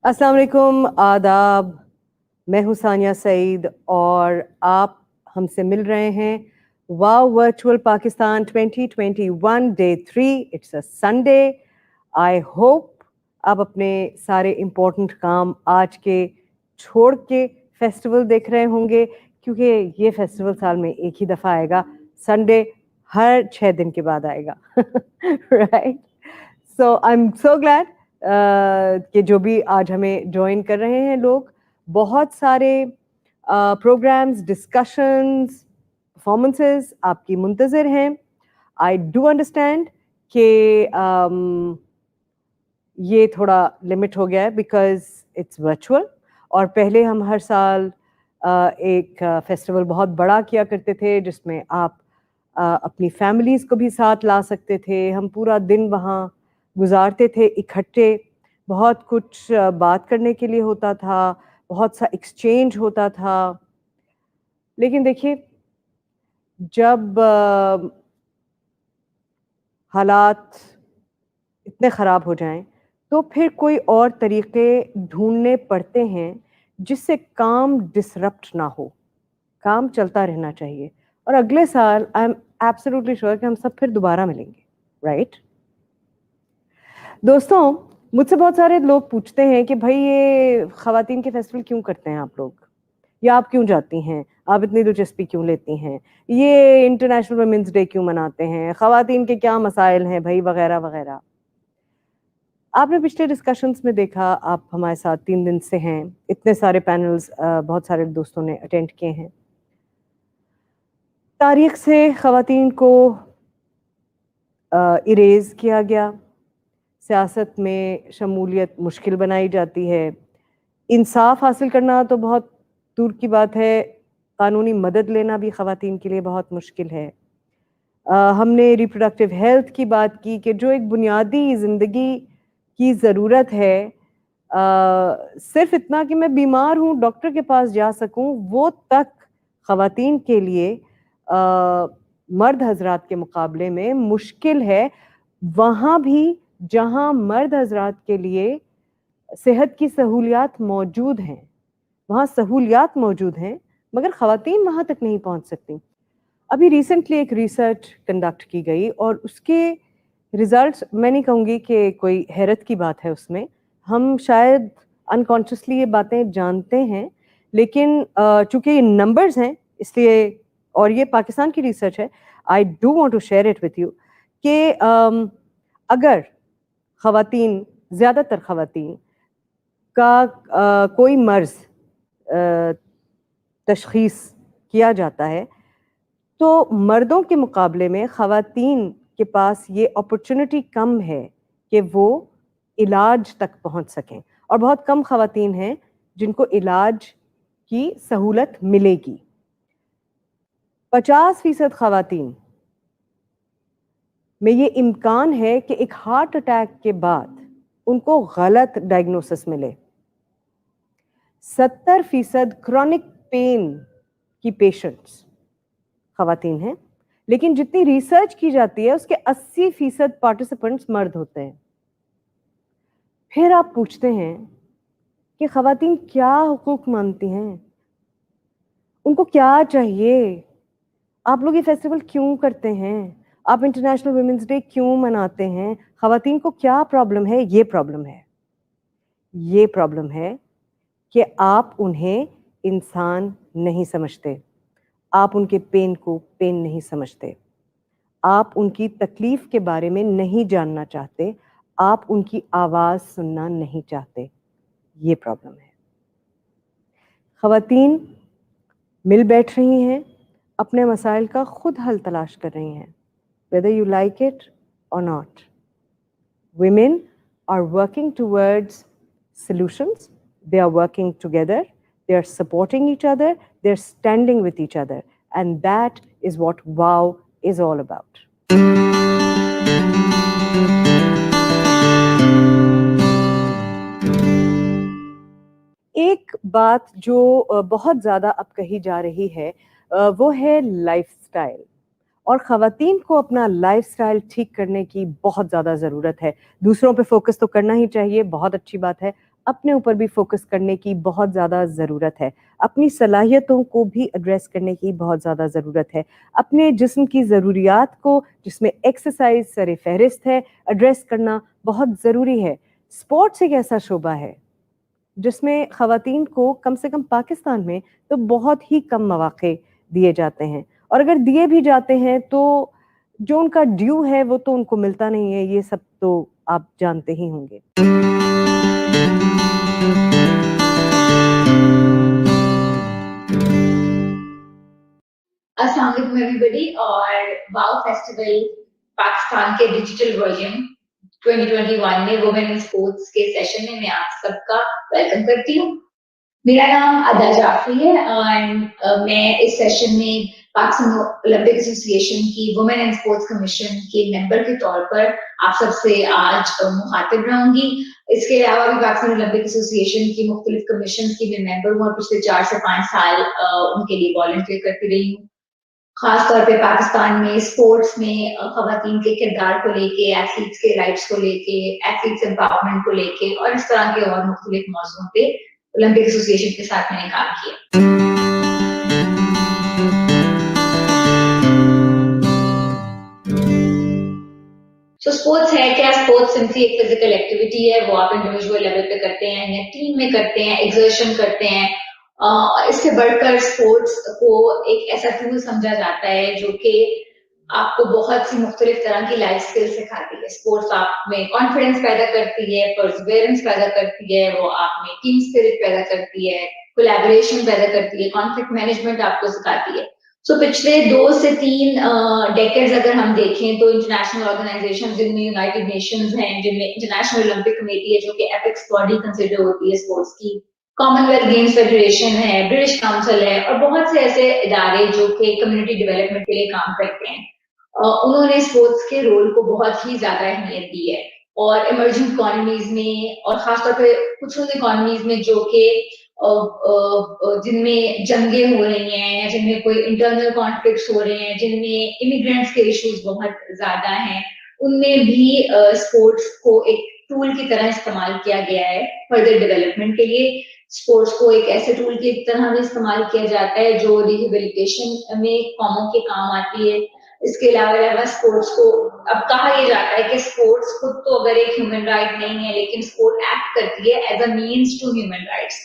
अस्सलाम वालेकुम, आदाब। मैं हूँ सानिया सईद और आप हमसे मिल रहे हैं wow virtual Pakistan 2021 day 3। It's a Sunday. I hope आप अपने सारे इम्पोर्टेंट काम आज के छोड़ के फेस्टिवल देख रहे होंगे, क्योंकि ये फेस्टिवल साल में एक ही दफ़ा आएगा। संडे हर 6 दिन के बाद आएगा। Right. So I am so glad कि जो भी आज हमें ज्वाइन कर रहे हैं लोग, बहुत सारे प्रोग्राम्स, डिस्कशंस, परफॉर्मेंसेस आपकी मुंतज़िर हैं। आई डू अंडरस्टैंड कि ये थोड़ा लिमिट हो गया है बिकॉज इट्स वर्चुअल, और पहले हम हर साल एक फेस्टिवल बहुत बड़ा किया करते थे जिसमें आप अपनी फैमिलीज़ को भी साथ ला सकते थे। हम पूरा दिन वहाँ गुजारते थे इकट्ठे, बहुत कुछ बात करने के लिए होता था, बहुत सा एक्सचेंज होता था। लेकिन देखिए, जब हालात इतने ख़राब हो जाएं तो फिर कोई और तरीक़े ढूंढने पड़ते हैं जिससे काम डिसरप्ट ना हो, काम चलता रहना चाहिए। और अगले साल आई एम एब्सोल्युटली श्योर कि हम सब फिर दोबारा मिलेंगे, राइट? दोस्तों, मुझसे बहुत सारे लोग पूछते हैं कि भाई ये ख़वातीन के फेस्टिवल क्यों करते हैं आप लोग, या आप क्यों जाती हैं, आप इतनी दिलचस्पी क्यों लेती हैं, ये इंटरनेशनल वुमेन्स डे क्यों मनाते हैं, ख़वातीन के क्या मसाइल हैं भाई, वगैरह वगैरह। आपने पिछले डिस्कशंस में देखा, आप हमारे साथ 3 दिन से हैं, इतने सारे पैनल्स बहुत सारे दोस्तों ने अटेंड किए हैं। तारीख से ख़वातीन को इरेज़ किया गया, सियासत में शमूलियत मुश्किल बनाई जाती है, इंसाफ हासिल करना तो बहुत दूर की बात है, कानूनी मदद लेना भी ख़वातीन के लिए बहुत मुश्किल है। हमने रिप्रोडक्टिव हेल्थ की बात की कि जो एक बुनियादी ज़िंदगी की ज़रूरत है, सिर्फ इतना कि मैं बीमार हूँ, डॉक्टर के पास जा सकूँ, वो तक ख़वातीन के लिए मर्द हज़रात के मुकाबले में मुश्किल है। वहाँ भी जहाँ मर्द हज़रात के लिए सेहत की सहूलियात मौजूद हैं, वहाँ सहूलियात मौजूद हैं, मगर ख़वातीन वहाँ तक नहीं पहुँच सकती। अभी रिसेंटली एक रिसर्च कंडक्ट की गई और उसके रिजल्ट्स, मैं नहीं कहूँगी कि कोई हैरत की बात है उसमें, हम शायद अनकॉन्शियसली ये बातें जानते हैं, लेकिन चूँकि ये नंबर्स हैं इसलिए, और ये पाकिस्तान की रिसर्च है, I do want to share it with you कि अगर ख़वातीन, ज़्यादातर ख़वातीन का कोई मर्ज़ तशख़ीस किया जाता है, तो मर्दों के मुकाबले में ख़वातीन के पास ये अपॉर्चुनिटी कम है कि वो इलाज तक पहुंच सकें, और बहुत कम ख़वातीन हैं जिनको इलाज की सहूलत मिलेगी। 50% ख़वातीन में ये इम्कान है कि एक हार्ट अटैक के बाद उनको गलत डायग्नोसिस मिले। 70% क्रॉनिक पेन की पेशेंट्स ख़वातीन हैं, लेकिन जितनी रिसर्च की जाती है उसके 80% पार्टिसिपेंट्स मर्द होते हैं। फिर आप पूछते हैं कि ख़वातीन क्या हुकूक मांगती हैं, उनको क्या चाहिए, आप लोग ये फेस्टिवल क्यों करते हैं, आप इंटरनेशनल वुमेन्स डे क्यों मनाते हैं, ख़वातीन को क्या प्रॉब्लम है? ये प्रॉब्लम है, ये प्रॉब्लम है कि आप उन्हें इंसान नहीं समझते, आप उनके पेन को पेन नहीं समझते, आप उनकी तकलीफ के बारे में नहीं जानना चाहते, आप उनकी आवाज़ सुनना नहीं चाहते। ये प्रॉब्लम है। ख़वातीन मिल बैठ रही हैं, अपने मसाइल का खुद हल तलाश कर रही हैं, whether you like it or not. Women are working towards solutions. They are working together. They are supporting each other. They are standing with each other. And that is what WOW is all about. एक बात जो बहुत ज़्यादा अब कही जा रही है, वो है लाइफस्टाइल, और ख़वातीन को अपना लाइफस्टाइल ठीक करने की बहुत ज़्यादा ज़रूरत है। दूसरों पे फोकस तो करना ही चाहिए, बहुत अच्छी बात है, اپنے اوپر بھی فوکس کرنے کی بہت زیادہ ضرورت ہے، اپنی صلاحیتوں کو بھی ایڈریس کرنے کی بہت زیادہ ضرورت ہے، اپنے جسم کی ضروریات کو جس میں ایکسرسائز سر فہرست ہے ایڈریس کرنا بہت ضروری ہے۔ اسپورٹس ایک ایسا شعبہ ہے جس میں خواتین کو کم سے کم پاکستان میں تو بہت ہی کم مواقع دیے جاتے ہیں، اور اگر دیے بھی جاتے ہیں تو جو ان کا ڈیو ہے وہ تو ان کو ملتا نہیں ہے، یہ سب تو آپ جانتے ہی ہوں گے۔ السلام علیکم ایوری بڈی، اور واؤ فیسٹیول پاکستان کے ڈیجیٹل ورژن 2021 میں وومن ان اسپورٹس کے سیشن میں آپ سب کا ویلکم کرتی ہوں۔ میرا نام ادا جعفری ہے اور میں اس سیشن میں پاکستان اولمپک ایسوسی ایشن کی وومن ان اسپورٹس کمیشن کے ممبر کے طور پر آپ سب سے آج مخاطب رہوں گی۔ اس کے علاوہ بھی پاکستان اولمپک ایسوسی ایشن کی مختلف کمیشن کی میں ممبر ہوں اور پچھلے 4 سے 5 سال ان کے لیے والنٹیئر کرتی رہی ہوں، خاص طور پہ پاکستان میں اسپورٹس میں خواتین کے کردار کو لے کے، ایتھلیٹس کے رائٹس کو لے کے، ایتھلیٹس امپاورمنٹ کو لے کے اور اس طرح کے اور مختلف موضوعوں پہ اولمپک ایسوسی ایشن کے ساتھ میں نے کام کیا۔ تو اسپورٹس ہے کیا؟ اسپورٹس سمپلی ایک فزیکل ایکٹیویٹی ہے، وہ آپ انڈیویجول لیول پہ کرتے ہیں یا ٹیم میں کرتے ہیں، ایگزرشن کرتے ہیں۔ اس سے بڑھ کر اسپورٹس کو ایک ایسا ٹول سمجھا جاتا ہے جو کہ آپ کو بہت سی مختلف طرح کی لائف اسکل سکھاتی ہے۔ اسپورٹس آپ میں کانفیڈنس پیدا کرتی ہے، پرسیویرنس پیدا کرتی ہے، وہ آپ میں ٹیم اسپرٹ پیدا کرتی ہے، کولیبوریشن پیدا کرتی ہے، کانفلکٹ مینجمنٹ آپ کو سکھاتی ہے۔ پچھلے 2 سے 3 ڈیکیڈز اگر ہم دیکھیں تو انٹرنیشنل آرگنائزیشن جن میں یونائٹڈ نیشنز ہیں، جن میں انٹرنیشنل اولمپک کمیٹی ہے جو کہ ایپکس باڈی کنسیڈر ہوتی ہے اسپورٹس کی، کامن ویلتھ گیمز فیڈریشن ہے، برٹش کاؤنسل ہے اور بہت سے ایسے ادارے جو کہ کمیونٹی ڈیولپمنٹ کے لیے کام کرتے ہیں، انہوں نے اسپورٹس کے رول کو بہت ہی زیادہ اہمیت دی ہے۔ اور ایمرجنگ اکانومیز میں اور خاص طور پہ کچھ ان اکانومیز میں جو کہ جن میں جنگیں ہو رہی ہیں یا جن میں کوئی انٹرنل کانفلکٹس ہو رہے ہیں، جن میں امیگرینٹس کے ایشوز بہت زیادہ ہیں، ان میں بھی اسپورٹس کو ایک ٹول کی طرح استعمال کیا گیا ہے فردر ڈیولپمنٹ کے لیے۔ اسپورٹس کو ایک ایسے ٹول کی طرح بھی استعمال کیا جاتا ہے جو ریہیبلیٹیشن میں قوموں کے کام آتی ہے۔ اس کے علاوہ اسپورٹس کو اب کہا یہ جاتا ہے کہ اسپورٹس خود تو اگر ایک ہیومن رائٹ نہیں ہے لیکن اسپورٹ ایکٹ کرتی ہے as a means to human rights,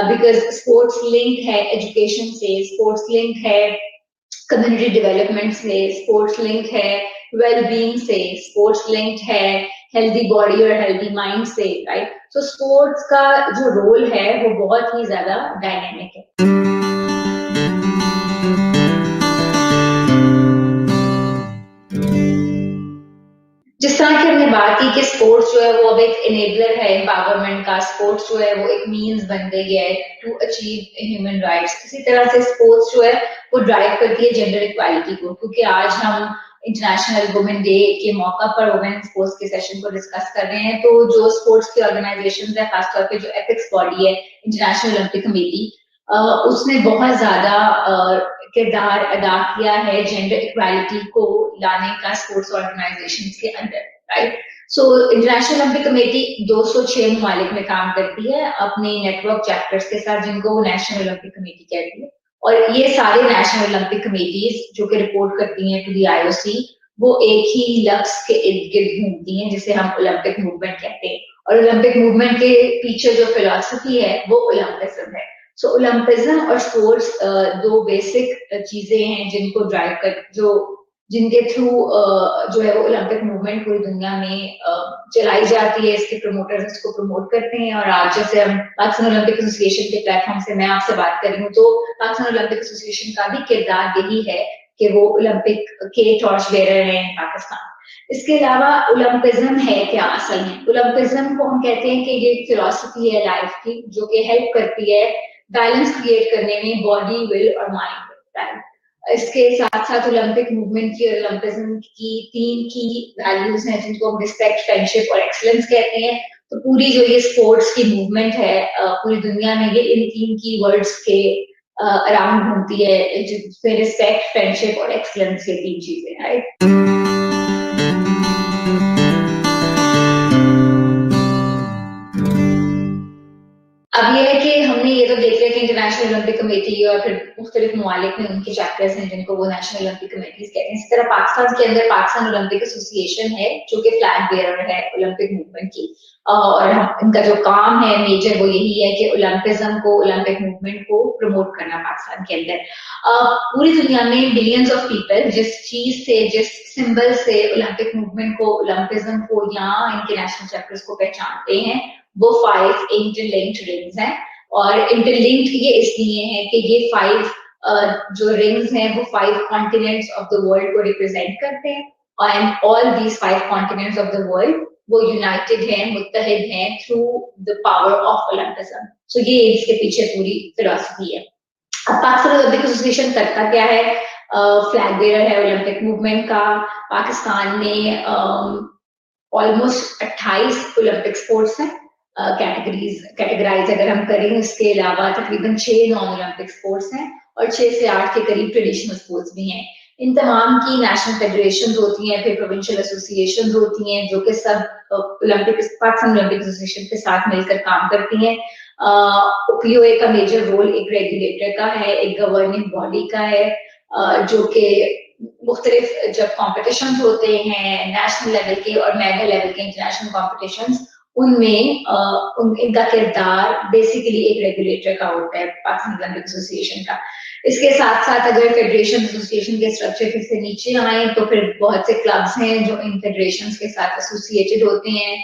because sports link ہے ایجوکیشن سے، اسپورٹس لنک ہے کمیونٹی ڈیولپمنٹ سے، اسپورٹس لنک ہے ویل بینگ سے، اسپورٹس لنک ہے ہیلدی باڈی اور ہیلدی مائنڈ سے، رائٹ؟ تو اسپورٹس کا جو رول ہے وہ بہت ہی زیادہ ڈائنامک ہے۔ جس طرح کی ہم نے بات کی کہ اسپورٹس جو ہے وہ اب ایک انیبلر ہے امپاورمنٹ کا، اسپورٹس جو ہے وہ ایک مینز بن گئی ہے ٹو اچیو ہیومن رائٹس، اسی طرح سے اسپورٹس جو ہے وہ ڈرائیو کرتی ہے جینڈر اکوالٹی کو، کیونکہ آج ہم انٹرنیشنل وومن ڈے کے موقع پر وومن اسپورٹس کے سیشن کو ڈسکس کر رہے ہیں۔ تو جو اسپورٹس کی آرگنائزیشن ہے، خاص طور پہ جو ایپکس باڈی ہے انٹرنیشنل اولمپک کمیٹی، اس نے بہت زیادہ کردار ادا کیا ہے جینڈر اکوالٹی کو لانے کا اسپورٹس آرگنائزیشن کے اندر، right? So international Olympic committee 206 ممالک میں کام کرتی ہے اپنے نیٹ ورک چیپٹرز کے ساتھ، جن کو وہ نیشنل اولمپک کمیٹی کہتی ہے، اور یہ سارے نیشنل اولمپک کمیٹیز جو کہ رپورٹ کرتی ہیں ٹو دی IOC، وہ ایک ہی لفظ کے ارد گرد گھومتی ہیں جسے ہم اولمپک موومنٹ کہتے ہیں، اور اولمپک موومنٹ کے پیچھے جو فلسفی ہے وہ اولمپزم ہے۔ سو اولمپزم اور اسپورٹس 2 بیسک چیزیں ہیں جن کو ڈرائیو کر جن کے تھرو جو ہے وہ اولمپک موومنٹ پوری دنیا میں چلائی جاتی ہے، اس کے پروموٹرز اس کو پروموٹ کرتے ہیں۔ اور آج جیسے ہم پاکستان اولمپک ایسوسی ایشن کے پلیٹ فارم سے میں آپ سے بات کر رہی ہوں، تو پاکستان اولمپک ایسوسی ایشن کا بھی کردار یہی ہے کہ وہ اولمپک کے ٹارچ بیرر ہیں پاکستان۔ اس کے علاوہ اولمپزم ہے کیا اصل میں؟ اولمپزم کو ہم کہتے ہیں کہ یہ فلسفی ہے لائف کی جو کہ ہیلپ کرتی ہے بیلنس کریٹ کرنے میں باڈی، ول اور مائنڈ۔ اس کے ساتھ ساتھ اولمپک موومنٹ کی اور اولمپزم کی 3 کی ویلیوز ہیں جن کو ہم رسپیکٹ، فرینڈشپ اور ایکسلنس کہتے ہیں۔ تو پوری جو یہ اسپورٹس کی موومنٹ ہے پوری دنیا میں یہ ان 3 کی ورڈز کے اراؤنڈ گھومتی ہے، جس میں رسپیکٹ، فرینڈشپ اور ایکسلنس، یہ 3 چیزیں، رائٹ؟ नेशनल ओलंपिक कमेटी और फिर मुख्तलिफ ममालिक में उनके चैप्टर्स हैं जिनको वो नेशनल ओलंपिक कमेटीज कहते हैं। इसी तरह पाकिस्तान के अंदर पाकिस्तान ओलंपिक एसोसिएशन है जो कि फ्लैग बेयरर है ओलंपिक मूवमेंट की, और इनका जो काम है मेजर वो यही है कि ओलंपिज्म को, ओलंपिक मूवमेंट को प्रमोट करना पाकिस्तान के अंदर। पूरी दुनिया में बिलियंस ऑफ पीपल जिस चीज से, जिस सिंबल से ओलंपिक मूवमेंट को, ओलंपिज्म को या इनके नेशनल चैप्टर्स को पहचानते हैं वो 5 इंटरलिंक्ड रिंग्स हैं। और इंटरलिंक्ड ये इसलिए है कि ये 5 जो रिंग्स हैं वो 5 कॉन्टिनेंट्स ऑफ द वर्ल्ड को रिप्रेजेंट करते हैं, and all these 5 continents of the world वो यूनाइटेड हैं, मुत्तहिद हैं थ्रू द पावर ऑफ ओलंपिज्म। सो ये इसके पीछे पूरी फिलॉसफी है। अब पाकिस्तान ओलंपिक एसोसिएशन करता क्या है? फ्लैग बेयरर है ओलंपिक मूवमेंट का। पाकिस्तान में ऑलमोस्ट 28 ओलंपिक स्पोर्ट्स हैं, कैटेगराइज अगर हम करें। इसके अलावा तकरीबन 6 नॉन ओलंपिक स्पोर्ट्स हैं और 6 से 8 के करीब ट्रेडिशनल स्पोर्ट्स भी हैं। इन तमाम की नेशनल फेडरेशन होती हैं, फिर प्रोविंशियल एसोसिएशन होती हैं जो कि सब ओलंपिक पाकिस्तान ओलंपिक एसोसिएशन के साथ मिलकर काम करती हैं। ओपीओए का मेजर रोल एक रेगुलेटर का है, एक गवर्निंग बॉडी का है, जो कि मुख्तलिफ जब कॉम्पिटिशन होते हैं नेशनल लेवल के और मेगा लेवल के इंटरनेशनल कॉम्पिटिशंस, उनमें इनका किरदार बेसिकली एक रेगुलेटर का होता है पाकिस्तान ओलंपिक एसोसिएशन का। इसके साथ साथ अगर फेडरेशन एसोसिएशन के स्ट्रक्चर से नीचे आए तो फिर बहुत से क्लब्स हैं जो इन फेडरेशन के साथ एसोसिएटेड होते हैं।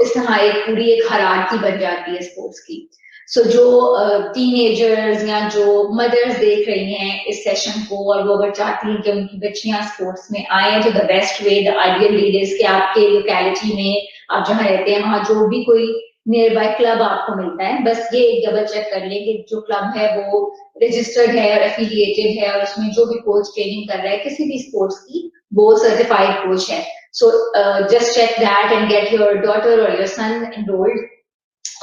इस तरह पूरी एक हायरार्की बन जाती है स्पोर्ट्स की। सो जो टीनेजर्स या जो मदर्स देख रही हैं इस सेशन को और वो अगर चाहती हैं कि उनकी बच्चियां स्पोर्ट्स में आए, तो the best way, the ideal way is कि आपके लोकेलिटी में आप जहाँ रहते हैं वहाँ जो भी कोई नियर बाय क्लब आपको मिलता है, बस ये एक डबल चेक कर लें कि जो क्लब है वो रजिस्टर्ड है और एफिलिएटेड है और उसमें जो भी कोच ट्रेनिंग कर रहा है किसी भी स्पोर्ट्स की वो सर्टिफाइड कोच है। So just check that and get your daughter और योर सन एनरोल्ड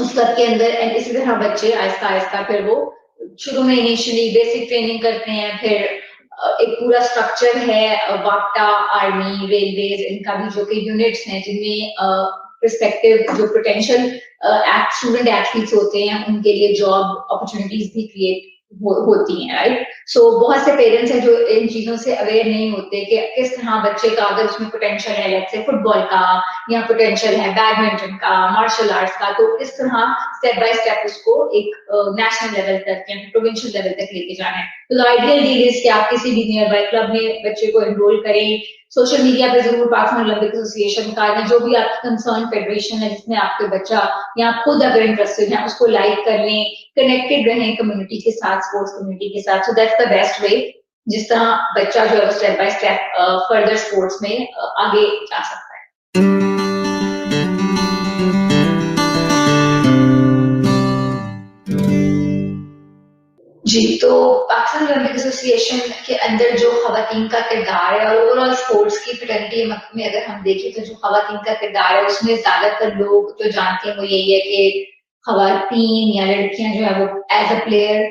उस क्लब के अंदर। एंड इसी तरह बच्चे आहिस्ता आहिस्ता फिर वो शुरू में इनिशियली बेसिक ट्रेनिंग करते हैं, फिर एक पूरा स्ट्रक्चर है वापटा, आर्मी, रेलवेज, इनका भी जो कि यूनिट्स हैं जिनमें रिस्पेक्टिव जो पोटेंशियल स्टूडेंट एथलीट्स होते हैं उनके लिए जॉब अपॉर्चुनिटीज भी क्रिएट होती हैं, राइट। सो बहुत से पेरेंट्स हैं जो इन चीजों से अवेयर नहीं होते कि किस तरह बच्चे का अगर उसमें पोटेंशियल है, लेट्स से फुटबॉल का या पोटेंशियल है बैडमिंटन का, मार्शल आर्ट्स का, तो इस तरह स्टेप बाय स्टेप उसको एक नेशनल लेवल तक या प्रोविंशियल लेवल तक लेके जाना है। तो आइडियल डील इज कि आप किसी भी नियर बाय क्लब में बच्चे को एनरोल करें। सोशल मीडिया पे जरूर पाकिस्तान ओलंपिक एसोसिएशन का या जो भी आपकी कंसर्न फेडरेशन है जिसमें आपके बच्चा या आप खुद अगर इंटरेस्टेड हैं उसको लाइक कर लें, कनेक्टेड रहें कम्युनिटी के साथ, स्पोर्ट्स कम्युनिटी के साथ। So that's the best way जिस तरह बच्चा जो है step by step further sports में आगे जा सकता है। जी, तो पाकिस्तान ओलंपिक एसोसिएशन के अंदर जो खवातीन का किरदार है और ओवरऑल स्पोर्ट्स की फ्रेटर्निटी में अगर हम देखें तो जो खवातीन का किरदार है उसमें ज्यादातर लोग जो जानते हैं वो यही है कि खवातीन या लड़कियां जो है वो एज अ प्लेयर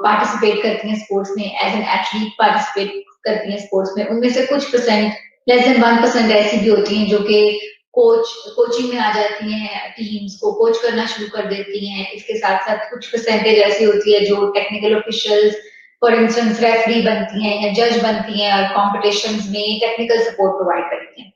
पार्टिसिपेट करती हैं स्पोर्ट्स में, एज एन एथलीट पार्टिसिपेट करती हैं स्पोर्ट्स में। उनमें से कुछ परसेंट, लेस देन 1% ऐसी भी होती हैं जो कि कोचिंग में आ जाती हैं, टीम्स को कोच करना शुरू कर देती हैं। इसके साथ साथ कुछ परसेंटेज ऐसी होती है जो technical officials, for instance referee बनती हैं या जज बनती हैं और कॉम्पिटिशन्स में टेक्निकल सपोर्ट प्रोवाइड करती हैं।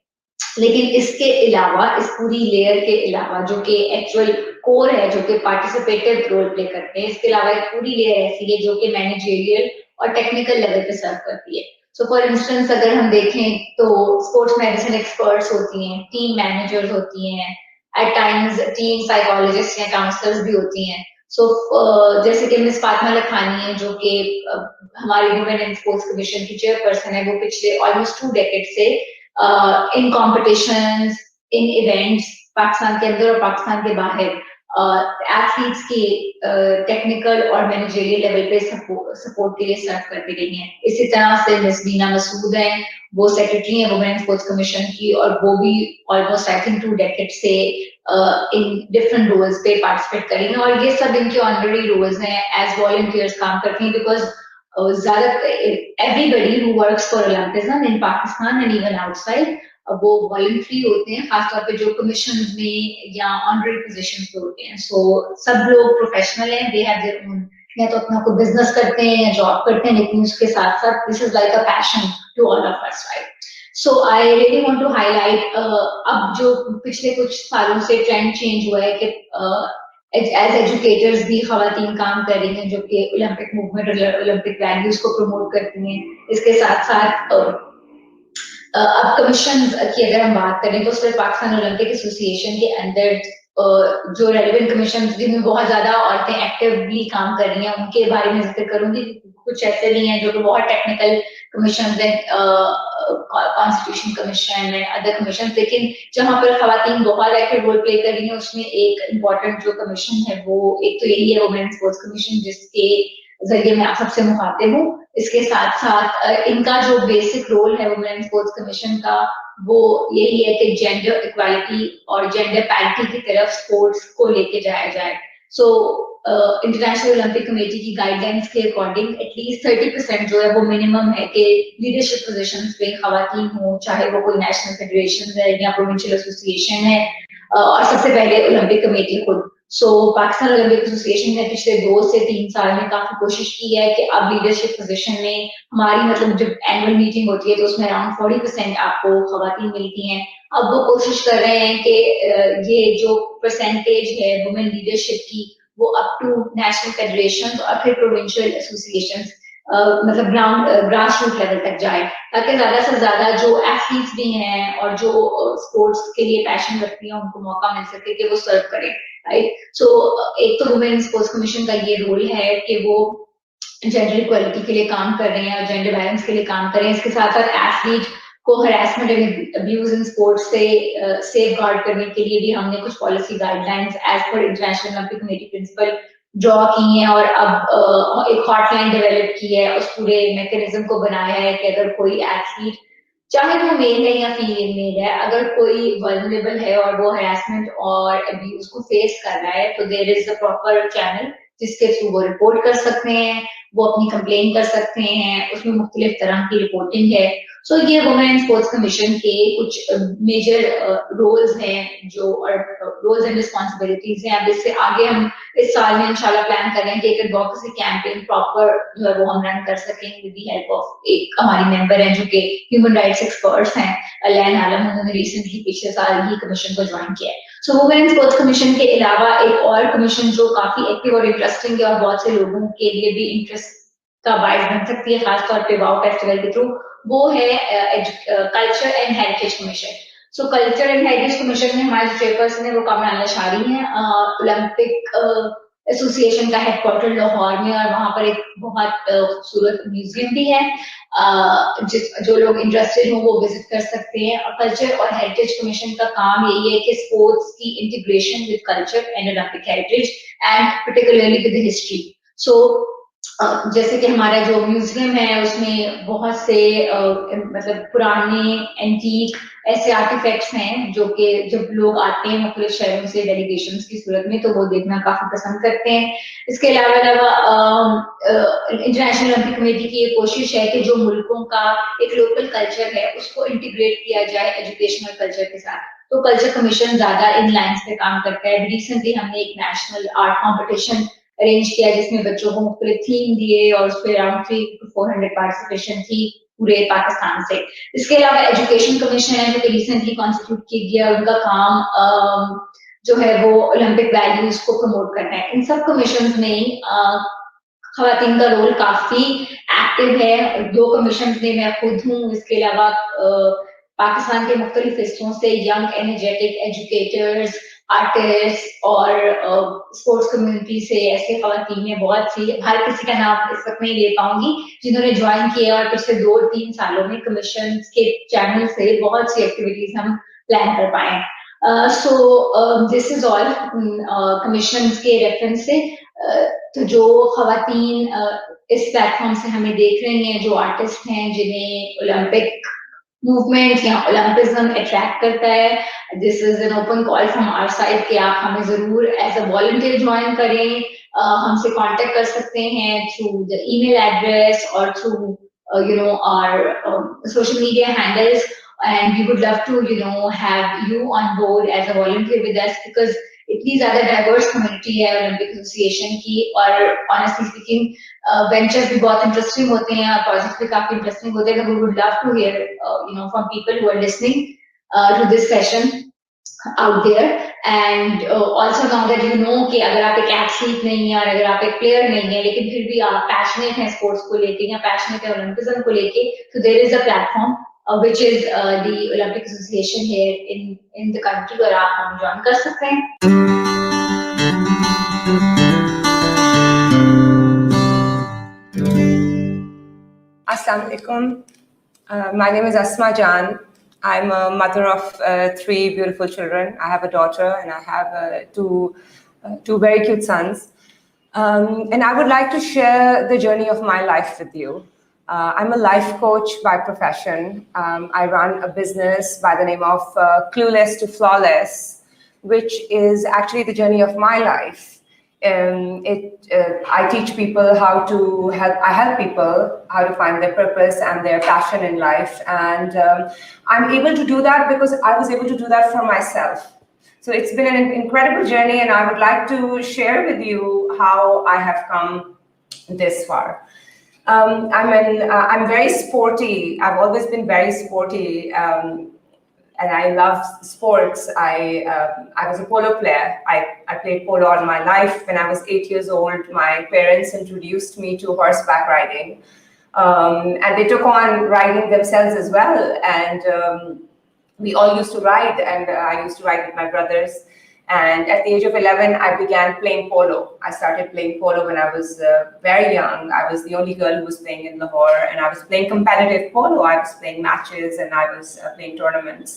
लेकिन इसके अलावा, इस पूरी लेयर के अलावा जो कि एक्चुअल कोर है, जो कि पार्टिसिपेटिव रोल प्ले करते हैं, इसके अलावा एक पूरी लेयर ऐसी है जो कि मैनेजरियल और टेक्निकल लेवल पे सर्व करती है। सो फॉर इंस्टेंस अगर हम देखें तो स्पोर्ट्स मेडिसिन एक्सपर्ट्स होती हैं, टीम मैनेजर्स होती हैं, एट टाइम्स टीम साइकोलॉजिस्ट या काउंसलर्स भी होती हैं। सो जैसे कि मिस फातिमा लखानी है जो कि हमारी वुमेन एंड स्पोर्ट्स कमीशन की चेयरपर्सन है, वो पिछले ऑलमोस्ट 2 डेकेड से इन कॉम्पिटिशंस, इन इवेंट्स पाकिस्तान के अंदर और पाकिस्तान के बाहर एथलीट्स की टेक्निकल और मैनेजरियल लेवल पे सपोर्ट के लिए सर्व करती रही हैं। इसी तरह से मिस बीना मसूद हैं, वो सेक्रेटरी हैं वुमेन स्पोर्ट्स कमीशन की और वो भी ऑलमोस्ट आई थिंक 2 डेकेड से इन डिफरेंट रोल्स पे पार्टिसिपेट करेंगे और ये सब इनके ऑनररी रोल्स हैं, एज वॉलंटियर्स काम करती हैं। बिकॉज ज़्यादा everybody who works for Olympism in Pakistan and even outside वो वॉलंटरी होते हैं, खासतौर पे जो कमीशन में या ऑनररी पोजीशन पे होते हैं. सो सब लोग प्रोफेशनल हैं, दे हैव देयर ओन, या तो अपना कोई बिजनेस करते हैं या जॉब करते हैं, लेकिन उसके साथ साथ this is like a passion to all of us, right. So I really want to highlight अब जो पिछले कुछ सालों से ट्रेंड चेंज हुआ है कि एज एजुकेटर्स भी खवातीन काम कर रही हैं जो कि ओलंपिक मूवमेंट और ओलंपिक वैल्यूज को प्रमोट करती हैं. इसके साथ साथ अब कमीशन की अगर हम बात करें तो उसमें पाकिस्तान ओलंपिक एसोसिएशन के अंदर जो रेलेवेंट कमीशन जिनमें बहुत ज्यादा औरतें एक्टिवली काम कर रही हैं उनके बारे में जिक्र करूंगी. कुछ ऐसे नहीं है जो कि बहुत टेक्निकल कमीशन है, constitution commission and other commission, लेकिन जहां पर खवातीन बहुत एक्टिव रोल प्ले कर रही हैं उसमें एक इम्पोर्टेंट जो कमीशन है वो एक तो यही है वुमेन स्पोर्ट्स कमीशन, जिसके जरिए मैं आप सबसे मुखातिब हूँ. इसके साथ साथ इनका जो बेसिक रोल है वुमेन स्पोर्ट्स कमीशन का वो यही है कि जेंडर इक्वालिटी और जेंडर पैरिटी की तरफ स्पोर्ट्स को लेके जाया जाए. सो इंटरनेशनल ओलंपिक कमेटी की गाइडलाइंस के अकॉर्डिंग एटलीस्ट 30% जो है वो मिनिमम है कि लीडरशिप पोजीशंस पे खवातीन हो, चाहे वो कोई नेशनल फेडरेशन है या प्रोविंशियल एसोसिएशन है, और सबसे पहले ओलंपिक कमेटी खुद. सो पाकिस्तान ओलंपिक एसोसिएशन ने पिछले 2 से 3 साल में काफी कोशिश की है कि अब लीडरशिप पोजीशन में हमारी मतलब जब एनुअल मीटिंग होती है तो उसमें अराउंड 40% आपको खवातीन मिलती हैं. अब वो कोशिश कर रहे हैं कि ये जो परसेंटेज है वुमेन लीडरशिप की वो अप टू नेशनल फेडरेशन और फिर प्रोविंशियल एसोसिएशन मतलब ग्रास रूट लेवल तक जाए, ताकि ज्यादा से ज्यादा जो एथलीट्स भी हैं और जो स्पोर्ट्स के लिए पैशन रखती हैं उनको मौका मिल सके कि वो सर्व करें, राइट. सो एक तो वुमेन स्पोर्ट्स कमीशन का ये रोल है कि वो जेंडर इक्वालिटी के लिए काम कर रहे हैं और जेंडर बैलेंस के लिए काम कर रहे हैं. इसके साथ साथ एथलीट को harassment and abuse in sports से सेफ गार्ड करने के लिए भी हमने कुछ policy guidelines as per International Olympic Committee principle draw की हैं और अब एक हॉटलाइन डेवलप की है, उस पूरे मैकेनिज्म को बनाया है कि अगर कोई एथलीट चाहे वो मेल है या फीमेल है, अगर कोई वल्नरेबल है और वो हरासमेंट और अब्यूज को फेस कर रहा है तो there is a proper channel जिसके थ्रू वो रिपोर्ट कर सकते हैं, वो अपनी कंप्लेन कर सकते हैं, उसमें मुख्तलिफ तरह की रिपोर्टिंग है. सो ये वुमेन स्पोर्ट्स कमीशन के कुछ मेजर रोल्स हैं जो रोल्स एंड रिस्पॉन्सिबिलिटीज हैं. अब इससे आगे हम इस साल में इंशाल्लाह प्लान कर रहे हैं कि एक एडवोकेसी कैंपेन प्रॉपर जो है वो हम रन कर सकेंगे विद द हेल्प ऑफ एक हमारी मेंबर हैं जो कि ह्यूमन राइट्स एक्सपर्ट्स हैं, अलान आलम. उन्होंने रिसेंटली पिछले साल ही कमीशन को ज्वाइन किया है. सो वुमेन स्पोर्ट्स कमीशन के अलावा एक और कमीशन जो काफी एक्टिव और इंटरेस्टिंग है और बहुत से लोगों के लिए भी इंटरेस्ट का बाइस बन सकती है खासतौर पे वाव फेस्टिवल के थ्रू, वो है culture and heritage commission. So culture and heritage commission में हमारे जो चेयरपर्सन है वो कामरान लशारी हैं. ओलंपिक एसोसिएशन का हेडक्वार्टर लाहौर में और वहां पर एक बहुत खूबसूरत म्यूजियम भी है. जो लोग इंटरेस्टेड हो वो विजिट कर सकते हैं. और कल्चर और हेरिटेज कमीशन का काम यही है कि स्पोर्ट्स की integration with culture and Olympic heritage and particularly with history. So जैसे कि हमारा जो म्यूजियम है उसमें बहुत से मतलब पुराने एंटीक ऐसे आर्टिफैक्ट्स हैं जो कि जब लोग आते हैं मुख्तलिफ शहरों से डेलीगेशंस की सूरत में तो वो देखना काफी पसंद करते हैं. इसके अलावा इंटरनेशनल ओलंपिक कमेटी की ये कोशिश है कि जो मुल्कों का एक लोकल कल्चर है उसको इंटीग्रेट किया जाए एजुकेशनल कल्चर के साथ. तो कल्चर कमीशन ज्यादा इन लाइन्स पे काम करता है. रिसेंटली हमने एक नेशनल आर्ट कॉम्पिटिशन अरेंज किया जिसमें बच्चों को मुख्तलिफ थीम दिए और उस पर अराउंड 300 to 400 पार्टिसिपेशन थी पूरे पाकिस्तान से. इसके अलावा एजुकेशन कमीशन है जो कि रिसेंटली कॉन्स्टिट्यूट किया गया, उनका काम जो है वो ओलंपिक वैल्यूज को प्रमोट करना है. इन सब कमीशन में खवातीन का रोल काफी एक्टिव है. 2 कमीशन में मैं खुद हूँ. इसके अलावा पाकिस्तान के मुख्तलिफ हिस्सों से यंग एनर्जेटिक एजुकेटर्स, आर्टिस्ट और स्पोर्ट्स कम्युनिटी से ऐसे खवातीन हैं बहुत सी, हर किसी का नाम इस वक्त नहीं ले पाऊंगी, जिन्होंने ज्वाइन किया और पिछले 2-3 सालों में कमीशन के चैनल से बहुत सी एक्टिविटीज हम प्लान कर पाए. So this is all commission के रेफरेंस से. तो जो खवातीन इस प्लेटफॉर्म से हमें देख रही हैं, जो आर्टिस्ट हैं जिन्हें ओलंपिक मूवमेंट या ओलंपिज्म अट्रैक्ट करता है. This is an open call from our side कि आप हमें जरूर एज अ वॉलंटियर ज्वाइन करें. हमसे कांटेक्ट कर सकते हैं थ्रू द ईमेल एड्रेस और through our social media handles, and we would love to have you on board as a volunteer with us, because इतनी ज्यादा डाइवर्स कम्युनिटी है Olympic association की. और ऑनेस्टली स्पीकिंग वेंचर्स भी बहुत interesting होते हैं और प्रोजेक्ट्स भी काफी इंटरेस्टिंग होते हैं. We would love to hear from people who are listening to this session out there. And also now that you know कि अगर आप एक एथलीट नहीं है और अगर आप एक प्लेयर नहीं है लेकिन फिर भी आप पैशनेट हैं स्पोर्ट्स को लेके या पैशनेट है ओलंपिज्म को लेके, so there is a platform which is the Olympic Association here in the country, और आप हम ज्वाइन कर सकते हैं. Assalamu alaikum. My name is Asma Jan. I'm a mother of 3 beautiful children. I have a daughter and I have two very cute sons. And I would like to share the journey of my life with you. I'm a life coach by profession. I run a business by the name of Clueless to Flawless, which is actually the journey of my life. I teach people how to I help people how to find their purpose and their passion in life. And I'm able to do that because I was able to do that for myself. So it's been an incredible journey, and I would like to share with you how I have come this far. I'm very sporty. I've always been very sporty. And I love sports. I was a polo player. I played polo all my life. When I was 8 years old, my parents introduced me to horseback riding. And they took on riding themselves as well. And we all used to ride, and I used to ride with my brothers. And at the age of 11, I began playing polo. I started playing polo when I was very young. I was the only girl who was playing in Lahore, and I was playing competitive polo. I was playing matches, and I was playing tournaments.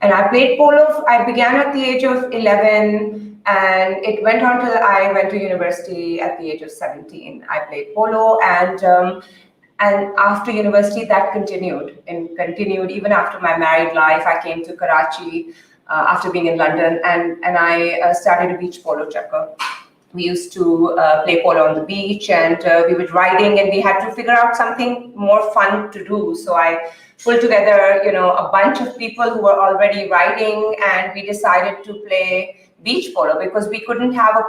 And I played polo. I began at the age of 11, and it went on till I went to university at the age of 17. I played polo, and after university, that continued even after my married life. I came to Karachi after being in London, and I started a beach polo checker. We used to play polo on the beach, and we were riding, and we had to figure out something more fun to do. So I pulled together, a bunch of people who were already riding, and we decided to play beach polo because we couldn't have a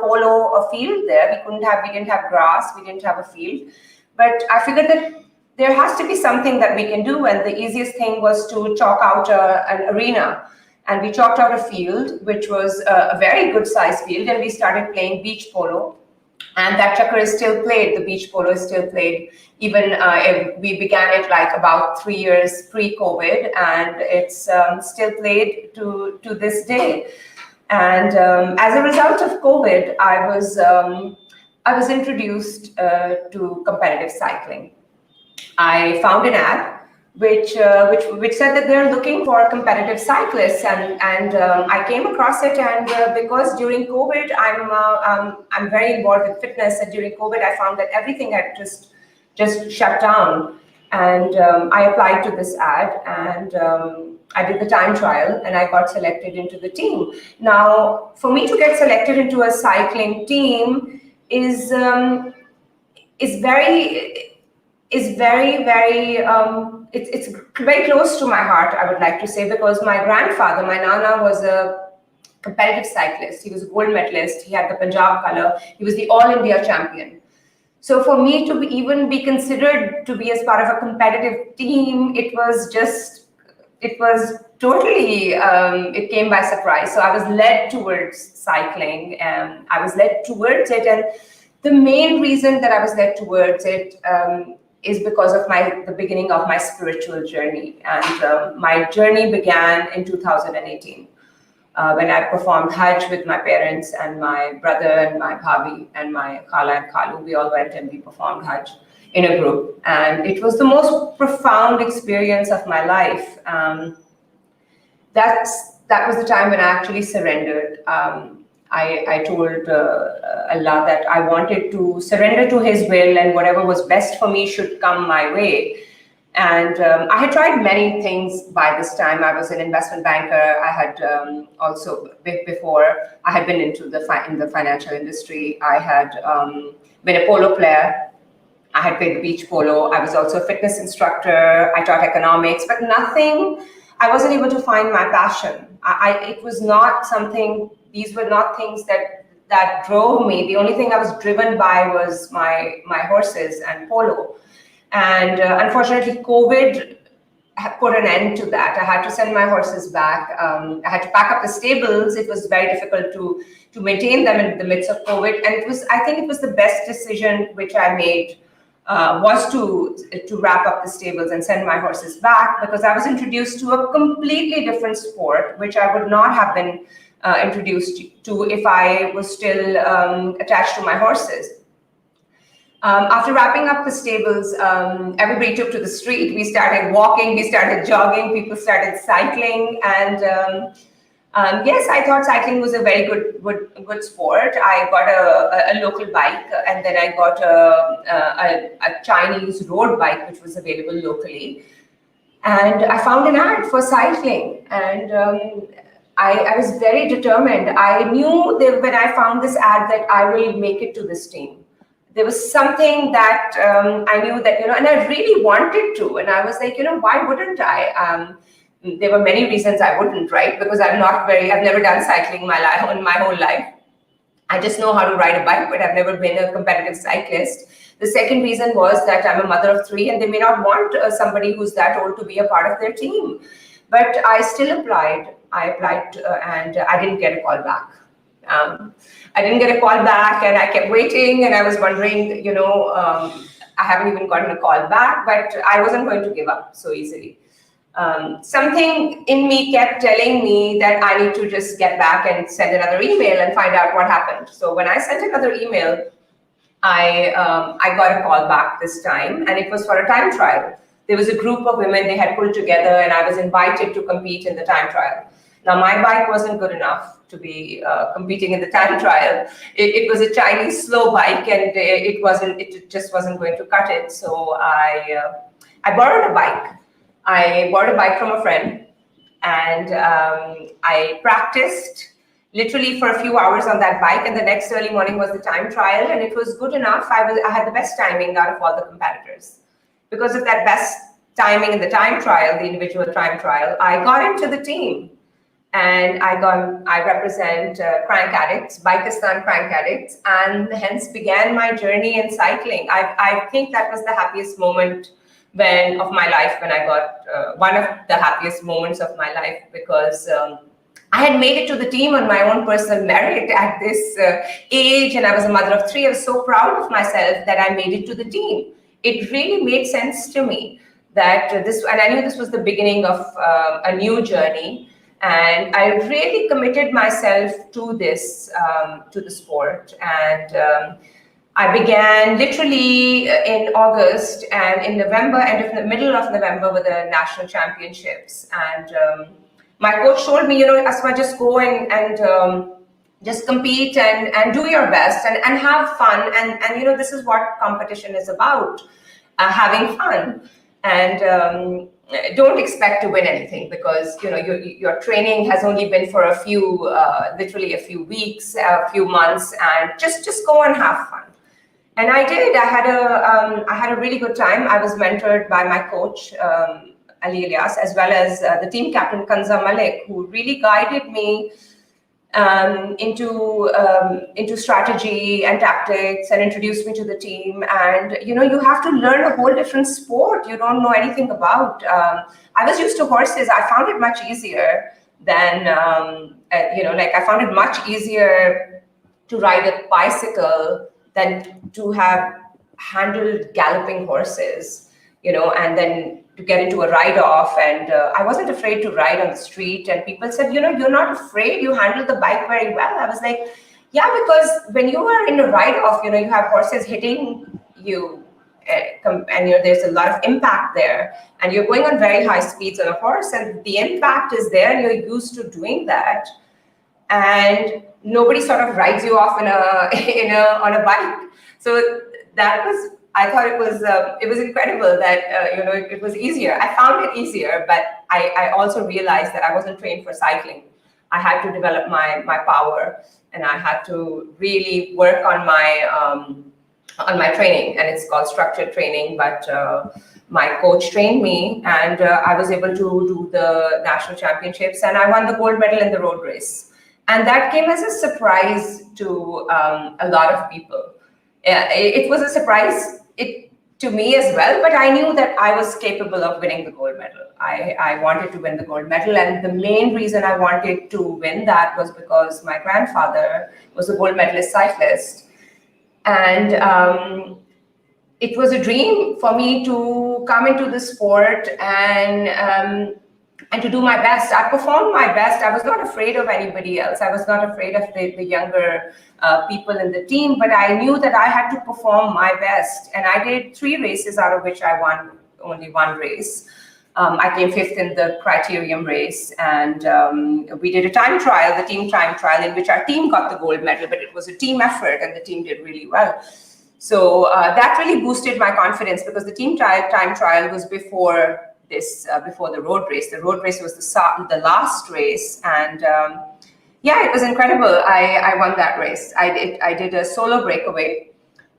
field there. We didn't have grass, we didn't have a field. But I figured that there has to be something that we can do, and the easiest thing was to chalk out an arena. And we chalked out a field, which was a very good sized field, and we started playing beach polo. And that checker is still played, the beach polo is still played. Even we began it like about 3 years pre-COVID, and it's still played to this day. And as a result of COVID, I was introduced to competitive cycling. I found an ad which said that they're looking for competitive cyclists, and I came across it, and because during COVID I'm very involved with fitness, and during COVID I found that everything had just shut down, and I applied to this ad, and I did the time trial, and I got selected into the team. Now, for me to get selected into a cycling team is it's very close to my heart, I would like to say, because my grandfather, my Nana, was a competitive cyclist. He was a gold medalist. He had the Punjab color. He was the All India champion. So for me to even be considered to be as part of a competitive team, it came by surprise. So I was led towards cycling, and I was led towards it. And the main reason that I was led towards it is because of the beginning of my spiritual journey. And my journey began in 2018 when I performed Hajj with my parents and my brother and my bhabi and my khala and khalu. We all went and we performed Hajj in a group. And it was the most profound experience of my life. That was the time when I actually surrendered. I told Allah that I wanted to surrender to His will, and whatever was best for me should come my way. And I had tried many things by this time. I was an investment banker. I had also, before, I had been into the financial industry. I had been a polo player. I had played the beach polo. I was also a fitness instructor. I taught economics, but nothing, I wasn't able to find my passion. It was not something, these were not things that drove me. The only thing I was driven by was my horses and polo. And unfortunately, COVID put an end to that. I had to send my horses back. I had to pack up the stables. It was very difficult to maintain them in the midst of COVID. And I think it was the best decision which I made, was to wrap up the stables and send my horses back, because I was introduced to a completely different sport, which I would not have been introduced to if I was still attached to my horses. After wrapping up the stables, everybody took to the street. We started walking, we started jogging, people started cycling, and yes, I thought cycling was a very good sport. I got a local bike, and then I got a Chinese road bike, which was available locally. And I found an ad for cycling, and I was very determined. I knew that when I found this ad that I will make it to this team. There was something that I knew that, and I really wanted to. And I was like, why wouldn't I? There were many reasons I wouldn't, right? Because I've never done cycling in my whole life. I just know how to ride a bike, but I've never been a competitive cyclist. The second reason was that I'm a mother of 3, and they may not want somebody who's that old to be a part of their team. But I still applied. I applied and I didn't get a call back. I didn't get a call back, and I kept waiting, and I was wondering, I haven't even gotten a call back, but I wasn't going to give up so easily. Something in me kept telling me that I need to just get back and send another email and find out what happened. So when I sent another email, I got a call back this time, and it was for a time trial. There was a group of women they had pulled together, and I was invited to compete in the time trial. Now, my bike wasn't good enough to be competing in the time trial. It was a Chinese slow bike, and it just wasn't going to cut it. So I borrowed a bike. I borrowed a bike from a friend, and I practiced literally for a few hours on that bike. And the next early morning was the time trial, and it was good enough. I had the best timing out of all the competitors. Because of that best timing in the time trial, the individual time trial, I got into the team. And I represent Crank Addicts, Bikistan Crank Addicts, and hence began my journey in cycling. I think that was the happiest moment of my life when I got one of the happiest moments of my life, because I had made it to the team on my own personal merit at this age, and I was a mother of 3. I was so proud of myself that I made it to the team. It really made sense to me that and I knew this was the beginning of a new journey. And I really committed myself to this, to the sport. And I began literally in August, and in November, middle of November, were the national championships. And my coach told me, Asma, just go and just compete and do your best and have fun. And this is what competition is about, having fun. And don't expect to win anything, because your training has only been for literally a few weeks, a few months, and just go and have fun. And I did. I had a really good time. I was mentored by my coach Ali Ilyas, as well as the team captain Kanza Malik, who really guided me into strategy and tactics, and introduced me to the team. And you have to learn a whole different sport you don't know anything about. I was used to horses. I found it much easier than I found it much easier to ride a bicycle than to have handled galloping horses, and then to get into a ride-off. And I wasn't afraid to ride on the street. And people said, you're not afraid, you handle the bike very well. I was like, yeah, because when you are in a ride-off, you have horses hitting you, and there's a lot of impact there. And you're going on very high speeds on a horse, and the impact is there, and you're used to doing that. And nobody sort of rides you off on a bike. So that was I thought it was incredible that it was easier. I found it easier, but I also realized that I wasn't trained for cycling. I had to develop my power, and I had to really work on my training, and it's called structured training. But my coach trained me, and I was able to do the national championships, and I won the gold medal in the road race. And that came as a surprise to a lot of people. It was a surprise to me as well, but I knew that I was capable of winning the gold medal. I wanted to win the gold medal, and the main reason I wanted to win that was because my grandfather was a gold medalist cyclist. And it was a dream for me to come into the sport and to do my best. I performed my best. I was not afraid of anybody else. I was not afraid of the younger people in the team, but I knew that I had to perform my best. And I did 3 races, out of which I won only 1 race. I came 5th in the criterium race, and we did a time trial, the team time trial, in which our team got the gold medal, but it was a team effort and the team did really well. So that really boosted my confidence, because the team time trial was before the road race. The road race was the last race, and yeah, it was incredible. I won that race. I did a solo breakaway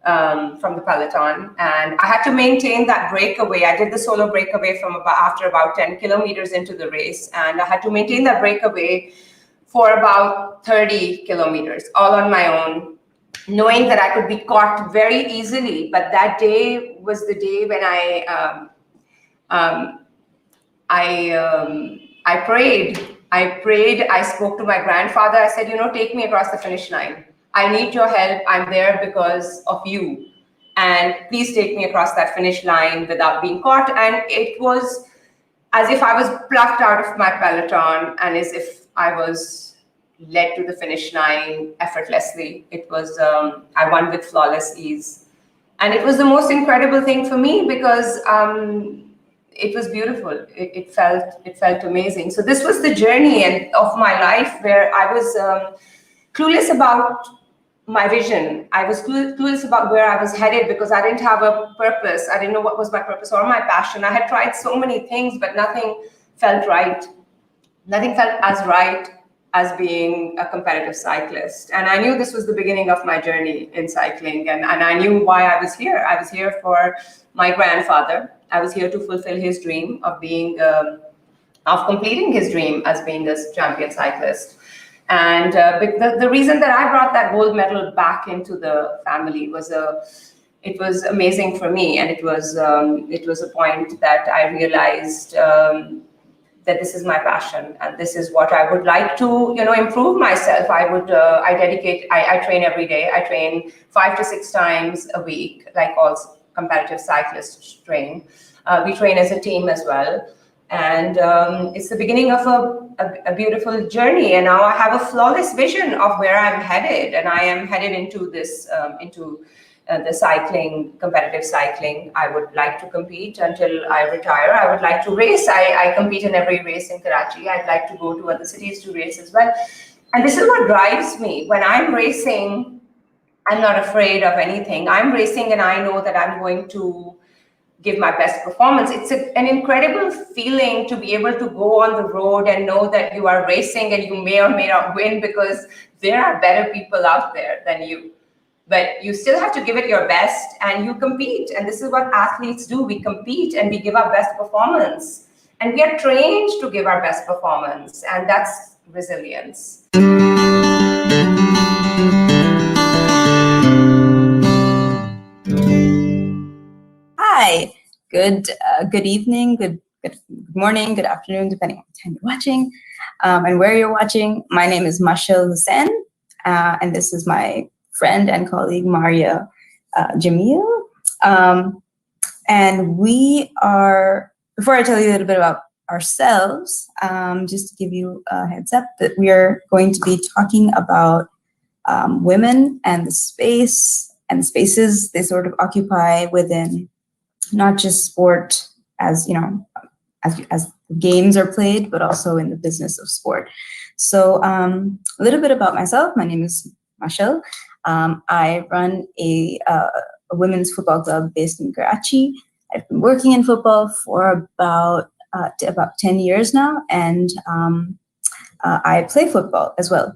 from the peloton, and I had to maintain that breakaway. I did the solo breakaway after about 10 kilometers into the race, and I had to maintain that breakaway for about 30 kilometers, all on my own, knowing that I could be caught very easily. But that day was the day when I prayed. I spoke to my grandfather. I said, take me across the finish line. I need your help. I'm there because of you. And please take me across that finish line without being caught. And it was as if I was plucked out of my peloton, and as if I was led to the finish line effortlessly. It was, I won with flawless ease. And it was the most incredible thing for me, because it was beautiful. It felt amazing. So this was the journey of my life, where I was clueless about my vision. I was clueless about where I was headed, because I didn't have a purpose. I didn't know what was my purpose or my passion. I had tried so many things, but nothing felt right. Nothing felt as right as being a competitive cyclist. And I knew this was the beginning of my journey in cycling, and I knew why I was here. I was here for my grandfather. I was here to fulfill his dream of completing his dream as being a champion cyclist. And the reason that I brought that gold medal back into the family was it was amazing for me, and it was a point that I realized that this is my passion, and this is what I would like to improve myself. I train every day. I train 5 to 6 times a week, like all competitive cyclists train. We train as a team as well. And it's the beginning of a beautiful journey. And now I have a flawless vision of where I'm headed. And I am headed into this, the cycling, competitive cycling. I would like to compete until I retire. I would like to race. I compete in every race in Karachi. I'd like to go to other cities to race as well. And this is what drives me. When I'm racing, I'm not afraid of anything. I'm racing and I know that I'm going to give my best performance. It's an incredible feeling to be able to go on the road and know that you are racing and you may or may not win, because there are better people out there than you. But you still have to give it your best, and you compete. And this is what athletes do. We compete and we give our best performance. And we are trained to give our best performance, and that's resilience. Hi, good evening, good morning, good afternoon, depending on the time you're watching and where you're watching. My name is Mashal Hussain, and this is my friend and colleague Maria Jamil. And we are, before I tell you a little bit about ourselves, just to give you a heads up that we are going to be talking about women and the space and the spaces they sort of occupy within not just sport as as games are played, but also in the business of sport. So a little bit about myself. My name is Mashal. I run a a women's football club based in Karachi. I've been working in football for about 10 years now, and I play football as well,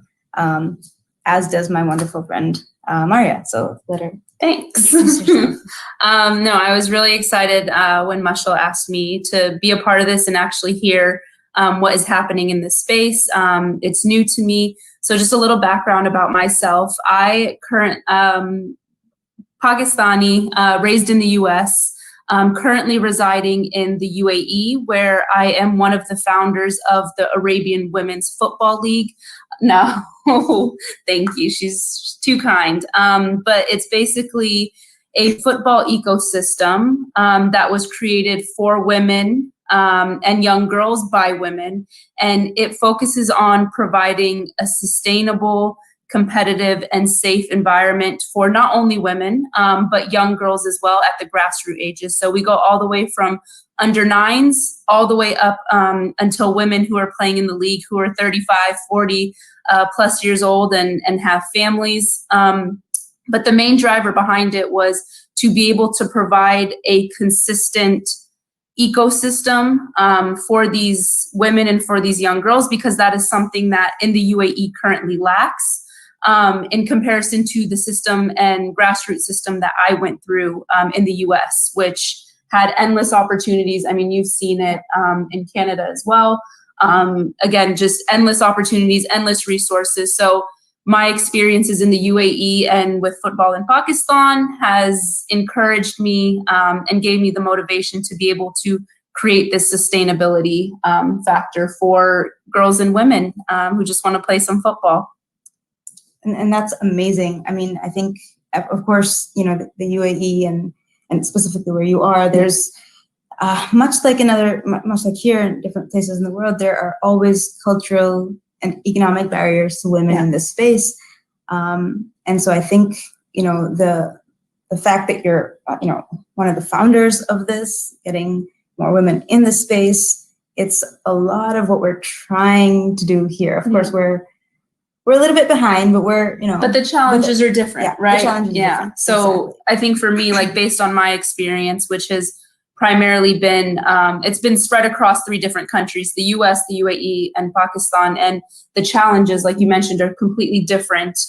as does my wonderful friend Maria. So let her. Thanks. No, I was really excited when Mashal asked me to be a part of this and actually hear what is happening in this space. It's new to me. So just a little background about myself. I Pakistani, raised in the US, currently residing in the UAE, where I am one of the founders of the Arabian Women's Football League. No, thank you. She's too kind. But it's basically a football ecosystem that was created for women and young girls by women. And it focuses on providing a sustainable, competitive, and safe environment for not only women, but young girls as well at the grassroots ages. So we go all the way from under 9s all the way up until women who are playing in the league who are 35, 40 plus years old and have families. But the main driver behind it was to be able to provide a consistent ecosystem for these women and for these young girls, because that is something that in the UAE currently lacks in comparison to the system and grassroots system that I went through in the US, which had endless opportunities. I mean, you've seen it in Canada as well. Again, just endless opportunities, endless resources. So my experiences in the UAE and with football in Pakistan has encouraged me and gave me the motivation to be able to create this sustainability factor for girls and women who just want to play some football. And that's amazing. I mean, I think, of course, you know, the UAE and specifically where you are, there's much like here in different places in the world, there are always cultural and economic barriers to women in this space. And so I think, you know, the fact that you're, you know, one of the founders of this, getting more women in the space, it's a lot of what we're trying to do here. Of course, we're a little bit behind, but we're, you know. But the challenges are different, right? The challenges are different. So exactly. I think for me, like based on my experience, which has primarily been, it's been spread across 3 different countries, the US, the UAE, and Pakistan. And the challenges, like you mentioned, are completely different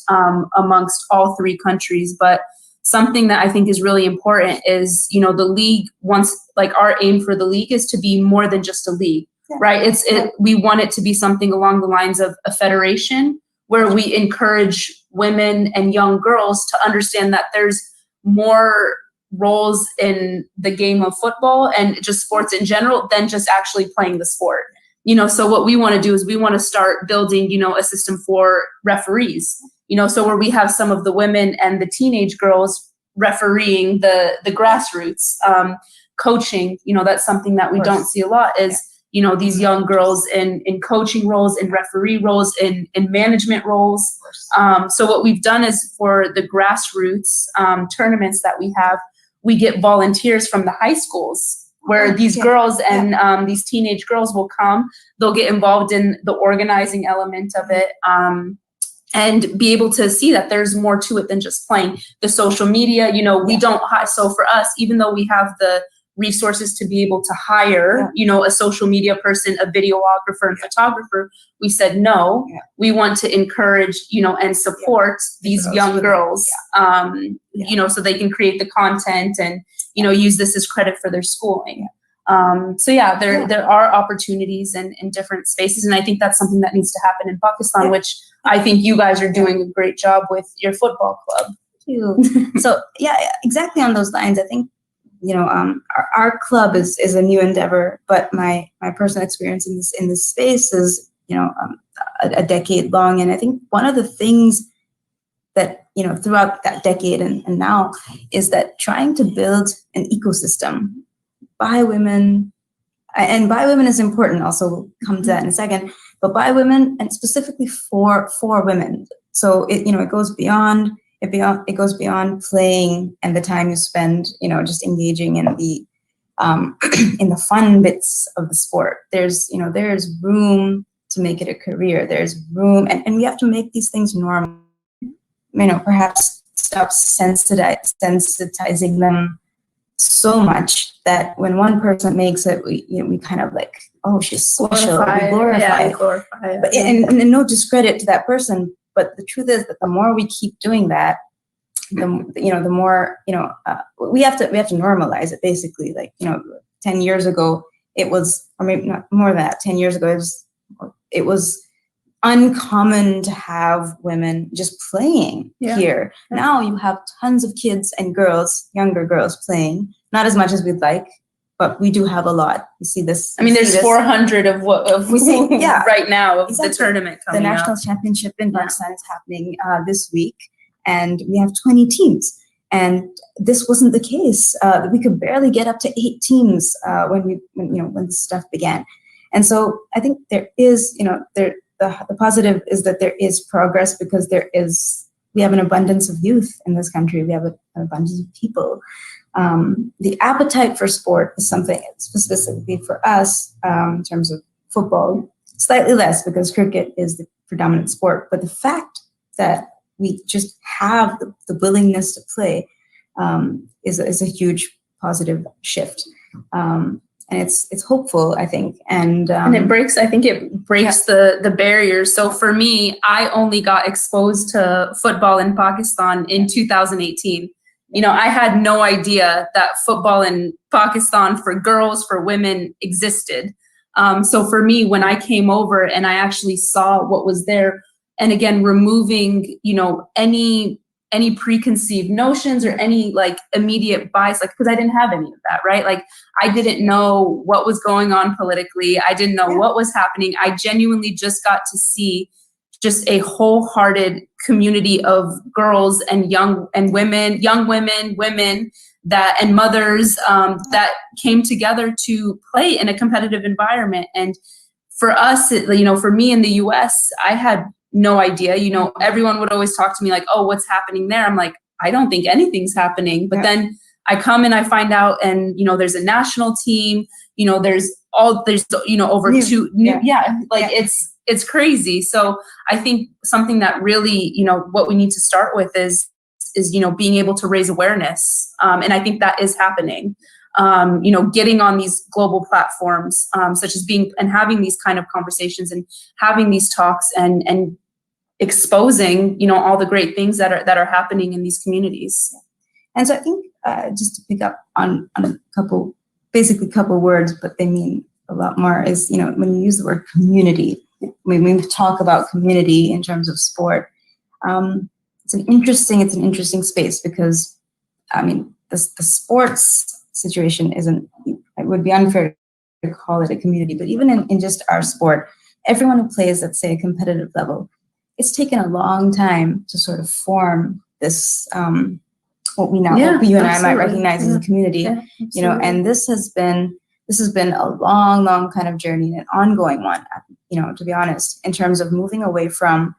amongst all 3 countries. But something that I think is really important is, you know, the league wants, like our aim for the league is to be more than just a league, right? We want it to be something along the lines of a federation where we encourage women and young girls to understand that there's more roles in the game of football and just sports in general than just actually playing the sport. You know, so what we want to do is we want to start building, you know, a system for referees, you know, so where we have some of the women and the teenage girls refereeing the grassroots, coaching, you know, that's something that we don't see a lot is, you know, these young girls in coaching roles, in referee roles, in management roles. So what we've done is for the grassroots tournaments that we have, we get volunteers from the high schools where these girls and these teenage girls will come. They'll get involved in the organizing element of it and be able to see that there's more to it than just playing. The social media, you know, we don't hire. So for us, even though we have the resources to be able to hire, you know, a social media person, a videographer and photographer, we said, no, we want to encourage, you know, and support these young girls, you know, so they can create the content and, you know, use this as credit for their schooling. So there are opportunities in different spaces. And I think that's something that needs to happen in Pakistan, which I think you guys are doing a great job with your football club. Thank you. So exactly on those lines, I think, you know, our club is a new endeavor, but my personal experience in this space is, you know, a decade long. And I think one of the things that, you know, throughout that decade and now is that trying to build an ecosystem by women, and by women is important, also we'll come to that in a second, but by women and specifically for women. So it goes beyond playing and the time you spend, you know, just engaging in the fun bits of the sport. There's room to make it a career. There's room, and we have to make these things normal. You know, perhaps stop sensitizing them so much that when one person makes it, we kind of like, oh, she's special. We glorify it. But, and no discredit to that person. But the truth is that the more we keep doing that, the more, we have to normalize it, basically. Like, 10 years ago, it was, or maybe not more than that, 10 years ago, it was uncommon to have women just playing here. Yeah. Now you have tons of kids and girls, younger girls playing, not as much as we'd like, but we do have a lot. You see this. I mean, there's 400 of right now of the tournament coming up. The National Championship in Pakistan is happening this week, and we have 20 teams. And this wasn't the case. We could barely get up to 8 teams when this stuff began. And so I think there is, the positive is that there is progress, because we have an abundance of youth in this country. We have an abundance of people. The appetite for sport is something specifically for us in terms of football, slightly less because cricket is the predominant sport. But the fact that we just have the willingness to play is a huge positive shift. And it's hopeful, I think. And it breaks the barriers. So for me, I only got exposed to football in Pakistan in 2018. I had no idea that football in Pakistan for girls, for women existed. So for me, when I came over and I actually saw what was there, and again, removing, any preconceived notions or any like immediate bias, like, because I didn't have any of that, right? Like, I didn't know what was going on politically. I didn't know what was happening. I genuinely just got to see just a wholehearted community of girls and young women that, and mothers that came together to play in a competitive environment. And for us, for me in the US, I had no idea. Everyone would always talk to me like, oh, what's happening there? I'm like, I don't think anything's happening. But then I come and I find out, and there's a national team, there's over two it's crazy. So I think something that really, what we need to start with is being able to raise awareness. And I think that is happening. Getting on these global platforms, such as having these kind of conversations and having these talks and exposing, all the great things that are happening in these communities. And so I think just to pick up on a couple words, but they mean a lot more, is, when you use the word community, when we talk about community in terms of sport, it's an interesting space, because, the sports situation it would be unfair to call it a community, but even in just our sport, everyone who plays at, say, a competitive level, it's taken a long time to sort of form this, what you and I might recognize as a community, and this has been a long kind of journey, and an ongoing one, to be honest, in terms of moving away from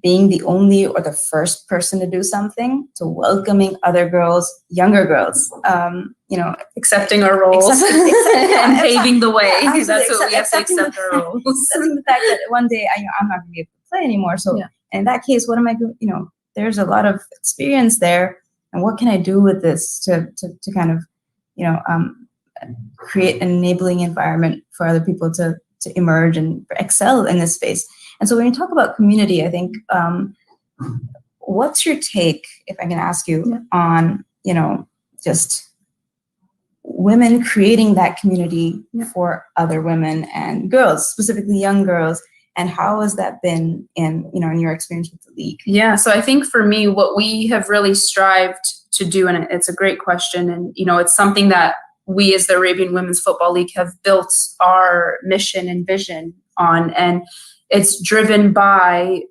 being the only or the first person to do something to welcoming other girls, younger girls, accepting our roles and paving the way. Absolutely. That's what we have to accept our roles. Accepting the fact that one day I'm not going to be able to play anymore. So in that case, what am I doing? There's a lot of experience there, and what can I do with this to kind of, create an enabling environment for other people to emerge and excel in this space. And so when you talk about community, I think, what's your take, if I can ask you, on, just women creating that community for other women and girls, specifically young girls, and how has that been in your experience with the league? Yeah, so I think for me, what we have really strived to do, and it's a great question, and it's something that we as the Arabian Women's Football League have built our mission and vision on, and it's driven by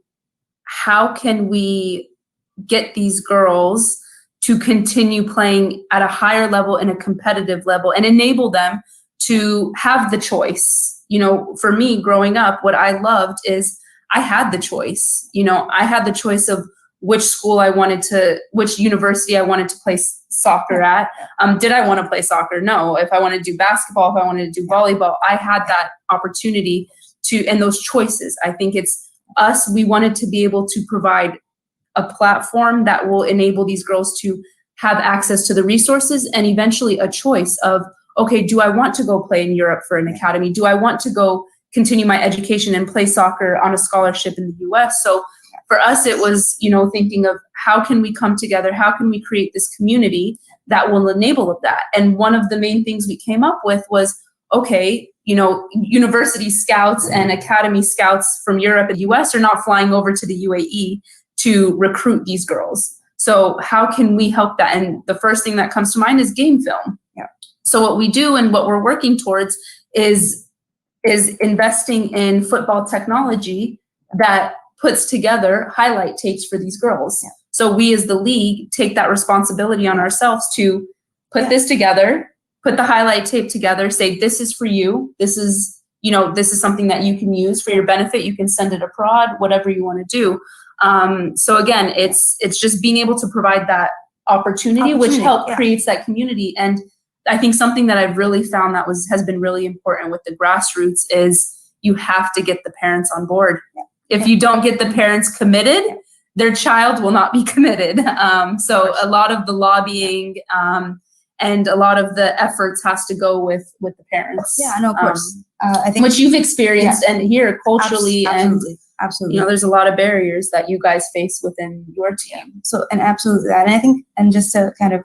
how can we get these girls to continue playing at a higher level and a competitive level, and enable them to have the choice. For me growing up, what I loved is I had the choice. I had the choice of which university I wanted to play soccer at. Did I want to play soccer? No. If I wanted to do basketball, if I wanted to do volleyball, I had that opportunity and those choices. I think it's us, we wanted to be able to provide a platform that will enable these girls to have access to the resources and eventually a choice of, okay, do I want to go play in Europe for an academy? Do I want to go continue my education and play soccer on a scholarship in the US? So for us, it was, thinking of how can we come together? How can we create this community that will enable that? And one of the main things we came up with was, okay, university scouts and academy scouts from Europe and US are not flying over to the UAE to recruit these girls. So how can we help that? And the first thing that comes to mind is game film. Yeah. So what we do and what we're working towards is investing in football technology that puts together highlight tapes for these girls. Yeah. So we as the league take that responsibility on ourselves to put this together, put the highlight tape together, say, this is for you. This is, this is something that you can use for your benefit. You can send it abroad, whatever you want to do. So again, it's just being able to provide that opportunity which creates that community. And I think something that I've really found that has been really important with the grassroots is you have to get the parents on board. Yeah. If you don't get the parents committed, their child will not be committed. So a lot of the lobbying and a lot of the efforts has to go with the parents. Yeah, no, of course. I think which you've experienced and here culturally absolutely. There's a lot of barriers that you guys face within your team. So, and absolutely that. And I think, and just to kind of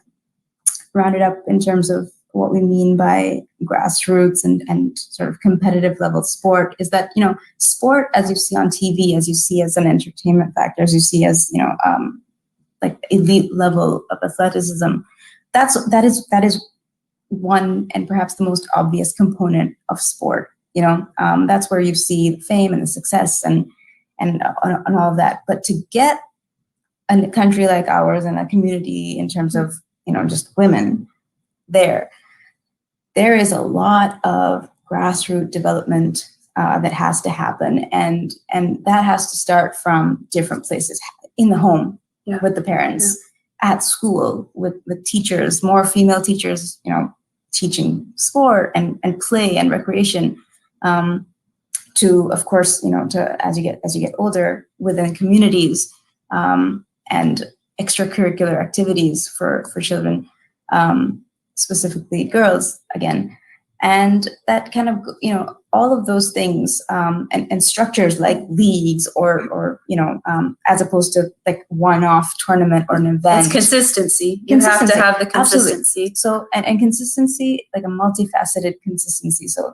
round it up in terms of what we mean by grassroots and sort of competitive level sport is that, sport, as you see on TV, as you see as an entertainment factor, as you see as, like elite level of athleticism, that is one and perhaps the most obvious component of sport. That's where you see the fame and the success and all of that. But to get a country like ours and a community in terms of, just women there is a lot of grassroots development that has to happen. And that has to start from different places, in the home with the parents, at school with teachers, more female teachers, teaching sport and play and recreation, to, of course, to as you get older within communities, and extracurricular activities for children, specifically girls again, and that kind of, all of those things, and structures like leagues or as opposed to like one-off tournament or an event. It's consistency. You have to have the consistency. Absolutely. So, and consistency, like a multifaceted consistency. So,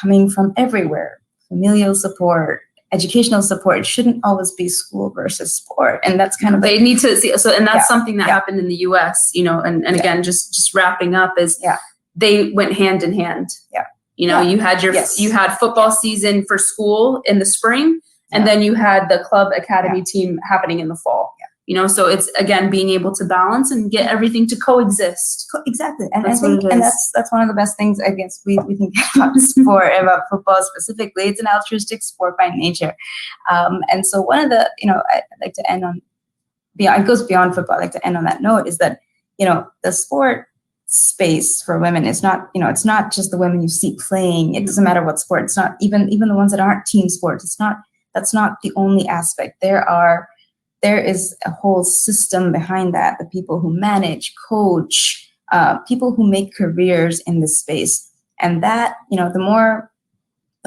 coming from everywhere, familial support, educational support. It shouldn't always be school versus sport. And that's kind of they need to see. So, and that's something that happened in the US, and again, just wrapping up is they went hand in hand. Yeah. You had you had football season for school in the spring, and then you had the club academy team happening in the fall. So it's again being able to balance and get everything to coexist. Exactly, and I think that's one of the best things I guess we think about sport, about football specifically. It's an altruistic sport by nature, and so one of the I'd like to end on it goes beyond football. I'd like to end on that note is that the sport space for women is not it's not just the women you see playing. It doesn't matter what sport. It's not even the ones that aren't team sports. That's not the only aspect. There is a whole system behind that. The people who manage, coach, people who make careers in this space, and that the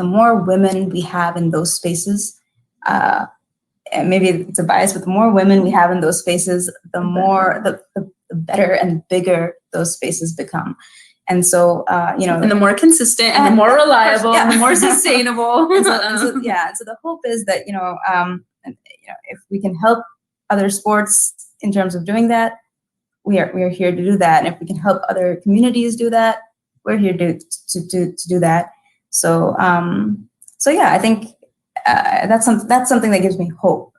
more women we have in those spaces, and maybe it's a bias, but the more women we have in those spaces, the more the better and bigger those spaces become. And so, and the more consistent and the more reliable and the more sustainable. So the hope is that, if we can help other sports in terms of doing that, we are here to do that. And if we can help other communities do that, we're here to do that. So, I think that's something that gives me hope.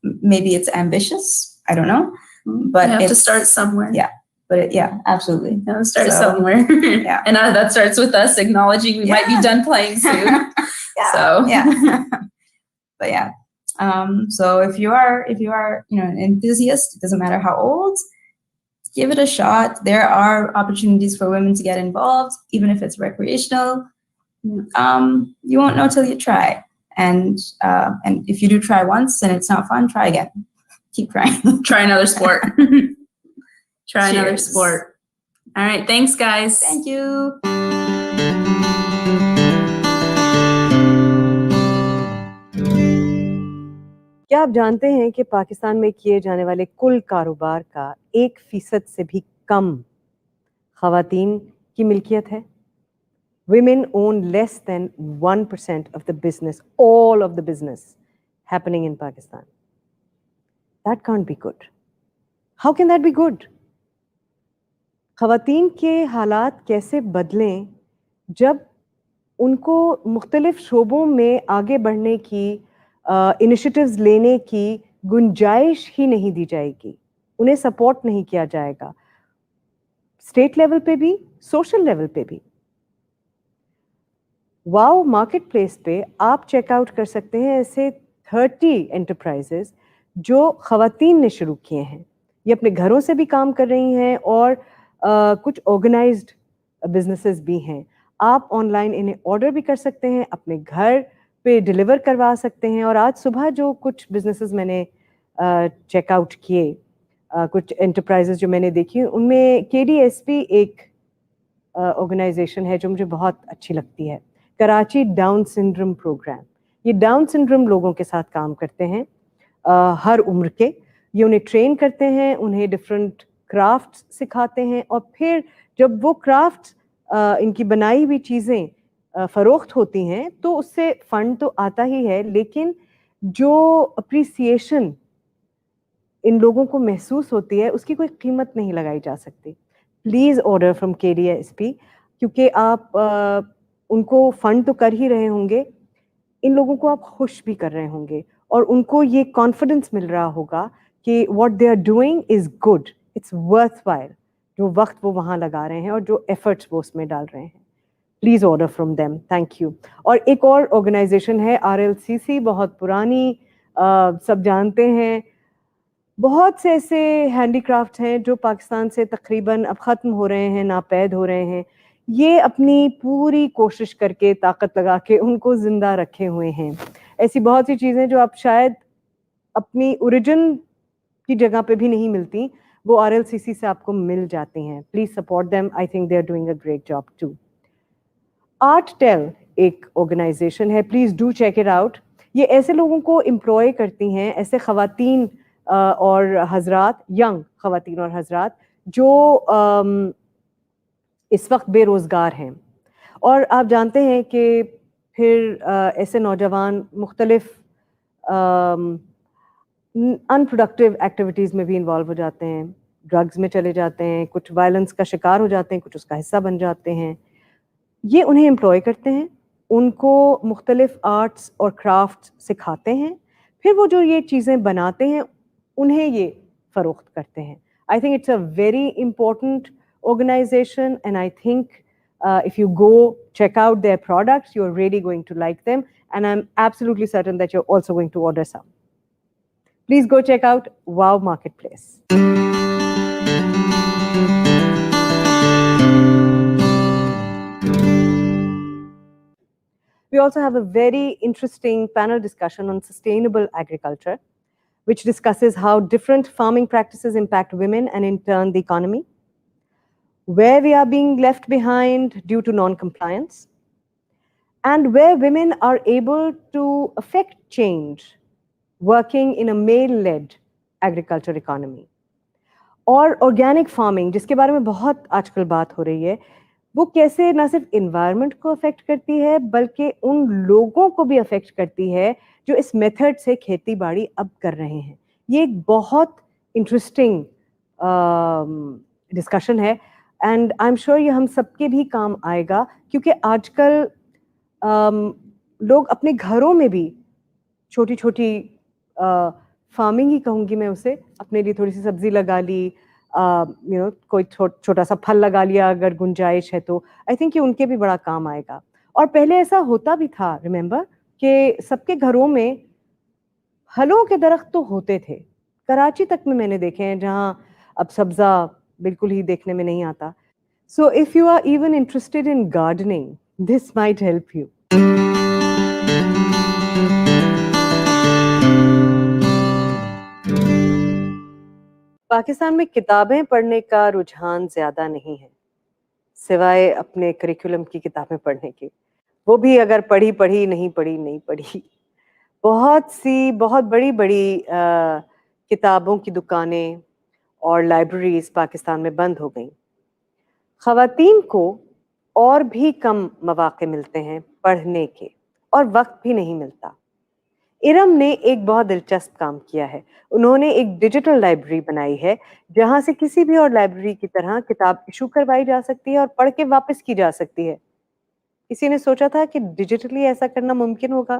Maybe it's ambitious. I don't know, but you have to start somewhere. Yeah. But absolutely. Start somewhere. Yeah. And that starts with us acknowledging we might be done playing soon. But so if you are an enthusiast, it doesn't matter how old, give it a shot. There are opportunities for women to get involved, even if it's recreational. You won't know till you try. And if you do try once and it's not fun, try again. keep trying. Try another sport. Try another Cheers. sport. All right. Thanks, guys. Thank you. क्या आप जानते हैं कि पाकिस्तान में किए जाने वाले कुल कारोबार का 1% से भी कम ख़वातीन की मिल्कियत है? Women own less than 1% of the business, all of the business happening in Pakistan. That can't be good. How can that be good? ख़वातीन के हालात कैसे बदलें जब उनको मुख्तलिफ शोबों में आगे बढ़ने की इनिशिएटिव्स लेने की गुंजाइश ही नहीं दी जाएगी, उन्हें सपोर्ट नहीं किया जाएगा, स्टेट लेवल पे भी, सोशल लेवल पे भी। वाओ मार्केट प्लेस पे आप चेकआउट कर सकते हैं ऐसे 30 एंटरप्राइजेस जो ख़वातीन ने शुरू किए हैं। ये अपने घरों से भी काम कर रही हैं और कुछ ऑर्गेनाइज्ड बिजनेसेस भी हैं। आप ऑनलाइन इन्हें ऑर्डर भी कर सकते हैं, अपने घर पे डिलीवर करवा सकते हैं। और आज सुबह जो कुछ बिजनेसेस मैंने चेकआउट किए, कुछ एंटरप्राइजेस जो मैंने देखी, उनमें KDSP एक ऑर्गेनाइजेशन है जो मुझे बहुत अच्छी लगती है, कराची डाउन सिंड्रोम प्रोग्राम। ये डाउन सिंड्रोम लोगों के साथ काम करते हैं, हर उम्र के। ये उन्हें ट्रेन करते हैं, उन्हें डिफरेंट क्राफ्ट सिखाते हैं और फिर जब वो क्राफ्ट इनकी बनाई हुई चीज़ें फ़रोख्त होती हैं तो उससे फ़ंड तो आता ही है, लेकिन जो अप्रिसिएशन इन लोगों को महसूस होती है उसकी कोई कीमत नहीं लगाई जा सकती। प्लीज़ ऑर्डर फ्रॉम KDSP, क्योंकि आप उनको फ़ंड तो कर ही रहे होंगे, इन लोगों को आप खुश भी कर रहे होंगे और उनको ये कॉन्फिडेंस मिल रहा होगा कि what they are doing is good, it's worthwhile, जो वक्त वो वहाँ लगा रहे हैं और जो एफर्ट्स वो उसमें डाल रहे हैं। Please order from them, thank you. और एक और ऑर्गेनाइजेशन है RLCC, बहुत पुरानी, सब जानते हैं। बहुत से ऐसे हैंडीक्राफ्ट हैं जो पाकिस्तान से तकरीबन अब ख़त्म हो रहे हैं, नापैद हो रहे हैं। ये अपनी पूरी कोशिश करके, ताकत लगा के उनको ज़िंदा रखे हुए हैं। ऐसी बहुत सी चीज़ें जो आप शायद अपनी ओरिजिन की जगह पे भी नहीं मिलती, वो RLCC से आपको मिल जाती हैं। Please support them, I think they are doing a great job too. ArtTel एक ऑर्गेनाइजेशन है, please do check it out. ये ऐसे लोगों को एम्प्लॉय करती हैं, ऐसे ख़वातीन और हज़रात, यंग ख़वातीन और हज़रात जो इस वक्त बेरोज़गार हैं। और आप जानते हैं कि फिर ऐसे नौजवान मुख्तलिफ अनप्रोडक्टिव एक्टिविटीज़ में भी इन्वॉल्व हो जाते हैं, ड्रग्स में चले जाते हैं, कुछ वायलेंस का शिकार हो जाते हैं, कुछ उसका हिस्सा बन जाते हैं। ये उन्हें एम्प्लॉय करते हैं, उनको मुख्तलिफ आर्ट्स और क्राफ्ट सिखाते हैं, फिर वो जो ये चीज़ें बनाते हैं उन्हें ये फ़रोख्त करते हैं। I think it's a very important organization, and I think if you go check out their products, you're really going to like them, and I'm absolutely certain that you're also going to order some. Please go check out Wow Marketplace. We also have a very interesting panel discussion on sustainable agriculture, which discusses how different farming practices impact women and in turn the economy, where we are being left behind due to non-compliance, and where women are able to affect change working in a male-led agriculture economy. और organic farming, जिसके बारे में बहुत आजकल बात हो रही है, वो कैसे ना सिर्फ environment को affect करती है बल्कि उन लोगों को भी affect करती है जो इस मेथड से खेती बाड़ी अब कर रहे हैं। ये एक बहुत interesting discussion है, एंड आई एम श्योर ये हम सबके भी काम आएगा, क्योंकि आजकल लोग अपने घरों में भी छोटी छोटी फार्मिंग ही कहूँगी मैं उसे, अपने लिए थोड़ी सी सब्जी लगा ली, कोई छोटा सा फल लगा लिया अगर गुंजाइश है तो। आई थिंक ये उनके भी बड़ा काम आएगा। और पहले ऐसा होता भी था, रिमेंबर, कि सबके घरों में फलों के दरख्त तो होते थे, कराची तक में मैंने देखे हैं जहाँ अब सब्जा बिल्कुल ही देखने में नहीं आता। So if you are even interested in gardening, this might help you. Pakistan میں کتابیں پڑھنے کا رجحان زیادہ نہیں ہے سوائے اپنے کریکولم کی کتابیں پڑھنے کے. وہ بھی اگر پڑھی نہیں پڑھی. بہت بڑی کتابوں کی دکانیں اور لائبریریز پاکستان میں بند ہو گئیں. خواتین کو اور بھی کم مواقع ملتے ہیں پڑھنے کے اور وقت بھی نہیں ملتا. ارم نے ایک بہت دلچسپ کام کیا ہے. انہوں نے ایک ڈیجیٹل لائبریری بنائی ہے جہاں سے کسی بھی اور لائبریری کی طرح کتاب ایشو کروائی جا سکتی ہے اور پڑھ کے واپس کی جا سکتی ہے. کسی نے سوچا تھا کہ ڈیجیٹلی ایسا کرنا ممکن ہوگا؟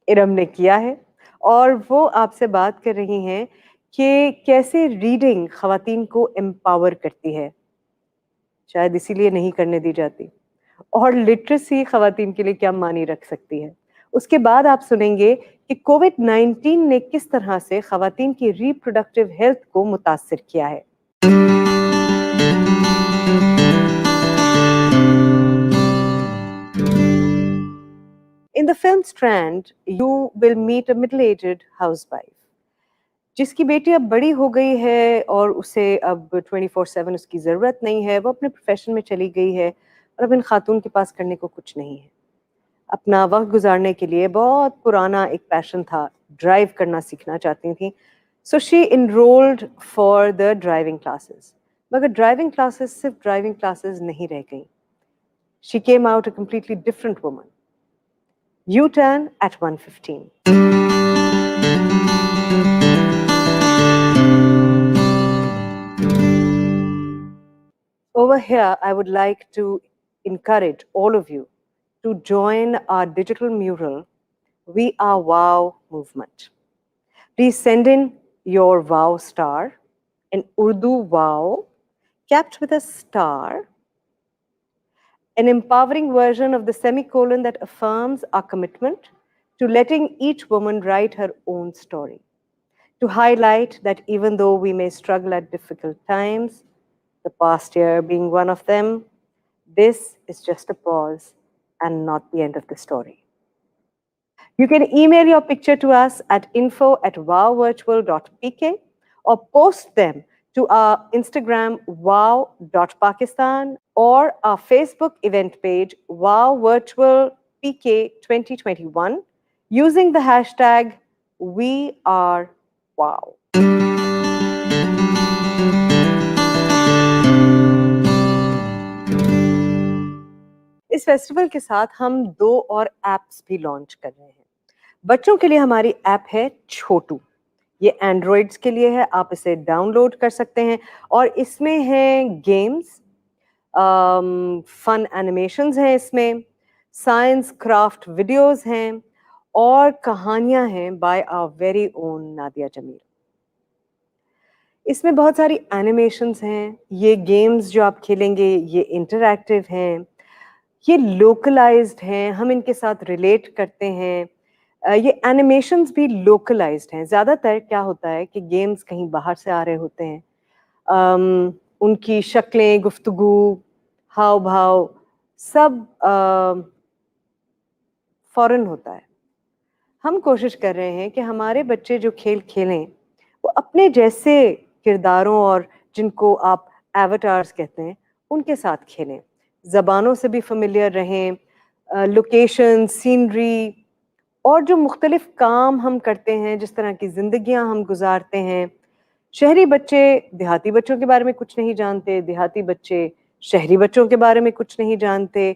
ارم نے کیا ہے اور وہ آپ سے بات کر رہی ہیں کہ کیسے ریڈنگ خواتین کو امپاور کرتی ہے. شاید اسی لیے نہیں کرنے دی جاتی. اور لٹریسی خواتین کے لیے کیا معنی رکھ سکتی ہے. اس کے بعد آپ سنیں گے کہ کووڈ-19 نے کس طرح سے خواتین کی ریپروڈکٹیو ہیلتھ کو متاثر کیا ہے. In the film Strand, you will meet a middle-aged housewife جس کی بیٹی اب بڑی ہو گئی ہے اور اسے اب 24/7 اس کی ضرورت نہیں ہے. وہ اپنے پروفیشن میں چلی گئی ہے اور اب ان خاتون کے پاس کرنے کو کچھ نہیں ہے. اپنا وقت گزارنے کے لیے بہت پرانا ایک پیشن تھا, ڈرائیو کرنا سیکھنا چاہتی تھیں. So she enrolled for the driving classes. مگر ڈرائیونگ کلاسز صرف ڈرائیونگ کلاسز نہیں رہ گئیں. She came out a completely different woman. U-turn at 1:15. Over here, I would like to encourage all of you to join our digital mural, We Are Wow movement. Please send in your wow star, an Urdu wow, capped with a star, an empowering version of the semicolon that affirms our commitment to letting each woman write her own story, to highlight that even though we may struggle at difficult times, the past year being one of them, this is just a pause and not the end of the story. You can email your picture to us at info@wowvirtual.pk or post them to our Instagram wow.pakistan or our Facebook event page wowvirtualpk 2021 using the hashtag #WeAreWow. اس festival کے ساتھ ہم 2 اور apps بھی launch کر رہے ہیں. بچوں کے لیے ہماری ایپ ہے چھوٹو. یہ اینڈرائڈس کے لیے ہے, آپ اسے ڈاؤن لوڈ کر سکتے ہیں اور اس میں ہیں گیمز, فن اینیمیشنز ہیں, اس میں سائنس کرافٹ ویڈیوز ہیں اور کہانیاں ہیں by our very own Nadia Jameel. اس میں بہت ساری اینیمیشنز ہیں. یہ گیمز جو آپ کھیلیں گے یہ انٹریکٹیو ہیں, یہ لوکلائزڈ ہیں, ہم ان کے ساتھ ریلیٹ کرتے ہیں. یہ اینیمیشنز بھی لوکلائزڈ ہیں. زیادہ تر کیا ہوتا ہے کہ گیمز کہیں باہر سے آ رہے ہوتے ہیں, ان کی شکلیں, گفتگو, ہاؤ بھاؤ سب فورن ہوتا ہے. ہم کوشش کر رہے ہیں کہ ہمارے بچے جو کھیل کھیلیں وہ اپنے جیسے کرداروں اور جن کو آپ ایواتارز کہتے ہیں ان کے ساتھ کھیلیں, زبانوں سے بھی فیملیئر رہیں, لوکیشن, سینری اور جو مختلف کام ہم کرتے ہیں, جس طرح کی زندگیاں ہم گزارتے ہیں. شہری بچے دیہاتی بچوں کے بارے میں کچھ نہیں جانتے, دیہاتی بچے شہری بچوں کے بارے میں کچھ نہیں جانتے.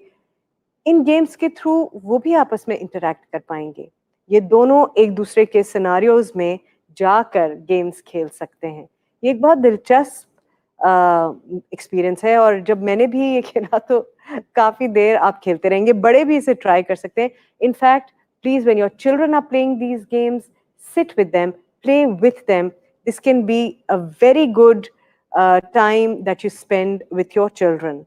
ان گیمز کے تھرو وہ بھی آپس میں انٹریکٹ کر پائیں گے. یہ دونوں ایک دوسرے کے سیناریوز میں جا کر گیمز کھیل سکتے ہیں. یہ ایک بہت دلچسپ ایکسپیرئنس ہے اور جب میں نے بھی یہ کھیلا تو کافی دیر آپ کھیلتے رہیں گے. بڑے بھی اسے ٹرائی کر سکتے ہیں. In fact please, when your children are playing these games, sit with them, play with them. This can be a very good time that you spend with your children.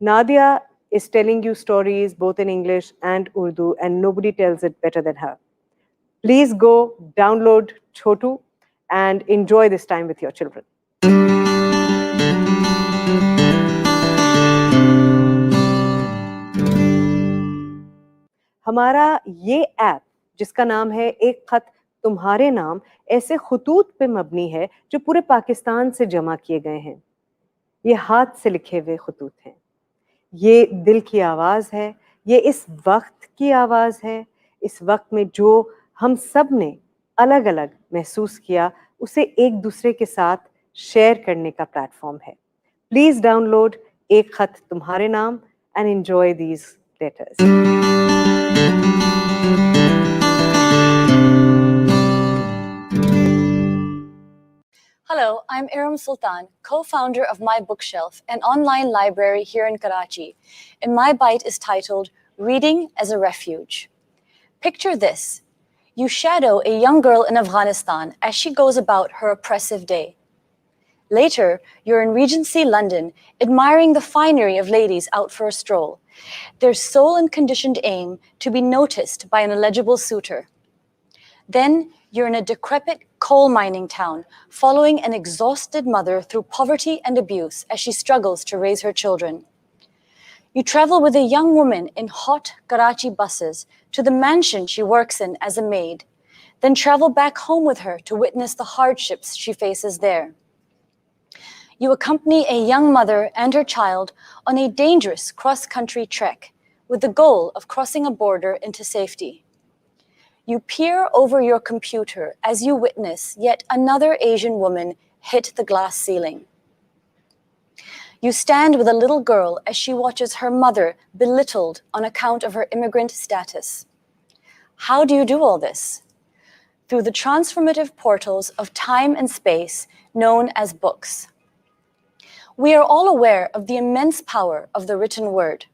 Nadia is telling you stories both in English and Urdu, and nobody tells it better than her. Please go download Chotu and enjoy this time with your children. ہمارا یہ app جس کا نام ہے ایک خط तुम्हारे नाम ऐसे खुतूत पे मबनी है जो पूरे पाकिस्तान से जमा किए गए हैं। ये हाथ से लिखे हुए खुतूत हैं, ये दिल की आवाज़ है, ये इस वक्त की आवाज़ है, इस वक्त में जो हम सब ने अलग अलग महसूस किया उसे एक दूसरे के साथ शेयर करने का प्लेटफॉर्म है। प्लीज़ डाउनलोड एक खत तुम्हारे नाम and enjoy these letters. Hello, I'm Aram Sultan, co-founder of My Bookshelf, an online library here in Karachi, and my bite is titled Reading as a Refuge. Picture this. You shadow a young girl in Afghanistan as she goes about her oppressive day. Later, you're in Regency, London, admiring the finery of ladies out for a stroll, their sole and conditioned aim to be noticed by an illegible suitor. Then, you're in a decrepit coal mining town, following an exhausted mother through poverty and abuse as she struggles to raise her children. You travel with a young woman in hot Karachi buses to the mansion she works in as a maid, then travel back home with her to witness the hardships she faces there. You accompany a young mother and her child on a dangerous cross-country trek with the goal of crossing a border into safety. You peer over your computer as you witness yet another Asian woman hit the glass ceiling. You stand with a little girl as she watches her mother belittled on account of her immigrant status. How do you do all this? Through the transformative portals of time and space known as books. We are all aware of the immense power of the written word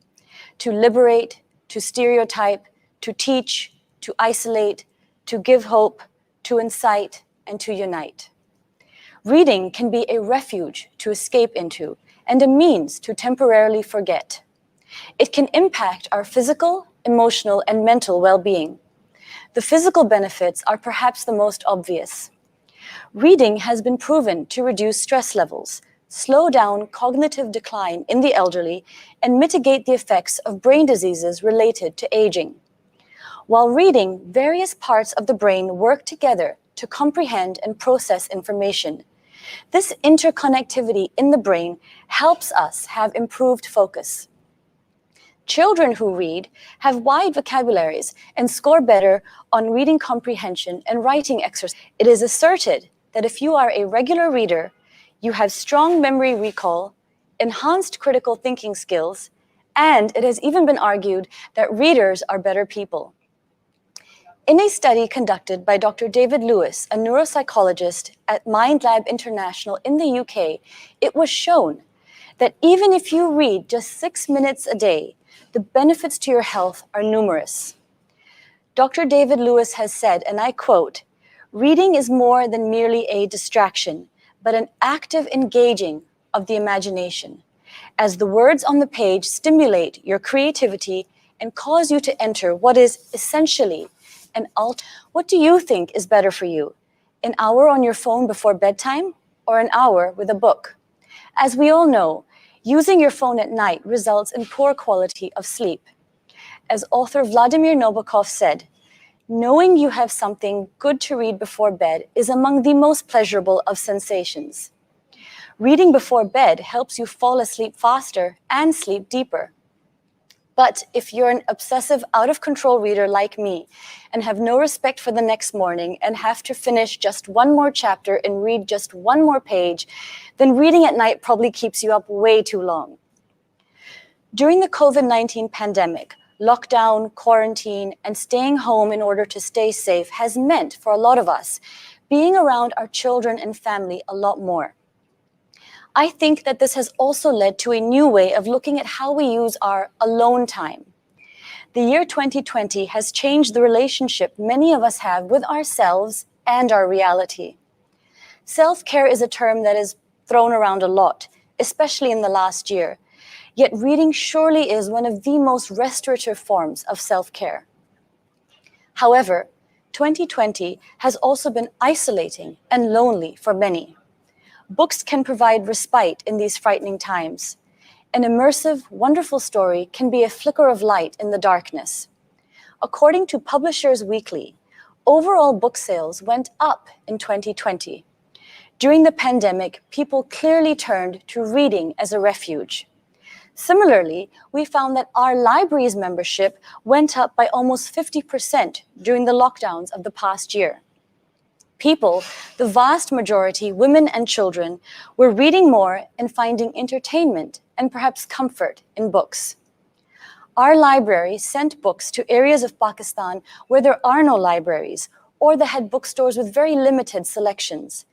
to liberate, to stereotype, to teach, to isolate, to give hope, to incite, and to unite. Reading can be a refuge to escape into and a means to temporarily forget. It can impact our physical, emotional, and mental well-being. The physical benefits are perhaps the most obvious. Reading has been proven to reduce stress levels, slow down cognitive decline in the elderly, and mitigate the effects of brain diseases related to aging. While reading, various parts of the brain work together to comprehend and process information. This interconnectivity in the brain helps us have improved focus. Children who read have wide vocabularies and score better on reading comprehension and writing exercise. It is asserted that if you are a regular reader, you have strong memory recall, enhanced critical thinking skills, and it has even been argued that readers are better people. In a study conducted by Dr. David Lewis, a neuropsychologist at MindLab International in the UK, it was shown that even if you read just 6 minutes a day, the benefits to your health are numerous. Dr. David Lewis has said, and I quote, "Reading is more than merely a distraction, but an active engaging of the imagination, as the words on the page stimulate your creativity and cause you to enter what is essentially an What do you think is better for you? An hour on your phone before bedtime or an hour with a book? As we all know, using your phone at night results in poor quality of sleep. As author Vladimir Nabokov said, knowing you have something good to read before bed is among the most pleasurable of sensations. Reading before bed helps you fall asleep faster and sleep deeper. But if you're an obsessive, out-of-control reader like me and have no respect for the next morning and have to finish just one more chapter and read just one more page, then reading at night probably keeps you up way too long. During the COVID-19 pandemic, lockdown, quarantine, and staying home in order to stay safe has meant, for a lot of us, being around our children and family a lot more. I think that this has also led to a new way of looking at how we use our alone time. The year 2020 has changed the relationship many of us have with ourselves and our reality. Self-care is a term that is thrown around a lot, especially in the last year. Yet reading surely is one of the most restorative forms of self-care. However, 2020 has also been isolating and lonely for many. Books can provide respite in these frightening times. An immersive, wonderful story can be a flicker of light in the darkness. According to Publishers Weekly, overall book sales went up in 2020. During the pandemic, people clearly turned to reading as a refuge. Similarly, we found that our library's membership went up by almost 50% during the lockdowns of the past year. People, the vast majority, women and children, were reading more and finding entertainment and perhaps comfort in books. Our library sent books to areas of Pakistan where there are no libraries or that had bookstores with very limited selections.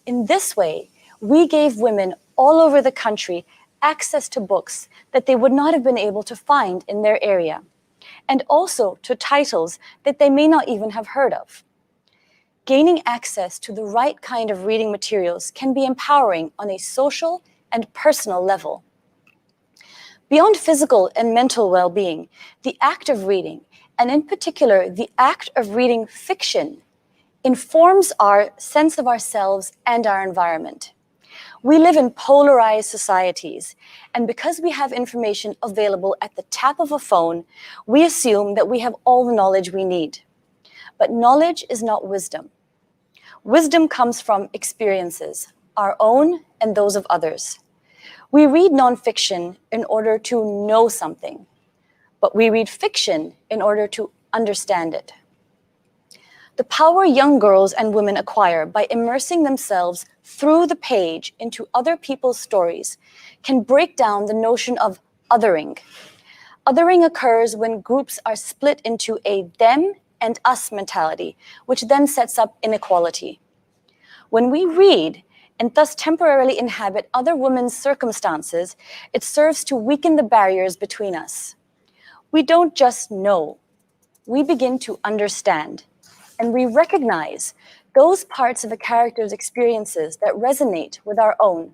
In this way, we gave women all over the country access to books that they would not have been able to find in their area, and also to titles that they may not even have heard of. Gaining access to the right kind of reading materials can be empowering on a social and personal level. Beyond physical and mental well-being, the act of reading, and in particular, the act of reading fiction, informs our sense of ourselves and our environment. We live in polarized societies, and because we have information available at the tap of a phone, we assume that we have all the knowledge we need. But knowledge is not wisdom. Wisdom comes from experiences, our own and those of others. We read nonfiction in order to know something, but we read fiction in order to understand it. The power young girls and women acquire by immersing themselves through the page into other people's stories can break down the notion of othering. Othering occurs when groups are split into a them and us mentality, which then sets up inequality. When we read and thus temporarily inhabit other women's circumstances, it serves to weaken the barriers between us. We don't just know, we begin to understand, and we recognize those parts of a character's experiences that resonate with our own.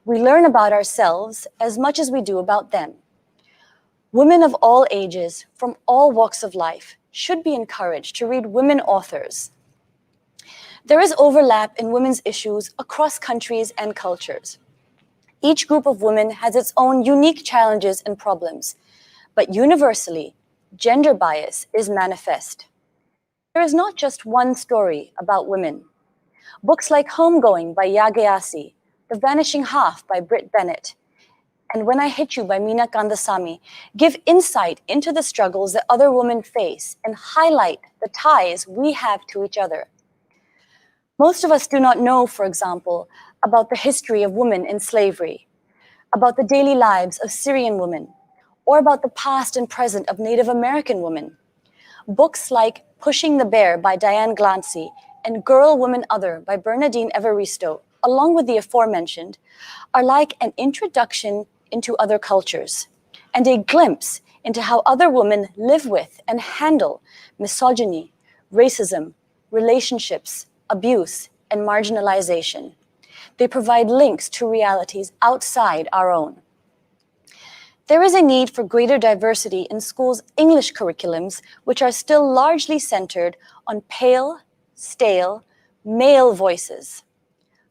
We learn about ourselves as much as we do about them. Women of all ages, from all walks of life, should be encouraged to read women authors. There is overlap in women's issues across countries and cultures. Each group of women has its own unique challenges and problems, but universally, gender bias is manifest. There is not just one story about women. Books like Homegoing by Yagayasi, The Vanishing Half by Britt Bennett, and When I Hit You by Meena Kandasamy give insight into the struggles that other women face and highlight the ties we have to each other. Most of us do not know, for example, about the history of women in slavery, about the daily lives of Syrian women, or about the past and present of Native American women. Books like Pushing the Bear by Diane Glancy and Girl, Woman, Other by Bernadine Evaristo, along with the aforementioned, are like an introduction into other cultures and a glimpse into how other women live with and handle misogyny, racism, relationships, abuse, and marginalization. They provide links to realities outside our own. There is a need for greater diversity in schools' English curriculums, which are still largely centered on pale, stale, male voices.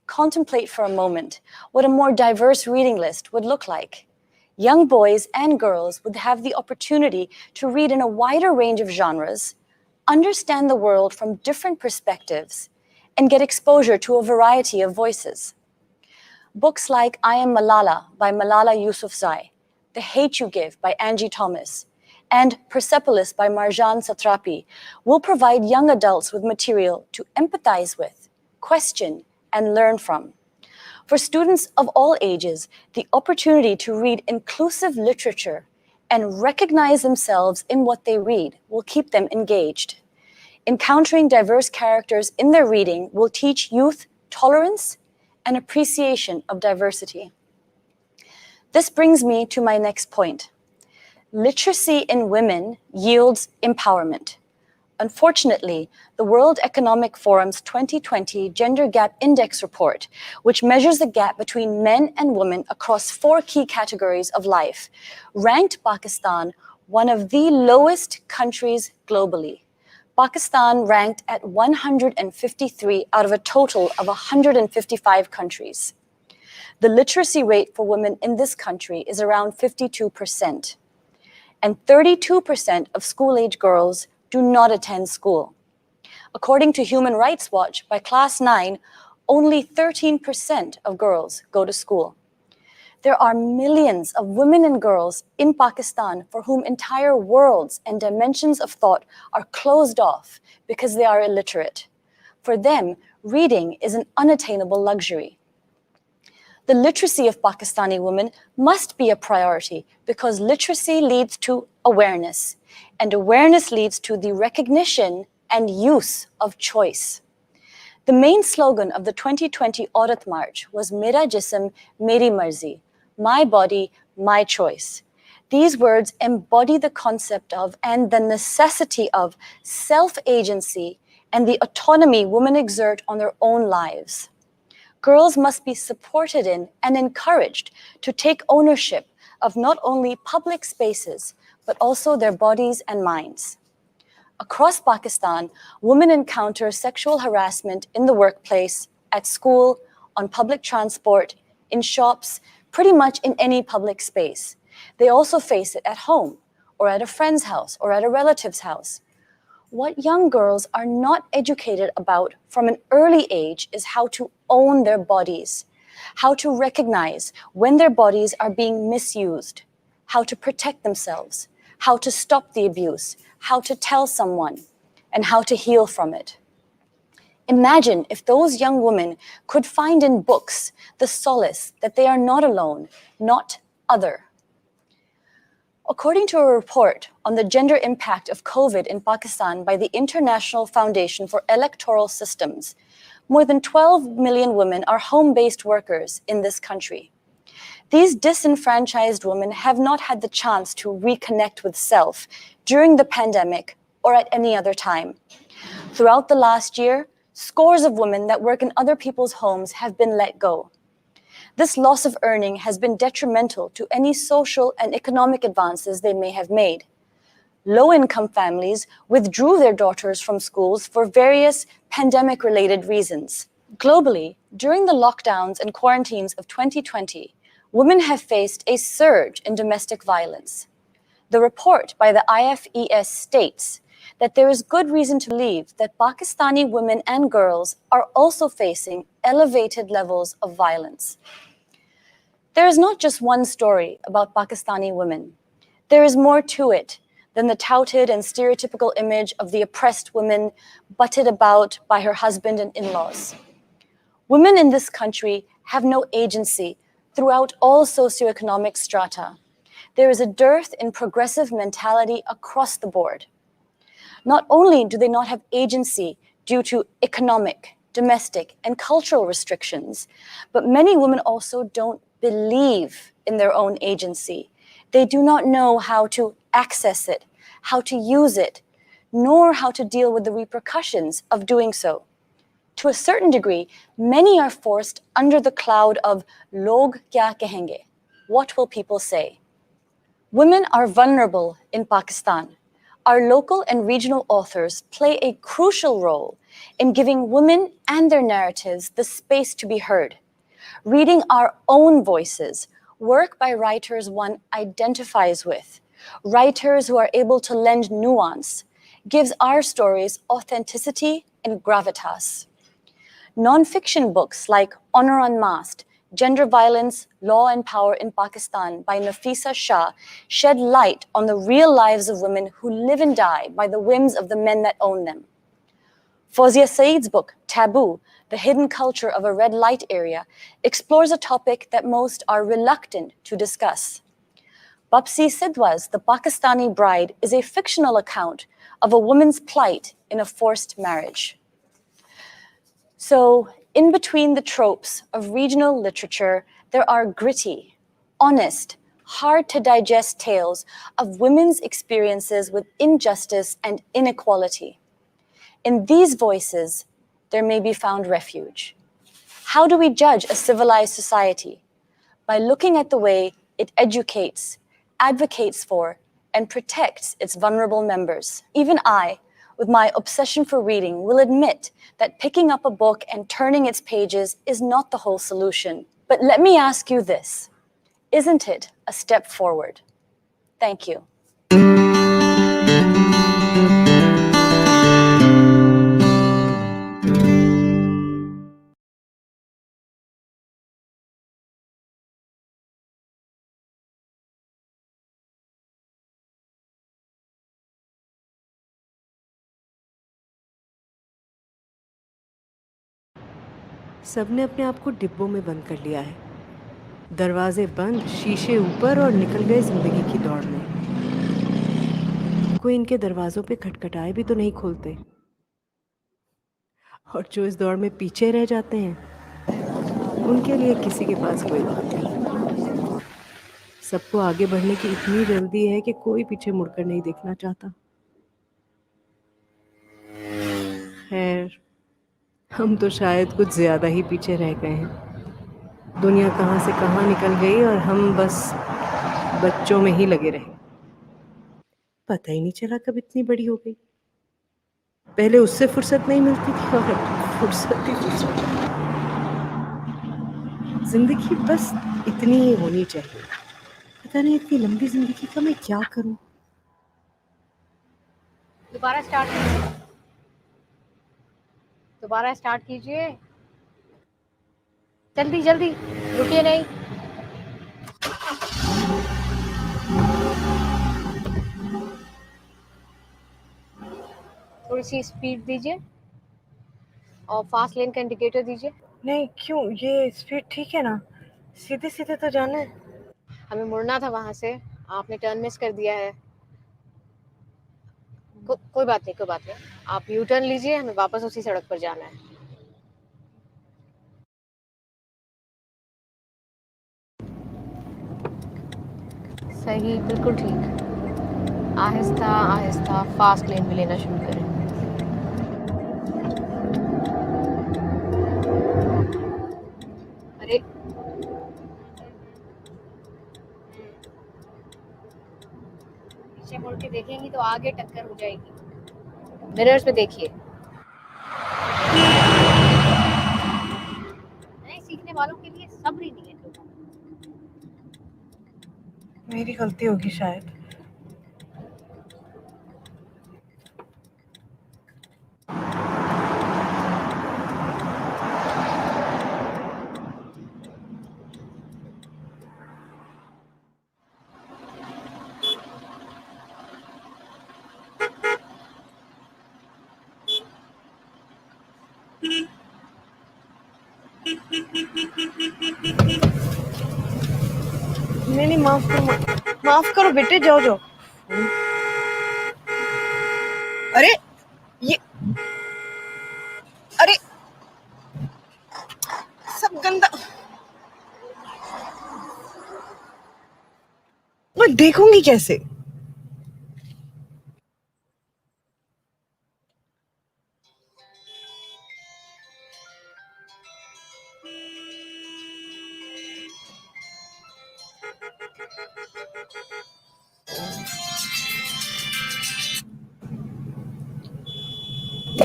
Contemplate for a moment what a more diverse reading list would look like. Young boys and girls would have the opportunity to read in a wider range of genres, understand the world from different perspectives, and get exposure to a variety of voices. Books like I Am Malala by Malala Yousafzai, The Hate You Give by Angie Thomas, and Persepolis by Marjane Satrapi will provide young adults with material to empathize with, question, and learn from. For students of all ages, the opportunity to read inclusive literature and recognize themselves in what they read will keep them engaged. Encountering diverse characters in their reading will teach youth tolerance and appreciation of diversity. This brings me to my next point. Literacy in women yields empowerment. Unfortunately, the World Economic Forum's 2020 Gender Gap Index report, which measures the gap between men and women across 4 key categories of life, ranked Pakistan one of the lowest countries globally. Pakistan ranked at 153 out of a total of 155 countries. The literacy rate for women in this country is around 52%, and 32% of school-age girls do not attend school. According to Human Rights Watch, by class 9, only 13% of girls go to school. There are millions of women and girls in Pakistan for whom entire worlds and dimensions of thought are closed off because they are illiterate. For them, reading is an unattainable luxury. The literacy of Pakistani women must be a priority because literacy leads to awareness, and awareness leads to the recognition and use of choice. The main slogan of the 2020 Aurat March was Mera Jism, Meri Marzi, my body, my choice. These words embody the concept of and the necessity of self-agency and the autonomy women exert on their own lives. Girls must be supported in and encouraged to take ownership of not only public spaces, but also their bodies and minds. Across Pakistan, women encounter sexual harassment in the workplace, at school, on public transport, in shops, pretty much in any public space. They also face it at home, or at a friend's house, or at a relative's house. What young girls are not educated about from an early age is how to own their bodies, how to recognize when their bodies are being misused, how to protect themselves, how to stop the abuse, how to tell someone, and how to heal from it. Imagine if those young women could find in books the solace that they are not alone, not other. According to a report on the gender impact of COVID in Pakistan by the International Foundation for Electoral Systems, more than 12 million women are home-based workers in this country. These disenfranchised women have not had the chance to reconnect with self during the pandemic or at any other time. Throughout the last year, scores of women that work in other people's homes have been let go. This loss of earning has been detrimental to any social and economic advances they may have made. Low-income families withdrew their daughters from schools for various pandemic-related reasons. Globally, during the lockdowns and quarantines of 2020, women have faced a surge in domestic violence. The report by the IFES states that there is good reason to believe that Pakistani women and girls are also facing elevated levels of violence. There is not just one story about Pakistani women. There is more to it than the touted and stereotypical image of the oppressed woman butted about by her husband and in-laws. Women in this country have no agency throughout all socioeconomic strata. There is a dearth in progressive mentality across the board. Not only do they not have agency due to economic, domestic, and cultural restrictions, but many women also don't believe in their own agency. They do not know how to access it, how to use it, nor how to deal with the repercussions of doing so. To a certain degree, many are forced under the cloud of log kya kahenge, what will people say? Women are vulnerable in Pakistan. Our local and regional authors play a crucial role in giving women and their narratives the space to be heard. Reading our own voices, work by writers one identifies with, writers who are able to lend nuance, gives our stories authenticity and gravitas. Non-fiction books like Honor Unmasked, Gender Violence, Law and Power in Pakistan by Nafisa Shah shed light on the real lives of women who live and die by the whims of the men that own them. Fawzia Saeed's book, Taboo, The Hidden Culture of a Red Light Area, explores a topic that most are reluctant to discuss. Bapsi Sidwa's The Pakistani Bride is a fictional account of a woman's plight in a forced marriage. So, in between the tropes of regional literature, there are gritty, honest, hard-to-digest tales of women's experiences with injustice and inequality. In these voices, there may be found refuge. How do we judge a civilized society? By looking at the way it educates, advocates for, and protects its vulnerable members. Even I, with my obsession for reading, will admit that picking up a book and turning its pages is not the whole solution. But let me ask you this, isn't it a step forward? Thank you. سب نے اپنے آپ کو ڈبوں میں بند کر لیا ہے. دروازے بند, شیشے اوپر اور نکل گئے زندگی کی دوڑ میں. کوئی ان کے دروازوں پہ کھٹکھٹائے بھی تو نہیں کھولتے. اور جو اس دوڑ میں پیچھے رہ جاتے ہیں ان کے لیے کسی کے پاس کوئی وقت نہیں. سب کو آگے بڑھنے کی اتنی جلدی ہے کہ کوئی پیچھے مڑ کر نہیں دیکھنا چاہتا. خیر, ہم تو شاید کچھ زیادہ ہی پیچھے رہ گئے ہیں. دنیا کہاں سے کہاں نکل گئی اور ہم بس بچوں میں ہی لگے رہے. پتہ ہی نہیں چلا کب اتنی بڑی ہو گئی. پہلے اس سے فرصت نہیں ملتی تھی اور فرصت ہی فرصت. زندگی بس اتنی ہی ہونی چاہیے. پتہ نہیں اتنی لمبی زندگی کا میں کیا کروں. دوبارہ اسٹارٹ کیجئے. جلدی جلدی, رکیے نہیں. تھوڑی سی اسپیڈ دیجئے اور فاسٹ لین کا انڈیکیٹر دیجئے. نہیں کیوں, یہ اسپیڈ ٹھیک ہے نا, سیدھے سیدھے تو جانا ہے. ہمیں مڑنا تھا وہاں سے, آپ نے ٹرن مس کر دیا ہے. کوئی بات نہیں, کوئی بات نہیں, آپ یو ٹرن لیجئے, ہمیں واپس اسی سڑک پر جانا ہے. صحیح, بالکل ٹھیک. آہستہ آہستہ فاسٹ لین میں لینا شروع کریں. ارے پیچھے مڑ کے دیکھیں گی تو آگے ٹکر ہو جائے گی. مررز پہ دیکھیے. نئے سیکھنے والوں کے لیے صبر ہی نہیں ہے. میری غلطی ہوگی شاید. نہیں نہیں, معاف کرو, معاف کرو بیٹے, جاؤ جاؤ. ارے یہ, ارے سب گندا. میں دیکھوں گی کیسے.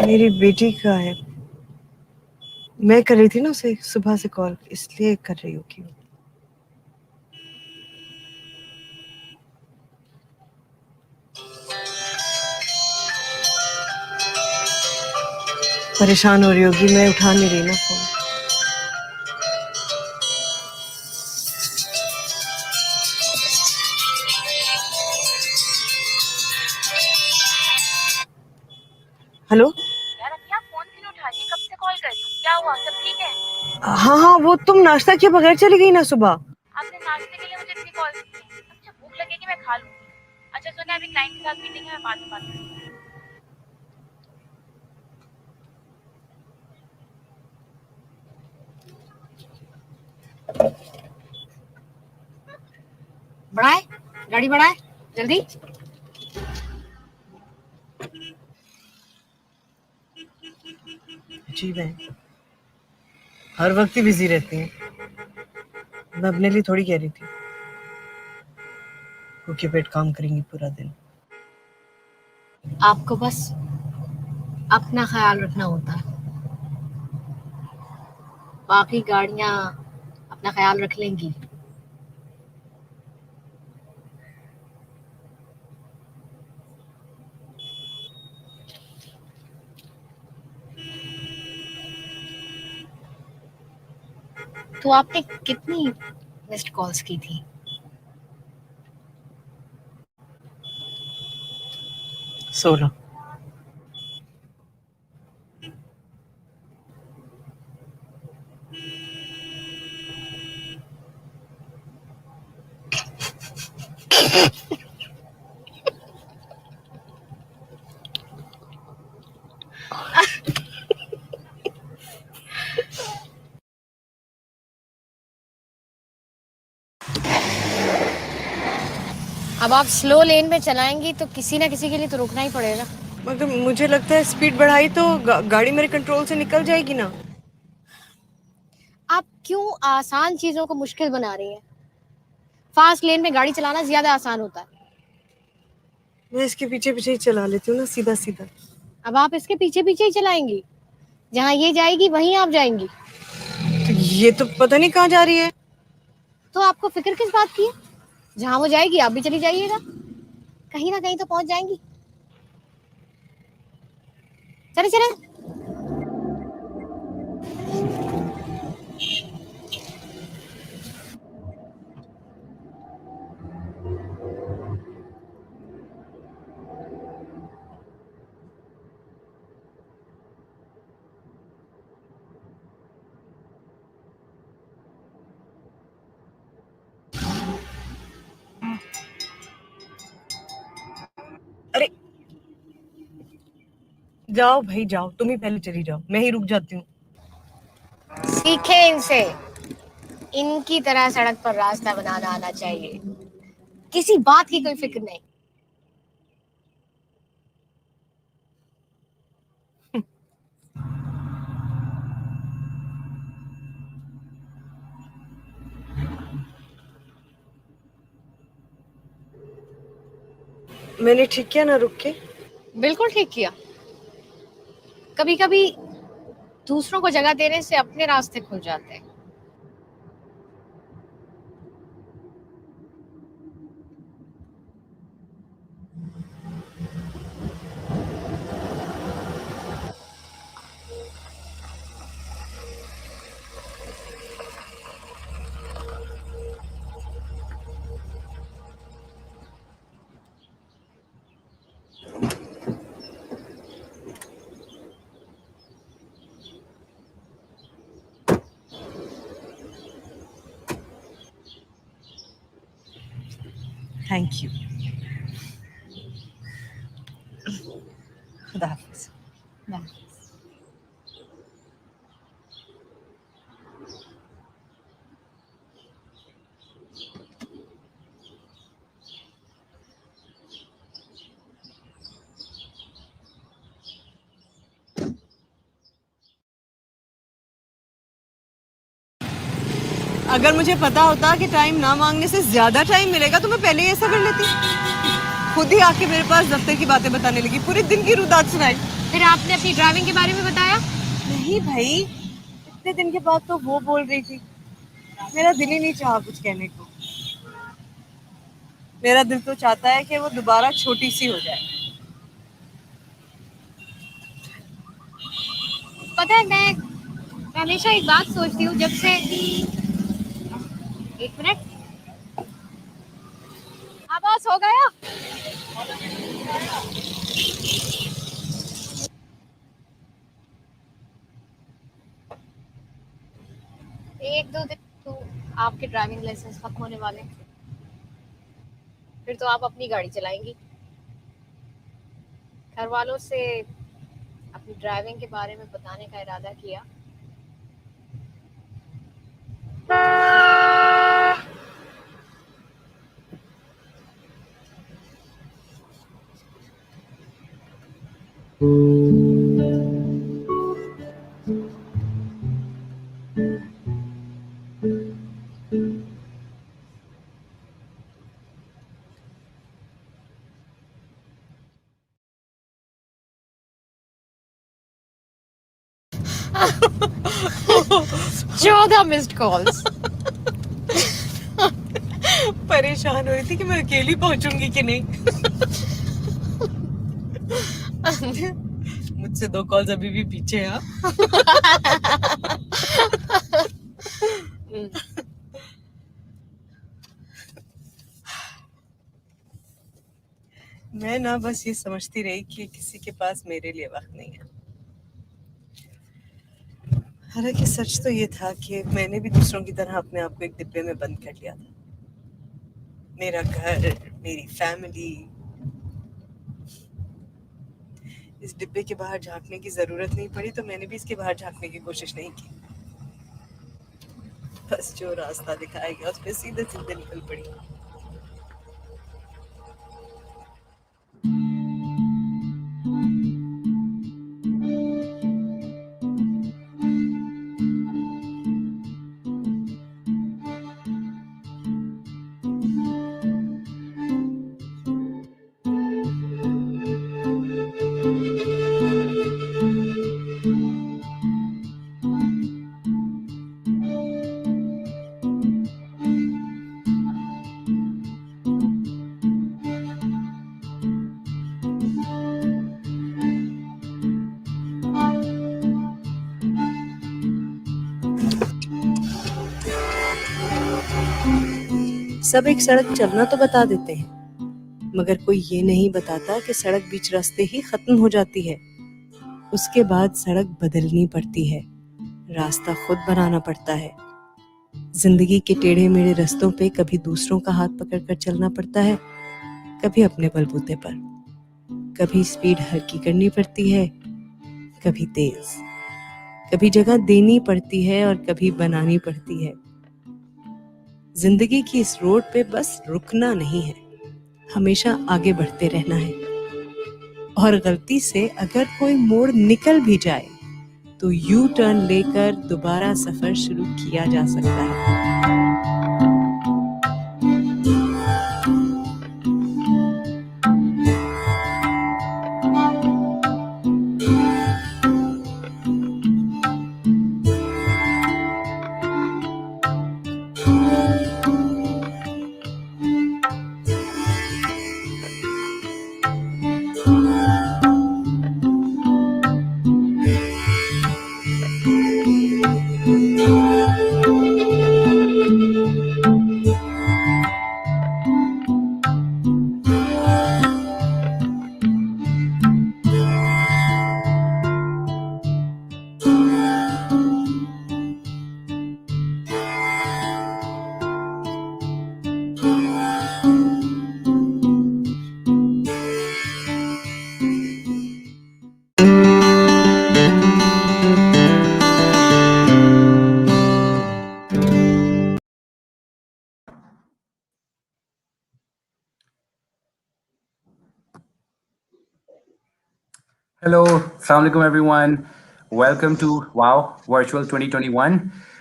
میری بیٹی کا ہے, میں کر رہی تھی نا اسے صبح سے کال, اس لیے کر رہی ہوگی. پریشان ہو رہی ہوگی, میں اٹھا نہیں رہی نا فون. ہلو. یار ابھی آپ فون کیوں نہیں اٹھا رہی ہیں؟ کب سے کال کر رہی ہوں. کیا ہوا؟ سب ٹھیک ہے؟ ہاں ہاں, وہ تم ناشتہ کیے بغیر چلی گئی نا صبح. آپ نے ناشتے کے لیے مجھے اتنی کال کی ہے. اچھا بھوک لگے گی, میں کھا لوں گی. اچھا سنیں, ابھی کلائنٹ کے ساتھ میٹنگ ہے, میں بعد میں بات کرتی ہوں. بڑھائے, گاڑی بڑھائے, جلدی. عجیب ہے, ہر وقت ہی بزی رہتی ہیں. میں اپنے لیے تھوڑی کہہ رہی تھی, آکوپیٹ کام کریں گی پورا دن. آپ کو بس اپنا خیال رکھنا ہوتا ہے, باقی گاڑیاں اپنا خیال رکھ لیں گی. تو آپ نے کتنی مسڈ کالز کی تھی؟ 16. अब आप स्लो लेन में चलाएंगी तो किसी ना किसी के लिए तो रुकना ही पड़ेगा. मगर मुझे लगता है स्पीड बढ़ाई तो गाड़ी मेरे कंट्रोल से निकल जाएगी ना. आप क्यों आसान चीजों को मुश्किल बना रही हैं? फास्ट लेन में गाड़ी चलाना ज्यादा आसान होता है. मैं इसके पीछे पीछे ही चला लेती हूँ ना, सीधा सीधा. अब आप इसके पीछे पीछे ही चलाएंगी. जहाँ ये जाएगी वहीं आप जाएंगी. तो ये तो पता नहीं कहाँ जा रही है. तो आपको फिक्र किस बात की है? जहाँ वो जाएगी आप भी चली जाइएगा. कहीं ना कहीं तो पहुंच जाएंगी. चले चले. अरे जाओ भाई जाओ, तुम ही पहले चली जाओ, मैं ही रुक जाती हूँ. सीखे इनसे. इनकी तरह सड़क पर रास्ता बनाना आना चाहिए. किसी बात की कोई फिक्र नहीं. मैंने ठीक किया ना रुक के. बिल्कुल ठीक किया. कभी कभी दूसरों को जगह देने से अपने रास्ते खुल जाते हैं. Thank you. खुदा हाफिज. अगर मुझे पता होता कि टाइम ना मांगने से ज्यादा टाइम मिलेगा तो मैं पहले ही ऐसा कर लेती. खुद ही आके मेरे पास दफ्तर की बातें बताने लगी, पूरे दिन की रुदात सुनाई. फिर आपने अपनी ड्राइविंग के बारे में बताया? नहीं भाई, इतने दिन के बाद तो वो बोल रही थी. मेरा दिल ही नहीं चाहा कुछ कहने को. मेरा दिल तो चाहता है कि वो दोबारा छोटी सी हो जाए. पता है मैं हमेशा एक बात सोचती हूँ जब से. एक मिनट. आवाज हो गया. एक दो दिन तो आपके ड्राइविंग लाइसेंस खत्म होने वाले हैं. फिर तो आप अपनी गाड़ी चलाएंगी. घर वालों से अपनी ड्राइविंग के बारे में बताने का इरादा किया. चौदह मिस्ड कॉल्स. परेशान हो रही थी कि मैं अकेली पहुंचूंगी कि नहीं. मुझसे 2 कॉल्स अभी भी पीछे हैं. मैं ना बस ये समझती रही कि किसी के पास मेरे लिए वक्त नहीं है. हालांकि सच तो ये था कि मैंने भी दूसरों की तरह अपने आप को एक डिब्बे में बंद कर लिया था. मेरा घर, मेरी फैमिली, इस डिब्बे के बाहर झांकने की जरूरत नहीं पड़ी तो मैंने भी इसके बाहर झांकने की कोशिश नहीं की। बस जो रास्ता दिखाया गया उस पे सीधे सीधे निकल पड़ी। सब एक सड़क चलना तो बता देते हैं, मगर कोई ये नहीं बताता कि सड़क बीच रास्ते ही खत्म हो जाती है। उसके बाद सड़क बदलनी पड़ती है, रास्ता खुद बनाना पड़ता है। जिंदगी के टेढ़े मेढ़े रास्तों पे कभी दूसरों का हाथ पकड़कर चलना पड़ता है, कभी अपने बलबूते पर। कभी स्पीड हल्की करनी पड़ती है, कभी तेज। कभी जगह देनी पड़ती है और कभी बनानी पड़ती है। जिंदगी की इस रोड पे बस रुकना नहीं है, हमेशा आगे बढ़ते रहना है। और गलती से अगर कोई मोड़ निकल भी जाए तो यू टर्न लेकर दोबारा सफर शुरू किया जा सकता है। Hello, Assalamu alaikum everyone. Welcome to Wow Virtual 2021.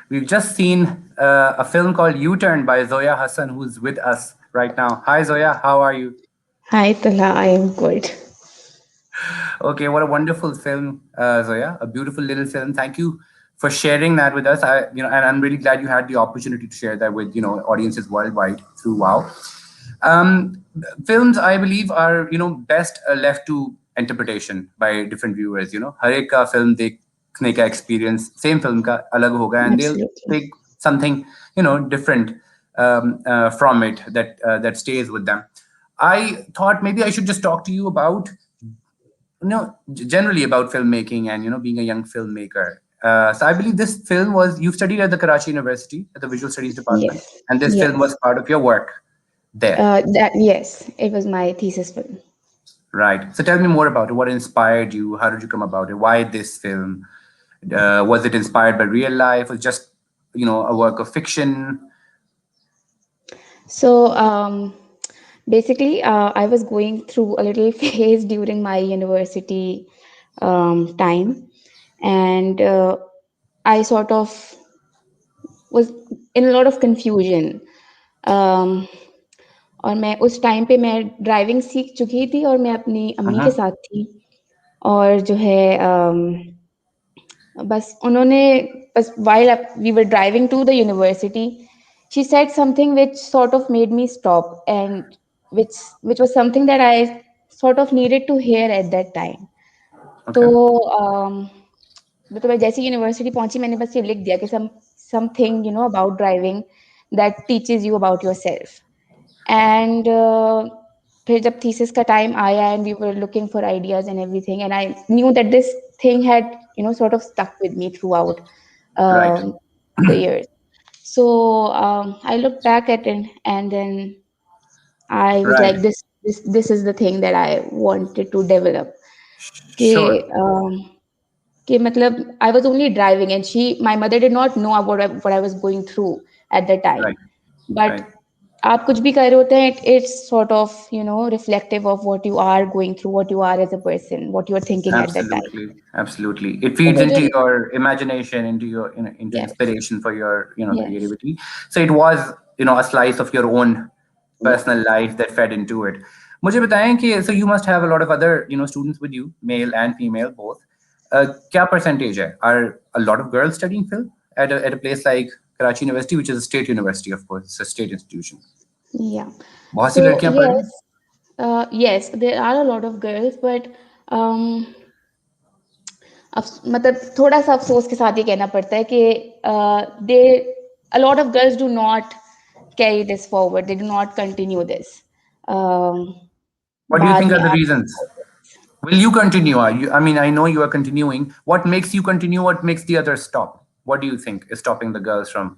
We've just seen a film called U-Turn by Zoya Hassan, who's with us right now. Hi Zoya, how are you? Hi, Tala. I am good. Okay, what a wonderful film, Zoya. A beautiful little film. Thank you for sharing that with us. And I'm really glad you had the opportunity to share that with audiences worldwide through Wow. Films, I believe, are best left to interpretation by different viewers. हर एक का film देखने का experience same film का अलग होगा, and they'll Absolutely. take something different from it that stays with them. I thought maybe I should just talk to you about generally about filmmaking and being a young filmmaker. So I believe this film you studied at the Karachi University at the Visual Studies Department, Yes. and this film was part of your work there. Yes, it was my thesis film. Right. So tell me more about it. What inspired you? How did you come about it? Why this film? Was it inspired by real life? Was it just a work of fiction? So basically, I was going through a little phase during my university time, and I sort of was in a lot of confusion. और मैं उस time पे मैं driving सीख चुकी थी और मैं अपनी अम्मी के साथ थी और जो है बस उन्होंने बस while we were driving to the university, she said something which sort of made me stop, and which was something that I sort of needed to hear at that time. तो मतलब मैं जैसे यूनिवर्सिटी पहुंची मैंने बस ये लिख दिया कि something about driving that teaches you about yourself. And फिर जब thesis का time आया and we were looking for ideas and everything, and I knew that this thing had sort of stuck with me throughout the years. So I looked back at it and then I was like, this is the thing that I wanted to develop. कि Sure. कि मतलब I was only driving and my mother did not know what I was going through at the time. Right. But Right. आप कुछ भी कर रहे होते हैं, it's sort of, reflective of what you are going through, what you are as a person, what you are thinking at that time. Absolutely. Absolutely. It तो feeds into मुझे your imagination, into your, into yes, inspiration for your, yes, creativity. So it was, a slice of your own personal life that fed into it. मुझे बताएं कि so you must have a lot of other, students with you, male and female both. क्या percentage है? Are a lot of girls studying film at a place like Karachi University, which is a state university, of course, it's a state institution. yeah. बहुत सी So लड़कियां पढ़ रही हैं? yes, there are a lot of girls, but मतलब थोड़ा सा अफसोस के साथ ये कहना पड़ता है कि they a lot of girls do not carry this forward. They do not continue this. What do you बाद think में are the reasons? Will you continue? I mean, I know you are continuing. What makes you continue? What makes the others stop? What do you think is stopping the girls from?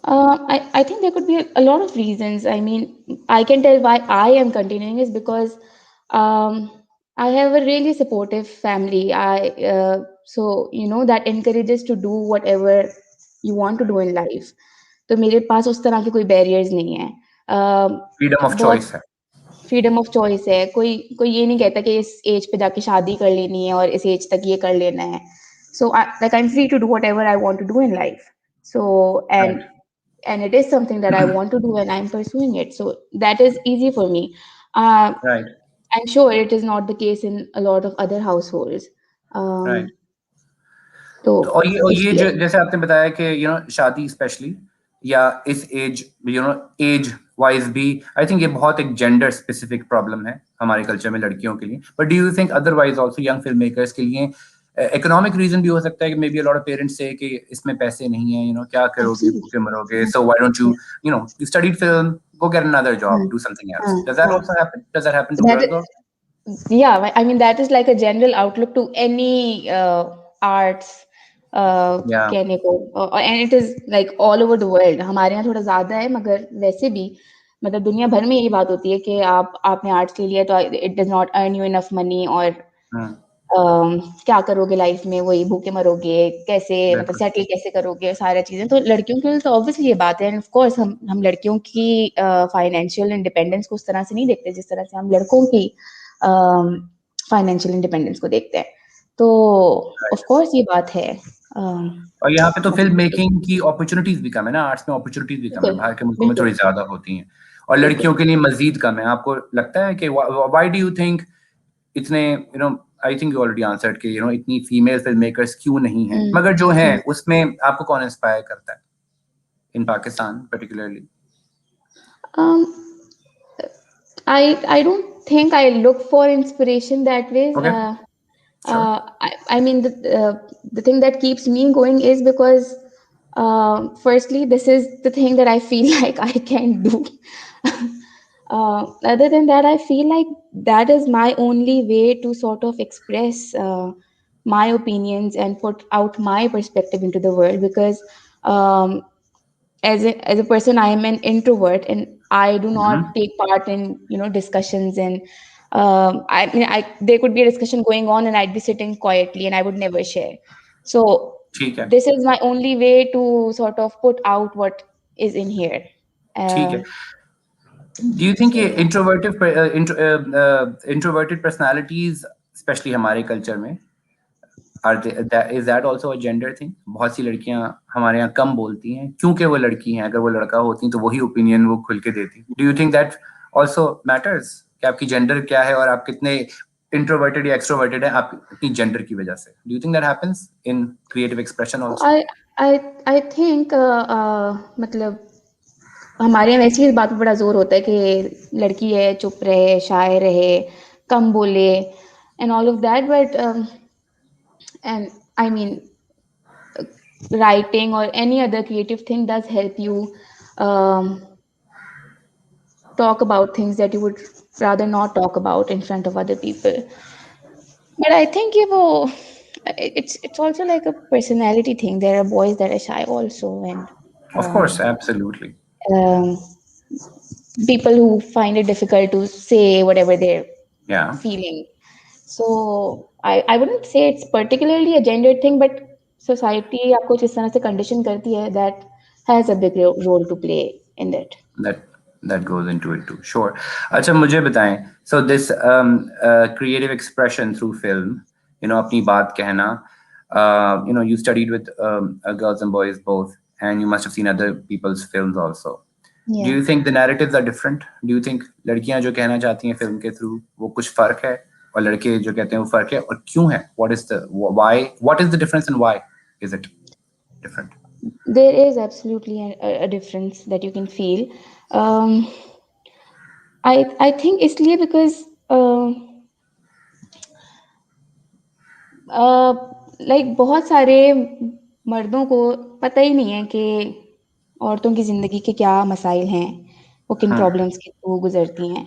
I think there could be a lot of reasons. I mean, I can tell why I am continuing is because I have a really supportive family. So that encourages to do whatever you want to do in life. तो मेरे पास उस तरह के कोई barriers नहीं है. Freedom of बहुत choice है. फ्रीडम ऑफ चॉइस है. कोई ये नहीं कहता कि इस एज पे जाके शादी कर लेनी है और इस एज तक ये कर लेना है. So like I'm free to do whatever I want to do in life. So and it is something that I want to do and I'm pursuing it. So that is easy for me. Right. I'm sure it is not the case in a lot of other households. Right. तो और ये इसलिए जैसे आपने बताया कि शादी specially या इस एज एज वाइज भी आई थिंक ये बहुत एक जेंडर स्पेसिफिक प्रॉब्लम है हमारे कल्चर में लड़कियों के लिए. But do you think otherwise also young film makers के लिए इकोनॉमिक रीजन भी हो सकता है कि may be a lot of parents से कि इसमें पैसे नहीं है, क्या करोगे, भूखे मरोगे, so why don't you you studied film, go get another job, do something else. Does that also happen? Does that happen to girls also? Yeah, I mean that is like a general outlook to any arts Yeah. कहने को and it is like all over the world. हमारे यहाँ थोड़ा ज्यादा है मगर वैसे भी मतलब दुनिया भर में यही बात होती है कि आपने आर्ट्स ले लिया तो it does not earn you enough money और क्या करोगे लाइफ में, वही भूखे मरोगे, कैसे मतलब सेटल कैसे करोगे, सारी चीजें. तो लड़कियों के लिए तो ऑब्वियसली ये बात है. एंड ऑफ कोर्स हम लड़कियों की फाइनेंशियल इंडिपेंडेंस को उस तरह से नहीं देखते जिस तरह से हम लड़कों की फाइनेंशियल इंडिपेंडेंस को देखते हैं. तो ऑफ कोर्स ये बात है. और यहाँ पे तो फिल्म मेकिंग की अपॉर्चुनिटीज भी कम है ना, आर्ट्स में अपॉर्चुनिटीज भी कम है, बाहर के मुल्कों में थोड़ी ज्यादा होती हैं और लड़कियों के लिए मजीद कम है. आपको लगता है कि व्हाई डू यू थिंक इतने आई थिंक यू ऑलरेडी आंसर्ड कि इतनी फीमेल फिल्म मेकर्स क्यों नहीं है, मगर जो है उसमें आपको कौन इंस्पायर करता है in Pakistan particularly? I don't think I look for inspiration that way. Okay. I mean the thing that keeps me going is because firstly this is the thing that I feel like I can do. Other than that, I feel like that is my only way to sort of express my opinions and put out my perspective into the world, because as a person, I am an introvert and I do not take part in discussions, and I mean there could be a discussion going on and I'd be sitting quietly and I would never share. So this is my only way to sort of put out what is in here. Do you think introverted personalities, especially हमारे culture में, is that also a gender thing? बहुत सी लड़कियां हमारे यहाँ कम बोलती हैं क्योंकि वो लड़की हैं. अगर वो लड़का होती तो वही ओपिनियन वो खुल के देती. Do you think that also matters कि आपकी जेंडर क्या है और आप कितने इंट्रोवर्टेड या एक्सट्रोवर्टेड है अपनी जेंडर की वजह से? Do you think that happens in creative expression also? I think मतलब हमारे यहाँ वैसे इस बात पे बड़ा जोर होता है कि लड़की है, चुप रहे, शाय रहे, कम बोले and all of that, but and I mean writing or any other creative thing does help you talk about things that you would rather not talk about in front of other people. But I think it's also like a personality thing. There are boys that are shy also, and of course, absolutely. People who find it difficult to say whatever they're feeling. So I wouldn't say it's particularly a gendered thing, but society आपको जिस तरह से condition करती है, that has a big role to play in that. That goes into it too. Sure. अच्छा मुझे बताएं. So this creative expression through film, अपनी बात कहना. You studied with girls and boys both, and you must have seen other people's films also. Yeah. Do you think the narratives are different? Do you think लड़कियां जो कहना चाहती हैं film के through वो कुछ फर्क है और लड़के जो कहते हैं वो फर्क है और क्यों है? What is the difference and why is it different? There is absolutely a difference that you can feel. I think इसलिए because like बहुत सारे मर्दों को पता ही नहीं है कि औरतों की जिंदगी के क्या मसाइल हैं, वो किन प्रॉब्लम्स के थ्रू गुजरती हैं,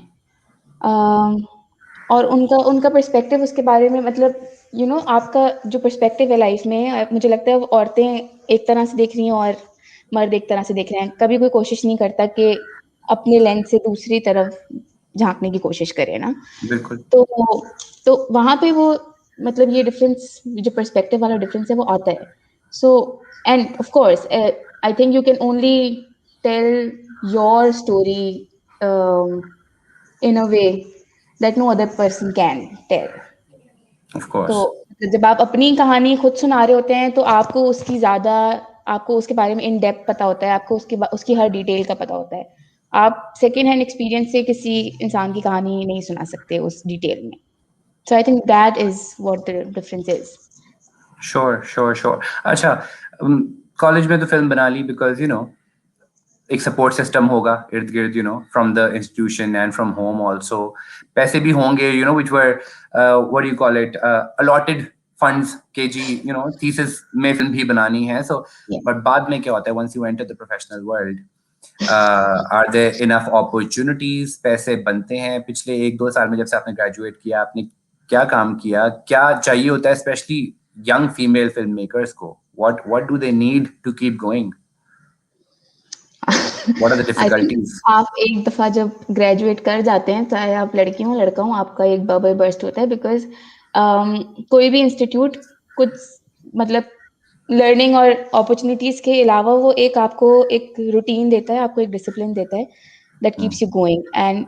और उनका पर्सपेक्टिव उसके बारे में, मतलब आपका जो पर्सपेक्टिव है लाइफ में, मुझे लगता है वो औरतें एक तरह से देख रही हैं और मर्द एक तरह से देख रहे हैं. कभी कोई कोशिश नहीं करता कि अपने लेंस से दूसरी तरफ झांकने की कोशिश करे ना. बिल्कुल. तो वहां पे वो मतलब ये डिफरेंस, जो पर्सपेक्टिव वाला डिफरेंस है वो आता है. So and of course I think you can only tell your story in a way that no other person can tell. Of course. तो जब आप अपनी कहानी खुद सुना रहे होते हैं तो आपको उसके बारे में इन डेप्थ पता होता है, आपको उसकी हर डिटेल का पता होता है. आप सेकेंड हैंड एक्सपीरियंस से किसी इंसान की कहानी नहीं सुना सकते उस डिटेल में. So I think that is what the difference is. Sure. अच्छा, कॉलेज में तो फिल्म बना ली because एक सपोर्ट सिस्टम होगा इर्द गिर्द, from the institution and from home also. पैसे भी होंगे, which were what do you call it, allotted funds KG, thesis में फिल्म भी बनानी है. So but बाद में क्या होता है, once you enter the professional world, are there enough opportunities? पैसे बनते हैं. पिछले 1-2 साल में जब से आपने ग्रेजुएट किया, आपने क्या काम किया, क्या चाहिए होता है especially young female filmmakers को? What do they need to keep going? What are the difficulties? आप एक दफा जब ग्रेजुएट कर जाते हैं, चाहे आप लड़की हो लड़का हो, आपका एक बबल बर्स्ट होता है. बिकॉज कोई भी इंस्टीट्यूट कुछ मतलब लर्निंग और अपॉर्चुनिटीज के अलावा वो आपको एक रूटीन देता है, आपको एक डिसिप्लिन देता है that keeps you going. And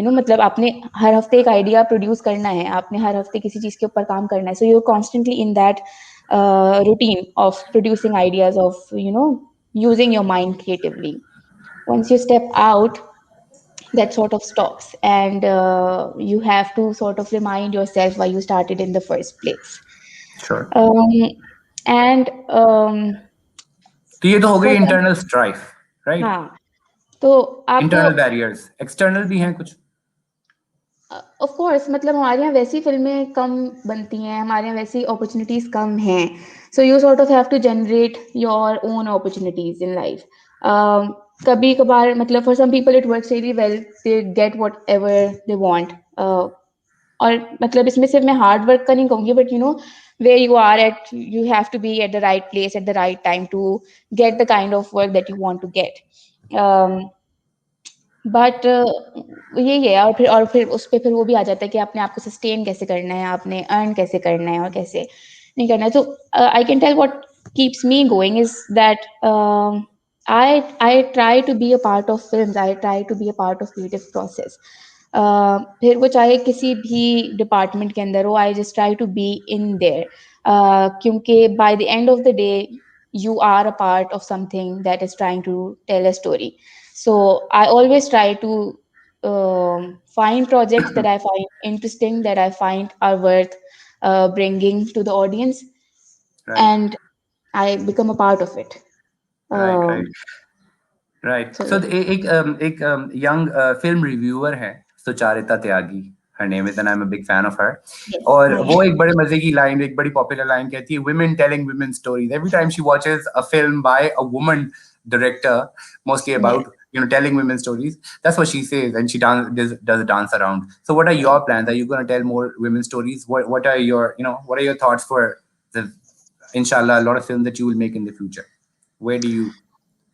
मतलब आपने हर हफ्ते एक आइडिया प्रोड्यूस करना है, आपने हर हफ्ते किसी चीज के ऊपर काम करना है. So you are constantly in that routine of producing ideas, of using your mind creatively. Once you step out, that sort of stops, and you have to sort of remind yourself why you started in the first place. Sure. And तो ये तो हो गई internal strife, right? हाँ, तो आपको internal barriers, external भी हैं कुछ. ऑफ कोर्स, मतलब हमारे यहाँ वैसी फिल्में कम बनती हैं, हमारे यहाँ वैसी अपॉर्चुनिटीज कम हैं. So you sort of have to generate your own opportunities in life. कभी कभार मतलब for some people it works really well, they get whatever they want. और मतलब इसमें सिर्फ मैं हार्ड वर्क का नहीं कहूँगी, but where you are at, you have to be at the right place at the right time to get the kind of work that you want to get. But यही है. और फिर उस पर फिर वो भी आ जाता है कि आपने आपको सस्टेन कैसे करना है, आपने अर्न कैसे करना है और कैसे नहीं करना है. तो I can tell what keeps me going is that I try to be a part of films, I try to be a part of creative process. फिर वो चाहे किसी भी डिपार्टमेंट के अंदर हो, I just try to be in there, क्योंकि by the end of the day you are a part of something that is trying to tell a story. So I always try to find projects that I find interesting, that I find are worth bringing to the audience, right. And I become a part of it. Right. So एक young film reviewer है सुचारिता त्यागी. Her name is, and I'm a big fan of her. Yes. और वो एक बड़े मजे की line, एक बड़ी पॉपुलर लाइन कहती है, women telling women stories. Every time she watches a film by a woman director, mostly about telling women stories, that's what she says, and she does a dance around. So what are your plans? Are you going to tell more women stories? What are your what are your thoughts for the, inshallah, a lot of films that you will make in the future? Where do you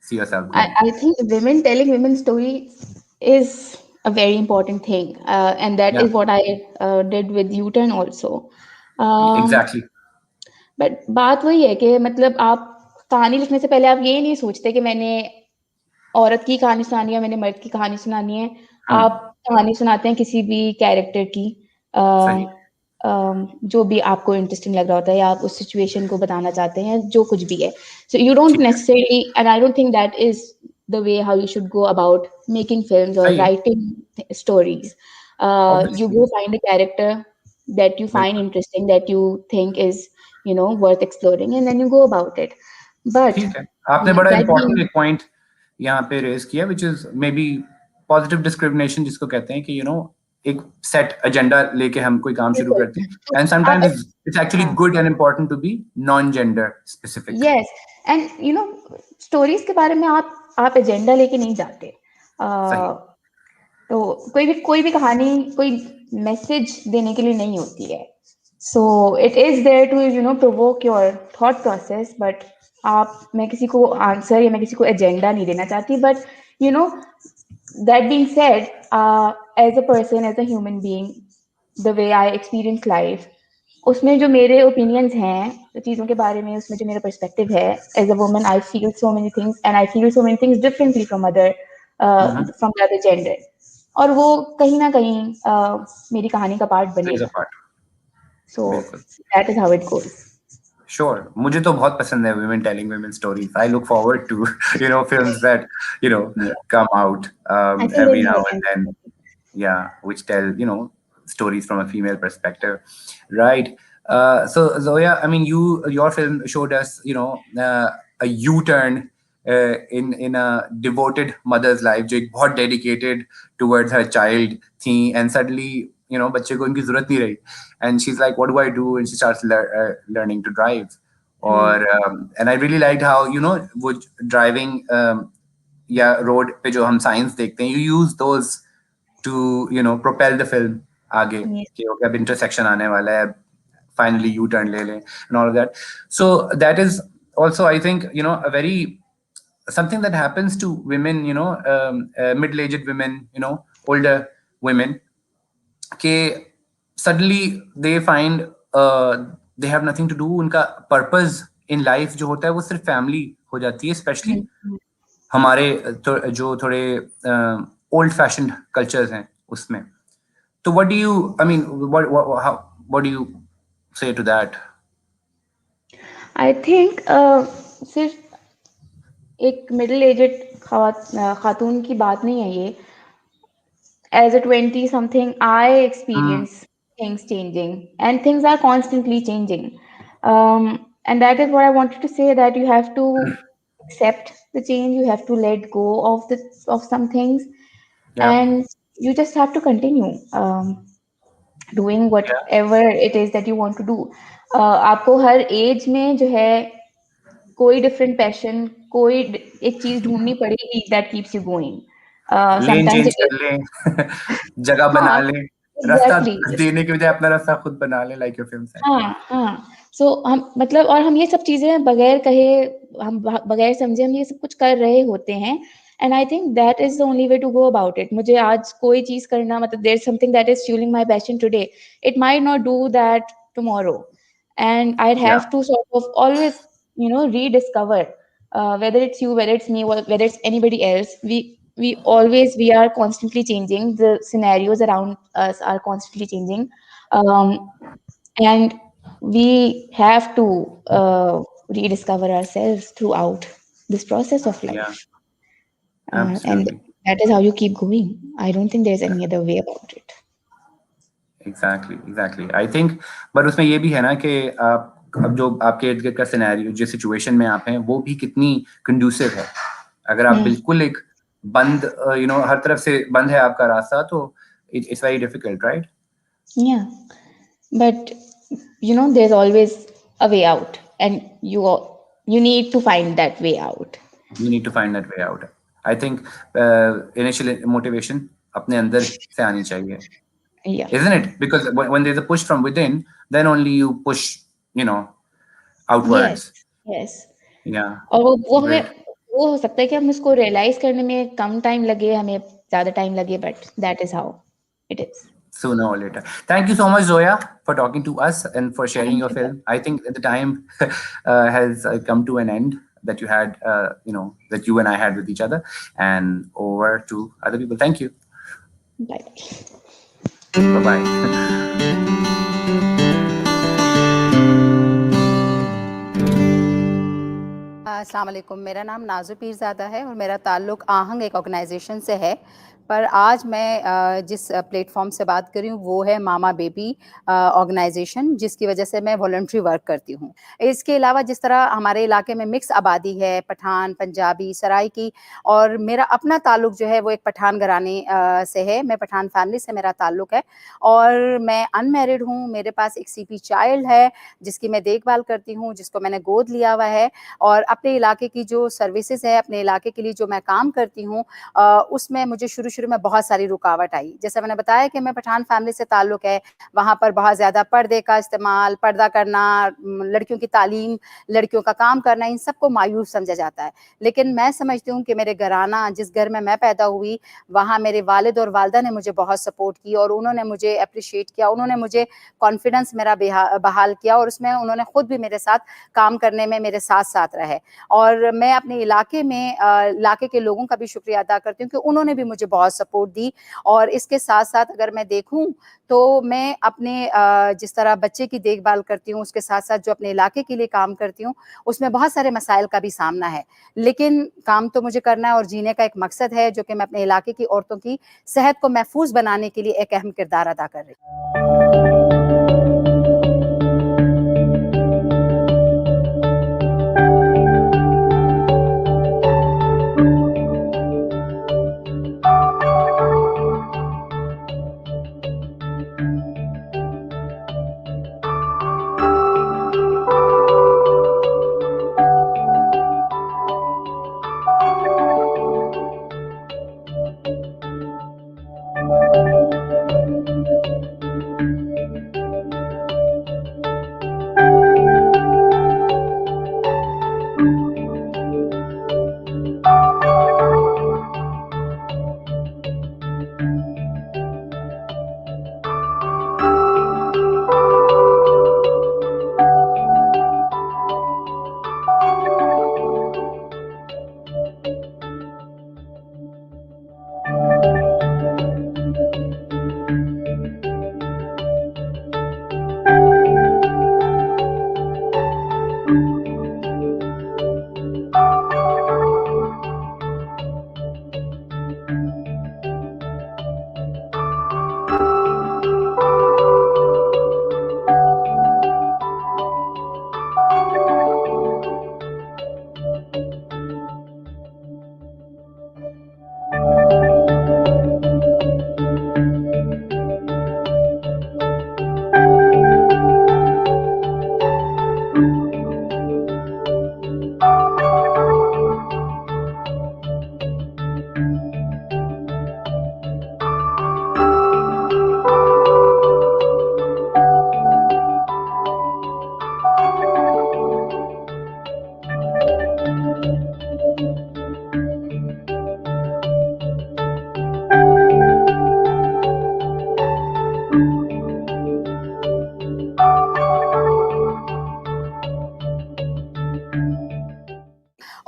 see yourself going? I think women telling women stories is a very important thing, and that Yeah. is what I did with U-turn also. Exactly. But बात वही है कि मतलब आप कहानी लिखने से पहले आप ये नहीं सोचते कि मैंने औरत की कहानी सुनानी है, मैंने मर्द की कहानी सुनानी है। हाँ। आप कहानी सुनाते हैं किसी भी कैरेक्टर की, सही। जो भी आपको इंटरेस्टिंग लग रहा होता है या आप उस सिचुएशन को बताना चाहते हैं, जो कुछ भी है। सो यू डोंट ठीक है। Necessarily, and I don't think that is the way how you should go about making films और सही है। Writing stories. You Obviously. go find a character that you find बिल्कुल। interesting, that you think is, you know, worth exploring, and then you go about it. But ठीक है, आपने बड़ा that important being, एक point यहाँ पे raise किया, which is may be positive discrimination, जिसको कहते हैं कि एक सेट एजेंडा लेके हम कोई काम शुरू करते हैं, तो एंड आप समटाइम्स इट्स एक्चुअली हाँ, good and important to be non gender specific. yes, and you know, stories के बारे में आप एजेंडा लेके नहीं जाते। सही। तो कोई भी कहानी कोई मैसेज देने के लिए नहीं होती है। So it is there to, you know, provoke your thought process, but मैं किसी को आंसर या मैं किसी को एजेंडा नहीं देना चाहती, but you know, that being said, as a person, as a human being, the way I experience life, उसमें जो मेरे ओपिनियंस हैं चीज़ों के बारे में, उसमें जो मेरा पर्सपेक्टिव है, as a woman I feel so many things, and I feel so many things differently from from the other gender, और वो कहीं ना कहीं मेरी कहानी का पार्ट बनेगा। सो बिल्कुल। That is how it goes. Sure. मुझे तो बहुत पसंद है women telling women stories. I look forward to films that come out I think every there's now more and than then. Yeah, which tell stories from a female perspective, right? So Zoya, I mean, your film showed us a U-turn in a devoted mother's life, जो एक बहुत dedicated towards her child थी, and suddenly बच्चे को उनकी जरूरत नहीं रही, and she's like, what do I do? And she starts learning to drive. Or and I really liked how वो driving या road पे जो हम signs देखते हैं, you use those to propel the film आगे, कि ओके अब intersection आने वाला है, finally U-turn ले लें, and all of that. So that is also, I think, a very something that happens to women, middle-aged women, older women, कि suddenly they find they have nothing to do. उनका purpose in life जो होता है वो सिर्फ family हो जाती है, especially हमारे जो थोड़े old fashioned cultures हैं उसमें. So what do you, I mean, what do you say to that? I think सिर्फ एक मिडिल एजेड खातून की बात नहीं है ये। As a 20 something, I experience things changing, and things are constantly changing, and that is what I wanted to say, that you have to accept the change, you have to let go of some things, and you just have to continue doing whatever it is that you want to do. आपको हर as में जो है कोई different passion, कोई एक चीज ढूंढनी पड़ेगी that keeps you going. Lane Sometimes change it कर लें, जगह बना हाँ, लें, रास्ता exactly. देने के बजाय अपना रास्ता खुद बना लें, like your film said. हाँ। सो हम मतलब, और हम ये सब चीजें बगैर कहे, हम बगैर समझे हम ये सब कुछ कर रहे होते हैं, and I think that is the only way to go about it. मुझे आज कोई चीज करना, मतलब there is something that is fuelling my passion today, it might not do that tomorrow, and I have to sort of always rediscover, whether it's you, whether it's me, whether it's anybody else, we are constantly changing, the scenarios around us are constantly changing, and we have to rediscover ourselves throughout this process of life. And that is how you keep going. I don't think there's any other way about it. Exactly. I think, but उसमें ये भी है ना कि आप अब जो आपके इर्द गिर्द का सिनेरियो, जिस सिचुएशन में आप हैं, वो भी कितनी कंड्यूसिव है। अगर आप बिल्कुल एक बंद हर तरफ से बंद है आपका रास्ता, तो it's very difficult, right? Yeah, but there's always a way out, and you need to find that way out. You need to find that way out. I think initial motivation अपने अंदर से आनी चाहिए. Yeah. Isn't it? Because when there's a push from within, then only you push, outwards. Yes. Yeah. और वो हो सकता है कि हम इसको रियलाइज करने में कम टाइम लगे, हमें ज़्यादा टाइम लगे, but that is how it is. Sooner or later. Thank you so much, Zoya, for talking to us and for sharing Thank your you. film. I think the time has come to an end that you had, that you and I had with each other. And over to other people. Thank you. Bye. Bye-bye. अस्सलाम वालेकुम, मेरा नाम नाज़ो पीरज़ादा है और मेरा ताल्लुक़ आहंग एक organisation से है, पर आज मैं जिस प्लेटफॉर्म से बात कर रही हूँ वो है मामा बेबी ऑर्गेनाइजेशन, जिसकी वजह से मैं वॉलंटरी वर्क करती हूँ। इसके अलावा जिस तरह हमारे इलाके में मिक्स आबादी है, पठान, पंजाबी, सराइकी, और मेरा अपना ताल्लुक़ जो है वो एक पठान घराने से है। मैं पठान फैमिली से मेरा ताल्लुक़ है और मैं अनमैरिड हूँ। मेरे पास एक सीपी चाइल्ड है जिसकी मैं देखभाल करती हूँ, जिसको मैंने गोद लिया हुआ है, और अपने इलाके की जो सर्विसेज है, अपने इलाके के लिए जो मैं काम करती हूँ, उसमें मुझे शुरू में बहुत सारी रुकावट आई। जैसे मैंने बताया कि मैं पठान फैमिली से ताल्लुक़ है, वहाँ पर बहुत ज़्यादा पर्दे का इस्तेमाल, पर्दा करना, लड़कियों की तालीम, लड़कियों का काम करना, इन सबको मायूस समझा जाता है। लेकिन मैं समझती हूँ कि मेरे घराना, जिस घर में मैं पैदा हुई, वहाँ मेरे वालिद और वालदा ने मुझे बहुत सपोर्ट की और उन्होंने मुझे अप्रिशिएट किया, उन्होंने मुझे कॉन्फिडेंस मेरा बहाल किया और उसमें उन्होंने खुद भी मेरे साथ काम करने में मेरे साथ रहे। और मैं अपने इलाके में इलाके के लोगों का भी शुक्रिया अदा करती हूँ कि उन्होंने भी मुझे बहुत सपोर्ट दी। और इसके साथ अगर मैं देखूं तो मैं अपने जिस तरह बच्चे की देखभाल करती हूँ, उसके साथ जो अपने इलाके के लिए काम करती हूँ, उसमें बहुत सारे मसाइल का भी सामना है, लेकिन काम तो मुझे करना है और जीने का एक मकसद है जो कि मैं अपने इलाके की औरतों की सेहत को महफूज बनाने के लिए एक अहम किरदार अदा कर रही हूँ।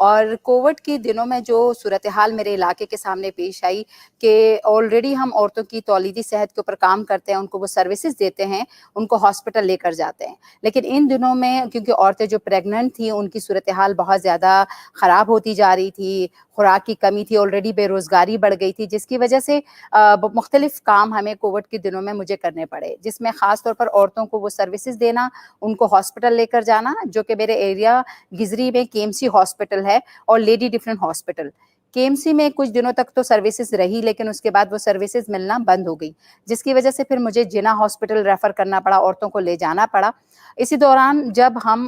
और कोविड के दिनों में जो सूरत हाल मेरे इलाके के सामने पेश आई कि ऑलरेडी हम औरतों की तौलीदी सेहत के ऊपर काम करते हैं, उनको वो सर्विसेज देते हैं, उनको हॉस्पिटल लेकर जाते हैं, लेकिन इन दिनों में क्योंकि औरतें जो प्रेग्नेंट थी उनकी सूरत हाल बहुत ज़्यादा ख़राब होती जा रही थी, खुराक की कमी थी, ऑलरेडी बेरोज़गारी बढ़ गई थी, जिसकी वजह से मुख्तलिफ काम हमें कोविड के दिनों में मुझे करने पड़े, जिसमें ख़ास तौर पर औरतों को वो सर्विसेज देना, उनको हॉस्पिटल लेकर जाना, जो कि मेरे एरिया गिजरी में केएमसी हॉस्पिटल है और लेडी डिफरेंट हॉस्पिटल। केएमसी में कुछ दिनों तक तो सर्विसेज रही, लेकिन उसके बाद वो सर्विसेज मिलना बंद हो गई, जिसकी वजह से फिर मुझे जिना हॉस्पिटल रेफ़र करना पड़ा, औरतों को ले जाना पड़ा। इसी दौरान जब हम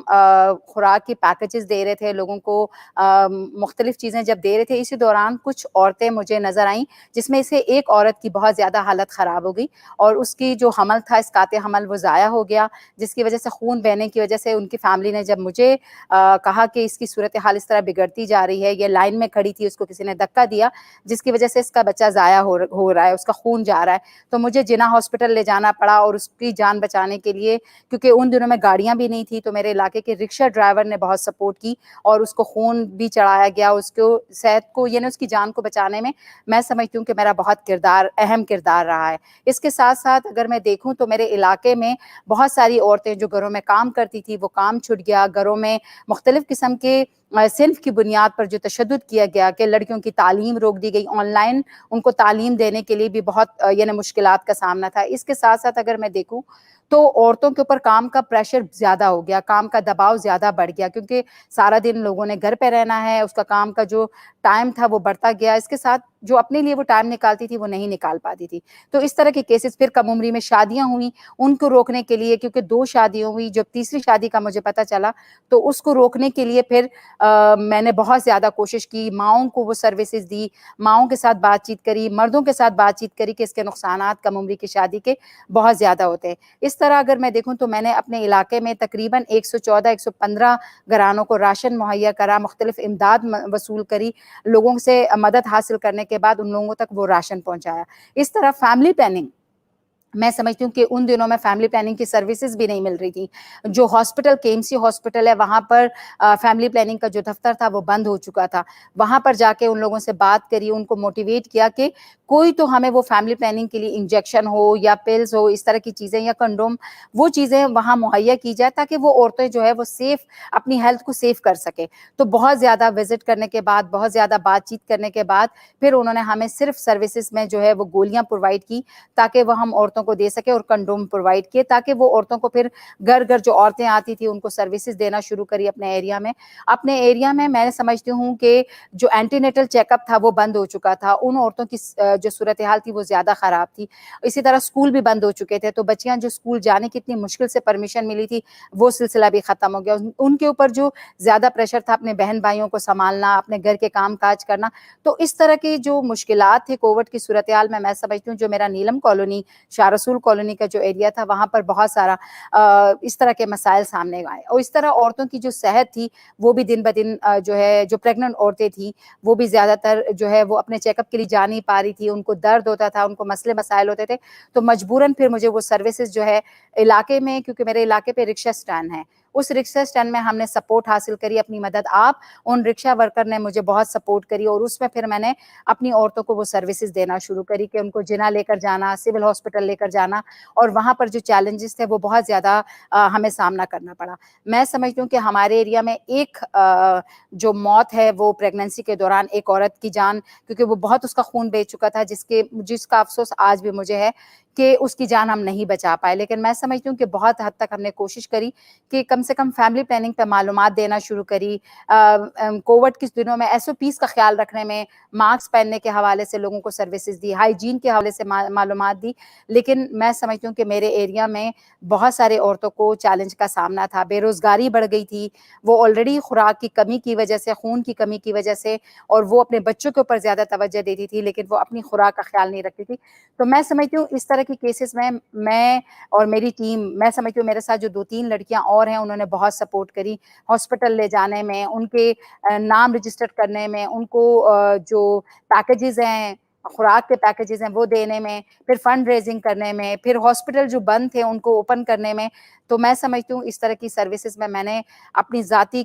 खुराक की पैकेजेस दे रहे थे लोगों को, मुख्तलिफ चीज़ें जब दे रहे थे, इसी दौरान कुछ औरतें मुझे नज़र आईं, जिसमें से एक औरत की बहुत ज़्यादा हालत ख़राब हो गई और उसकी जो हमल था, इसकाते हमल, वो ज़ाया हो गया, जिसकी वजह से खून बहने की वजह से उनकी फैमिली ने जब मुझे कहा कि इसकी सूरत हाल इस तरह बिगड़ती जा रही है, ये लाइन में खड़ी थी, उसको کسی نے دھکا دیا جس کی وجہ سے اس کا بچہ ضائع ہو رہا ہے, اس کا خون جا رہا ہے, تو مجھے جناح ہاسپٹل لے جانا پڑا, اور اس کی جان بچانے کے لیے, کیونکہ ان دنوں میں گاڑیاں بھی نہیں تھی, تو میرے علاقے کے رکشہ ڈرائیور نے بہت سپورٹ کی اور اس کو خون بھی چڑھایا گیا, اس کو صحت کو یعنی اس کی جان کو بچانے میں سمجھتی ہوں کہ میرا بہت اہم کردار رہا ہے. اس کے ساتھ ساتھ اگر میں دیکھوں تو میرے علاقے میں بہت ساری عورتیں جو گھروں میں کام کرتی تھی وہ کام چھٹ گیا, گھروں میں مختلف قسم کے صنف کی بنیاد پر جو تشدد کیا گیا کہ لڑکیوں کی تعلیم روک دی گئی, آن لائن ان کو تعلیم دینے کے لیے بھی بہت یعنی مشکلات کا سامنا تھا. اس کے ساتھ ساتھ اگر میں دیکھوں تو عورتوں کے اوپر کام کا پریشر زیادہ ہو گیا, کام کا دباؤ زیادہ بڑھ گیا, کیونکہ سارا دن لوگوں نے گھر پہ رہنا ہے, اس کا کام کا جو ٹائم تھا وہ بڑھتا گیا, اس کے ساتھ جو اپنے لیے وہ ٹائم نکالتی تھی وہ نہیں نکال پاتی تھی. تو اس طرح کے کیسز, پھر کم عمری میں شادیاں ہوئیں, ان کو روکنے کے لیے, کیونکہ 2 شادیاں ہوئی, جب تیسری شادی کا مجھے پتہ چلا تو اس کو روکنے کے لیے پھر میں نے بہت زیادہ کوشش کی, ماؤں کو وہ سروسز دی, ماؤں کے ساتھ بات چیت کری, مردوں کے ساتھ بات چیت کری کہ اس کے نقصانات کم عمری کی شادی کے بہت زیادہ ہوتے ہیں. اس طرح اگر میں دیکھوں تو میں نے اپنے علاقے میں تقریباً 114-115 گھرانوں کو راشن مہیا کرا, مختلف امداد وصول کری, لوگوں سے مدد حاصل کرنے کے بعد ان لوگوں تک وہ راشن پہنچایا. اس طرح فیملی پلاننگ, میں سمجھتی ہوں کہ ان دنوں میں فیملی پلاننگ کی سروسز بھی نہیں مل رہی تھی. جو ہاسپٹل KMC ہاسپٹل ہے وہاں پر فیملی پلاننگ کا جو دفتر تھا وہ بند ہو چکا تھا. وہاں پر جا کے ان لوگوں سے بات کری, ان کو موٹیویٹ کیا کہ کوئی تو ہمیں وہ فیملی پلاننگ کے لیے انجیکشن ہو یا پلز ہو, اس طرح کی چیزیں, یا کنڈوم, وہ چیزیں وہاں مہیا کی جائے تاکہ وہ عورتیں جو ہے وہ سیف اپنی ہیلتھ کو سیف کر سکے. تو بہت زیادہ وزٹ کرنے کے بعد, بہت زیادہ بات چیت کرنے کے بعد پھر انہوں نے ہمیں صرف سروسز میں جو ہے وہ گولیاں پرووائڈ کی تاکہ وہ ہم عورتوں کو دے سکے, اور کنڈوم پرووائڈ کیے تاکہ وہ عورتوں کو پھر گھر گھر جو عورتیں آتی تھی ان کو سروسز دینا شروع کری اپنے ایریا میں. اپنے ایریا میں میں سمجھتی ہوں کہ جو اینٹی نیٹل چیک اپ تھا وہ بند ہو چکا تھا, ان عورتوں کی جو صورتحال تھی وہ زیادہ خراب تھی. اسی طرح اسکول بھی بند ہو چکے تھے, تو بچیاں جو اسکول جانے کی اتنی مشکل سے پرمیشن ملی تھی وہ سلسلہ بھی ختم ہو گیا. ان کے اوپر جو زیادہ پریشر تھا اپنے بہن بھائیوں کو سنبھالنا, اپنے گھر کے کام کاج کرنا, تو اس طرح کی جو مشکلات تھے کووڈ کی صورتحال میں سمجھتی ہوں جو میرا نیلم کالونی, شاہ رسول کالونی کا جو ایریا تھا وہاں پر بہت سارا اس طرح کے مسائل سامنے آئے. اور اس طرح عورتوں کی جو صحت تھی وہ بھی دن بدن جو ہے, جو پریگننٹ عورتیں تھیں وہ بھی زیادہ تر جو ہے وہ اپنے چیک اپ کے لیے جا نہیں پا رہی تھی, ان کو درد ہوتا تھا, ان کو مسئلے مسائل ہوتے تھے, تو مجبوراً پھر مجھے وہ سروسز جو ہے علاقے میں, کیونکہ میرے علاقے پہ رکشہ اسٹینڈ ہے, اس رکشہ اسٹینڈ میں ہم نے سپورٹ حاصل کری, اپنی مدد آپ ان رکشہ ورکر نے مجھے بہت سپورٹ کری, اور اس میں پھر میں نے اپنی عورتوں کو وہ سروسز دینا شروع کری کہ ان کو جناح لے کر جانا, سول ہاسپٹل لے کر جانا, اور وہاں پر جو چیلنجز تھے وہ بہت زیادہ ہمیں سامنا کرنا پڑا. میں سمجھتی ہوں کہ ہمارے ایریا میں ایک جو موت ہے وہ پریگننسی کے دوران, ایک عورت کی جان, کیونکہ وہ بہت اس کا خون بیچ چکا تھا, جس کا افسوس آج بھی مجھے ہے کہ اس کی جان ہم نہیں بچا پائے. لیکن میں سمجھتی ہوں کہ بہت حد تک ہم نے کوشش کری کہ کم سے کم فیملی پلاننگ پہ معلومات دینا شروع کری. کووڈ کے دنوں میں SOPs کا خیال رکھنے میں, ماسک پہننے کے حوالے سے لوگوں کو سروسز دی, ہائیجین کے حوالے سے معلومات دی. لیکن میں سمجھتی ہوں کہ میرے ایریا میں بہت سارے عورتوں کو چیلنج کا سامنا تھا. بے روزگاری بڑھ گئی تھی, وہ آلریڈی خوراک کی کمی کی وجہ سے, خون کی کمی کی وجہ سے, اور وہ اپنے بچوں کے اوپر زیادہ توجہ دیتی تھی لیکن وہ اپنی خوراک کا خیال نہیں رکھتی تھی. تو میں سمجھتی ہوں اس طرح کی کیسز میں اور میری ٹیم, میں سمجھتی ہوں میرے ساتھ جو 2-3 لڑکیاں اور ہیں انہوں نے بہت سپورٹ کری, ہاسپٹل لے جانے میں, ان کے نام رجسٹر کرنے میں, ان کو جو پیکیجز ہیں, خوراک کے پیکیجز ہیں وہ دینے میں, پھر فنڈ ریزنگ کرنے میں, پھر ہاسپٹل جو بند تھے ان کو اوپن کرنے میں. تو میں سمجھتی ہوں اس طرح کی سروسز میں نے اپنی ذاتی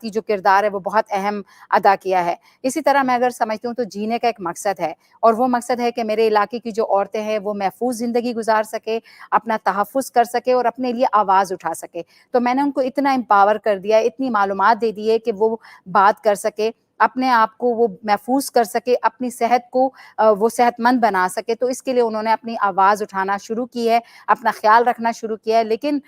جو کردار ہے وہ بہت اہم ادا کیا ہے. اسی طرح میں اگر سمجھتی ہوں تو جینے کا ایک مقصد ہے, اور وہ مقصد ہے کہ میرے علاقے کی جو عورتیں ہیں وہ محفوظ زندگی گزار سکے, اپنا تحفظ کر سکے اور اپنے لیے آواز اٹھا سکے. تو میں نے ان کو اتنا امپاور کر دیا, اتنی معلومات دے دی ہے کہ وہ بات کر سکے, اپنے آپ کو وہ محفوظ کر سکے, اپنی صحت کو وہ صحت مند بنا سکے. تو اس کے لیے انہوں نے اپنی آواز اٹھانا شروع کی ہے, اپنا خیال رکھنا شروع کیا ہے. لیکن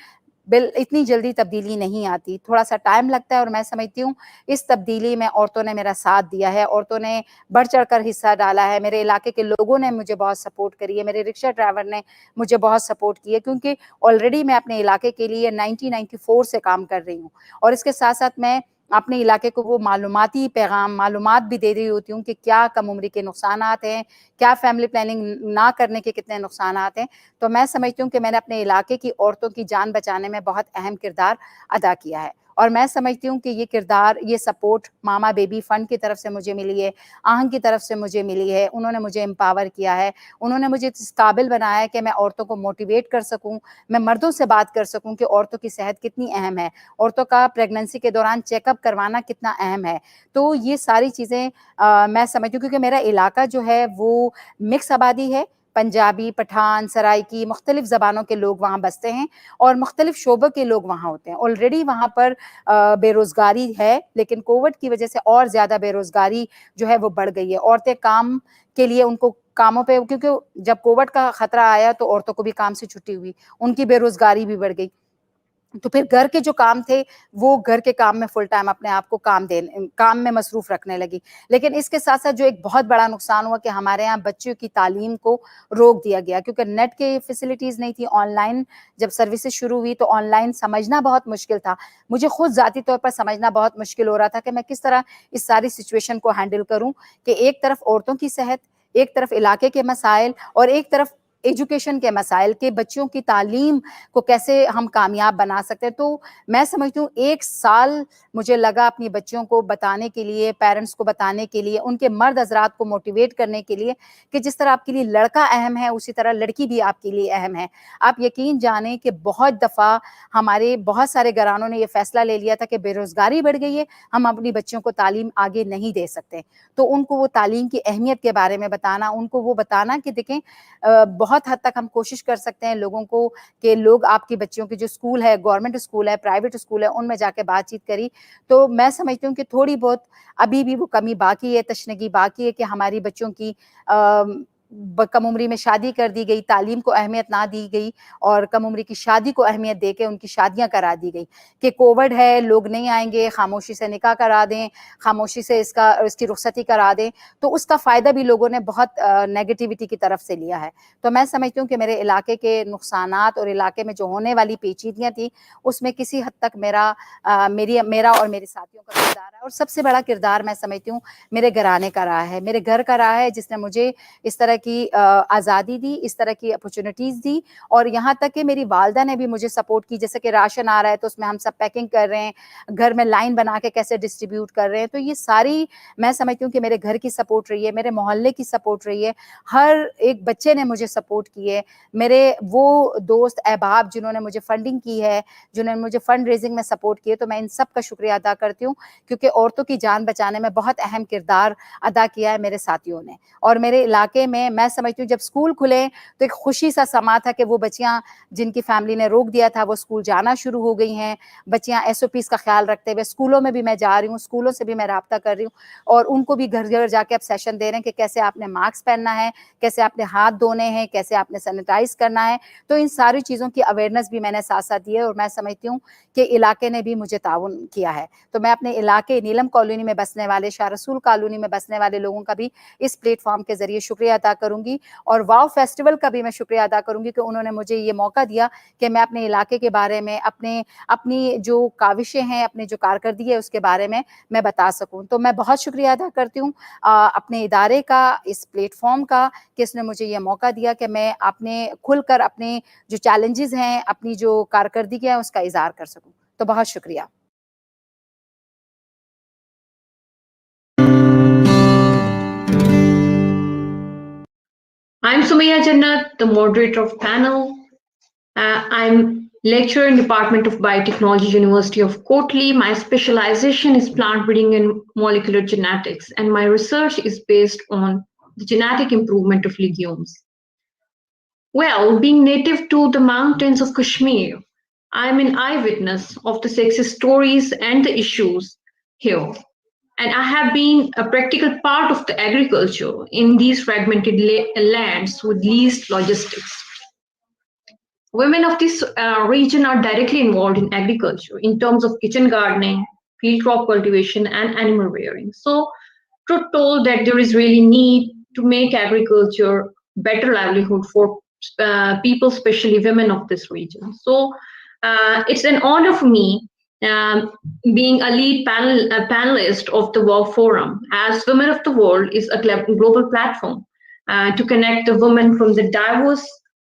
اتنی جلدی تبدیلی نہیں آتی, تھوڑا سا ٹائم لگتا ہے, اور میں سمجھتی ہوں اس تبدیلی میں عورتوں نے میرا ساتھ دیا ہے, عورتوں نے بڑھ چڑھ کر حصہ ڈالا ہے, میرے علاقے کے لوگوں نے مجھے بہت سپورٹ کری ہے, میرے رکشہ ڈرائیور نے مجھے بہت سپورٹ کی ہے, کیونکہ آلریڈی میں اپنے علاقے کے لیے 1994 سے کام کر رہی ہوں, اور اس کے ساتھ ساتھ میں اپنے علاقے کو وہ معلوماتی پیغام, معلومات بھی دے رہی ہوتی ہوں کہ کیا کم عمری کے نقصانات ہیں, کیا فیملی پلاننگ نہ کرنے کے کتنے نقصانات ہیں. تو میں سمجھتی ہوں کہ میں نے اپنے علاقے کی عورتوں کی جان بچانے میں بہت اہم کردار ادا کیا ہے. اور میں سمجھتی ہوں کہ یہ کردار، یہ سپورٹ ماما بیبی فنڈ کی طرف سے مجھے ملی ہے، آہنگ کی طرف سے مجھے ملی ہے. انہوں نے مجھے امپاور کیا ہے، انہوں نے مجھے اس قابل بنایا ہے کہ میں عورتوں کو موٹیویٹ کر سکوں، میں مردوں سے بات کر سکوں کہ عورتوں کی صحت کتنی اہم ہے، عورتوں کا پریگننسی کے دوران چیک اپ کروانا کتنا اہم ہے. تو یہ ساری چیزیں میں سمجھتی ہوں، کیونکہ میرا علاقہ جو ہے وہ مکس آبادی ہے، پنجابی، پٹھان، سرائکی، مختلف زبانوں کے لوگ وہاں بستے ہیں اور مختلف شعبوں کے لوگ وہاں ہوتے ہیں. آلریڈی وہاں پر بے روزگاری ہے، لیکن کووڈ کی وجہ سے اور زیادہ بے روزگاری جو ہے وہ بڑھ گئی ہے. عورتیں کام کے لیے ان کو کاموں پہ، کیونکہ جب کووڈ کا خطرہ آیا تو عورتوں کو بھی کام سے چھٹی ہوئی، ان کی بے روزگاری بھی بڑھ گئی. تو پھر گھر کے جو کام تھے وہ گھر کے کام میں فل ٹائم اپنے آپ کو کام میں مصروف رکھنے لگی. لیکن اس کے ساتھ ساتھ جو ایک بہت بڑا نقصان ہوا کہ ہمارے یہاں بچوں کی تعلیم کو روک دیا گیا، کیونکہ نیٹ کی فیسلٹیز نہیں تھی. آن لائن جب سروسز شروع ہوئی تو آن لائن سمجھنا بہت مشکل تھا. مجھے خود ذاتی طور پر سمجھنا بہت مشکل ہو رہا تھا کہ میں کس طرح اس ساری سچویشن کو ہینڈل کروں، کہ ایک طرف عورتوں کی صحت، ایک طرف علاقے کے مسائل، اور ایک طرف ایجوکیشن کے مسائل، کہ بچوں کی تعلیم کو کیسے ہم کامیاب بنا سکتے ہیں. تو میں سمجھتی ہوں 1 سال مجھے لگا اپنی بچیوں کو بتانے کے لیے، پیرنٹس کو بتانے کے لیے، ان کے مرد حضرات کو موٹیویٹ کرنے کے لیے کہ جس طرح آپ کے لیے لڑکا اہم ہے اسی طرح لڑکی بھی آپ کے لیے اہم ہے. آپ یقین جانیں کہ بہت دفعہ ہمارے بہت سارے گھرانوں نے یہ فیصلہ لے لیا تھا کہ بے روزگاری بڑھ گئی ہے، ہم اپنی بچیوں کو تعلیم آگے نہیں دے سکتے. تو ان کو وہ تعلیم کی اہمیت کے بارے میں بتانا، ان کو وہ بتانا کہ دیکھیں بہت حد تک ہم کوشش کر سکتے ہیں لوگوں کو کہ لوگ آپ کی بچیوں کے جو اسکول ہے، گورنمنٹ اسکول ہے، پرائیویٹ اسکول ہے، ان میں جا کے بات چیت کری. تو میں سمجھتی ہوں کہ تھوڑی بہت ابھی بھی وہ کمی باقی ہے، تشنگی باقی ہے کہ ہماری بچوں کی کم عمری میں شادی کر دی گئی، تعلیم کو اہمیت نہ دی گئی، اور کم عمری کی شادی کو اہمیت دے کے ان کی شادیاں کرا دی گئی کہ کووڈ ہے، لوگ نہیں آئیں گے، خاموشی سے نکاح کرا دیں، خاموشی سے اس کی رخصتی کرا دیں. تو اس کا فائدہ بھی لوگوں نے بہت نیگیٹیوٹی کی طرف سے لیا ہے. تو میں سمجھتی ہوں کہ میرے علاقے کے نقصانات اور علاقے میں جو ہونے والی پیچیدگیاں تھیں اس میں کسی حد تک میرا اور میرے ساتھیوں کا کردار ہے. اور سب سے بڑا کردار میں سمجھتی ہوں میرے گھرانے کا رہا ہے، میرے گھر کا رہا ہے، جس نے مجھے اس طرح کی آزادی دی، اس طرح کی اپرچونٹیز دی. اور یہاں تک کہ میری والدہ نے بھی مجھے سپورٹ کی، جیسے کہ راشن آ رہا ہے تو اس میں ہم سب پیکنگ کر رہے ہیں، گھر میں لائن بنا کے کیسے ڈسٹریبیوٹ کر رہے ہیں. تو یہ ساری میں سمجھتی ہوں کہ میرے گھر کی سپورٹ رہی ہے، میرے محلے کی سپورٹ رہی ہے، ہر ایک بچے نے مجھے سپورٹ کی ہے. میرے وہ دوست احباب جنہوں نے مجھے فنڈنگ کی ہے، جنہوں نے مجھے فنڈ ریزنگ میں سپورٹ کی ہے، تو میں ان سب کا شکریہ ادا کرتی ہوں، کیونکہ عورتوں کی جان بچانے میں بہت اہم کردار ادا کیا ہے میرے ساتھیوں نے. اور میرے علاقے میں سمجھتی ہوں جب اسکول کھلے تو ایک خوشی سا سما تھا کہ وہ بچیاں جن کی فیملی نے روک دیا تھا وہ اسکول جانا شروع ہو گئی ہیں. بچیاں SOPs کا خیال رکھتے ہوئے اسکولوں میں بھی میں جا رہی ہوں، اسکولوں سے بھی میں رابطہ کر رہی ہوں، اور ان کو بھی گھر گھر جا کے اب سیشن دے رہے ہیں کہ کیسے آپ نے ماسک پہننا ہے، کیسے آپ نے ہاتھ دھونے ہیں، کیسے آپ نے سینیٹائز کرنا ہے. تو ان ساری چیزوں کی اویئرنیس بھی میں نے ساتھ ساتھ دی ہے. اور میں سمجھتی ہوں کہ علاقے نے بھی مجھے تعاون کیا ہے. تو میں اپنے علاقے نیلم کالونی میں بسنے والے، شاہ رسول کالونی میں بسنے والے لوگوں کا بھی اس پلیٹ فارم کے ذریعے شکریہ ادا کروں گی. اور واو فیسٹیول کا بھی میں شکریہ ادا کروں گی کہ انہوں نے مجھے یہ موقع دیا کہ میں اپنے علاقے کے بارے میں، اپنی جو کاوشیں ہیں، اپنی جو کارکردگی ہے اس کے بارے میں بتا سکوں. تو میں بہت شکریہ ادا کرتی ہوں اپنے ادارے کا، اس پلیٹ فارم کا، کہ اس نے مجھے یہ موقع دیا کہ میں اپنے کھل کر اپنے جو چیلنجز ہیں، اپنی جو کارکردگی ہے اس کا اظہار کر سکوں. تو بہت شکریہ. I'm Sumaya Jannat, the moderator of panel. I'm lecturer in Department of Biotechnology, University of Kotli. My specialization is plant breeding and molecular genetics, and my research is based on the genetic improvement of legumes. Well, being native to the mountains of Kashmir, I'm an eyewitness of the success stories and the issues here. And I have been a practical part of the agriculture in these fragmented lands with least logistics. Women of this region are directly involved in agriculture in terms of kitchen gardening, field crop cultivation, and animal rearing. So, truth told that there is really need to make agriculture better livelihood for people, especially women of this region. So, it's an honor for me being a lead panelist of the WOW Forum, as Women of the World is a global platform to connect the women from the diverse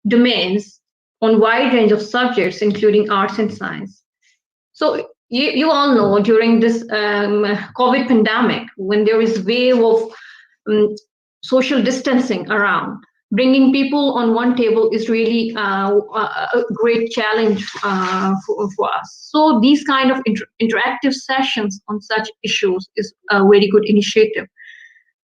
domains on wide range of subjects, including arts and science. So you all know during this COVID pandemic, when there is wave of social distancing around, bringing people on one table is really a great challenge for us. So these kind of interactive sessions on such issues is a very good initiative.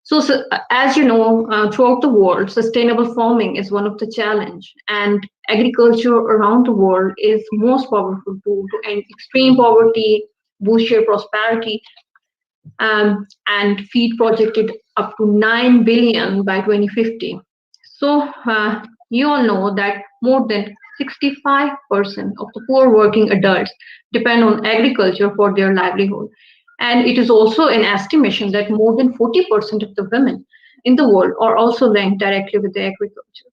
So as you know, throughout the world, sustainable farming is one of the challenge, and agriculture around the world is most powerful tool to end extreme poverty, boost share prosperity, and feed projected up to 9 billion by 2050. So you all know that more than 65% of the poor working adults depend on agriculture for their livelihood. And it is also an estimation that more than 40% of the women in the world are also linked directly with the agriculture.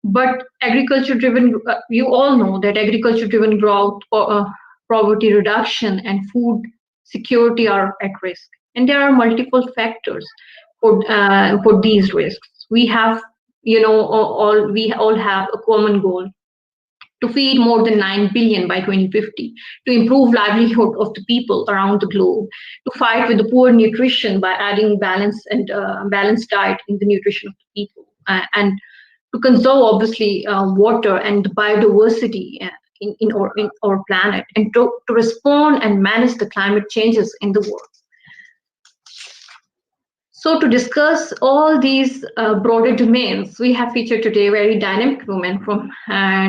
But agriculture-driven, you all know that agriculture-driven growth, poverty reduction, and food security are at risk. And there are multiple factors for these risks. We have, we all have a common goal to feed more than 9 billion by 2050, to improve livelihood of the people around the globe, to fight with the poor nutrition by adding balanced diet in the nutrition of the people, and to conserve obviously water and biodiversity in our planet, and to respond and manage the climate changes in the world. So to discuss all these broader domains, we have featured today very dynamic women from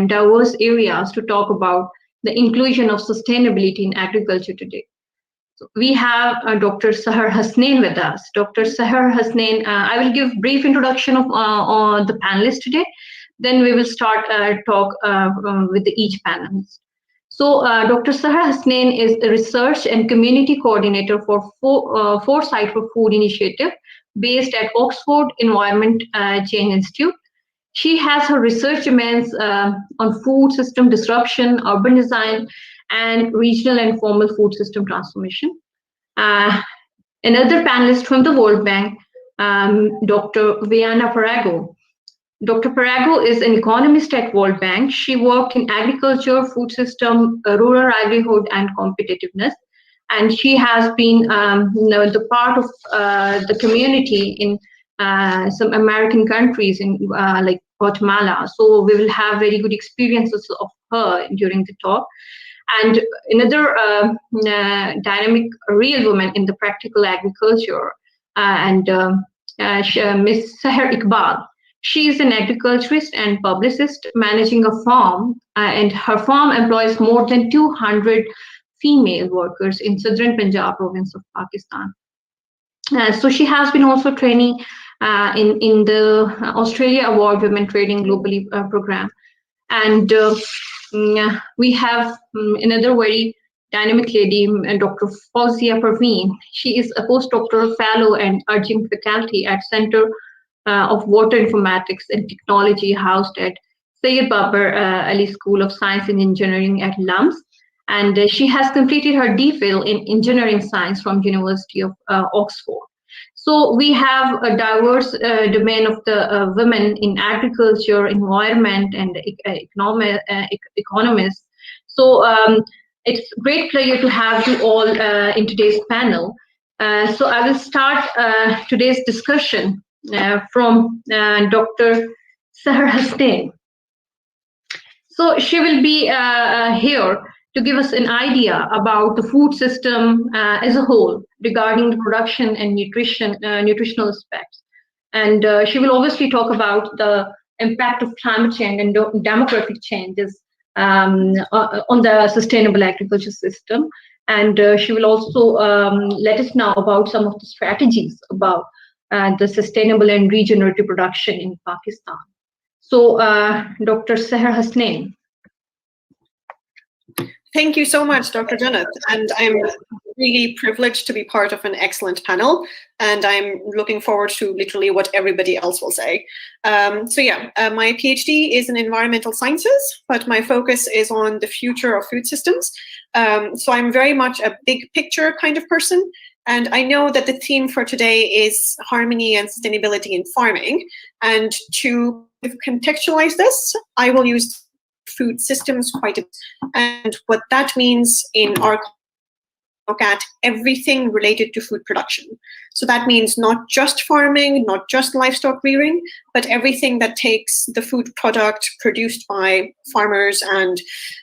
diverse areas to talk about the inclusion of sustainability in agriculture today. So we have Dr. Sahar Hasnain with us. Dr. Sahar Hasnain, I will give brief introduction of the panelists today. Then we will start talk with each panelist. So Dr. Sahar Hasnain is a research and community coordinator for Foresight for Food initiative based at Oxford Environment Change Institute. She has her research domains on food system disruption, urban design, and regional and formal food system transformation. Another panelist from the World Bank, Dr. Viana Parago. Dr. Parago is an economist at World Bank. She worked in agriculture, food system, rural livelihood, and competitiveness. And she has been the part of the community in some American countries in like Guatemala. So we will have very good experiences of her during the talk. And another dynamic real woman in the practical agriculture, Ms. Seher Iqbal. She is an agriculturist and publicist managing a farm, and her farm employs more than 200 female workers in southern Punjab province of Pakistan. So she has been also training in the Australia Award Women Trading Globally program. And we have another very dynamic lady, Dr. Fauzia Parveen. She is a postdoctoral fellow and adjunct faculty at Center of Water Informatics and Technology housed at Syed Babar Ali School of Science and Engineering at LUMS. And she has completed her DPhil in Engineering Science from University of Oxford. So we have a diverse domain of the women in agriculture, environment, and economists. So it's a great pleasure to have you all in today's panel. So I will start today's discussion from Dr. Sahar Hasnain. So she will be here to give us an idea about the food system as a whole regarding the production and nutritional aspects. And she will obviously talk about the impact of climate change and demographic changes on the sustainable agriculture system. And she will also let us know about some of the strategies about the sustainable and regenerative production in Pakistan. So Dr. Seher Hasnain. Thank you so much, Dr. Jannat. And I'm really privileged to be part of an excellent panel. And I'm looking forward to literally what everybody else will say. My PhD is in environmental sciences, but my focus is on the future of food systems. So I'm very much a big picture kind of person. And I know that the theme for today is harmony and sustainability in farming. And to contextualize this, I will use food systems quite a bit, and what that means in our look at everything related to food production. So that means not just farming, not just livestock rearing, but everything that takes the food product produced by farmers and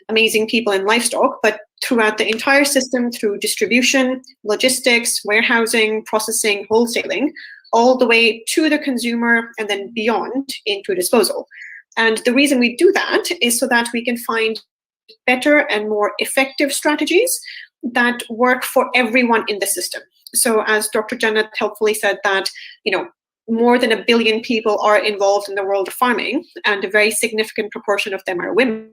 amazing people in livestock, but throughout the entire system, through distribution, logistics, warehousing, processing, wholesaling, all the way to the consumer and then beyond into disposal. And the reason we do that is so that we can find better and more effective strategies that work for everyone in the system. So as Dr. Jannat helpfully said that, more than 1 billion people are involved in the world of farming, and a very significant proportion of them are women.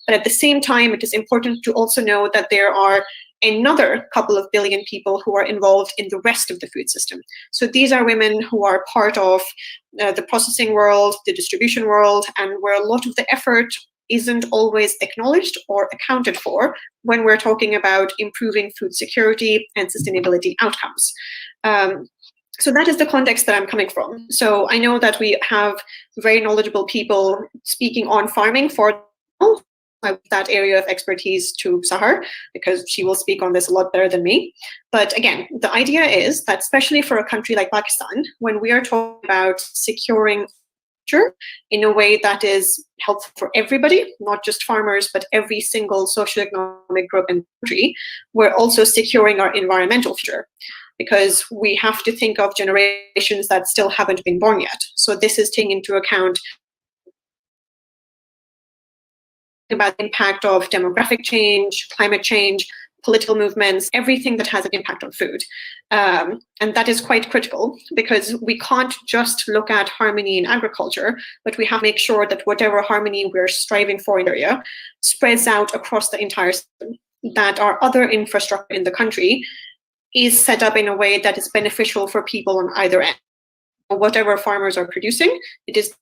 But at the same time, it is important to also know that there are another couple of billion people who are involved in the rest of the food system. So these are women who are part of the processing world, the distribution world, and where a lot of the effort isn't always acknowledged or accounted for when we're talking about improving food security and sustainability outcomes. So that is the context that I'm coming from. So I know that we have very knowledgeable people speaking on farming for that area of expertise to Sahar, because she will speak on this a lot better than me. But again, the idea is that especially for a country like Pakistan, when we are talking about securing in a way that is helpful for everybody, not just farmers, but every single socioeconomic group in the country, we're also securing our environmental future, because we have to think of generations that still haven't been born yet. So this is taking into account about the impact of demographic change, climate change, political movements, everything that has an impact on food. And that is quite critical, because we can't just look at harmony in agriculture, but we have to make sure that whatever harmony we're striving for in the area spreads out across the entire system, that our other infrastructure in the country is set up in a way that is beneficial for people on either end. Whatever farmers are producing, it is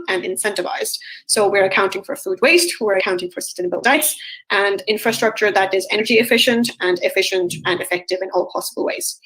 and incentivized. So we're accounting for food waste, we're accounting for sustainable diets, and infrastructure that is energy efficient and effective in all possible ways.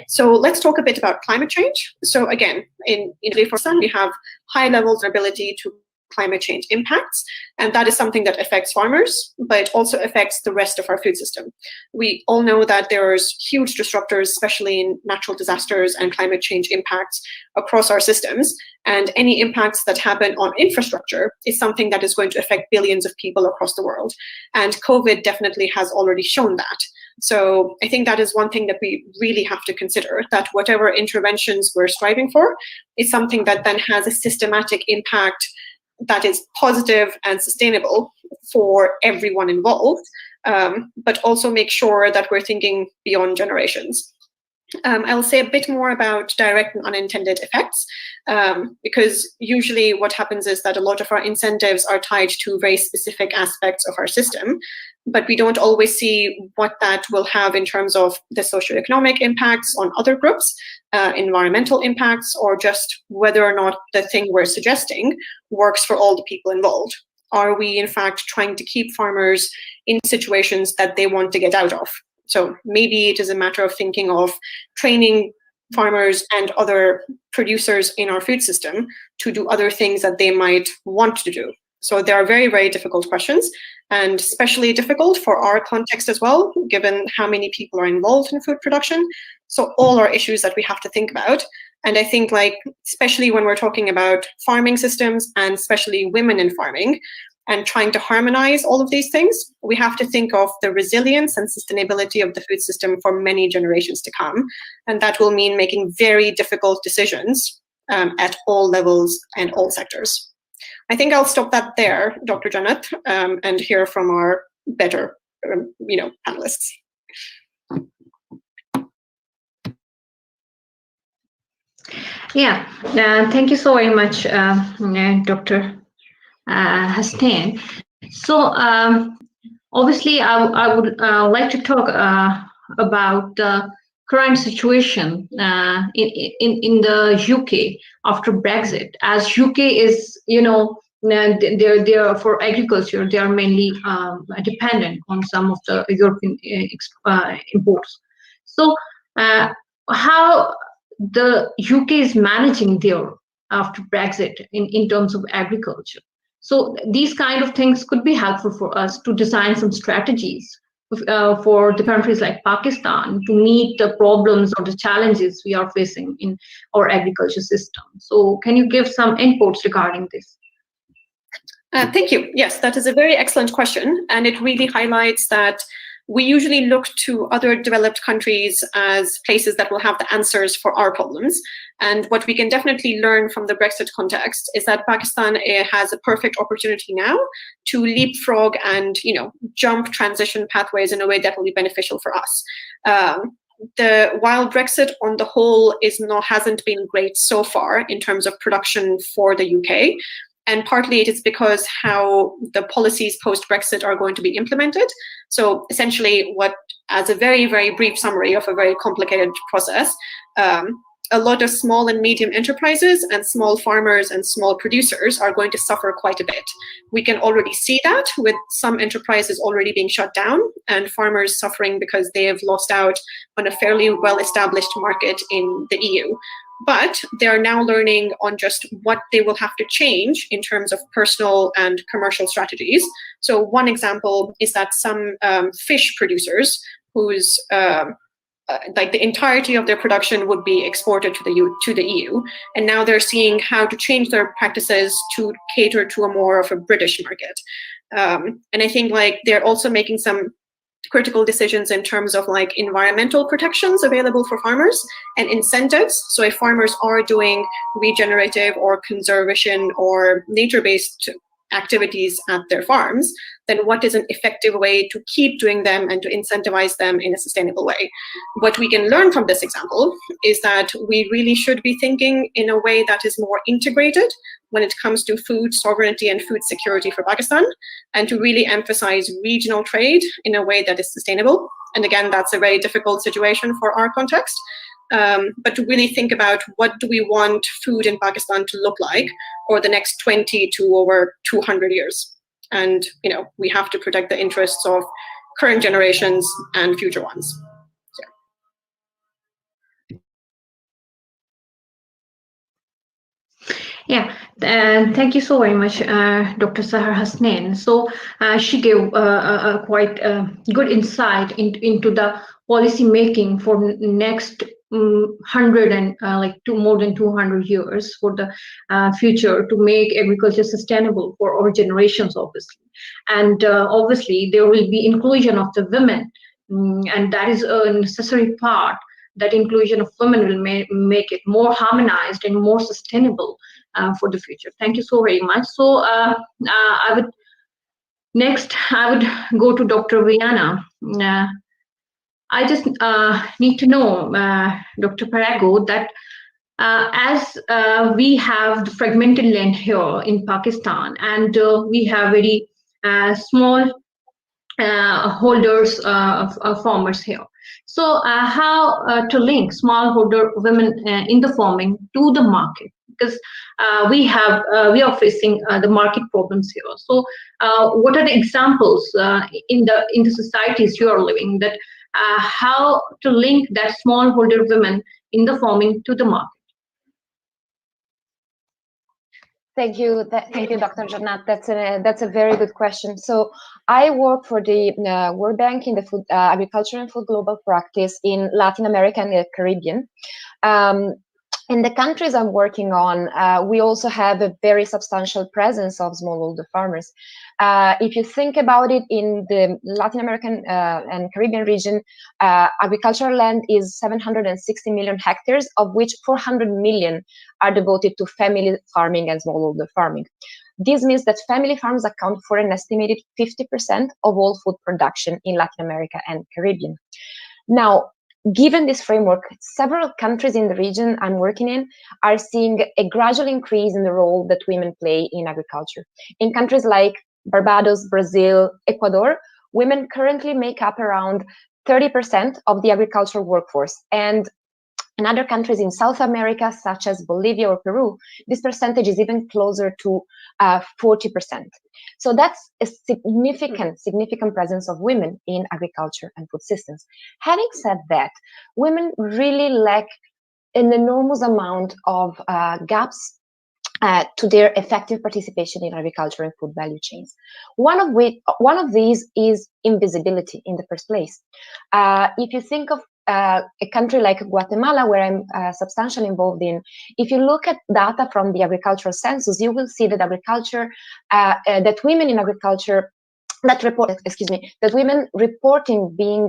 So let's talk a bit about climate change. So again, in Pakistan, we have high levels of ability to climate change impacts, and that is something that affects farmers, but it also affects the rest of our food system. We all know that there's huge disruptors, especially in natural disasters and climate change impacts across our systems, and any impacts that happen on infrastructure is something that is going to affect billions of people across the world. And COVID definitely has already shown that. So I think that is one thing that we really have to consider, that whatever interventions we're striving for is something that then has a systematic impact that is positive and sustainable for everyone involved, but also make sure that we're thinking beyond generations. I'll say a bit more about direct and unintended effects, because usually what happens is that a lot of our incentives are tied to very specific aspects of our system, but we don't always see what that will have in terms of the socioeconomic impacts on other groups, environmental impacts, or just whether or not the thing we're suggesting works for all the people involved. Are we, in fact, trying to keep farmers in situations that they want to get out of? So maybe it is a matter of thinking of training farmers and other producers in our food system to do other things that they might want to do. So they are very, very difficult questions, and especially difficult for our context as well, given how many people are involved in food production. So all are issues that we have to think about. And I think, especially when we're talking about farming systems, and especially women in farming, and trying to harmonize all of these things, we have to think of the resilience and sustainability of the food system for many generations to come. And that will mean making very difficult decisions at all levels and all sectors. I think I'll stop that there, Dr. Jannat, and hear from our better, panelists. Yeah, thank you so very much, Dr. Hasnain. So obviously, I would like to talk about the current situation in the UK after Brexit, as UK is, they're for agriculture, they are mainly dependent on some of the European imports. So how the UK is managing there after Brexit in terms of agriculture. So these kind of things could be helpful for us to design some strategies for the countries like Pakistan to meet the problems or the challenges we are facing in our agriculture system? So can you give some inputs regarding this? Thank you. Yes, that is a very excellent question. And it really highlights that we usually look to other developed countries as places that will have the answers for our problems. And what we can definitely learn from the Brexit context is that Pakistan has a perfect opportunity now to leapfrog and, jump transition pathways in a way that will be beneficial for us. While Brexit on the whole hasn't been great so far in terms of production for the UK, and partly it is because how the policies post-Brexit are going to be implemented. So essentially, as a very, very brief summary of a very complicated process, a lot of small and medium enterprises and small farmers and small producers are going to suffer quite a bit. We can already see that with some enterprises already being shut down and farmers suffering because they have lost out on a fairly well-established market in the EU. But they are now learning on just what they will have to change in terms of personal and commercial strategies. So one example is that some fish producers whose like the entirety of their production would be exported to the EU, and now they're seeing how to change their practices to cater to a more of a British market. And I think they're also making some critical decisions in terms of environmental protections available for farmers and incentives. So if farmers are doing regenerative or conservation or nature-based activities at their farms, then what is an effective way to keep doing them and to incentivize them in a sustainable way? What we can learn from this example is that we really should be thinking in a way that is more integrated when it comes to food sovereignty and food security for Pakistan, and to really emphasize regional trade in a way that is sustainable. And again, that's a very difficult situation for our context. But to really think about what do we want food in Pakistan to look like over the next 20 to over 200 years. And, we have to protect the interests of current generations and future ones. Yeah, and thank you so very much, Dr. Sahar Hasnain. So she gave a quite good insight into the policy making for next 100 and more than 200 years for the future to make agriculture sustainable for our generations, obviously. And obviously there will be inclusion of the women, and that is a necessary part. That inclusion of women will make it more harmonized and more sustainable for the future. Thank you so very much. So I would go to Dr. Viana. I just need to know, Dr. Parago, that as we have the fragmented land here in Pakistan, and we have very small holders of farmers here. So how to link smallholder women in the farming to the market? Because we are facing the market problems here. So what are the examples in the societies you are living, that how to link that smallholder women in the farming to the market? Thank you, Dr. Jannat. That's a very good question. So I work for the World Bank in the food, agriculture and food global practice in Latin America and the Caribbean. In the countries I'm working on, we also have a very substantial presence of smallholder farmers. If you think about it, in the Latin American and Caribbean region, agricultural land is 760 million hectares, of which 400 million are devoted to family farming and smallholder farming. This means that family farms account for an estimated 50% of all food production in Latin America and Caribbean. Now, given this framework, several countries in the region I'm working in are seeing a gradual increase in the role that women play in agriculture. In countries like Barbados, Brazil, Ecuador, women currently make up around 30% of the agricultural workforce. And in other countries in South America, such as Bolivia or Peru, this percentage is even closer to 40%. So that's a significant presence of women in agriculture and food systems. Having said that, women really lack an enormous amount of gaps to their effective participation in agriculture and food value chains. One of these is invisibility in the first place. If you think of a country like Guatemala, where I'm substantially involved in, if you look at data from the agricultural census, you will see that that women in agriculture that women reporting being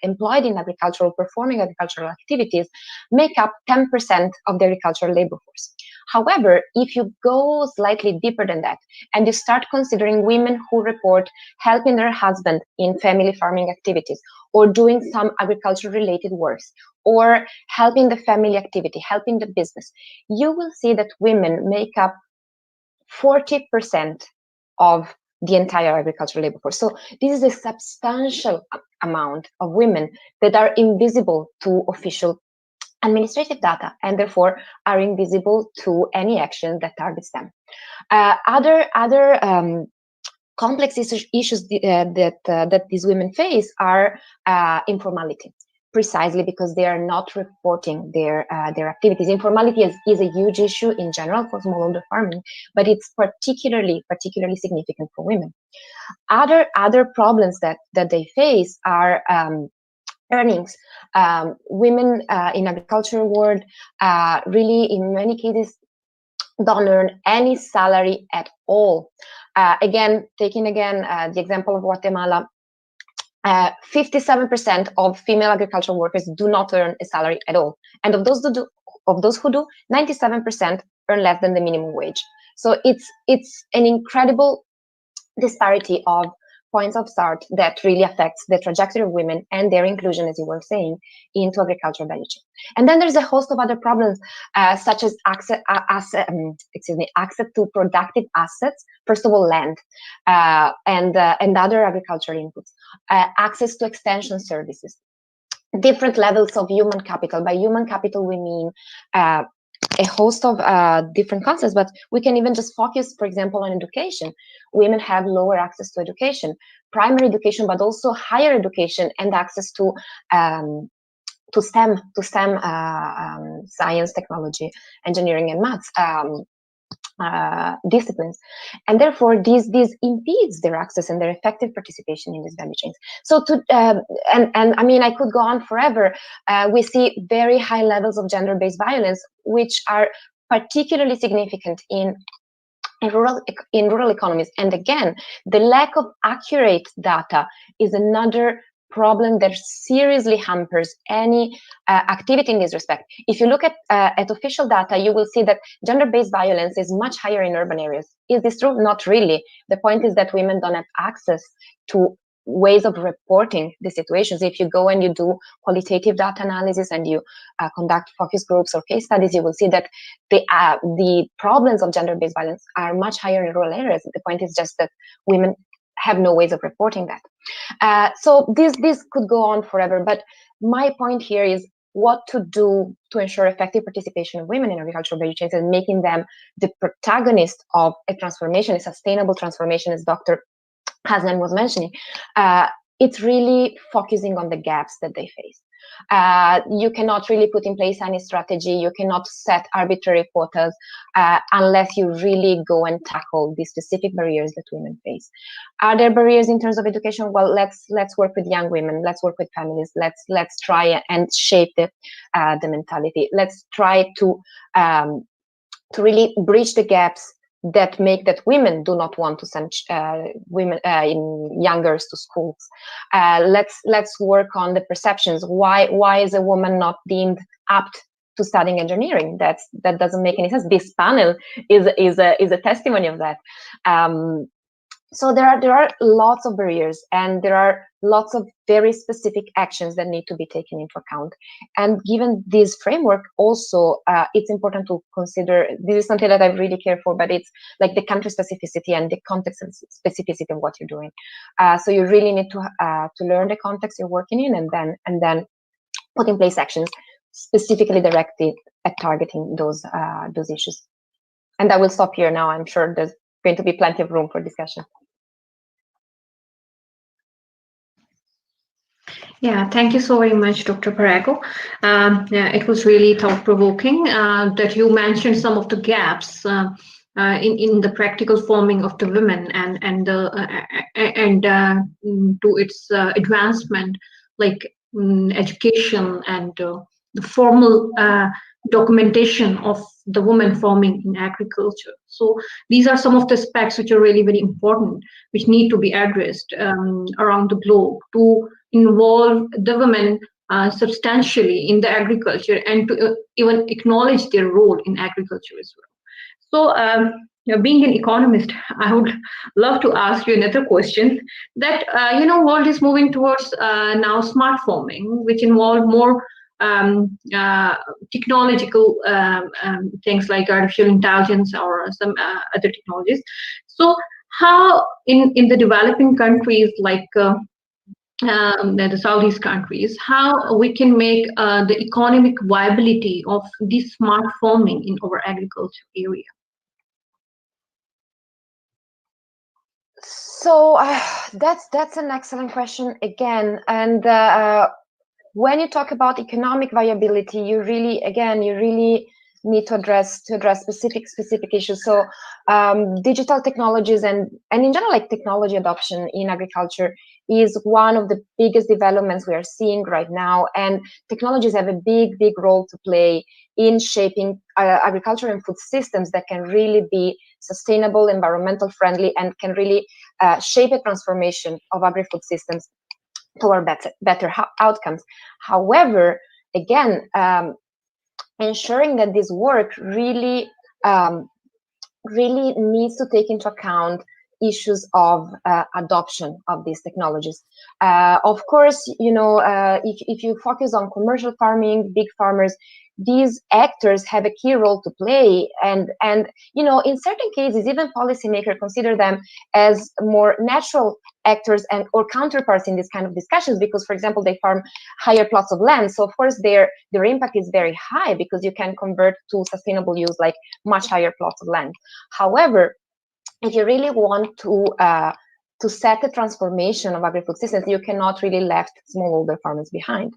employed in agricultural, performing agricultural activities, make up 10% of the agricultural labor force. However, if you go slightly deeper than that, and you start considering women who report helping their husband in family farming activities, or doing some agriculture-related works, or helping the family activity, helping the business, you will see that women make up 40% of the entire agricultural labor force. So this is a substantial amount of women that are invisible to official administrative data, and therefore are invisible to any action that targets them. Other complex issues that these women face are informality, precisely because they are not reporting their activities. Informality is a huge issue in general for smallholder farming, but it's particularly significant for women. Other problems that they face are earnings. Women in agricultural world really, in many cases, don't earn any salary at all. Taking the example of Guatemala, 57% of female agricultural workers do not earn a salary at all, and of those who do, 97% earn less than the minimum wage. So it's an incredible disparity of points of start that really affects the trajectory of women and their inclusion, as you were saying, into agricultural value chain. And then there's a host of other problems, such as access to productive assets. First of all, land and other agricultural inputs, access to extension services, different levels of human capital. By human capital, we mean a host of different concepts, but we can even just focus, for example, on education. Women have lower access to education, primary education, but also higher education and access to STEM, science, technology, engineering, and maths disciplines, and therefore this impedes their access and their effective participation in these value chains. So and I mean, I could go on forever. We see very high levels of gender-based violence, which are particularly significant in rural economies. And again, the lack of accurate data is another problem that seriously hampers any activity in this respect. If you look at official data, you will see that gender-based violence is much higher in urban areas. Is this true? Not really. The point is that women don't have access to ways of reporting the situations. If you go and you do qualitative data analysis and you conduct focus groups or case studies, you will see that the problems of gender-based violence are much higher in rural areas. The point is just that women have no ways of reporting that. So this could go on forever, but my point here is what to do to ensure effective participation of women in agricultural value chains and making them the protagonist of a transformation, a sustainable transformation, as Dr. Hasnan was mentioning. It's really focusing on the gaps that they face. You cannot really put in place any strategy. You cannot set arbitrary quotas unless you really go and tackle the specific barriers that women face. Are there barriers in terms of education? Well, let's work with young women. Let's work with families. Let's try and shape the mentality. Let's try to really bridge the gaps that make that women do not want to send young girls to schools. Let's work on the perceptions. Why is a woman not deemed apt to studying engineering? That doesn't make any sense. This panel is a testimony of that. So there are lots of barriers, and there are lots of very specific actions that need to be taken into account. And given this framework, also it's important to consider, this is something that I really care for, but it's like the country specificity and the context and specificity of what you're doing. So you really need to learn the context you're working in, and then put in place actions specifically directed at targeting those issues. And I will stop here now. I'm sure there's going to be plenty of room for discussion. Yeah, thank you so very much, Dr. Parago. Yeah, it was really thought-provoking that you mentioned some of the gaps in the practical forming of the women and to its advancement, like education and the formal documentation of the women forming in agriculture. So these are some of the aspects which are really very important, which need to be addressed around the globe to involve the women substantially in the agriculture and to even acknowledge their role in agriculture as well. So, being an economist, I would love to ask you another question. That world is moving towards now smart farming, which involve more technological things like artificial intelligence or some other technologies. So, how in the developing countries like the Southeast countries, how we can make the economic viability of this smart farming in our agriculture area? So that's an excellent question again. And when you talk about economic viability, you really need to address specific issues. So digital technologies and in general, like technology adoption in agriculture is one of the biggest developments we are seeing right now. And technologies have a big role to play in shaping agriculture and food systems that can really be sustainable, environmental friendly, and can really shape a transformation of agri-food systems toward better outcomes. However, again, ensuring that this work really needs to take into account issues of adoption of these technologies. Of course, if you focus on commercial farming, big farmers, these actors have a key role to play, and in certain cases, even policymakers consider them as more natural actors and or counterparts in this kind of discussions, because, for example, they farm higher plots of land. So of course their impact is very high because you can convert to sustainable use like much higher plots of land. However, if you really want to set the transformation of agri-food systems, you cannot really left smallholder farmers behind.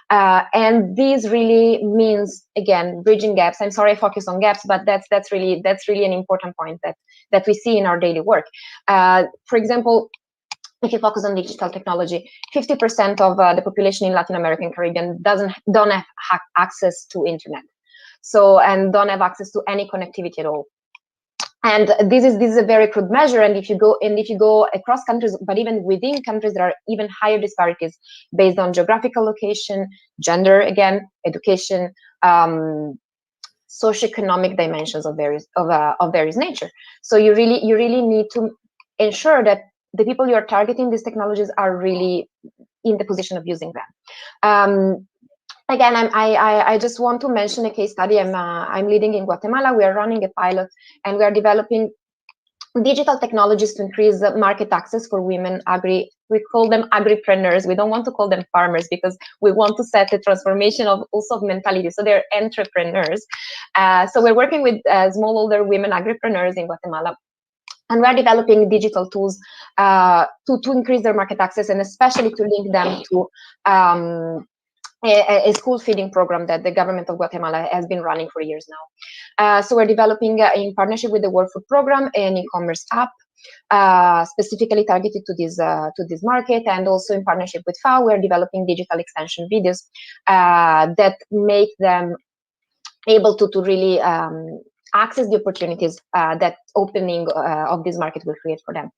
And this really means, again, bridging gaps. I'm sorry I focus on gaps, but that's really an important point that we see in our daily work. For example, if you focus on digital technology, 50% of the population in Latin America and Caribbean don't have access to internet, and don't have access to any connectivity at all. And this is a very crude measure. And if you go across countries, but even within countries, there are even higher disparities based on geographical location, gender, again, education, socioeconomic dimensions of various nature. So you really need to ensure that the people you are targeting these technologies are really in the position of using them. Again, I just want to mention a case study I'm leading in Guatemala. We are running a pilot, and we are developing digital technologies to increase market access for women we call them agripreneurs. We don't want to call them farmers because we want to set a transformation of mentality. So they're entrepreneurs. So we're working with smallholder women agripreneurs in Guatemala. And we're developing digital tools to increase their market access, and especially to link them to a school feeding program that the government of Guatemala has been running for years now. So we're developing in partnership with the World Food Program an e-commerce app specifically targeted to this market, and also in partnership with FAO, we're developing digital extension videos that make them able to really access the opportunities that opening of this market will create for them.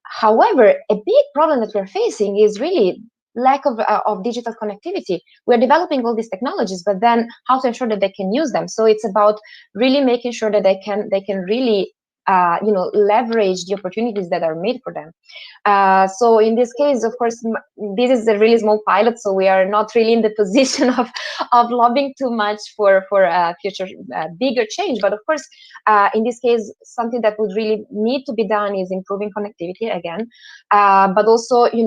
However, a big problem that we're facing is really lack of digital connectivity. We're developing all these technologies, but then how to ensure that they can use them. So it's about really making sure that they can really leverage the opportunities that are made for them. So in this case, of course, this is a really small pilot, so we are not really in the position of lobbying too much for future bigger change. But of course, in this case, something that would really need to be done is improving connectivity again, but also in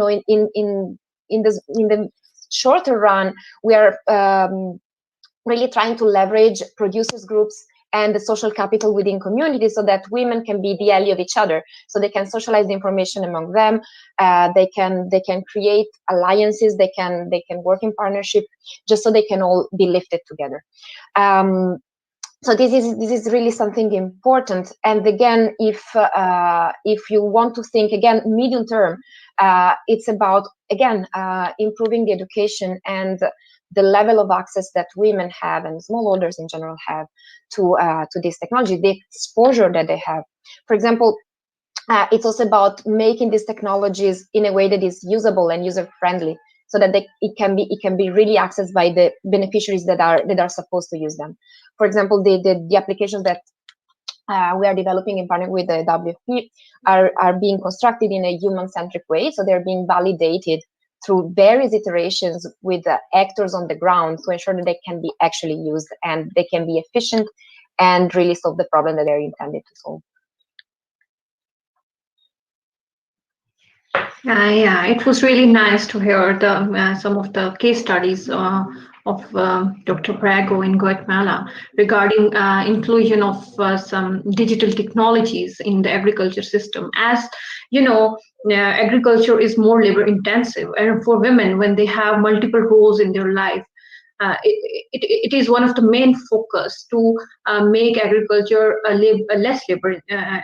the shorter run, we are really trying to leverage producers groups and the social capital within communities, so that women can be the ally of each other, so they can socialize the information among them. They can create alliances. They can work in partnership, just so they can all be lifted together. So this is really something important. And again, if you want to think again medium term, it's about again improving the education and the level of access that women have and smallholders in general have to this technology, the exposure that they have. For example, it's also about making these technologies in a way that is usable and user friendly, so that it can be really accessed by the beneficiaries that are supposed to use them. For example, the applications that we are developing in partnership with the WFP are being constructed in a human-centric way, so they're being validated through various iterations with the actors on the ground to ensure that they can be actually used and they can be efficient and really solve the problem that they're intended to solve. Yeah, it was really nice to hear some of the case studies of Dr. Parago in Guatemala regarding inclusion of some digital technologies in the agriculture system. As you know, agriculture is more labor intensive, and for women, when they have multiple roles in their life, it is one of the main focus to make agriculture less labor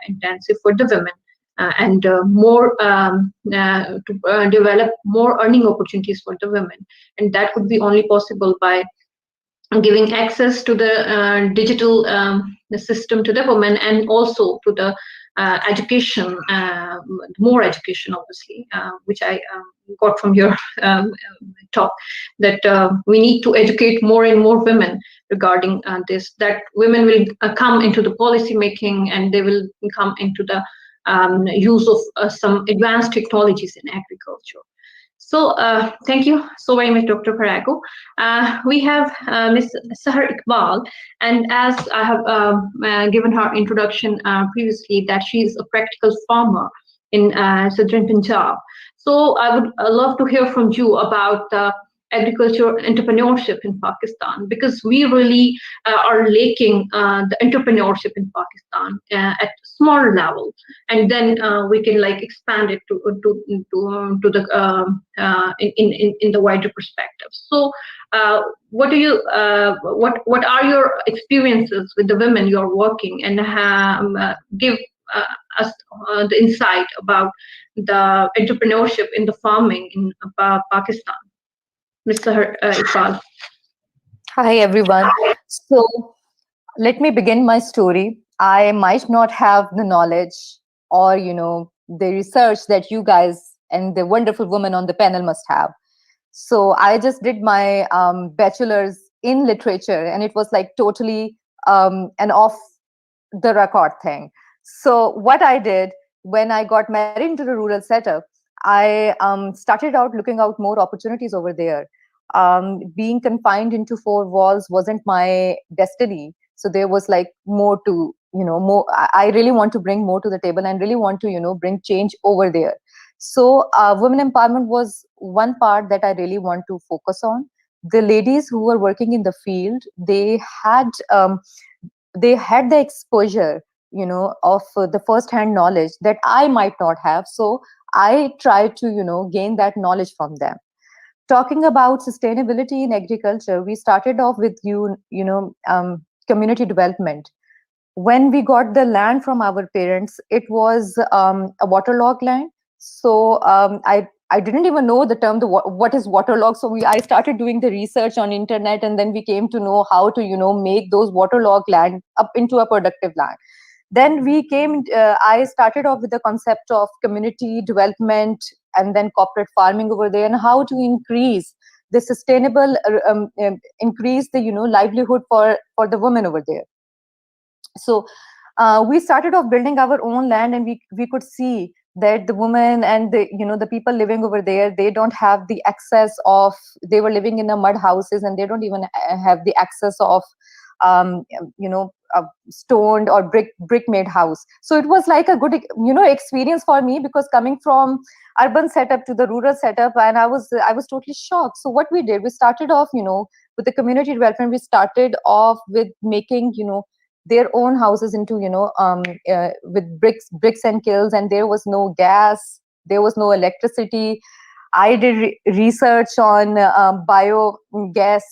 intensive for the women. And more to develop more earning opportunities for the women, and that could be only possible by giving access to the digital the system to the women, and also to the education, more education, obviously, which I got from your talk, that we need to educate more and more women regarding this, that women will come into the policy making, and they will come into the use of some advanced technologies in agriculture. So thank you so very much, Dr. Parago. We have Ms. Sahar Iqbal, and as I have given her introduction previously, that she is a practical farmer in southern Punjab. So I would love to hear from you about agriculture entrepreneurship in Pakistan, because we really are lacking the entrepreneurship in Pakistan at smaller level, and then we can like expand it to the in the wider perspective. So what do you what are your experiences with the women you are working, and give us the insight about the entrepreneurship in the farming in Pakistan. Mr. Iqbal. Hi, everyone. So let me begin my story. I might not have the knowledge or, the research that you guys and the wonderful women on the panel must have. So I just did my bachelor's in literature, and it was like totally an off the record thing. So what I did when I got married into the rural setup, I started out looking out more opportunities over there. Being confined into four walls wasn't my destiny. So there was like more to, more. I really want to bring more to the table and really want to, bring change over there. So women empowerment was one part that I really want to focus on. The ladies who were working in the field, they had the exposure, of the first-hand knowledge that I might not have. So I tried to, gain that knowledge from them. Talking about sustainability in agriculture, we started off with community development. When we got the land from our parents, it was a waterlogged land. So I didn't even know the term, what is waterlogged. So I started doing the research on internet, and then we came to know how to, make those waterlogged land up into a productive land. Then I started off with the concept of community development and then corporate farming over there, and how to increase the sustainable, increase the, livelihood for the women over there. So we started off building our own land, and we could see that the women and the people living over there, they don't have the access of, they were living in the mud houses, and they don't even have the access of a stoned or brick made house. So it was like a good experience for me, because coming from urban setup to the rural setup, and I was totally shocked. So what we did, we started off with the community development. We started off with making their own houses into, with bricks and kilns, and there was no gas, there was no electricity. I did research on biogas.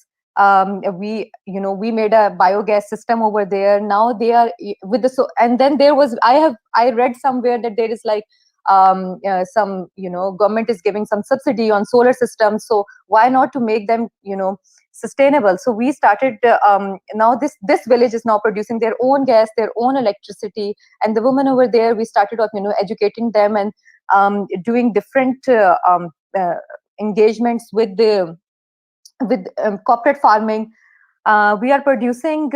We made a biogas system over there. Now they are with the and then there was I read somewhere that there is like some government is giving some subsidy on solar systems. So why not to make them sustainable? So we started. Now this village is now producing their own gas, their own electricity, and the women over there, we started off educating them and doing different engagements with corporate farming. We are producing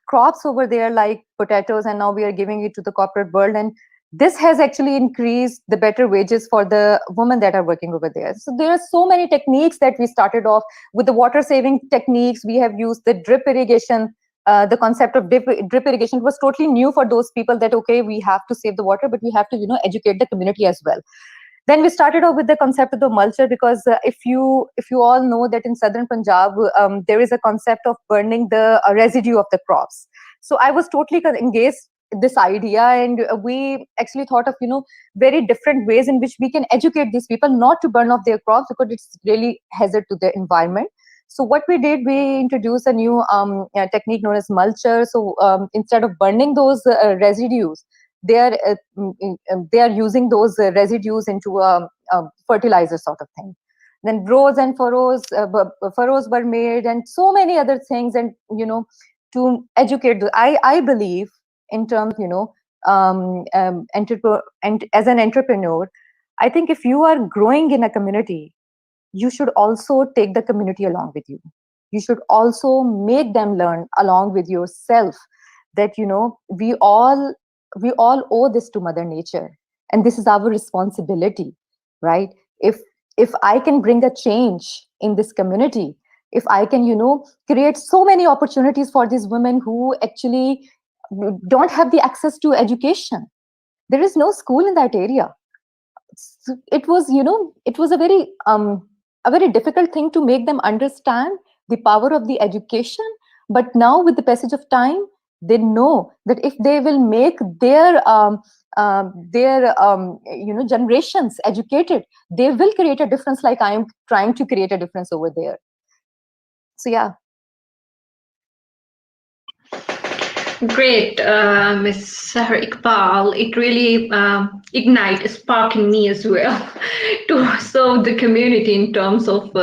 crops over there like potatoes, and now we are giving it to the corporate world. And this has actually increased the better wages for the women that are working over there. So there are so many techniques that we started off with. The water saving techniques, we have used the drip irrigation. The concept of drip irrigation was totally new for those people, that okay, we have to save the water, but we have to educate the community as well. Then we started off with the concept of the mulcher, because if you all know that in southern Punjab, there is a concept of burning the residue of the crops. So I was totally engaged in this idea, and we actually thought of very different ways in which we can educate these people not to burn off their crops, because it's really hazard to the environment. So what we did, we introduced a new technique known as mulcher. So instead of burning those residues, they are using those residues into a fertilizer sort of thing. Then rows and furrows were made, and so many other things. And to educate, I believe in terms as an entrepreneur, I think if you are growing in a community, you should also take the community along with you. You should also make them learn along with yourself that we all owe this to Mother Nature, and this is our responsibility, right? If I can bring a change in this community, if I can create so many opportunities for these women who actually don't have the access to education. There is no school in that area. So it was a very difficult thing to make them understand the power of the education. But now, with the passage of time, they know that if they will make their generations educated, they will create a difference, like I am trying to create a difference over there. So yeah. Great, Ms. Sahar Iqbal. It really ignited a spark in me as well to serve the community in terms of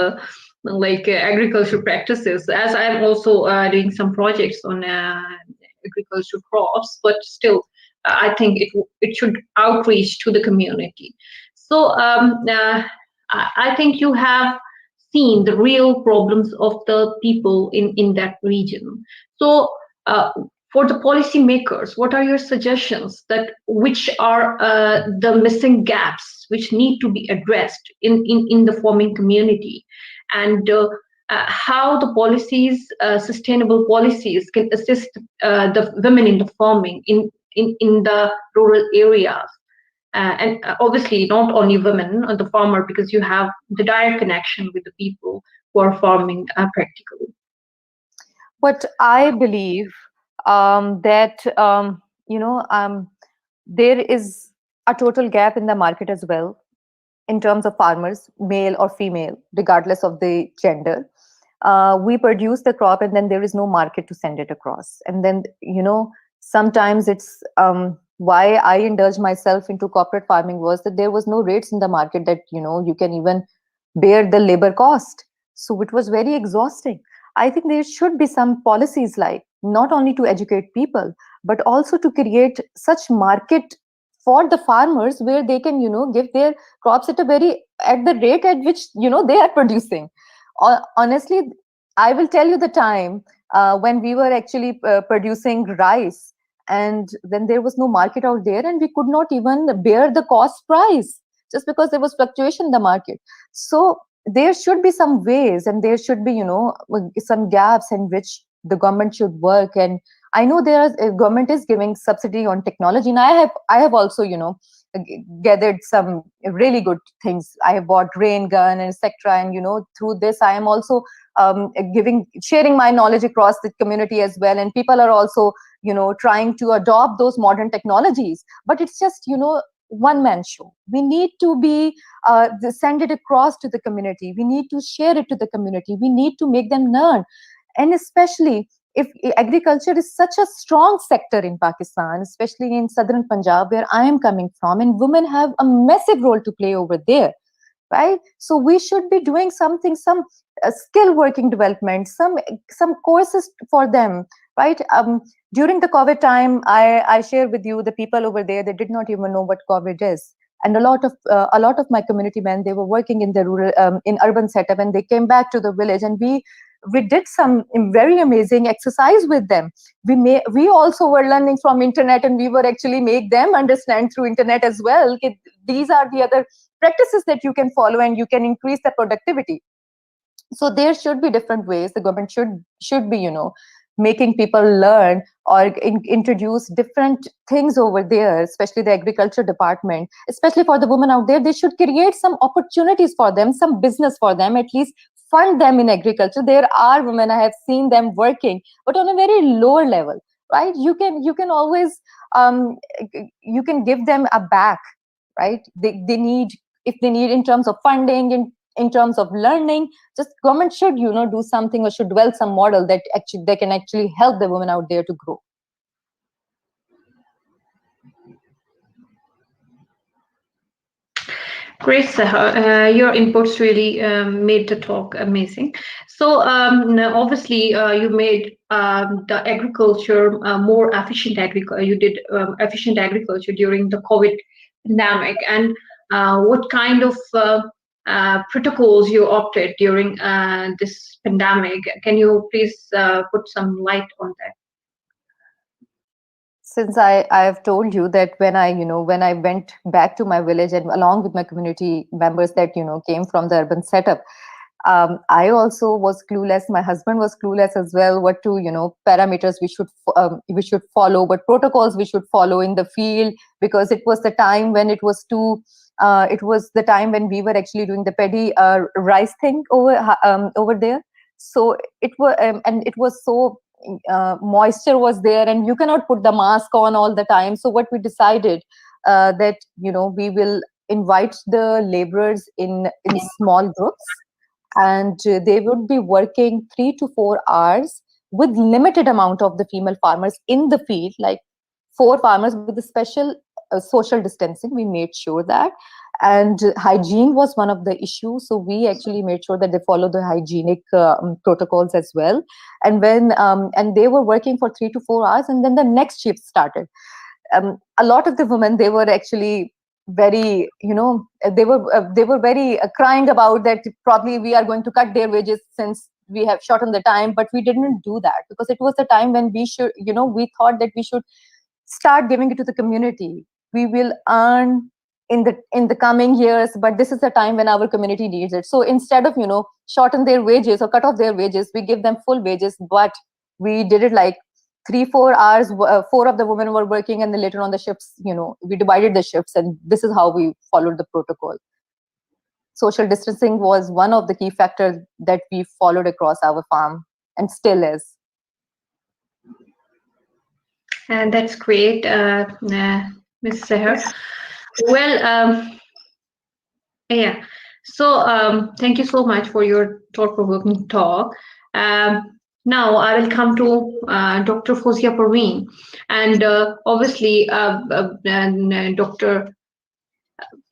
agricultural practices, as I'm also doing some projects on agricultural crops, but still I think it should outreach to the community. So I think you have seen the real problems of the people in that region. So for the policymakers, what are your suggestions that which are the missing gaps which need to be addressed in the farming community, and how the policies, sustainable policies, can assist the women in the farming in the rural areas, and obviously not only women, the farmer, because you have the direct connection with the people who are farming practically. What I believe that there is a total gap in the market as well, in terms of farmers, male or female, regardless of the gender. We produce the crop, and then there is no market to send it across. And then sometimes it's why I indulged myself into corporate farming was that there was no rates in the market that you can even bear the labor cost. So it was very exhausting. I think there should be some policies, like not only to educate people, but also to create such market for the farmers where they can give their crops at the rate at which they are producing. Honestly, I will tell you the time when we were actually producing rice, and then there was no market out there, and we could not even bear the cost price just because there was fluctuation in the market. So there should be some ways, and there should be some gaps in which the government should work. And I know government is giving subsidy on technology, and I have also gathered some really good things. I have bought rain gun and etc. And through this I am also sharing my knowledge across the community as well. And people are also trying to adopt those modern technologies, but it's just, one man show. We need to be send it across to the community. We need to share it to the community. We need to make them learn. And especially if agriculture is such a strong sector in Pakistan, especially in southern Punjab, where I am coming from, and women have a massive role to play over there, right? So we should be doing something, some skill working development, some courses for them, right? During the COVID time, I share with you the people over there, they did not even know what COVID is. And a lot of my community men, they were working in the rural, in urban setup, and they came back to the village, and we did some very amazing exercise with them. We also were learning from internet, and we were actually make them understand through internet as well. These are the other practices that you can follow, and you can increase the productivity. So there should be different ways. The government should be, making people learn or introduce different things over there, especially the agriculture department, especially for the women out there. They should create some opportunities for them, some business for them, at least fund them in agriculture. There are women, I have seen them working, but on a very lower level, right? You can always, you can give them a back, right? They need, if they need in terms of funding, in terms of learning, just government should, do something, or should develop some model that actually they can actually help the women out there to grow. Great, Seher. Your inputs really made the talk amazing. So obviously you made the agriculture more efficient. You did efficient agriculture during the COVID pandemic, and what kind of protocols you opted during this pandemic? Can you please put some light on that? Since I have told you that when I went back to my village, and along with my community members that came from the urban setup, I also was clueless. My husband was clueless as well. What parameters we should follow, what protocols we should follow in the field, because it was the time when it was the time when we were actually doing the paddy rice thing over there. So it was and it was so. Moisture was there, and you cannot put the mask on all the time. So what we decided that we will invite the laborers in small groups, and they would be working 3 to 4 hours with limited amount of the female farmers in the field, like 4 farmers with the special social distancing. We made sure that, and hygiene was one of the issues, so we actually made sure that they follow the hygienic protocols as well. And when and they were working for 3 to 4 hours, and then the next shift started. A lot of the women, they were actually very, they were very crying about that probably we are going to cut their wages since we have shortened the time. But we didn't do that, because it was the time when we should, we thought that we should start giving it to the community. We will earn in the coming years, but this is the time when our community needs it. So instead of shorten their wages or cut off their wages, we give them full wages. But we did it like 3-4 hours. 4 of the women were working, and then later on the shifts, we divided the shifts, and this is how we followed the protocol. Social distancing was one of the key factors that we followed across our farm, and still is. And that's great, Ms. Seher. Well, yeah. So thank you so much for your thought-provoking talk. Now I will come to Dr. Fozia Parveen, and obviously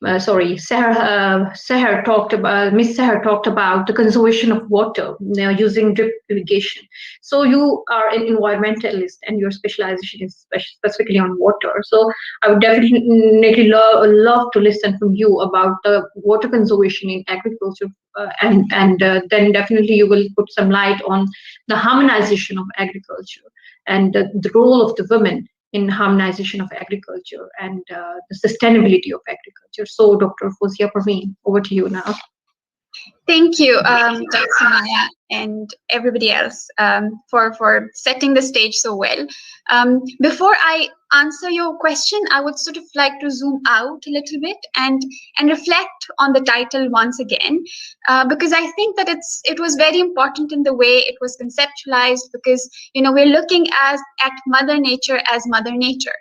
Seher talked about, Ms. Seher talked about the conservation of water using drip irrigation. So you are an environmentalist, and your specialization is specifically on water. So I would definitely love to listen from you about the water conservation in agriculture, and then definitely you will put some light on the harmonization of agriculture and the role of the women in harmonization of agriculture and the sustainability of agriculture. So Dr. Fozia Parveen, over to you now. Thank you, Dr. Maya and everybody else for setting the stage so well. Before I answer your question, I would sort of like to zoom out a little bit and reflect on the title once again, because I think that it was very important in the way it was conceptualized, because we're looking at Mother Nature as Mother Nature.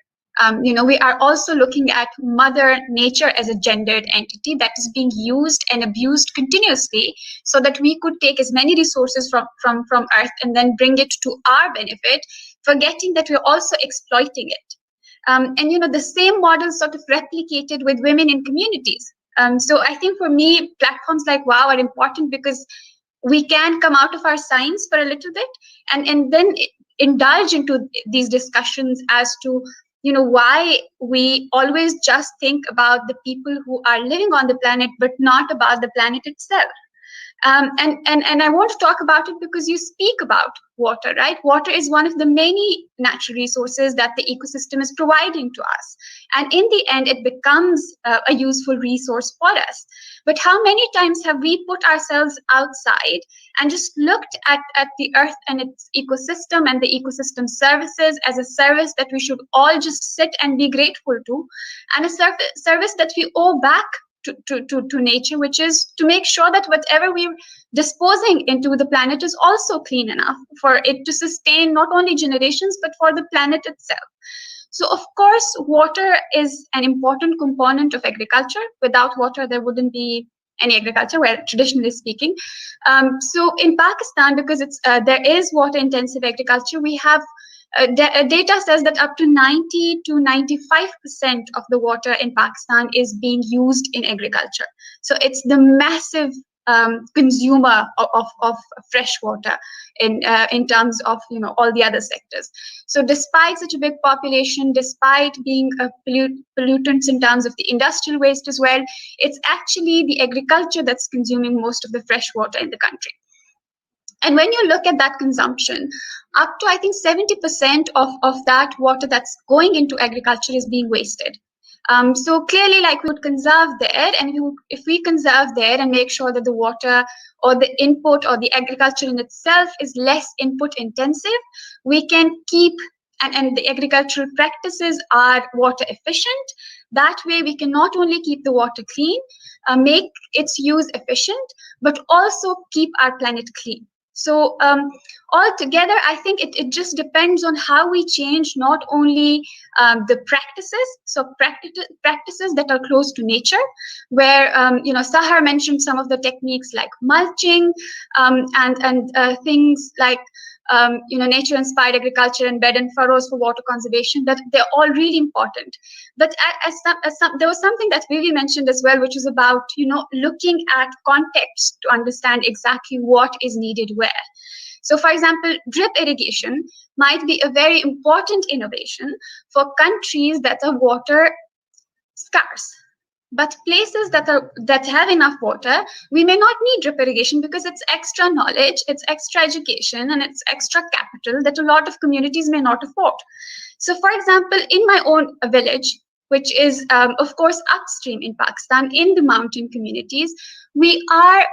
We are also looking at Mother Nature as a gendered entity that is being used and abused continuously, so that we could take as many resources from Earth and then bring it to our benefit, forgetting that we're also exploiting it. And the same model sort of replicated with women in communities. So I think for me, platforms like WOW are important because we can come out of our science for a little bit and then indulge into these discussions as to why we always just think about the people who are living on the planet, but not about the planet itself. And I want to talk about it because you speak about water, right? Water is one of the many natural resources that the ecosystem is providing to us. And in the end, it becomes a useful resource for us. But how many times have we put ourselves outside and just looked at the earth and its ecosystem and the ecosystem services as a service that we should all just sit and be grateful to, and a service that we owe back to nature, which is to make sure that whatever we're disposing into the planet is also clean enough for it to sustain not only generations, but for the planet itself. So, of course, water is an important component of agriculture. Without water, there wouldn't be any agriculture, well, traditionally speaking. So in Pakistan, because there is water-intensive agriculture, we have data says that up to 90 to 95% of the water in Pakistan is being used in agriculture. So it's the massive consumer of fresh water in terms of all the other sectors. So despite such a big population, despite being pollutants in terms of the industrial waste as well, it's actually the agriculture that's consuming most of the fresh water in the country. And when you look at that consumption, up to I think 70% of that water that's going into agriculture is being wasted. So clearly, like, we would conserve there, and if we conserve there and make sure that the water or the input or the agriculture in itself is less input intensive, we can keep, and the agricultural practices are water efficient. That way we can not only keep the water clean, make its use efficient, but also keep our planet clean. So altogether, I think it just depends on how we change not only the practices, so practices that are close to nature, where Sahar mentioned some of the techniques like mulching and things like nature-inspired agriculture and bed and furrows for water conservation. That they're all really important. But there was something that Vivi mentioned as well, which is about looking at context to understand exactly what is needed where. So, for example, drip irrigation might be a very important innovation for countries that are water scarce. But places that have enough water, we may not need drip irrigation because it's extra knowledge, it's extra education, and it's extra capital that a lot of communities may not afford. So, for example, in my own village, which is, of course, upstream in Pakistan, in the mountain communities, we are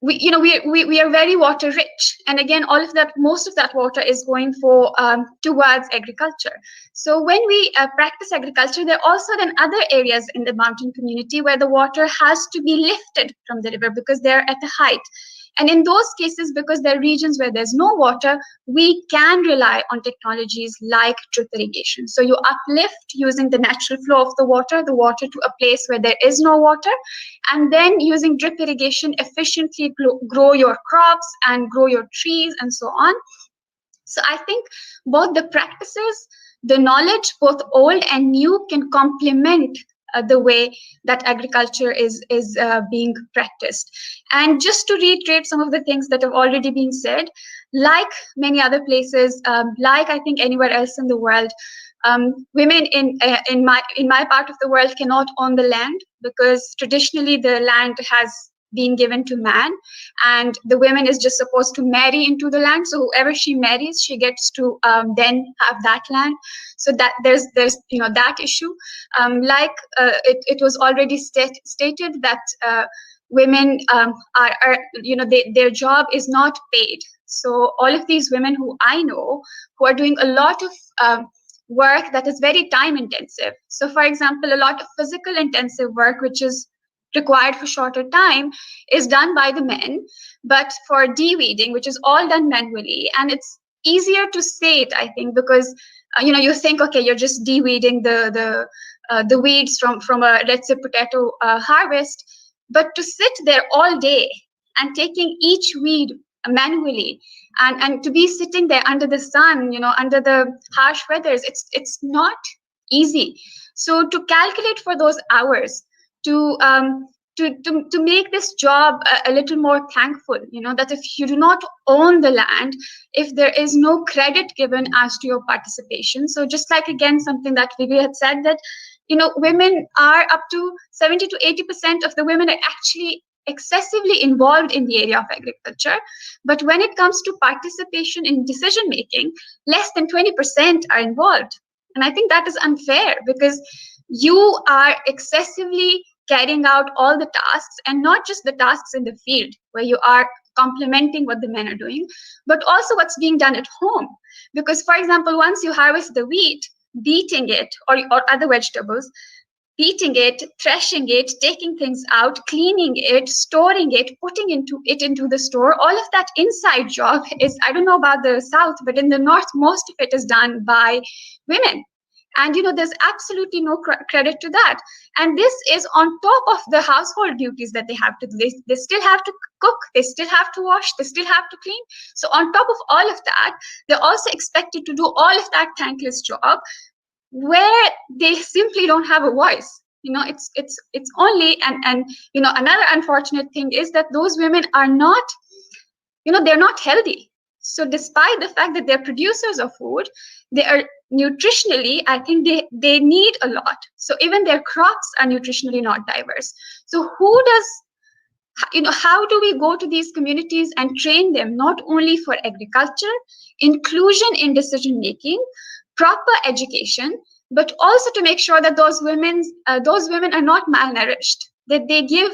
very water rich, and again, most of that water is going towards agriculture. So when we practice agriculture, there are also then other areas in the mountain community where the water has to be lifted from the river because they're at a height. And in those cases, because there are regions where there's no water, we can rely on technologies like drip irrigation. So you uplift using the natural flow of the water to a place where there is no water, and then using drip irrigation efficiently grow your crops and grow your trees and so on. So I think both the practices, the knowledge, both old and new, can complement the way that agriculture is being practiced. And just to reiterate some of the things that have already been said, like many other places, like I think anywhere else in the world, women in my part of the world cannot own the land because traditionally the land has been given to man, and the woman is just supposed to marry into the land. So whoever she marries, she gets to then have that land. So that there's that issue. It was already stated that women are their job is not paid. So all of these women who I know who are doing a lot of work that is very time intensive. So for example, a lot of physical intensive work, which is required for shorter time, is done by the men. But for de-weeding, which is all done manually, and it's easier to say it, I think, because you think, okay, you're just de-weeding the weeds from a, let's say, potato harvest, but to sit there all day and taking each weed manually and to be sitting there under the sun, under the harsh weathers, it's not easy. So to calculate for those hours, to make this job a little more thankful, that if you do not own the land, if there is no credit given as to your participation. So just like, again, something that Vivi had said, that women are up to 70 to 80% of the women are actually excessively involved in the area of agriculture. But when it comes to participation in decision making, less than 20% are involved. And I think that is unfair, because you are excessively carrying out all the tasks, and not just the tasks in the field where you are complementing what the men are doing, but also what's being done at home. Because, for example, once you harvest the wheat, beating it, or other vegetables, beating it, threshing it, taking things out, cleaning it, storing it, putting it into the store, all of that inside job is, I don't know about the South, but in the North, most of it is done by women. And there's absolutely no credit to that. And this is on top of the household duties that they have to do. They still have to cook, they still have to wash, they still have to clean. So on top of all of that, they're also expected to do all of that thankless job, where they simply don't have a voice. It's only, and another unfortunate thing is that those women are not, they're not healthy. So despite the fact that they're producers of food, they are nutritionally, I think they need a lot. So even their crops are nutritionally not diverse. So how do we go to these communities and train them, not only for agriculture, inclusion in decision making, proper education, but also to make sure that those women are not malnourished, that they give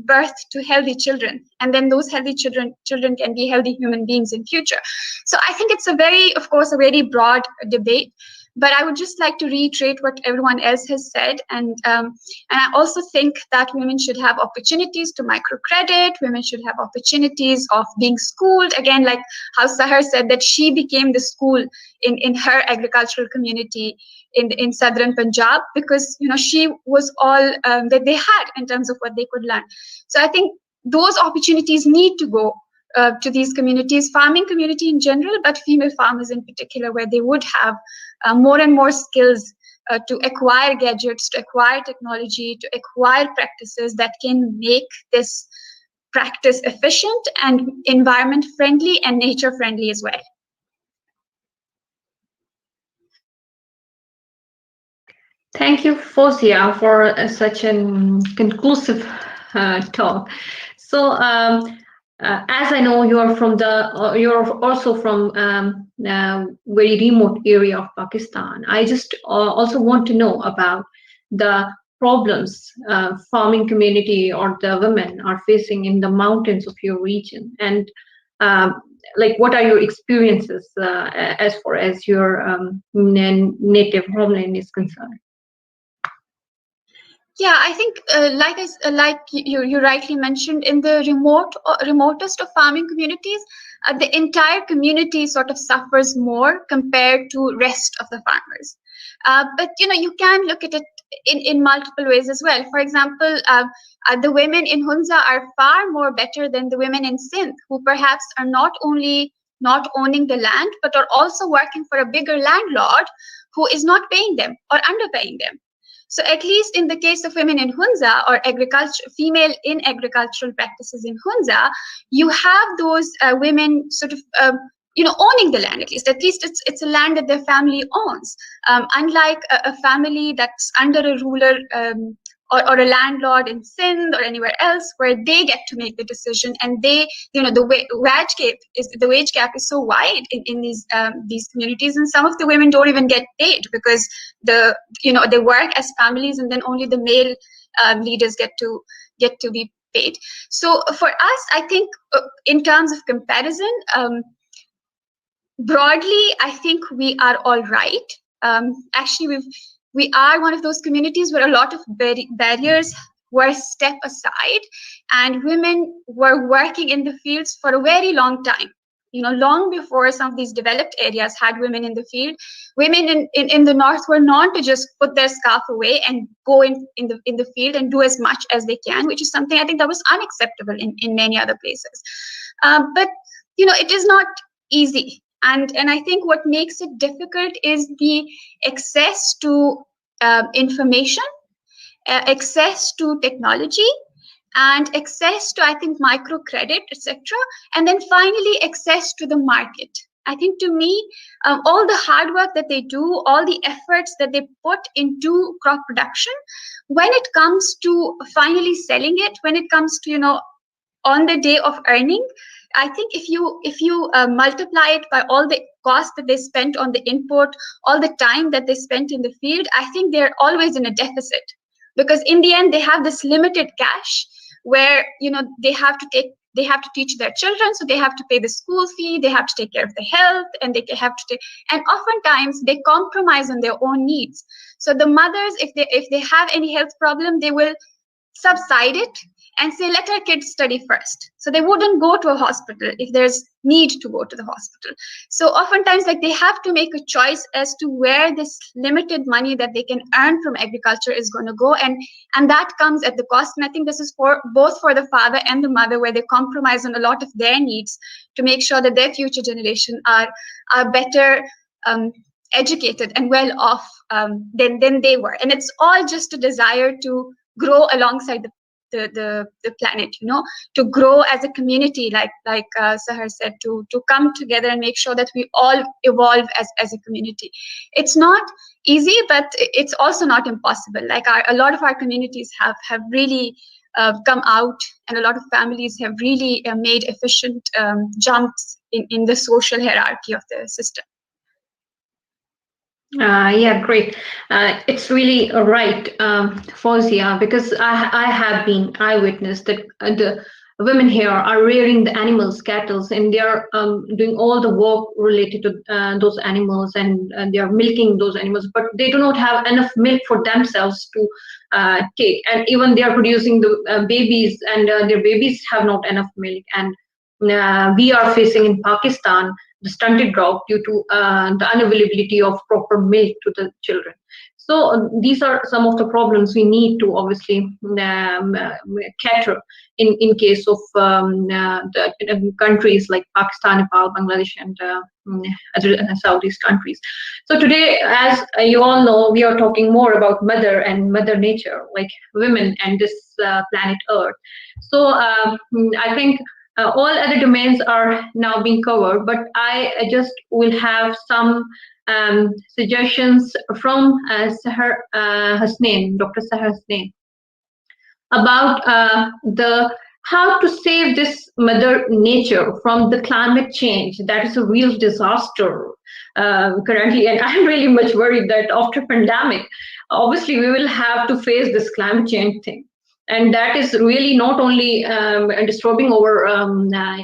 birth to healthy children, and then those healthy children can be healthy human beings in future. So I think it's of course, a very broad debate, but I would just like to reiterate what everyone else has said, and I also think that women should have opportunities to microcredit. Women should have opportunities of being schooled. Again, like how Sahar said, that she became the school in her agricultural community in southern Punjab, because she was all that they had in terms of what they could learn. So I think those opportunities need to go to these communities, farming community in general, but female farmers in particular, where they would have more and more skills to acquire gadgets, to acquire technology, to acquire practices that can make this practice efficient and environment friendly and nature friendly as well. Thank you, Fozia, for such an conclusive talk. So, as I know, you're also from very remote area of Pakistan. I just also want to know about the problems farming community or the women are facing in the mountains of your region, and like, what are your experiences as far as your native homeland is concerned? Yeah, I think like you rightly mentioned, in the remotest of farming communities, the entire community sort of suffers more compared to rest of the farmers. But you can look at it in multiple ways as well. For example, the women in Hunza are far more better than the women in Sindh, who perhaps are not only not owning the land, but are also working for a bigger landlord who is not paying them or underpaying them. So at least in the case of women in Hunza, or female in agricultural practices in Hunza, you have those women sort of owning the land. At least it's a land that their family owns. Unlike a family that's under a ruler or a landlord in Sindh or anywhere else, where they get to make the decision, and they, the wage gap is so wide in these communities, and some of the women don't even get paid because they work as families, and then only the male leaders get to be paid. So for us, I think in terms of comparison, broadly, I think we are all right. Actually, we are one of those communities where a lot of barriers were stepped aside, and women were working in the fields for a very long time. Long before some of these developed areas had women in the field, women in the north were known to just put their scarf away and go in the field and do as much as they can, which is something I think that was unacceptable in many other places. But it is not easy. And I think what makes it difficult is the access to information, access to technology, and access to, I think, microcredit, etc. And then finally, access to the market. I think to me, all the hard work that they do, all the efforts that they put into crop production, when it comes to finally selling it, when it comes to, on the day of earning, I think if you multiply it by all the cost that they spent on the input, all the time that they spent in the field, I think they're always in a deficit, because in the end they have this limited cash where they have to teach their children, so they have to pay the school fee, they have to take care of the health, and and oftentimes they compromise on their own needs. So the mothers, if they have any health problem, they will subside it and say, let our kids study first. So they wouldn't go to a hospital if there's need to go to the hospital. So oftentimes, they have to make a choice as to where this limited money that they can earn from agriculture is going to go. And that comes at the cost. And I think this is both for the father and the mother, where they compromise on a lot of their needs to make sure that their future generation are better educated and well off than they were. And it's all just a desire to grow alongside the planet, to grow as a community, like Sahar said, to come together and make sure that we all evolve as a community. It's not easy, but it's also not impossible. A lot of our communities have really come out, and a lot of families have really made efficient jumps in the social hierarchy of the system. Yeah, great. It's really right, Fawzia, because I have been eyewitness that the women here are rearing the animals, cattle, and they are doing all the work related to those animals, and they are milking those animals, but they do not have enough milk for themselves to take. And even they are producing the babies, and their babies have not enough milk. And we are facing in Pakistan the stunted growth due to the unavailability of proper milk to the children. So these are some of the problems we need to obviously cater in case of the countries like Pakistan, Nepal, Bangladesh, and other Southeast countries. So today, as you all know, we are talking more about mother and mother nature, like women and this planet Earth. So I think all other domains are now being covered, but I just will have some suggestions from Sahar Hasnain, Dr. Sahar Hasnain, about how to save this mother nature from the climate change. That is a real disaster currently, and I'm really much worried that after pandemic, obviously we will have to face this climate change thing. And that is really not only disturbing our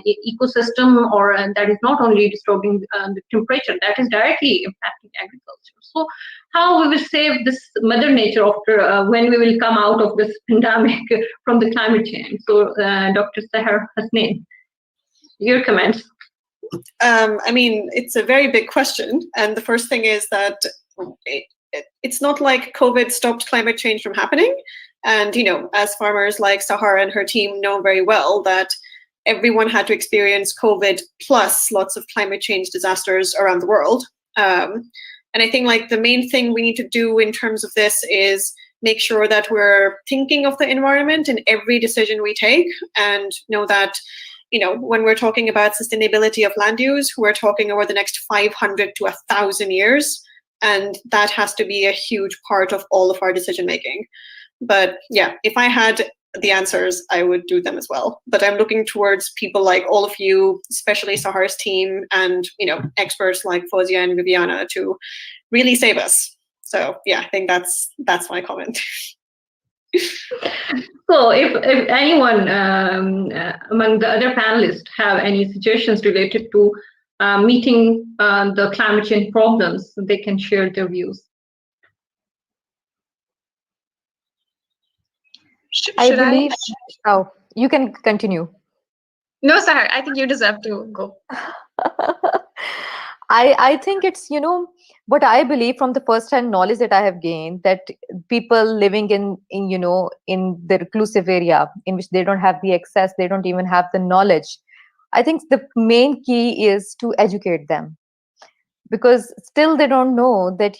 ecosystem, or that is not only disturbing the temperature, that is directly impacting agriculture. So how we will save this mother nature after when we will come out of this pandemic from the climate change? So Dr. Sahar Hasnain, your comments. I mean, it's a very big question. And the first thing is that it's not like COVID stopped climate change from happening. And, as farmers like Sahar and her team know very well, that everyone had to experience COVID plus lots of climate change disasters around the world. And I think the main thing we need to do in terms of this is make sure that we're thinking of the environment in every decision we take, and know that, when we're talking about sustainability of land use, we're talking over the next 500 to 1,000 years. And that has to be a huge part of all of our decision making. But yeah, if I had the answers, I would do them as well. But I'm looking towards people like all of you, especially Sahar's team, and experts like Fawzia and Viviana to really save us. So yeah, I think that's my comment. So if anyone among the other panelists have any suggestions related to meeting the climate change problems, they can share their views. I believe. Oh, you can continue. No, Sahar, I think you deserve to go. I think it's, what I believe from the first-hand knowledge that I have gained, that people living in the reclusive area in which they don't have the access, they don't even have the knowledge. I think the main key is to educate them, because still they don't know that,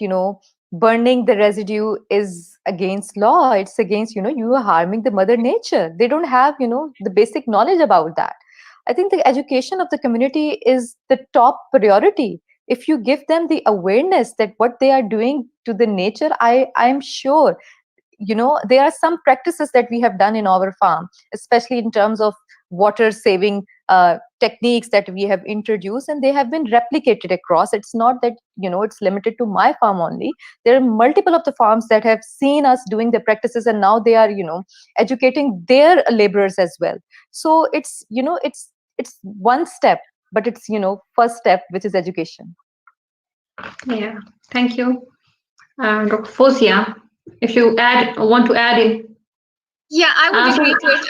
burning the residue is against law. It's against, you are harming the mother nature. They don't have, the basic knowledge about that. I think the education of the community is the top priority. If you give them the awareness that what they are doing to the nature, I'm sure, there are some practices that we have done in our farm, especially in terms of water saving techniques that we have introduced, and they have been replicated across. It's not that, it's limited to my farm only. There are multiple of the farms that have seen us doing the practices, and now they are, educating their laborers as well. So it's, it's one step, but it's, first step, which is education. Yeah, thank you. Dr. Fozia, if you want to add in. Yeah, I would agree to it.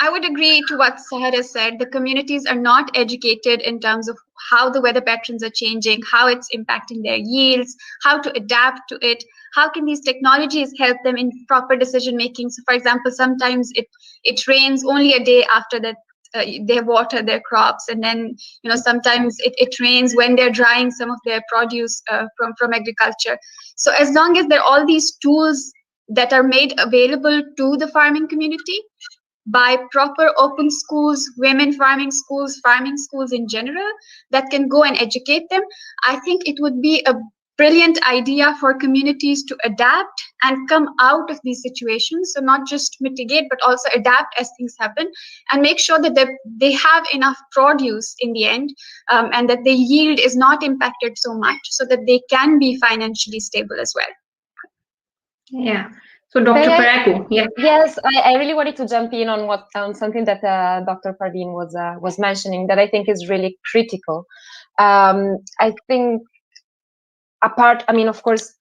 I would agree to what Sahar has said. The communities are not educated in terms of how the weather patterns are changing, how it's impacting their yields, how to adapt to it, how can these technologies help them in proper decision making. So, for example, sometimes it rains only a day after that they water their crops, and then sometimes it rains when they're drying some of their produce from agriculture. So as long as there are all these tools that are made available to the farming community by proper open schools, women farming schools in general, that can go and educate them, I think it would be a brilliant idea for communities to adapt and come out of these situations. So not just mitigate, but also adapt as things happen, and make sure that they have enough produce in the end, and that the yield is not impacted so much, so that they can be financially stable as well. Yeah. So Dr. Paraku, yeah. Yes, I really wanted to jump in on something that Dr. Parveen was mentioning that I think is really critical. I think of course,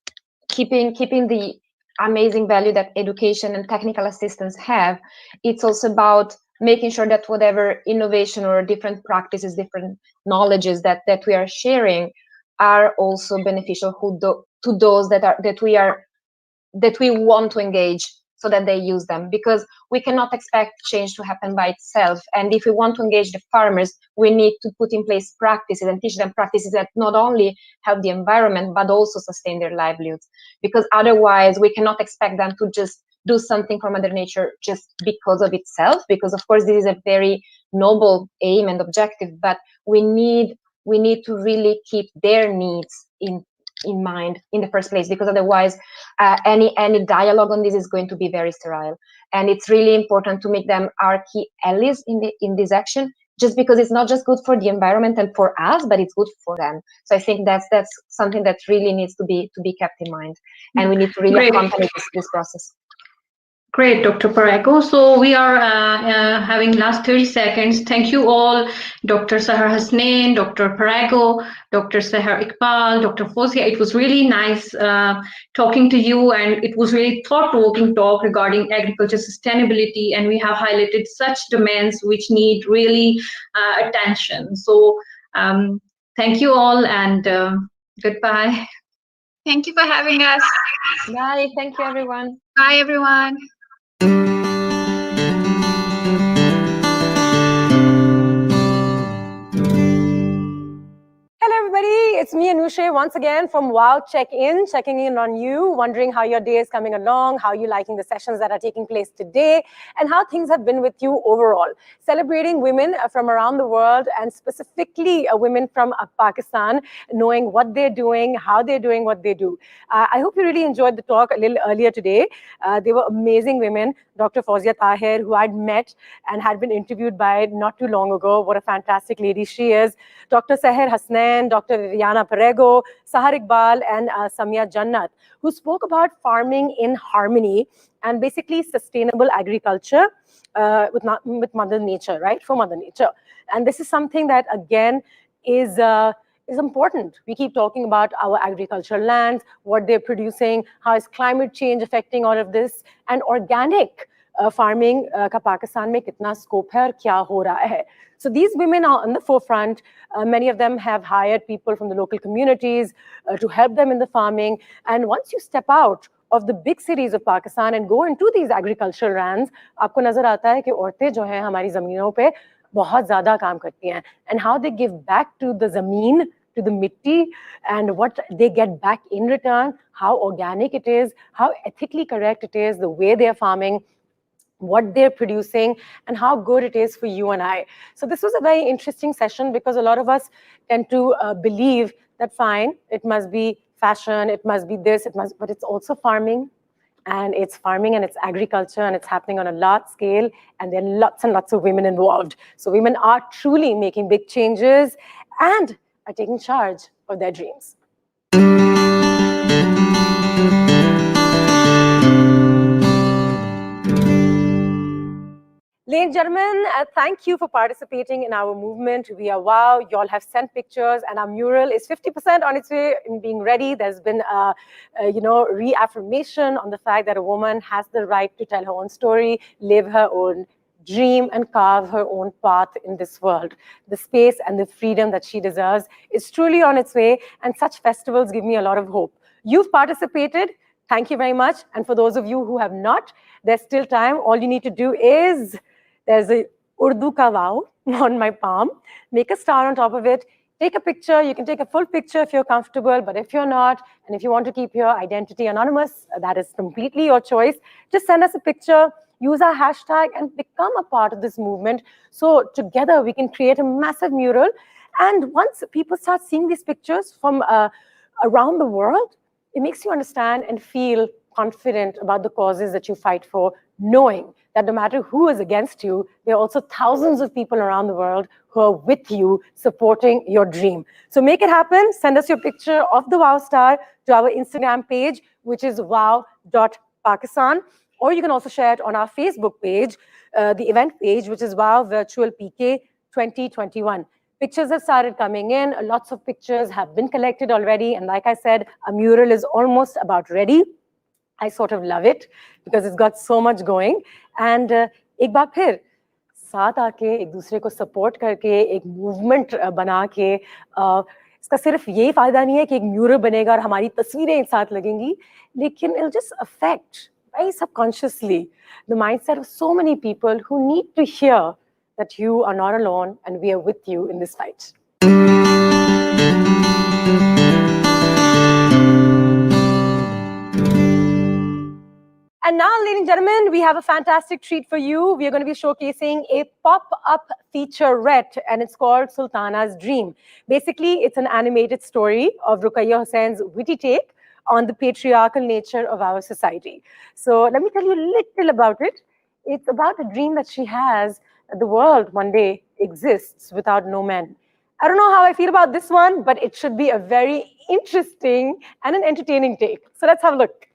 keeping the amazing value that education and technical assistance have, it's also about making sure that whatever innovation or different practices, different knowledges that we are sharing are also beneficial to those that we want to engage, so that they use them, because we cannot expect change to happen by itself. And if we want to engage the farmers, we need to put in place practices and teach them practices that not only help the environment, but also sustain their livelihoods. Because otherwise, we cannot expect them to just do something for Mother Nature just because of itself, because of course, this is a very noble aim and objective, but we need to really keep their needs in mind in the first place, because otherwise any dialogue on this is going to be very sterile. And it's really important to make them our key allies in this action, just because it's not just good for the environment and for us, but it's good for them. So I think that's something that really needs to be kept in mind, and we need to really accompany this process. Great, Dr. Paraku. So we are having last 30 seconds. Thank you all, Dr. Sahar Hasnain, Dr. Paraku, Dr. Seher Iqbal, Dr. Fozia. It was really nice talking to you, and it was really thought-provoking talk regarding agriculture sustainability, and we have highlighted such domains which need really attention. So thank you all, and goodbye. Thank you for having us. Bye. Thank you, everyone. Bye, everyone. Hello, everybody. It's me, Anusha, once again from Wow Check-In, checking in on you, wondering how your day is coming along, how you're liking the sessions that are taking place today, and how things have been with you overall. Celebrating women from around the world, and specifically women from Pakistan, knowing what they're doing, how they're doing what they do. I hope you really enjoyed the talk a little earlier today. They were amazing women. Dr. Fozia Tahir, who I'd met and had been interviewed by not too long ago. What a fantastic lady she is. Dr. Seher Hasnain, Dr. Riana Parego, ago, Sahar Iqbal and Samia Jannat, who spoke about farming in harmony and basically sustainable agriculture with Mother Nature, right? For Mother Nature. And this is something that, again, is important. We keep talking about our agricultural lands, what they're producing, how is climate change affecting all of this, and organic farming का पाकिस्तान में कितना scope है और क्या हो रहा है. So these women are on the forefront. Many of them have hired people from the local communities to help them in the farming. And once you step out of the big cities of Pakistan and go into these agricultural lands, आपको नजर आता है कि औरतें जो हैं हमारी ज़मीनों पे बहुत ज़्यादा काम करती हैं. And how they give back to the ज़मीन, to the mitti, and what they get back in return, how organic it is, how ethically correct it is, the way they're farming, what they're producing, and how good it is for you and I. So this was a very interesting session because a lot of us tend to believe that fine, it must be fashion, it must be this, but it's also farming, and it's agriculture, and it's happening on a large scale, and there are lots and lots of women involved. So women are truly making big changes and are taking charge of their dreams. Ladies and gentlemen, thank you for participating in our movement. We are WOW. You all have sent pictures, and our mural is 50% on its way in being ready. There's been a reaffirmation on the fact that a woman has the right to tell her own story, live her own dream, and carve her own path in this world. The space and the freedom that she deserves is truly on its way, and such festivals give me a lot of hope. You've participated. Thank you very much. And for those of you who have not, there's still time. All you need to do is, there's a Urdu ka wow on my palm. Make a star on top of it. Take a picture. You can take a full picture if you're comfortable, but if you're not, and if you want to keep your identity anonymous, that is completely your choice. Just send us a picture, use our hashtag, and become a part of this movement. So together we can create a massive mural. And once people start seeing these pictures from around the world, it makes you understand and feel confident about the causes that you fight for, knowing that no matter who is against you, there are also thousands of people around the world who are with you, supporting your dream. So make it happen. Send us your picture of the WOW star to our Instagram page, which is wow.pakistan. Or you can also share it on our Facebook page, the event page, which is WOW Virtual PK 2021. Pictures have started coming in. Lots of pictures have been collected already. And like I said, a mural is almost about ready. I sort of love it because it's got so much going. And एक बार फिर साथ आके एक दूसरे को support करके एक movement बना के इसका सिर्फ यही फायदा नहीं है कि एक mural बनेगा और हमारी तस्वीरें एक साथ लगेंगी, लेकिन it'll just affect very subconsciously the mindset of so many people who need to hear that you are not alone and we are with you in this fight. And now, ladies and gentlemen, we have a fantastic treat for you. We are going to be showcasing a pop-up featurette, and it's called Sultana's Dream. Basically, it's an animated story of Ruqayya Hussein's witty take on the patriarchal nature of our society. So let me tell you a little about it. It's about a dream that she has that the world one day exists without no men. I don't know how I feel about this one, but it should be a very interesting and an entertaining take. So let's have a look.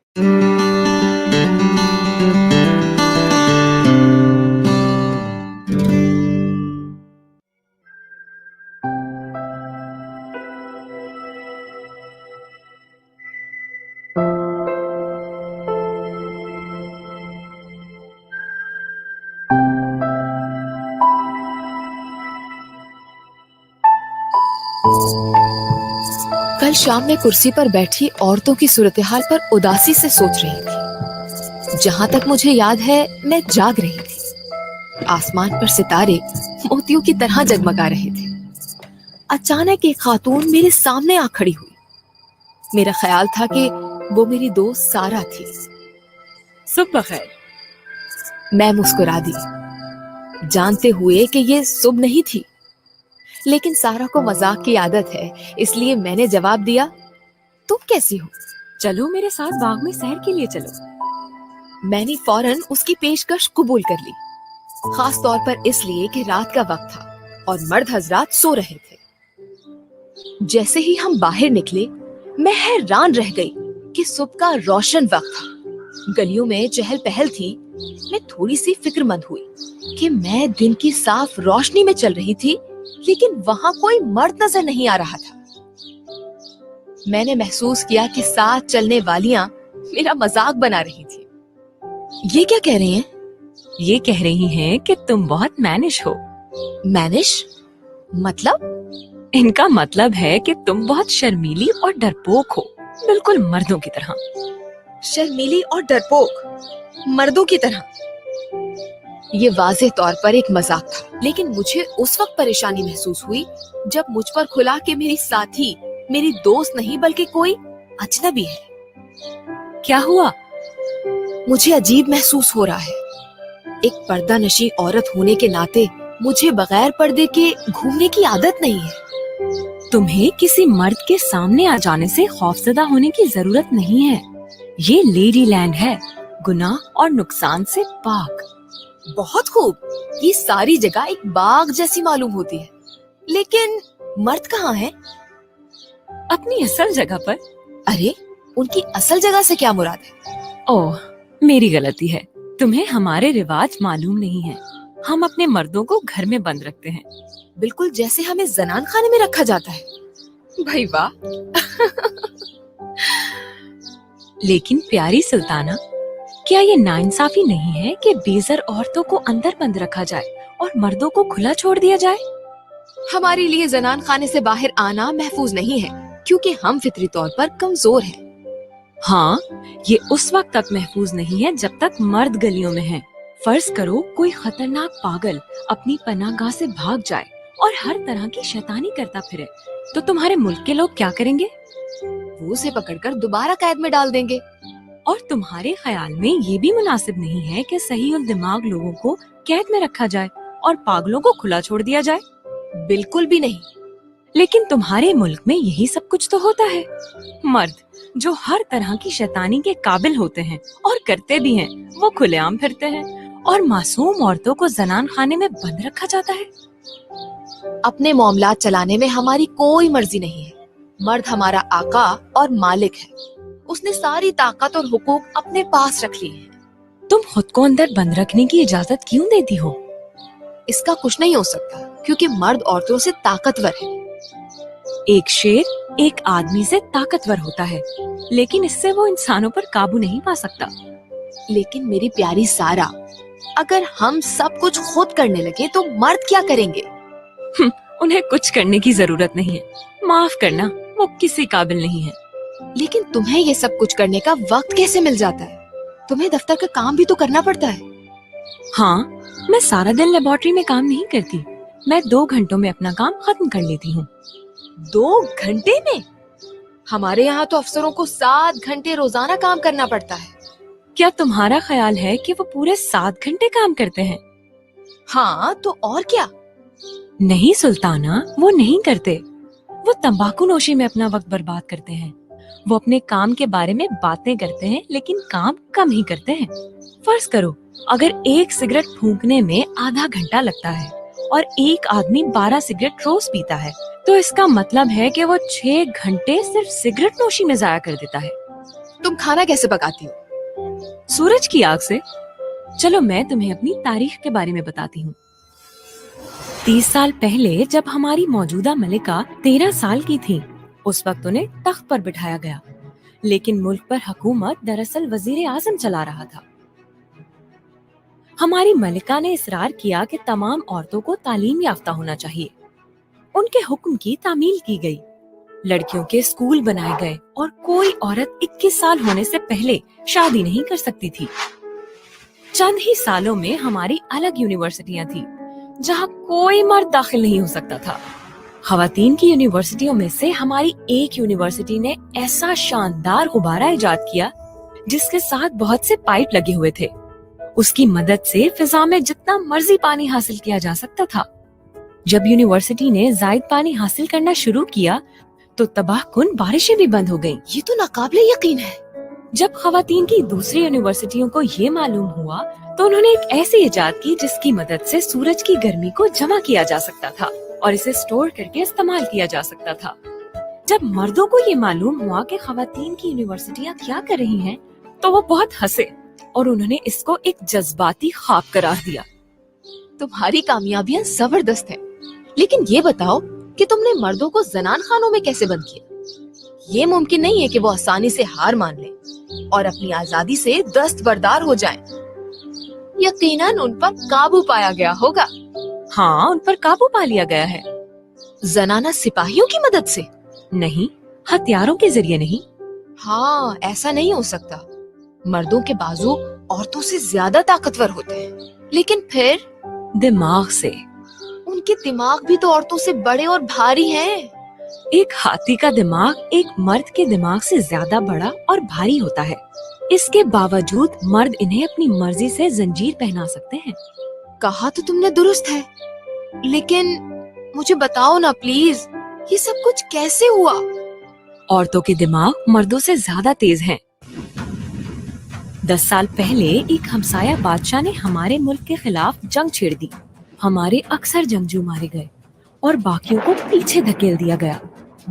कल शाम में कुर्सी पर बैठी औरतों की सूरत-ए-हाल पर उदासी से सोच रही थी। जहां तक मुझे याद है, मैं जाग रही थी। आसमान पर सितारे मोतियों की तरह जगमगा रहे थे। अचानक एक खातून मेरे सामने आ खड़ी हुई। मेरा ख्याल था कि वो मेरी दोस्त सारा थी। सुबह बखैर। मैं मुस्कुरा दी, जानते हुए कि ये सुबह नहीं थी। लेकिन सारा को मजाक की आदत है, इसलिए मैंने जवाब दिया, तुम कैसी हो? चलो मेरे साथ बाग में सैर के लिए चलो। मैंने फौरन उसकी पेशकश कबूल कर ली, खास तौर पर इसलिए कि रात का वक्त था और मर्द हजरात सो रहे थे। जैसे ही हम बाहर निकले, मैं हैरान रह गई कि सुबह का रोशन वक्त था। गलियों में चहल पहल थी। मैं थोड़ी सी फिक्रमंद हुई कि मैं दिन की साफ रोशनी में चल रही थी, लेकिन वहां कोई मर्द नजर नहीं आ रहा था। मैंने महसूस किया कि साथ चलने वालियां मेरा मजाक बना रही थी। ये क्या कह रही हैं? ये कह रही हैं कि तुम बहुत मैनिश हो। मैनिश? मतलब? इनका मतलब है कि तुम बहुत शर्मीली और डरपोक हो, बिल्कुल मर्दों की तरह। शर्मीली और डरपोक? मर्दों की तरह? ये वाज़ेह तौर पर एक मजाक था, लेकिन मुझे उस वक्त परेशानी महसूस हुई जब मुझ पर खुला कि मेरी साथी मेरी दोस्त नहीं बल्कि कोई अजनबी है। क्या हुआ? मुझे अजीब महसूस हो रहा है। एक पर्दा नशी औरत होने के नाते मुझे बगैर पर्दे के घूमने की आदत नहीं है। तुम्हें किसी मर्द के सामने आ जाने से खौफजदा होने की जरूरत नहीं है। ये लेडी लैंड है, गुनाह और नुकसान से पाक। बहुत खूब। ये सारी जगह एक बाग जैसी मालूम होती है, लेकिन मर्द कहाँ है? अपनी असल जगह पर। अरे, उनकी असल जगह से क्या मुराद है? ओह, मेरी गलती है। तुम्हें हमारे रिवाज मालूम नहीं है। हम अपने मर्दों को घर में बंद रखते हैं, बिल्कुल जैसे हमें जनान खाने में रखा जाता है। भाई वाह। लेकिन प्यारी सुल्ताना, क्या ये नाइंसाफी नहीं है कि बेज़र औरतों को अंदर बंद रखा जाए और मर्दों को खुला छोड़ दिया जाए? हमारे लिए जनान खाने से बाहर आना महफूज नहीं है, क्योंकि हम फितरी तौर पर कमजोर हैं। हाँ, ये उस वक्त तक महफूज नहीं है जब तक मर्द गलियों में है। फर्ज करो कोई खतरनाक पागल अपनी पनाहगाह से भाग जाए और हर तरह की शैतानी करता फिरे, तो तुम्हारे मुल्क के लोग क्या करेंगे? वो उसे पकड़कर दोबारा कैद में डाल देंगे। और तुम्हारे ख्याल में ये भी मुनासिब नहीं है कि सही और दिमाग लोगों को कैद में रखा जाए और पागलों को खुला छोड़ दिया जाए? बिल्कुल भी नहीं। लेकिन तुम्हारे मुल्क में यही सब कुछ तो होता है। मर्द जो हर तरह की शैतानी के काबिल होते हैं और करते भी हैं, वो खुलेआम फिरते हैं और मासूम औरतों को जनान खाने में बंद रखा जाता है। अपने मामलात चलाने में हमारी कोई मर्जी नहीं है। मर्द हमारा आका और मालिक है। उसने सारी ताकत और हुकूक अपने पास रख लिए हैं। तुम खुद को अंदर बंद रखने की इजाजत क्यों देती हो? इसका कुछ नहीं हो सकता, क्योंकि मर्द औरतों से ताकतवर है। एक शेर एक आदमी से ताकतवर होता है, लेकिन इससे वो इंसानों पर काबू नहीं पा सकता। लेकिन मेरी प्यारी सारा, अगर हम सब कुछ खुद करने लगे तो मर्द क्या करेंगे? उन्हें कुछ करने की जरूरत नहीं है। माफ करना, वो किसी काबिल नहीं है। लेकिन तुम्हें ये सब कुछ करने का वक्त कैसे मिल जाता है? तुम्हें दफ्तर का काम भी तो करना पड़ता है। हाँ, मैं सारा दिन लेबोरेटरी में काम नहीं करती। मैं 2 घंटों में अपना काम खत्म कर लेती हूँ। 2 घंटे में? हमारे यहाँ तो अफसरों को 7 घंटे रोजाना काम करना पड़ता है। क्या तुम्हारा ख्याल है कि वो पूरे 7 घंटे काम करते हैं? हाँ, तो और क्या? नहीं सुल्ताना, वो नहीं करते। वो तंबाकू नोशी में अपना वक्त बर्बाद करते हैं। वो अपने काम के बारे में बातें करते हैं, लेकिन काम कम ही करते हैं। फर्ज करो, अगर एक सिगरेट फूंकने में आधा घंटा लगता है और एक आदमी 12 सिगरेट रोज पीता है, तो इसका मतलब है कि वो 6 घंटे सिर्फ सिगरेट नोशी में जाया कर देता है। तुम खाना कैसे पकाती हो? सूरज की आग से। चलो मैं तुम्हें अपनी तारीख के बारे में बताती हूँ। 30 साल पहले जब हमारी मौजूदा मलिका 13 साल की थी, उस वक्त उन्हें तख्त पर बिठाया गया, लेकिन मुल्क पर हुकूमत दरअसल वजीर आजम चला रहा था। हमारी मलिका ने इसरार किया कि तमाम औरतों को तालीम याफ्ता होना चाहिए। उनके हुक्म की तामील की गई, लड़कियों के स्कूल बनाए गए और कोई औरत 21 साल होने से पहले शादी नहीं कर सकती थी। चंद ही सालों में हमारी अलग यूनिवर्सिटियां थी जहां कोई मर्द दाखिल नहीं हो सकता था। खवातीन की यूनिवर्सिटियों में से हमारी एक यूनिवर्सिटी ने ऐसा शानदार गुब्बारा इजाद किया जिसके साथ बहुत से पाइप लगे हुए थे। उसकी मदद से फिजा में जितना मर्जी पानी हासिल किया जा सकता था। जब यूनिवर्सिटी ने जायद पानी हासिल करना शुरू किया तो तबाहकुन बारिशें भी बंद हो गईं। ये तो नाकाबिले यकीन है। जब खवातीन की दूसरी यूनिवर्सिटियों को ये मालूम हुआ तो उन्होंने एक ऐसी इजाद की जिसकी मदद से सूरज की गर्मी को जमा किया जा सकता था और इसे स्टोर करके इस्तेमाल किया जा सकता था। جب مردوں کو یہ معلوم ہوا کہ خواتین کی یونیورسٹیاں کیا کر رہی ہیں تو وہ بہت ہنسے اور انہوں نے اس کو ایک جذباتی خواب قرار دیا. تمہاری کامیابیاں زبردست ہیں، لیکن یہ بتاؤ کہ تم نے مردوں کو زنان خانوں میں کیسے بند کیا؟ یہ ممکن نہیں ہے کہ وہ آسانی سے ہار مان لیں اور اپنی آزادی سے دستبردار ہو جائیں. یقیناً ان پر قابو پایا گیا ہوگا. ہاں، ان پر قابو پا لیا گیا ہے. زنانہ سپاہیوں کی مدد سے؟ نہیں، ہتھیاروں کے ذریعے نہیں. ہاں، ایسا نہیں ہو سکتا. مردوں کے بازو عورتوں سے زیادہ طاقتور ہوتے ہیں، لیکن پھر دماغ سے. ان کے دماغ بھی تو عورتوں سے بڑے اور بھاری ہیں. ایک ہاتھی کا دماغ ایک مرد کے دماغ سے زیادہ بڑا اور بھاری ہوتا ہے. اس کے باوجود مرد انہیں اپنی مرضی سے زنجیر پہنا سکتے ہیں. کہا تو تم نے درست ہے، لیکن مجھے بتاؤ نا پلیز، یہ سب کچھ کیسے ہوا؟ عورتوں کے دماغ مردوں سے زیادہ تیز ہیں. 10 سال پہلے ایک ہمسایہ بادشاہ نے ہمارے ملک کے خلاف جنگ چھیڑ دی. ہمارے اکثر جنگجو مارے گئے اور باقیوں کو پیچھے دھکیل دیا گیا.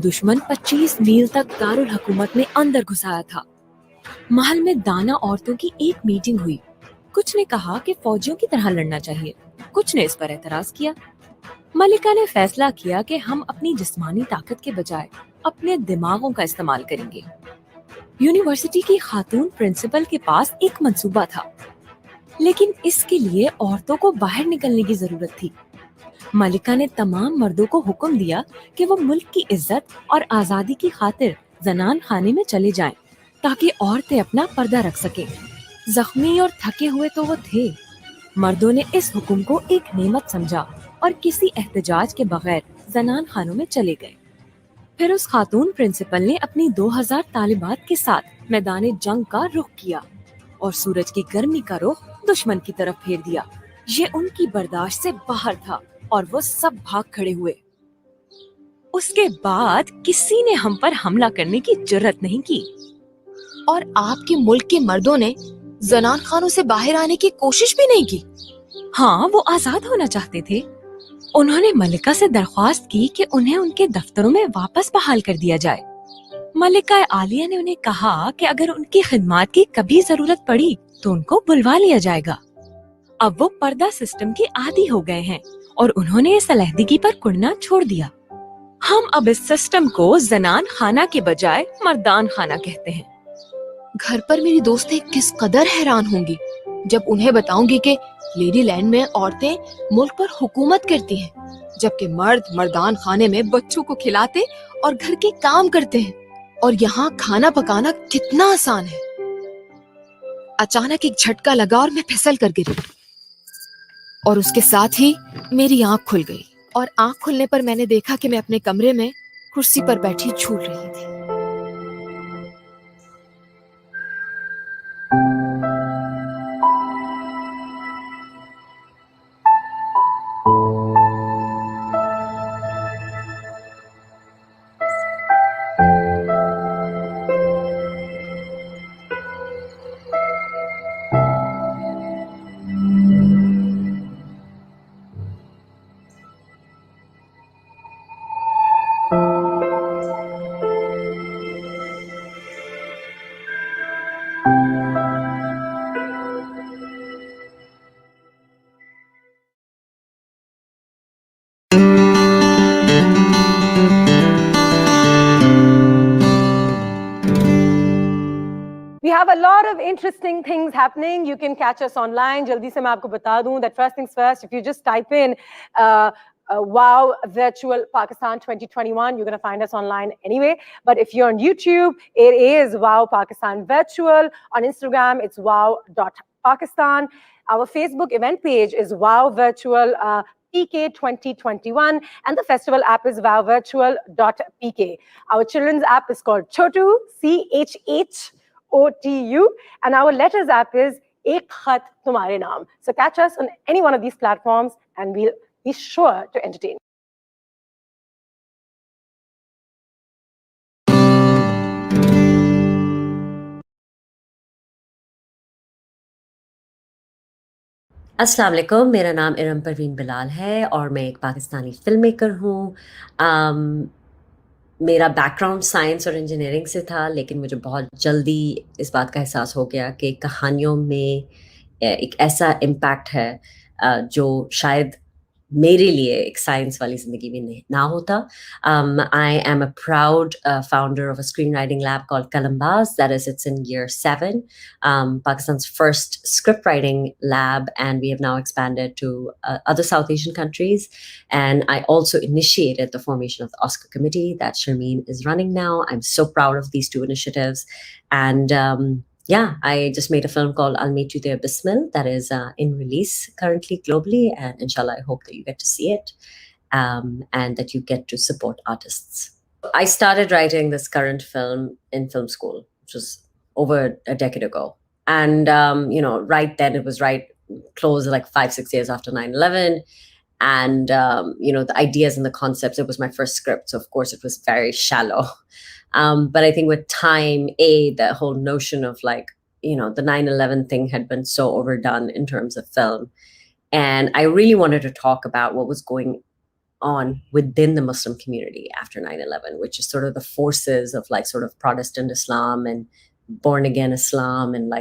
دشمن 25 میل تک دارالحکومت میں اندر گھسایا تھا. محل میں دانا عورتوں کی ایک میٹنگ ہوئی. کچھ نے کہا کہ فوجیوں کی طرح لڑنا چاہیے، کچھ نے اس پر اعتراض کیا. ملکہ نے فیصلہ کیا کہ ہم اپنی جسمانی طاقت کے بجائے اپنے دماغوں کا استعمال کریں گے. یونیورسٹی کی خاتون پرنسپل کے پاس ایک منصوبہ تھا، لیکن اس کے لیے عورتوں کو باہر نکلنے کی ضرورت تھی. ملکہ نے تمام مردوں کو حکم دیا کہ وہ ملک کی عزت اور آزادی کی خاطر زنان خانے میں چلے جائیں تاکہ عورتیں اپنا پردہ رکھ سکیں. زخمی اور تھکے ہوئے تو وہ تھے. مردوں نے اس حکم کو ایک نعمت سمجھا اور کسی احتجاج کے بغیر زنان خانوں میں چلے گئے. پھر اس خاتون پرنسپل نے اپنی 2000 طالبات کے ساتھ میدان جنگ کا رخ کیا اور سورج کی گرمی کا رخ دشمن کی طرف پھیر دیا. یہ ان کی برداشت سے باہر تھا اور وہ سب بھاگ کھڑے ہوئے. اس کے بعد کسی نے ہم پر حملہ کرنے کی جرت نہیں کی. اور آپ کے ملک کے مردوں نے زنان خانوں سے باہر آنے کی کوشش بھی نہیں کی؟ ہاں، وہ آزاد ہونا چاہتے تھے. انہوں نے ملکہ سے درخواست کی کہ انہیں ان کے دفتروں میں واپس بحال کر دیا جائے. ملکہ عالیہ نے انہیں کہا کہ اگر ان کی خدمات کی کبھی ضرورت پڑی تو ان کو بلوا لیا جائے گا. اب وہ پردہ سسٹم کے عادی ہو گئے ہیں اور انہوں نے اس علیحدگی پر کڑنا چھوڑ دیا. ہم اب اس سسٹم کو زنان خانہ کے بجائے مردان خانہ کہتے ہیں. گھر پر میری دوستیں کس قدر حیران ہوں گی جب انہیں بتاؤں گی کہ لیڈی لینڈ میں عورتیں ملک پر حکومت کرتی ہیں، جبکہ مرد مردان خانے میں بچوں کو کھلاتے اور گھر کے کام کرتے ہیں، اور یہاں کھانا پکانا کتنا آسان ہے. اچانک ایک جھٹکا لگا اور میں پھسل کر گری، اور اس کے ساتھ ہی میری آنکھ کھل گئی. اور آنکھ کھلنے پر میں نے دیکھا کہ میں اپنے کمرے میں کرسی پر بیٹھی جھول رہی تھی. We have a lot of interesting things happening. You can catch us online. Jaldi se main aapko bata dun that first things first, if you just type in Wow Virtual Pakistan 2021, you're going to find us online anyway. But if you're on YouTube, it is Wow Pakistan Virtual. On Instagram, it's wow.pakistan. Our Facebook event page is Wow Virtual PK 2021, and the festival app is wowvirtual.pk. Our children's app is called Chotu, CHHOTU, and our letters app is Ek Khat Tumhare Naam. So catch us on any one of these platforms and we'll be sure to entertain. السلام علیکم، میرا نام ارم پروین بلال ہے اور میں ایک Pakistani film maker ہوں. मेरा बैकग्राउंड साइंस और इंजीनियरिंग से था, लेकिन मुझे बहुत जल्दी इस बात का एहसास हो गया कि कहानियों में एक ऐसा इम्पैक्ट है जो शायद मेरे लिए एक साइंस वाली जिंदगी में ना होता. I am a proud founder of a screenwriting lab called Kalambaz. That is, it's in year 7, Pakistan's first script writing lab, and we have now expanded to other South Asian countries. And I also initiated the formation of the Oscar committee that Sharmeen is running now. I'm so proud of these 2 initiatives. And yeah, I just made a film called I'll Meet You There, Bismil, that is in release currently globally, and inshallah, I hope that you get to see it and that you get to support artists. I started writing this current film in film school, which was over a decade ago. And, right then it was close like 5-6 years after 9/11. And, the ideas and the concepts, it was my first script. So of course it was very shallow. But I think with time, the whole notion of the 9/11 thing had been so overdone in terms of film. And I really wanted to talk about what was going on within the Muslim community after 9/11, which is sort of the forces of sort of Protestant Islam and born again Islam, and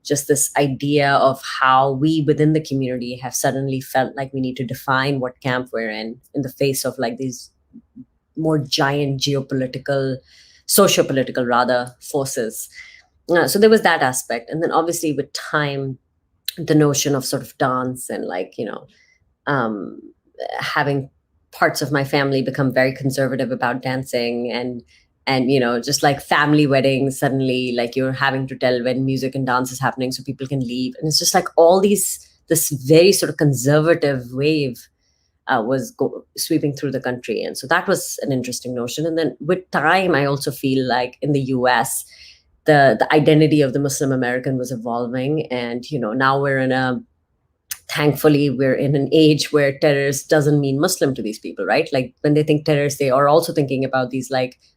just this idea of how we within the community have suddenly felt like we need to define what camp we're in the face of these more giant socio-political rather forces. So there was that aspect. And then obviously with time, the notion of sort of dance and having parts of my family become very conservative about dancing, and just family weddings, suddenly you're having to tell when music and dance is happening so people can leave. And it's just all this very sort of conservative wave was sweeping through the country. And so that was an interesting notion. And then with time, I also feel like in the US, the identity of the Muslim American was evolving. And, now thankfully, we're in an age where terrorist doesn't mean Muslim to these people, right? When they think terrorists, they are also thinking about these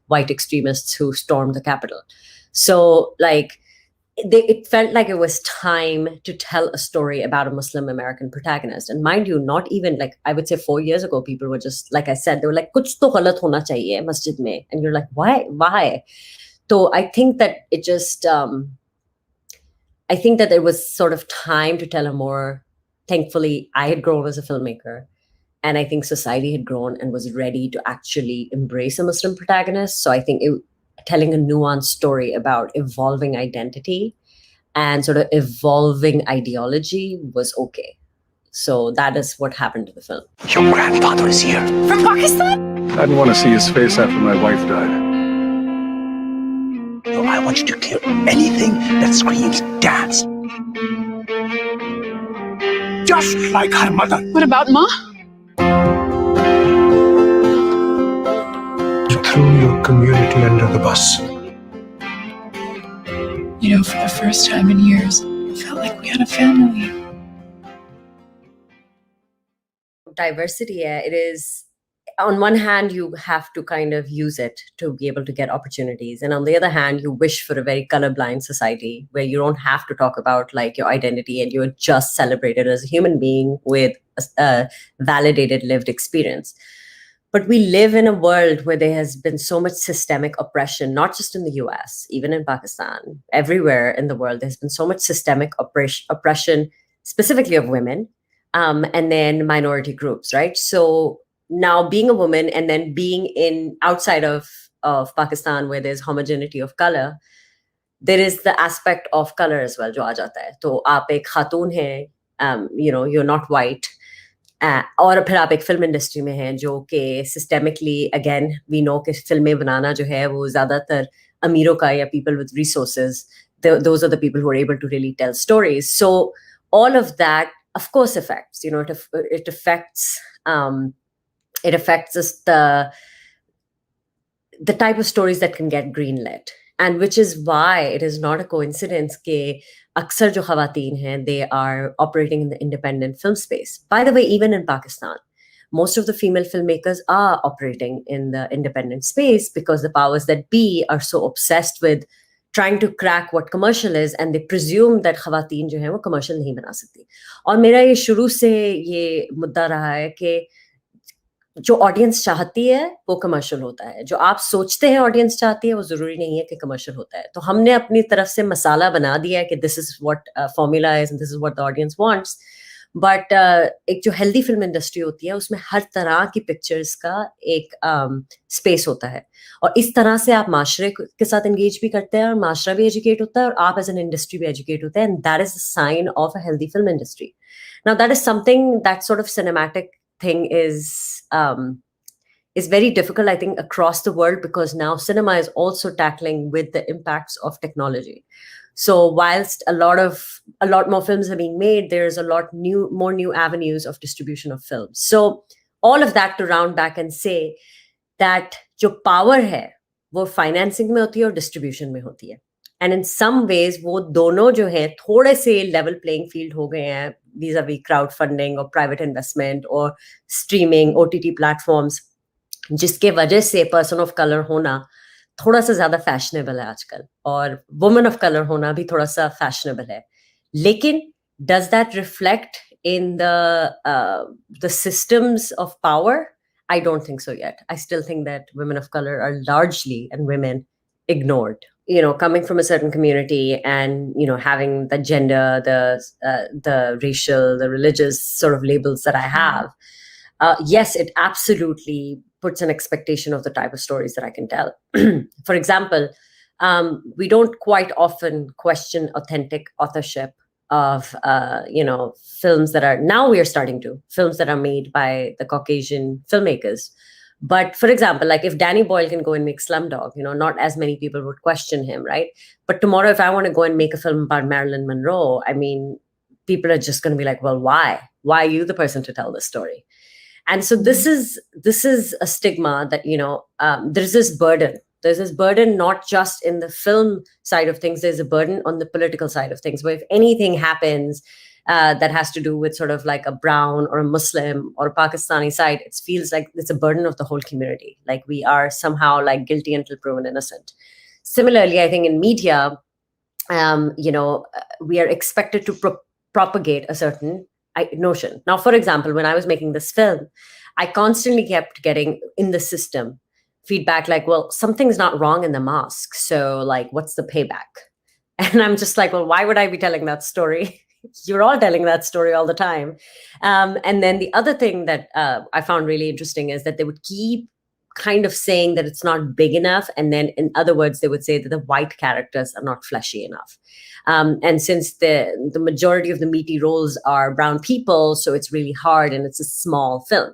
white extremists who stormed the Capitol. So it felt like it was time to tell a story about a Muslim American protagonist. And mind you, not even I would say 4 years ago, people were just, like I said, they were like, kuch to galat hona chahiye masjid mein. And you're like, why? So I think that it just, I think that there was sort of time to tell a more, thankfully, I had grown as a filmmaker. And I think society had grown and was ready to actually embrace a Muslim protagonist. So I think telling a nuanced story about evolving identity and sort of evolving ideology was okay. So that is what happened to the film. Your grandfather is here. From Pakistan? I didn't want to see his face after my wife died. No, I want you to clear anything that screams dance. Just like her mother. What about Ma? Threw your community under the bus. For the first time in years, it felt like we had a family. Diversity, it is, on one hand, you have to kind of use it to be able to get opportunities. And on the other hand, you wish for a very colorblind society where you don't have to talk about your identity and you're just celebrated as a human being with a validated lived experience. But we live in a world where there has been so much systemic oppression, not just in the US, even in Pakistan, everywhere in the world, there's been so much systemic oppression, specifically of women, and then minority groups, right? So now being a woman and then being outside of Pakistan, where there's homogeneity of color, there is the aspect of color as well, jo aa jata hai. To aap ek khatoon hai, you're not white. और फिर आप एक film industry में हैं जो कि systemically again we know कि फिल्में बनाना जो है वो ज्यादातर अमीरों का या people with resources those are the people who are able to really tell stories. So all of that of course affects, it affects us the type of stories that can get greenlit, and which is why it is not a coincidence ke aksar jo khawateen hain, they are operating in the independent film space. By the way, even in Pakistan, most of the female filmmakers are operating in the independent space because the powers that be are so obsessed with trying to crack what commercial is, and they presume that khawateen jo hai wo commercial nahi bana sakti. Aur mera ye shuru se ye mudda raha hai कि जो audience चाहती है वो commercial होता है, जो आप सोचते हैं ऑडियंस चाहती है वो जरूरी नहीं है कि कमर्शियल होता है. तो हमने अपनी तरफ से मसाला बना दिया है कि this is what formula is and this is what the audience wants. But एक जो हेल्दी फिल्म इंडस्ट्री होती है उसमें हर तरह की पिक्चर्स का एक स्पेस होता है, और इस तरह से आप माशरे के साथ एंगेज भी करते हैं और माशरा भी एजुकेट होता है और आप एज एन इंडस्ट्री भी एजुकेट होते हैं, and that is the sign of a healthy film industry. Now that is something, that sort of cinematic thing is very difficult, I think, across the world, because now cinema is also tackling with the impacts of technology. So whilst a lot more films are being made, there's a lot more new avenues of distribution of films. So all of that to round back and say that जो power है वो financing में होती है और distribution में होती है. And in some ways वो दोनों जो है थोड़े से level playing field हो गए हैं vis-a-vis crowdfunding और private investment और streaming, OTT platforms, जिसके वजह से person of color होना थोड़ा सा ज्यादा fashionable है आजकल, और woman of color होना भी थोड़ा सा fashionable है. लेकिन does that reflect in the systems of power? I don't think so yet. I still think that women of color are largely, and women, ignored. You know, coming from a certain community and, you know, having the gender, the racial, the religious sort of labels that I have, yes, it absolutely puts an expectation of the type of stories that I can tell. For example, we don't quite often question authentic authorship of, you know, films that are, now we are starting to, films that are made by the Caucasian filmmakers. But for example, like if Danny Boyle can go and make Slumdog, you know, not as many people would question him, right? But tomorrow, if I want to go and make a film about Marilyn Monroe, I mean, people are just going to be like, well, why? Why are you the person to tell this story? And so this is a stigma that, you know, there's this burden. There's this burden not just in the film side of things, there's a burden on the political side of things, where if anything happens that has to do with sort of like a brown or a Muslim or a Pakistani side, it feels like it's a burden of the whole community. Like we are somehow like guilty until proven innocent. Similarly, I think in media, you know, we are expected to propagate a certain notion. Now, for example, when I was making this film, I constantly kept getting in the system feedback like, well, something's not wrong in the mosque. So like, what's the payback? And I'm just like, well, why would I be telling that story? You're all telling that story all the time. And then the other thing that I found really interesting is that they would keep kind of saying that it's not big enough. And then in other words, they would say that the white characters are not fleshy enough. And since the majority of the meaty roles are brown people, so it's really hard and it's a small film.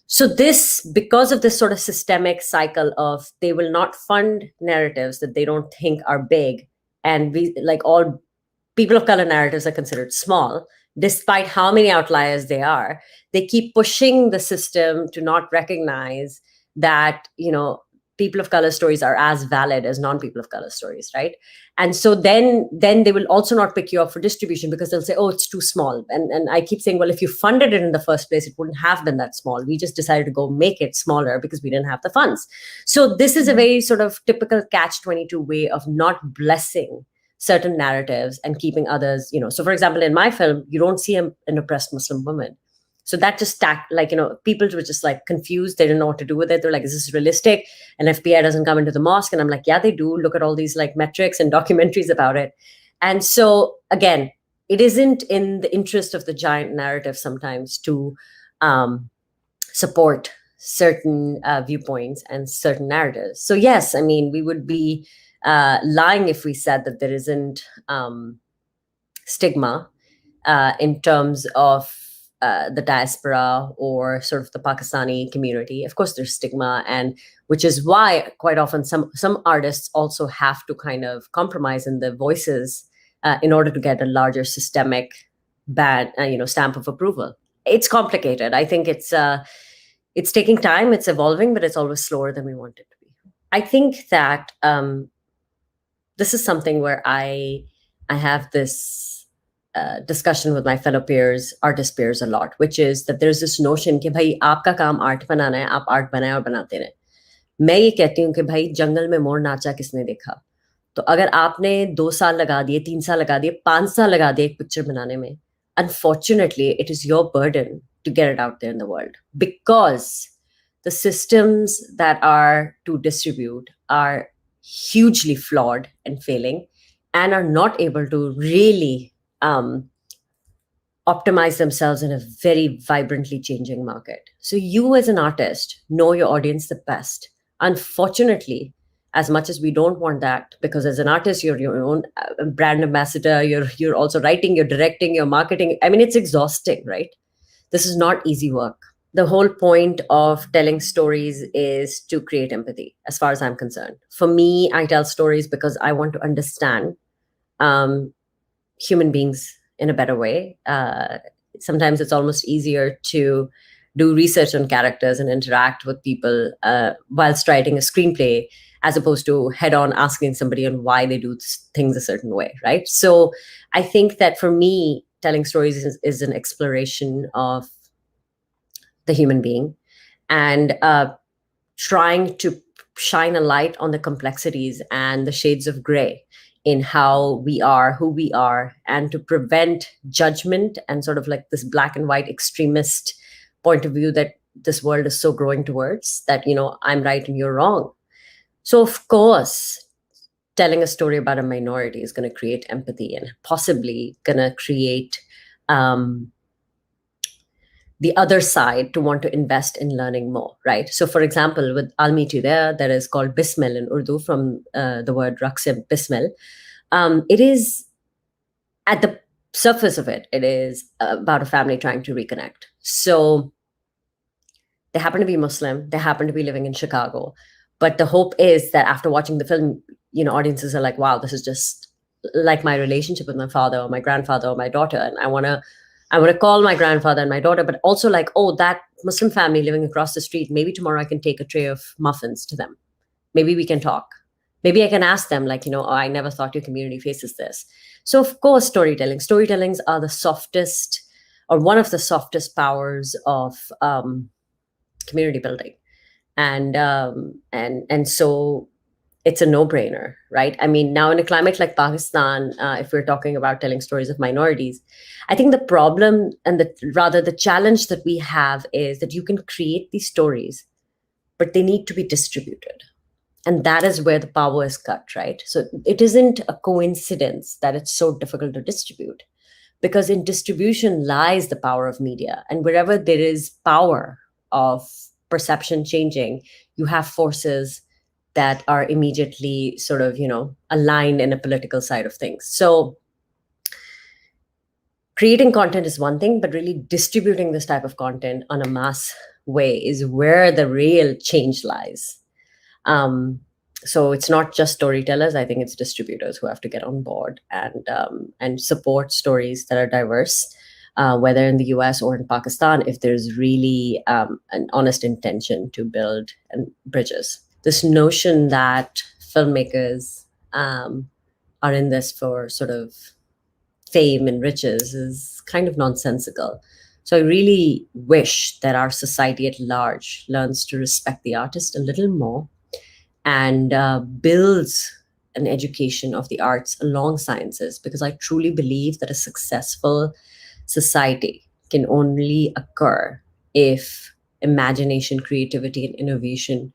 So this, because of this sort of systemic cycle of they will not fund narratives that they don't think are big, and we like all people of color narratives are considered small, despite how many outliers they are, they keep pushing the system to not recognize that, you know, people of color stories are as valid as non-people of color stories, right? And so then they will also not pick you up for distribution because they'll say, oh, it's too small. And I keep saying, well, if you funded it in the first place, it wouldn't have been that small. We just decided to go make it smaller because we didn't have the funds. So this is a very sort of typical catch-22 way of not blessing certain narratives and keeping others, you know. So for example, in my film, you don't see an oppressed Muslim woman. So that just like, you know, people were just like confused. They didn't know what to do with it. They're like, is this realistic? And FBI doesn't come into the mosque. And I'm like, yeah, they do. Look at all these like metrics and documentaries about it. And so again, it isn't in the interest of the giant narrative sometimes to support certain viewpoints and certain narratives. So yes, I mean, we would be lying if we said that there isn't stigma in terms of the diaspora or sort of the Pakistani community. Of course, there's stigma, and which is why quite often some artists also have to kind of compromise in their voices in order to get a larger systemic stamp of approval. It's complicated. I think it's taking time. It's evolving, but it's always slower than we want it to be. I think that this is something where I have this discussion with my fellow peers, artist peers a lot, which is that there's this notion कि भाई आपका काम art बनाना है, आप art बनाए और बनाते रहे. मैं ये कहती हूँ कि भाई जंगल में मोर नाचा किसने देखा? तो अगर आपने 2 साल लगा दिए, 3 साल लगा दिए, 5 साल लगा दिए एक पिक्चर बनाने में, unfortunately, it is your burden to get it out there in the world, because the systems that are to distribute are hugely flawed and failing, and are not able to really optimize themselves in a very vibrantly changing market. So you as an artist know your audience the best. Unfortunately, as much as we don't want that, because as an artist, you're your own brand ambassador, you're also writing, you're directing, you're marketing. I mean, it's exhausting, right? This is not easy work. The whole point of telling stories is to create empathy, as far as I'm concerned. For me, I tell stories because I want to understand human beings in a better way. Sometimes it's almost easier to do research on characters and interact with people whilst writing a screenplay, as opposed to head on asking somebody on why they do things a certain way, right? So I think that for me, telling stories is an exploration of the human being, and trying to shine a light on the complexities and the shades of gray in how we are, who we are, and to prevent judgment and sort of like this black and white extremist point of view that this world is so growing towards, that, you know, I'm right and you're wrong. So of course, telling a story about a minority is going to create empathy and possibly going to create the other side to want to invest in learning more, right? So for example, with I'll Meet You There, that is called Bismil in Urdu, from the word Raqs Bismil. It is, at the surface of it, it is about a family trying to reconnect. So they happen to be Muslim, they happen to be living in Chicago. But the hope is that after watching the film, you know, audiences are like, wow, this is just like my relationship with my father or my grandfather or my daughter. And I want to call my grandfather and my daughter, but also like, oh, that Muslim family living across the street, maybe tomorrow I can take a tray of muffins to them. Maybe we can talk. Maybe I can ask them, like, you know, oh, I never thought your community faces this. So of course, storytellings are the softest, or one of the softest powers of community building. And so it's a no-brainer, right? I mean, now in a climate like Pakistan, if we're talking about telling stories of minorities, I think the problem, and the challenge that we have, is that you can create these stories, but they need to be distributed. And that is where the power is cut, right? So it isn't a coincidence that it's so difficult to distribute, because in distribution lies the power of media. And wherever there is power of perception changing, you have forces that are immediately sort of, you know, aligned in a political side of things. So creating content is one thing, but really distributing this type of content on a mass way is where the real change lies. So it's not just storytellers. I think it's distributors who have to get on board and support stories that are diverse, whether in the US or in Pakistan, if there's really an honest intention to build bridges. This notion that filmmakers are in this for sort of fame and riches is kind of nonsensical. So I really wish that our society at large learns to respect the artist a little more, and builds an education of the arts along sciences, because I truly believe that a successful society can only occur if imagination, creativity, and innovation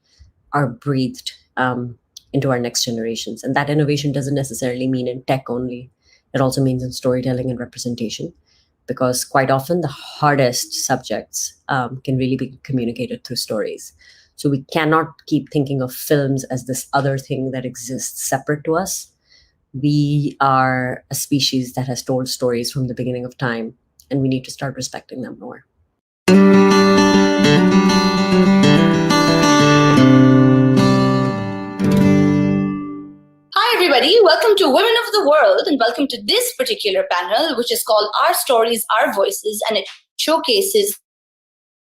are breathed into our next generations. And that innovation doesn't necessarily mean in tech only. It also means in storytelling and representation, because quite often the hardest subjects can really be communicated through stories. So we cannot keep thinking of films as this other thing that exists separate to us. We are a species that has told stories from the beginning of time, and we need to start respecting them more. Hi, everybody. Welcome to Women of the World, and welcome to this particular panel, which is called Our Stories, Our Voices, and it showcases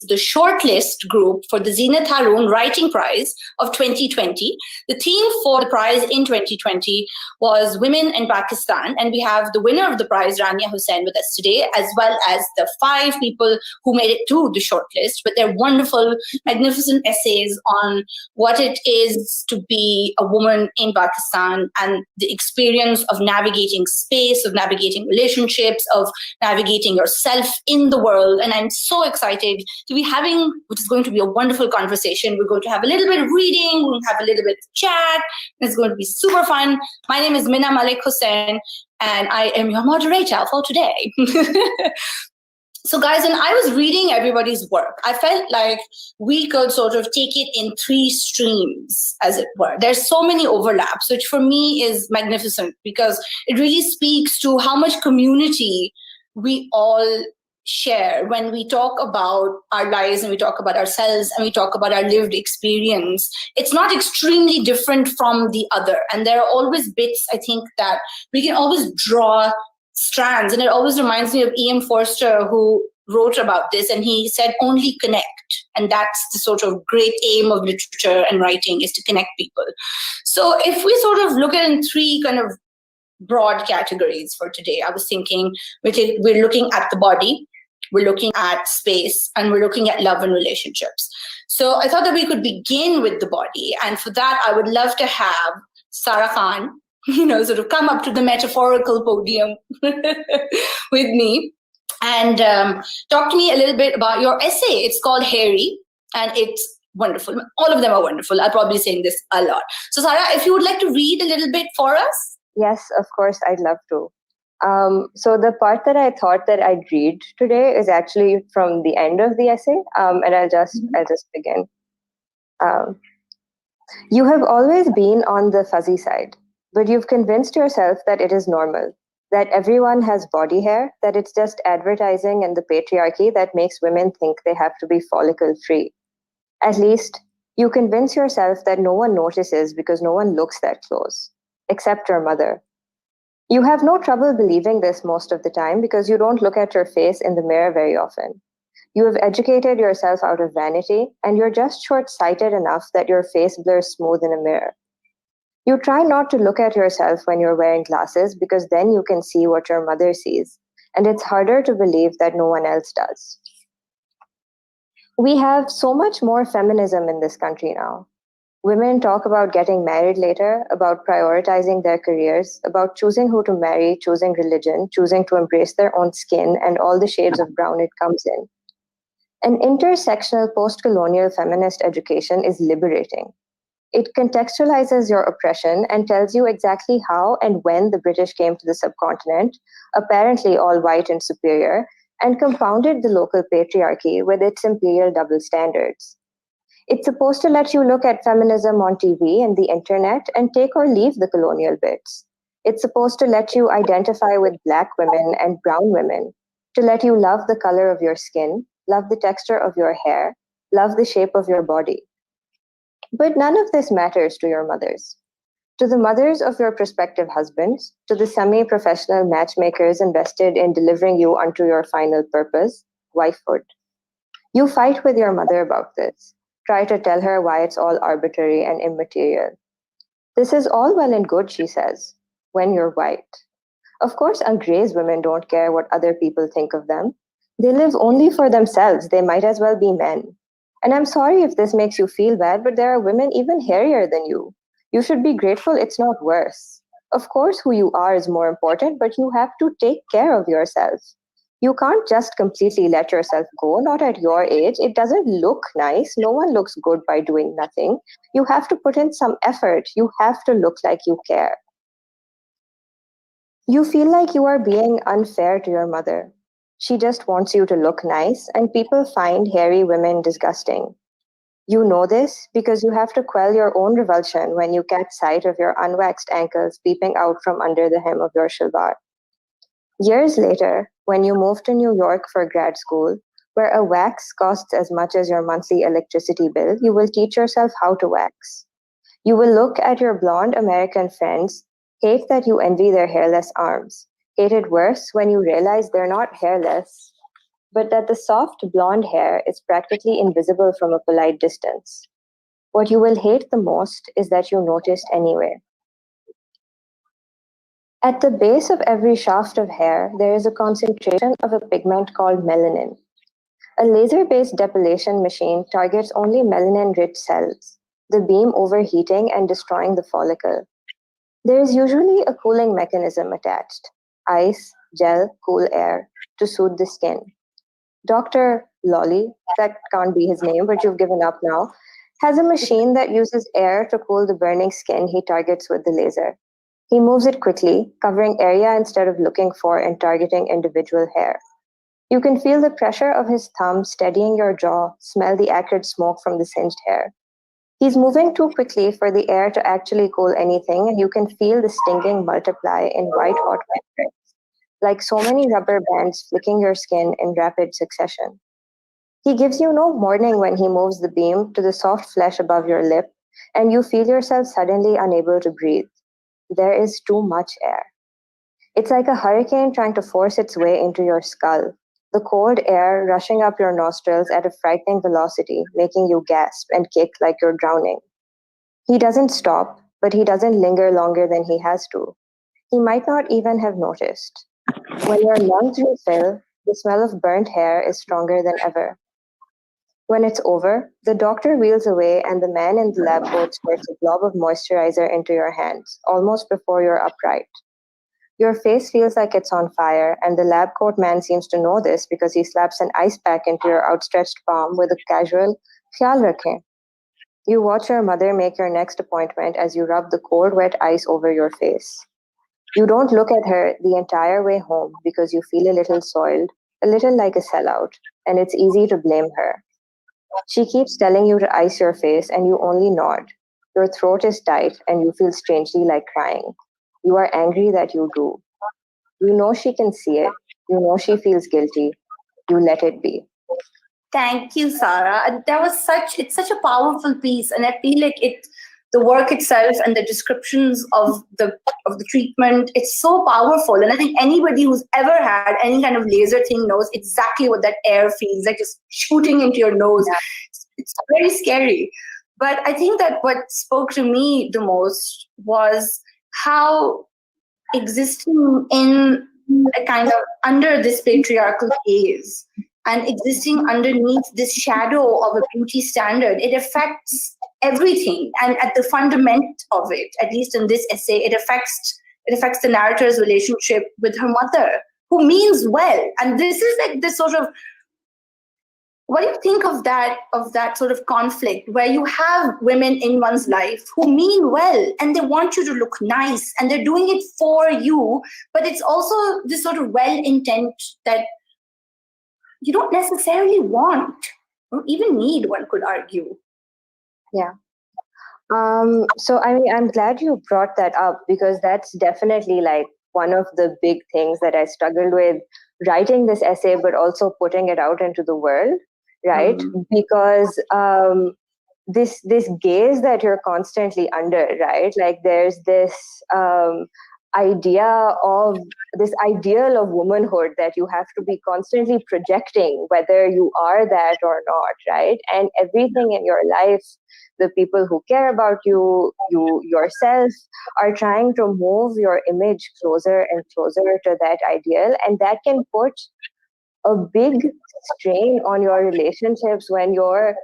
the shortlist group for the Zinat Haroon Writing Prize of 2020. The theme for the prize in 2020 was Women in Pakistan, and we have the winner of the prize, Rania Hussain, with us today, as well as the 5 people who made it to the shortlist with their wonderful, magnificent essays on what it is to be a woman in Pakistan and the experience of navigating space, of navigating relationships, of navigating yourself in the world. And I'm so excited to be having, which is going to be a wonderful conversation. We're going to have a little bit of reading, we're going to have a little bit of chat. It's going to be super fun. My name is Mina Malik Hussain, and I am your moderator for today. So guys, when I was reading everybody's work, I felt like we could sort of take it in 3 streams, as it were. There's so many overlaps, which for me is magnificent because it really speaks to how much community we all share when we talk about our lives and we talk about ourselves and we talk about our lived experience. It's not extremely different from the other. And there are always bits, I think, that we can always draw strands. And it always reminds me of E.M. Forster, who wrote about this, and he said, only connect. And that's the sort of great aim of literature and writing, is to connect people. So if we sort of look at it in 3 kind of broad categories for today, I was thinking we're looking at the body, we're looking at space, and we're looking at love and relationships. So I thought that we could begin with the body. And for that, I would love to have Sara Khan, sort of come up to the metaphorical podium with me and talk to me a little bit about your essay. It's called Hairy, and it's wonderful. All of them are wonderful. I'll probably be saying this a lot. So Sara, if you would like to read a little bit for us. Yes, of course, I'd love to. So the part that I thought that I'd read today is actually from the end of the essay, and I'll just begin. You have always been on the fuzzy side, but you've convinced yourself that it is normal, that everyone has body hair, that it's just advertising and the patriarchy that makes women think they have to be follicle-free. At least, you convince yourself that no one notices because no one looks that close, except your mother. You have no trouble believing this most of the time because you don't look at your face in the mirror very often. You have educated yourself out of vanity, and you're just short-sighted enough that your face blurs smooth in a mirror. You try not to look at yourself when you're wearing glasses because then you can see what your mother sees, and it's harder to believe that no one else does. We have so much more feminism in this country now. Women talk about getting married later, about prioritizing their careers, about choosing who to marry, choosing religion, choosing to embrace their own skin, and all the shades of brown it comes in. An intersectional post-colonial feminist education is liberating. It contextualizes your oppression and tells you exactly how and when the British came to the subcontinent, apparently all white and superior, and compounded the local patriarchy with its imperial double standards. It's supposed to let you look at feminism on TV and the internet and take or leave the colonial bits. It's supposed to let you identify with Black women and brown women, to let you love the color of your skin, love the texture of your hair, love the shape of your body. But none of this matters to your mothers. To the mothers of your prospective husbands, to the semi-professional matchmakers invested in delivering you unto your final purpose, wifehood. You fight with your mother about this. Try to tell her why it's all arbitrary and immaterial. This is all well and good, she says, when you're white. Of course, Angrez women don't care what other people think of them. They live only for themselves. They might as well be men. And I'm sorry if this makes you feel bad, but there are women even hairier than you. You should be grateful it's not worse. Of course, who you are is more important, but you have to take care of yourself. You can't just completely let yourself go, not at your age. It doesn't look nice. No one looks good by doing nothing. You have to put in some effort. You have to look like you care. You feel like you are being unfair to your mother. She just wants you to look nice, and people find hairy women disgusting. You know this because you have to quell your own revulsion when you catch sight of your unwaxed ankles peeping out from under the hem of your shalwar. Years later, when you move to New York for grad school, where a wax costs as much as your monthly electricity bill, you will teach yourself how to wax. You will look at your blonde American friends, hate that you envy their hairless arms, hate it worse when you realize they're not hairless, but that the soft blonde hair is practically invisible from a polite distance. What you will hate the most is that you noticed anyway. At the base of every shaft of hair, there is a concentration of a pigment called melanin. A laser-based depilation machine targets only melanin-rich cells, the beam overheating and destroying the follicle. There is usually a cooling mechanism attached, ice, gel, cool air, to soothe the skin. Doctor, Lolly, that can't be his name, but you've given up now, has a machine that uses air to cool the burning skin he targets with the laser. He moves it quickly, covering area instead of looking for and targeting individual hair. You can feel the pressure of his thumb steadying your jaw, smell the acrid smoke from the singed hair. He's moving too quickly for the air to actually cool anything, and you can feel the stinging multiply in white-hot pinpricks, like so many rubber bands flicking your skin in rapid succession. He gives you no warning when he moves the beam to the soft flesh above your lip, and you feel yourself suddenly unable to breathe. There is too much air. It's like a hurricane trying to force its way into your skull, the cold air rushing up your nostrils at a frightening velocity, making you gasp and kick like you're drowning. He doesn't stop, but he doesn't linger longer than he has to. He might not even have noticed. When your lungs refill, the smell of burnt hair is stronger than ever. When it's over, the doctor wheels away and the man in the lab coat squirts a blob of moisturizer into your hands, almost before you're upright. Your face feels like it's on fire, and the lab coat man seems to know this because he slaps an ice pack into your outstretched palm with a casual, "Khayal rakhein." You watch your mother make your next appointment as you rub the cold, wet ice over your face. You don't look at her the entire way home because you feel a little soiled, a little like a sellout, and it's easy to blame her. She keeps telling you to ice your face, and you only nod. Your throat is tight, and you feel strangely like crying. You are angry that you do. You know she can see it. You know she feels guilty. You let it be. Thank you, Sarah. And it's such a powerful piece, and I feel like the work itself and the descriptions of the treatment, it's so powerful. And I think anybody who's ever had any kind of laser thing knows exactly what that air feels like, just shooting into your nose. It's very scary. But I think that what spoke to me the most was how existing in a kind of under this patriarchal gaze and existing underneath this shadow of a beauty standard, it affects everything. And at the fundament of it, at least in this essay, it affects the narrator's relationship with her mother, who means well. And this is like this sort of, what do you think of that sort of conflict where you have women in one's life who mean well and they want you to look nice and they're doing it for you, but it's also this sort of well intent that you don't necessarily want or even need, one could argue. Yeah. So I mean, I'm glad you brought that up because that's definitely like one of the big things that I struggled with writing this essay, but also putting it out into the world, right? Because this gaze that you're constantly under, right? Like there's this ideal of womanhood that you have to be constantly projecting whether you are that or not, right? And everything in your life, the people who care about you yourself are trying to move your image closer and closer to that ideal, and that can put a big strain on your relationships when your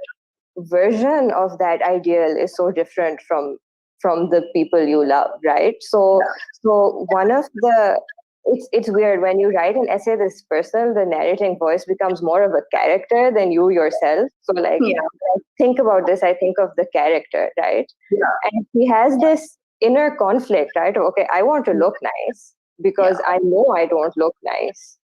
version of that ideal is so different from the people you love, right? So one of the, it's weird when you write an essay this personal, the narrating voice becomes more of a character than you yourself. So like, when I think about this, I think of the character, right? Yeah. And he has this inner conflict, right? Okay, I want to look nice because I know I don't look nice.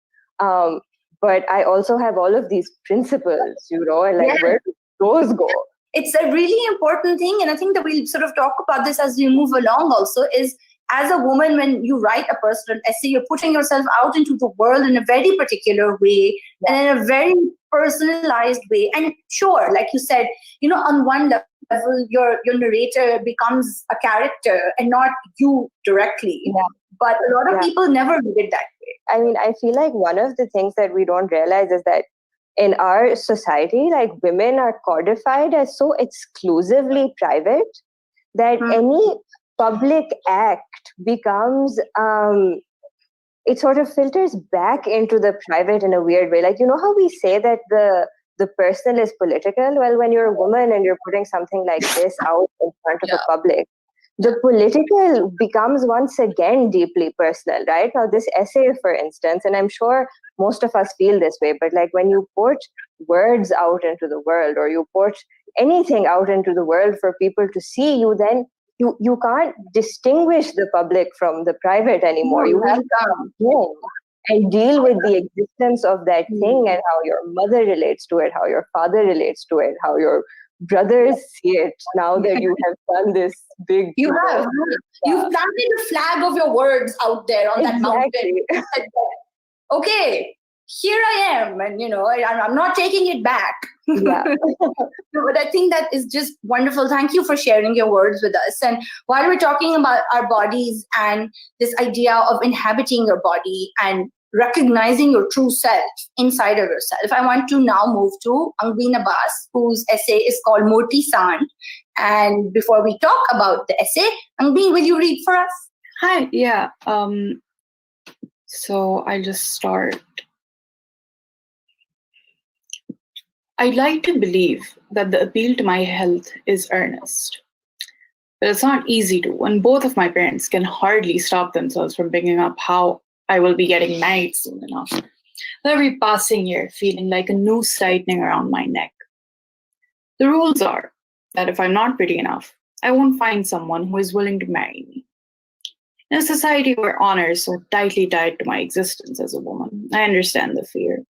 But I also have all of these principles, and like where do those go? It's a really important thing, and I think that we'll sort of talk about this as we move along also, is as a woman, when you write a personal essay, you're putting yourself out into the world in a very particular way and in a very personalized way. And sure, like you said, on one level, your narrator becomes a character and not you directly. Yeah. But a lot of people never read it that way. I mean, I feel like one of the things that we don't realize is that in our society, like women are codified as so exclusively private that any public act becomes, it sort of filters back into the private in a weird way. Like, how we say that the personal is political? Well, when you're a woman and you're putting something like this out in front of the public, the political becomes once again deeply personal, right? Now, this essay, for instance, and I'm sure most of us feel this way, but like when you put words out into the world, or you put anything out into the world for people to see, you then you can't distinguish the public from the private anymore. You have to come home and deal with the existence of that thing, and how your mother relates to it, how your father relates to it, how your brothers see it, now that you have done this big... You've planted a flag of your words out there on that mountain. Okay, here I am, and I'm not taking it back. Yeah. But I think that is just wonderful. Thank you for sharing your words with us. And while we're talking about our bodies and this idea of inhabiting your body and recognizing your true self inside of yourself, I want to now move to Angbeen Abbas, whose essay is called Moti Sand. And before we talk about the essay, Angbeen, will you read for us? Hi, yeah. So I'll just start. I'd like to believe that the appeal to my health is earnest. But it's not easy to, when both of my parents can hardly stop themselves from bringing up how I will be getting married soon enough. With every passing year, feeling like a noose tightening around my neck. The rules are that if I'm not pretty enough, I won't find someone who is willing to marry me. In a society where honor is so tightly tied to my existence as a woman, I understand the fear.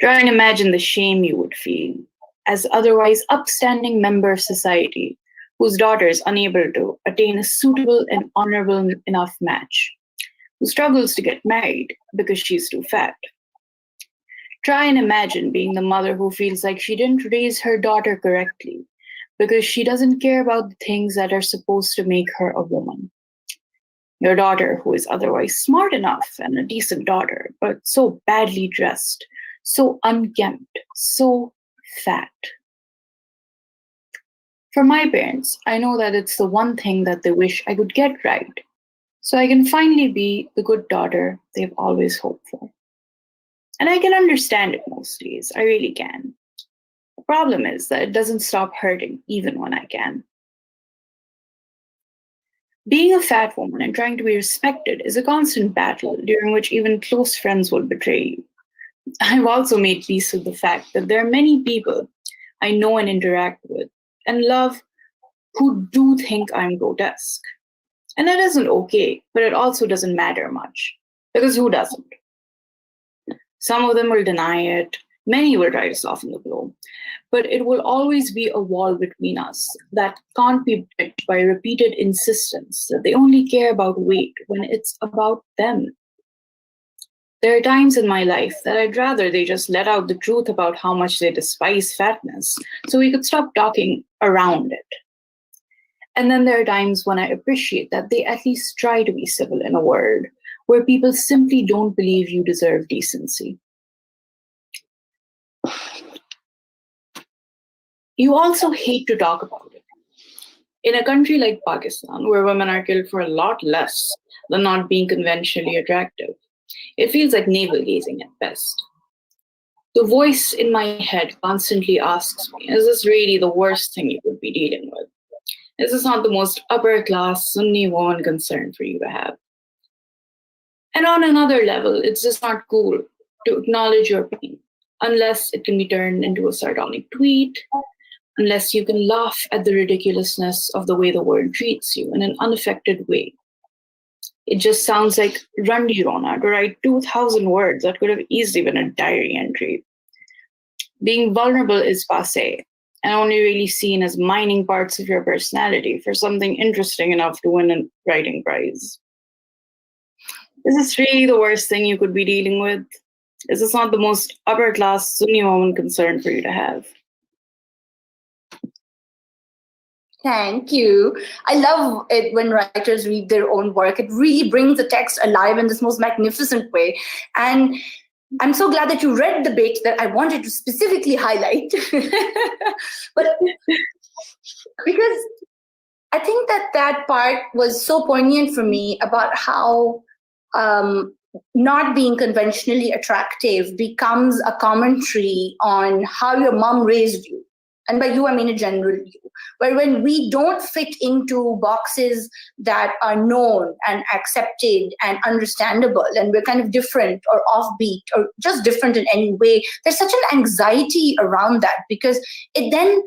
Try and imagine the shame you would feel as otherwise upstanding member of society whose daughter is unable to attain a suitable and honorable enough match, who struggles to get married because she's too fat. Try and imagine being the mother who feels like she didn't raise her daughter correctly because she doesn't care about the things that are supposed to make her a woman. Your daughter, who is otherwise smart enough and a decent daughter, but so badly dressed, so unkempt, so fat. For my parents, I know that it's the one thing that they wish I could get right, so I can finally be the good daughter they've always hoped for. And I can understand it most days, I really can. The problem is that it doesn't stop hurting even when I can. Being a fat woman and trying to be respected is a constant battle during which even close friends will betray you. I've also made peace with the fact that there are many people I know and interact with and love who do think I'm grotesque. And that isn't okay, but it also doesn't matter much, because who doesn't? Some of them will deny it, many will try to soften the blow, but it will always be a wall between us that can't be breached by repeated insistence that they only care about weight when it's about them. There are times in my life that I'd rather they just let out the truth about how much they despise fatness so we could stop talking around it. And then there are times when I appreciate that they at least try to be civil in a world where people simply don't believe you deserve decency. You also hate to talk about it. In a country like Pakistan, where women are killed for a lot less than not being conventionally attractive, it feels like navel-gazing at best. The voice in my head constantly asks me, is this really the worst thing you could be dealing with? Is this not the most upper-class Sunni woman concern for you to have? And on another level, it's just not cool to acknowledge your pain, unless it can be turned into a sardonic tweet, unless you can laugh at the ridiculousness of the way the world treats you in an unaffected way. It just sounds like Randi Rona to write 2,000 words that could have easily been a diary entry. Being vulnerable is passé, and only really seen as mining parts of your personality for something interesting enough to win a writing prize. Is this really the worst thing you could be dealing with? Is this not the most upper-class Sunni woman concern for you to have? Thank you. I love it when writers read their own work. It really brings the text alive in this most magnificent way. And I'm so glad that you read the bit that I wanted to specifically highlight. But because I think that part was so poignant for me about how not being conventionally attractive becomes a commentary on how your mom raised you and by you I mean a general you, where when we don't fit into boxes that are known and accepted and understandable, and we're kind of different or offbeat or just different in any way, there's such an anxiety around that, because it then,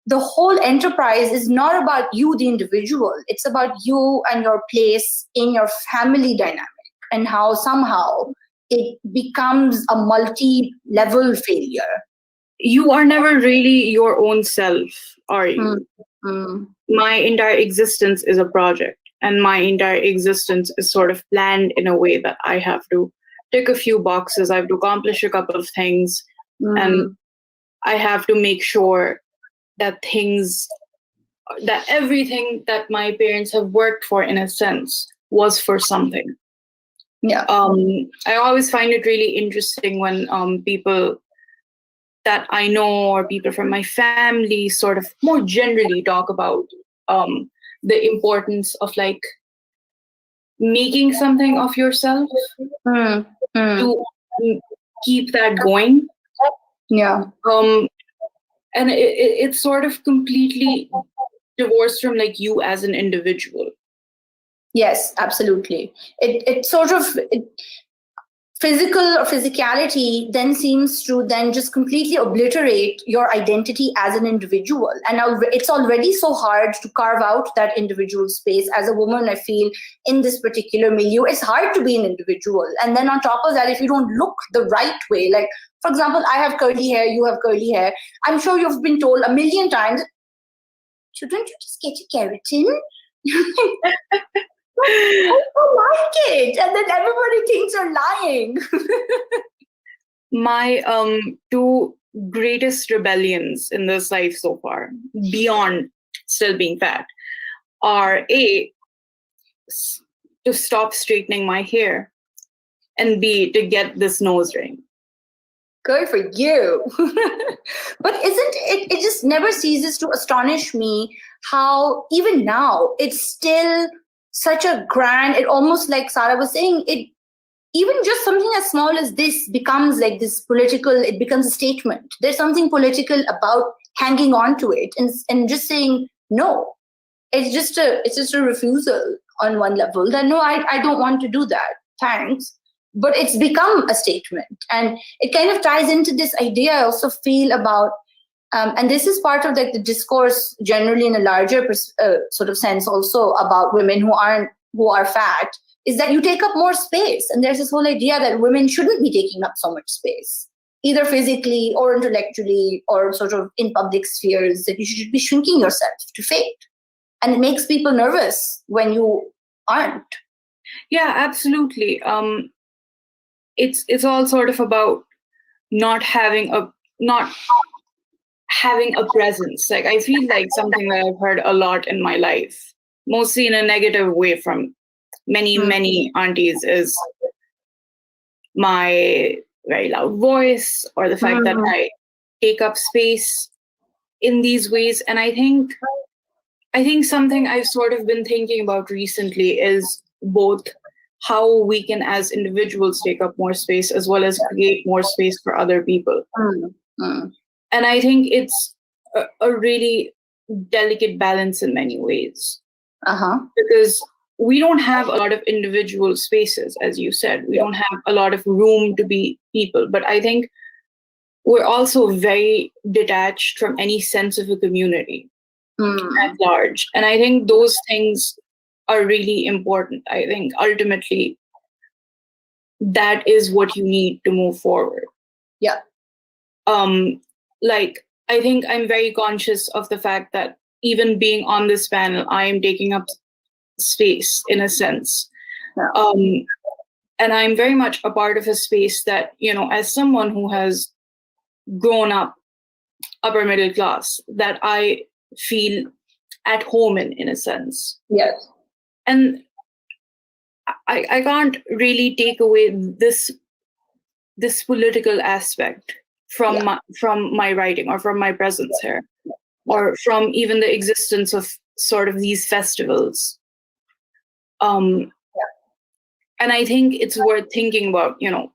the whole enterprise is not about you, the individual. It's about you and your place in your family dynamic, and how somehow it becomes a multi-level failure. You are never really your own self, are you? My entire existence is a project, and my entire existence is sort of planned in a way that I have to tick a few boxes, I have to accomplish a couple of things, and I have to make sure that everything that my parents have worked for, in a sense, was for something. Yeah. I always find it really interesting when people that I know or people from my family sort of more generally talk about the importance of like making something of yourself to keep that going. Yeah. And it's sort of completely divorced from like you as an individual. Yes, absolutely. It sort of physical or physicality then seems to then just completely obliterate your identity as an individual. And it's already so hard to carve out that individual space. As a woman, I feel in this particular milieu, it's hard to be an individual. And then on top of that, if you don't look the right way, like, for example, I have curly hair, you have curly hair. I'm sure you've been told a million times, shouldn't you just get a keratin? I don't like it. And then everybody thinks you're lying. My two greatest rebellions in this life so far, beyond still being fat, are A, to stop straightening my hair, and B, to get this nose ring. Good for you. But isn't it just never ceases to astonish me how even now it's still such a grand, it almost like Sarah was saying, it even just something as small as this becomes like this political, it becomes a statement. There's something political about hanging on to it and just saying no. It's just a refusal on one level that no, I don't want to do that. Thanks. But it's become a statement. And it kind of ties into this idea I also feel about, and this is part of like the discourse generally in a larger sort of sense also about women who are fat, is that you take up more space. And there's this whole idea that women shouldn't be taking up so much space, either physically or intellectually or sort of in public spheres, that you should be shrinking yourself to fit. And it makes people nervous when you aren't. Yeah, absolutely. It's all sort of about not having a presence. Like, I feel like something that I've heard a lot in my life, mostly in a negative way from many aunties, is my very loud voice or the fact that I take up space in these ways. And I think something I've sort of been thinking about recently is both how we can as individuals take up more space as well as create more space for other people. And I think it's a really delicate balance in many ways. Because we don't have a lot of individual spaces, as you said. We don't have a lot of room to be people. But I think we're also very detached from any sense of a community at large. And I think those things are really important. I think ultimately that is what you need to move forward. Yeah. Like, I think I'm very conscious of the fact that even being on this panel, I am taking up space in a sense. And I'm very much a part of a space that, you know, as someone who has grown up upper middle class, that I feel at home in a sense. Yes. And I can't really take away this political aspect from my writing or from my presence here, or from even the existence of sort of these festivals. And I think it's worth thinking about, you know,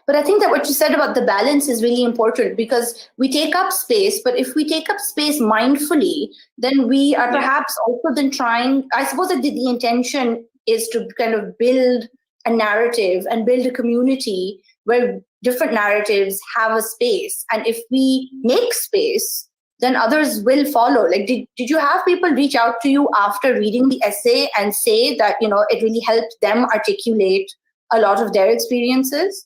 But I think that what you said about the balance is really important, because we take up space, but if we take up space mindfully, then we are perhaps also then trying, I suppose that the intention is to kind of build a narrative and build a community where different narratives have a space. And if we make space, then others will follow. Like, did you have people reach out to you after reading the essay and say that, you know, it really helped them articulate a lot of their experiences?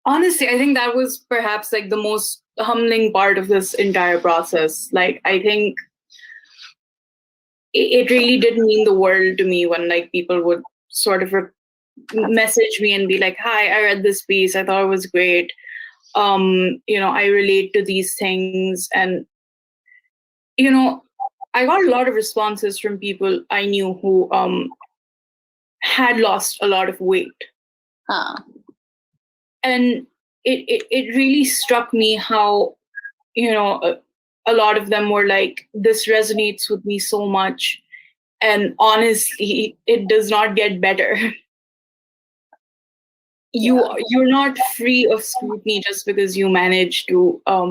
Honestly, I think that was perhaps like the most humbling part of this entire process. Like, I think it really did mean the world to me when like people would sort of message me and be like, "Hi, I read this piece. I thought it was great. You know, I relate to these things." And, you know, I got a lot of responses from people I knew who had lost a lot of weight. And it really struck me how, you know, a lot of them were like, "This resonates with me so much. And honestly, it does not get better." You're not free of scrutiny just because you manage to, I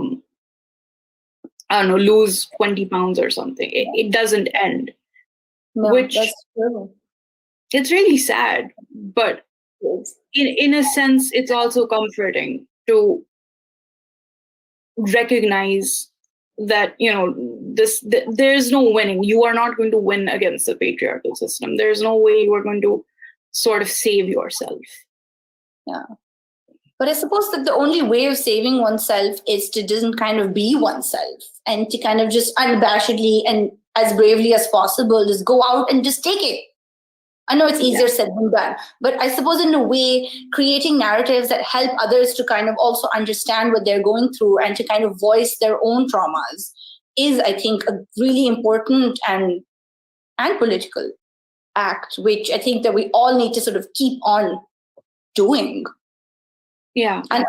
don't know, lose 20 pounds or something. It doesn't end. No, which that's true. It's really sad, but in a sense, it's also comforting to recognize that, you know, there's no winning. You are not going to win against the patriarchal system. There's no way you are going to sort of save yourself. Yeah. But I suppose that the only way of saving oneself is to just kind of be oneself and to kind of just unabashedly and as bravely as possible just go out and just take it. I know it's easier said than done, but I suppose in a way, creating narratives that help others to kind of also understand what they're going through and to kind of voice their own traumas is, I think, a really important and political act, which I think that we all need to sort of keep on doing. Yeah. And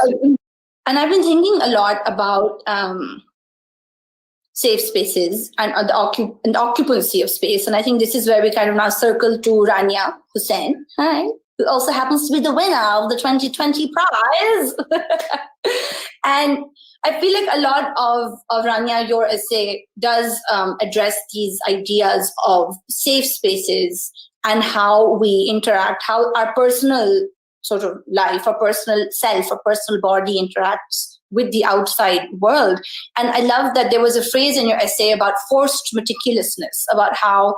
I've been thinking a lot about safe spaces and the occupancy of space. And I think this is where we kind of now circle to Rania Hussain, hi, who also happens to be the winner of the 2020 prize. And I feel like a lot of Rania, your essay does address these ideas of safe spaces and how we interact, how our personal sort of life, our personal self, our personal body interacts with the outside world. And I love that there was a phrase in your essay about forced meticulousness, about how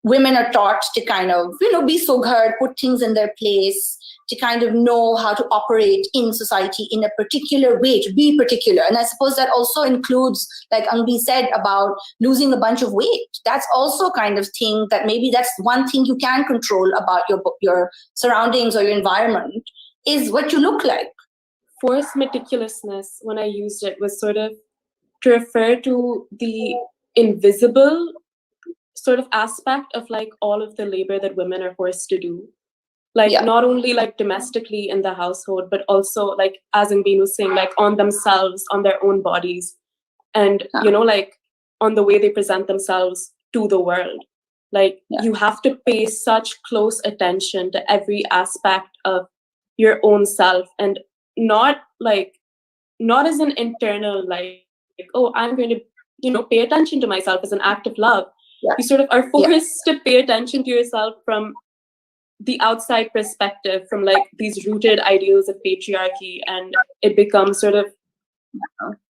women are taught to kind of, you know, be soghar, put things in their place, to kind of know how to operate in society in a particular way, to be particular. And I suppose that also includes, like Angbi said, about losing a bunch of weight. That's also kind of thing that maybe that's one thing you can control about your surroundings or your environment, is what you look like. Forced meticulousness, when I used it, was sort of to refer to the invisible sort of aspect of like all of the labor that women are forced to do. Like not only like domestically in the household, but also like, as Imbeen was saying, like on themselves, on their own bodies, and you know, like on the way they present themselves to the world. Like you have to pay such close attention to every aspect of your own self, and not as an internal like, oh, I'm going to, you know, pay attention to myself as an act of love. You sort of are forced to pay attention to yourself from the outside perspective, from like these rooted ideals of patriarchy. And it becomes sort of,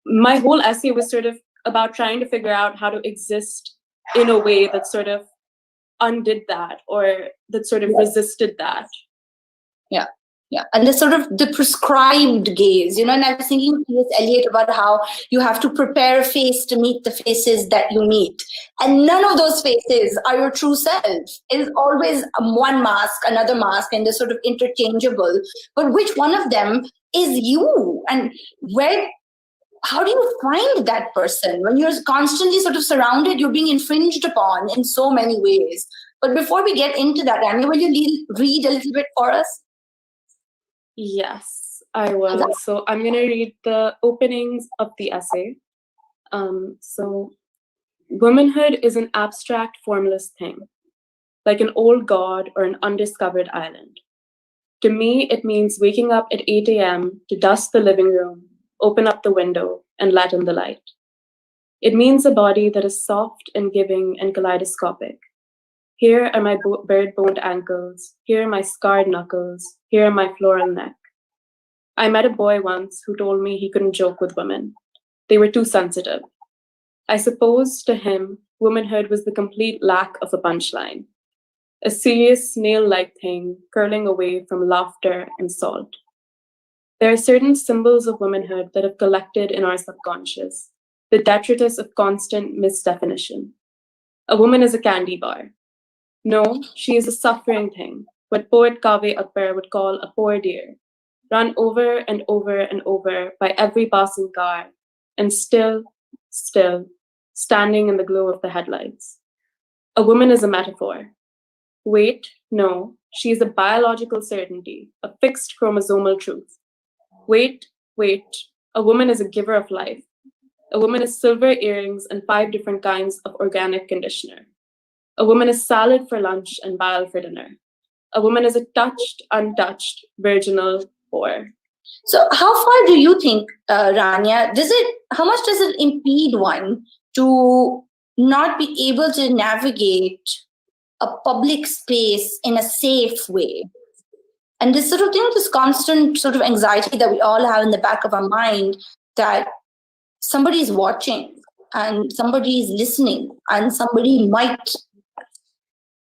my whole essay was sort of about trying to figure out how to exist in a way that sort of undid that, or that sort of resisted that. Yeah, and the sort of the prescribed gaze, you know, and I was thinking with Eliot about how you have to prepare a face to meet the faces that you meet. And none of those faces are your true self. It is always one mask, another mask, and they're sort of interchangeable. But which one of them is you? And how do you find that person when you're constantly sort of surrounded, you're being infringed upon in so many ways? But before we get into that, Rania, will you read a little bit for us? Yes, I will. So I'm going to read the openings of the essay. So womanhood is an abstract, formless thing, like an old god or an undiscovered island. To me, it means waking up at 8 a.m. to dust the living room, open up the window, and let in the light. It means a body that is soft and giving and kaleidoscopic. Here are my bird-boned ankles. Here are my scarred knuckles. Here are my floral neck. I met a boy once who told me he couldn't joke with women. They were too sensitive. I suppose to him, womanhood was the complete lack of a punchline, a serious snail-like thing curling away from laughter and salt. There are certain symbols of womanhood that have collected in our subconscious, the detritus of constant misdefinition. A woman is a candy bar. No, she is a suffering thing, what poet Kaveh Akbar would call a poor deer, run over and over and over by every passing car, and still, standing in the glow of the headlights. A woman is a metaphor. Wait, no, she is a biological certainty, a fixed chromosomal truth. Wait, a woman is a giver of life. A woman is silver earrings and 5 different kinds of organic conditioner. A woman is salad for lunch and bile for dinner. A woman is a touched, untouched, virginal whore. So how far do you think, Rania, how much does it impede one to not be able to navigate a public space in a safe way? And this sort of thing, this constant sort of anxiety that we all have in the back of our mind that somebody is watching and somebody is listening and somebody might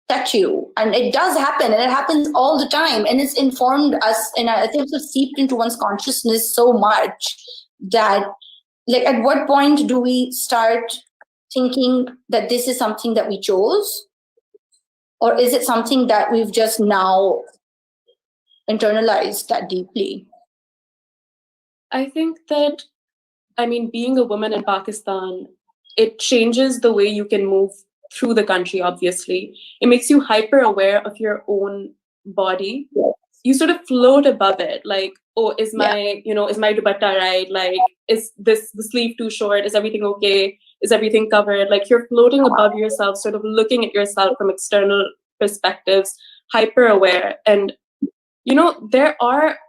touch you. And it does happen, and it happens all the time. And it's informed us, and I think it's seeped into one's consciousness so much that, like, at what point do we start thinking that this is something that we chose? Or is it something that we've just now internalized that deeply? I think that, being a woman in Pakistan, it changes the way you can move through the country, obviously. It makes you hyper aware of your own body. Yes. You sort of float above it, like, oh, is my dupatta right? Like, is the sleeve too short? Is everything okay? Is everything covered? Like, you're floating above yourself, sort of looking at yourself from external perspectives, hyper aware. And, there are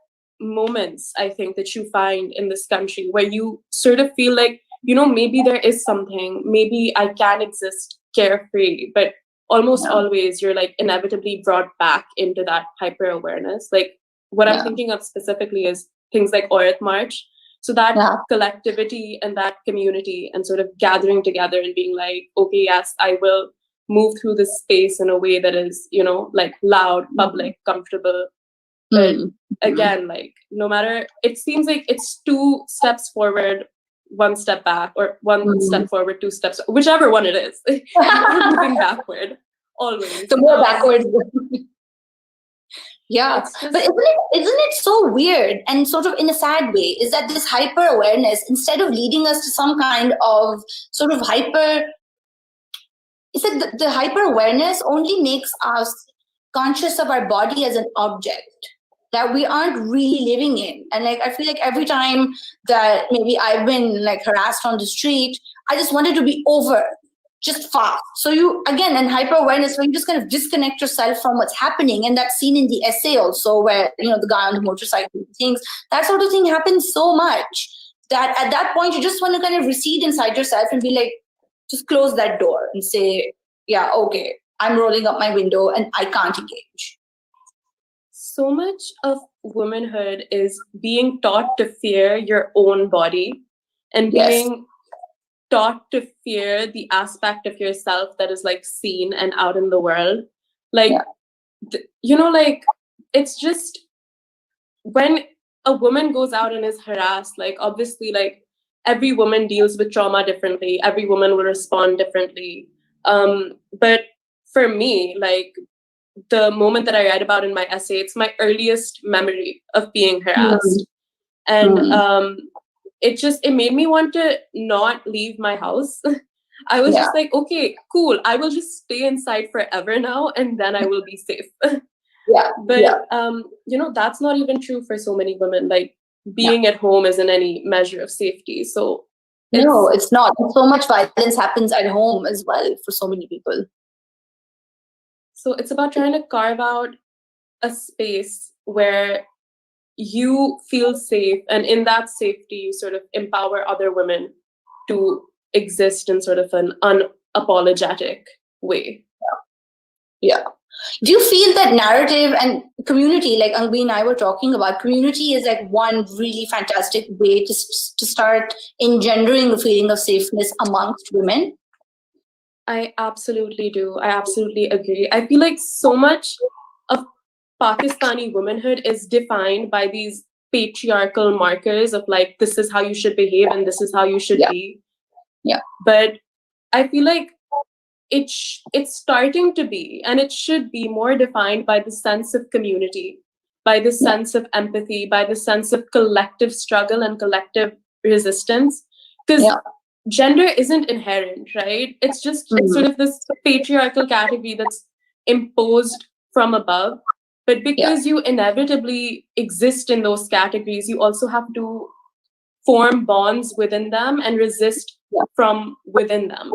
moments, I think, that you find in this country where you sort of feel like, maybe there is something, maybe I can exist carefree, but almost always you're like inevitably brought back into that hyper awareness. Like what I'm thinking of specifically is things like Aurat March. So that collectivity and that community and sort of gathering together and being like, okay, yes, I will move through this space in a way that is, like loud, public, comfortable. But again, like no matter, it seems like it's 2 steps forward, 1 step back, or 1 step forward, 2 steps, whichever one it is. We're moving backward, always. The more backward. Yeah, but isn't it so weird and sort of in a sad way, is that this hyper awareness, instead of leading us to some kind of sort of is that the hyper awareness only makes us conscious of our body as an object that we aren't really living in. And like, I feel like every time that maybe I've been like harassed on the street, I just wanted to be over, just fast. So you, again, and hyper awareness, where you just kind of disconnect yourself from what's happening. And that's seen in the essay also, where, the guy on the motorcycle things, that sort of thing happens so much that at that point, you just want to kind of recede inside yourself and be like, just close that door and say, yeah, okay, I'm rolling up my window and I can't engage. So much of womanhood is being taught to fear your own body and being taught to fear the aspect of yourself that is like seen and out in the world. Like, like it's just when a woman goes out and is harassed, like obviously like every woman deals with trauma differently. Every woman will respond differently. But for me, like, the moment that I write about in my essay, it's my earliest memory of being harassed. And it made me want to not leave my house. I was just like, okay, cool. I will just stay inside forever now, and then I will be safe. But that's not even true for so many women. Like being at home isn't any measure of safety. So no, it's not. So much violence happens at home as well for so many people. So it's about trying to carve out a space where you feel safe, and in that safety, you sort of empower other women to exist in sort of an unapologetic way. Yeah. Do you feel that narrative and community, like Angvi and I were talking about, community is like one really fantastic way to start engendering a feeling of safeness amongst women? I absolutely do. I absolutely agree. I feel like so much of Pakistani womanhood is defined by these patriarchal markers of like, this is how you should behave and this is how you should be. Yeah. But I feel like it's starting to be, and it should be more defined by the sense of community, by the sense of empathy, by the sense of collective struggle and collective resistance. Because gender isn't inherent, right? It's just it's sort of this patriarchal category that's imposed from above. But because you inevitably exist in those categories, you also have to form bonds within them and resist from within them.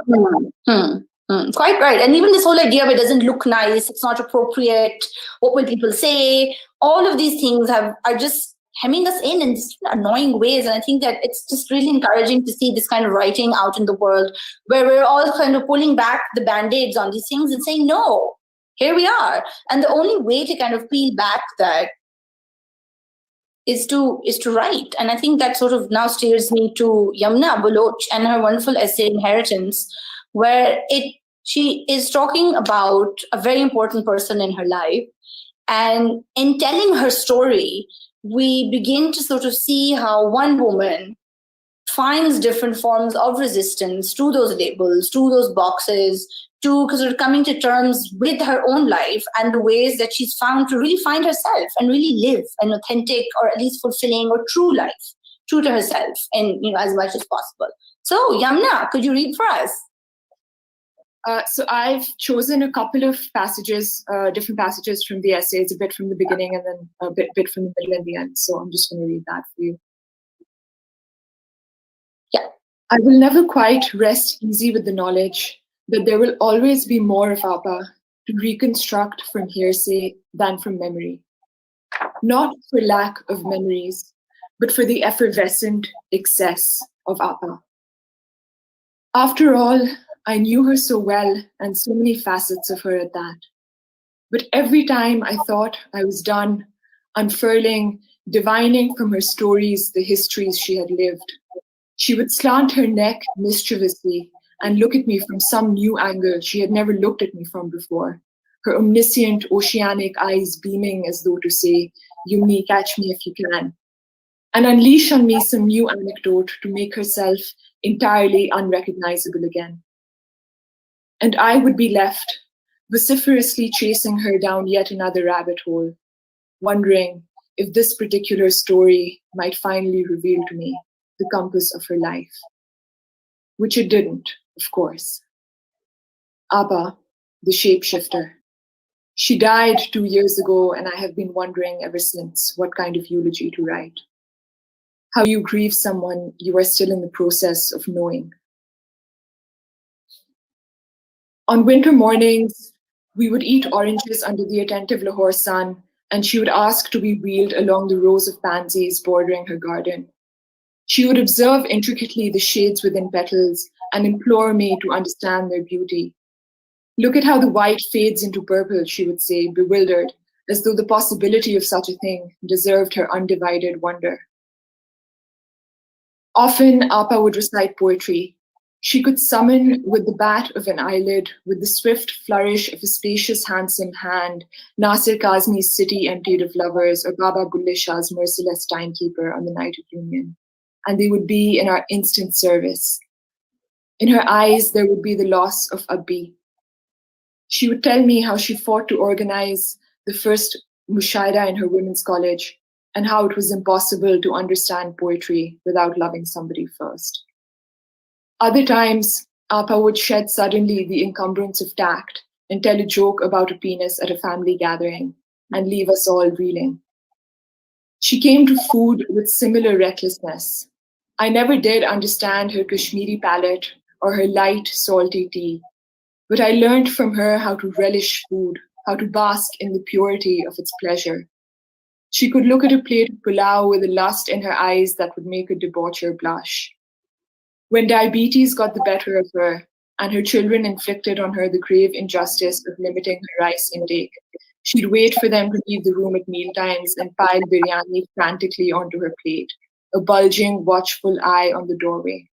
Quite right. And even this whole idea of it doesn't look nice, it's not appropriate, what will people say, all of these things are just hemming us in annoying ways. And I think that it's just really encouraging to see this kind of writing out in the world where we're all kind of pulling back the band-aids on these things and saying, no, here we are. And the only way to kind of peel back that is to write. And I think that sort of now steers me to Yamna Baloch and her wonderful essay Inheritance, where she is talking about a very important person in her life. And in telling her story, we begin to sort of see how one woman finds different forms of resistance to those labels, to those boxes, to sort of coming to terms with her own life and the ways that she's found to really find herself and really live an authentic or at least fulfilling or true life, true to herself, and as much as possible. So Yamna, could you read for us? So I've chosen a couple of passages, different passages from the essay. It's a bit from the beginning and then a bit from the middle and the end. So I'm just going to read that for you. Yeah. I will never quite rest easy with the knowledge that there will always be more of Appa to reconstruct from hearsay than from memory. Not for lack of memories, but for the effervescent excess of Appa. After all, I knew her so well and so many facets of her at that. But every time I thought I was done unfurling, divining from her stories the histories she had lived, she would slant her neck mischievously and look at me from some new angle she had never looked at me from before, her omniscient, oceanic eyes beaming as though to say, Yumni, catch me if you can, and unleash on me some new anecdote to make herself entirely unrecognizable again. And I would be left, vociferously chasing her down yet another rabbit hole, wondering if this particular story might finally reveal to me the compass of her life. Which it didn't, of course. Appa, the shapeshifter. She died 2 years ago, and I have been wondering ever since what kind of eulogy to write. How you grieve someone you are still in the process of knowing. On winter mornings, we would eat oranges under the attentive Lahore sun, and she would ask to be wheeled along the rows of pansies bordering her garden. She would observe intricately the shades within petals and implore me to understand their beauty. Look at how the white fades into purple, she would say, bewildered, as though the possibility of such a thing deserved her undivided wonder. Often, Appa would recite poetry. She could summon with the bat of an eyelid, with the swift flourish of a spacious, handsome hand, Nasir Kazmi's city emptied of lovers, or Baba Bulle Shah's merciless timekeeper on the night of union. And they would be in our instant service. In her eyes, there would be the loss of Abbi. She would tell me how she fought to organize the first mushaira in her women's college, and how it was impossible to understand poetry without loving somebody first. Other times, Appa would shed suddenly the encumbrance of tact and tell a joke about a penis at a family gathering and leave us all reeling. She came to food with similar recklessness. I never did understand her Kashmiri palate or her light, salty tea, but I learned from her how to relish food, how to bask in the purity of its pleasure. She could look at a plate of pulao with a lust in her eyes that would make a debaucher blush. When diabetes got the better of her, and her children inflicted on her the grave injustice of limiting her rice intake, she'd wait for them to leave the room at mealtimes and pile biryani frantically onto her plate, a bulging, watchful eye on the doorway.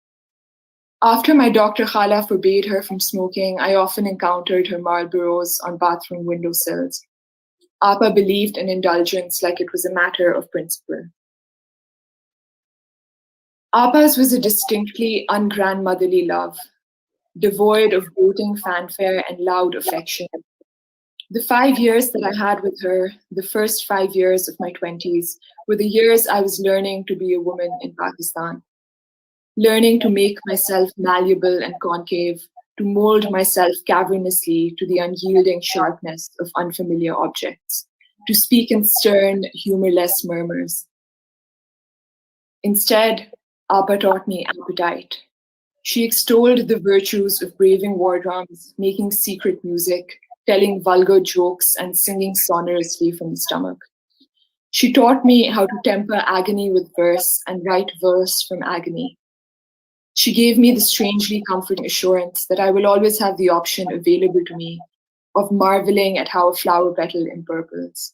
After my Dr. Khala forbade her from smoking, I often encountered her Marlboros on bathroom windowsills. Apa believed in indulgence like it was a matter of principle. Apa's was a distinctly ungrandmotherly love, devoid of doting fanfare and loud affection. The 5 years that I had with her, the first 5 years of my 20s, were the years I was learning to be a woman in Pakistan, learning to make myself malleable and concave, to mold myself cavernously to the unyielding sharpness of unfamiliar objects, to speak in stern, humorless murmurs. Instead, Apa taught me appetite. She extolled the virtues of braving war drums, making secret music, telling vulgar jokes, and singing sonorously from the stomach. She taught me how to temper agony with verse and write verse from agony. She gave me the strangely comforting assurance that I will always have the option available to me of marveling at how a flower petal empurples.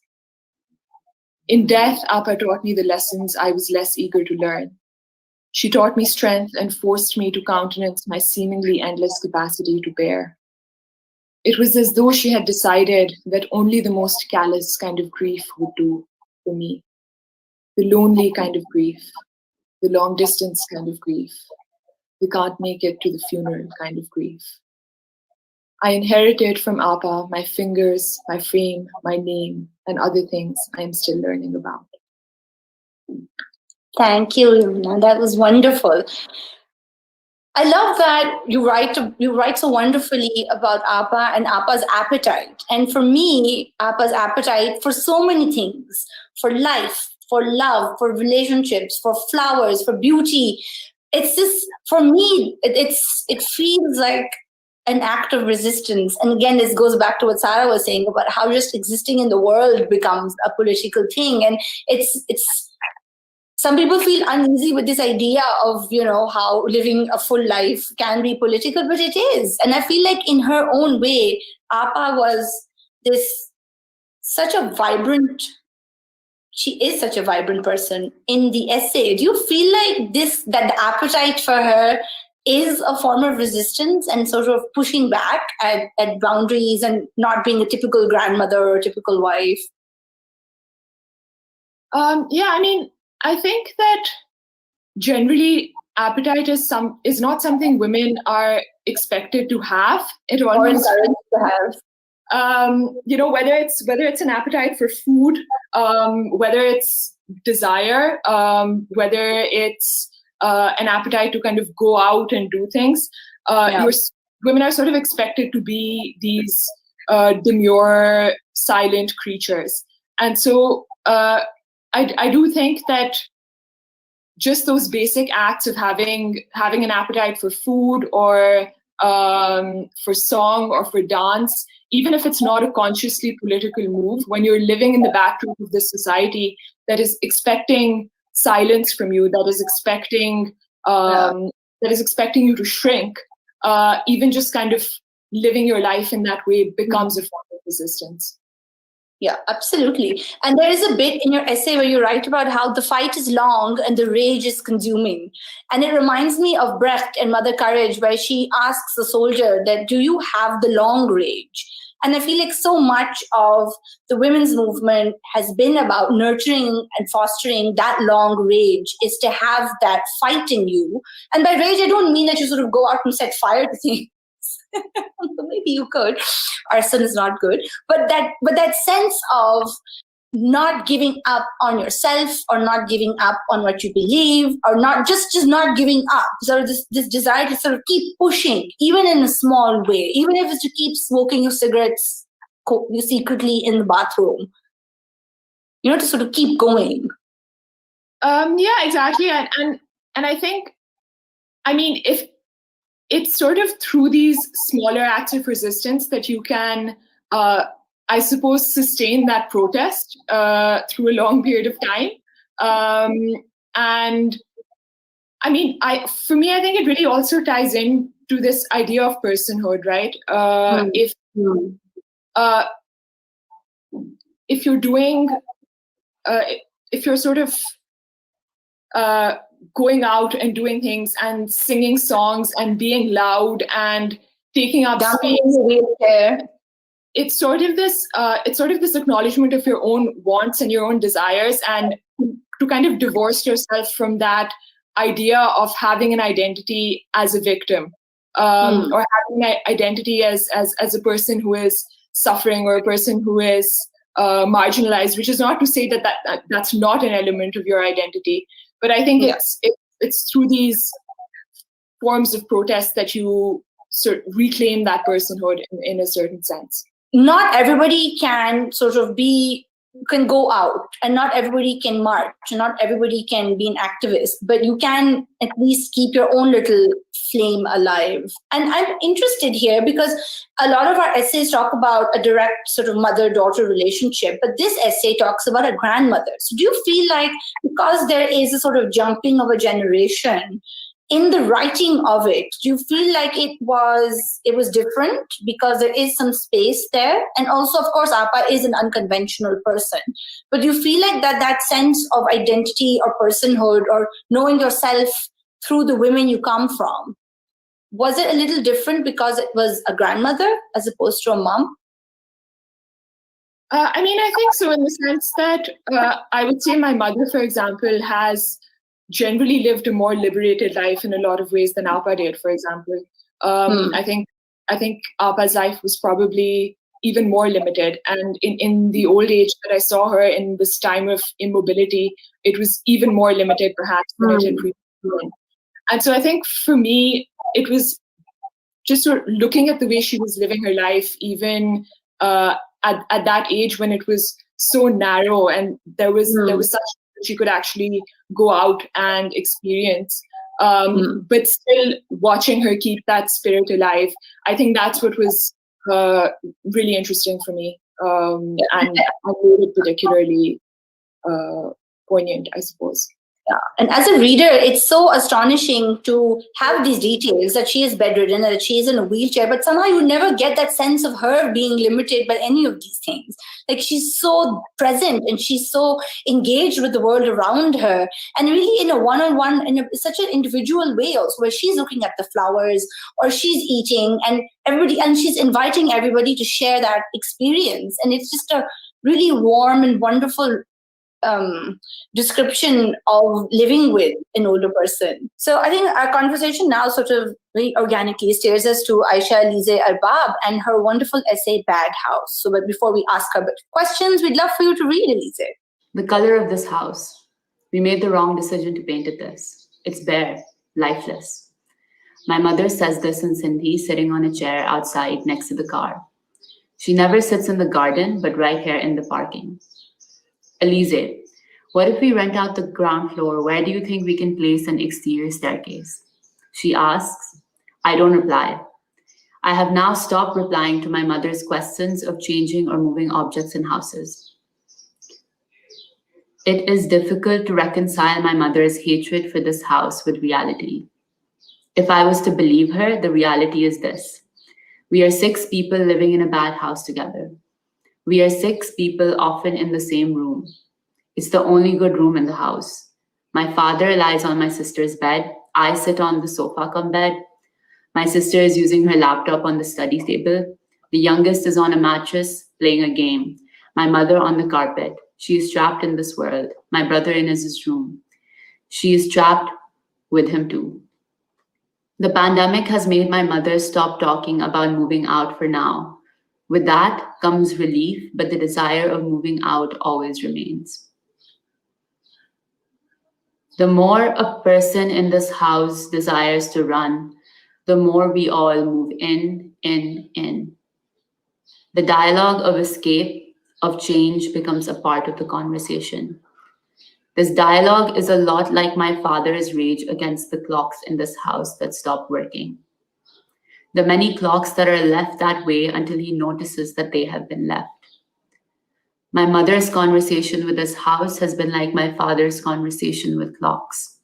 In death, Apa taught me the lessons I was less eager to learn. She taught me strength and forced me to countenance my seemingly endless capacity to bear. It was as though she had decided that only the most callous kind of grief would do for me. The lonely kind of grief, the long distance kind of grief, the can't make it to the funeral kind of grief. I inherited from Apa my fingers, my frame, my name, and other things I am still learning about. Thank you, Yamuna. That was wonderful. I love that you write so wonderfully about Apa and Apa's appetite. And for me, Apa's appetite for so many things, for life, for love, for relationships, for flowers, for beauty. It's just, for me, it feels like an act of resistance. And again, this goes back to what Sarah was saying about how just existing in the world becomes a political thing. And it's some people feel uneasy with this idea of, how living a full life can be political, but it is. And I feel like in her own way, Apa was she is such a vibrant person in the essay. Do you feel like that the appetite for her is a form of resistance and sort of pushing back at boundaries and not being a typical grandmother or a typical wife? I think that generally appetite is not something women are expected to have. It always encouraged to have. Whether it's an appetite for food, whether it's desire, whether it's an appetite to kind of go out and do things. Women are sort of expected to be these demure, silent creatures, and so. I do think that just those basic acts of having an appetite for food or for song or for dance, even if it's not a consciously political move, when you're living in the backdrop of this society that is expecting silence from you, that is expecting you to shrink, even just kind of living your life in that way becomes a form of resistance. Yeah, absolutely. And there is a bit in your essay where you write about how the fight is long and the rage is consuming. And it reminds me of Brecht and Mother Courage, where she asks the soldier that, do you have the long rage? And I feel like so much of the women's movement has been about nurturing and fostering that long rage, is to have that fight in you. And by rage, I don't mean that you sort of go out and set fire to things. Maybe you could. Arson is not good. But that sense of not giving up on yourself, or not giving up on what you believe, or not just not giving up. Sort of this desire to sort of keep pushing, even in a small way, even if it's to keep smoking your cigarettes secretly in the bathroom. To sort of keep going. Yeah, exactly. And I think, if it's sort of through these smaller acts of resistance that you can I suppose, sustain that protest through a long period of time. And I mean, for me, I think it really also ties into this idea of personhood, right? If you're doing, if you're sort of going out and doing things and singing songs and being loud and taking up space, it's sort of this acknowledgement of your own wants and your own desires, and to kind of divorce yourself from that idea of having an identity as a victim, or having an identity as a person who is suffering, or a person who is marginalized, which is not to say that's not an element of your identity. But I think it's through these forms of protest that you sort of reclaim that personhood in a certain sense. Not everybody can can go out, and not everybody can march, and not everybody can be an activist, but you can at least keep your own little flame alive. And I'm interested here because a lot of our essays talk about a direct sort of mother-daughter relationship, but this essay talks about a grandmother. So do you feel like, because there is a sort of jumping of a generation in the writing of it, do you feel like it was different because there is some space there? And also, of course, Apa is an unconventional person, but do you feel like that sense of identity or personhood or knowing yourself through the women you come from, was it a little different because it was a grandmother as opposed to a mom? I mean, I think so, in the sense that I would say my mother, for example, has generally lived a more liberated life in a lot of ways than Apa did, for example. I think Apa's life was probably even more limited. And in the old age that I saw her in this time of immobility, it was even more limited perhaps than it had previously been. And so I think for me, it was just sort of looking at the way she was living her life, even at that age when it was so narrow and there was such she could actually go out and experience, but still watching her keep that spirit alive. I think that's what was really interesting for me, and I made it particularly poignant, I suppose. Yeah. And as a reader, it's so astonishing to have these details that she is bedridden, that she is in a wheelchair, but somehow you never get that sense of her being limited by any of these things. Like, she's so present and she's so engaged with the world around her, and really in a one-on-one, in such an individual way also, where she's looking at the flowers or she's eating, and she's inviting everybody to share that experience. And it's just a really warm and wonderful description of living with an older person. So I think our conversation now sort of very organically steers us to Aisha Alize Arbab and her wonderful essay, Bad House. So but before we ask her questions, we'd love for you to read, Alize. The color of this house. We made the wrong decision to paint it this. It's bare, lifeless. My mother says this in Sindhi, sitting on a chair outside next to the car. She never sits in the garden, but right here in the parking. Alize, what if we rent out the ground floor? Where do you think we can place an exterior staircase? She asks. I don't reply. I have now stopped replying to my mother's questions of changing or moving objects in houses. It is difficult to reconcile my mother's hatred for this house with reality. If I was to believe her, the reality is this. We are 6 people living in a bad house together. We are 6 people often in the same room. It's the only good room in the house. My father lies on my sister's bed. I sit on the sofa cum bed. My sister is using her laptop on the study table. The youngest is on a mattress playing a game. My mother on the carpet. She is trapped in this world. My brother in his room. She is trapped with him too. The pandemic has made my mother stop talking about moving out for now. With that comes relief, but the desire of moving out always remains. The more a person in this house desires to run, the more we all move in. The dialogue of escape, of change becomes a part of the conversation. This dialogue is a lot like my father's rage against the clocks in this house that stop working. The many clocks that are left that way until he notices that they have been left. My mother's conversation with this house has been like my father's conversation with clocks.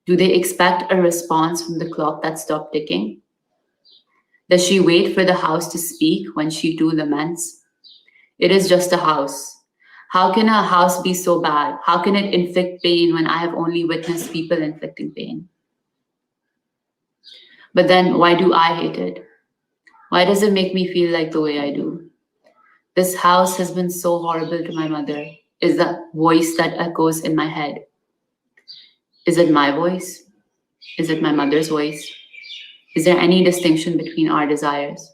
Do they expect a response from the clock that stopped ticking? Does she wait for the house to speak when she too laments? It is just a house. How can a house be so bad? How can it inflict pain when I have only witnessed people inflicting pain? But then why do I hate it? Why does it make me feel like the way I do? This house has been so horrible to my mother, is the voice that echoes in my head. Is it my voice? Is it my mother's voice? Is there any distinction between our desires?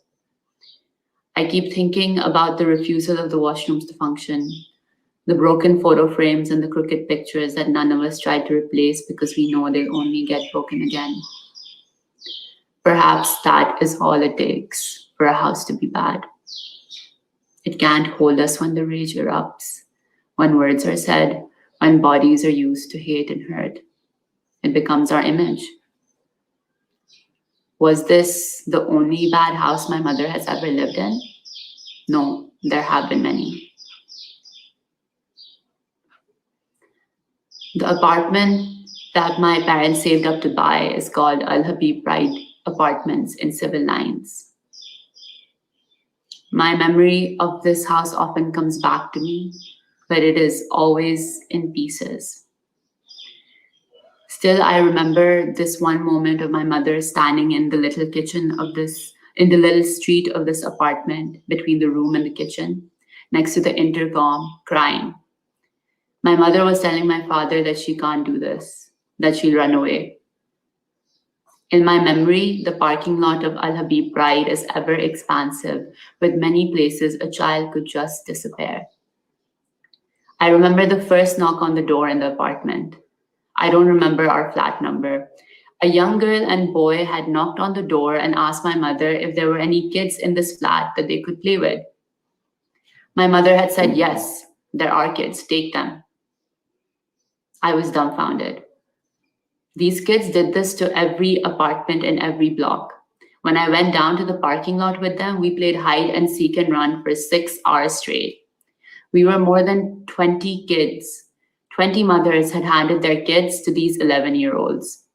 I keep thinking about the refusal of the washrooms to function, the broken photo frames and the crooked pictures that none of us tried to replace because we know they'll only get broken again. Perhaps that is all it takes for a house to be bad. It can't hold us when the rage erupts, when words are said, when bodies are used to hate and hurt. It becomes our image. Was this the only bad house my mother has ever lived in? No, there have been many. The apartment that my parents saved up to buy is called Al Habib Pride Apartments in Civil Lines. My memory of this house often comes back to me, but it is always in pieces. Still, I remember this one moment of my mother standing in the little kitchen of this, in the little street of this apartment between the room and the kitchen, next to the intercom, crying. My mother was telling my father that she can't do this, that she'll run away. In my memory, the parking lot of Al Habib Pride is ever expansive, with many places a child could just disappear. I remember the first knock on the door in the apartment. I don't remember our flat number. A young girl and boy had knocked on the door and asked my mother if there were any kids in this flat that they could play with. My mother had said, yes, there are kids, take them. I was dumbfounded. These kids did this to every apartment in every block. When I went down to the parking lot with them, we played hide and seek and run for 6 hours straight. We were more than 20 kids. 20 mothers had handed their kids to these 11-year-olds.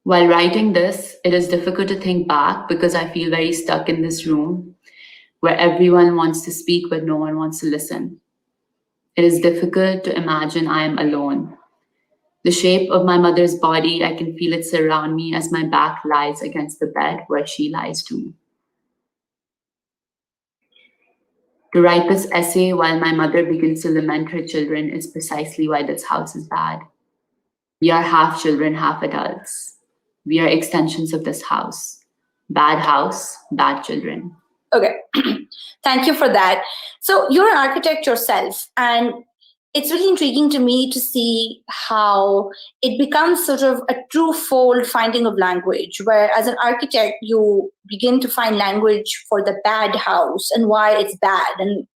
While writing this, it is difficult to think back because I feel very stuck in this room where everyone wants to speak but no one wants to listen. It is difficult to imagine I am alone. The shape of my mother's body, I can feel it surround me as my back lies against the bed where she lies too. To write this essay while my mother begins to lament her children is precisely why this house is bad. We are half children, half adults. We are extensions of this house. Bad house, bad children. Okay, thank you for that. So you're an architect yourself, and it's really intriguing to me to see how it becomes sort of a twofold finding of language, where as an architect, you begin to find language for the bad house and why it's bad, and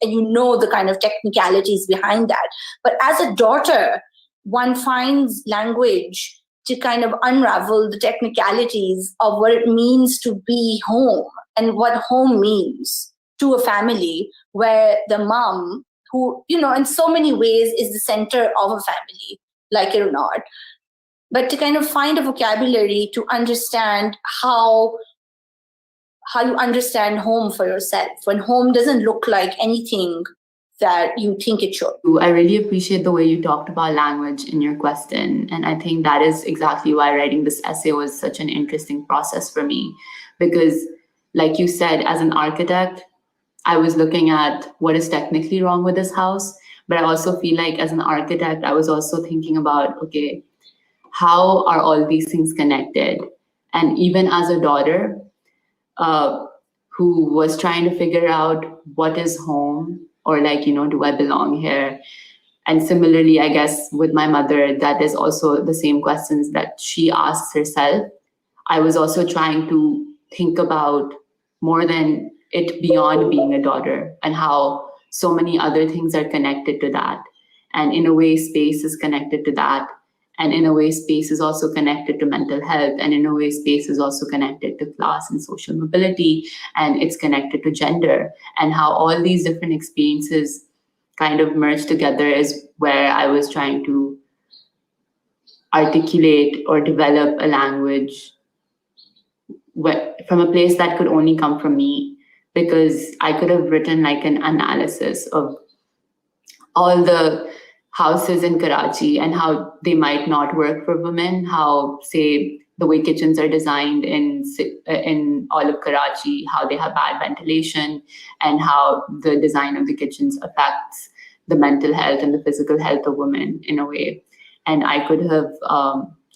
you know the kind of technicalities behind that. But as a daughter, one finds language to kind of unravel the technicalities of what it means to be home and what home means to a family where the mom, who, you know, in so many ways is the center of a family, like it or not. But to kind of find a vocabulary to understand how you understand home for yourself, when home doesn't look like anything that you think it should. I really appreciate the way you talked about language in your question. And I think that is exactly why writing this essay was such an interesting process for me. Because like you said, as an architect, I was looking at what is technically wrong with this house, but I also feel like as an architect, I was also thinking about, okay, how are all these things connected? And even as a daughter who was trying to figure out what is home, or like, you know, do I belong here? And similarly, I guess with my mother, that is also the same questions that she asks herself. I was also trying to think about more than it beyond being a daughter and how so many other things are connected to that. And in a way, space is connected to that. And in a way, space is also connected to mental health. And in a way, space is also connected to class and social mobility. And it's connected to gender. And how all these different experiences kind of merge together is where I was trying to articulate or develop a language from a place that could only come from me, because I could have written like an analysis of all the houses in Karachi and how they might not work for women, how, say, the way kitchens are designed in all of Karachi, how they have bad ventilation, and how the design of the kitchens affects the mental health and the physical health of women in a way. And I could have,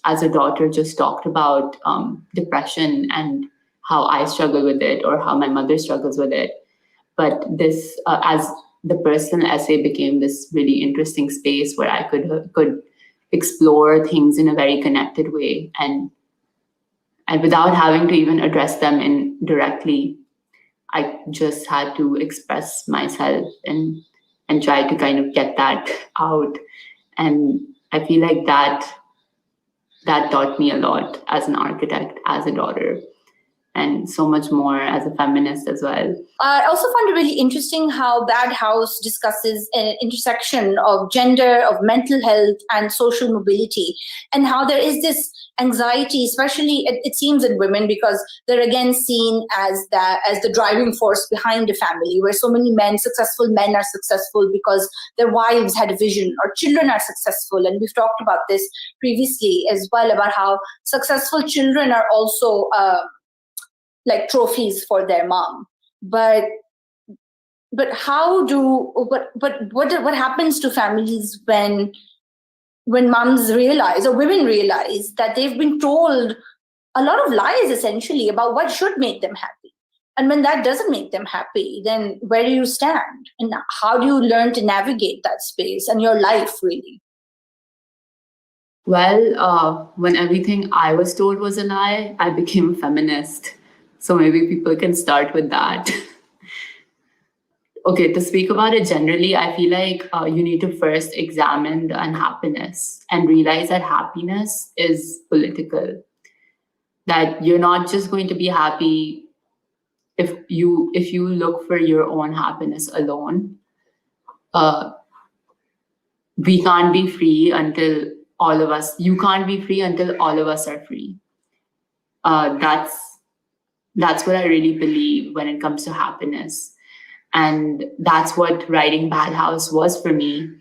as a daughter, just talked about depression and how I struggle with it or how my mother struggles with it. But this, as the personal essay became this really interesting space where I could explore things in a very connected way and without having to even address them directly. I just had to express myself and try to kind of get that out. And I feel like that taught me a lot as an architect, as a daughter, and so much more as a feminist as well. I also found it really interesting how Bad House discusses an intersection of gender, of mental health, and social mobility, and how there is this anxiety, especially it seems in women, because they're again seen as the driving force behind a family, where so many successful men are successful because their wives had a vision, or children are successful. And we've talked about this previously as well, about how successful children are also like trophies for their mom. But what happens to families when moms realize, or women realize, that they've been told a lot of lies essentially about what should make them happy? And when that doesn't make them happy, then where do you stand? And how do you learn to navigate that space and your life, really? Well, when everything I was told was a lie, I became a feminist. So maybe people can start with that. Okay, to speak about it generally, I feel like you need to first examine the unhappiness and realize that happiness is political. That you're not just going to be happy if you look for your own happiness alone. We can't be free until all of us. You can't be free until all of us are free. That's what I really believe when it comes to happiness. And that's what writing Bad House was for me,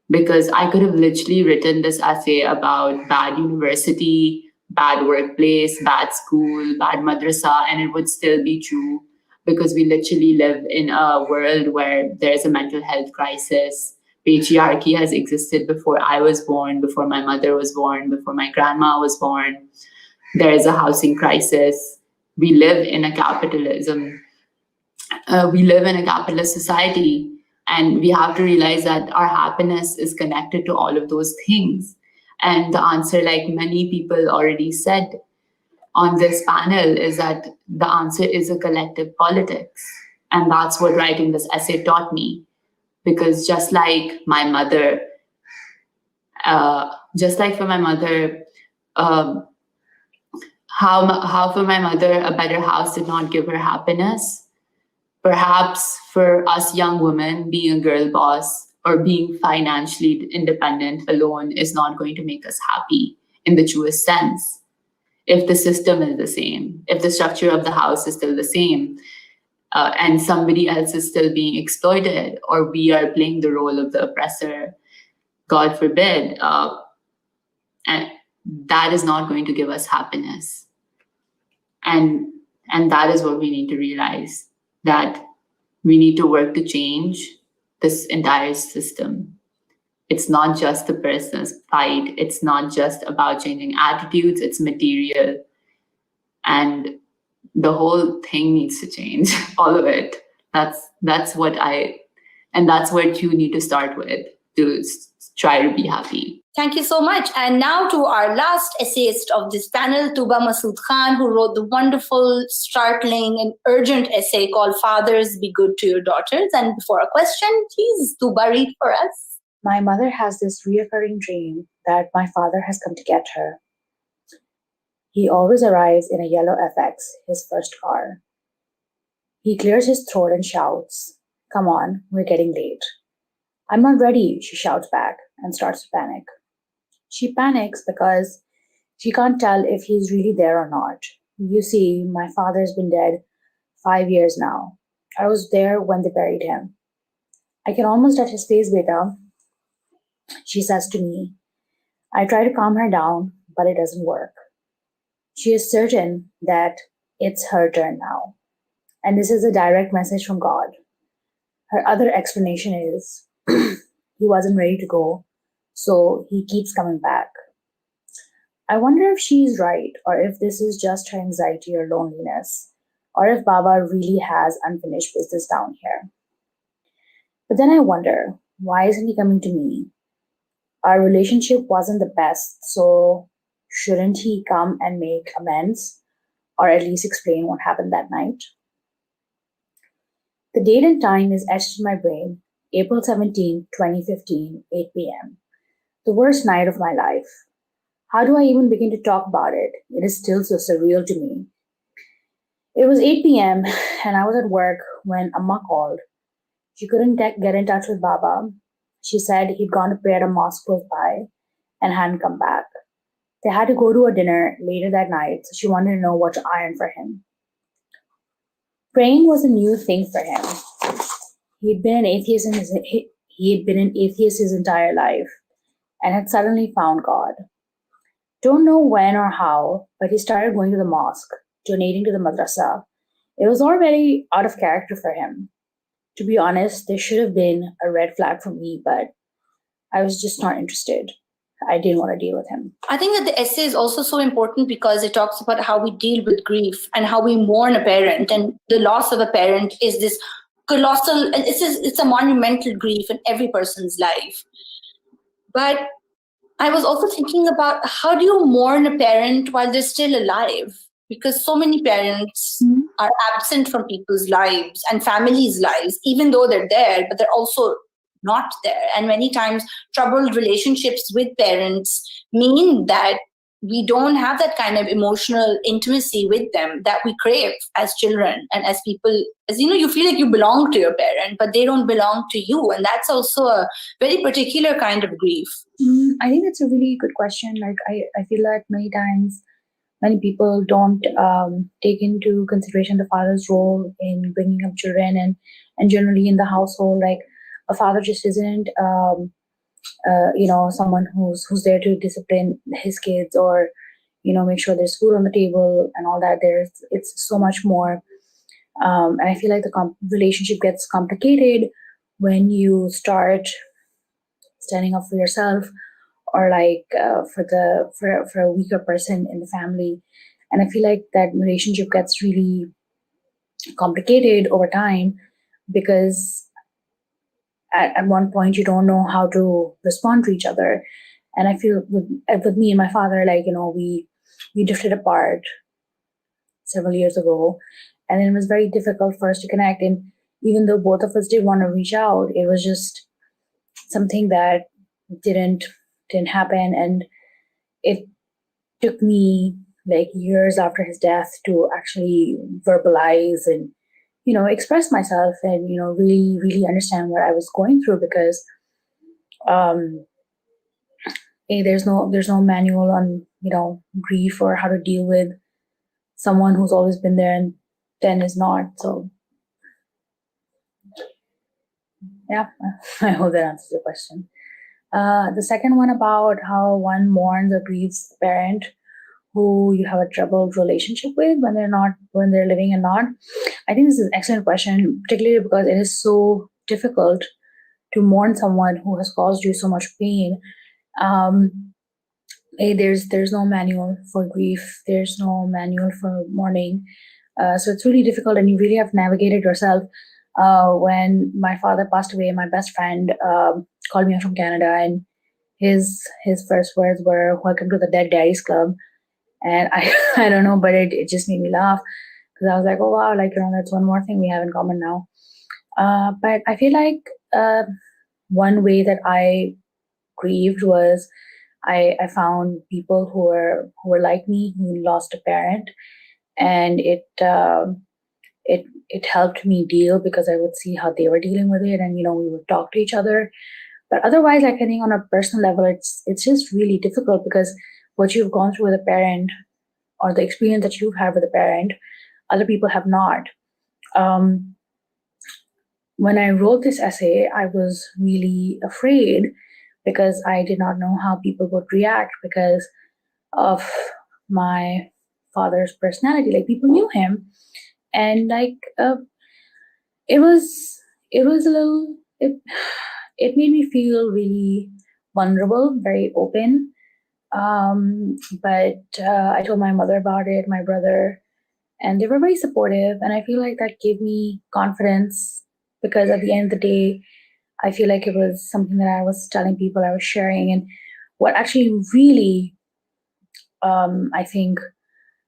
because I could have literally written this essay about bad university, bad workplace, bad school, bad madrasa, and it would still be true, because we literally live in a world where there's a mental health crisis. Patriarchy has existed before I was born, before my mother was born, before my grandma was born. There is a housing crisis. We live in a capitalism. We live in a capitalist society, and we have to realize that our happiness is connected to all of those things. And the answer, like many people already said on this panel, is that the answer is a collective politics. And that's what writing this essay taught me. Because just like for my mother, how for my mother a better house did not give her happiness, perhaps for us young women, being a girl boss or being financially independent alone is not going to make us happy in the truest sense. If the system is the same, if the structure of the house is still the same, and somebody else is still being exploited, or we are playing the role of the oppressor, God forbid, and that is not going to give us happiness. And that is what we need to realize, that we need to work to change this entire system. It's not just the person's fight. It's not just about changing attitudes. It's material. And the whole thing needs to change, all of it. That's what you need to start with to try to be happy. Thank you so much. And now to our last essayist of this panel, Tuba Masood Khan, who wrote the wonderful, startling, and urgent essay called Fathers, Be Good to Your Daughters. And before a question, please, Tuba, read for us. My mother has this reoccurring dream that my father has come to get her. He always arrives in a yellow FX, his first car. He clears his throat and shouts, "Come on, we're getting late." "I'm not ready," she shouts back and starts to panic. She panics because she can't tell if he's really there or not. "You see, my father's been dead 5 years now. I was there when they buried him." "I can almost touch his face, beta," she says to me. I try to calm her down, but it doesn't work. She is certain that it's her turn now. And this is a direct message from God. Her other explanation is he wasn't ready to go, so he keeps coming back. I wonder if she's right, or if this is just her anxiety or loneliness, or if Baba really has unfinished business down here. But then I wonder, why isn't he coming to me? Our relationship wasn't the best, so shouldn't he come and make amends, or at least explain what happened that night? The date and time is etched in my brain, April 17, 2015, 8 p.m. The worst night of my life. How do I even begin to talk about it? It is still so surreal to me. It was 8 p.m. and I was at work when Amma called. She couldn't get in touch with Baba. She said he'd gone to pray at a mosque close by and hadn't come back. They had to go to a dinner later that night, so she wanted to know what to iron for him. Praying was a new thing for him. He'd been an atheist his entire life and had suddenly found God. Don't know when or how, but he started going to the mosque, donating to the madrasa. It was all very out of character for him. To be honest, there should have been a red flag for me, but I was just not interested. I didn't want to deal with him. I think that the essay is also so important because it talks about how we deal with grief and how we mourn a parent. And the loss of a parent is this colossal, and it's a monumental grief in every person's life. But I was also thinking about, how do you mourn a parent while they're still alive? Because so many parents are absent from people's lives and families' lives, even though they're there, but they're also not there. And many times troubled relationships with parents mean that we don't have that kind of emotional intimacy with them that we crave as children and as people. As you know, you feel like you belong to your parent, but they don't belong to you. And that's also a very particular kind of grief. I think that's a really good question. Like, I feel that many times, many people don't take into consideration the father's role in bringing up children and generally in the household. Like, a father just isn't, someone who's there to discipline his kids or, make sure there's food on the table and all that. It's so much more. And I feel like the relationship gets complicated when you start standing up for yourself, or like for a weaker person in the family. And I feel like that relationship gets really complicated over time because at one point you don't know how to respond to each other. And I feel with me and my father, like, we drifted apart several years ago, and it was very difficult for us to connect. And even though both of us did want to reach out, it was just something that didn't happen. And it took me like years after his death to actually verbalize and express myself and really, really understand what I was going through, because there's no manual on grief or how to deal with someone who's always been there and then is not. So yeah, I hope that answers your question. The second one about how one mourns or grieves a parent who you have a troubled relationship with when they're living and not. I think this is an excellent question, particularly because it is so difficult to mourn someone who has caused you so much pain. There's no manual for grief. There's no manual for mourning. So it's really difficult, and you really have to navigate it yourself. When my father passed away, my best friend called me up from Canada, and his first words were, "Welcome to the Dead Daddies Club." And I don't know, but it just made me laugh, because I was like, oh wow, like, that's one more thing we have in common now. But I feel like one way that I grieved was I found people who were like me, who lost a parent, and it helped me deal because I would see how they were dealing with it, and we would talk to each other. But otherwise, I think on a personal level, it's just really difficult because what you've gone through with a parent, or the experience that you've had with a parent, other people have not. When I wrote this essay, I was really afraid because I did not know how people would react because of my father's personality. Like, people knew him, and it was a little, it made me feel really vulnerable, very open. But I told my mother about it, my brother, and they were very supportive. And I feel like that gave me confidence because at the end of the day, I feel like it was something that I was telling people, I was sharing. And what actually really, I think,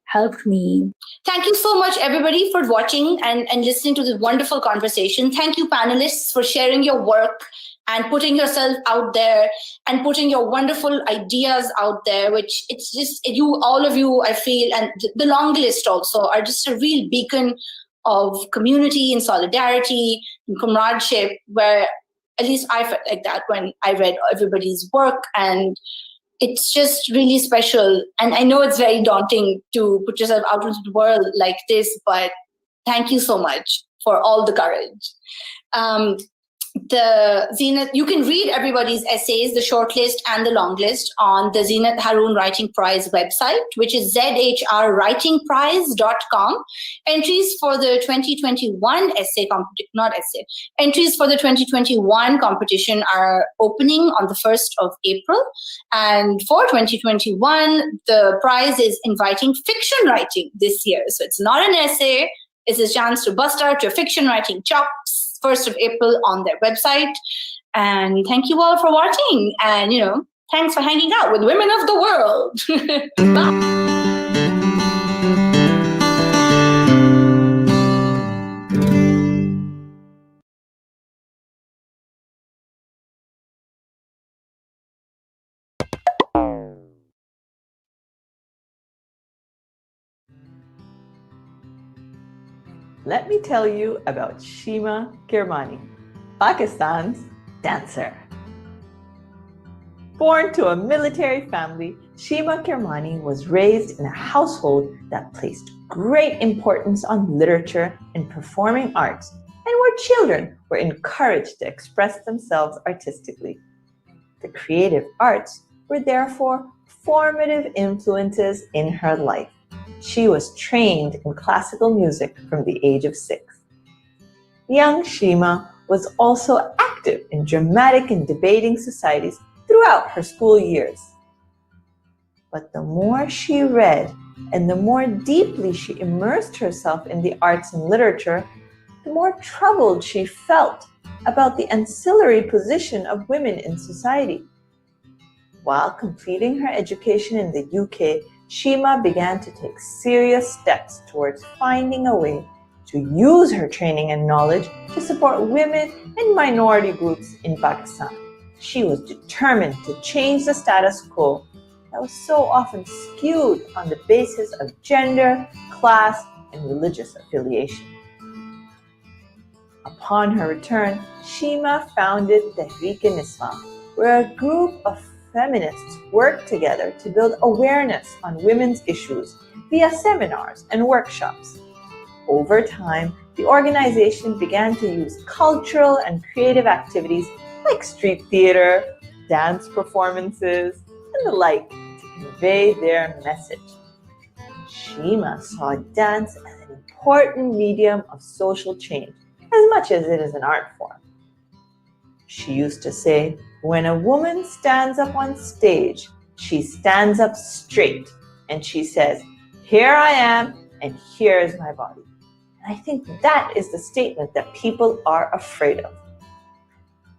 helped me. Thank you so much, everybody, for watching and listening to this wonderful conversation. Thank you, panelists, for sharing your work and putting yourself out there and putting your wonderful ideas out there, which it's just all of you, I feel, and the long list also are just a real beacon of community and solidarity and comradeship, where at least I felt like that when I read everybody's work, and it's just really special. And I know it's very daunting to put yourself out into the world like this, but thank you so much for all the courage. The Zenith, you can read everybody's essays, the short list and the long list, on the Zenith Harun Writing Prize website, which is zhrwritingprize.com. Entries for the 2021 entries for the 2021 competition are opening on the 1st of April. And for 2021, the prize is inviting fiction writing this year. So it's not an essay, it's a chance to bust out your fiction writing chops. 1st of April on their website. And thank you all for watching. And, thanks for hanging out with women of the world. Bye. Let me tell you about Sheema Kirmani, Pakistan's dancer. Born to a military family, Sheema Kirmani was raised in a household that placed great importance on literature and performing arts, and where children were encouraged to express themselves artistically. The creative arts were therefore formative influences in her life. She was trained in classical music from the age of 6. Young Sheema was also active in dramatic and debating societies throughout her school years. But the more she read and the more deeply she immersed herself in the arts and literature, the more troubled she felt about the ancillary position of women in society. While completing her education in the UK, Sheema began to take serious steps towards finding a way to use her training and knowledge to support women and minority groups in Pakistan. She was determined to change the status quo that was so often skewed on the basis of gender, class, and religious affiliation. Upon her return, Sheema founded Tehreek-e-Niswa, where a group of feminists worked together to build awareness on women's issues via seminars and workshops. Over time, the organization began to use cultural and creative activities like street theater, dance performances, and the like to convey their message. Sheema saw dance as an important medium of social change as much as it is an art form. She used to say, "When a woman stands up on stage, she stands up straight and she says, 'Here I am and here is my body.'" And I think that is the statement that people are afraid of.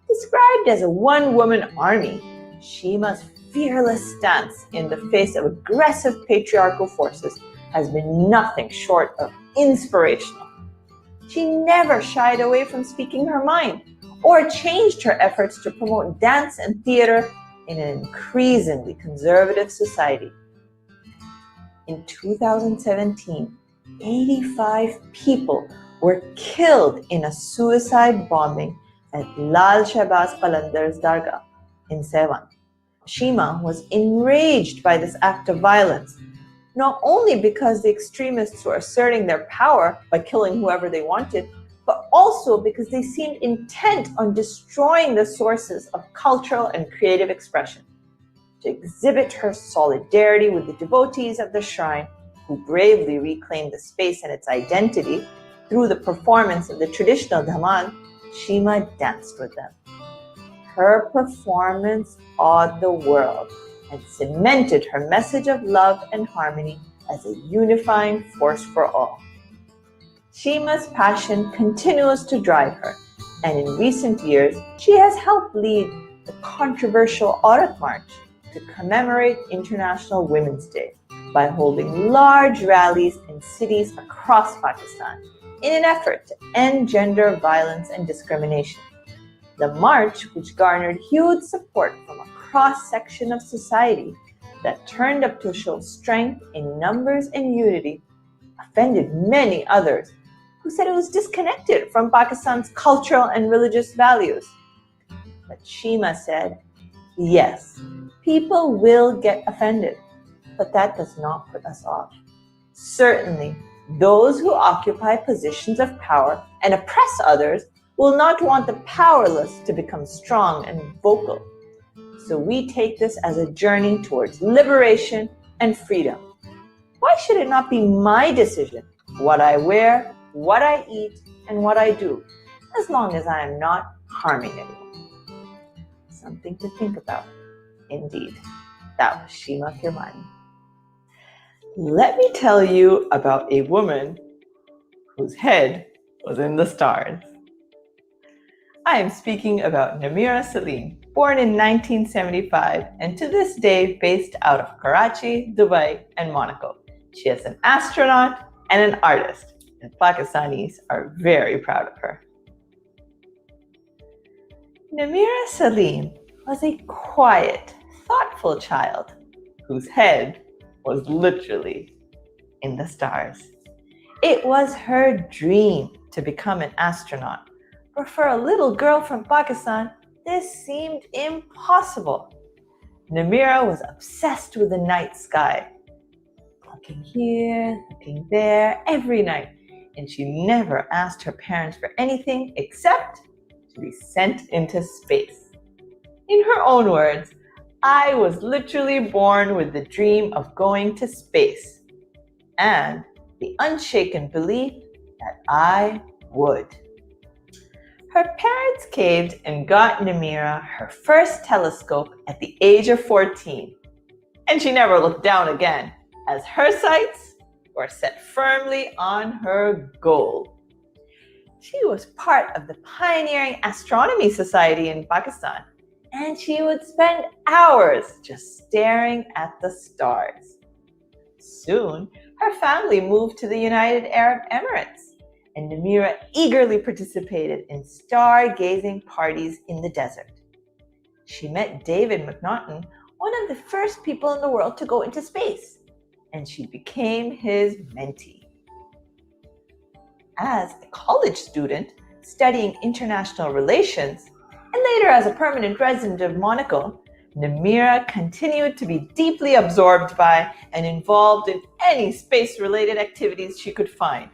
Described as a one-woman army, Sheema's fearless stance in the face of aggressive patriarchal forces has been nothing short of inspirational. She never shied away from speaking her mind or changed her efforts to promote dance and theater in an increasingly conservative society. In 2017, 85 people were killed in a suicide bombing at Lal Shahbaz Qalandar's Dargah in Sevan. Shima was enraged by this act of violence, not only because the extremists were asserting their power by killing whoever they wanted, but also because they seemed intent on destroying the sources of cultural and creative expression. To exhibit her solidarity with the devotees of the shrine who bravely reclaimed the space and its identity through the performance of the traditional dhamal, Shima danced with them. Her performance awed the world and cemented her message of love and harmony as a unifying force for all. Shima's passion continues to drive her, and in recent years, she has helped lead the controversial Aurat March to commemorate International Women's Day by holding large rallies in cities across Pakistan in an effort to end gender violence and discrimination. The march, which garnered huge support from a cross-section of society that turned up to show strength in numbers and unity, offended many others who said it was disconnected from Pakistan's cultural and religious values. But Shima said, yes, people will get offended, but that does not put us off. Certainly, those who occupy positions of power and oppress others will not want the powerless to become strong and vocal. So we take this as a journey towards liberation and freedom. Why should it not be my decision what I wear, what I eat, and what I do, as long as I am not harming anyone? Something to think about, indeed. That was Shima Kirmani. Let me tell you about a woman whose head was in the stars. I am speaking about Namira Salim, born in 1975 and to this day based out of Karachi, Dubai, and Monaco. She is an astronaut and an artist, and Pakistanis are very proud of her. Namira Salim was a quiet, thoughtful child whose head was literally in the stars. It was her dream to become an astronaut, but for a little girl from Pakistan, this seemed impossible. Namira was obsessed with the night sky, looking here, looking there, every night, and she never asked her parents for anything except to be sent into space. In her own words, I was literally born with the dream of going to space and the unshaken belief that I would. Her parents caved and got Namira her first telescope at the age of 14, and she never looked down again, as her sights were set firmly on her goal. She was part of the pioneering Astronomy Society in Pakistan, and she would spend hours just staring at the stars. Soon, her family moved to the United Arab Emirates, and Namira eagerly participated in stargazing parties in the desert. She met David McNaughton, one of the first people in the world to go into space, and she became his mentee. As a college student studying international relations, and later as a permanent resident of Monaco, Namira continued to be deeply absorbed by and involved in any space-related activities she could find,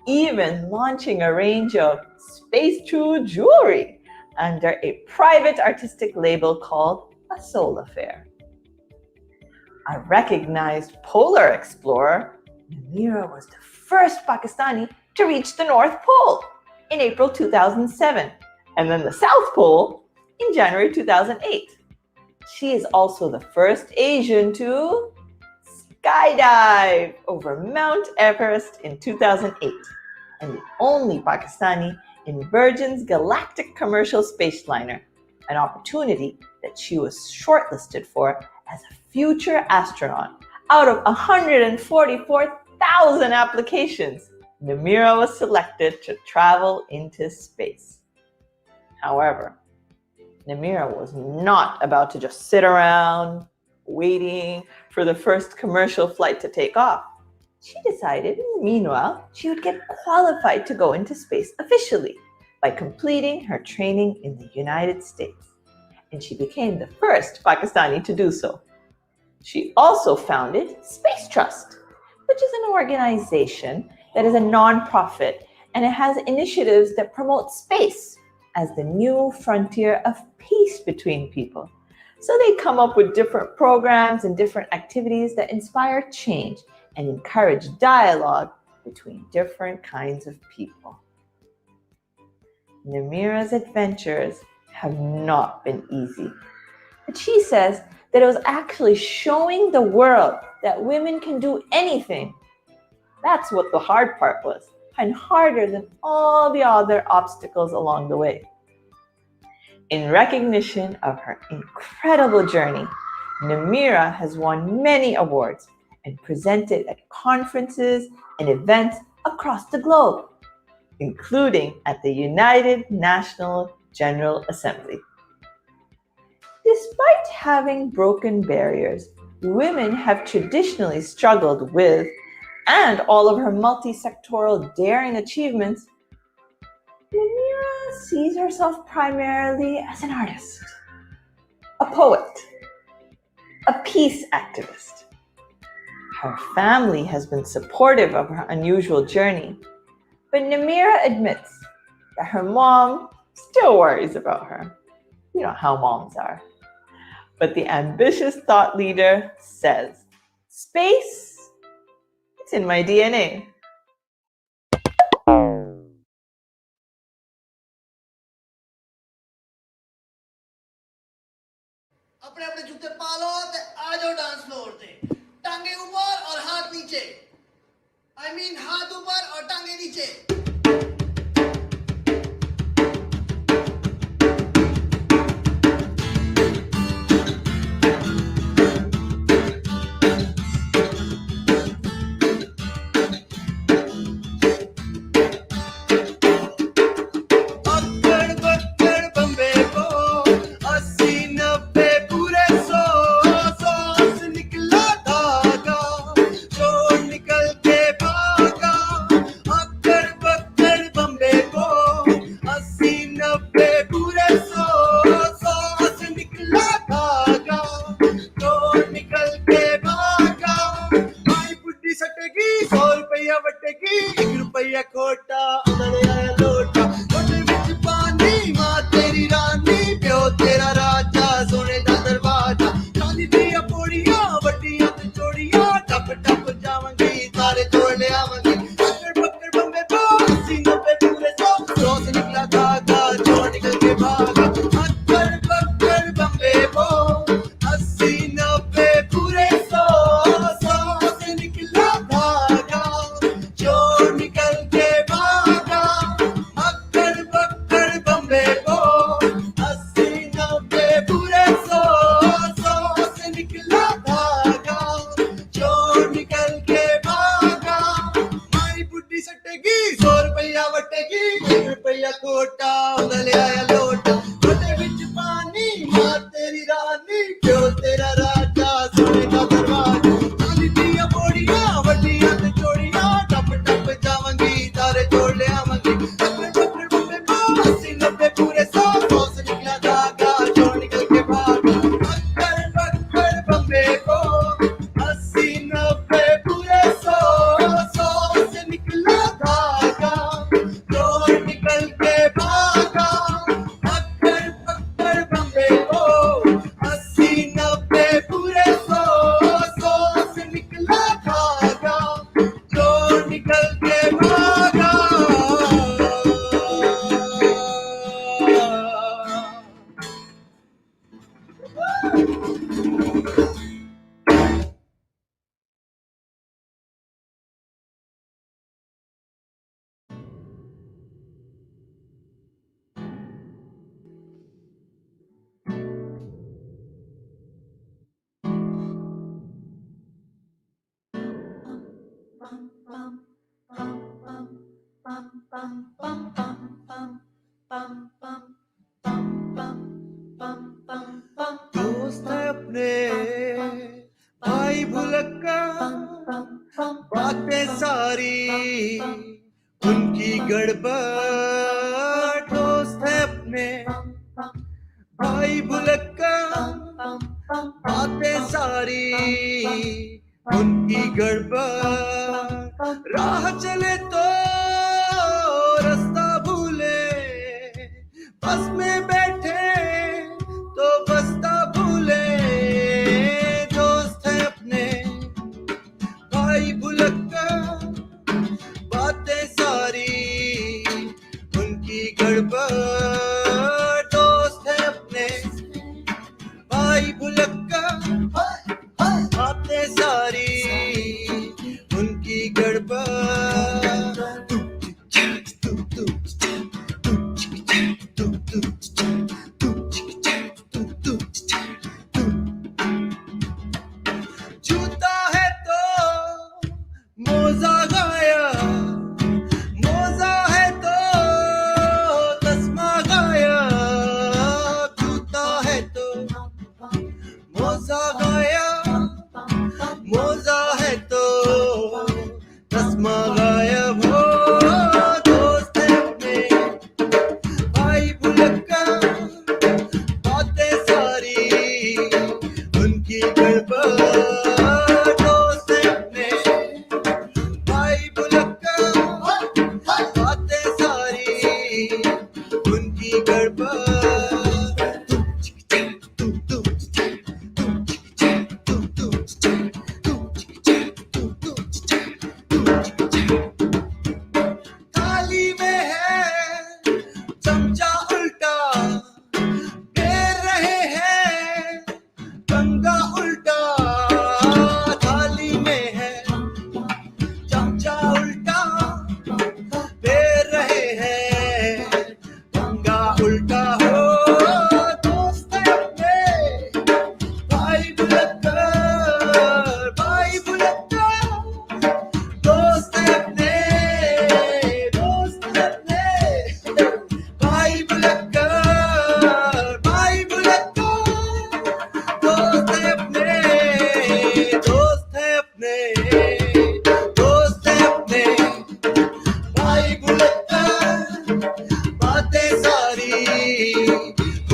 even launching a range of Space True jewelry under a private artistic label called A Soul Affair. A recognized polar explorer, Namira was the first Pakistani to reach the North Pole in April 2007, and then the South Pole in January 2008. She is also the first Asian to skydive over Mount Everest in 2008, and the only Pakistani in Virgin's Galactic Commercial Spaceliner, an opportunity that she was shortlisted for as a future astronaut. Out of 144,000 applications, Namira was selected to travel into space. However, Namira was not about to just sit around waiting for the first commercial flight to take off. She decided, meanwhile, she would get qualified to go into space officially by completing her training in the United States. And she became the first Pakistani to do so. She also founded Space Trust, which is an organization that is a non-profit, and it has initiatives that promote space as the new frontier of peace between people. So they come up with different programs and different activities that inspire change and encourage dialogue between different kinds of people. Namira's adventures have not been easy, but she says that it was actually showing the world that women can do anything. That's what the hard part was, and harder than all the other obstacles along the way. In recognition of her incredible journey, Namira has won many awards and presented at conferences and events across the globe, including at the United Nations General Assembly. Despite having broken barriers, women have traditionally struggled with, and all of her multi-sectoral daring achievements, Namira sees herself primarily as an artist, a poet, a peace activist. Her family has been supportive of her unusual journey, but Namira admits that her mom still worries about her. You know how moms are. But the ambitious thought leader says, space, it's in my DNA. अपने अपने जूते पालो ते आ जाओ dance floor पे टांगे ऊपर और हाथ नीचे I mean हाथ ऊपर और टांगे नीचे दोस्त है अपने भाई भुलक्का बातें सारी उनकी गड़बड़ दोस्त है अपने भाई भुलक्का बातें सारी उनकी गड़बड़ राह चले तो रास्ता भूले बस में बैठे तो बस्ता भूले दोस्त है अपने भाई भुलक्का बातें सारी उनकी गड़बड़ दोस्त है अपने भाई भुलक्का बातें सारी उनकी गड़बड़ जूता है तो मोजा गाया मोजा है तो तस्मा गाया जूता है तो मोजा गाया मोजा है तो तस्मा गायब हो दोस्त है अपने भाई भुलक्का बातें सारी उनकी गड़बड़ दोस्त है अपने भाई भुलक्का बातें सारी उनकी गड़बड़ थाली में है चमचा उल्टा फेर रहे हैं गंगा उल्टा थाली में है चमचा उल्टा फेर रहे हैं गंगा उल्टा हो दोस्त है अपने भाई भुलक्का दोस्त है अपने दोस्त है अपने भाई भुलक्का दोस्त है अपने दोस्त है अपने दोस्त है अपने भाई भुलक्का बातें सारी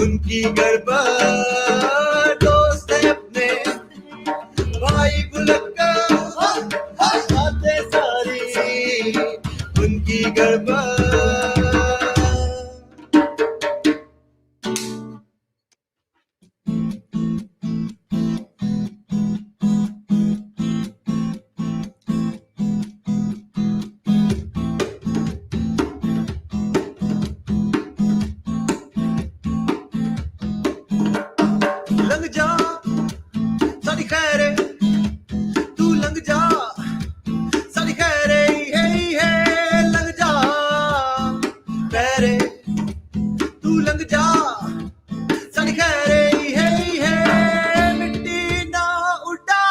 उनकी गड़बड़ दोस्त है अपने भाई भुलक्का बातें सारी उनकी गड़बड़ लंघ जा सारी खैरे तू लंघ जा सारी खैरे है लंघ जा खैरे तू लंघ जा सारी खैरे है मिट्टी ना उड़ा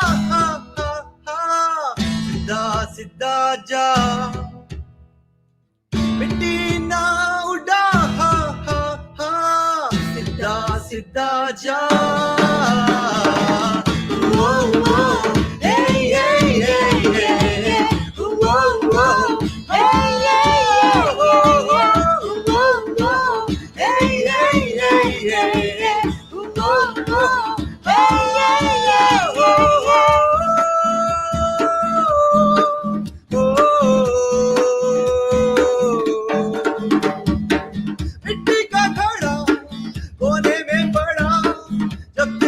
सीधा सीधा जा मिट्टी ना उड़ा सीधा सीधा जा मिट्टी का घड़ा कोने में पड़ा जब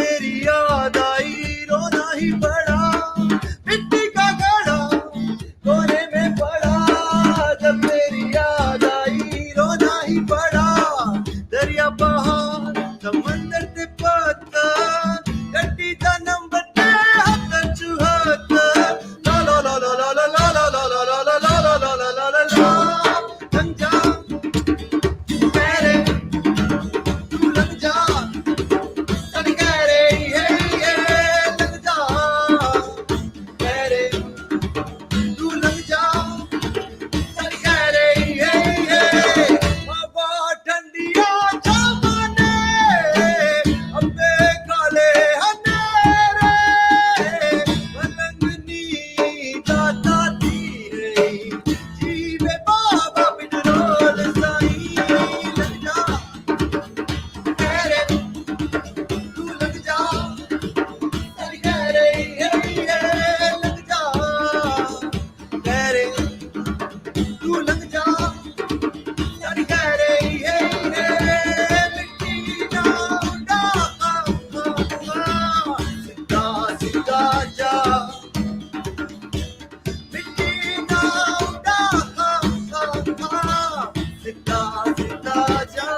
फिदा फिदा जा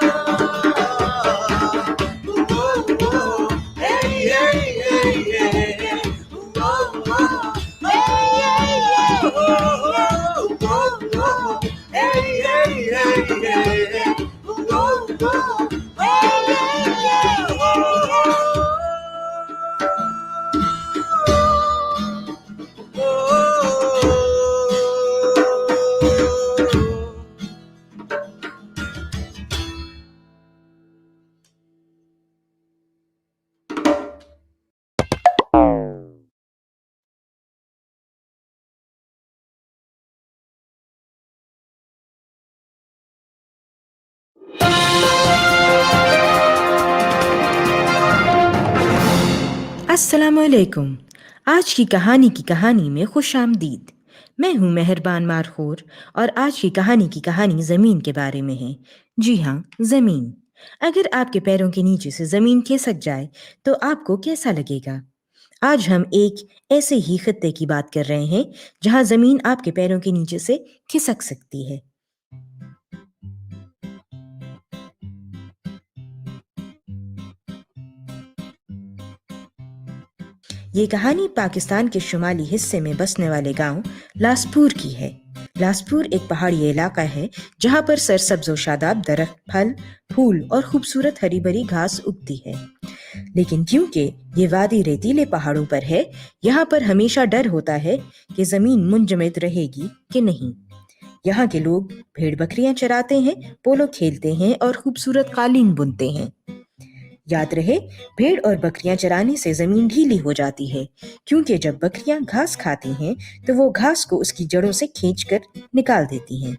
hey hey hey hey अस्सलाम वालेकुम। आज की कहानी में खुश आमदीद। मैं हूँ मेहरबान मारखोर और आज की कहानी ज़मीन के बारे में है। जी हाँ, ज़मीन। अगर आपके पैरों के नीचे से ज़मीन खिसक जाए तो आपको कैसा लगेगा? आज हम एक ऐसे ही खित्ते की बात कर रहे हैं जहाँ ज़मीन आपके पैरों के नीचे से खिसक सकती है। ये कहानी पाकिस्तान के शुमाली हिस्से में बसने वाले गांव लासपुर की है। लासपुर एक पहाड़ी इलाका है जहां पर सरसब्ज व शादाब दरख्त, फल, फूल और खूबसूरत हरी भरी घास उगती है। लेकिन क्योंकि ये वादी रेतीले पहाड़ों पर है, यहाँ पर हमेशा डर होता है कि जमीन मुंजमद रहेगी कि नहीं। यहाँ के लोग भेड़ बकरियां चराते हैं, पोलो खेलते हैं और खूबसूरत कालीन बुनते हैं। याद रहे, भेड़ और बकरियां चराने से जमीन ढीली हो जाती है, क्योंकि जब बकरियां घास खाती हैं तो वो घास को उसकी जड़ों से खींचकर निकाल देती हैं।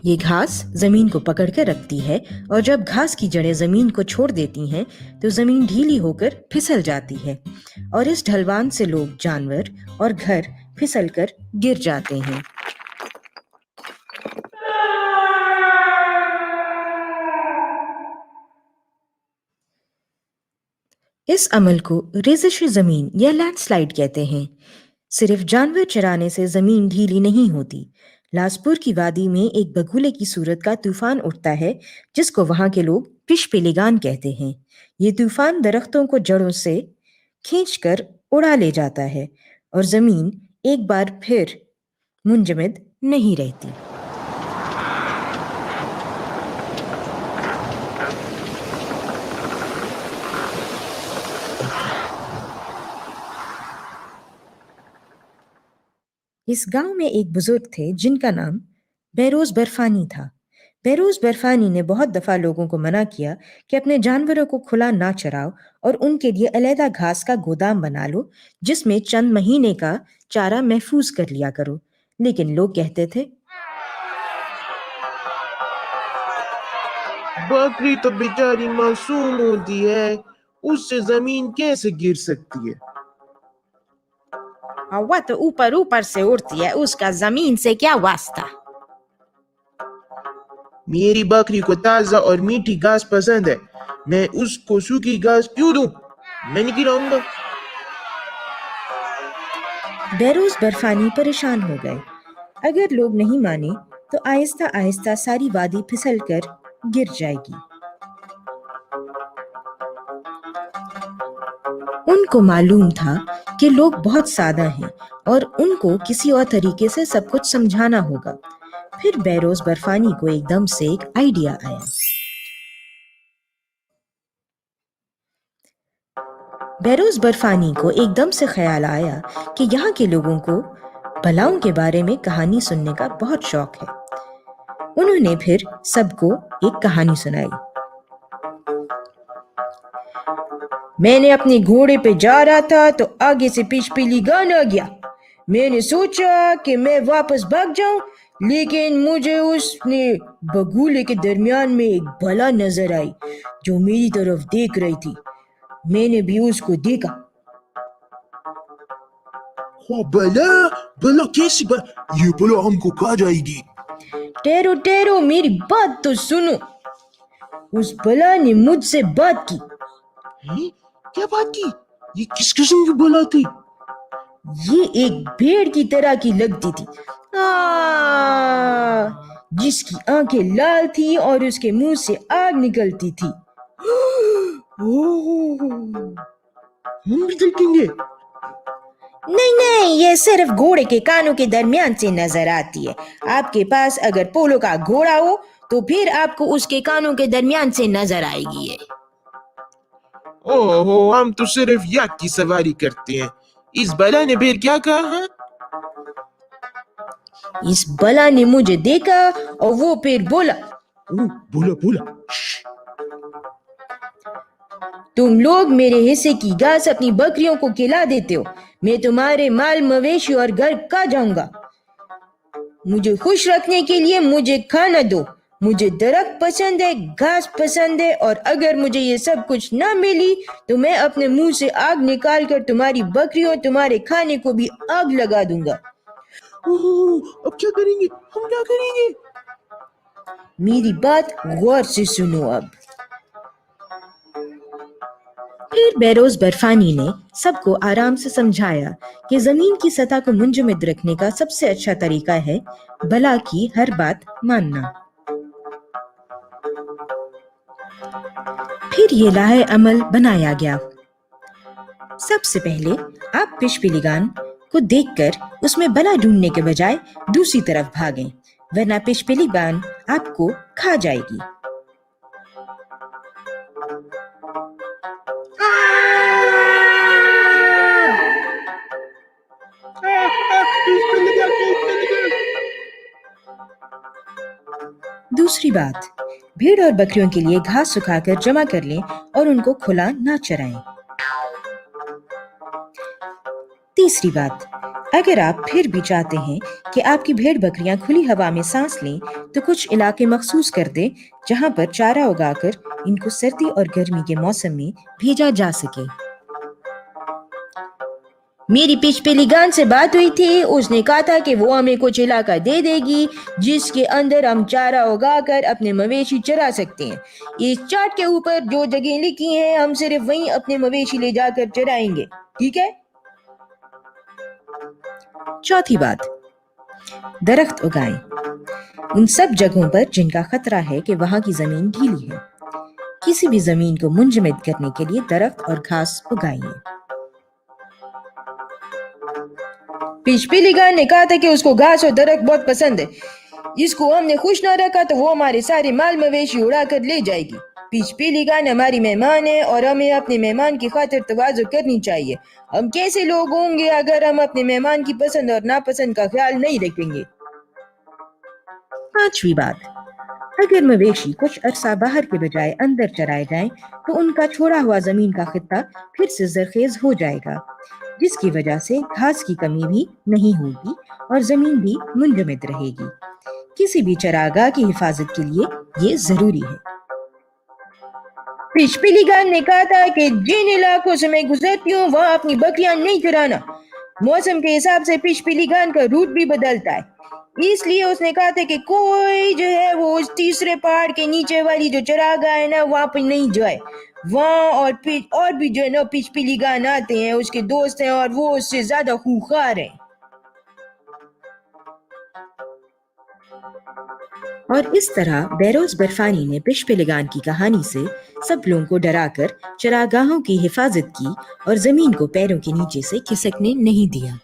ये घास जमीन को पकड़ कर रखती है और जब घास की जड़ें जमीन को छोड़ देती हैं तो जमीन ढीली होकर फिसल जाती है और इस ढलवान से लोग, जानवर और घर फिसल कर गिर जाते हैं। इस अमल को रेज़िश ज़मीन या लैंडस्लाइड कहते हैं। सिर्फ जानवर चराने से ज़मीन ढीली नहीं होती। लासपुर की वादी में एक बगुले की सूरत का तूफान उठता है जिसको वहाँ के लोग पिशपेलिगान कहते हैं। ये तूफान दरख्तों को जड़ों से खींचकर उड़ा ले जाता है और ज़मीन एक बार फिर मुंजमद नहीं रहती। इस गांव में एक बुजुर्ग थे जिनका नाम बेरोज बर्फानी था। बेरोज बर्फानी ने बहुत दफ़ा लोगों को मना किया कि अपने जानवरों को खुला ना चराओ और उनके लिए अलहदा घास का गोदाम बना लो जिसमें चंद महीने का चारा महफूज कर लिया करो। लेकिन लोग कहते थे, बकरी तो बेचारी मासूम होती है, उससे जमीन कैसे गिर सकती है? हवा तो ऊपर ऊपर से उड़ती है, उसका जमीन से क्या वास्ता? मेरी बकरी को ताजा और मीठी घास पसंद है, मैं उसको सूखी घास क्यों दूं? मैं नहीं गिराऊंगा। बेरोज बर्फानी परेशान हो गए। अगर लोग नहीं माने तो आहिस्ता आहिस्ता सारी वादी फिसल कर गिर जाएगी। उनको मालूम था कि लोग बहुत सादा हैं और उनको किसी और तरीके से सब कुछ समझाना होगा। फिर बेरोज बर्फानी को एकदम से एक आइडिया आया। बेरोज बर्फानी को एकदम से ख्याल आया कि यहाँ के लोगों को भलाओं के बारे में कहानी सुनने का बहुत शौक है। उन्होंने फिर सबको एक कहानी सुनाई। मैंने अपने घोड़े पे जा रहा था तो आगे से पिशपेलिगान आ गया। मैंने सोचा कि मैं वापस भाग जाऊं, लेकिन मुझे उसने बगुले के दरमियान में एक भला नजर आई जो मेरी तरफ देख रही थी। मैंने भी उसको देखा। बला बला कैसी ये बला हमको खा जाएगी। ठहरो ठहरो, मेरी बात तो सुनो। उस बला ने मुझसे बात की। क्या बात की? ये किस किस्म की बला थी? ये एक भेड़ की तरह की लगती थी, जिसकी आंखें लाल थी और उसके मुंह से आग निकलती थी। हम भी देखेंगे। नहीं नहीं, ये सिर्फ घोड़े के कानों के दरमियान से नजर आती है। आपके पास अगर पोलो का घोड़ा हो तो फिर आपको उसके कानों के दरमियान से नजर आएगी ये। ओहो, हम तो सिर्फ याक की सवारी करते हैं। इस बला ने फिर क्या कहा? इस बला ने मुझे देखा और वो फिर बोला, बोला बोला, तुम लोग मेरे हिस्से की घास अपनी बकरियों को खिला देते हो, मैं तुम्हारे माल मवेशी और घर खा जाऊंगा। मुझे खुश रखने के लिए मुझे खाना दो। मुझे दरख्त पसंद है, घास पसंद है, और अगर मुझे ये सब कुछ ना मिली तो मैं अपने मुंह से आग निकाल कर तुम्हारी बकरियों, तुम्हारे खाने को भी आग लगा दूंगा। अब क्या करेंगे? हम क्या करेंगे? मेरी बात गौर से सुनो अब। फिर बेरोज बर्फानी ने सबको आराम से समझाया कि जमीन की सतह को मुंजमद रखने का सबसे अच्छा तरीका है बला की हर बात मानना। फिर ये लाहे अमल बनाया गया। सबसे पहले आप पिशपिलिगान को देखकर उसमें बला ढूंढने के बजाय दूसरी तरफ भागें, वरना पिशपिलिगान आपको खा जाएगी। दूसरी बात, भेड़ और बकरियों के लिए घास सुखाकर जमा कर लें और उनको खुला ना चराएं। तीसरी बात, अगर आप फिर भी चाहते हैं कि आपकी भेड़ बकरियां खुली हवा में सांस लें तो कुछ इलाके मखसूस कर दें जहां पर चारा उगाकर इनको सर्दी और गर्मी के मौसम में भेजा जा सके। मेरी पिशपिलिगान से बात हुई थी, उसने कहा था कि वो हमें कुछ इलाका दे देगी जिसके अंदर हम चारा उगाकर अपने मवेशी चरा सकते हैं। इस चार्ट के ऊपर जो जगह लिखी हैं हम सिर्फ वहीं अपने मवेशी ले जाकर चराएंगे, ठीक है? चौथी बात, दरख्त उगाएं उन सब जगहों पर जिनका खतरा है कि वहां की जमीन ढीली है। किसी भी जमीन को मुंजमद करने के लिए दरख्त और घास उगाइए। पिशपिलिगान ने कहा था कि उसको घास और दरख्त बहुत पसंद है। इसको हमने खुश ना रखा तो वो हमारे सारे माल मवेशी उड़ा कर ले जाएगी। पिशपिलिगान हमारी मेहमान है और हमें अपने मेहमान की खातिर तवाज़ु करनी चाहिए। हम कैसे लोग होंगे अगर हम अपने मेहमान की पसंद और नापसंद का ख्याल नहीं रखेंगे। पांचवी बात, अगर मवेशी कुछ अरसा बाहर के बजाय अंदर चराए जाएं तो उनका छोड़ा हुआ जमीन का खित्ता फिर से जरखेज हो जाएगा, जिसकी वजह से घास की कमी भी नहीं होगी और जमीन भी मुंजमद रहेगी। किसी भी चरागाह की हिफाजत के लिए ये जरूरी है। पिशपिलिगान ने कहा था कि जिन इलाकों से मैं गुजरती हूँ वहां अपनी बकरियां नहीं चराना। मौसम के हिसाब से पिशपिलिगान का रूट भी बदलता है, इसलिए उसने कहा था कि कोई जो है वो उस तीसरे पहाड़ के नीचे वाली जो चरागाह है ना वहां पे नहीं जाए। वहाँ और भी जो है ना पिशपिलिगान आते हैं, उसके दोस्त हैं और वो उससे ज्यादा खूंखार हैं। और इस तरह बेरोज बर्फानी ने पिशपिलिगान की कहानी से सब लोगों को डराकर चरागाहों की हिफाजत की और जमीन को पैरों के नीचे से खिसकने नहीं दिया।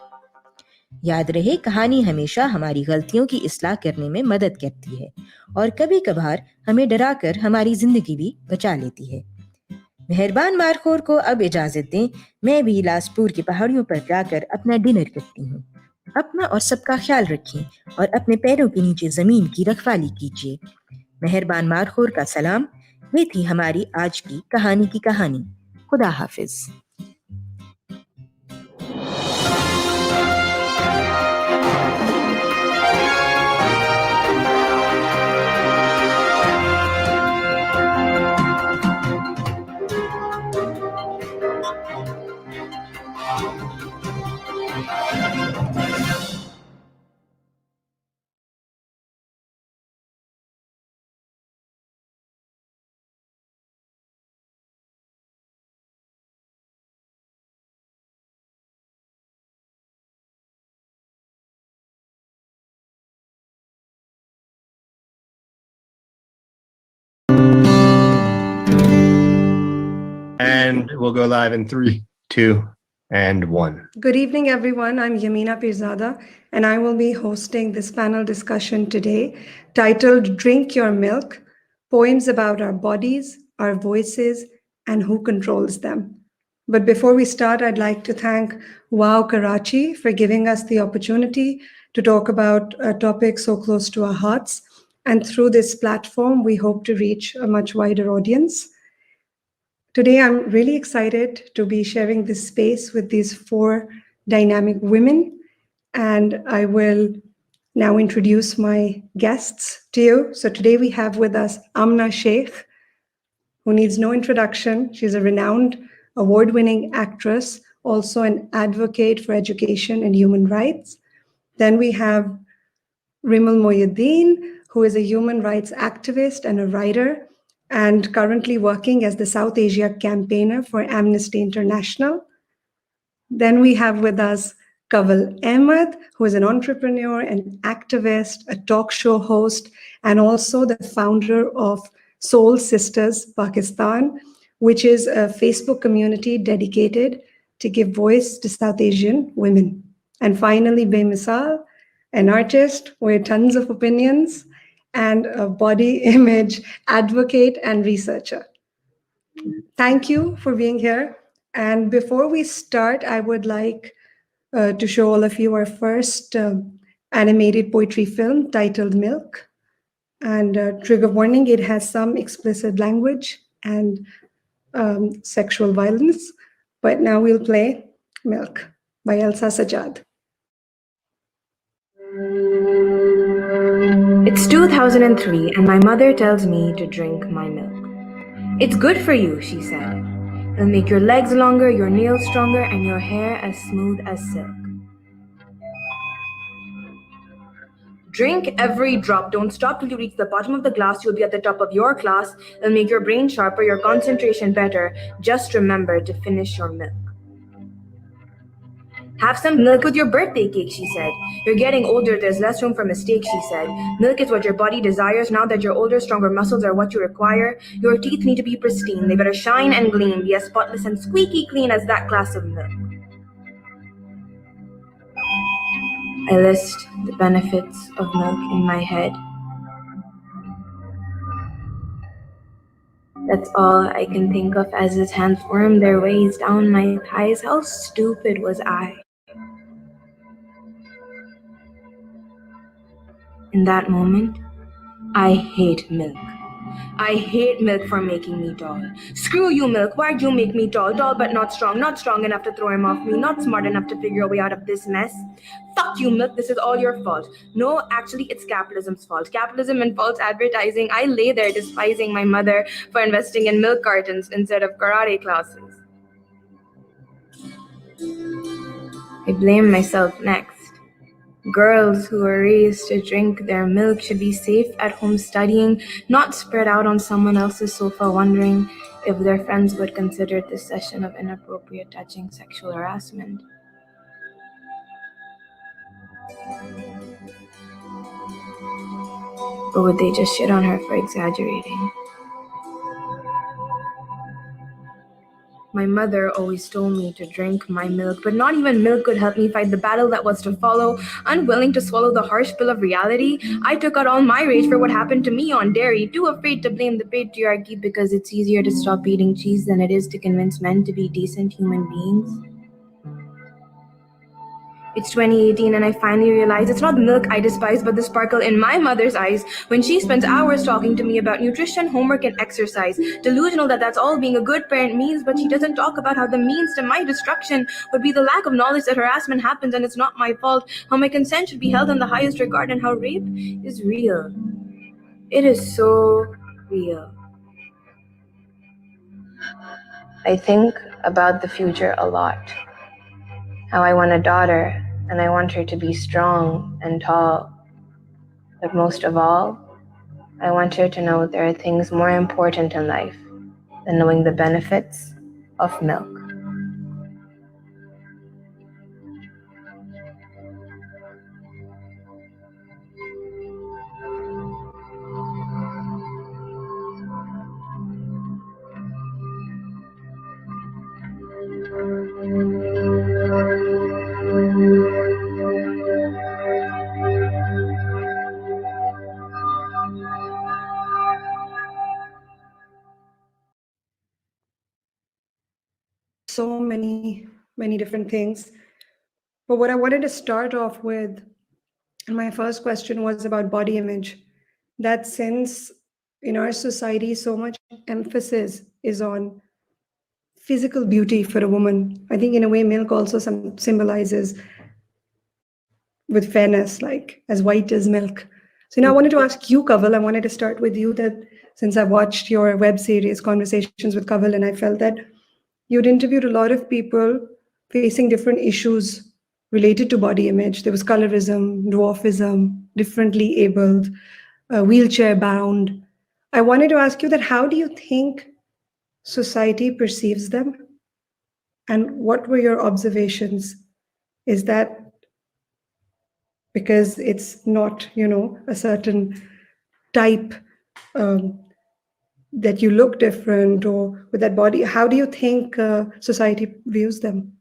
याद रहे, कहानी हमेशा हमारी गलतियों की इस्लाह करने में मदद करती है और कभी कभार हमें डराकर हमारी जिंदगी भी बचा लेती है। मेहरबान मारखोर को अब इजाजत दें, मैं भी लासपुर की पहाड़ियों पर जाकर अपना डिनर करती हूँ। अपना और सबका ख्याल रखें और अपने पैरों के नीचे जमीन की रखवाली कीजिए। मेहरबान मारखोर का सलाम। ये थी हमारी आज की कहानी। खुदा हाफिज। And we'll go live in 3, 2, and 1. Good evening, everyone. I'm Yamina Pirzada, and I will be hosting this panel discussion today titled Drink Your Milk, Poems About Our Bodies, Our Voices, and Who Controls Them. But before we start, I'd like to thank WOW Karachi for giving us the opportunity to talk about a topic so close to our hearts. And through this platform, we hope to reach a much wider audience. Today, I'm really excited to be sharing this space with these 4 dynamic women, and I will now introduce my guests to you. So today we have with us Amna Sheikh, who needs no introduction. She's a renowned award-winning actress, also an advocate for education and human rights. Then we have Rimal Mohyuddin, who is a human rights activist and a writer, and currently working as the South Asia campaigner for Amnesty International. Then we have with us Kaval Ahmed, who is an entrepreneur, an activist, a talk show host, and also the founder of Soul Sisters Pakistan, which is a Facebook community dedicated to give voice to South Asian women. And finally, Bemisal, an artist with tons of opinions, and a body image advocate and researcher. Thank you for being here. And before we start, I would like to show all of you our first animated poetry film titled Milk. And trigger warning, it has some explicit language and sexual violence. But now we'll play Milk by Elsa Sajjad. It's 2003 and my mother tells me to drink my milk. It's good for you, she said. It'll make your legs longer, your nails stronger, and your hair as smooth as silk. Drink every drop. Don't stop till you reach the bottom of the glass. You'll be at the top of your class. It'll make your brain sharper, your concentration better. Just remember to finish your milk. Have some milk with your birthday cake, she said. You're getting older, there's less room for mistakes, she said. Milk is what your body desires. Now that you're older, stronger muscles are what you require. Your teeth need to be pristine. They better shine and gleam, be as spotless and squeaky clean as that glass of milk. I list the benefits of milk in my head. That's all I can think of as his hands worm their ways down my thighs. How stupid was I? In that moment, I hate milk. I hate milk for making me tall. Screw you, milk. Why'd you make me tall? Tall but not strong enough to throw him off me, not smart enough to figure a way out of this mess. Fuck you, milk. This is all your fault. No, actually, it's capitalism's fault. Capitalism and false advertising. I lay there despising my mother for investing in milk cartons instead of karate classes. I blame myself next. Girls who are raised to drink their milk should be safe at home studying, not spread out on someone else's sofa wondering if their friends would consider this session of inappropriate touching sexual harassment. Or would they just shit on her for exaggerating? My mother always told me to drink my milk, but not even milk could help me fight the battle that was to follow. Unwilling to swallow the harsh pill of reality, I took out all my rage for what happened to me on dairy, too afraid to blame the patriarchy because it's easier to stop eating cheese than it is to convince men to be decent human beings. It's 2018 and I finally realize it's not the milk I despise, but the sparkle in my mother's eyes when she spends hours talking to me about nutrition, homework, and exercise. Delusional that that's all being a good parent means, but she doesn't talk about how the means to my destruction would be the lack of knowledge that harassment happens and it's not my fault, how my consent should be held in the highest regard, and how rape is real. It is so real. I think about the future a lot. How I want a daughter, and I want her to be strong and tall. But most of all, I want her to know there are things more important in life than knowing the benefits of milk. many, many different things. But what I wanted to start off with, and my first question was about body image. That since in our society, so much emphasis is on physical beauty for a woman. I think in a way, milk also symbolizes with fairness, like as white as milk. So now I wanted to ask you, Kaval, I wanted to start with you, that since I watched your web series, Conversations with Kaval, and I felt that you'd interviewed a lot of people facing different issues related to body image. There was colorism, dwarfism, differently abled, wheelchair bound. I wanted to ask you that how do you think society perceives them? And what were your observations? Is that because it's not, a certain type that you look different or with that body? How do you think society views them?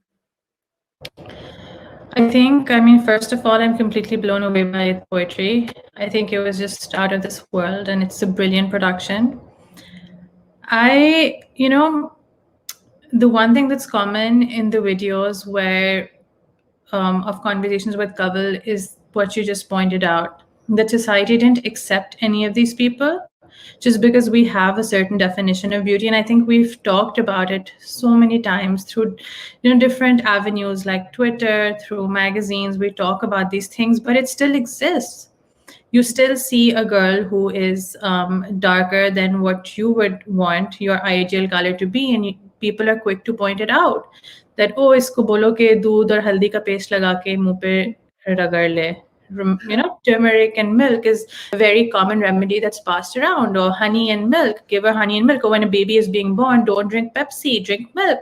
I mean, first of all, I'm completely blown away by the poetry. I think it was just out of this world, and it's a brilliant production. The one thing that's common in the videos where of Conversations with Kaval is what you just pointed out, that society didn't accept any of these people just because we have a certain definition of beauty. And I think we've talked about it so many times through different avenues like Twitter, through magazines. We talk about these things, but it still exists. You still see a girl who is darker than what you would want your ideal color to be, and people are quick to point it out that, oh, isko bolo ke doodh aur haldi ka paste laga ke muh pe ragar le. Turmeric and milk is a very common remedy that's passed around, or honey and milk, give her honey and milk. Or when a baby is being born, don't drink Pepsi, drink milk,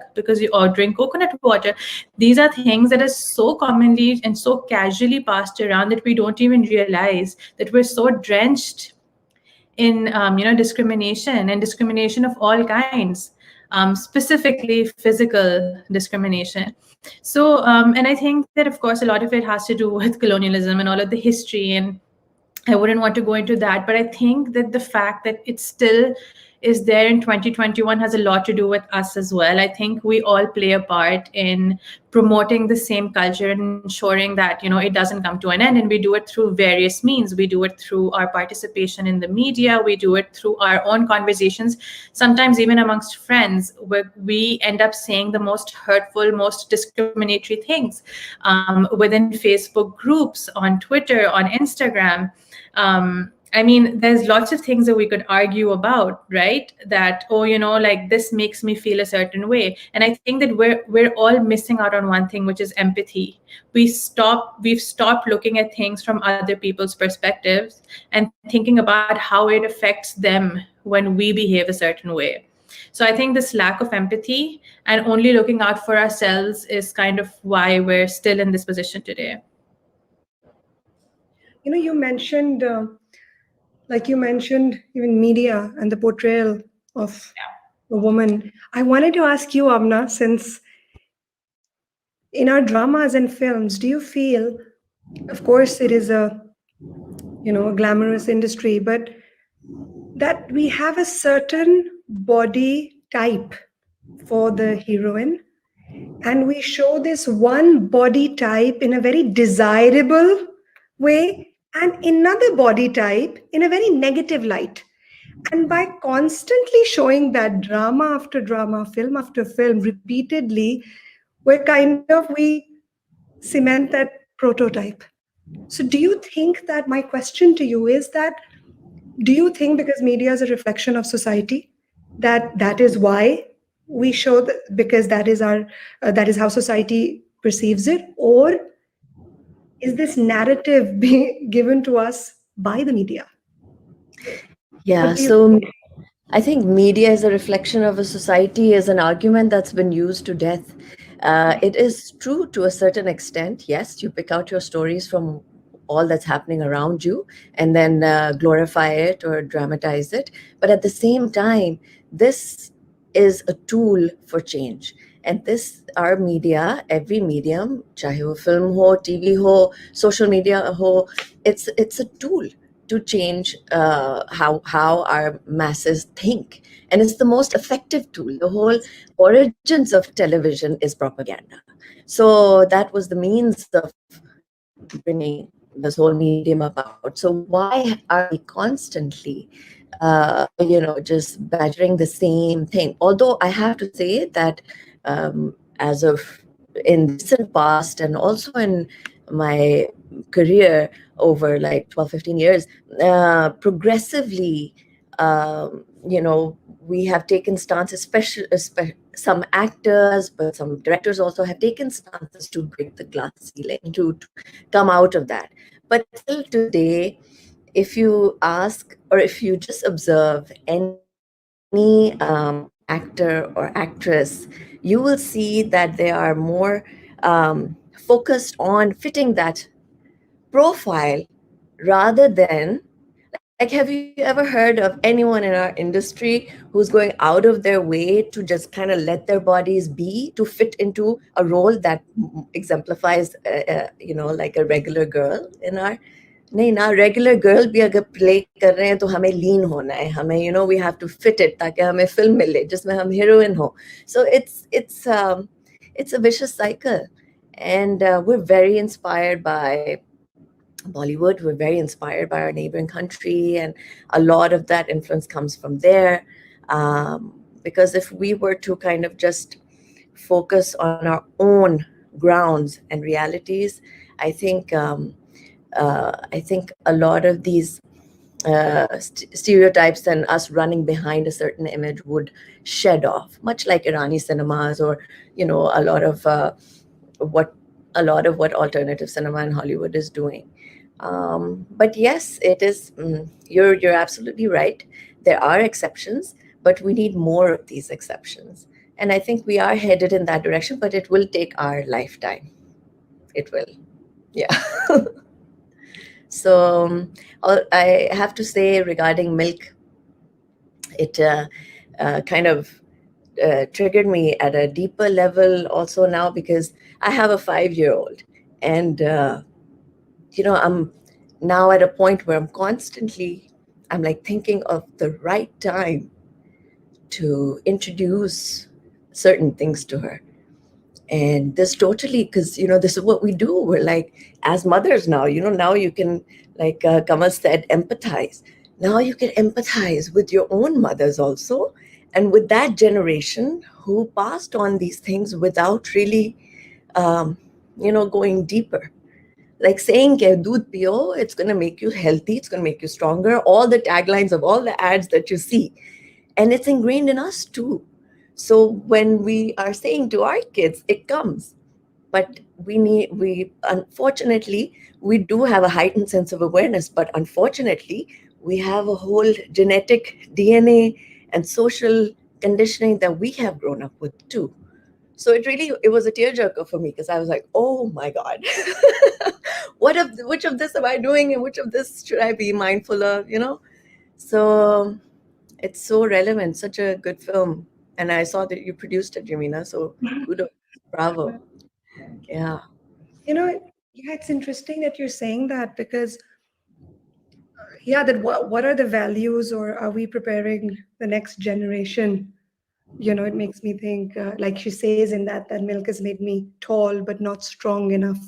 or drink coconut water. These are things that are so commonly and so casually passed around that we don't even realize that we're so drenched in discrimination of all kinds, specifically physical discrimination. So, and I think that, of course, a lot of it has to do with colonialism and all of the history, and I wouldn't want to go into that, but I think that the fact that it still is there in 2021 has a lot to do with us as well. I think we all play a part in promoting the same culture and ensuring that, it doesn't come to an end. And we do it through various means. We do it through our participation in the media. We do it through our own conversations, sometimes even amongst friends, where we end up saying the most hurtful, most discriminatory things within Facebook groups, on Twitter, on Instagram. I mean, there's lots of things that we could argue about, right? That, like this makes me feel a certain way. And I think that we're all missing out on one thing, which is empathy. We've stopped looking at things from other people's perspectives and thinking about how it affects them when we behave a certain way. So I think this lack of empathy and only looking out for ourselves is kind of why we're still in this position today. You mentioned, even media and the portrayal of a woman. I wanted to ask you, Amna, since in our dramas and films, do you feel, of course, it is a glamorous industry, but that we have a certain body type for the heroine, and we show this one body type in a very desirable way and another body type in a very negative light. And by constantly showing that drama after drama, film after film, repeatedly, we cement that prototype. So do you think that, my question to you is that, do you think because media is a reflection of society, that is why we show that, because that is how society perceives it? Or is this narrative being given to us by the media? Yeah, so I think media is a reflection of a society is an argument that's been used to death. It is true to a certain extent. Yes, you pick out your stories from all that's happening around you and then glorify it or dramatize it. But at the same time, this is a tool for change. And our media, every medium, chahe wo film ho, TV ho, social media ho, it's a tool to change how our masses think. And it's the most effective tool. The whole origins of television is propaganda. So that was the means of bringing this whole medium about. So why are we constantly, just badgering the same thing? Although I have to say that as of in recent past and also in my career over like 12, 15 years, progressively, we have taken stances, especially some actors, but some directors also have taken stances to break the glass ceiling, to come out of that. But till today, if you ask or if you just observe any actor or actress, you will see that they are more focused on fitting that profile rather than, like, have you ever heard of anyone in our industry who's going out of their way to just kind of let their bodies be to fit into a role that exemplifies, like a regular girl in our? नहीं ना, regular girl भी अगर play कर रहे हैं तो हमें lean होना है, हमें we have to fit it ताकि हमें film मिले जिसमें हम heroine हो. So it's a vicious cycle, and we're very inspired by Bollywood. We're very inspired by our neighboring country, and a lot of that influence comes from there. Because if we were to kind of just focus on our own grounds and realities, I think a lot of these stereotypes and us running behind a certain image would shed off, much like Irani cinemas, or a lot of what alternative cinema in Hollywood is doing. But yes, it is. You're absolutely right. There are exceptions, but we need more of these exceptions. And I think we are headed in that direction, but it will take our lifetime. It will. Yeah. So I have to say regarding milk, it kind of triggered me at a deeper level also now, because I have a 5-year-old, and I'm now at a point where I'm like thinking of the right time to introduce certain things to her. And this totally, because this is what we do. We're like, as mothers now, now you can, like Kamal said, empathize. Now you can empathize with your own mothers also, and with that generation who passed on these things without really, going deeper. Like saying ke doodh piyo, it's going to make you healthy, it's going to make you stronger, all the taglines of all the ads that you see. And it's ingrained in us too. So when we are saying to our kids, it comes. But unfortunately, we do have a heightened sense of awareness, but unfortunately, we have a whole genetic DNA and social conditioning that we have grown up with too. So it was a tearjerker for me, because I was like, oh my God, which of this am I doing, and which of this should I be mindful of, So it's so relevant, such a good film. And I saw that you produced it, Yamina, so kudos, bravo. Yeah. It's interesting that you're saying that, because what are the values, or are we preparing the next generation? It makes me think, like she says in that milk has made me tall but not strong enough,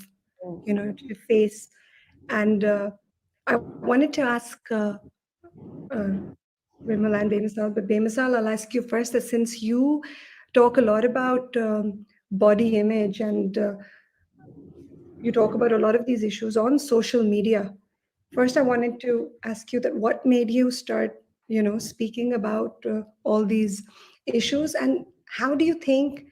to face. And I wanted to ask Vimala and Bemisal, but Bemisal, I'll ask you first, that since you talk a lot about body image, and you talk about a lot of these issues on social media, first I wanted to ask you that what made you start, speaking about all these issues, and how do you think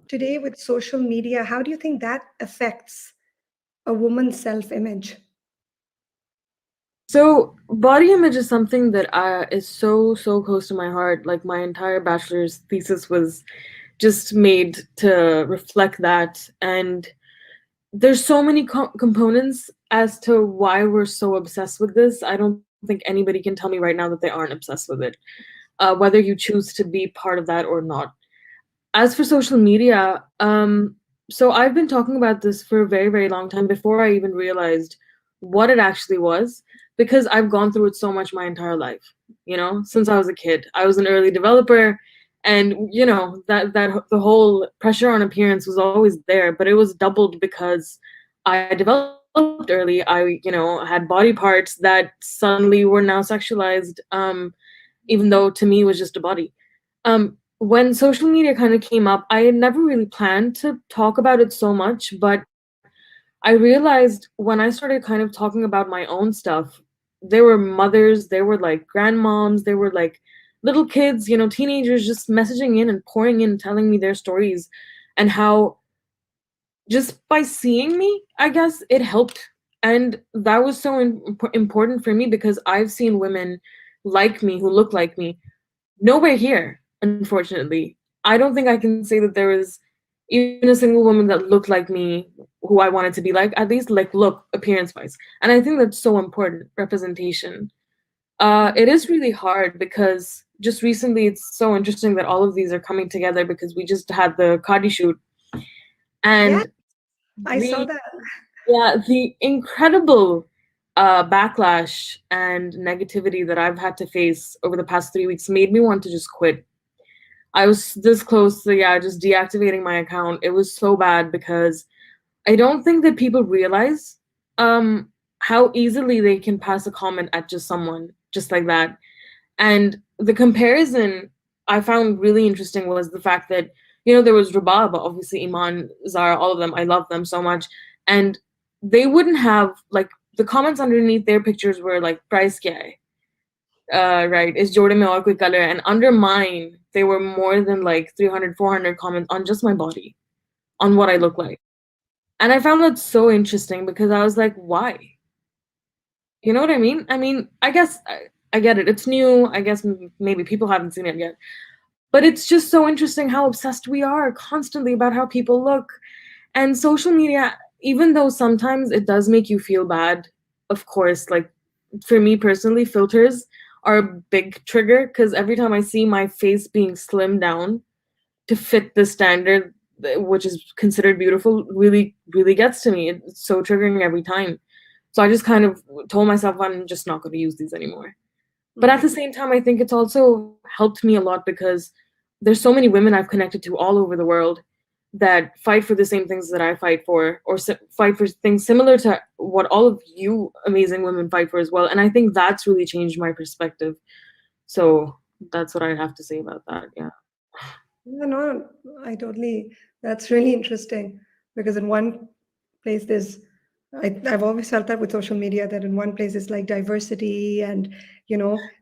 today with social media, how do you think that affects a woman's self-image? So body image is something that is so close to my heart. Like my entire bachelor's thesis was just made to reflect that. And there's so many components as to why we're so obsessed with this. I don't think anybody can tell me right now that they aren't obsessed with it, whether you choose to be part of that or not. As for social media, so I've been talking about this for a very, very long time, before I even realized what it actually was, because I've gone through it so much my entire life, since I was a kid. I was an early developer, and that the whole pressure on appearance was always there, but it was doubled because I developed early. I had body parts that suddenly were now sexualized, even though to me it was just a body. When social media kind of came up, I had never really planned to talk about it so much, but I realized when I started kind of talking about my own stuff, there were mothers, there were like grandmoms, there were like little kids, teenagers just messaging in and pouring in, telling me their stories, and how just by seeing me, I guess it helped. And that was so important for me, because I've seen women like me who look like me nowhere here, unfortunately. I don't think I can say that there was even a single woman that looked like me who I wanted to be like, at least like look appearance wise. And I think that's so important, representation. It is really hard, because just recently it's so interesting that all of these are coming together, because we just had the Cardi shoot, and I saw that. Yeah, the incredible backlash and negativity that I've had to face over the past 3 weeks made me want to just quit. I was this close to just deactivating my account. It was so bad, because I don't think that people realize how easily they can pass a comment at just someone just like that. And the comparison I found really interesting was the fact that, there was Rabab, obviously Iman, Zara, all of them. I love them so much. And they wouldn't have, like, the comments underneath their pictures were like, price kya hai? Right, is Jordan mein aur koi color? And under mine, there were more than like 300, 400 comments on just my body, on what I look like. And I found that so interesting, because I was like, why? You know what I mean? I mean, I guess I get it. It's new. I guess maybe people haven't seen it yet. But it's just so interesting how obsessed we are constantly about how people look. And social media, even though sometimes it does make you feel bad, of course, like for me personally, filters are a big trigger, because every time I see my face being slimmed down to fit the standard, which is considered beautiful, really, really gets to me. It's so triggering every time. So I just kind of told myself I'm just not going to use these anymore. But at the same time, I think it's also helped me a lot, because there's so many women I've connected to all over the world that fight for the same things that I fight for, or fight for things similar to what all of you amazing women fight for as well. And I think that's really changed my perspective. So that's what I have to say about that. Yeah. No, that's really interesting, because in one place I've always felt that with social media, that in one place it's like diversity, and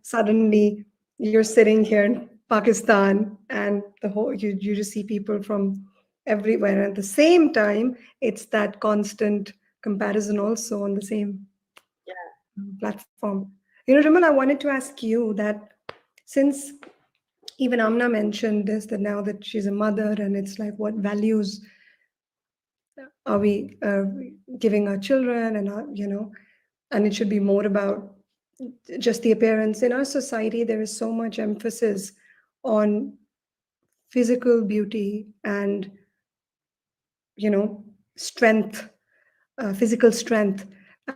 suddenly you're sitting here in Pakistan, and you just see people from everywhere. At the same time, it's that constant comparison also on the same platform. Rimal, I wanted to ask you that, since even Amna mentioned this, that now that she's a mother, and it's like, what values are we giving our children, and and it should be more about just the appearance. In our society, there is so much emphasis on physical beauty and strength, physical strength,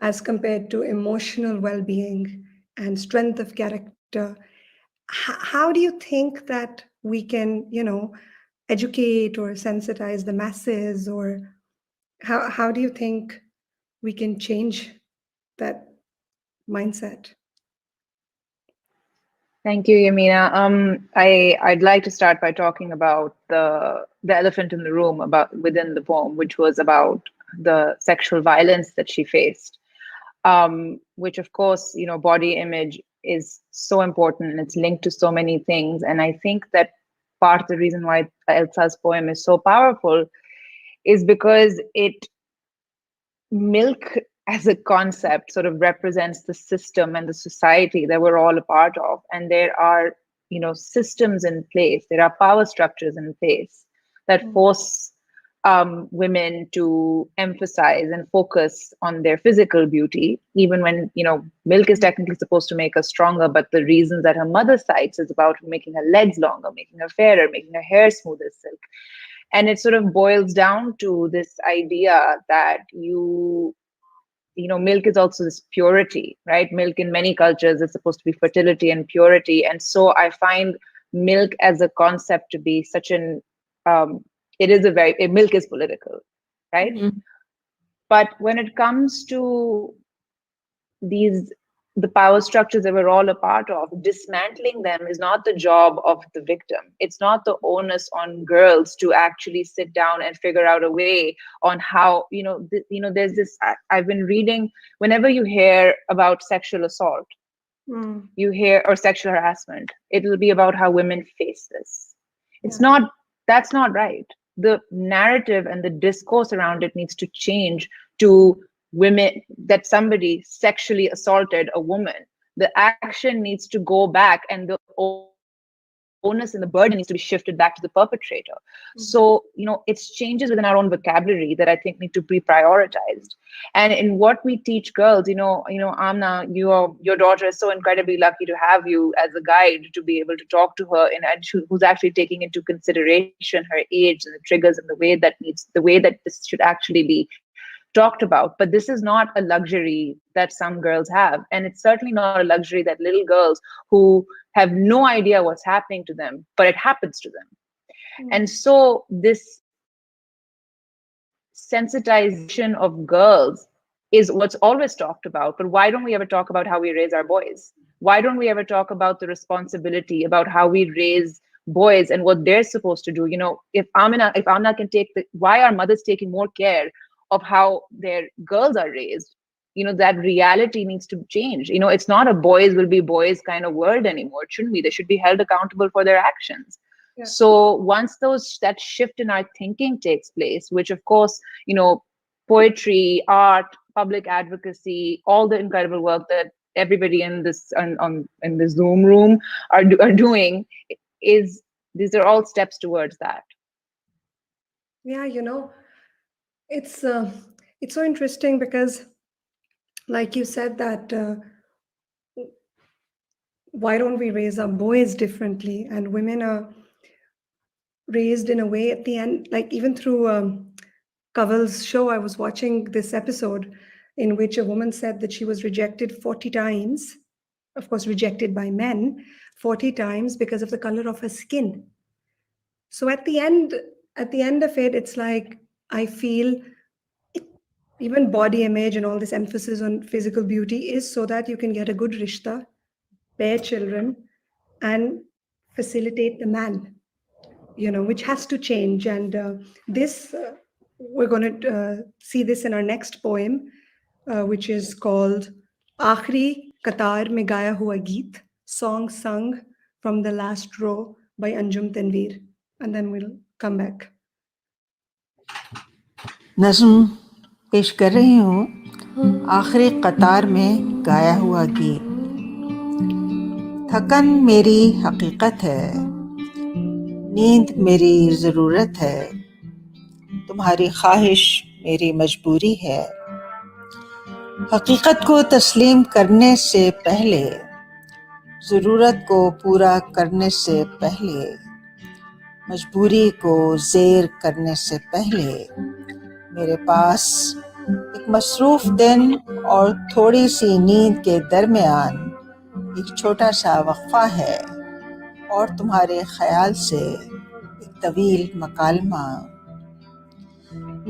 as compared to emotional well-being and strength of character. How do you think that we can educate or sensitize the masses, or how do you think we can change that mindset? Thank you, Yamina. I'd like to start by talking about the elephant in the room within the poem, which was about the sexual violence that she faced, which of course, body image is so important, and it's linked to so many things. And I think that part of the reason why Elsa's poem is so powerful is because milk as a concept sort of represents the system and the society that we're all a part of. And there are, systems in place, there are power structures in place that force women to emphasize and focus on their physical beauty, even when, milk is technically supposed to make us stronger, but the reasons that her mother cites is about making her legs longer, making her fairer, making her hair smooth as silk. And it sort of boils down to this idea that milk is also this purity, right? Milk in many cultures is supposed to be fertility and purity. And so I find milk as a concept to be such an, milk is political, right? Mhm. But when it comes to the power structures that we're all a part of, dismantling them is not the job of the victim. It's not the onus on girls to actually sit down and figure out a way on how, there's this, I've been reading, whenever you hear about sexual assault, you hear, or sexual harassment, it'll be about how women face this. That's not right. The narrative and the discourse around it needs to change to women, that somebody sexually assaulted a woman. The action needs to go back, and the onus and the burden needs to be shifted back to the perpetrator. So, it's changes within our own vocabulary that I think need to be prioritized. And in what we teach girls, Amna, your daughter is so incredibly lucky to have you as a guide to be able to talk to her, and who's actually taking into consideration her age and the triggers and the way that this should actually be talked about. But this is not a luxury that some girls have, and it's certainly not a luxury that little girls who have no idea what's happening to them, but it happens to them. And so this sensitization of girls is what's always talked about. But why don't we ever talk about how we raise our boys? Why don't we ever talk about the responsibility about how we raise boys and what they're supposed to do? If Amna can take why are mothers taking more care of how their girls are raised? That reality needs to change. It's not a boys will be boys kind of world anymore. It shouldn't be. They should be held accountable for their actions. Yeah. So once that shift in our thinking takes place, which of course, poetry, art, public advocacy, all the incredible work that everybody in this in the Zoom room are doing, these are all steps towards that. Yeah, it's so interesting because, like you said, that why don't we raise our boys differently? And women are raised in a way at the end, like even through Kaval's show, I was watching this episode in which a woman said that she was rejected 40 times, of course, rejected by men 40 times because of the color of her skin. So at the end of it, it's like, I feel even body image and all this emphasis on physical beauty is so that you can get a good rishta, bear children, and facilitate the man, which has to change. And this, we're going to see this in our next poem, which is called Aakhri Qatar Mein Gaya Hua Geet, song sung from the last row by Anjum Tanveer. And then we'll come back. नज़्म पेश कर रही हूँ आखिरी कतार में गाया हुआ गीत। थकन मेरी हकीकत है, नींद मेरी ज़रूरत है, तुम्हारी ख्वाहिश मेरी मजबूरी है। हकीकत को तस्लीम करने से पहले, ज़रूरत को पूरा करने से पहले, मजबूरी को ज़ेर करने से पहले, मेरे पास एक मसरूफ दिन और थोड़ी सी नींद के दरमियान एक छोटा सा वक्फा है, और तुम्हारे ख्याल से एक तवील मकालमा।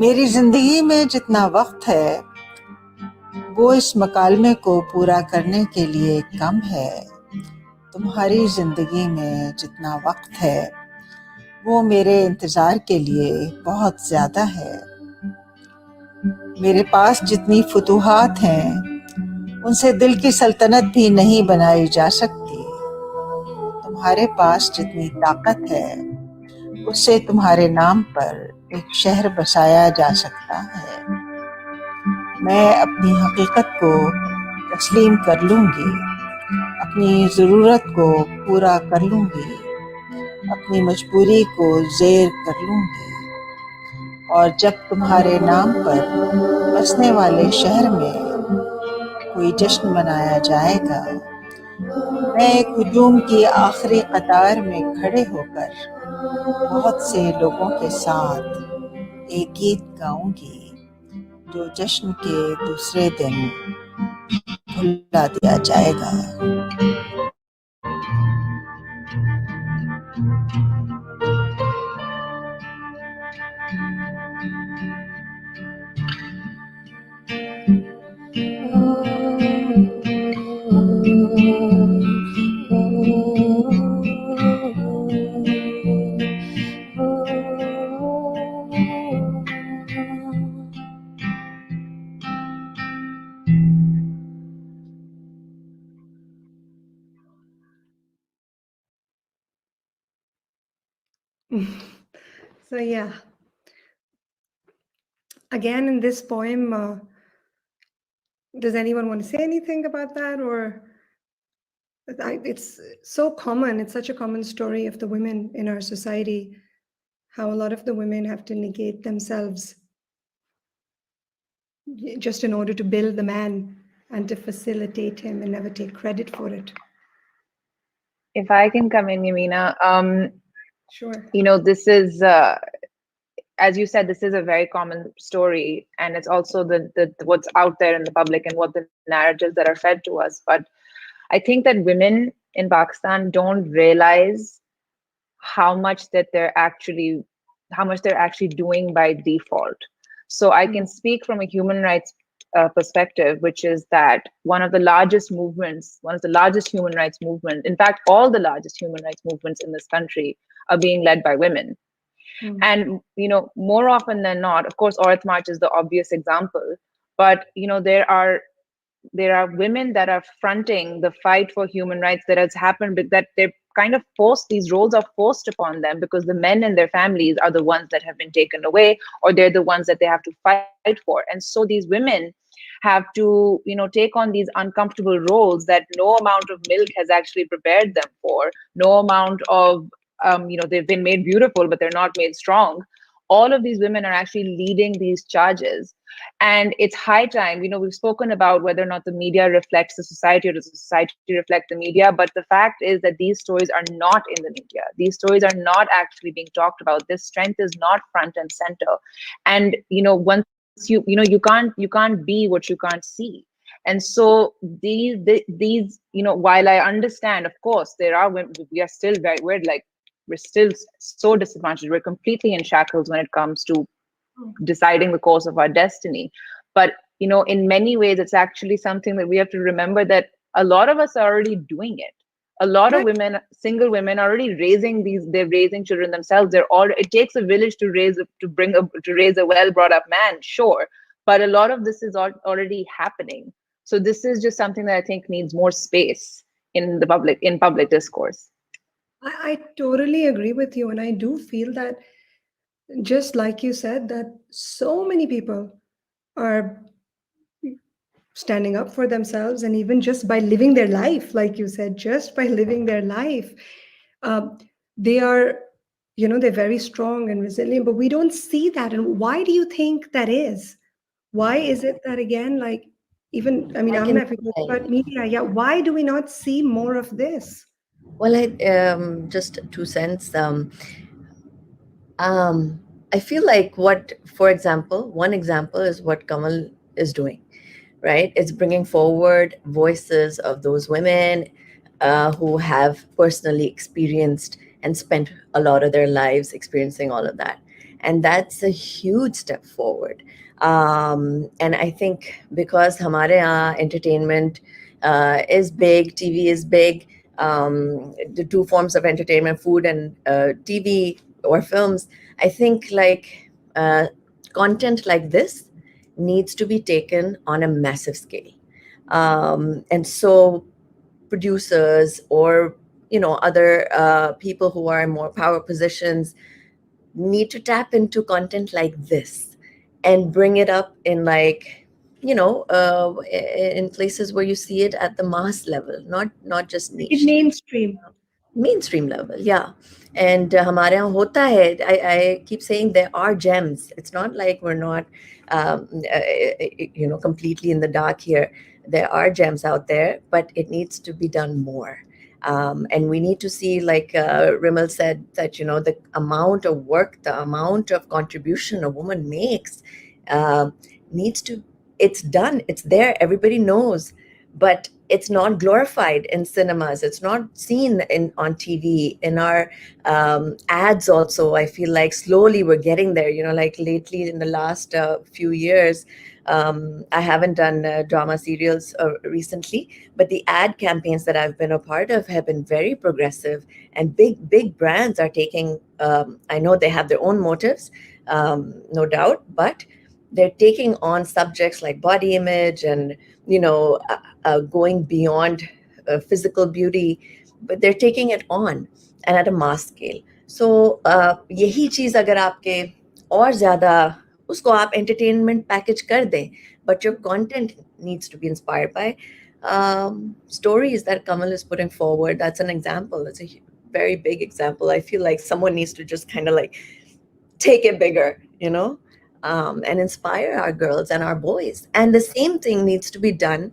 मेरी जिंदगी में जितना वक्त है वो इस मकालमे को पूरा करने के लिए कम है। तुम्हारी जिंदगी में जितना वक्त है वो मेरे इंतज़ार के लिए बहुत ज़्यादा है। मेरे पास जितनी फुतूहात हैं उनसे दिल की सल्तनत भी नहीं बनाई जा सकती। तुम्हारे पास जितनी ताकत है उससे तुम्हारे नाम पर एक शहर बसाया जा सकता है। मैं अपनी हकीकत को तस्लीम कर लूँगी, अपनी ज़रूरत को पूरा कर लूँगी, अपनी मजबूरी को ज़ेर कर लूँगी, और जब तुम्हारे नाम पर बसने वाले शहर में कोई जश्न मनाया जाएगा, मैं एक हुजूम की आखिरी कतार में खड़े होकर बहुत से लोगों के साथ एक गीत गाऊंगी। जो जश्न के दूसरे दिन भुला दिया जाएगा। So yeah, again in this poem, does anyone want to say anything about that? Or it's so common, it's such a common story of the women in our society, how a lot of the women have to negate themselves just in order to build the man and to facilitate him and never take credit for it. If I can come in, Yamina, Sure. you know, this is, as you said, this is a very common story, and it's also the what's out there in the public and what the narratives that are fed to us. But I think that women in Pakistan don't realize how much they're actually doing by default. So I can speak from a human rights perspective, which is that one of the largest human rights movement, in fact, all the largest human rights movements in this country are being led by women. And, you know, more often than not, of course, Aurat March is the obvious example, but, you know, there are women that are fronting the fight for human rights that has happened, but that they're kind of these roles are forced upon them because the men in their families are the ones that have been taken away, or they're the ones that they have to fight for. And so these women have to, you know, take on these uncomfortable roles that no amount of milk has actually prepared them for, no amount of, you know, they've been made beautiful, but they're not made strong. All of these women are actually leading these charges. And it's high time, you know, we've spoken about whether or not the media reflects the society or does the society reflect the media. But the fact is that these stories are not in the media. These stories are not actually being talked about. This strength is not front and center. And, you know, once you know, you can't be what you can't see. And so these, you know, while I understand, of course, there are women, we are still we're still so disadvantaged. We're completely in shackles when it comes to deciding the course of our destiny. But, you know, in many ways, it's actually something that we have to remember that a lot of us are already doing it. A lot of women, single women, are already they're raising children themselves. It takes a village to raise a well-brought-up man, sure. But a lot of this is already happening. So this is just something that I think needs more space in public discourse. I totally agree with you. And I do feel that, just like you said, that so many people are standing up for themselves, and even just by living their life, like you said, just by living their life, they are, you know, they're very strong and resilient, but we don't see that. And why do you think that is? Why is it that, again, like, even, I mean, I'm not about media. Yeah, why do we not see more of this? Well, just 2 cents. I feel like one example is what Kamal is doing, right? It's bringing forward voices of those women who have personally experienced and spent a lot of their lives experiencing all of that. And that's a huge step forward. And I think because hamare yahan entertainment is big, TV is big, the two forms of entertainment, food and TV or films, I think like content like this needs to be taken on a massive scale. And so producers or, you know, other people who are in more power positions need to tap into content like this and bring it up in, like, you know, in places where you see it at the mass level, not just niche. Mainstream level, yeah. And hamare yahan hota hai. I keep saying there are gems. It's not like we're not, you know, completely in the dark here. There are gems out there, but it needs to be done more. And we need to see, like Rimal said, that, you know, the amount of work, the amount of contribution a woman makes it's done, it's there, everybody knows, but it's not glorified in cinemas, it's not seen on TV, in our ads also. I feel like slowly we're getting there, like lately in the last few years. I haven't done drama serials recently, but the ad campaigns that I've been a part of have been very progressive, and big brands are taking, I know they have their own motives, no doubt, but they're taking on subjects like body image and, going beyond physical beauty, but they're taking it on and at a mass scale. So यही चीज अगर आपके और ज़्यादा उसको आप entertainment package कर दें, but your content needs to be inspired by stories that Kamal is putting forward. That's an example. That's a very big example. I feel like someone needs to just kind of like take it bigger, and inspire our girls and our boys. And the same thing needs to be done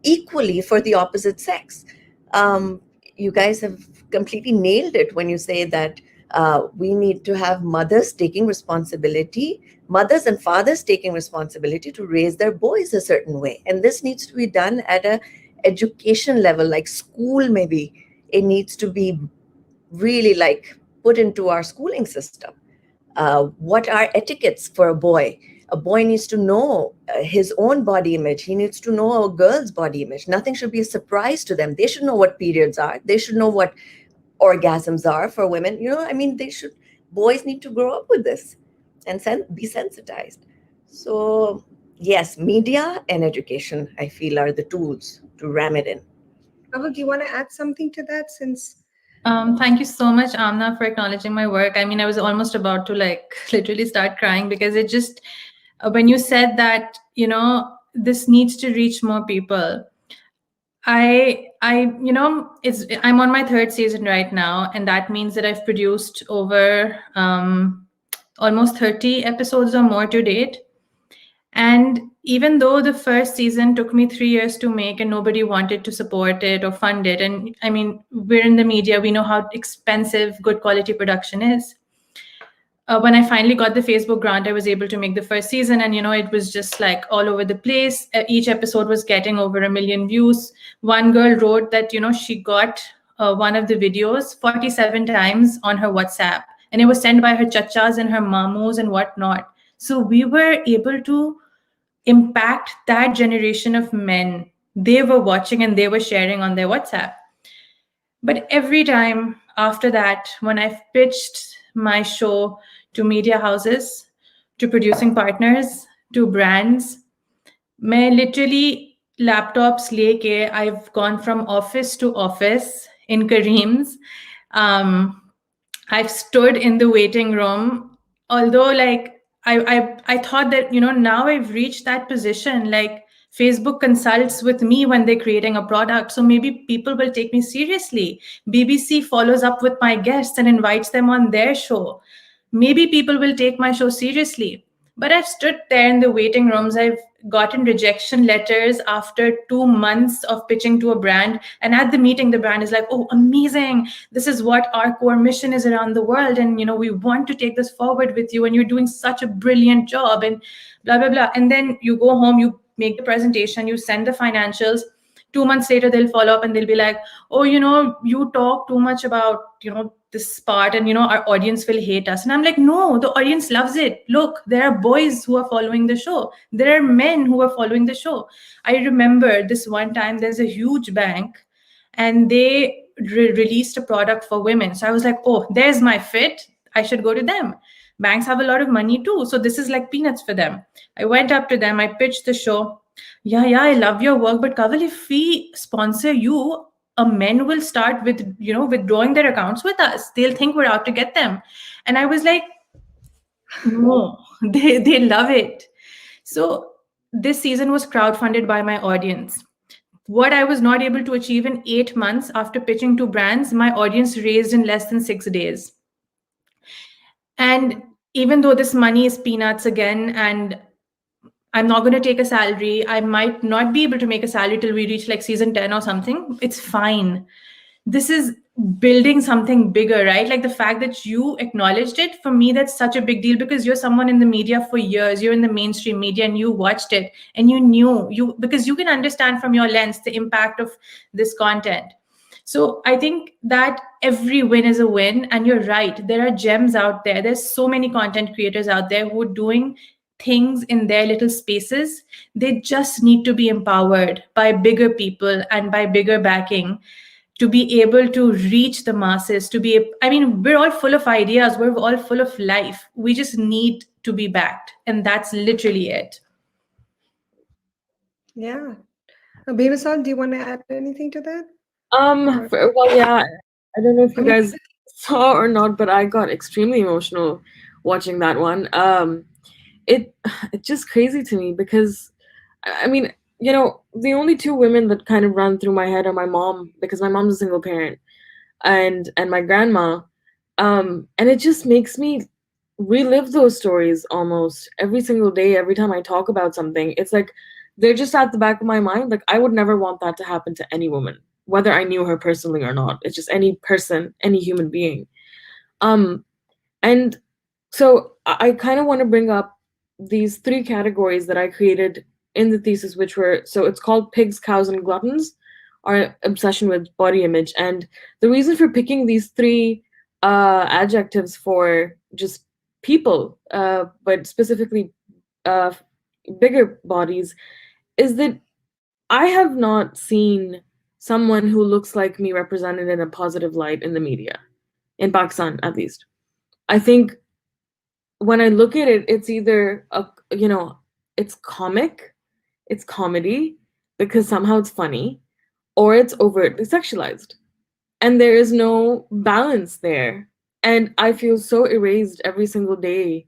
equally for the opposite sex. You guys have completely nailed it when you say that we need to have mothers and fathers taking responsibility to raise their boys a certain way. And this needs to be done at a education level, like school maybe. It needs to be really like put into our schooling system. What are etiquettes for a boy? A boy needs to know his own body image. He needs to know a girl's body image. Nothing should be a surprise to them. They should know what periods are. They should know what orgasms are for women. Boys need to grow up with this and be sensitized. So yes, media and education, I feel, are the tools to ram it in. Kaval, do you want to add something to that since... Thank you so much, Amna, for acknowledging my work. I mean, I was almost about to literally start crying, because it just, when you said that, this needs to reach more people. I'm on my 3rd season right now, and that means that I've produced over almost 30 episodes or more to date. And even though the first season took me 3 years to make and nobody wanted to support it or fund it, and I mean, we're in the media, we know how expensive good quality production is. When I finally got the Facebook grant, I was able to make the first season, and it was just like all over the place. Each episode was getting over 1 million views. One girl wrote that she got one of the videos 47 times on her WhatsApp, and it was sent by her chachas and her mamus and whatnot. So we were able to impact that generation of men. They were watching and they were sharing on their WhatsApp. But every time after that, when I've pitched my show to media houses, to producing partners, to brands, मैं literally laptops leke, I've gone from office to office in Kareem's. I've stood in the waiting room, although I thought that, now I've reached that position, like Facebook consults with me when they're creating a product. So maybe people will take me seriously. BBC follows up with my guests and invites them on their show. Maybe people will take my show seriously. But I've stood there in the waiting rooms. I've gotten rejection letters after 2 months of pitching to a brand. And at the meeting, the brand is like, oh, amazing. This is what our core mission is around the world. And, we want to take this forward with you. And you're doing such a brilliant job and blah, blah, blah. And then you go home, you make the presentation, you send the financials. 2 months later, they'll follow up and they'll be like, oh, you talk too much about, this part, and, our audience will hate us. And I'm like, no, the audience loves it. Look, there are boys who are following the show. There are men who are following the show. I remember this one time, there's a huge bank and they released a product for women. So I was like, oh, there's my fit. I should go to them. Banks have a lot of money too. So this is like peanuts for them. I went up to them. I pitched the show. Yeah, I love your work. But Kaval, if we sponsor you, men will start with, withdrawing their accounts with us. They'll think we're out to get them. And I was like, no, they love it. So this season was crowdfunded by my audience. What I was not able to achieve in 8 months after pitching to brands, my audience raised in less than 6 days. And even though this money is peanuts again, and I'm not going to take a salary, I might not be able to make a salary till we reach like season 10 or something, it's fine. this is building something bigger, right? Like the fact that you acknowledged it, for me, that's such a big deal, because you're someone in the media for years, you're in the mainstream media, and you watched it and you knew, because you can understand from your lens the impact of this content. So I think that every win is a win. And you're right, there are gems out there. There's so many content creators out there who are doing things in their little spaces. They just need to be empowered by bigger people and by bigger backing to be able to reach the masses, to be, I mean, we're all full of ideas, we're all full of life. We just need to be backed. And that's literally it. Yeah. Bebasal, do you want to add anything to that? Well, yeah, I don't know if you guys saw or not, but I got extremely emotional watching that one. It's just crazy to me because, I mean, you know, the only two women that kind of run through my head are my mom, because my mom's a single parent, and my grandma, and it just makes me relive those stories almost every single day. Every time I talk about something, it's like they're just at the back of my mind. Like, I would never want that to happen to any woman, whether I knew her personally or not. It's just any person, any human being. And so I kind of want to bring up these three categories that I created in the thesis, which were, so it's called Pigs, Cows, and Gluttons, our obsession with body image. And the reason for picking these three adjectives for just people, but specifically bigger bodies, is that I have not seen someone who looks like me represented in a positive light in the media, in Pakistan at least. I think when I look at it, it's either it's comic, it's comedy because somehow it's funny, or it's overtly sexualized, and there is no balance there. And I feel so erased every single day.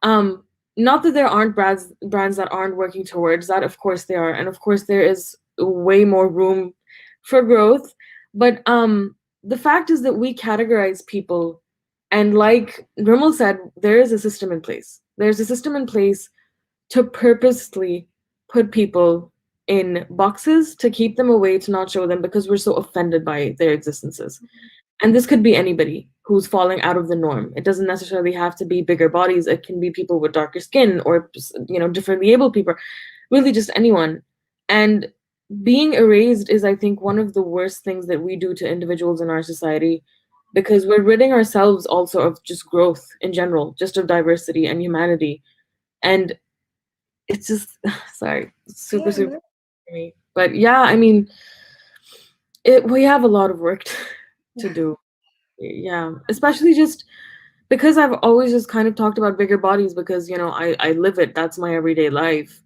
Not that there aren't brands that aren't working towards that. Of course they are, and of course there is way more room for growth. But the fact is that we categorize people, and like Rimal said, there is a system in place. There's a system in place to purposely put people in boxes, to keep them away, to not show them, because we're so offended by their existences. And this could be anybody who's falling out of the norm. It doesn't necessarily have to be bigger bodies. It can be people with darker skin, or differently abled people, really just anyone. And being erased is, I think, one of the worst things that we do to individuals in our society, because we're ridding ourselves also of just growth in general, just of diversity and humanity. And it's just, sorry, super for me. But yeah, I mean, we have a lot of work to do. Yeah, especially just because I've always just kind of talked about bigger bodies because, I live it. That's my everyday life.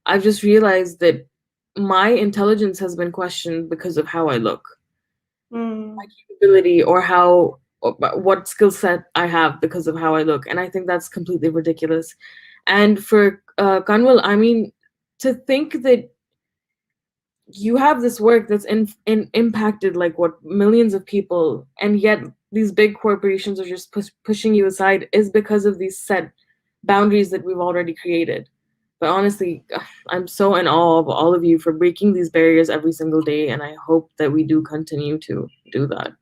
I've just realized that my intelligence has been questioned because of how I look, my capability, or what skill set I have because of how I look. And I think that's completely ridiculous. And for Kanwal, I mean, to think that you have this work that's impacted like millions of people, and yet these big corporations are just pushing you aside, is because of these set boundaries that we've already created. But honestly, I'm so in awe of all of you for breaking these barriers every single day, and I hope that we do continue to do that.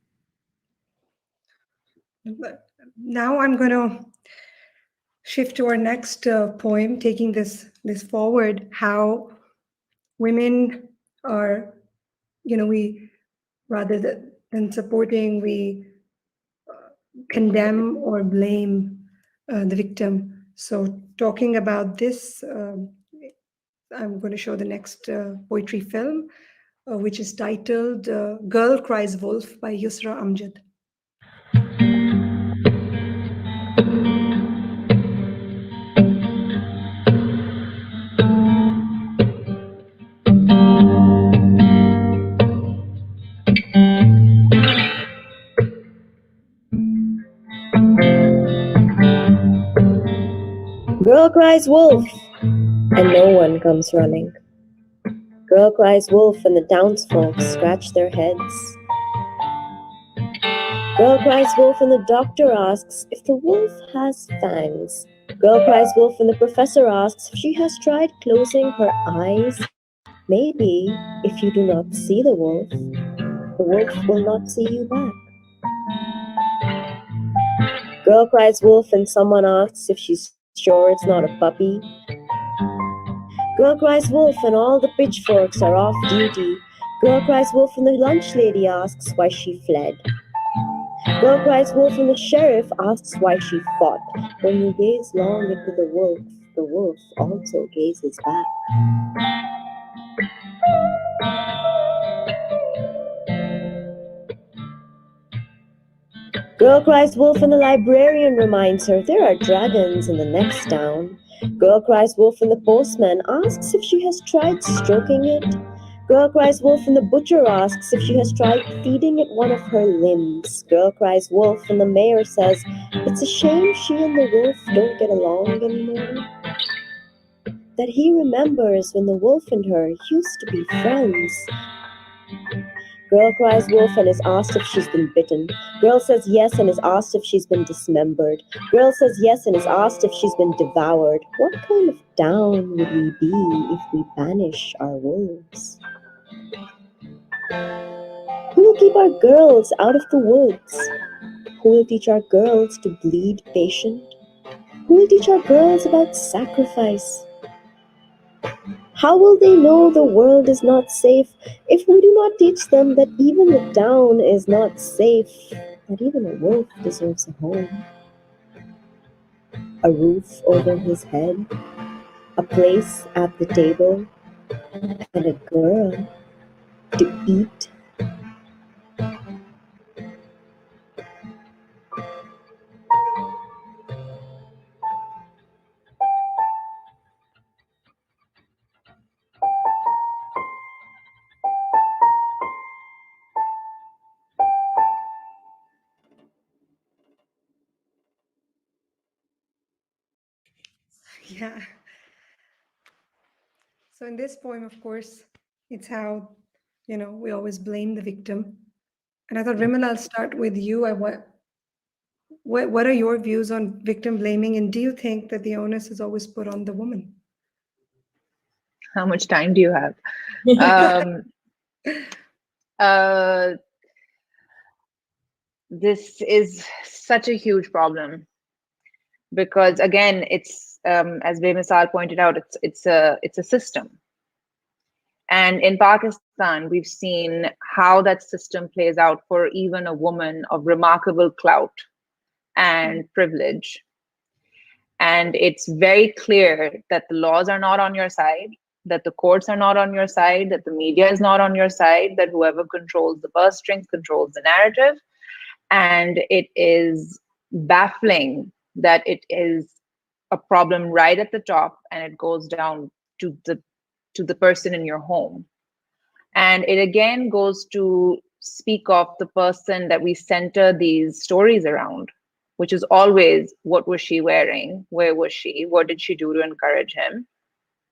Now I'm going to shift to our next poem, taking this forward, how women are, we, rather than supporting, we condemn or blame the victim. So talking about this, I'm going to show the next poetry film, which is titled Girl Cries Wolf by Yusra Amjad. Girl cries wolf, and no one comes running. Girl cries wolf, and the townsfolk scratch their heads. Girl cries wolf, and the doctor asks if the wolf has fangs. Girl cries wolf, and the professor asks if she has tried closing her eyes. Maybe if you do not see the wolf, the wolf will not see you back. Girl cries wolf and someone asks if she's sure it's not a puppy. Girl cries wolf and all the pitchforks are off duty. Girl cries wolf and the lunch lady asks why she fled. Girl cries wolf and the sheriff asks why she fought. When you gaze long into the wolf also gazes back. Girl cries wolf and the librarian reminds her there are dragons in the next town. Girl cries wolf and the postman asks if she has tried stroking it. Girl cries wolf and the butcher asks if she has tried feeding it one of her limbs. Girl cries wolf and the mayor says it's a shame she and the wolf don't get along anymore. That he remembers when the wolf and her used to be friends. Girl cries wolf and is asked if she's been bitten. Girl says yes and is asked if she's been dismembered. Girl says yes and is asked if she's been devoured. What kind of town would we be if we banish our wolves? Who will keep our girls out of the woods? Who will teach our girls to bleed patient? Who will teach our girls about sacrifice? How will they know the world is not safe if we do not teach them that even the town is not safe, that even a wolf deserves a home, a roof over his head, a place at the table, and a girl to eat? Yeah. So in this poem, of course, it's how, we always blame the victim. And I thought, Rimal, I'll start with you. What are your views on victim blaming? And do you think that the onus is always put on the woman? How much time do you have? This is such a huge problem because, again, it's as Bemisal pointed out, it's a system. And in Pakistan, we've seen how that system plays out for even a woman of remarkable clout and privilege. And it's very clear that the laws are not on your side, that the courts are not on your side, that the media is not on your side, that whoever controls the purse strings controls the narrative. And it is baffling that it is a problem right at the top and it goes down to the person in your home. And it again goes to speak of the person that we center these stories around, which is always, what was she wearing? Where was she? What did she do to encourage him?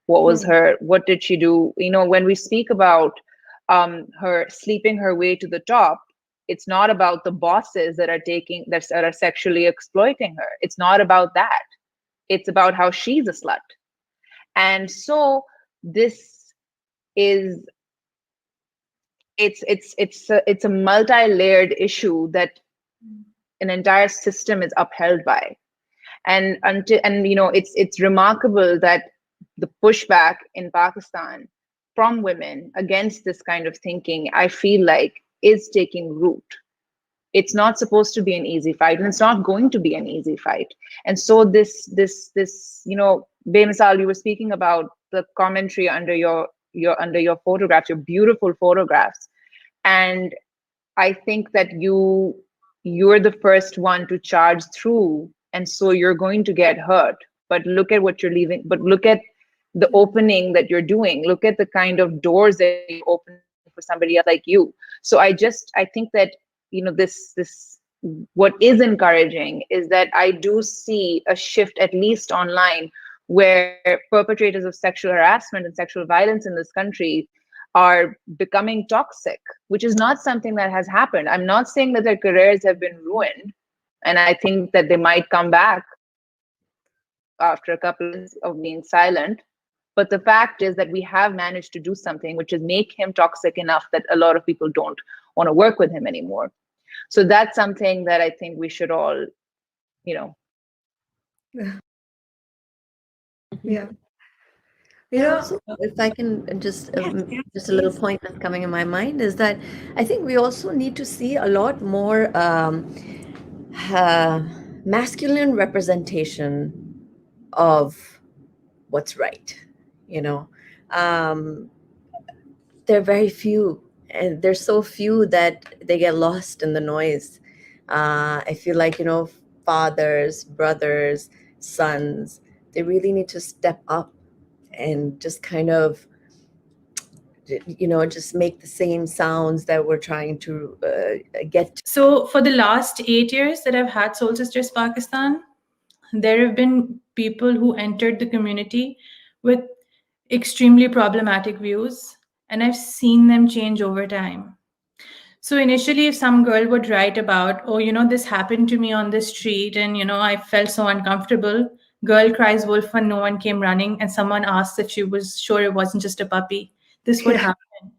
What was what did she do? When we speak about her sleeping her way to the top, it's not about the bosses that are sexually exploiting her. It's not about that. It's about how she's a slut. And so this is, it's a multi-layered issue that an entire system is upheld by. And it's remarkable that the pushback in Pakistan from women against this kind of thinking, I feel like, is taking root. It's not supposed to be an easy fight, and it's not going to be an easy fight. And so this Bemisal, you were speaking about the commentary under your photographs, your beautiful photographs. And I think that you're the first one to charge through, and so you're going to get hurt. But look at what you're leaving, but look at the opening that you're doing. Look at the kind of doors that you open for somebody else like you. So I think that, this what is encouraging is that I do see a shift, at least online, where perpetrators of sexual harassment and sexual violence in this country are becoming toxic, which is not something that has happened. I'm not saying that their careers have been ruined, and I think that they might come back after a couple of being silent, But the fact is that we have managed to do something, which is make him toxic enough that a lot of people don't want to work with him anymore. So that's something that I think we should all, Yeah. So if I can just a little point that's coming in my mind is that I think we also need to see a lot more masculine representation of what's right. There are very few, and there's so few that they get lost in the noise. I feel like fathers, brothers, sons, they really need to step up and just kind of just make the same sounds that we're trying to get. So for the last 8 years that I've had Soul Sisters Pakistan, there have been people who entered the community with extremely problematic views, and I've seen them change over time. So initially, if some girl would write about, oh, this happened to me on the street and, I felt so uncomfortable, girl cries wolf when no one came running, and someone asked if she was sure it wasn't just a puppy. This would happen.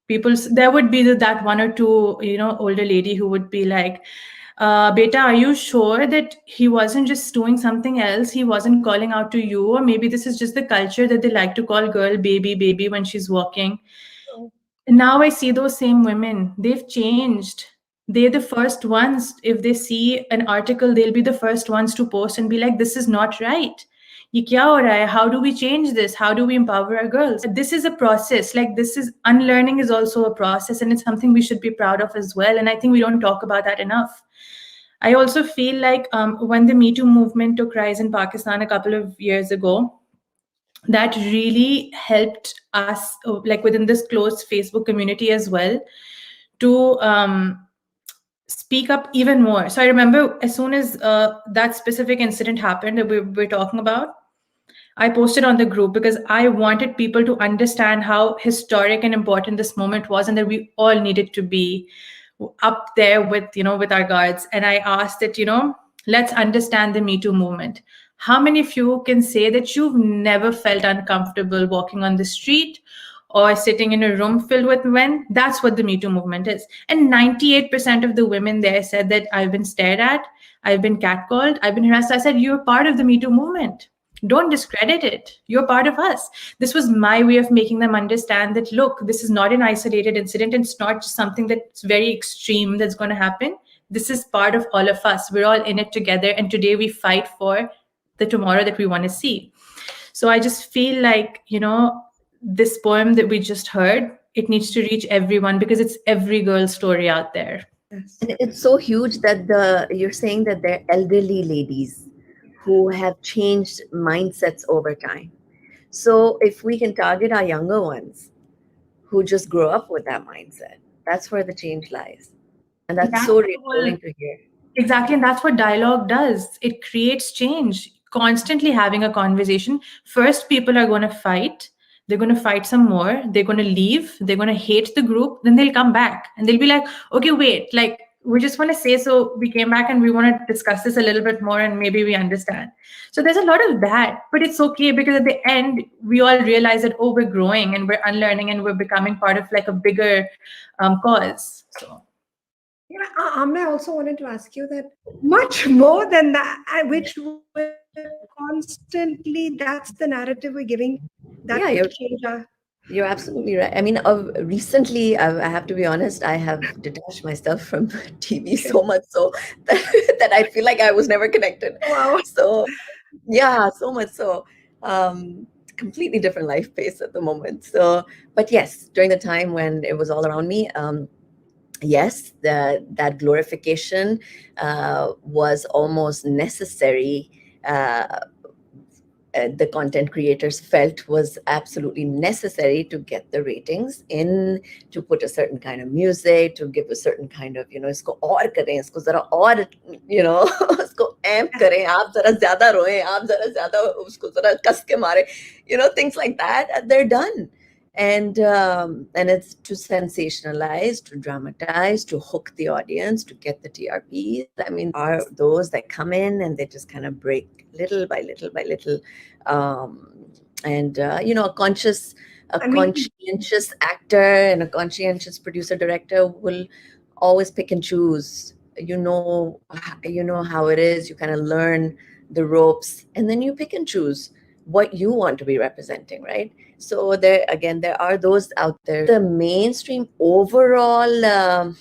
There would be that one or two, older lady who would be like, Beta, are you sure that he wasn't just doing something else? He wasn't calling out to you? Or maybe this is just the culture that they like to call girl baby when she's walking. And now I see those same women. They've changed. They're the first ones. If they see an article, they'll be the first ones to post and be like, this is not right. Ye kya ho raha hai? How do we change this? How do we empower our girls? This is a process. Unlearning is also a process, and it's something we should be proud of as well. And I think we don't talk about that enough. I also feel like when the Me Too movement took rise in Pakistan a couple of years ago, that really helped us, within this closed Facebook community as well, to speak up even more. So I remember as soon as that specific incident happened that we're talking about, I posted on the group because I wanted people to understand how historic and important this moment was, and that we all needed to be up there with our guards. And I asked that, let's understand the Me Too movement. How many of you can say that you've never felt uncomfortable walking on the street or sitting in a room filled with men? That's what the Me Too movement is. And 98% of the women there said that I've been stared at, I've been catcalled, I've been harassed. I said, you're part of the Me Too movement. Don't discredit it. You're part of us. This was my way of making them understand that, look, this is not an isolated incident. It's not just something that's very extreme that's going to happen. This is part of all of us. We're all in it together. And today we fight for the tomorrow that we want to see. So I just feel like, this poem that we just heard, it needs to reach everyone because it's every girl's story out there. Yes. And it's so huge that you're saying that they're elderly ladies who have changed mindsets over time. So if we can target our younger ones who just grow up with that mindset, that's where the change lies. And that's so reassuring to hear. Exactly. And that's what dialogue does. It creates change. Constantly having a conversation. First, people are going to fight. They're going to fight some more. They're going to leave. They're going to hate the group. Then they'll come back and they'll be like, okay, wait, we just want to say, so we came back and we want to discuss this a little bit more and maybe we understand. So there's a lot of that, but it's okay because at the end, we all realize that, oh, we're growing and we're unlearning and we're becoming part of a bigger cause. So. Yeah, Amna, I also wanted to ask you that much more than that, which constantly, that's the narrative we're giving. That yeah, change our... You're absolutely right. I mean, recently, I have to be honest, I have detached myself from TV so much so that I feel like I was never connected. Wow. So, yeah, so much so. Completely different life pace at the moment. So, but yes, during the time when it was all around me, yes, that glorification was almost necessary. The content creators felt was absolutely necessary to get the ratings in, to put a certain kind of music, to give a certain kind of, isko aur kare, isko zara aur, isko amp kare, aap zara zyada roye, aap zara zyada usko zara kas ke mare, things like that. They're done. And it's to sensationalize, to dramatize, to hook the audience, to get the TRPs. I mean, are those that come in and they just kind of break little by little by little And a conscientious actor and a conscientious producer director will always pick and choose. You know how it is. You kind of learn the ropes, and then you pick and choose what you want to be representing, right? So there are those out there. The mainstream overall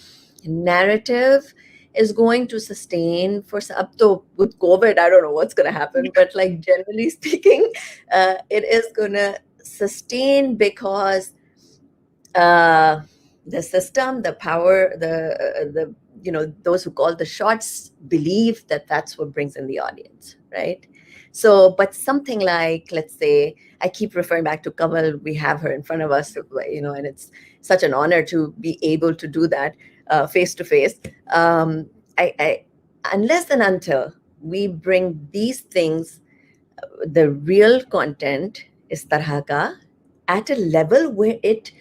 narrative is going to sustain for up to with COVID. I don't know what's going to happen, but like generally speaking, it is going to sustain because the system, the power, the those who call the shots believe that that's what brings in the audience, right? So, but something like, let's say, I keep referring back to Kamal. We have her in front of us, and it's such an honor to be able to do that face to face. Unless and until we bring these things, the real content is tarha ka, at a level where it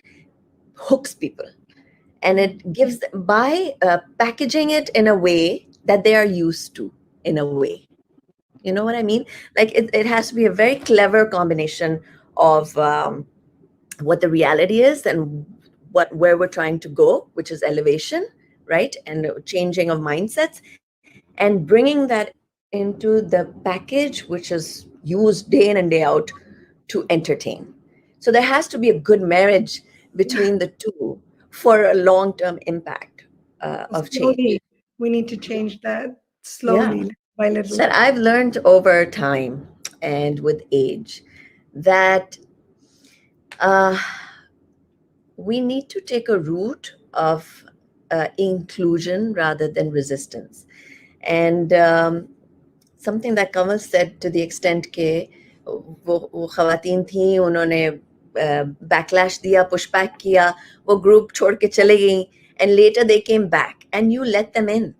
hooks people, and it gives by packaging it in a way that they are used to, in a way. You know what I mean? Like it has to be a very clever combination of what the reality is and where we're trying to go, which is elevation, right? And changing of mindsets, and bringing that into the package, which is used day in and day out to entertain. So there has to be a good marriage between the two for a long-term impact of change. Slowly, we need to change that slowly, Yeah. by little. So I've learned over time and with age that we need to take a route of inclusion rather than resistance. And something that Kamal said, to the extent के वो खवातीन थी, उन्होंने backlash दिया, pushback किया, वो group छोड़ के चले गई, and later they came back and you let them in.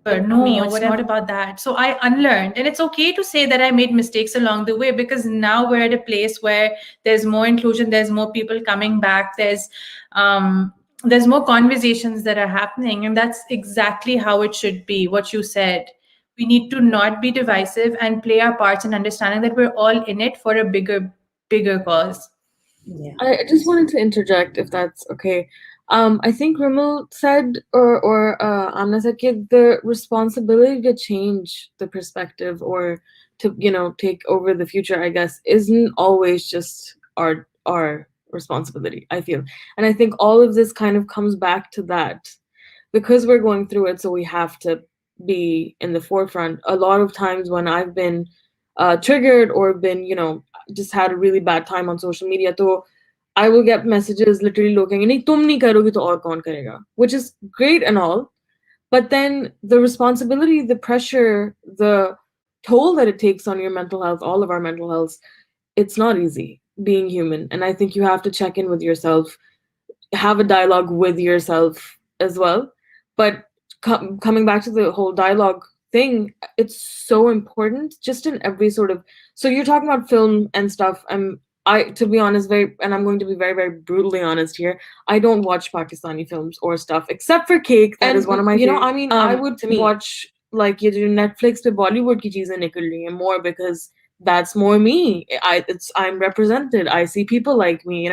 No, it's not about that. So I unlearned, and it's okay to say that I made mistakes along the way, because now we're at a place where there's more inclusion, there's more people coming back, there's more conversations that are happening, and that's exactly how it should be. What you said, we need to not be divisive and play our parts in understanding that we're all in it for a bigger cause. Yeah. I just wanted to interject, if that's okay. I think Rimal said, or Amna said, the responsibility to change the perspective or to, take over the future, I guess, isn't always just our responsibility, I feel. And I think all of this kind of comes back to that, because we're going through it, so we have to be in the forefront. A lot of times when I've been triggered or been, just had a really bad time on social media, so I will get messages literally looking, nahi tum nahi karogi to aur kaun karega, which is great and all, but then the responsibility, the pressure, the toll that it takes on your mental health, all of our mental health, it's not easy being human. And I think you have to check in with yourself, have a dialogue with yourself as well. But coming back to the whole dialogue thing, it's so important just in every sort of, so you're talking about film and stuff. To be honest, and I'm going to be very, very brutally honest here, I don't watch Pakistani films or stuff except for Cake. That is one of my favorite. I mean, I would watch like Netflix pe Bollywood ki cheezein nikal rahi hain more, because that's more me. I'm represented. I see people like me,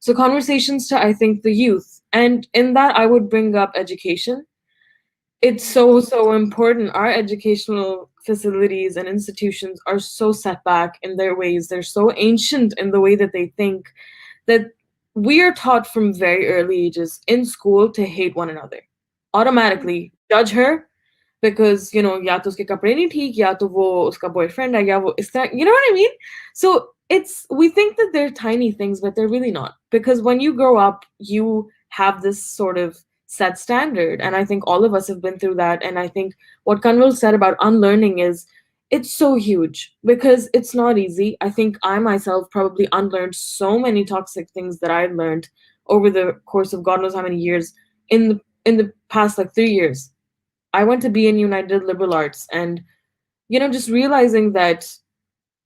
So conversations to, I think, the youth, and in that I would bring up education. It's so important. Our educational facilities and institutions are so set back in their ways. They're so ancient in the way that they think, that we are taught from very early ages in school to hate one another. Automatically judge her because, ya to uske kapde nahi theek, ya to wo uska boyfriend hai, ya wo is that, you know what I mean? So we think that they're tiny things, but they're really not. Because when you grow up, you have this sort of set standard. And I think all of us have been through that. And I think what Kanwal said about unlearning it's so huge, because it's not easy. I think I myself probably unlearned so many toxic things that I learned over the course of God knows how many years in the past, like 3 years. I went to BNU and I did liberal arts, and, just realizing that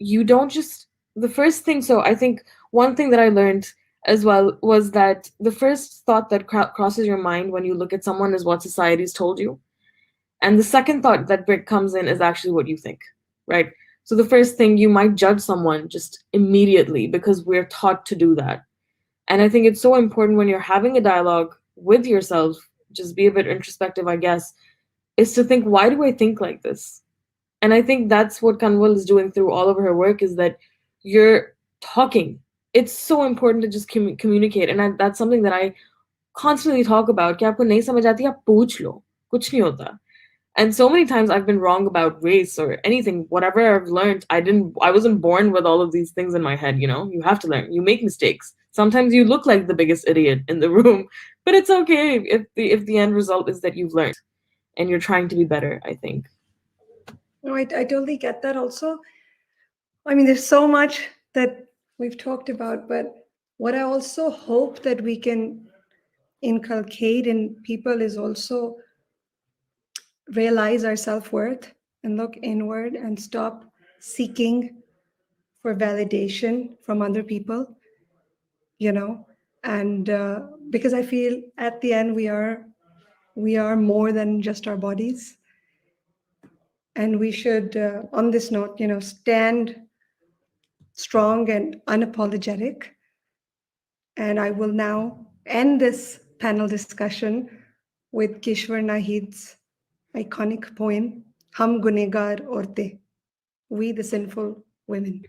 you don't just, the first thing, so I think one thing that I learned as well was that the first thought that crosses your mind when you look at someone is what society's told you. And the second thought that comes in is actually what you think, right? So the first thing, you might judge someone just immediately because we're taught to do that. And I think it's so important when you're having a dialogue with yourself, just be a bit introspective, I guess, is to think, why do I think like this? And I think that's what Kanwal is doing through all of her work, is that you're talking. It's so important to just communicate. And that's something that I constantly talk about. कि आपको नहीं समझ आती, आप पूछ लो, कुछ नहीं होता. And so many times I've been wrong about race or anything, whatever I've learned. I wasn't born with all of these things in my head, you know? You have to learn. You make mistakes. Sometimes you look like the biggest idiot in the room, but it's okay if the end result is that you've learned and you're trying to be better, I think. No, I totally get that also. I mean, there's so much that we've talked about, but what I also hope that we can inculcate in people is also realize our self-worth and look inward and stop seeking for validation from other people, you know, and because I feel at the end we are more than just our bodies, and we should on this note, you know, stand strong and unapologetic. And I will now end this panel discussion with Kishwar Nahid's iconic poem, Hum Gunegar Aurte, We the Sinful Women.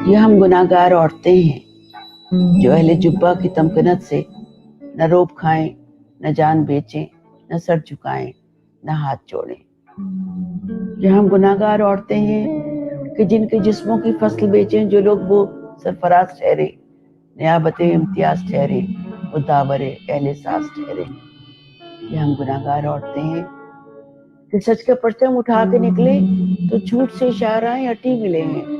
ये हम गुनाहगार औरतें हैं जो अहले जुब्बा की तमकनत से न रोब खाएं, न जान बेचें, न सर झुकाएं, न हाथ जोड़ें। ये हम गुनाहगार औरतें हैं कि जिनके जिस्मों की फसल बेचें जो लोग वो सरफराज ठहरे, नियाबते इम्तियाज ठहरे, वो दावरे अहले सास ठहरे। ये हम गुनाहगार औरतें हैं कि सच का परचम उठा के निकले तो झूठ से इशाराएं अटी मिले हैं।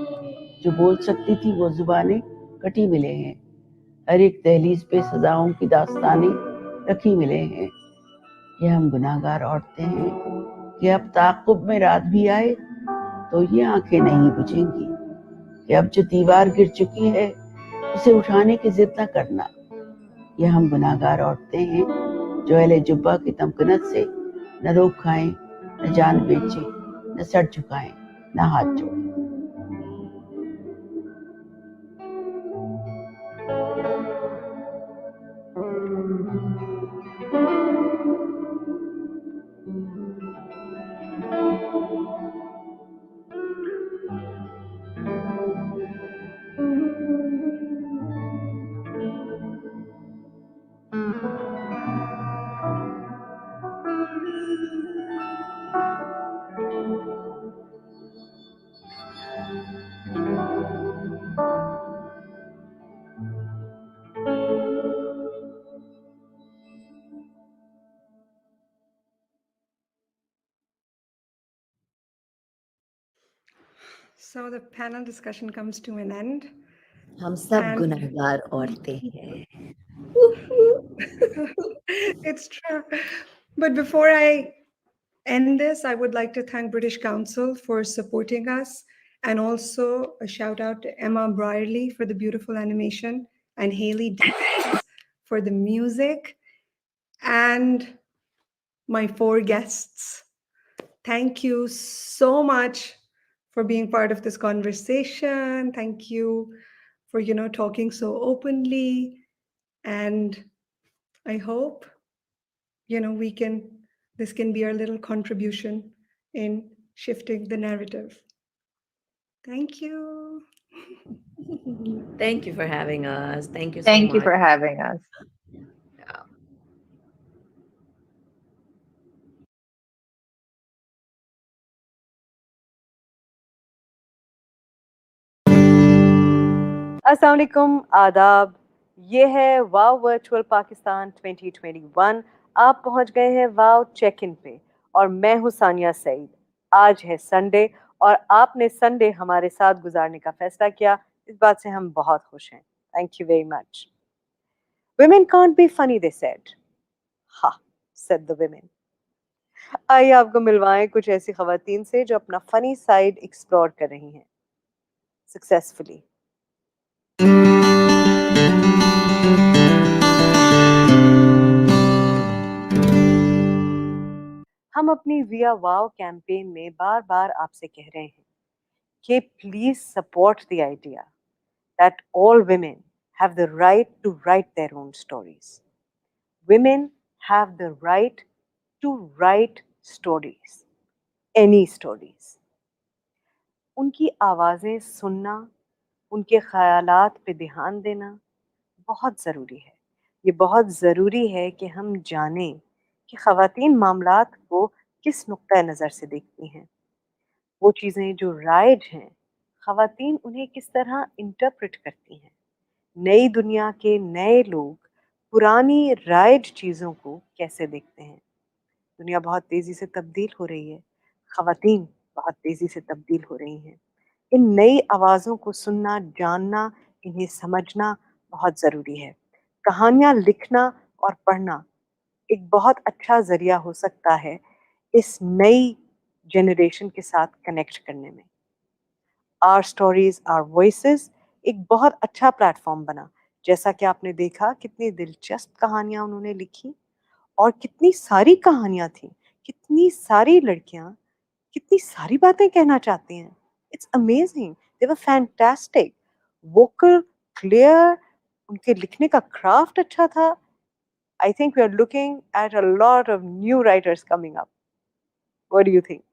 जो बोल सकती थी वो जुबानें कटी मिले हैं। हर एक दहलीज पे सजाओं की दास्तानें रखी मिले हैं। ये हम गुनाहगार औरतें हैं कि अब ताक़ुब में रात भी आए तो ये आंखें नहीं बुझेंगी कि अब जो दीवार गिर चुकी है उसे उठाने की जिद न करना। ये हम गुनाहगार औरतें हैं जो अहले जुब्बा की तमकनत से न रोब खाएं, न जान बेचें, न सर झुकाएं, न हाथ जोड़ें। So the panel discussion comes to an end. हम सब गुनहगार औरतें हैं. It's true. But before I end this, I would like to thank British Council for supporting us, and also a shout out to Emma Brierley for the beautiful animation and Haley Diaz for the music, and my 4 guests. Thank you so much for being part of this conversation. Thank you for, you know, talking so openly. And I hope, you know, this can be our little contribution in shifting the narrative. Thank you. Thank you for having us. Thank you so much. Thank you for having us. السلام علیکم، آداب. یہ ہے واو virtual Pakistan 2021. آپ پہنچ گئے ہیں واو check ان پہ اور میں ہوں ثانیہ سعید. آج ہے سنڈے اور آپ نے سنڈے ہمارے ساتھ گزارنے کا فیصلہ کیا. اس بات سے ہم بہت خوش ہیں. Thank you very much. Women can't be funny, they said. Ha, said the women. آئیے آپ کو ملوائیں کچھ ایسی خواتین سے جو اپنا فنی سائڈ ایکسپلور کر رہی ہیں سکسیسفلی. ہم اپنی ویا واو کیمپین میں بار بار آپ سے کہہ رہے ہیں کہ please support the idea that all women have the right to write their own stories. Women have the right to write stories, any stories. ان کی آوازیں سننا, ان کے خیالات پہ دھیان دینا بہت ضروری ہے. یہ بہت ضروری ہے کہ ہم جانیں کہ خواتین معاملات کو کس نقطۂ نظر سے دیکھتی ہیں. وہ چیزیں جو رائج ہیں خواتین انہیں کس طرح انٹرپریٹ کرتی ہیں. نئی دنیا کے نئے لوگ پرانی رائج چیزوں کو کیسے دیکھتے ہیں. دنیا بہت تیزی سے تبدیل ہو رہی ہے, خواتین بہت تیزی سے تبدیل ہو رہی ہیں. ان نئی آوازوں کو سننا, جاننا, انہیں سمجھنا بہت ضروری ہے. کہانیاں لکھنا اور پڑھنا ایک بہت اچھا ذریعہ ہو سکتا ہے اس نئی جنریشن کے ساتھ کنیکٹ کرنے میں. آر اسٹوریز آر وائسز ایک بہت اچھا پلیٹ فارم بنا. جیسا کہ آپ نے دیکھا کتنی دلچسپ کہانیاں انہوں نے لکھی اور کتنی ساری کہانیاں تھیں, کتنی ساری لڑکیاں کتنی ساری باتیں کہنا چاہتی ہیں. It's amazing, they were fantastic, vocal, clear, ان کے لکھنے کا کرافٹ اچھا تھا. I think we are looking at a lot of new writers coming up. What do you think?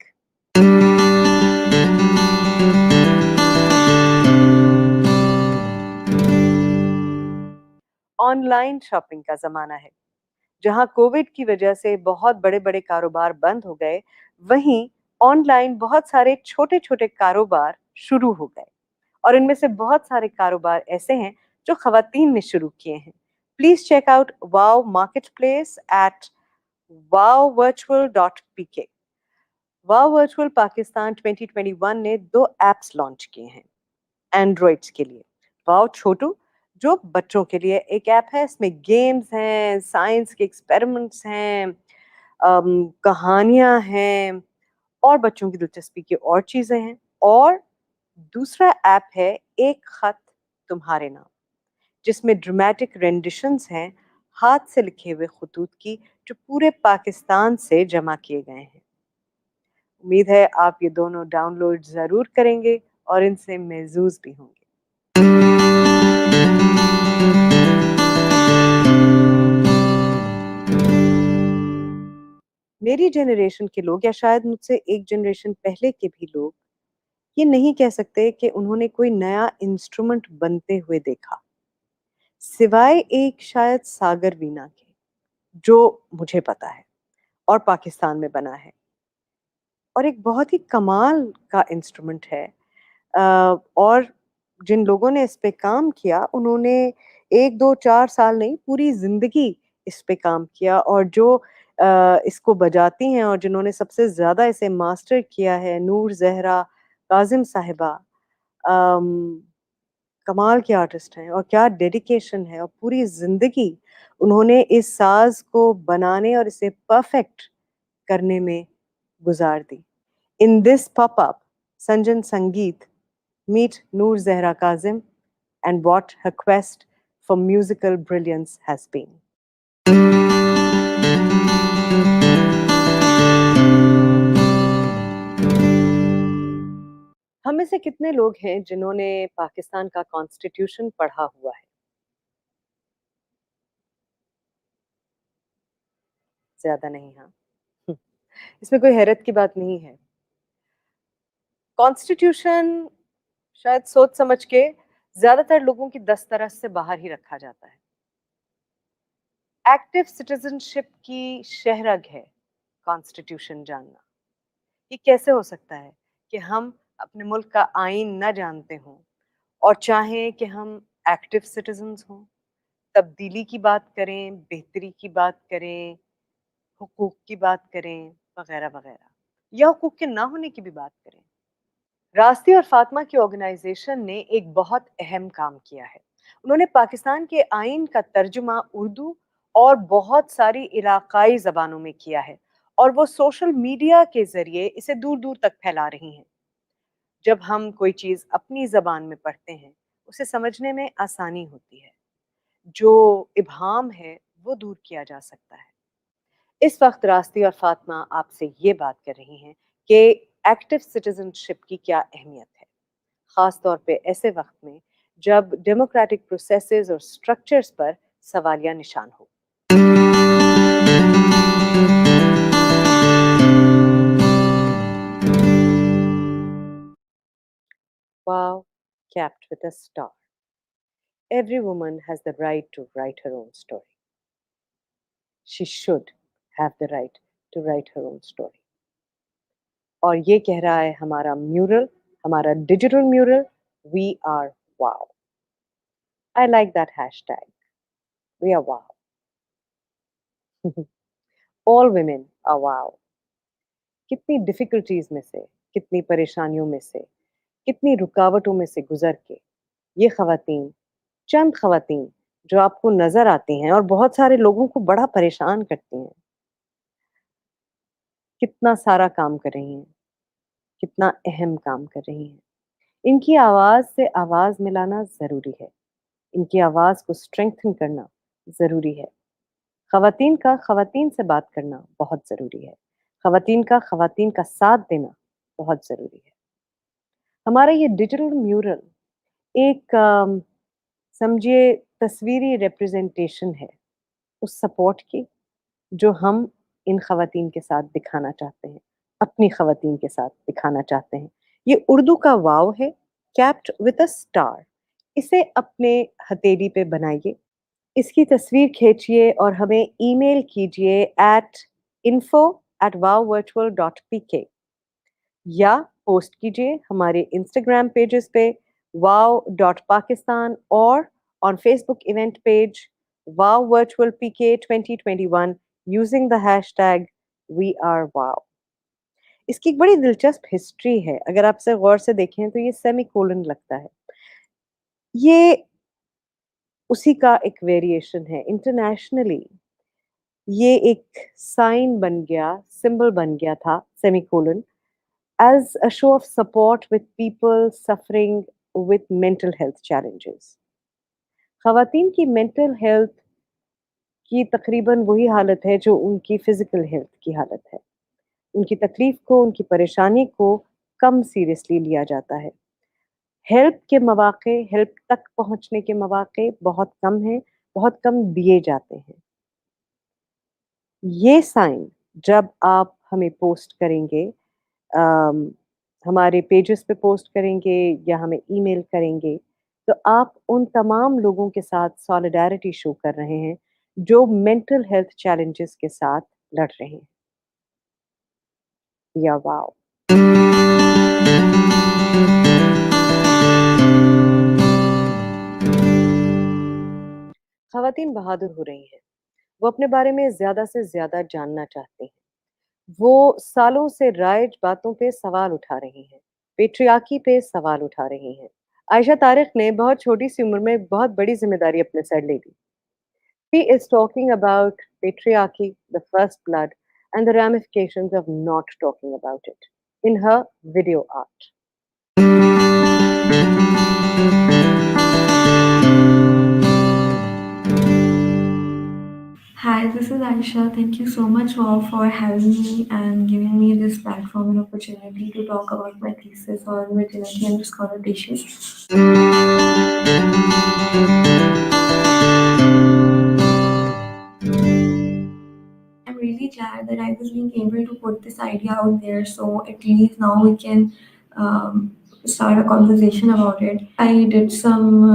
On line shopping کا زمانہ ہے. جہاں کووڈ کی وجہ سے بہت بڑے بڑے کاروبار بند ہو گئے, وہیں آن لائن بہت سارے چھوٹے چھوٹے کاروبار شروع ہو گئے, اور ان میں سے بہت سارے کاروبار ایسے ہیں جو خواتین نے شروع کیے ہیں. Please check out wow market place at wowvirtual.pk. Wow virtual Pakistan 2021 نے 2 ایپس لانچ کیے ہیں اینڈرائڈس کے لیے. واو چھوٹو جو بچوں کے لیے ایک ایپ ہے, اس میں گیمز ہیں, سائنس کے ایکسپیریمنٹس ہیں, کہانیاں ہیں اور بچوں کی دلچسپی کی اور چیزیں ہیں. اور دوسرا ایپ ہے ایک خط تمہارے نام, جس میں ڈرامیٹک رینڈیشنز ہیں ہاتھ سے لکھے ہوئے خطوط کی جو پورے پاکستان سے جمع کیے گئے ہیں. امید ہے آپ یہ دونوں ڈاؤن لوڈ ضرور کریں گے اور ان سے محظوظ بھی ہوں گے. میری جنریشن کے لوگ یا شاید مجھ سے ایک جنریشن پہلے کے بھی لوگ یہ نہیں کہہ سکتے کہ انہوں نے کوئی نیا انسٹرومنٹ بنتے ہوئے دیکھا, سوائے ایک شاید ساگر وینا کے جو مجھے پتا ہے اور پاکستان میں بنا ہے, اور ایک بہت ہی کمال کا انسٹرومنٹ ہے. اور جن لوگوں نے اس پہ کام کیا انہوں نے 1 2 4 سال نہیں, پوری زندگی اس پہ کام کیا, اور جو اس کو بجاتی ہیں اور جنہوں نے سب سے زیادہ اسے ماسٹر کیا ہے, نور زہرا کاظم صاحبہ, کمال کے آرٹسٹ ہیں اور کیا ڈیڈیکیشن ہے, اور پوری زندگی انہوں نے اس ساز کو بنانے اور اسے پرفیکٹ کرنے میں گزار دی. In this pop-up, Sanjan Sangeet meet Noor Zehra Kazim and what her quest for musical brilliance has been. ہم میں سے کتنے لوگ ہیں جنہوں نے پاکستان کا کانسٹیٹیوشن پڑھا ہوا ہے؟ زیادہ نہیں. ہاں, اس میں کوئی حیرت کی بات نہیں ہے. کانسٹیٹیوشن شاید سوچ سمجھ کے زیادہ تر لوگوں کی دسترس سے باہر ہی رکھا جاتا ہے. ایکٹیو سٹیزن شپ کی شہرگ ہے کانسٹیٹیوشن جاننا. یہ کیسے ہو سکتا ہے کہ ہم اپنے ملک کا آئین نہ جانتے ہوں اور چاہیں کہ ہم ایکٹیو سٹیزنز ہوں، تبدیلی کی بات کریں، بہتری کی بات کریں، حقوق کی بات کریں وغیرہ وغیرہ، یا حقوق کے نہ ہونے کی بھی بات کریں۔ راستی اور فاطمہ کی آرگنائزیشن نے ایک بہت اہم کام کیا ہے۔ انہوں نے پاکستان کے آئین کا ترجمہ اردو اور بہت ساری علاقائی زبانوں میں کیا ہے، اور وہ سوشل میڈیا کے ذریعے اسے دور دور تک پھیلا رہی ہیں۔ جب ہم کوئی چیز اپنی زبان میں پڑھتے ہیں اسے سمجھنے میں آسانی ہوتی ہے، جو ابہام ہے وہ دور کیا جا سکتا ہے۔ اس وقت راستی اور فاطمہ آپ سے یہ بات کر رہی ہیں کہ ایکٹیو سٹیزن شپ کی کیا اہمیت ہے، خاص طور پہ ایسے وقت میں جب ڈیموکریٹک پروسیسز اور سٹرکچرز پر سوالیہ نشان ہو۔ Wow, capped with a star. Every woman has the right to write her own story. She should have the right to write her own story. اور یہ کہہ رہا ہے ہمارا میورل، ہمارا digital میورل، We are wow. I like that hashtag. We are wow. All women are wow. کتنی difficulties میں سے، کتنی پریشانیوں میں سے، کتنی رکاوٹوں میں سے گزر کے یہ خواتین، چند خواتین جو آپ کو نظر آتی ہیں اور بہت سارے لوگوں کو بڑا پریشان کرتی ہیں، کتنا سارا کام کر رہی ہیں، کتنا اہم کام کر رہی ہیں۔ ان کی آواز سے آواز ملانا ضروری ہے، ان کی آواز کو اسٹرینگتھن کرنا ضروری ہے۔ خواتین کا خواتین سے بات کرنا بہت ضروری ہے، خواتین کا ساتھ دینا بہت ضروری ہے۔ ہمارا یہ ڈیجیٹل میورل ایک سمجھیے تصویری ریپریزنٹیشن ہے اس سپورٹ کی جو ہم ان خواتین کے ساتھ دکھانا چاہتے ہیں، اپنی خواتین کے ساتھ دکھانا چاہتے ہیں۔ یہ اردو کا واو ہے، کیپڈ وتھ اے اسٹار۔ اسے اپنے ہتھیلی پہ بنائیے، اس کی تصویر کھینچیے اور ہمیں ای میل کیجیے info@wowvirtual.pk یا پوسٹ کیجیے ہمارے انسٹاگرام پیجز پہ wow.pakistan اور on Facebook event page wowvirtualpk 2021 using the hashtag We are wow. اس کی ایک بڑی دلچسپ ہسٹری ہے، اگر آپ سے غور سے دیکھیں تو یہ سیمی کولن لگتا ہے، یہ اسی کا ایک ویریشن ہے۔ انٹرنیشنلی یہ ایک سائن بن گیا، سمبل بن گیا تھا semi colon, as a show of support with people suffering with mental health challenges. خواتین کی mental health کی تقریباً وہی حالت ہے جو ان کی فزیکل ہیلتھ کی حالت ہے۔ ان کی تکلیف کو، ان کی پریشانی کو کم سیریسلی لیا جاتا ہے۔ ہیلپ کے مواقع، ہیلپ تک پہنچنے کے مواقع بہت کم ہیں، بہت کم دیے جاتے ہیں۔ یہ سائن جب آپ ہمیں پوسٹ کریں گے، ہمارے پیجز پہ پوسٹ کریں گے یا ہمیں ای میل کریں گے، تو آپ ان تمام لوگوں کے ساتھ سالیڈیرٹی شو کر رہے ہیں جو مینٹل ہیلتھ چیلنجز کے ساتھ لڑ رہے ہیں۔ یا واو۔ خواتین بہادر ہو رہی ہیں، وہ اپنے بارے میں زیادہ سے زیادہ جاننا چاہتی ہیں، وہ سالوں سے رائج باتوں پہ سوال اٹھا رہی ہیں، پیٹریارکی پہ سوال اٹھا رہی ہیں۔ عائشہ طارق نے بہت چھوٹی سی عمر میں بہت بڑی ذمہ داری اپنے سر لے لی۔ She is talking about patriarchy, the first blood, and the ramifications of not talking about it in her video art. Hi, this is Aisha. Thank you so much all for having me and giving me this platform and opportunity to talk about my thesis on virginity and risk connotations. I'm really glad that I was being able to put this idea out there, so at least now we can start a conversation about it. I did some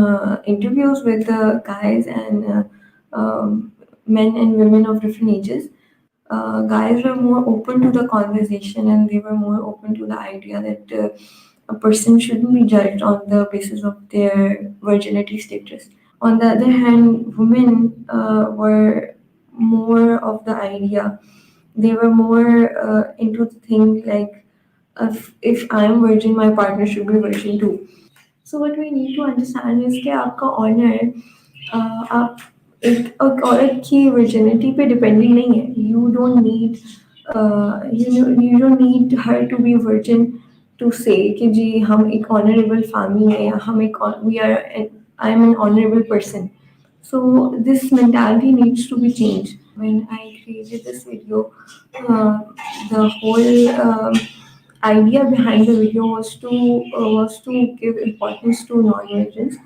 interviews with guys and men and women of different ages. Guys were more open to the conversation and they were more open to the idea that a person shouldn't be judged on the basis of their virginity status. On the other hand, women were more of the idea. They were more into the thing like, if I'm virgin, my partner should be virgin too. So what we need to understand is कि आपका honor आप एक औरत की virginity पे depending नहीं है. You don't need you don't need her to be virgin to say कि जी हम एक honorable family हैं या हम एक I am an honorable person. So this mentality needs to be changed. When I created this video, the whole idea behind the video was to give importance to non-virgins.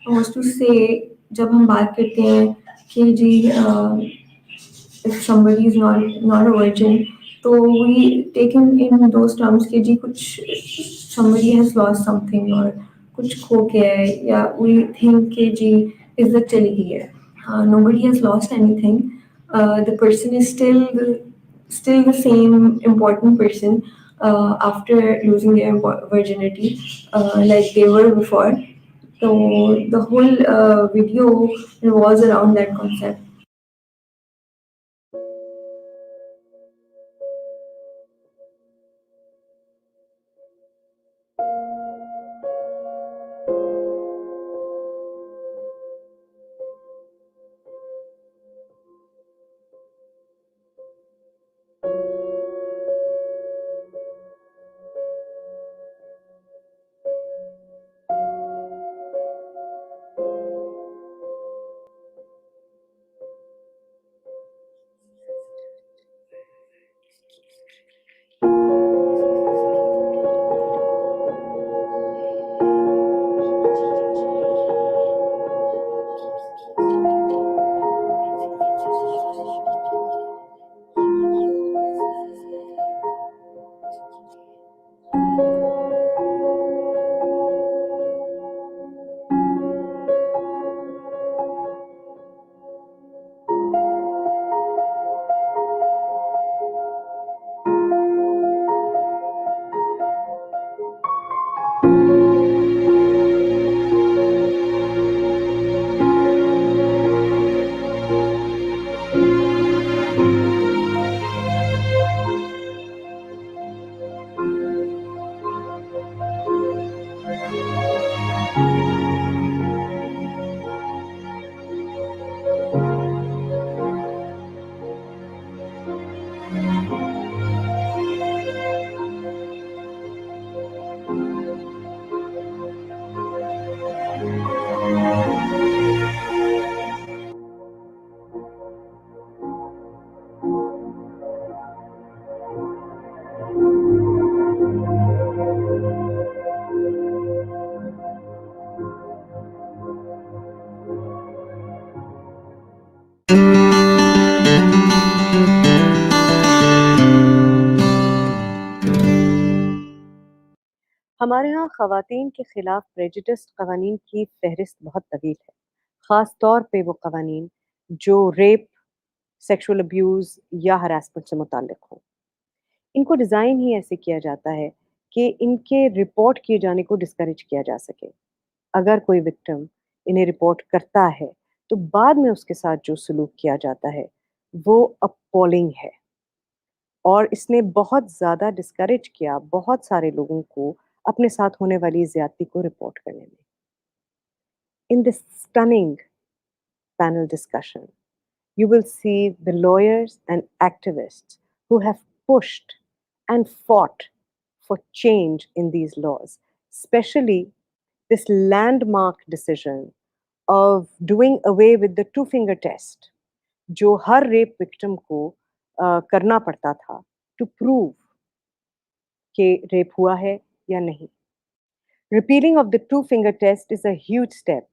Was to say जब हम बात करते हैं कि जी if somebody is not a virgin, so we take in those terms कि जी कुछ somebody has lost something or कुछ खो गया है या we think कि जी इज्जत चली गई है. Nobody has lost anything. The person is still the same important person after losing their virginity, like they were before. So the whole video revolves around that concept. हमारे यहाँ ख़वातीन के ख़िलाफ़ प्रेजुडिस क़वानीन की फ़हरिस्त बहुत तवील है, ख़ास तौर पे वो क़वानीन जो रेप, सेक्सुअल अब्यूज़ या हरासमेंट से मुताल्लिक़ हों। इनको डिज़ाइन ही ऐसे किया जाता है कि इनके रिपोर्ट किए जाने को डिस्करेज किया जा सके। अगर कोई विक्टिम इन्हें रिपोर्ट करता है, तो बाद में उसके साथ जो सलूक किया जाता है, वो अपॉलिंग है और इसने बहुत ज़्यादा डिस्करेज किया बहुत सारे लोगों को अपने साथ होने वाली ज़्यादती को रिपोर्ट करने में। In this stunning panel discussion, you will see the lawyers and activists who have pushed and fought for change in these laws, especially this landmark decision of doing away with the two-finger test, जो हर rape victim को करना पड़ता था to prove कि rape हुआ है या नहीं. Repealing of the two-finger test is a huge step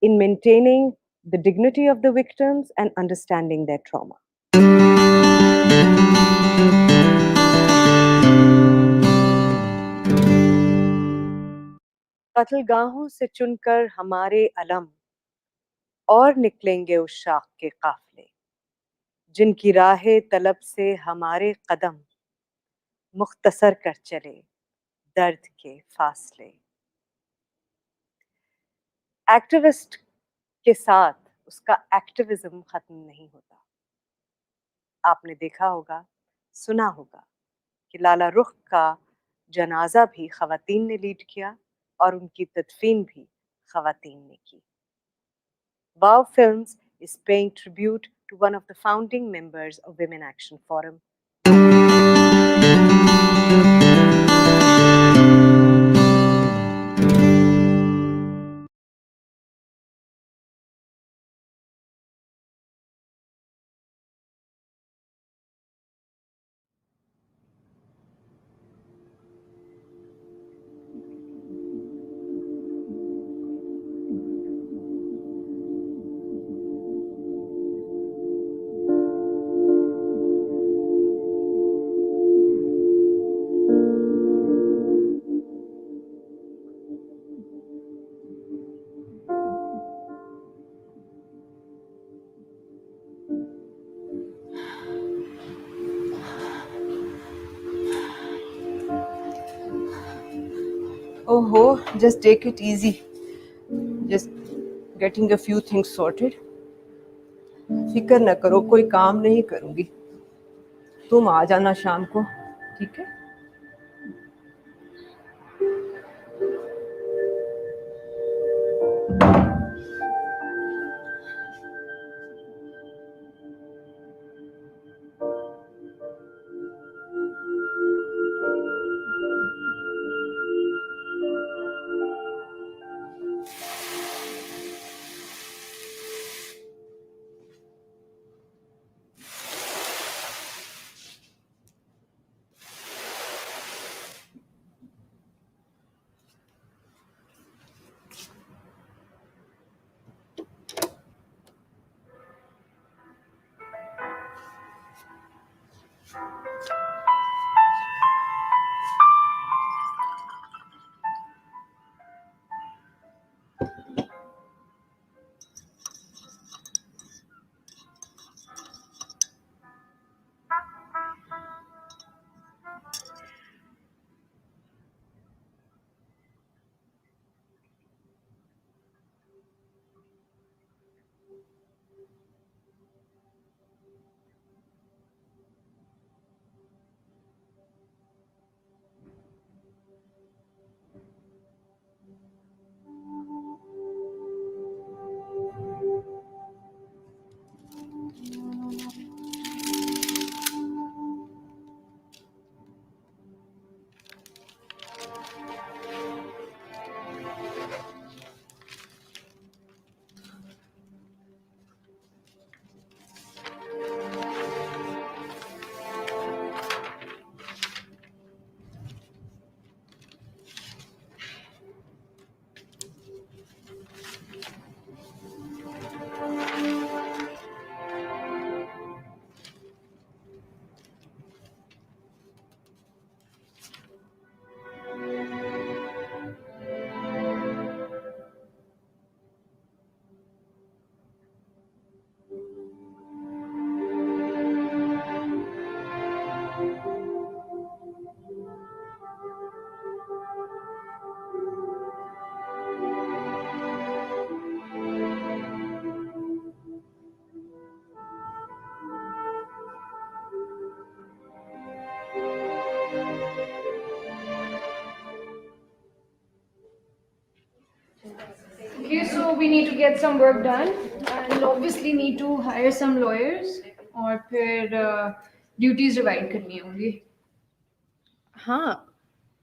in maintaining the dignity of the victims and understanding their trauma. कत्लगाहों से चुनकर हमारे अलम और निकलेंगे उस शाख के काफले, जिनकी राहे तलब से हमारे कदम मुख्तसर कर चले दर्द के फासले। एक्टिविस्ट के साथ उसका एक्टिविज्म खत्म नहीं होता। आपने देखा होगा, सुना होगा कि लाला रुख का जनाजा भी खवातीन ने लीड किया और उनकी तदफीन भी खवातीन ने की। Wow Films is paying tribute to one of the founding members of Women Action Forum. Oh, just take it easy. Just getting a few things sorted. फिक्र न करो, कोई काम नहीं करूंगी। तुम आ जाना शाम को, ठीक है? Okay, so we need to get some work done and obviously need to hire some lawyers और फिर duties divide करनी होंगी. Huh.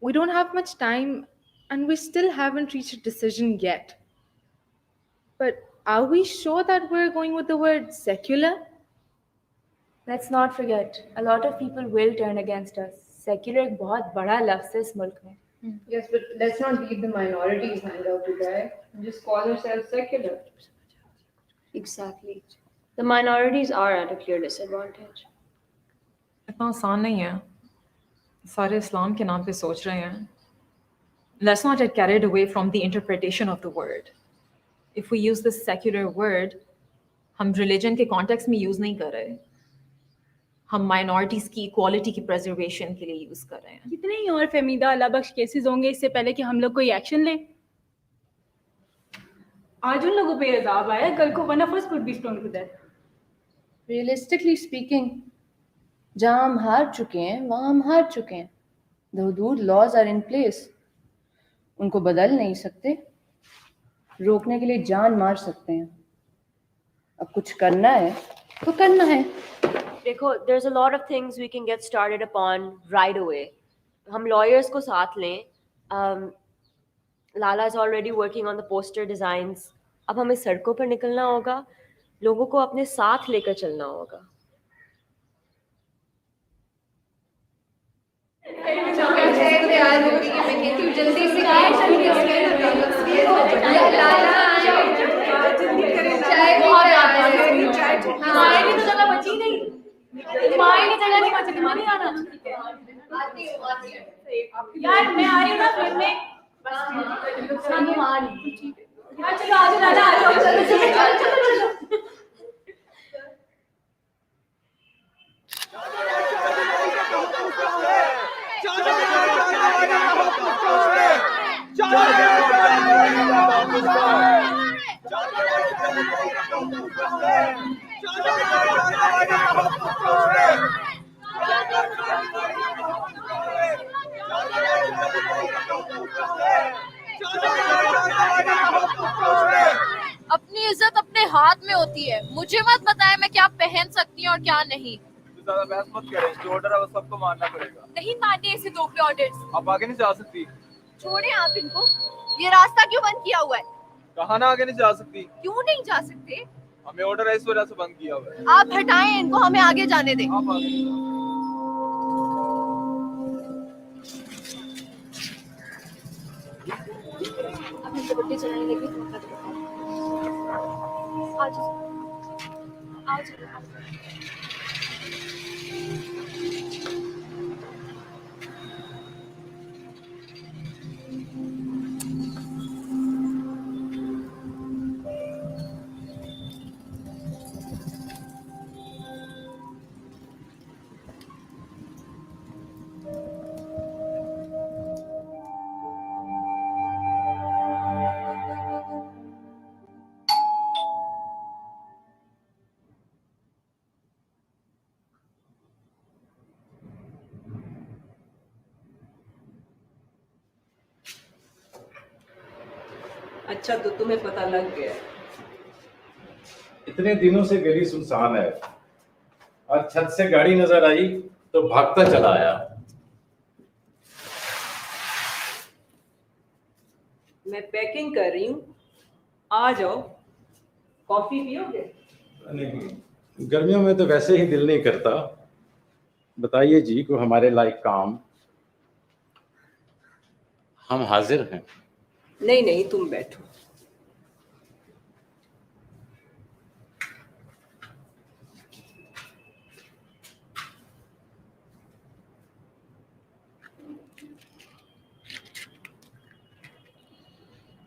We don't have much time and we still haven't reached a decision yet. But are we sure that we're going with the word secular? Let's not forget, a lot of people will turn against us. Secular एक बहुत बड़ा लफ्ज़ है इस मुल्क में. Yes, but let's not leave the minorities hanging out to dry and just call ourselves secular. Exactly. The minorities are at a clear disadvantage. इतना आसान नहीं है. सारे इस्लाम के नाम पे सोच रहे हैं. Let's not get carried away from the interpretation of the word. If we use this secular word, हम religion के context में use नहीं कर रहे. ہم مائنورٹیز کی اکوالٹی کی پریزرویشن کے لیے یوز کر رہے ہیں. کتنے ہی اور فہمیدہ اللہ بخش کیسز ہوں گے اس سے پہلے کہ ہم لوگ کوئی ایکشن لیں. آج ان لوگوں پہ عذاب آیا, کل کو one of us could be stoned to death. Realistically speaking, جہاں ہم ہار چکے ہیں وہاں ہم ہار چکے ہیں. The حدود laws are in place. ان کو بدل نہیں سکتے, روکنے کے لیے جان مار سکتے ہیں. اب کچھ کرنا ہے تو کرنا ہے. دیکھو, there's a lot of things we can get started upon right away. ہم lawyers کو ساتھ لیں. Lala is already working on the poster designs. اب ہمیں سڑکوں پر نکلنا ہوگا, لوگوں کو اپنے ساتھ لے کر چلنا ہوگا. یار میں آ رہی ہوں نا پھر میں چلو آج اپنی عزت اپنے ہاتھ میں ہوتی ہے. مجھے مت بتائے میں کیا پہن سکتی ہوں اور کیا نہیں. زیادہ بحث مت کریں, جو آرڈر ہے وہ سب کو ماننا پڑے گا. نہیں ماننے ایسے دو پہ آرڈرز. آپ آگے نہیں جا سکتی. چھوڑیں آپ ان کو. یہ راستہ کیوں بند کیا ہوا ہے؟ کہاں نا آگے نہیں جا سکتی. کیوں نہیں جا سکتے؟ ہمیں آرڈر ہے اس وجہ سے بند کیا ہوا ہے. آپ ہٹائیں ان کو, ہمیں آگے جانے دیں. آپ آگے نہیں جا. چلانے لگے اچھا تو تمہیں پتہ لگ گیا. اتنے دنوں سے گلی سنسان ہے, اور چھت سے گاڑی نظر آئی تو بھاگتا چلا آیا. میں پیکنگ کر رہی ہوں, آ جاؤ. کافی پیو گے؟ نہیں, گرمیوں میں تو ویسے ہی دل نہیں کرتا. بتائیے جی کو ہمارے لائق کام. ہم حاضر ہیں. نہیں نہیں, تم بیٹھو.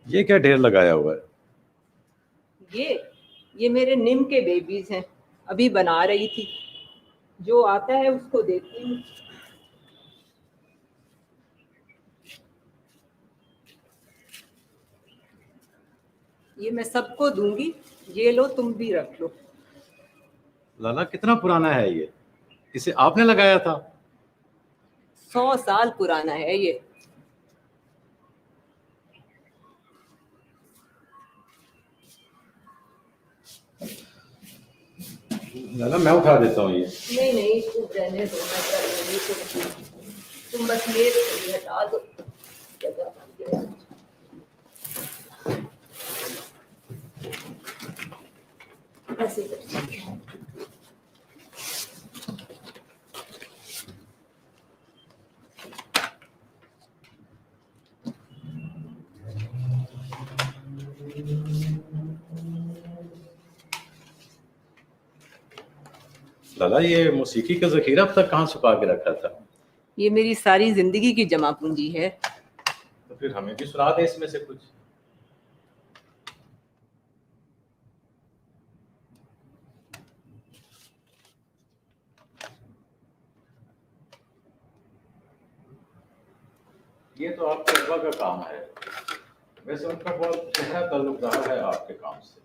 یہ کیا ڈھیر لگایا ہوا ہے؟ یہ میرے نم کے بیبیز ہیں, ابھی بنا رہی تھی. جو آتا ہے اس کو دیتی ہوں. یہ میں سب کو دوں گی, یہ لو تم بھی رکھ لو. لالا کتنا پرانا ہے یہ؟ اسے آپ نے لگایا تھا؟ 100 سال پرانا ہے یہ. لالا میں اٹھا دیتا ہوں یہ. نہیں نہیں, تم رہنے دو, میں کر لوں گی. تم بس میز سے ہٹا دو. ایسے لالا یہ موسیقی کا ذخیرہ اب تک کہاں چھپا کے رکھا تھا؟ یہ میری ساری زندگی کی جمع پونجی ہے. تو پھر ہمیں بھی سنا دے اس میں سے کچھ. ये तो आपके अब्बा का काम है। वैसे उनका बहुत गहरा ताल्लुक रहा है आपके काम से।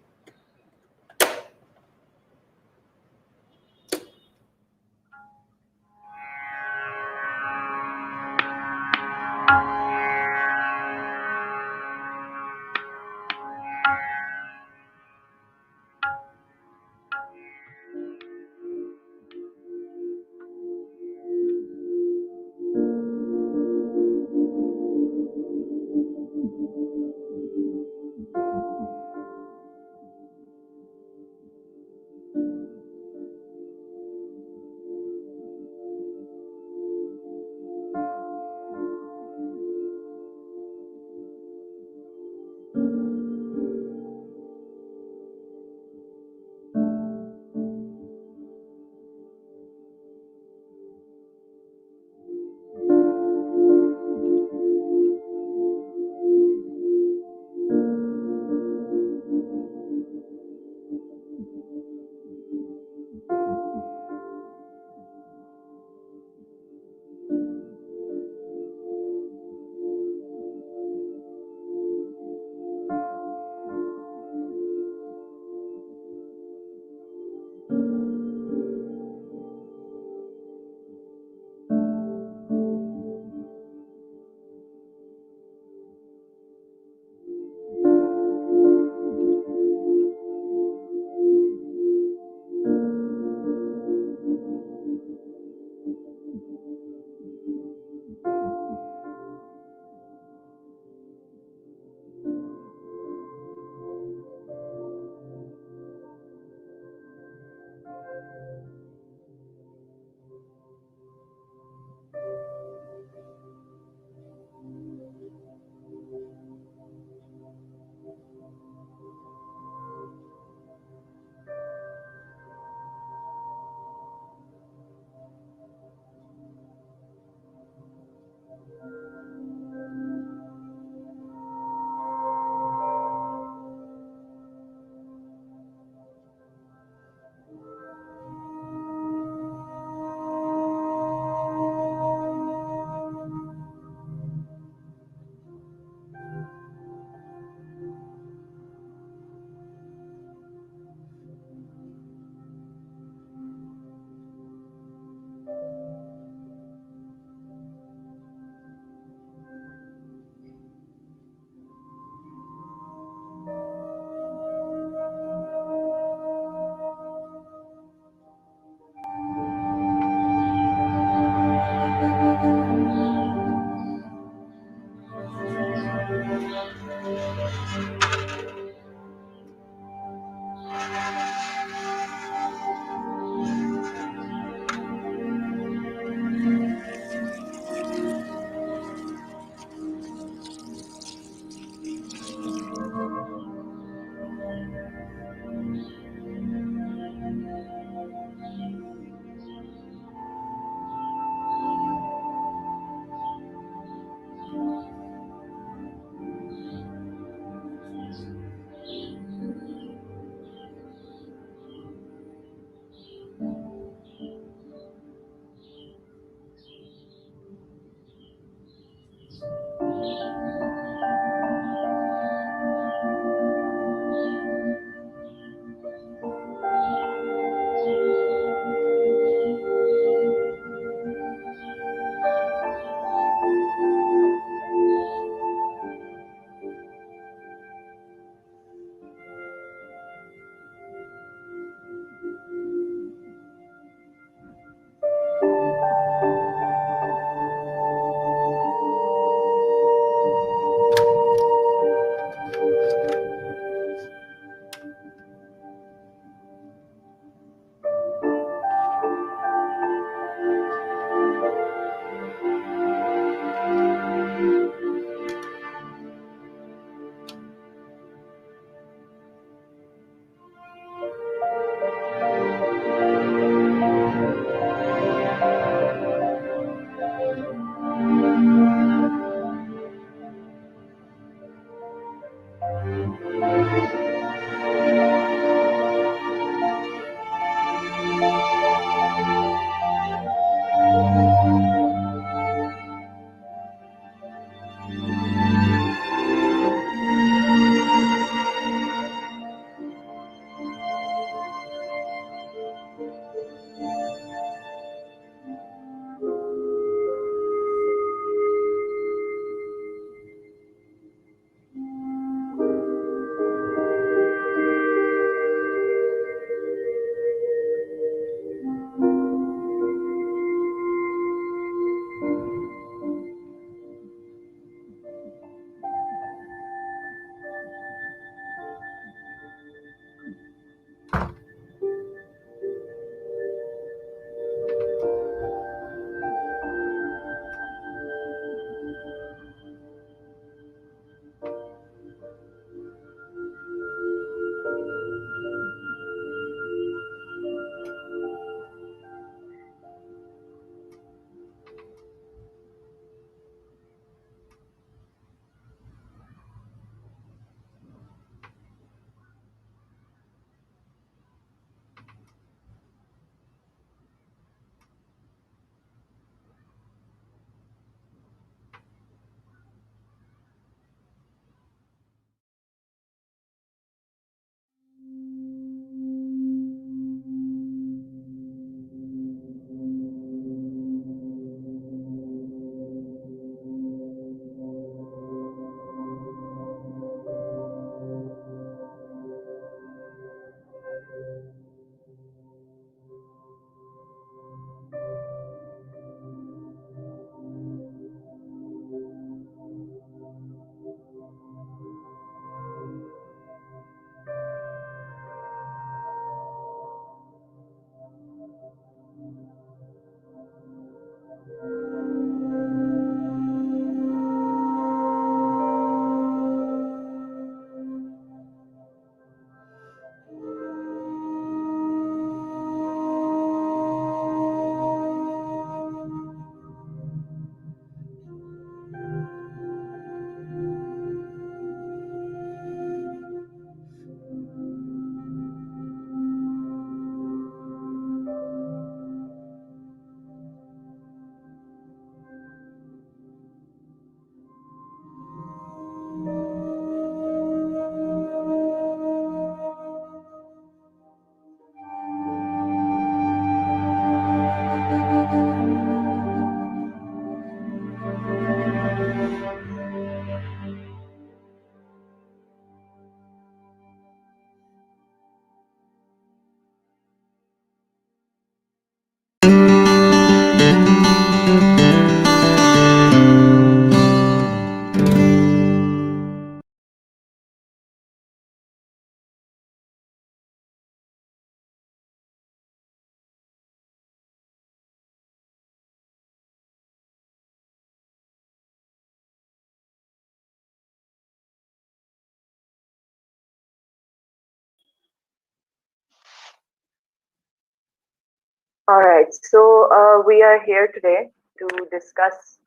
All right, so we are here today to discuss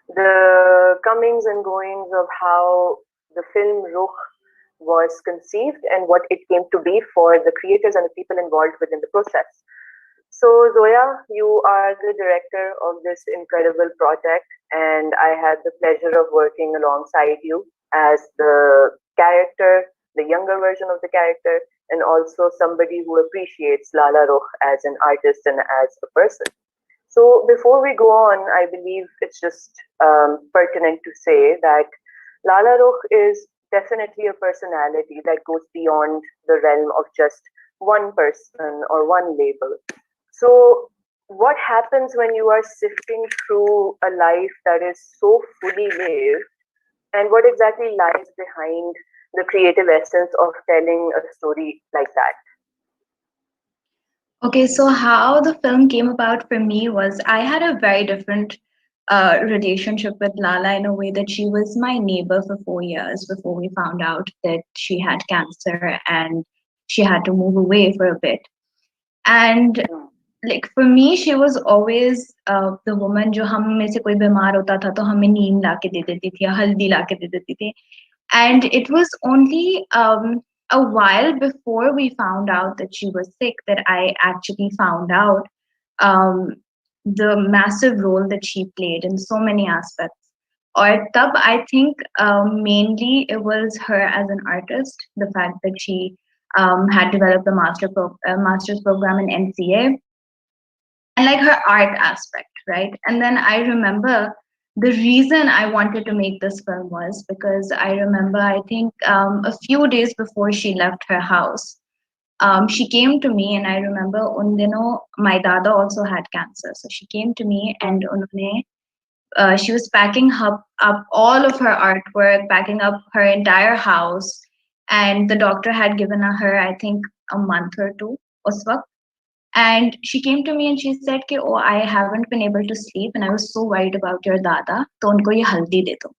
the comings and goings of how the film Rukh was conceived and what it came to be for the creators and the people involved within the process. So Zoya, you are the director of this incredible project, and I had the pleasure of working alongside you as the character, the younger version of the character, and also somebody who appreciates Lala Rukh as an artist and as a person. So before we go on, I believe it's just pertinent to say that Lala Rukh is definitely a personality that goes beyond the realm of just one person or one label. So what happens when you are sifting through a life that is so fully lived, and what exactly lies behind the creative essence of telling a story like that? Okay, so how the film came about for me was I had a very different relationship with Lala in a way that she was my neighbor for 4 years before we found out that she had cancer and she had to move away for a bit. And like for me, she was always the woman जो हम में से कोई बीमार होता था तो हमें नीम ला के दे देती थी या हल्दी ला के दे देती थी. And it was only a while before we found out that she was sick that I actually found out the massive role that she played in so many aspects. Or tab, I think mainly it was her as an artist, the fact that she had developed a master's program in NCA, and like her art aspect, right? And then I remember the reason I wanted to make this film was because I remember, I think a few days before she left her house, she came to me, and I remember un dino my dada also had cancer. So she came to me and she was packing up all of her artwork, packing up her entire house, and the doctor had given her, I think, a month or two. Us waqt. And she came to me and she said, कि, oh, I haven't been able to sleep and I was so worried about your dada, तो उनको ये हल्दी दे दो.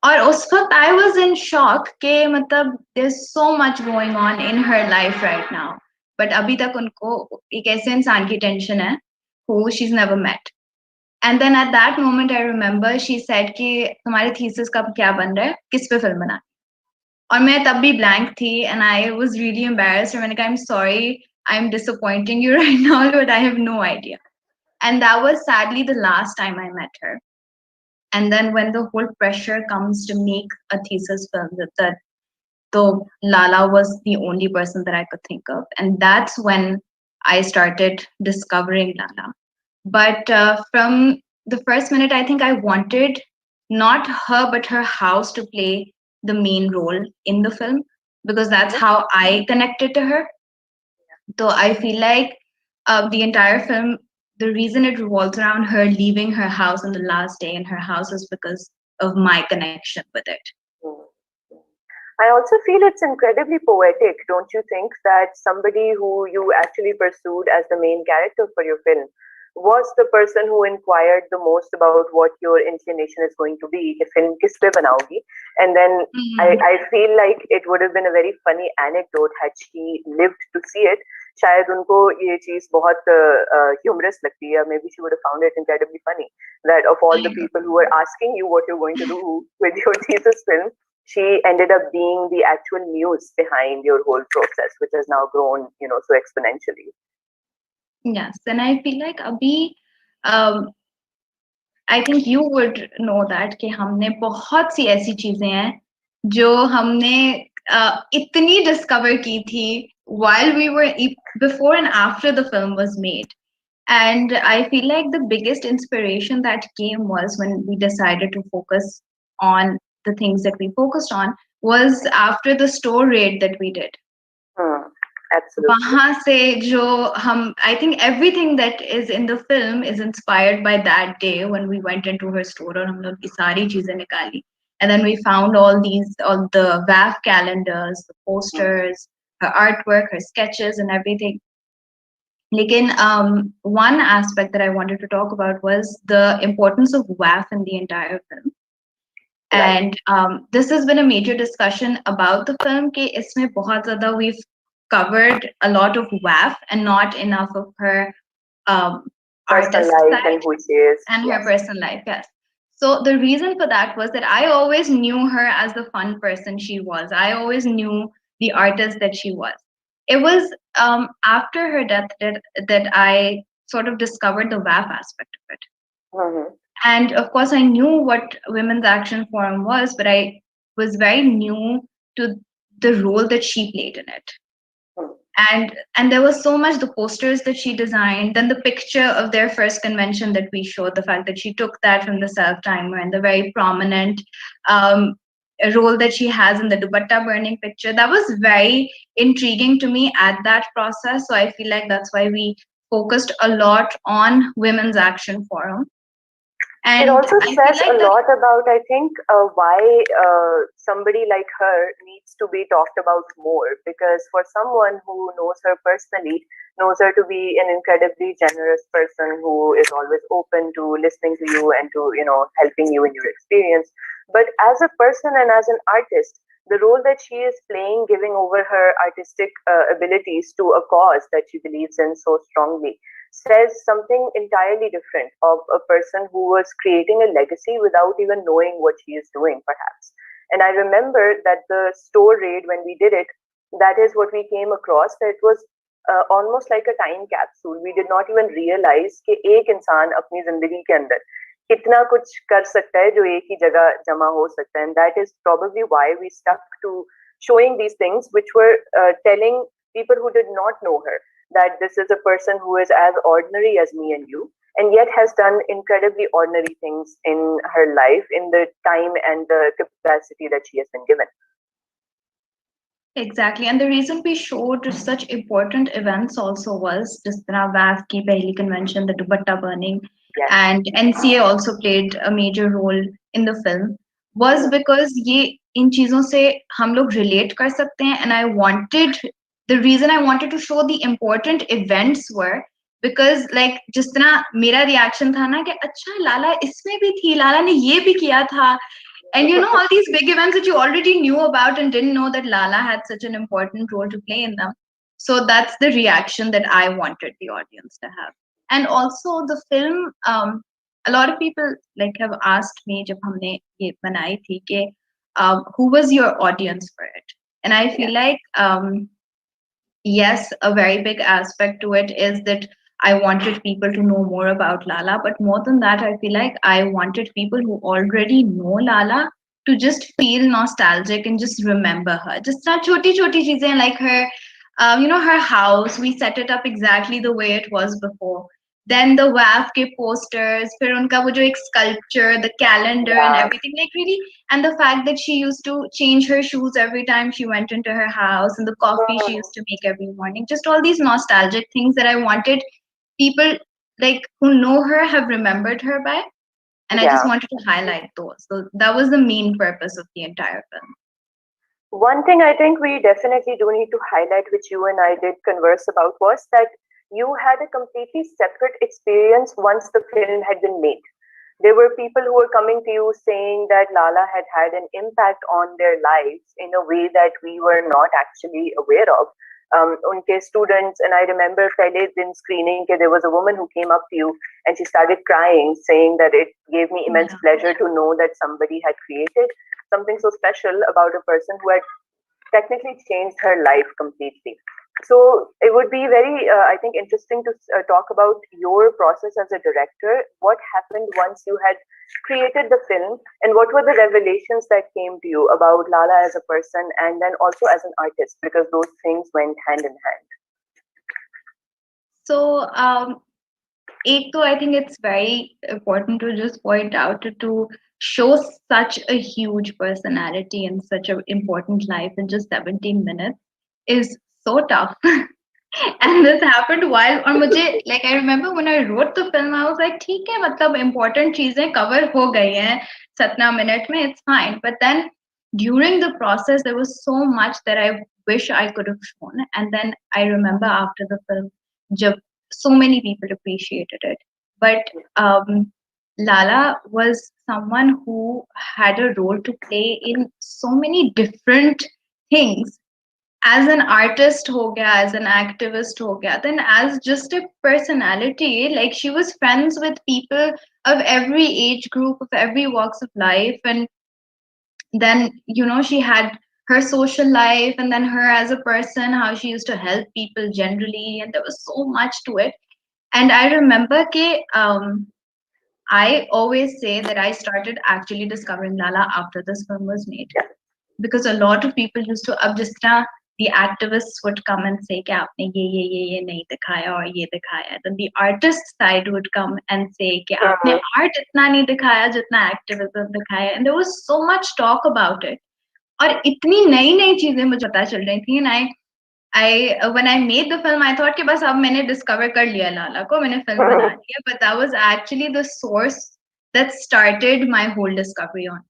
और उस वक्त I was in shock कि मतलब there's so much going on in her life right now. But अभी तक उनको एक ऐसे इंसान की tension है who she's never met. And then at that moment I remember she said कि तुम्हारे thesis का क्या बन रहा है, किस पे film बना. और मैं तब भी blank थी and I was really embarrassed. और मैंने कहा, I'm sorry, I'm disappointing you right now, but I have no idea. And that was sadly the last time I met her. And then when the whole pressure comes to make a thesis film, so Lala was the only person that I could think of. And that's when I started discovering Lala. But from the first minute, I think I wanted not her, but her house to play the main role in the film, because that's how I connected to her. So I feel like the entire film, the reason it revolves around her leaving her house on the last day in her house is because of my connection with it. I also feel it's incredibly poetic, don't you think, that somebody who you actually pursued as the main character for your film was the person who inquired the most about what your inclination is going to be, if film kis pe banaogi. And then I feel like it would have been a very funny anecdote had she lived to see it. शायद उनको ये चीज बहुत humorous लगती है. Maybe she would have found it incredibly funny that of all the people who were asking you what you're going to do with your thesis film, she ended up being the actual muse behind your whole process, which has now grown, so exponentially. Yes, and I feel like abhi, I think you would know that कि हमने बहुत सी ऐसी चीजें हैं जो हमने इतनी discover की थी while we were before and after the film was made. And I feel like the biggest inspiration that came was when we decided to focus on the things that we focused on was after the store raid that we did. Absolutely. वहाँ से जो हम, I think everything that is in the film is inspired by that day when we went into her store और हम लोग की सारी चीजें निकाली. And then we found all the WAF calendars, the posters, her artwork, her sketches and everything. Lekin one aspect that I wanted to talk about was the importance of WAF in the entire film. And this has been a major discussion about the film कि इसमें बहुत ज़्यादा we've covered a lot of WAF and not enough of her Personal artist life side and who she is. and her Yes. personal life. Yes. So the reason for that was that I always knew her as the fun person she was. I always knew the artist that she was. It was after her death that I sort of discovered the WAF aspect of it. Mhm. And of course, I knew what Women's Action Forum was, but I was very new to the role that she played in it. And there was so much, the posters that she designed, then the picture of their first convention that we showed, the fact that she took that from the self-timer, and the very prominent role that she has in the dupatta burning picture, that was very intriguing to me at that process. So I feel like that's why we focused a lot on Women's Action Forum. And it also I feel says like a that- lot about, I think, why somebody like her needs to be talked about more. Because for someone who knows her personally, knows her to be an incredibly generous person who is always open to listening to you and to, helping you in your experience. But as a person and as an artist, the role that she is playing, giving over her artistic abilities to a cause that she believes in so strongly, says something entirely different of a person who was creating a legacy without even knowing what she is doing, perhaps. And I remember that the store raid, when we did it, that is what we came across, that it was almost like a time capsule. We did not even realize कि एक इंसान अपनी जिंदगी के अंदर कितना कुछ कर सकता है जो एक ही जगह जमा हो सकता है. And that is probably why we stuck to showing these things, which were telling people who did not know her that this is a person who is as ordinary as me and you, and yet has done incredibly ordinary things in her life in the time and the capacity that she has been given. Exactly, and the reason we showed such important events also was just WAF ki pehli convention, the dupatta burning, and NCA also played a major role in the film, was because ye in cheezon se hum log relate kar sakte hain, and the reason I wanted to show the important events were because like जिस तरह मेरा reaction था ना कि अच्छा लाला इसमें भी थी, लाला ने ये भी किया था, and all these big events that you already knew about and didn't know that Lala had such an important role to play in them. So that's the reaction that I wanted the audience to have. And also the film, a lot of people like have asked me जब हमने ये बनाई थी कि who was your audience for it? And I feel like yes, a very big aspect to it is that I wanted people to know more about Lala, but more than that, I feel like I wanted people who already know Lala to just feel nostalgic and just remember her. Just such choti cheezein like her, her house. We set it up exactly the way it was before. Then the WAF ke posters, फिर उनका वो जो एक sculpture, the calendar and everything, like really, and the fact that she used to change her shoes every time she went into her house, and the coffee she used to make every morning, just all these nostalgic things that I wanted people like who know her have remembered her by, and I just wanted to highlight those. So that was the main purpose of the entire film. One thing I think we definitely do need to highlight, which you and I did converse about, was that you had a completely separate experience once the film had been made. There were people who were coming to you saying that Lala had had an impact on their lives in a way that we were not actually aware of. Unke students, and I remember pehle din screening ke there was a woman who came up to you and she started crying, saying that it gave me immense pleasure to know that somebody had created something so special about a person who had technically changed her life completely. So it would be very, I think, interesting to talk about your process as a director. What happened once you had created the film, and what were the revelations that came to you about Lala as a person and then also as an artist, because those things went hand in hand. So, I think it's very important to just point out to show such a huge personality and such an important life in just 17 minutes is so tough. And this happened while, और मुझे like I remember when I wrote the film, I was like, ठीक है, मतलब important चीजें cover हो गई हैं 17 minutes में, it's fine. But then during the process, there was so much that I wish I could have shown. And then I remember after the film, जब so many people appreciated it. But Lala was someone who had a role to play in so many different things. as an artist ho gaya, as an activist ho gaya, then as just a personality, like she was friends with people of every age group, of every walks of life. And then, you know, she had her social life, and then her as a person, how she used to help people generally, and there was so much to it. And I remember I always say that I started actually discovering Lala after this film was made, because a lot of people used to, ab jis tarah the activists would come and say कि आपने ये नहीं दिखाया और ये दिखाया, then the artist side would come and say कि आपने art इतना नहीं दिखाया जितना activism दिखाया, and there was so much talk about it. और इतनी नई चीजें मुझे पता चल रही थी, and when I made the film, I thought कि बस अब मैंने discover कर लिया लाला को, मैंने film बना लिया, but that was actually the source that started my whole discovery on her.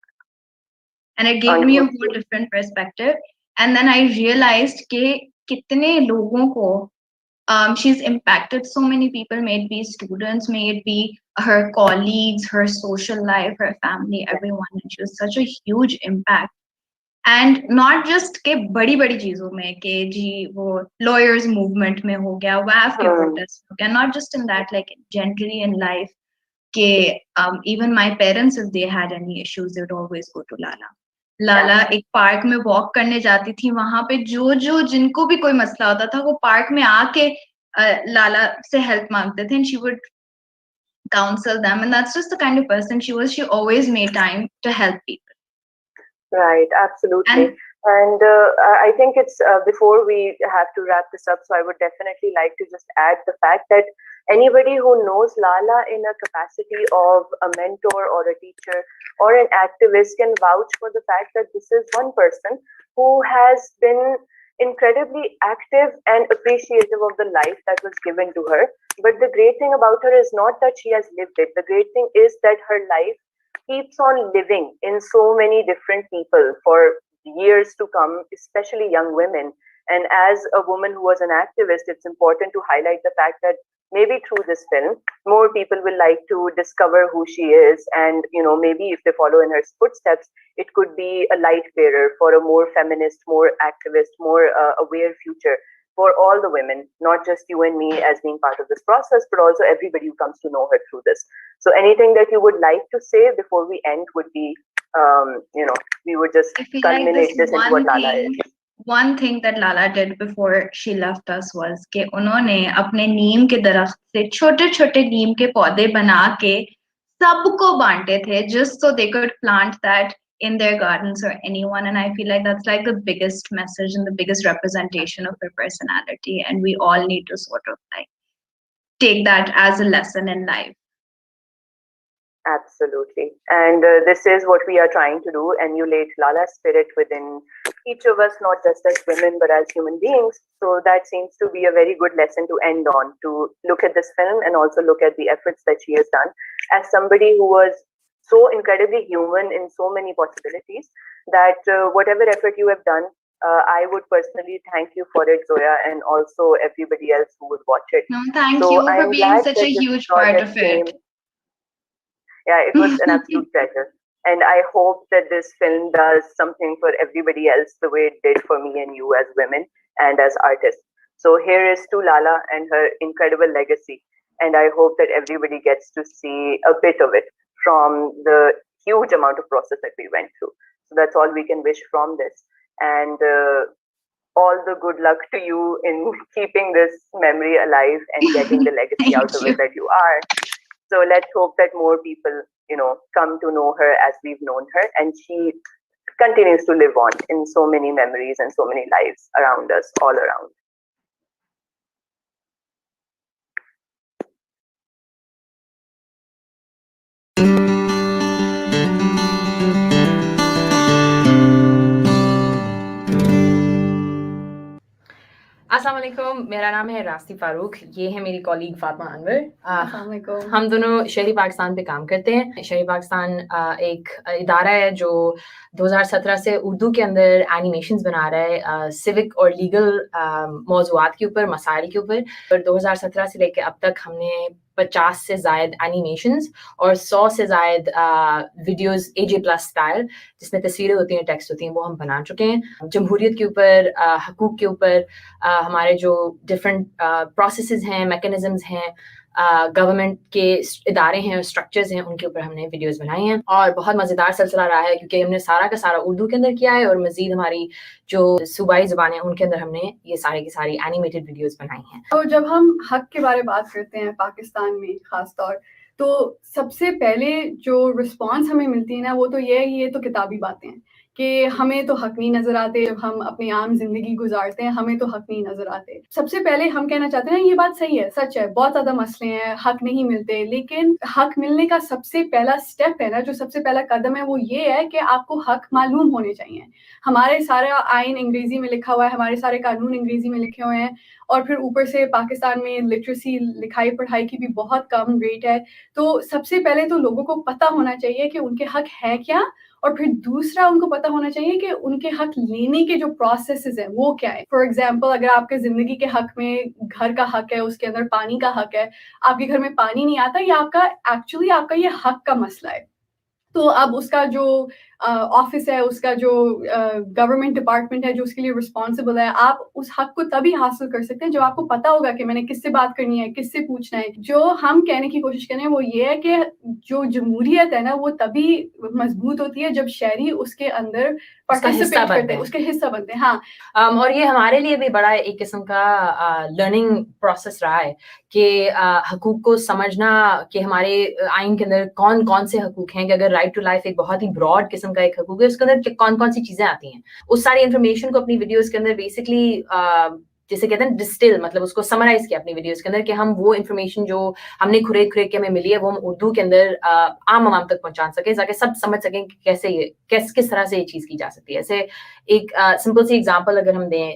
And it gave me a whole different perspective. And then I realized कि कितने लोगों को she's impacted so many people, may it be students, may it be her colleagues, her social life, her family, everyone. And she was such a huge impact. And not just के बड़ी चीजों में कि जी वो lawyers movement में हो गया, WAF के protest हो गया, not just in that, like generally in life कि even my parents, if they had any issues, they would always go to Lala. लाला एक पार्क में वॉक करने जाती थी, वहां पे जो जिनको भी कोई मसला होता था वो पार्क में आके लाला से हेल्प मांगते थे, and she would counsel them, and that's just the kind of person she was. She always made time to help people. Right, absolutely. And I think it's before we have to wrap this up, so I would definitely like to just add the fact that anybody who knows Lala in a capacity of a mentor or a teacher or an activist can vouch for the fact that this is one person who has been incredibly active and appreciative of the life that was given to her. But the great thing about her is not that she has lived it. The great thing is that her life keeps on living in so many different people for years to come, especially young women. And as a woman who was an activist, it's important to highlight the fact that maybe through this film, more people will like to discover who she is. And, you know, maybe if they follow in her footsteps, it could be a light bearer for a more feminist, more activist, more aware future for all the women, not just you and me as being part of this process, but also everybody who comes to know her through this. So anything that you would like to say before we end would be, you know, we would just culminate this into what Lala is. One thing that Lala did before she left us was कि उन्होंने अपने नीम के दरख्त से छोटे-छोटे नीम के पौधे बना के सबको बांटे थे, just so they could plant that in their gardens or anyone. And I feel like that's like the biggest message and the biggest representation of her personality, and we all need to sort of like take that as a lesson in life. Absolutely. And this is what we are trying to do, emulate Lala's spirit within each of us, not just as women, but as human beings. So that seems to be a very good lesson to end on, to look at this film and also look at the efforts that she has done as somebody who was so incredibly human in so many possibilities that whatever effort you have done, I would personally thank you for it, Zoya, and also everybody else who would watch it. No, thank you for being such a huge part of it. Yeah, it was an absolute pleasure. And I hope that this film does something for everybody else the way it did for me and you as women and as artists. So here is to Lala and her incredible legacy. And I hope that everybody gets to see a bit of it from the huge amount of process that we went through. So that's all we can wish from this. And all the good luck to you in keeping this memory alive and getting the legacy out of it that you are. So let's hope that more people, you know, come to know her as we've known her, and she continues to live on in so many memories and so many lives around us, all around. अस्सलाम वालेकुम, मेरा नाम है रास्ती फारूक, ये है मेरी colleague Fatima Anwar. हम दोनों शहरी पाकिस्तान पे काम करते हैं। शहरी पाकिस्तान एक इदारा है जो 2017 से उर्दू के अंदर एनिमेशंस बना रहा है सिविक और लीगल मौज़ूआत के ऊपर, मसाइल के ऊपर। और 2017 से लेकर अब तक हमने 50 سے زائد اینیمیشنز اور 100 سے زائد ویڈیوز AJ+ اسٹائل جس میں تصویریں ہوتی ہیں, ٹیکسٹ ہوتی ہیں, وہ ہم بنا چکے ہیں. جمہوریت کے اوپر, حقوق کے اوپر, ہمارے جو ڈفرینٹ پروسیسز ہیں, میکینزمز ہیں, گورنمنٹ کے ادارے ہیں, اسٹرکچرز ہیں, ان کے اوپر ہم نے ویڈیوز بنائی ہیں. اور بہت مزیدار سلسلہ رہا ہے کیونکہ ہم نے سارا کا سارا اردو کے اندر کیا ہے, اور مزید ہماری جو صوبائی زبانیں ہیں ان کے اندر ہم نے یہ ساری کی ساری اینیمیٹڈ ویڈیوز بنائی ہیں. اور جب ہم حق کے بارے بات کرتے ہیں پاکستان میں خاص طور, تو سب سے پہلے جو رسپانس ہمیں ملتی ہے نا, وہ تو یہ ہے یہ تو کتابی باتیں ہیں کہ ہمیں تو حق نہیں نظر آتے. جب ہم اپنی عام زندگی گزارتے ہیں ہمیں تو حق نہیں نظر آتے. سب سے پہلے ہم کہنا چاہتے ہیں یہ بات صحیح ہے, سچ ہے, بہت زیادہ مسئلے ہیں, حق نہیں ملتے, لیکن حق ملنے کا سب سے پہلا سٹیپ ہے نا, جو سب سے پہلا قدم ہے, وہ یہ ہے کہ آپ کو حق معلوم ہونے چاہیے. ہمارے سارا آئین انگریزی میں لکھا ہوا ہے, ہمارے سارے قانون انگریزی میں لکھے ہوئے ہیں, اور پھر اوپر سے پاکستان میں لٹریسی, لکھائی پڑھائی کی بھی بہت کم ریٹ ہے. تو سب سے پہلے تو لوگوں کو پتہ ہونا چاہیے کہ ان کے حق ہے کیا, اور پھر دوسرا ان کو پتہ ہونا چاہیے کہ ان کے حق لینے کے جو پروسیسز ہیں وہ کیا ہے. فار ایگزامپل, اگر آپ کے زندگی کے حق میں گھر کا حق ہے, اس کے اندر پانی کا حق ہے, آپ کے گھر میں پانی نہیں آتا, یہ آپ کا ایکچولی آپ کا یہ حق کا مسئلہ ہے. تو اب اس کا جو آفس ہے, اس کا جو گورنمنٹ ڈپارٹمنٹ ہے جو اس کے لیے رسپانسبل ہے, آپ اس حق کو تبھی حاصل کر سکتے ہیں جب آپ کو پتا ہوگا کہ میں نے کس سے بات کرنی ہے, کس سے پوچھنا ہے. جو ہم کہنے کی کوشش کریں وہ یہ ہے کہ جو جمہوریت ہے نا وہ تبھی مضبوط ہوتی ہے جب شہری اس کے اندر پارٹیسپیٹ کرتے ہیں, اس کے حصہ بنتے ہیں. ہاں, اور یہ ہمارے لیے بھی بڑا ایک قسم کا لرننگ پروسیس رہا ہے کہ حقوق کو سمجھنا کہ ہمارے آئین کے اندر کون کون سے حقوق ہیں. کہ اگر رائٹ ٹو لائف ایک بہت ہی براڈ قسم کا ایک حقوق ہے, اس کے اندر کون کون سی چیزیں آتی ہیں, اس ساری انفارمیشن کو اپنی ویڈیوز کے اندر بیسکلی جیسے کہتے ہیں ڈسٹل, مطلب اس کو سمرائز کیا اپنی ویڈیوز کے اندر, کہ ہم وہ انفارمیشن جو ہم نے کھریک کے ہمیں ملی ہے وہ ہم اردو کے اندر عام عوام تک پہنچا سکیں, تاکہ سب سمجھ سکیں کہ کیسے یہ کس طرح سے یہ چیز کی جا سکتی ہے. ایسے ایک سمپل سی ایگزامپل اگر ہم دیں,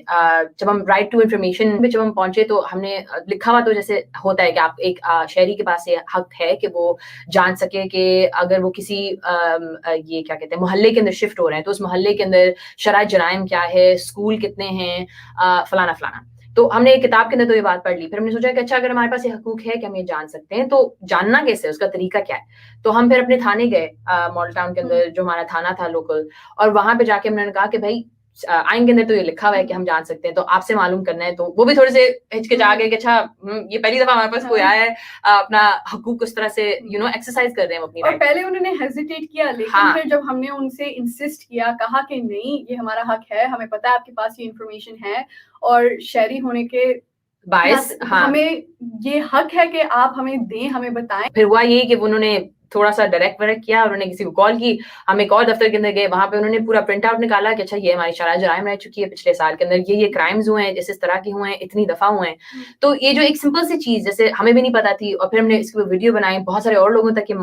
جب ہم رائٹ ٹو انفارمیشن میں جب ہم پہنچے تو ہم نے لکھا ہوا تو جیسے ہوتا ہے کہ آپ ایک شہری کے پاس یہ حق ہے کہ وہ جان سکے کہ اگر وہ کسی یہ کیا کہتے ہیں محلے کے اندر شفٹ ہو رہے ہیں تو اس محلے کے اندر شرح جرائم کیا ہے, اسکول کتنے ہیں, فلانا فلانا. تو ہم نے ایک کتاب کے اندر تو یہ بات پڑھ لی, پھر ہم نے سوچا کہ اچھا اگر ہمارے پاس یہ حقوق ہے کہ ہم یہ جان سکتے ہیں, تو جاننا کیسے, اس کا طریقہ کیا ہے. تو ہم پھر اپنے تھانے گئے, ماڈل ٹاؤن کے اندر جو ہمارا تھانہ تھا لوکل, اور وہاں پہ جا کے ہم نے کہا کہ بھائی آئین کے اندر تو یہ لکھا ہوا ہے کہ ہم جان سکتے ہیں, تو آپ سے معلوم کرنا ہے. تو وہ بھی تھوڑے سے ہچکچا گئے کہ اچھا یہ پہلی دفعہ ہمارے پاس کوئی آیا ہے اپنا حقوق اس طرح سے ایکسرسائز کر رہے ہیں اپنی. اور پہلے انہوں نے ہیزیٹیٹ کیا, لیکن پھر جب ہم نے ان سے انسسٹ کیا, کہا کہ نہیں یہ ہمارا حق ہے, ہمیں پتا ہے آپ کے پاس یہ انفارمیشن ہے, اور شہری ہونے کے باعث ہمیں یہ حق ہے کہ آپ ہمیں دیں, ہمیں بتائیں. پھر ہوا یہ کہ انہوں نے تھوڑا سا ڈائریکٹ کیا, انہوں نے کسی کو کال کی, ہم ایک اور دفتر کے اندر گئے, وہاں پہ انہوں نے پورا پرنٹ آؤٹ نکالا کہ اچھا یہ ہماری شرح جرائم رہ چکی ہے پچھلے سال کے اندر, یہ کرائمز ہوئے ہیں, اس طرح کے ہوئے ہیں, اتنی دفعہ ہوئے ہیں. تو یہ جو ایک سمپل سی چیز جیسے ہمیں بھی نہیں پتا تھی, اور پھر ہم نے اس کی ویڈیو بنائی, بہت سارے اور لوگوں تک یہ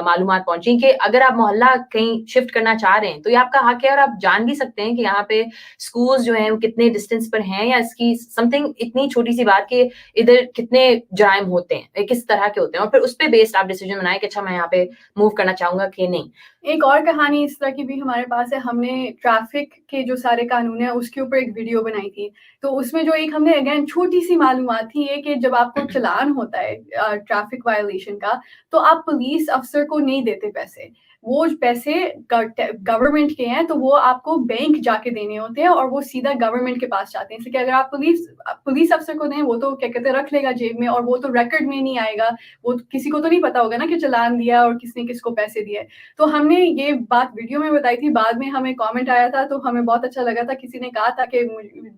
معلومات پہنچی کہ اگر آپ محلہ کہیں شفٹ کرنا چاہ رہے ہیں تو یہ آپ کا حق ہے, اور آپ جان بھی سکتے ہیں کہ یہاں پہ اسکولز جو ہیں وہ کتنے ڈسٹینس پر ہیں, یا اس کی سم تھنگ اتنی چھوٹی سی بات کہ ادھر کتنے جرائم ہوتے ہیں, کس طرح کے ہوتے ہیں, اور پھر اس پہ بیسڈ آپ ڈیسیجن بنائیں کہ اچھا میں یہاں پہ موو کرنا چاہوں گا کہ نہیں. ایک اور کہانی اس طرح کی بھی ہمارے پاس ہے, ہم نے ٹریفک کے جو سارے قانون ہیں اس کے اوپر ایک ویڈیو بنائی تھی. تو اس میں جو ایک ہم نے اگین چھوٹی سی معلومات تھی یہ کہ جب آپ کو چلان ہوتا ہے ٹریفک وائلیشن کا, تو آپ پولیس افسر کو نہیں دیتے پیسے, وہ پیسے گورنمنٹ کے ہیں تو وہ آپ کو بینک جا کے دینے ہوتے ہیں, اور وہ سیدھا گورنمنٹ کے پاس جاتے ہیں. اس لیے کہ اگر آپ پولیس افسر کو دیں وہ تو کیا کہتے ہیں رکھ لے گا جیب میں, اور وہ تو ریکارڈ میں نہیں آئے گا, وہ کسی کو تو نہیں پتا ہوگا نا کہ چلان دیا اور کس نے کس کو پیسے دیے. تو ہم نے یہ بات ویڈیو میں بتائی تھی, بعد میں ہمیں کامنٹ آیا تھا تو ہمیں بہت اچھا لگا تھا. کسی نے کہا تھا کہ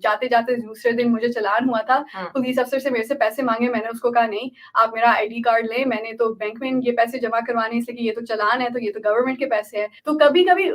جاتے جاتے دوسرے دن مجھے چلان ہوا تھا, پولیس افسر سے میرے سے پیسے مانگے, میں نے اس کو کہا نہیں آپ میرا ID کارڈ لیں, میں نے تو بینک میں یہ پیسے جمع کروانے, اس لیے کہ یہ تو چلان ہے, تو یہ تو گورنمنٹ کے پیسے ہیں. تو کبھی کبھی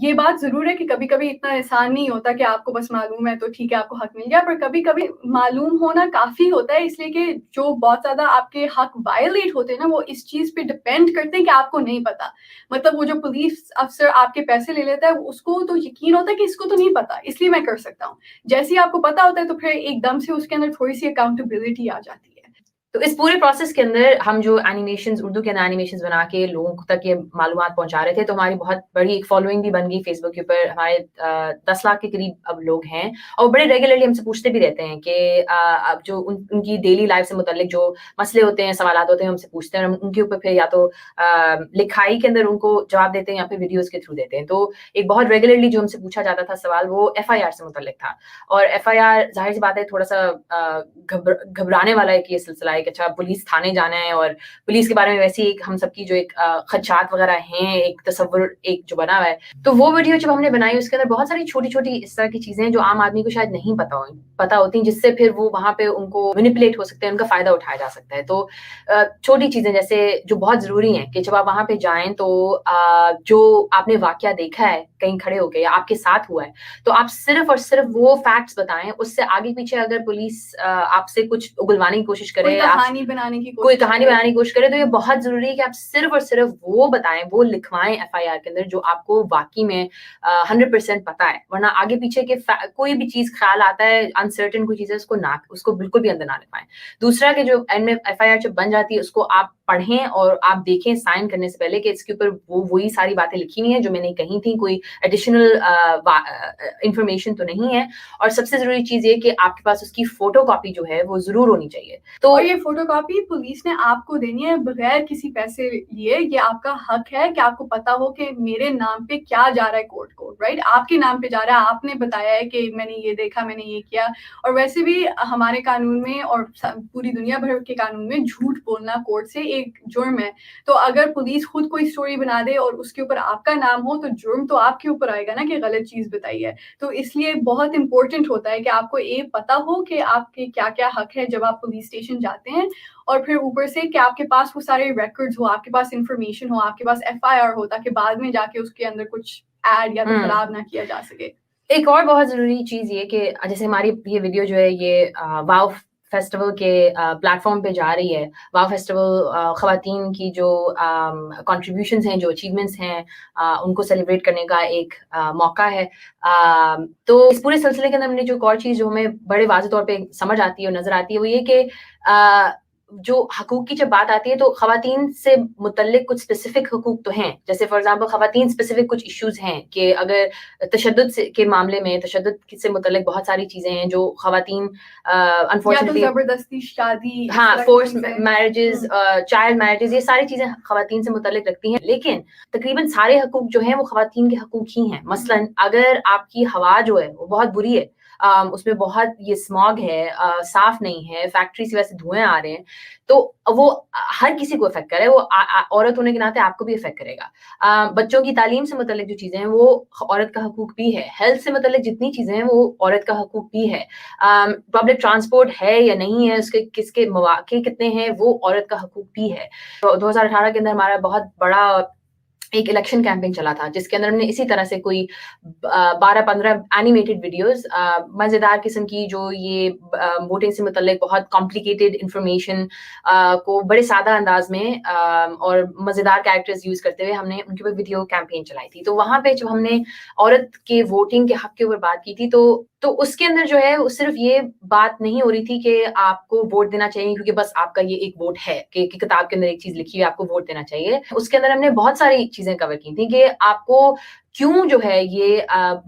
یہ بات ضرور ہے کہ کبھی کبھی اتنا آسان نہیں ہوتا کہ آپ کو بس معلوم ہے تو ٹھیک ہے آپ کو حق مل گیا, پر کبھی کبھی معلوم ہونا کافی ہوتا ہے, اس لیے کہ جو بہت زیادہ آپ کے حق وائلیٹ ہوتے ہیں نا وہ اس چیز پہ ڈپینڈ کرتے ہیں کہ آپ کو نہیں پتا. مطلب وہ جو پولیس افسر آپ کے پیسے لے لیتا ہے اس کو تو یقین ہوتا ہے کہ اس کو تو نہیں پتا, اس لیے میں کر سکتا ہوں. جیسے ہی آپ کو پتا ہوتا ہے تو پھر ایک دم سے اس کے اندر تھوڑی سی اکاؤنٹیبلٹی آ جاتی ہے. تو اس پورے پروسیس کے اندر ہم جو اینیمیشنز اردو کے اندر اینیمیشنز بنا کے لوگوں تک یہ معلومات پہنچا رہے تھے، تو ہماری بہت بڑی ایک فالوئنگ بھی بن گئی فیس بک کے اوپر. ہمارے 10 لاکھ کے قریب اب لوگ ہیں، اور بڑے ریگولرلی ہم سے پوچھتے بھی رہتے ہیں کہ اب جو ان کی ڈیلی لائف سے متعلق جو مسئلے ہوتے ہیں، سوالات ہوتے ہیں، ہم سے پوچھتے ہیں، ان کے اوپر پھر یا تو لکھائی کے اندر ان کو جواب دیتے ہیں یا پھر ویڈیوز کے تھرو دیتے ہیں. تو ایک بہت ریگولرلی جو ہم سے پوچھا جاتا تھا سوال وہ FIR سے متعلق تھا. اور FIR ظاہر سی بات ہے تھوڑا سا گھبرانے والا ایک یہ سلسلہ ہے کہ اچھا پولیس تھانے جانا ہے، اور پولیس کے بارے میں ویسے ایک ہم سب کی جو ایک خدشات وغیرہ ہیں، ایک تصور ایک جو بنا ہوا ہے. تو وہ ویڈیو جب ہم نے بنائی اس کے اندر بہت ساری چھوٹی چھوٹی اس طرح کی چیزیں ہیں جو عام آدمی کو شاید نہیں پتا ہوتی، جس سے پھر وہ وہاں پہ ان کو مینیپولیٹ ہو سکتے ہیں، ان کا فائدہ اٹھایا جا سکتا ہے. تو چھوٹی چیزیں جیسے جو بہت ضروری ہیں کہ جب آپ وہاں پہ جائیں تو جو آپ نے واقعہ دیکھا ہے کہیں کھڑے ہو کے یا آپ کے ساتھ ہوا ہے، تو آپ صرف اور صرف وہ فیکٹس بتائیں. اس سے آگے پیچھے اگر پولیس آپ سے کچھ اگلوانے کی کوشش کرے، کوئی کہانی بنانے کی کوشش کرے، تو یہ بہت ضروری ہے کہ آپ صرف اور صرف وہ بتائیں، وہ لکھوائیں FIR کے اندر جو آپ کو واقعی میں 100% پتا ہے. ورنہ آگے پیچھے کے کوئی بھی چیز خیال آتا ہے، انسرٹن کوئی چیز ہے، اس کو بالکل بھی اندر نہ لکھوائیں. دوسرا کہ جو اینڈ میں FIR جب بن جاتی ہے اس کو آپ پڑھیں اور آپ دیکھیں سائن کرنے سے پہلے کہ اس کے اوپر وہی ساری باتیں لکھی ہوئی ہیں جو میں نے کہی تھیں، کوئی ایڈیشنل انفارمیشن تو نہیں ہے. اور سب سے ضروری چیز یہ کہ آپ کے پاس اس کی فوٹو کاپی جو ہے وہ ضرور ہونی چاہیے. تو یہ فوٹو کاپی پولیس نے آپ کو دینی ہے بغیر کسی پیسے لیے. یہ آپ کا حق ہے کہ آپ کو پتا ہو کہ میرے نام پہ کیا جا رہا ہے کورٹ کو، رائٹ؟ آپ کے نام پہ جا رہا ہے، آپ نے بتایا ہے کہ میں نے یہ دیکھا، میں نے یہ کیا. اور ویسے بھی ہمارے قانون میں اور پوری دنیا بھر کے قانون میں جھوٹ بولنا کورٹ سے ایک جرم ہے. تو اگر پولیس خود کوئی اسٹوری بنا دے اور اس کے اوپر آپ کا نام ہو تو جرم تو آپ کے اوپر آئے گا نا کہ غلط چیز بتائی ہے. تو اس لیے بہت امپورٹنٹ ہوتا ہے کہ آپ کو یہ پتا ہو کہ آپ کے کیا کیا حق ہے جب آپ پولیس اسٹیشن جاتے ہیں، اور پھر اوپر سے کہ آپ کے پاس وہ سارے ریکارڈز ہو، آپ کے پاس انفارمیشن ہو، آپ کے پاس FIR ہو، تاکہ بعد میں جا کے اس کے اندر کچھ ایڈ یا تو خراب نہ کیا جا سکے. ایک اور بہت ضروری چیز یہ کہ جیسے ہماری یہ ویڈیو جو ہے یہ واو فیسٹیول کے پلیٹ فارم پہ جا رہی ہے. واو فیسٹیول خواتین کی جو کنٹریبیوشنز ہیں، جو اچیومنٹس ہیں، ان کو سیلیبریٹ کرنے کا ایک موقع ہے. تو اس پورے سلسلے کے اندر ہم نے جو ایک اور چیز جو ہمیں بڑے واضح طور پہ سمجھ آتی ہے اور نظر آتی ہے وہ یہ کہ جو حقوق کی جب بات آتی ہے تو خواتین سے متعلق کچھ اسپیسیفک حقوق تو ہیں. جیسے فار ایگزامپل خواتین اسپیسیفک کچھ ایشوز ہیں کہ اگر تشدد کے معاملے میں تشدد سے متعلق بہت ساری چیزیں ہیں جو خواتین انفارچونیٹلی زبردستی شادی، ہاں، فورس میرجز، چائلڈ میرجز، یہ ساری چیزیں خواتین سے متعلق رکھتی ہیں. لیکن تقریباً سارے حقوق جو ہیں وہ خواتین کے حقوق ہی ہیں. مثلاً اگر آپ کی ہوا جو ہے وہ بہت بری ہے، اس میں بہت یہ اسماگ ہے، صاف نہیں ہے، فیکٹری سے ویسے دھوئیں آ رہے ہیں، تو وہ ہر کسی کو افیکٹ کرے. وہ عورت ہونے کے ناطے آپ کو بھی افیکٹ کرے گا. بچوں کی تعلیم سے متعلق جو چیزیں ہیں وہ عورت کا حقوق بھی ہے. ہیلتھ سے متعلق جتنی چیزیں ہیں وہ عورت کا حقوق بھی ہے. پبلک ٹرانسپورٹ ہے یا نہیں ہے، اس کے کس کے مواقع کتنے ہیں، وہ عورت کا حقوق بھی ہے. 2018 کے اندر ہمارا بہت بڑا ایک الیکشن کیمپین چلا تھا جس کے اندر ہم نے اسی طرح سے کوئی 12-15 اینیمیٹڈ ویڈیوز مزیدار قسم کی جو یہ ووٹنگ سے متعلق بہت کمپلیکیٹڈ انفارمیشن کو بڑے سادہ انداز میں اور مزیدار کیریکٹرز یوز کرتے ہوئے ہم نے ان کے اوپر ویڈیو کیمپین چلائی تھی. تو وہاں پہ جب ہم نے عورت کے ووٹنگ کے حق کے اوپر بات کی تھی تو اس کے اندر جو ہے وہ صرف یہ بات نہیں ہو رہی تھی کہ آپ کو ووٹ دینا چاہیے کیونکہ بس آپ کا یہ ایک ووٹ ہے کہ کتاب کے اندر ایک چیز لکھی ہوئی آپ کو ووٹ دینا چاہیے. اس کے اندر ہم نے بہت ساری چیزیں کور کی تھیں کہ آپ کو کیوں جو ہے یہ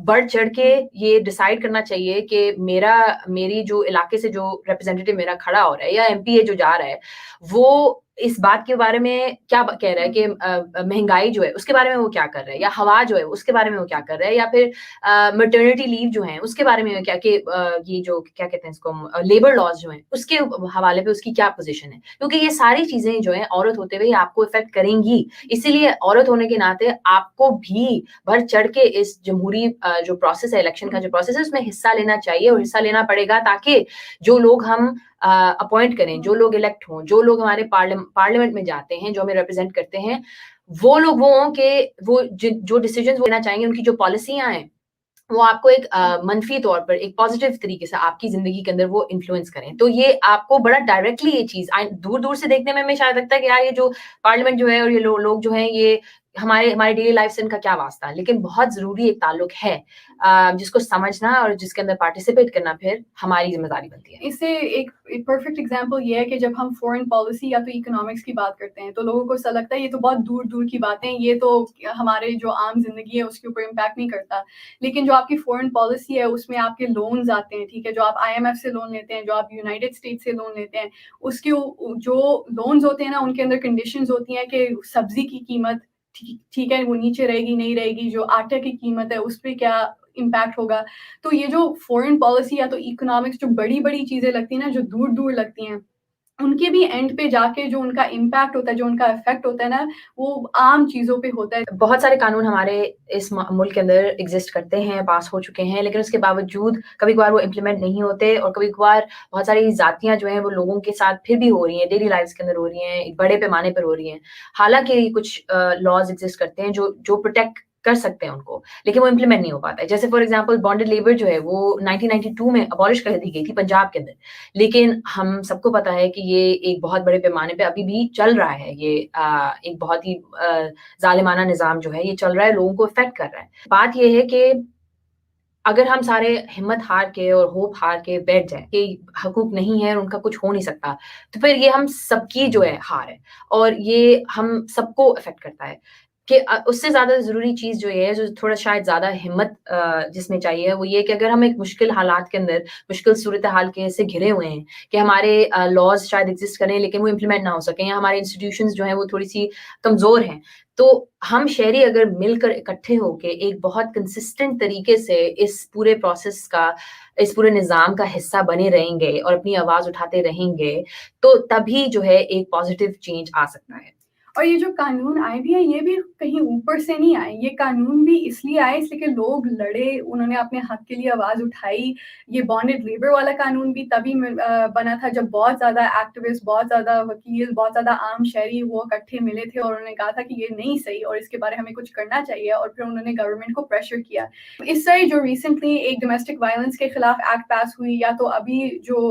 بڑھ چڑھ کے یہ ڈیسائیڈ کرنا چاہیے کہ میری جو علاقے سے جو ریپرزینٹیٹیو میرا کھڑا ہو رہا ہے یا MP جو جا رہا ہے وہ اس بات کے بارے میں کیا کہہ رہا ہے کہ مہنگائی جو ہے اس کے بارے میں وہ کیا کر رہا ہے، یا ہوا جو ہے اس کے بارے میں وہ کیا کر رہا ہے، یا پھر میٹرنٹی لیو جو ہیں اس کے بارے میں کیا کہ یہ جو کیا کہتے ہیں اس کو لیبر لاز جو ہیں اس کے حوالے پہ اس کی کیا پوزیشن ہے. کیونکہ یہ ساری چیزیں جو ہیں عورت ہوتے ہوئے آپ کو افیکٹ کریں گی. اسی لیے عورت ہونے کے ناطے آپ کو بھی بڑھ چڑھ کے اس جمہوری جو پروسیس ہے، الیکشن کا جو پروسیس ہے، اس میں حصہ لینا چاہیے اور حصہ لینا پڑے گا تاکہ جو لوگ ہم اپوائنٹ کریں، جو لوگ الیکٹ ہوں، جو لوگ ہمارے پارلیمنٹ میں جاتے ہیں، جو ہمیں ریپرزینٹ کرتے ہیں، وہ لوگ وہ ہوں کہ وہ جو ڈیسیجنز لینا چاہیں گے، ان کی جو پالیسیاں ہیں وہ آپ کو ایک منفی طور پر ایک پازیٹیو طریقے سے آپ کی زندگی کے اندر وہ انفلوئنس کریں. تو یہ آپ کو بڑا ڈائریکٹلی یہ چیز دور دور سے دیکھنے میں ہمیں شاید لگتا ہے کہ یار یہ جو پارلیمنٹ جو ہے اور یہ لوگ جو ہیں یہ ہمارے ڈیلی لائف سے ان کا کیا واسطہ ہے، لیکن بہت ضروری ایک تعلق ہے جس کو سمجھنا اور جس کے اندر پارٹیسپیٹ کرنا پھر ہماری ذمہ داری بنتی ہے. اس سے ایک پرفیکٹ ایگزامپل یہ ہے کہ جب ہم فورن پالیسی یا تو اکنامکس کی بات کرتے ہیں تو لوگوں کو ایسا لگتا ہے یہ تو بہت دور دور کی باتیں، یہ تو ہمارے جو عام زندگی ہے اس کے اوپر امپیکٹ نہیں کرتا. لیکن جو آپ کی فورن پالیسی ہے اس میں آپ کے لونز آتے ہیں، ٹھیک ہے، جو آپ IMF سے لون لیتے ہیں، جو آپ یونائٹیڈ اسٹیٹ سے لون لیتے ہیں، اس کے جو لونز ہوتے ہیں نا ان کے اندر کنڈیشنز ہوتی ہیں کہ سبزی کی قیمت ٹھیک ہے وہ نیچے رہے گی نہیں رہے گی، جو آٹے کی قیمت ہے اس پہ کیا امپیکٹ ہوگا. تو یہ جو فورن پالیسی یا تو اکنامکس جو بڑی بڑی چیزیں لگتی ہیں نا، جو دور دور لگتی ہیں، ان کے بھی اینڈ پہ جا کے جو ان کا امپیکٹ ہوتا ہے، جو ان کا افیکٹ ہوتا ہے نا، وہ عام چیزوں پہ ہوتا ہے. بہت سارے قانون ہمارے اس ملک کے اندر ایگزسٹ کرتے ہیں، پاس ہو چکے ہیں، لیکن اس کے باوجود کبھی کبھار وہ امپلیمنٹ نہیں ہوتے، اور کبھی کبھار بہت ساری ذاتیاں جو ہیں وہ لوگوں کے ساتھ پھر بھی ہو رہی ہیں، ڈیلی لائف کے اندر ہو رہی ہیں، بڑے پیمانے پر ہو رہی ہیں. حالانکہ کچھ لاز ایگزسٹ کرتے ہیں جو پروٹیکٹ کر سکتے ہیں ان کو، لیکن وہ امپلیمنٹ نہیں ہو پاتا ہے. جیسے فار ایگزامپل بانڈڈ لیبر جو ہے وہ 1992 میں ابالش کر دی گئی تھی پنجاب کے اندر، لیکن ہم سب کو پتا ہے کہ یہ ایک بہت بڑے پیمانے پہ ابھی بھی چل رہا ہے. یہ ایک بہت ہی ظالمانہ نظام جو ہے یہ چل رہا ہے، لوگوں کو افیکٹ کر رہا ہے. بات یہ ہے کہ اگر ہم سارے ہمت ہار کے اور ہوپ ہار کے بیٹھ جائیں کہ حقوق نہیں ہے اور ان کا کچھ ہو نہیں سکتا، تو پھر یہ ہم سب کی جو ہے ہار ہے، اور یہ ہم سب کو افیکٹ کرتا ہے. کہ اس سے زیادہ ضروری چیز جو یہ ہے، جو تھوڑا شاید زیادہ ہمت جس میں چاہیے، وہ یہ کہ اگر ہم ایک مشکل حالات کے اندر، مشکل صورتحال کے سے گھرے ہوئے ہیں کہ ہمارے لاز شاید ایگزسٹ کریں لیکن وہ امپلیمنٹ نہ ہو سکیں، یا ہمارے انسٹیٹیوشنز جو ہیں وہ تھوڑی سی کمزور ہیں، تو ہم شہری اگر مل کر اکٹھے ہو کے ایک بہت کنسسٹنٹ طریقے سے اس پورے پروسیس کا، اس پورے نظام کا حصہ بنے رہیں گے اور اپنی آواز اٹھاتے رہیں گے، تو تبھی جو ہے ایک پازیٹیو چینج آ سکتا ہے. اور یہ جو قانون آئے بھی ہیں یہ بھی کہیں اوپر سے نہیں آئے، یہ قانون بھی اس لیے آئے اس لیے کہ لوگ لڑے، انہوں نے اپنے حق کے لیے آواز اٹھائی. یہ بانڈڈ لیبر والا قانون بھی تبھی بنا تھا جب بہت زیادہ ایکٹیوسٹ، بہت زیادہ وکیل، بہت زیادہ عام شہری وہ اکٹھے ملے تھے اور انہوں نے کہا تھا کہ یہ نہیں صحیح اور اس کے بارے ہمیں کچھ کرنا چاہیے، اور پھر انہوں نے گورنمنٹ کو پریشر کیا. اس طرح جو ریسنٹلی ایک ڈومیسٹک وائلنس کے خلاف ایکٹ پاس ہوئی، یا تو ابھی جو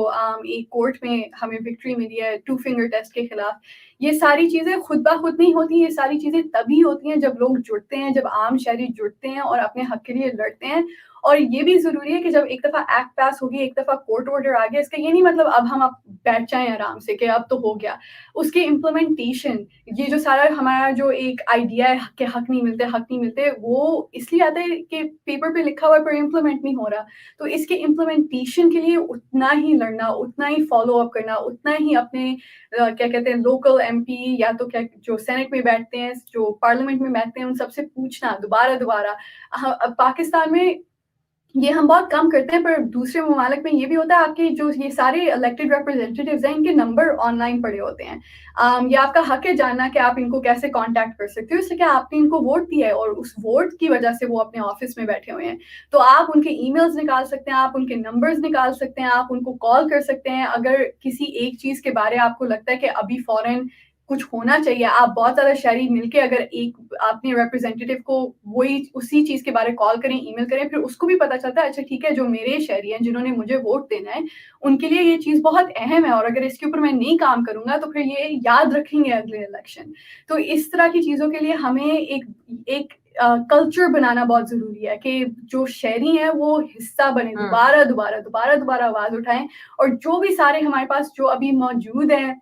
ایک کورٹ میں ہمیں وکٹری ملی ہے 2 فنگر ٹیسٹ کے خلاف، یہ ساری چیزیں خود بخود نہیں ہوتی. یہ ساری چیزیں تبھی ہوتی ہیں جب لوگ جڑتے ہیں، جب عام شہری جڑتے ہیں اور اپنے حق کے لیے لڑتے ہیں. اور یہ بھی ضروری ہے کہ جب ایک دفعہ ایکٹ پاس ہوگی، ایک دفعہ کورٹ آرڈر آ گیا، اس کا یہ نہیں مطلب اب ہم بیٹھ جائیں آرام سے کہ اب تو ہو گیا. اس کے امپلیمنٹیشن، یہ جو سارا ہمارا جو ایک آئیڈیا ہے کہ حق نہیں ملتے، وہ اس لیے آتا ہے کہ پیپر پہ لکھا ہوا ہے پر امپلیمنٹ نہیں ہو رہا. تو اس کے امپلیمنٹیشن کے لیے اتنا ہی لڑنا، اتنا ہی فالو اپ کرنا، اتنا ہی اپنے کیا کہتے ہیں لوکل MP یا تو کیا جو سینٹ میں بیٹھتے ہیں، جو پارلیمنٹ میں بیٹھتے ہیں، ان سب سے پوچھنا دوبارہ. پاکستان میں یہ ہم بہت کم کرتے ہیں، پر دوسرے ممالک میں یہ بھی ہوتا ہے. آپ کے جو یہ سارے الیکٹڈ ریپرزینٹیوز ہیں، ان کے نمبر آن لائن پڑے ہوتے ہیں. یہ آپ کا حق ہے جاننا کہ آپ ان کو کیسے کانٹیکٹ کر سکتے ہو، اس لیے کہ آپ نے ان کو ووٹ دیا ہے اور اس ووٹ کی وجہ سے وہ اپنے آفس میں بیٹھے ہوئے ہیں. تو آپ ان کے ای میلز نکال سکتے ہیں، آپ ان کے نمبرز نکال سکتے ہیں، آپ ان کو کال کر سکتے ہیں. اگر کسی ایک چیز کے بارے آپ کو لگتا ہے کہ ابھی فوراً کچھ ہونا چاہیے، آپ بہت زیادہ شہری مل کے اگر ایک اپنے ریپرزینٹیو کو وہی اسی چیز کے بارے کال کریں، ای میل کریں، پھر اس کو بھی پتہ چلتا ہے اچھا ٹھیک ہے جو میرے شہری ہیں جنہوں نے مجھے ووٹ دینا ہے ان کے لیے یہ چیز بہت اہم ہے، اور اگر اس کے اوپر میں نہیں کام کروں گا تو پھر یہ یاد رکھیں گے اگلے الیکشن. تو اس طرح کی چیزوں کے لیے ہمیں ایک کلچر بنانا بہت ضروری ہے کہ جو شہری ہیں وہ حصہ بنے، دوبارہ آواز اٹھائیں. اور جو بھی سارے ہمارے پاس جو ابھی موجود ہیں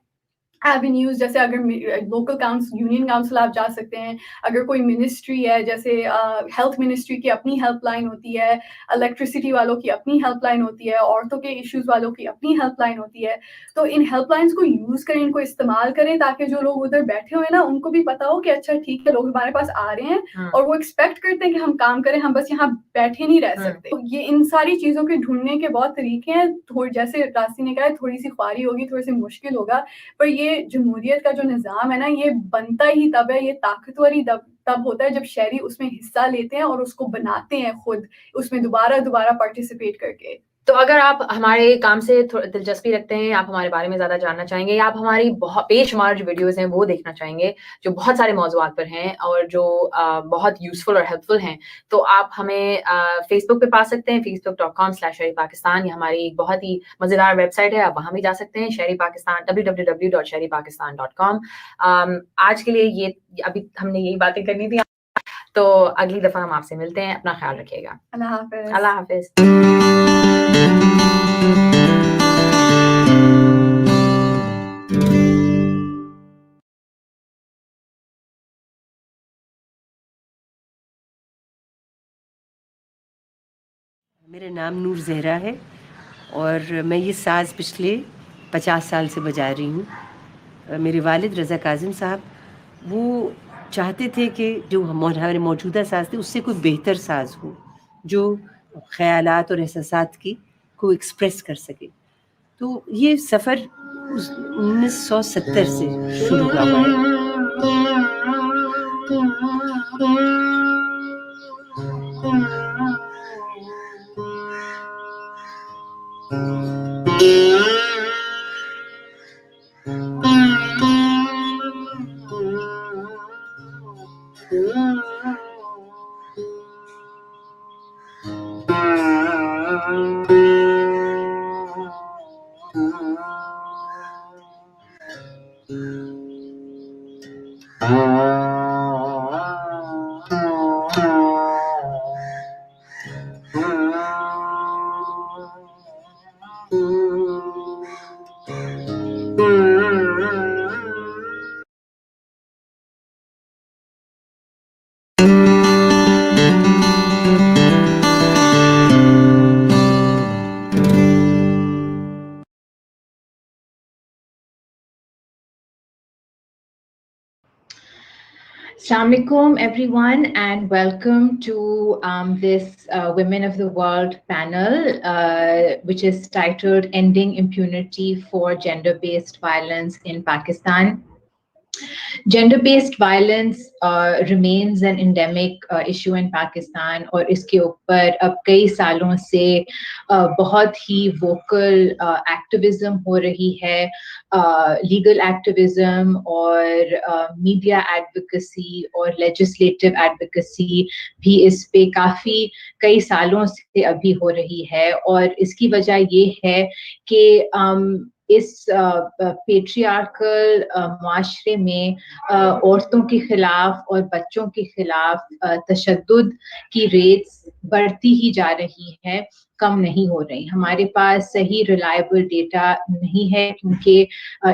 ایونیوز، جیسے اگر لوکل کاؤنسل، یونین کاؤنسل آپ جا سکتے ہیں. اگر کوئی منسٹری ہے، جیسے ہیلتھ منسٹری کی اپنی ہیلپ لائن ہوتی ہے، الیکٹریسٹی والوں کی اپنی ہیلپ لائن ہوتی ہے، عورتوں کے ایشوز والوں کی اپنی ہیلپ لائن ہوتی ہے. تو ان ہیلپ لائنس کو یوز کریں، ان کو استعمال کریں، تاکہ جو لوگ ادھر بیٹھے ہوئے نا ان کو بھی پتا ہو کہ اچھا ٹھیک ہے لوگ ہمارے پاس آ رہے ہیں اور وہ ایکسپیکٹ کرتے ہیں کہ ہم کام کریں، ہم بس یہاں بیٹھے نہیں رہ سکتے. یہ ان ساری چیزوں کے ڈھونڈنے کے بہت طریقے ہیں. جیسے راستی نے کہا تھوڑی سی خواری ہوگی، تھوڑی سی مشکل ہوگا، پر یہ جمہوریت کا جو نظام ہے نا یہ بنتا ہی تب ہے، یہ طاقتور ہی تب ہوتا ہے جب شہری اس میں حصہ لیتے ہیں اور اس کو بناتے ہیں خود، اس میں دوبارہ پارٹیسپیٹ کر کے. تو اگر آپ ہمارے کام سے دلچسپی رکھتے ہیں، آپ ہمارے بارے میں زیادہ جاننا چاہیں گے، یا آپ ہماری بے شمار جو ویڈیوز ہیں وہ دیکھنا چاہیں گے جو بہت سارے موضوعات پر ہیں اور جو بہت یوزفل اور ہیلپ فل ہیں، تو آپ ہمیں فیس بک پہ پا سکتے ہیں، facebook.com/شہری-پاکستان. یہ ہماری ایک بہت ہی مزیدار ویب سائٹ ہے، آپ وہاں بھی جا سکتے ہیں، شہری پاکستان www.شہریپاکستان.com. آج کے لیے یہ ابھی ہم نے یہی باتیں کرنی تھی، تو اگلی دفعہ ہم آپ سے ملتے ہیں. اپنا خیال رکھیے گا. اللہ حافظ. اللہ حافظ. میرا نام نور زہرا ہے اور میں یہ ساز پچھلے 50 سال سے بجا رہی ہوں. میرے والد رضا کاظم صاحب وہ چاہتے تھے کہ جو ہمارے موجودہ ساز تھے اس سے کوئی بہتر ساز ہو جو خیالات اور احساسات کو ایکسپریس کر سکے. تو یہ سفر 1970 سے شروع ہوا ہے. Assalamu alaikum everyone, and welcome to this Women of the World panel, which is titled Ending Impunity for Gender-Based Violence in Pakistan. Gender-based violence remains an endemic issue in Pakistan, اور اس کے اوپر اب کئی سالوں سے بہت ہی ووکل ایکٹیویزم ہو رہی ہے. لیگل ایکٹیویزم اور میڈیا ایڈوکیسی اور لیجسلیٹو ایڈوکیسی بھی اس پہ کافی کئی سالوں سے ابھی ہو رہی ہے. اور اس کی وجہ یہ ہے کہ اس پیٹریارکل معاشرے میں عورتوں کے خلاف اور بچوں کے خلاف تشدد کی ریٹس بڑھتی ہی جا رہی ہیں، کم نہیں ہو رہی. ہمارے پاس صحیح ریلائبل ڈیٹا نہیں ہے کیونکہ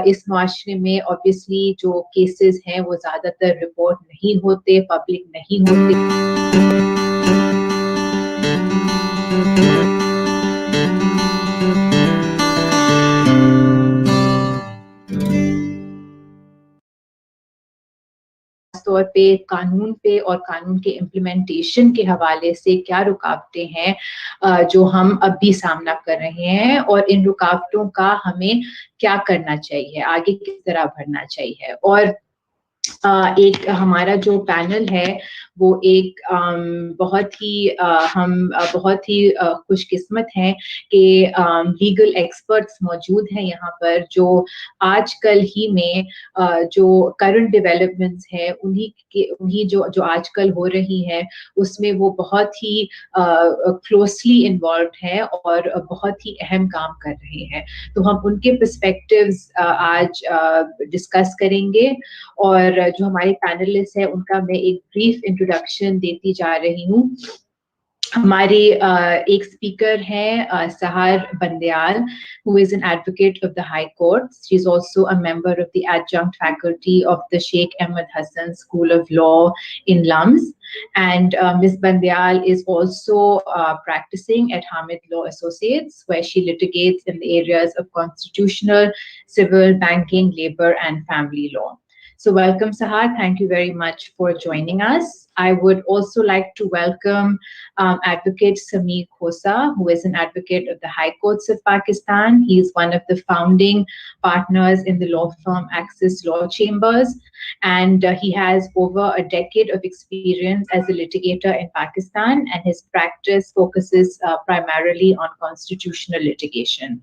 اس معاشرے میں obviously جو کیسز ہیں وہ زیادہ تر رپورٹ نہیں ہوتے، پبلک نہیں ہوتے. طور پہ قانون پہ اور قانون کے امپلیمنٹیشن کے حوالے سے کیا رکاوٹیں ہیں جو ہم اب بھی سامنا کر رہے ہیں، اور ان رکاوٹوں کا ہمیں کیا کرنا چاہیے، آگے کس طرح بڑھنا چاہیے. اور ایک ہمارا جو پینل ہے وہ ایک ہم بہت ہی خوش قسمت ہیں کہ لیگل ایکسپرٹس موجود ہیں یہاں پر جو آج کل ہی میں جو کرنٹ ڈیولپمنٹس ہیں انہی جو آج کل ہو رہی ہے اس میں وہ بہت ہی کلوزلی انوالوڈ ہیں اور بہت ہی اہم کام کر رہے ہیں. تو ہم ان کے پرسپیکٹیوز آج ڈسکس کریں گے، اور جو ہمارے پینلسٹ ہیں ان کا میں ایک بریف انٹروڈکشن دیتی جا رہی ہوں. ہمارے ایک اسپیکر ہیں سہار Bandial, who is an advocate of the High Court. She is also a member of the adjunct faculty of the Sheikh Ahmed Hassan School of Law in Lums. And Ms. Bandial is also practicing at Hamid Law Associates, where she litigates in the areas of constitutional, civil, banking, labor, and family law. So welcome, Sahar. Thank you very much for joining us. I would also like to welcome Advocate Sameer Khosa, who is an advocate of the High Courts of Pakistan. He is one of the founding partners in the law firm Access Law Chambers, and he has over a decade of experience as a litigator in Pakistan, and his practice focuses primarily on constitutional litigation.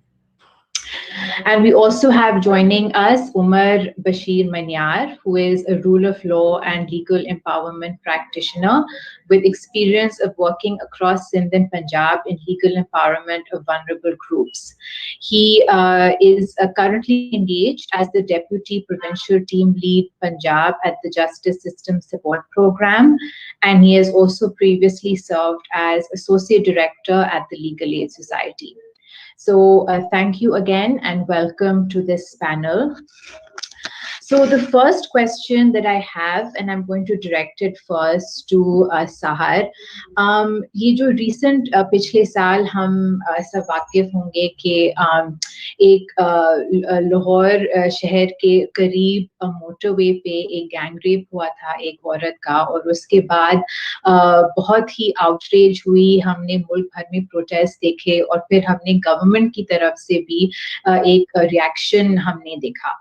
And we also have joining us Umar Bashir Manyar, who is a rule of law and legal empowerment practitioner with experience of working across Sindh and Punjab in legal empowerment of vulnerable groups. He is currently engaged as the Deputy Provincial Team Lead Punjab at the Justice System Support Program, and he has also previously served as Associate Director at the Legal Aid Society. So thank you again and welcome to this panel. So the first question that I have, and I'm going to direct it first to Sahar, ये जो recent पिछले साल हम सब वाकिफ होंगे कि एक लाहौर शहर के करीब मोटरवे पे एक गैंग रेप हुआ था एक औरत का, और उसके बाद बहुत ही आउटरेज हुई, हमने मुल्क भर में प्रोटेस्ट देखे और फिर हमने गवर्नमेंट की तरफ से भी एक रिएक्शन हमने देखा।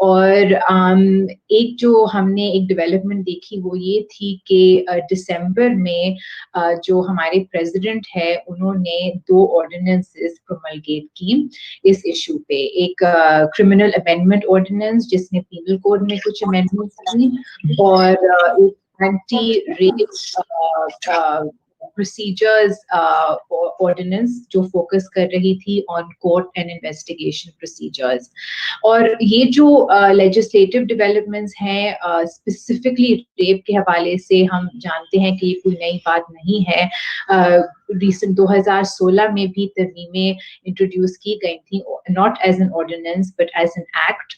और एक जो हमने एक डेवलपमेंट देखी वो ये थी कि दिसंबर में जो हमारे प्रेसिडेंट है उन्होंने 2 ऑर्डिनेंसेस प्रोमलगेट की इस इशू पे। एक क्रिमिनल अमेंडमेंट ऑर्डिनेंस जिसने पीनल कोड में कुछ अमेंडमेंट्स की, और एक एंटी रेप procedures ordinance जो फोकस कर रही थी on court and investigation procedures. और ये जो लेजिस्लेटिव डेवलपमेंट्स हैं स्पेसिफिकली रेप के हवाले से, हम जानते हैं कि ये कोई नई बात नहीं है। रिसेंट 2016 में भी तरमीमें इंट्रोड्यूस की गई थी, not as an ordinance but as an act,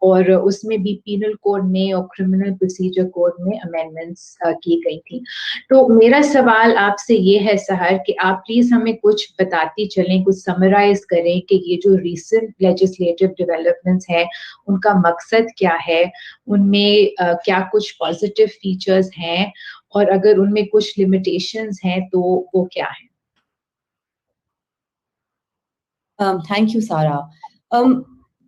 और उसमें भी पीनल कोड में और क्रिमिनल प्रोसीजर कोड में अमेंडमेंट्स की गई थी। तो मेरा सवाल आपसे ये है सहर कि आप प्लीज हमें कुछ बताती चलें, कुछ समराइज करें कि ये जो रिसेंट लेजिस्लेटिव डेवलपमेंट्स हैं उनका मकसद क्या है, उनमें क्या कुछ पॉजिटिव फीचर्स हैं, और अगर उनमें कुछ लिमिटेशंस हैं तो वो क्या है? थैंक यू सारा।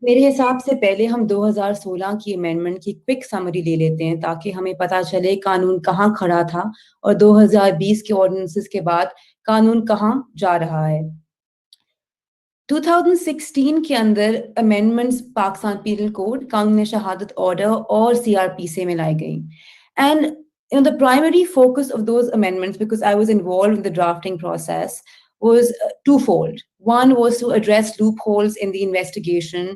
मेरे हिसाब से पहले हम 2016 की अमेंडमेंट की क्विक समरी ले लेते हैं ताकि हमें पता चले कानून कहाँ खड़ा था और 2020 के ऑर्डिनेंसेस के बाद कानून कहाँ जा रहा है। 2016 के अंदर अमेंडमेंट्स पाकिस्तान पीनल कोड, कानून शहादत ऑर्डर और CRPC में लाई गई। And the primary focus of those amendments, because I was involved in the drafting process, was twofold. One was to address loopholes in the investigation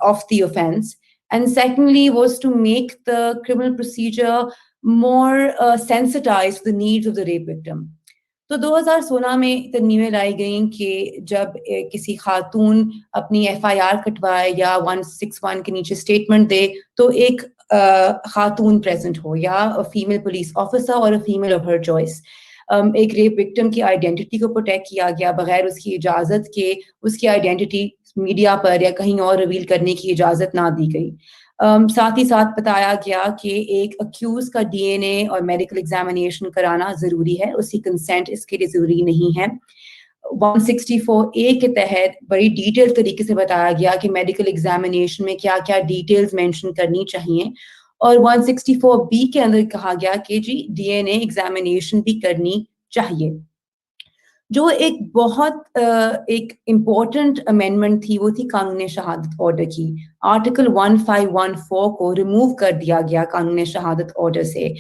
of the offense, and secondly was to make the criminal procedure more sensitized to the needs of the rape victim. तो 2016 में तरमीमें लाई गई कि जब किसी खातून अपनी FIR कटवाए या 161 के नीचे स्टेटमेंट दे तो एक खातून प्रेजेंट हो या फीमेल पुलिस ऑफिसर और फीमेल ऑफ हर चॉइस। एक रेप विक्टिम की आइडेंटिटी को प्रोटेक्ट किया गया बगैर उसकी इजाज़त के, उसकी आइडेंटिटी मीडिया पर या कहीं और रिवील करने की इजाज़त ना दी गई। साथ ही साथ बताया गया कि एक अक्यूज का DNA और मेडिकल एग्जामिनेशन कराना ज़रूरी है, उसकी कंसेंट इसके लिए ज़रूरी नहीं है। 164A के तहत बड़ी डिटेल तरीके से बताया गया कि मेडिकल एग्जामिनेशन में क्या क्या डिटेल्स मेंशन करनी चाहिए, और 164B के अंदर कहा गया कि जी DNA एग्जामिनेशन भी करनी चाहिए। जो एक बहुत एक इम्पोर्टेंट अमेंडमेंट थी वो थी कानून शहादत ऑर्डर की। आर्टिकल 1514 को रिमूव कर दिया गया कानून शहादत ऑर्डर से,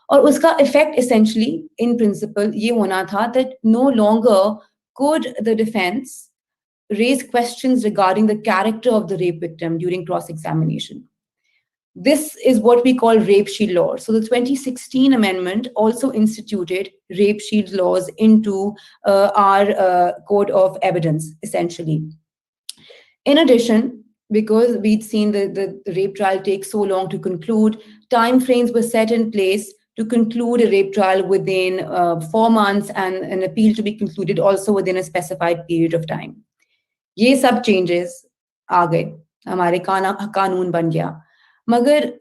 और उसका इफेक्ट एसेंशियली इन प्रिंसिपल ये होना था that no longer could the defense raise questions regarding the character of the rape victim during cross-examination. This is what we call rape shield law. So the 2016 amendment also instituted rape shield laws into our code of evidence, essentially. In addition, because we'd seen the rape trial take so long to conclude, time frames were set in place to conclude a rape trial within 4 months and an appeal to be concluded also within a specified period of time. ये सब changes आ गए, हमारे कानून बन गया। मगर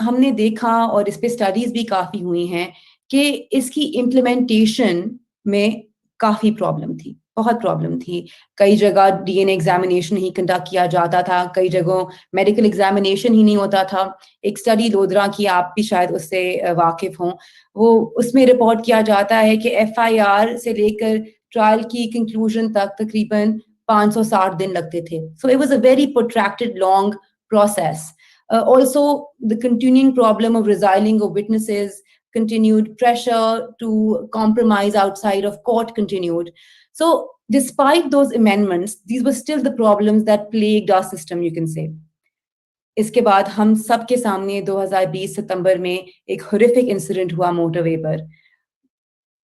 हमने देखा और इस पे स्टडीज भी काफ़ी हुई हैं कि इसकी इम्प्लीमेंटेशन में काफ़ी प्रॉब्लम थी, बहुत प्रॉब्लम थी। कई जगह डीएनए एग्जामिनेशन ही कंडक्ट किया जाता था, कई जगहों मेडिकल एग्जामिनेशन ही नहीं होता था। एक स्टडी लोधरा की, आप भी शायद उससे वाकिफ हों, वो उसमें रिपोर्ट किया जाता है कि एफआईआर से लेकर ट्रायल की कंक्लूजन तक तकरीबन 560 दिन लगते थे. So it was a very protracted, long process. Also, the continuing problem of resiling of witnesses continued, pressure to compromise outside of court continued. So despite those amendments, these were still the problems that plagued our system, you can say. इसके बाद हम सब के सामने 2020 सितंबर में एक horrific incident हुआ motorway पर.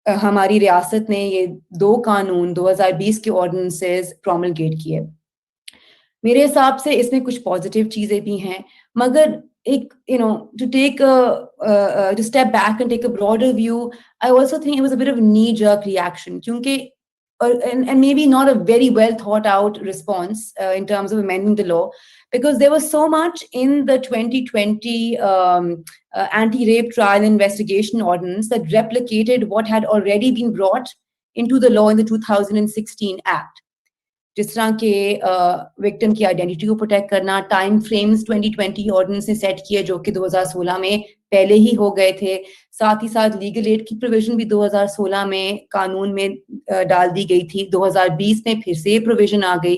हमारी रियासत ने ये 2 कानून 2020 के ऑर्डिनेंसेस प्रोमलगेट किए. मेरे हिसाब से इसमें कुछ पॉजिटिव चीजें भी हैं, मगर एक to take to step back and take a broader view, I also think it was a bit of a knee-jerk reaction, क्योंकि and maybe not a very well thought out response in terms of amending the law, because there was so much in the 2020 anti-rape trial investigation ordinance that replicated what had already been brought into the law in the 2016 Act. जिस तरह के victim की identity को protect करना, time frames 2020 ordinance ने set किए जो कि 2016 में पहले ही हो गए थे. साथ ही साथ लीगल एड की प्रोविजन भी 2016 में कानून में डाल दी गई थी. 2020 में फिर से प्रोविजन आ गई.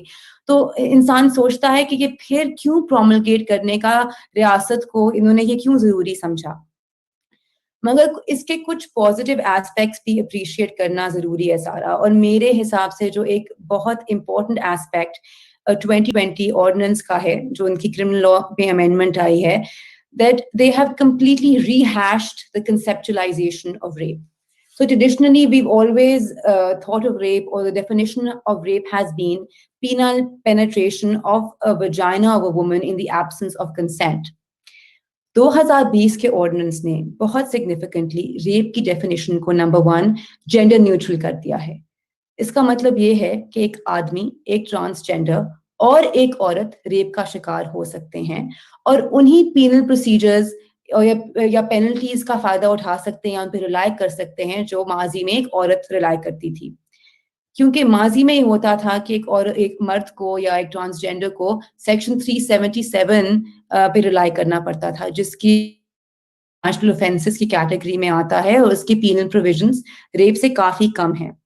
तो इंसान सोचता है कि ये फिर क्यों प्रोमलगेट करने का रियासत को इन्होंने ये क्यों जरूरी समझा. मगर इसके कुछ पॉजिटिव एस्पेक्ट्स भी अप्रिशिएट करना जरूरी है सारा. और मेरे हिसाब से जो एक बहुत इंपॉर्टेंट एस्पेक्ट 2020 ऑर्डिनेंस का है, जो उनकी क्रिमिनल लॉ में अमेंडमेंट आई है, that they have completely rehashed the conceptualization of rape. So traditionally we've always thought of rape, or the definition of rape has been penile penetration of a vagina of a woman in the absence of consent. 2020 के ordinance ने बहुत significantly rape की definition को number 1 gender neutral कर दिया है. इसका मतलब ये है कि एक आदमी, एक ट्रांसजेंडर और एक औरत रेप का शिकार हो सकते हैं, और उन्हीं पीनल प्रोसीजर्स या पेनल्टीज का फायदा उठा सकते हैं या उन पर रिलाई कर सकते हैं जो माजी में एक औरत रिलाई करती थी. क्योंकि माजी में ये होता था कि एक मर्द को या एक ट्रांसजेंडर को सेक्शन 377 पे रिलाई करना पड़ता था, जिसकी नेशनल ऑफेंसेस की कैटेगरी में आता है, और उसकी पीनल प्रोविजंस रेप से काफी कम हैं.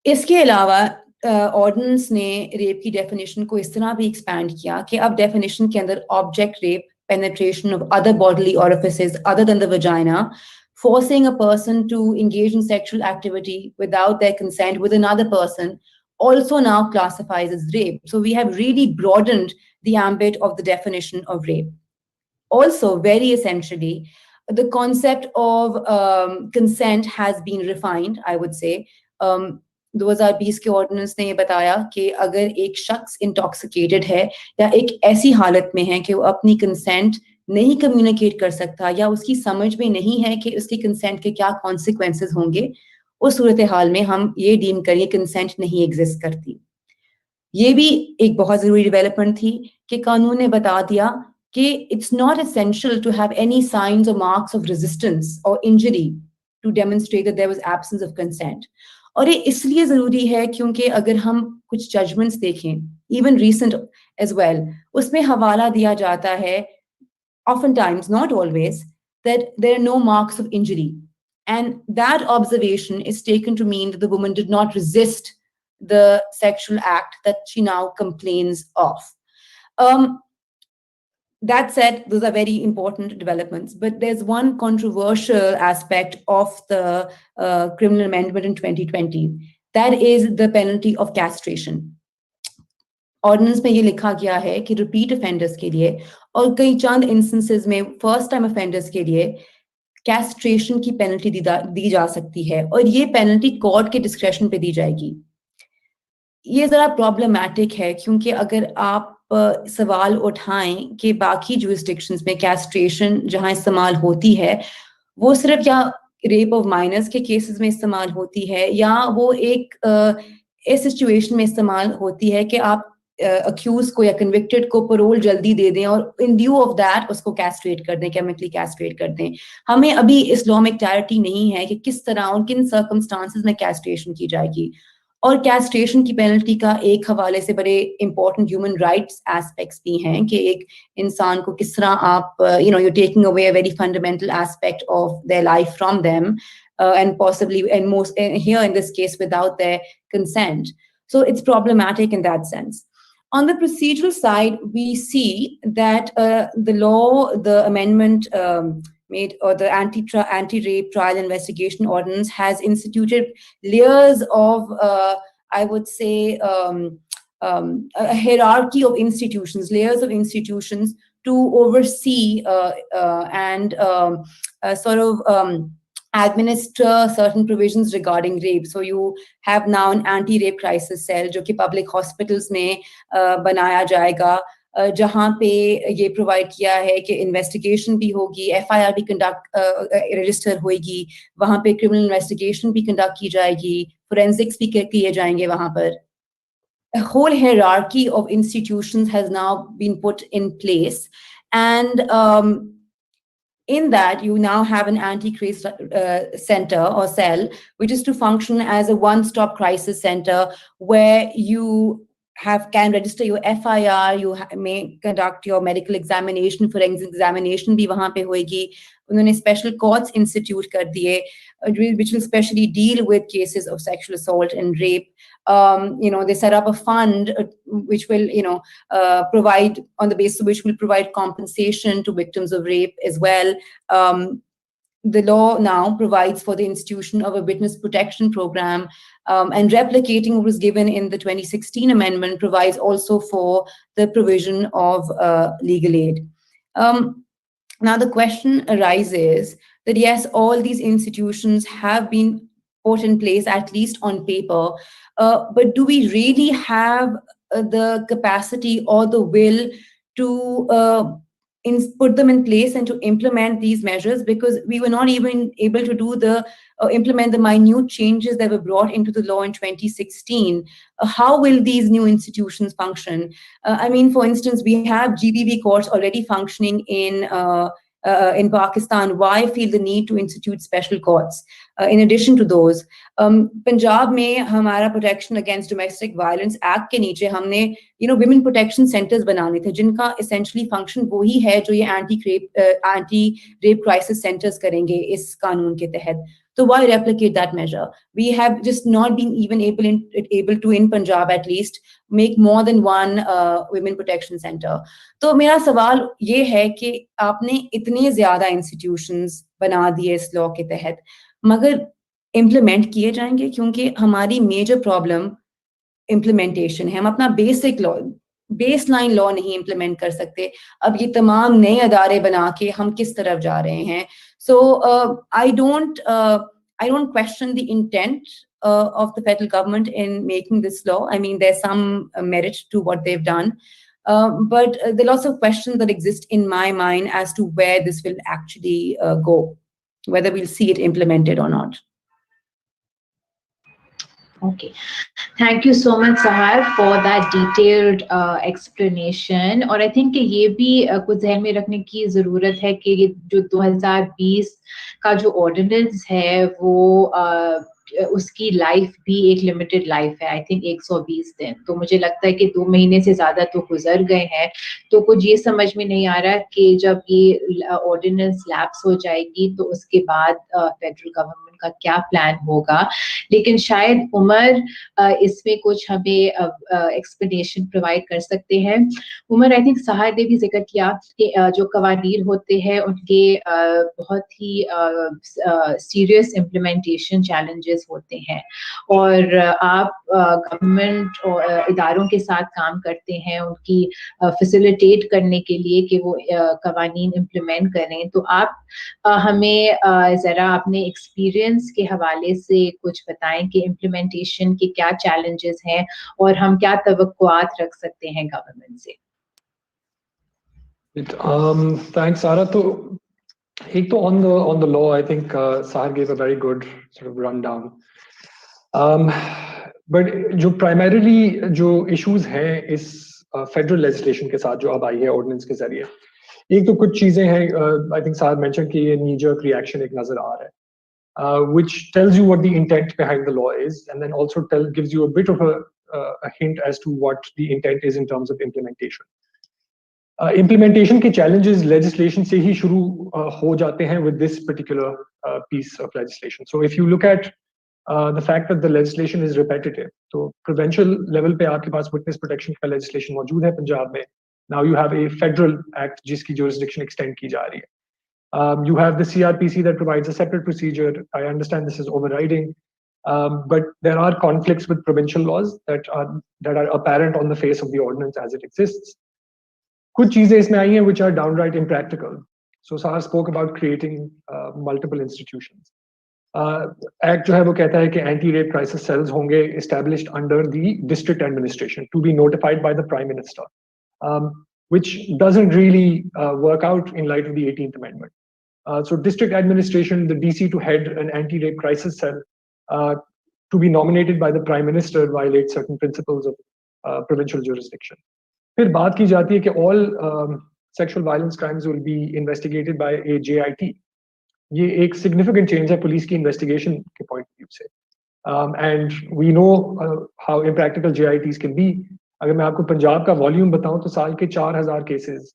इसके अलावा ऑर्डिनेंस ने रेप की डेफिनेशन को इस तरह भी एक्सपैंड किया कि अब डेफिनेशन के अंदर object rape, penetration of other bodily orifices other than the vagina, forcing a person to engage in sexual activity without their consent with another person, also now classifies as rape. So we have really broadened the ambit of the definition of rape. Also, very essentially, the concept of consent has been refined, I would say. 2020 के ordinance ने ये बताया कि अगर एक शख्स intoxicated है या एक ऐसी हालत में है कि वो अपनी कंसेंट नहीं कम्युनिकेट कर सकता, या उसकी समझ में नहीं है कि उसकी कंसेंट के क्या कॉन्सिक्वेंसेस होंगे, उस सूरत हाल में हम ये डीम करिए कंसेंट नहीं एग्जिस्ट करती. ये भी एक बहुत जरूरी डेवलपमेंट थी कि कानून ने बता दिया कि it's not essential to have any signs और मार्क्स ऑफ रेजिस्टेंस और injury to demonstrate that there was absence of consent. और ये इसलिए जरूरी है क्योंकि अगर हम कुछ जजमेंट्स देखें, इवन रीसेंट एज वेल, उसमें हवाला दिया जाता है, oftentimes, not always, that there are no marks of injury. And that observation is taken to mean that the woman did not resist the sexual act that she now complains of. That said, those are very important developments, but there's one controversial aspect of the criminal amendment in 2020. That is the penalty of castration. Ordinance में ये लिखा गया है कि repeat offenders के लिए और कई चंद इंस्टेंसेस में फर्स्ट टाइम ऑफेंडर्स के लिए कैस्ट्रेशन की पेनल्टी दी जा सकती है, और ये पेनल्टी कोर्ट के डिस्क्रेशन पे दी जाएगी. ये जरा प्रॉब्लमैटिक है क्योंकि अगर आप सवाल उठाएं कि बाकी जुरिस्डिक्शंस में कैस्ट्रेशन जहां इस्तेमाल होती है वो सिर्फ या रेप ऑफ माइनर्स के केसेस में इस्तेमाल होती है, या वो एक इस सिचुएशन में इस्तेमाल होती है कि आप अक्यूज को या कन्विक्टेड को पैरोल जल्दी दे दें और इन ड्यू ऑफ दैट उसको कैस्ट्रेट कर दें, केमिकली कैस्ट्रेट कर दें। हमें अभी इस लॉ में क्लैरिटी नहीं है कि किस तरह और किन सर्कमस्टांसेस में कैस्ट्रेशन की जाएगी। और कैस्ट्रेशन की पेनल्टी का एक हवाले से बड़े इंपॉर्टेंट ह्यूमन राइट्स एस्पेक्ट्स भी हैं कि एक इंसान को किस तरह आप you're taking away a very fundamental aspect of their life from them and possibly and most here in this case without their consent. So it's problematic in that sense. On the procedural side, we see that the law, the amendment made, or the anti-rape trial investigation ordinance has instituted layers of, I would say, a hierarchy of institutions, layers of institutions to oversee and sort of administer certain provisions regarding rape. So you have now an anti-rape crisis cell, जो कि public hospitals में बनाया जाएगा, जहाँ पे ये provide किया है कि इन्वेस्टिगेशन भी होगी, FIR भी रजिस्टर होगी, वहाँ पे क्रिमिनल इन्वेस्टिगेशन भी कंडक्ट की जाएगी, फोरेंसिक्स भी किए जाएंगे वहाँ पर. A whole hierarchy of institutions has now been put in place, and in that you now have an anti-crisis center or cell, which is to function as a one-stop crisis center where you can register your FIR, you may conduct your medical examination, forensic examination भी वहाँ पे होएगी. उन्होंने special courts institute कर दिए, which will specially deal with cases of sexual assault and rape. They set up a fund which will, provide, on the basis of which will provide compensation to victims of rape as well. The law now provides for the institution of a witness protection program, and replicating what was given in the 2016 amendment provides also for the provision of legal aid. Now the question arises that yes, all these institutions have been put in place, at least on paper, but do we really have the capacity or the will to put them in place and to implement these measures? Because we were not even able to do implement the minute changes that were brought into the law in 2016. How will these new institutions function? For instance, we have GBV courts already functioning in Pakistan. Why feel the need to institute special courts in addition to those? Punjab में हमारा Protection Against Domestic Violence Act के नीचे हमने women protection centers बनाने थे, जिनका essentially function वही है जो ये anti-rape crisis centers करेंगे इस कानून के तहत. So why replicate that measure? We have just not been even able to, in Punjab at least, make more than one women protection center. तो मेरा सवाल ये है कि आपने इतने ज़्यादा institutions बना दिए इस law के तहत, मगर implement किए जाएंगे? क्योंकि हमारी major problem implementation है. हम अपना basic law, baseline law नहीं implement कर सकते. अब ये तमाम नए अदारे बना के हम किस तरफ जा रहे हैं? So I don't question the intent of the federal government in making this law. There's some merit to what they've done, but there are lots of questions that exist in my mind as to where this will actually go, whether we'll see it implemented or not. Okay, thank you so much, Sahar, for that detailed explanation. और I think कि ये भी कुछ ध्यान में रखने की ज़रूरत है कि ये जो 2020 का जो ऑर्डिनेंस है वो उसकी लाइफ भी एक लिमिटेड लाइफ है. आई थिंक 120 दिन. तो मुझे लगता है कि 2 महीने से ज्यादा तो गुजर गए हैं. तो कुछ ये समझ में नहीं आ रहा कि जब ये ऑर्डिनेंस लैप्स हो जाएगी तो उसके बाद फेडरल गवर्नमेंट का क्या प्लान होगा. लेकिन शायद उमर इसमें कुछ हमें एक्सप्लेनेशन प्रोवाइड कर सकते हैं. उमर, आई थिंक सहार ने भी जिक्र किया कि जो कवानीन होते हैं उनके बहुत ही सीरियस इम्प्लीमेंटेशन चैलेंजेस होते हैं, और आप गवर्नमेंट और इदारों के साथ काम करते हैं उनकी फैसिलिटेट करने के लिए कि वो कवानीन इम्प्लीमेंट करें. तो आप हमें ज़रा अपने एक्सपीरियंस के हवाले से कुछ बताएं कि इम्प्लीमेंटेशन के क्या चैलेंजेस हैं और हम क्या तवक्कुआत रख सकते हैं गवर्नमेंट से. Thanks, Sara. तो एक तो on the law, I think Sahar gave a very good sort of rundown. But जो प्राइमरीली जो इश्यूज हैं इस फेडरल लेजिस्लेशन के साथ जो अब आई है ऑर्डिनेंस के जरिए, एक तो कुछ चीजें हैं, आई थिंक साहब मेंशन कि ये नी जर्क रिएक्शन एक नजर आ रहा है, which tells you what the intent behind the law is, and then also gives you a bit of a hint as to what the intent is in terms of implementation. Implementation के challenges legislation से ही शुरू हो जाते हैं with this particular piece of legislation. So if you look at the fact that the legislation is repetitive, तो provincial level पे आपके पास witness protection का legislation मौजूद है पंजाब में. Now you have a federal act जिसकी jurisdiction extend की जा रही है. You have the CRPC that provides a separate procedure. I understand this is overriding, but there are conflicts with provincial laws that are apparent on the face of the ordinance as it exists. कुछ चीजें इसमें आई हैं which are downright impractical. So Sahar spoke about creating multiple institutions. Act जो है वो कहता है कि anti-rape crisis cells होंगे established under the district administration to be notified by the Prime Minister, which doesn't really work out in light of the 18th Amendment. So district administration, the DC to head an anti-rape crisis cell to be nominated by the Prime Minister violates certain principles of provincial jurisdiction. फिर बात की जाती है कि all sexual violence crimes will be investigated by a JIT. ये एक significant change है police की investigation के point of view से. And we know how impractical JITs can be. अगर मैं आपको पंजाब का volume बताऊं तो साल के 4,000 cases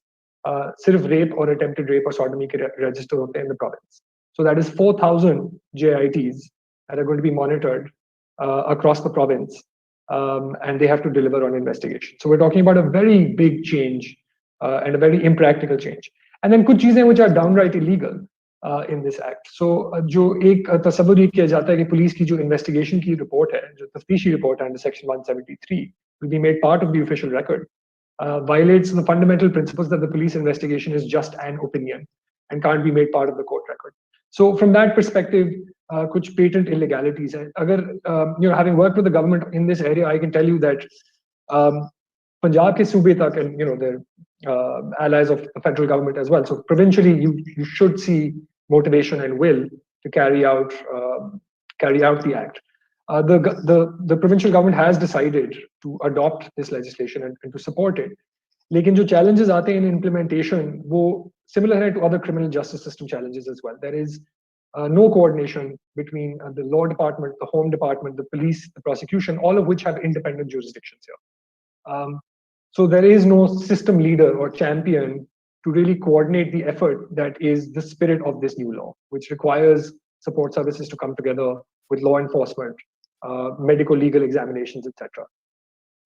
सिर्फ rape or attempted rape or sodomy के register होते हैं in the province. So that is 4,000 JITs that are going to be monitored across the province, and they have to deliver on investigation. So we're talking about a very big change and a very impractical change. And then कुछ चीजें which are downright illegal in this act. So जो एक तस्वुर ये किया जाता है कि पुलिस की जो investigation की report है, जो तफ्तीशी report है under section 173 will be made part of the official record. Violates the fundamental principles that the police investigation is just an opinion and can't be made part of the court record. So from that perspective, कुछ patent illegalities हैं. अगर having worked with the government in this area, I can tell you that Punjab के सूबे तक, and they're allies of the federal government as well. So provincially, you should see motivation and will to carry out the act. The provincial government has decided to adopt this legislation and to support it. लेकिन जो challenges आते हैं in implementation, वो similar है to other criminal justice system challenges as well. There is no coordination between the law department, the home department, the police, the prosecution, all of which have independent jurisdictions here. So there is no system leader or champion to really coordinate the effort that is the spirit of this new law, which requires support services to come together with law enforcement, medical legal examinations, etc.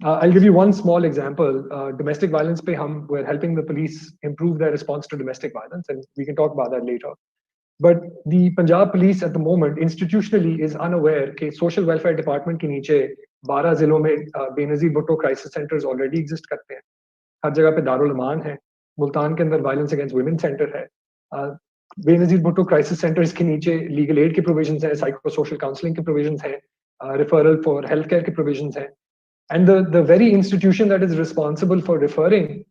I'll give you one small example. Domestic violence pe we're helping the police improve their response to domestic violence, and we can talk about that later. But the Punjab police at the moment institutionally is unaware that social welfare department के नीचे 12 जिलों में Benazir Bhutto crisis centers already exist करते हैं. हर जगह पे दारुल अमान है. मुल्तान के अंदर violence against women center है. बेनजीर भुट्टो crisis centers के नीचे legal aid के provisions हैं, psychosocial counseling के provisions हैं, referral for healthcare के provisions हैं. And the very institution that is responsible for referring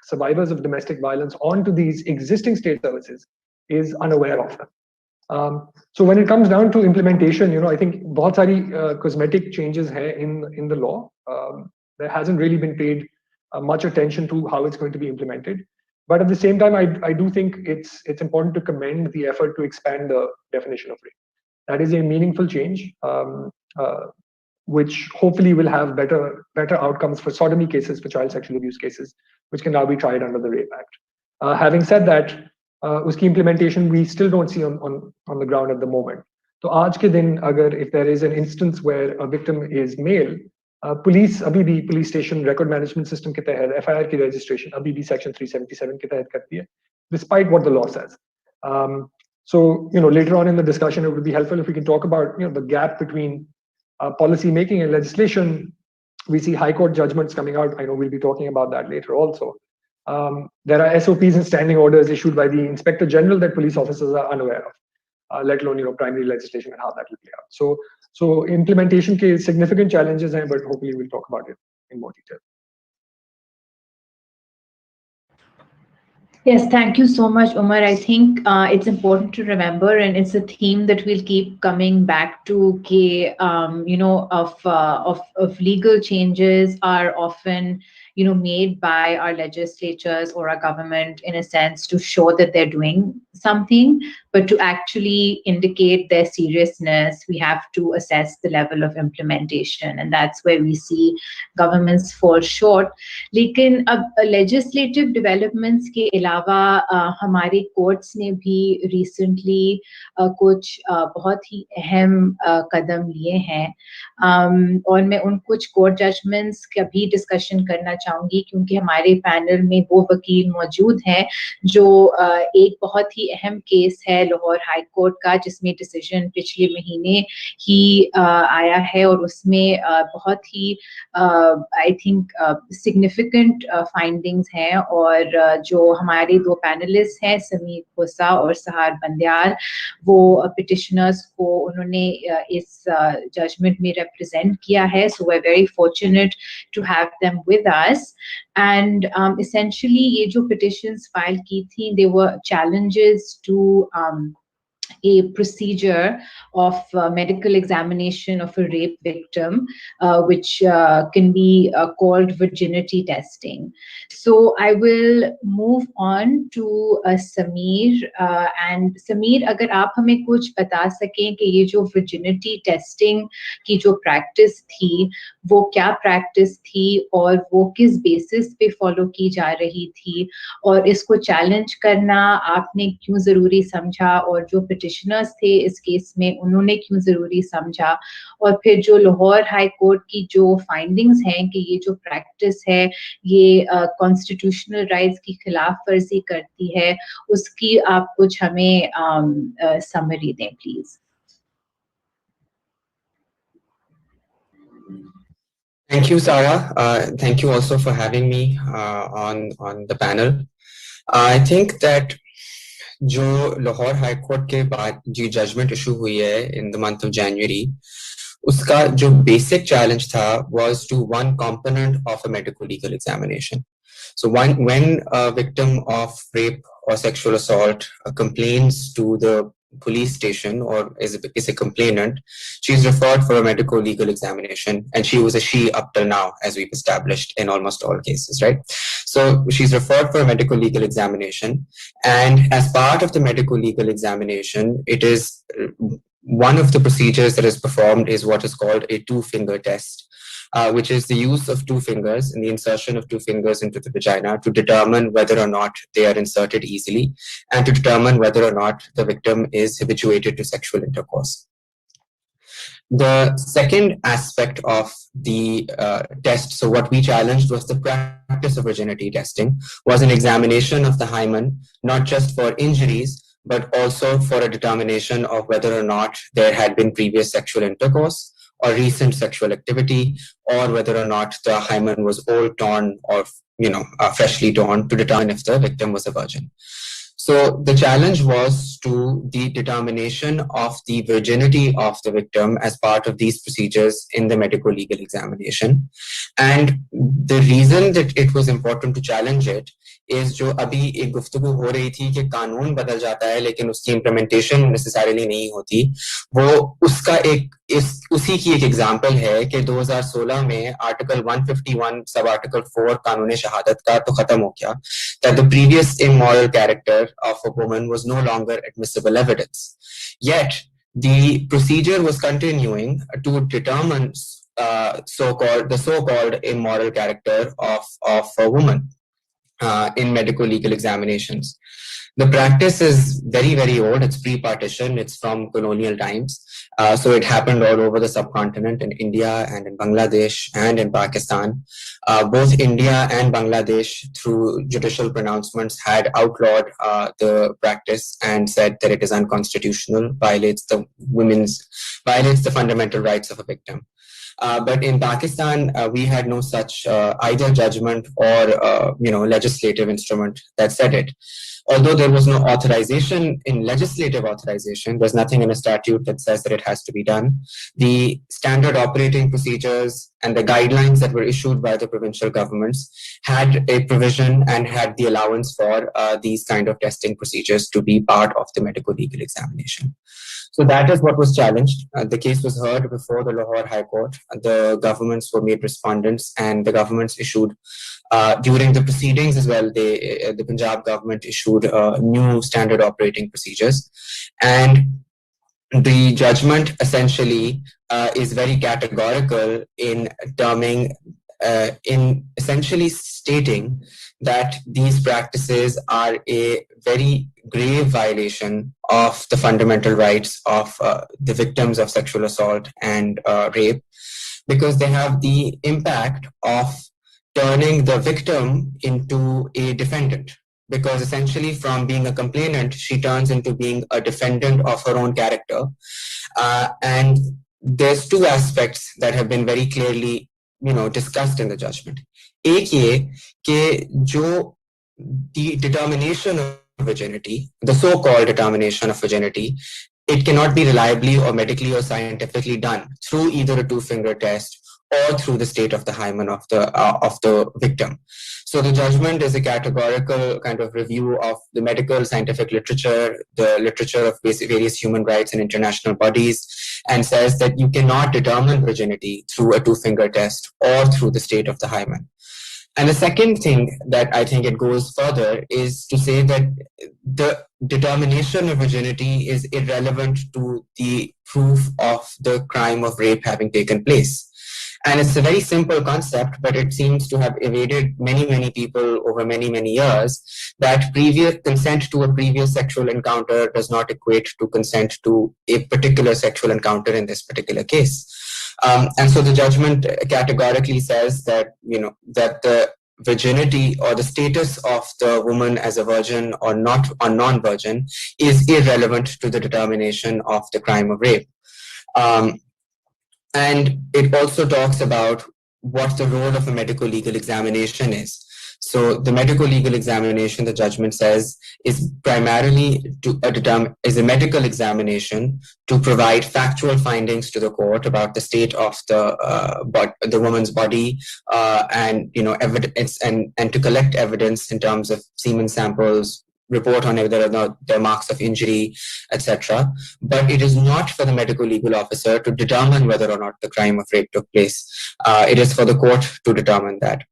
survivors of domestic violence onto these existing state services is unaware of them. So when it comes down to implementation, I think बहुत सारी cosmetic changes हैं in the law. There hasn't really been paid much attention to how it's going to be implemented. But at the same time, I do think it's important to commend the effort to expand the definition of rape. That is a meaningful change, which hopefully will have better outcomes for sodomy cases, for child sexual abuse cases, which can now be tried under the Rape Act. Having said that, uski implementation we still don't see on the ground at the moment. So aaj ke din, if there is an instance where a victim is male, police abhi bhi police station record management system ke tahat FIR ki registration abhi bhi section 377 ke tahat karti hai, despite what the law says. So later on in the discussion, it would be helpful if we can talk about the gap between policy making and legislation. We see high court judgments coming out. I know we'll be talking about that later also. There are SOPs and standing orders issued by the Inspector General that police officers are unaware of, let alone primary legislation and how that will play out. So implementation ke significant challenges hain, but hopefully we'll talk about it in more detail. Yes, thank you so much, Umar. I think it's important to remember, and it's a theme that we'll keep coming back to. Of legal changes are often made by our legislatures or our government in a sense to show that they're doing something, but to actually indicate their seriousness, we have to assess the level of implementation, and that's where we see governments fall short. लेकिन अब legislative developments के अलावा हमारे courts ने भी recently कुछ बहुत ही अहम कदम लिए हैं, और मैं उन कुछ court judgments का भी discussion करना चाहूंगी क्योंकि हमारे पैनल में वो वकील मौजूद हैं जो एक बहुत ही अहम केस है लाहौर हाई कोर्ट का जिसमें डिसीजन पिछले महीने ही आया है और उसमें बहुत ही आई थिंक सिग्निफिकेंट फाइंडिंग्स हैं और जो हमारे दो पैनलिस्ट हैं समीर खोसा और सहार बंदियार वो पिटिशनर्स को उन्होंने इस जजमेंट में रिप्रेजेंट किया है, so we are very fortunate to have them with us and essentially ये जो petitions फाइल की थी they were challenges to a procedure of medical examination of a rape victim, which can be called virginity testing. So I will move on to Sameer. And Sameer, अगर आप हमें कुछ बता सकें कि ये जो virginity testing की जो practice थी, वो क्या practice थी और वो किस basis पे follow की जा रही थी और इसको challenge करना आपने क्यों ज़रूरी समझा और जो petitioners थे इस केस में उन्होंने क्यों ज़रूरी समझा और फिर जो लाहौर हाई कोर्ट की जो findings हैं कि ये जो practice है ये constitutional rights की खिलाफ वर्जी करती है उसकी आप कुछ हमें summary दें please. Thank you, Sarah. Thank you also for having me on the panel. I think that जो लाहौर हाई कोर्ट के बाद जो जजमेंट इशू हुई है in the month of January, उसका जो basic challenge था was to one component of a medical legal examination. So when a victim of rape or sexual assault complains to the police station or is a complainant, she's referred for a medical legal examination, and she was a she up till now, as we've established in almost all cases, right? So she's referred for a medical legal examination, and as part of the medical legal examination, it is one of the procedures that is performed is what is called a two-finger test, which is the use of two fingers and the insertion of two fingers into the vagina to determine whether or not they are inserted easily and to determine whether or not the victim is habituated to sexual intercourse. The second aspect of the test, so what we challenged was the practice of virginity testing, was an examination of the hymen, not just for injuries, but also for a determination of whether or not there had been previous sexual intercourse or recent sexual activity, or whether or not the hymen was old torn or freshly torn to determine if the victim was a virgin. So the challenge was to the determination of the virginity of the victim as part of these procedures in the medical legal examination. And the reason that it was important to challenge it is जो अभी एक गुफ्तगू हो रही थी कि कानून बदल जाता है लेकिन उसकी इम्प्लीमेंटेशन नेसेसरीली नहीं होती, वो उसका उसी की एक एग्जांपल है कि 2016 में आर्टिकल 151 सब आर्टिकल 4 कानून शहादत का तो खत्म हो गया, that the previous immoral character of a woman was no longer admissible evidence. Yet the procedure was continuing to determine the so-called immoral character of a woman in medical legal examinations. The practice is very, very old. It's pre-partition. It's from colonial times. So it happened all over the subcontinent, in India and in Bangladesh and in Pakistan. Both India and Bangladesh, through judicial pronouncements, had outlawed the practice and said that it is unconstitutional, violates the fundamental rights of a victim. But in Pakistan, we had no such either judgment or legislative instrument that said it. Although there was no authorization in legislative authorization, there's nothing in a statute that says that it has to be done. The standard operating procedures and the guidelines that were issued by the provincial governments had a provision and had the allowance for these kind of testing procedures to be part of the medical legal examination. So that is what was challenged. The case was heard before the Lahore High Court. The governments were made respondents, and the governments issued during the proceedings as well. The Punjab government issued new standard operating procedures, and the judgment essentially is very categorical in terming, in essentially stating that these practices are a very grave violation of the fundamental rights of the victims of sexual assault and rape, because they have the impact of turning the victim into a defendant. Because essentially from being a complainant, she turns into being a defendant of her own character. And there's two aspects that have been very clearly, discussed in the judgment. एक ये कि जो the determination of virginity, the so-called determination of virginity, it cannot be reliably or medically or scientifically done through either a two-finger test or through the state of the hymen of the victim. So the judgment is a categorical kind of review of the medical scientific literature, the literature of various human rights and international bodies, and says that you cannot determine virginity through a two-finger test or through the state of the hymen. And the second thing that I think it goes further is to say that the determination of virginity is irrelevant to the proof of the crime of rape having taken place. And it's a very simple concept, but it seems to have evaded many, many people over many, many years, that previous consent to a previous sexual encounter does not equate to consent to a particular sexual encounter in this particular case. And so the judgment categorically says that, that the virginity or the status of the woman as a virgin or non-virgin is irrelevant to the determination of the crime of rape. And it also talks about what the role of a medical legal examination is. So the medical legal examination, the judgment says, is primarily is a medical examination to provide factual findings to the court about the state of the woman's body, and evidence, and to collect evidence in terms of semen samples, report on whether or not there are marks of injury, etc. But it is not for the medical legal officer to determine whether or not the crime of rape took place. It is for the court to determine that.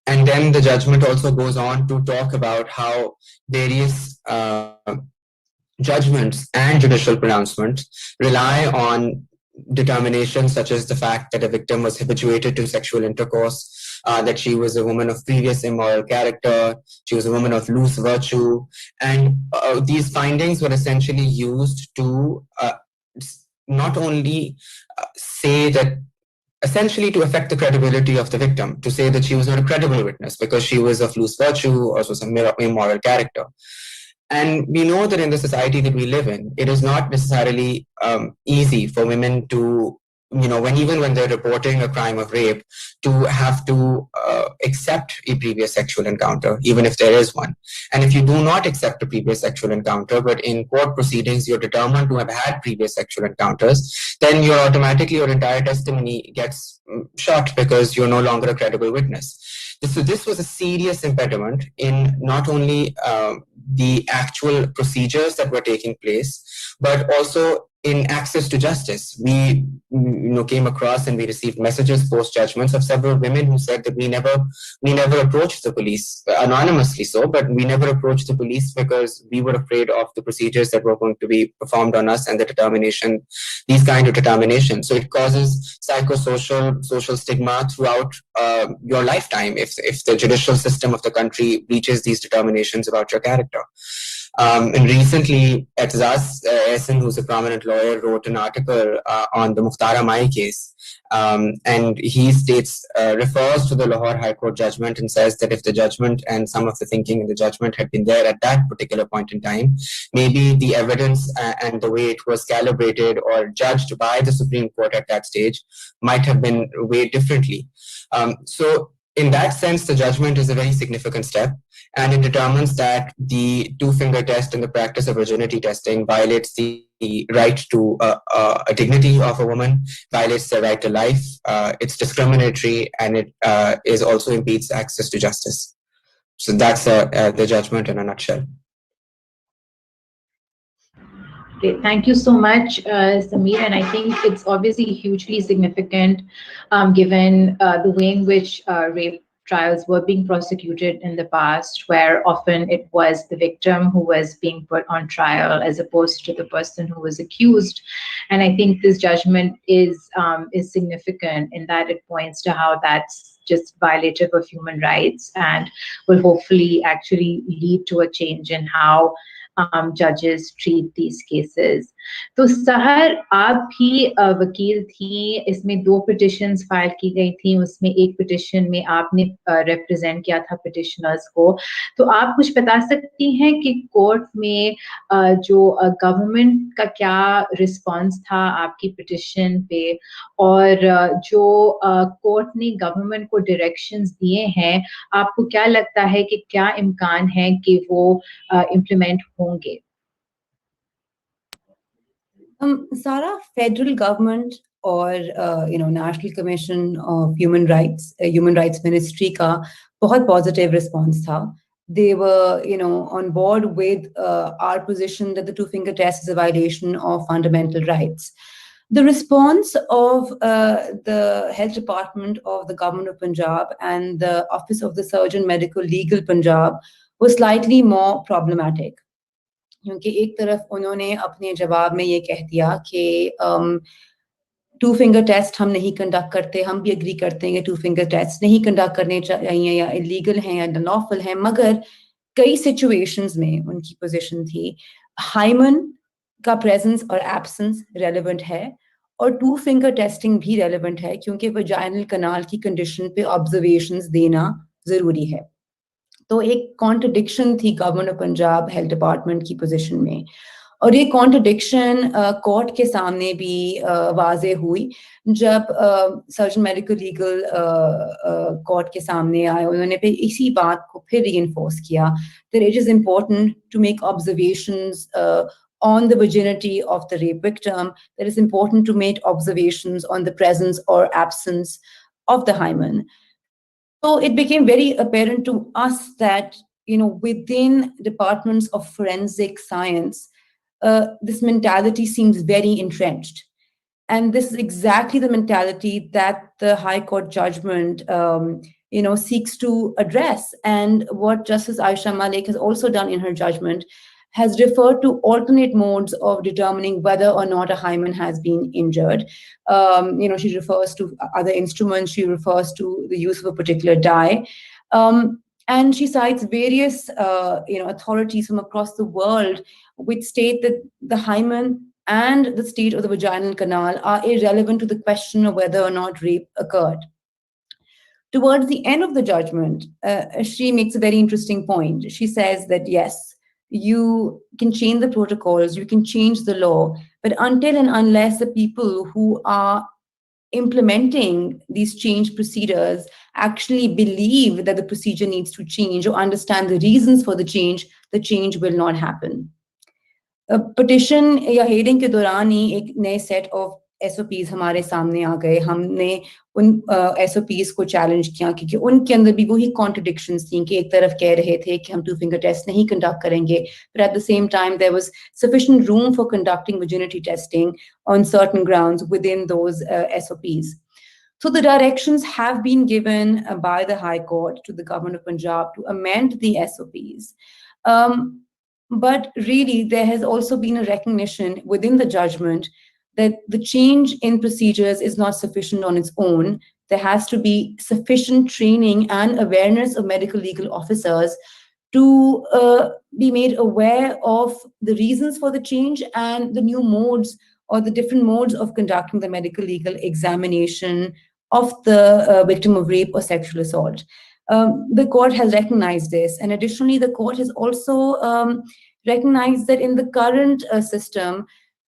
And then the judgment also goes on to talk about how various judgments and judicial pronouncements rely on determinations such as the fact that a victim was habituated to sexual intercourse, that she was a woman of previous immoral character, she was a woman of loose virtue. And these findings were essentially used to not only say that, essentially to affect the credibility of the victim, to say that she was not a credible witness because she was of loose virtue or was some immoral character. And we know that in the society that we live in, it is not necessarily easy for women to, when they're reporting a crime of rape, to have to accept a previous sexual encounter, even if there is one. And if you do not accept a previous sexual encounter, but in court proceedings you're determined to have had previous sexual encounters, then your entire testimony gets shot because you're no longer a credible witness. So this was a serious impediment in not only the actual procedures that were taking place, but also in access to justice. We came across and we received messages post judgments of several women who said that we never approached the police, anonymously so, but we never approached the police because we were afraid of the procedures that were going to be performed on us and these kind of determinations. So it causes social stigma throughout your lifetime if the judicial system of the country reaches these determinations about your character. And recently, Etzaz Ehsan, who's a prominent lawyer, wrote an article on the Mukhtara Mai case. And he refers to the Lahore High Court judgment and says that if the judgment and some of the thinking in the judgment had been there at that particular point in time, maybe the evidence and the way it was calibrated or judged by the Supreme Court at that stage might have been weighed differently. So in that sense, the judgment is a very significant step, and it determines that the two-finger test and the practice of virginity testing violates the the right to a dignity of a woman, violates their right to life. It's discriminatory, and it is also impedes access to justice. So that's the judgment in a nutshell. Great. Thank you so much, Sameer. And I think it's obviously hugely significant given the way in which rape trials were being prosecuted in the past, where often it was the victim who was being put on trial as opposed to the person who was accused. And I think this judgment is significant in that it points to how that's just violative of human rights and will hopefully actually lead to a change in how judges treat these cases. तो सहर आप भी वकील थी, इसमें 2 petitions file की गई थी, उसमें एक पिटिशन में आपने रिप्रेजेंट किया था पिटिशनर्स को, तो आप कुछ बता सकती हैं कि कोर्ट में जो गवर्नमेंट का क्या रिस्पांस था आपकी पिटिशन पे, और जो कोर्ट ने गवर्नमेंट को डायरेक्शंस दिए हैं, आपको क्या लगता है कि क्या इम्कान है कि वो इम्प्लीमेंट होंगे? Sara, federal government और National Commission of Human Rights, Human Rights Ministry का बहुत positive response था. They were, on board with our position that the two-finger test is a violation of fundamental rights. The response of the Health Department of the Government of Punjab and the Office of the Surgeon Medical Legal Punjab was slightly more problematic. क्योंकि एक तरफ उन्होंने अपने जवाब में ये कह दिया कि टू फिंगर टेस्ट हम नहीं कंडक्ट करते, हम भी एग्री करते हैं कि टू फिंगर टेस्ट नहीं कंडक्ट करने चाहिए या इलीगल हैं या अनलॉफुल हैं, मगर कई सिचुएशंस में उनकी पोजीशन थी हाइमन का प्रेजेंस और एब्सेंस रेलेवेंट है और टू फिंगर टेस्टिंग भी रेलेवेंट है क्योंकि वजाइनल कनाल की कंडीशन पे ऑब्जर्वेशंस देना जरूरी है. तो एक कॉन्ट्रडिक्शन थी government of Punjab health department की पोजीशन में, और ये कॉन्ट्रडिक्शन कोर्ट के सामने भी वाज़े हुई जब सर्जन मेडिकल लीगल कोर्ट के सामने आए. उन्होंने फिर इसी बात को फिर रीइंफोर्स किया that it is important to make observations on the virginity of the rape victim, that it's important to make observations on the presence or absence of the hymen. So it became very apparent to us that, within departments of forensic science, this mentality seems very entrenched. And this is exactly the mentality that the High Court judgment, seeks to address. And what Justice Aisha Malik has also done in her judgment has referred to alternate modes of determining whether or not a hymen has been injured. She refers to other instruments, she refers to the use of a particular dye. And she cites various, authorities from across the world which state that the hymen and the state of the vaginal canal are irrelevant to the question of whether or not rape occurred. Towards the end of the judgment, she makes a very interesting point. She says that, yes, you can change the protocols, you can change the law, but until and unless the people who are implementing these change procedures actually believe that the procedure needs to change or understand the reasons for the change will not happen. Petition या hearing के दौरान ही एक नए set of SOPs हमारे सामने आ गए. हमने उन SOPs को चैलेंज किया क्योंकि उनके अंदर भी वही contradictions थी कि एक तरफ कह रहे थे कि हम two finger test नहीं conduct करेंगे, but at the same time there was sufficient room for conducting virginity testing on certain grounds within those SOPs. So the directions have been given by the High Court to the Government of Punjab to amend the SOPs. But really there has also been a recognition within the judgment that the change in procedures is not sufficient on its own. There has to be sufficient training and awareness of medical legal officers to be made aware of the reasons for the change and the new modes or the different modes of conducting the medical legal examination of the victim of rape or sexual assault. The court has recognized this, and additionally the court has also recognized that in the current system,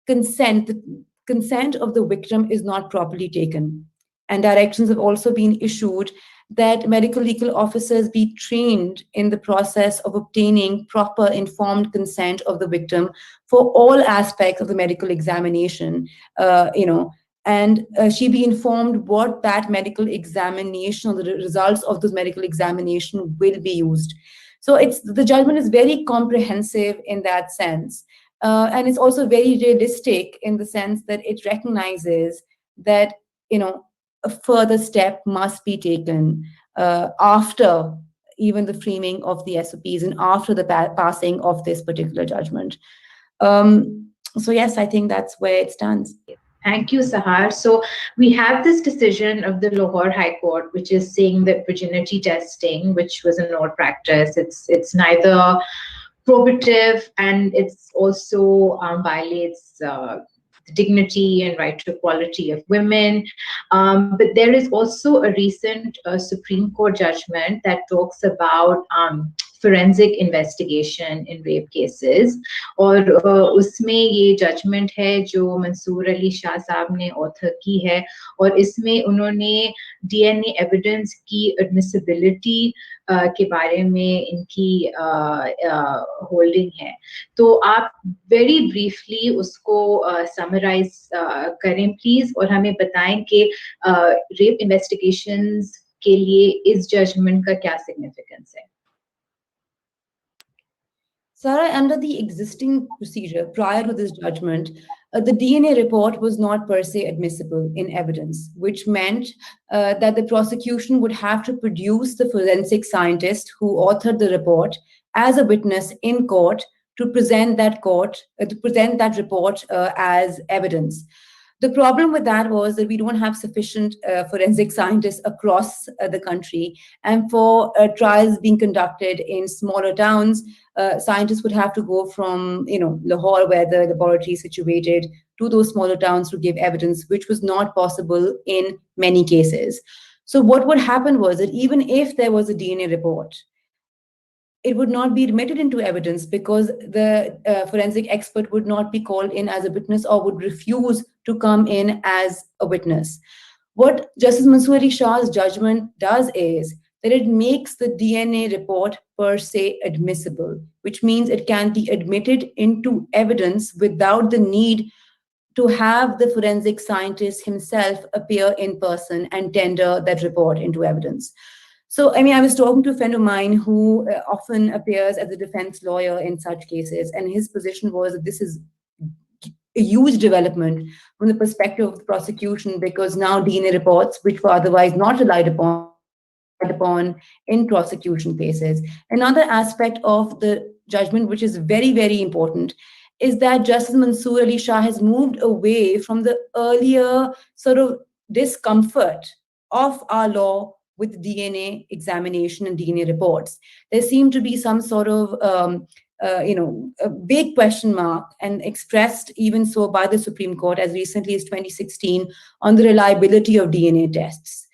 consent of the victim is not properly taken, and directions have also been issued that medical legal officers be trained in the process of obtaining proper informed consent of the victim for all aspects of the medical examination, and she be informed what that medical examination or the results of those medical examination will be used. So the judgment is very comprehensive in that sense. And it's also very realistic in the sense that it recognizes that, a further step must be taken after even the framing of the SOPs and after the passing of this particular judgment. So yes, I think that's where it stands. Thank you, Sahar. So we have this decision of the Lahore High Court, which is saying that virginity testing, which was an old practice, it's neither probative and it's also violates the dignity and right to equality of women. But there is also a recent Supreme Court judgment that talks about forensic investigation in rape cases, और उसमें ये judgment है जो मंसूर अली शाह साहब ने author की है, और इसमें उन्होंने DNA evidence की admissibility के बारे में इनकी holding है. तो आप very briefly उसको summarize करें please, और हमें बताएं कि rape investigations के लिए इस judgment का क्या significance है. Sarah, under the existing procedure prior to this judgment, the DNA report was not per se admissible in evidence, which meant that the prosecution would have to produce the forensic scientist who authored the report as a witness in court to present that report as evidence. The problem with that was that we don't have sufficient forensic scientists across the country, and for trials being conducted in smaller towns, scientists would have to go from Lahore, where the laboratory is situated, to those smaller towns to give evidence, which was not possible in many cases. So what would happen was that even if there was a DNA report, it would not be admitted into evidence because the forensic expert would not be called in as a witness or would refuse to come in as a witness. What Justice Mansoor Ali Shah's judgment does is that it makes the DNA report per se admissible, which means it can be admitted into evidence without the need to have the forensic scientist himself appear in person and tender that report into evidence. So, I was talking to a friend of mine who often appears as a defense lawyer in such cases, and his position was that this is a huge development from the perspective of the prosecution, because now DNA reports, which were otherwise not relied upon in prosecution cases. Another aspect of the judgment, which is very, very important, is that Justice Mansoor Ali Shah has moved away from the earlier sort of discomfort of our law with DNA examination and DNA reports. There seemed to be some sort of, a big question mark, and expressed even so by the Supreme Court as recently as 2016 on the reliability of DNA tests.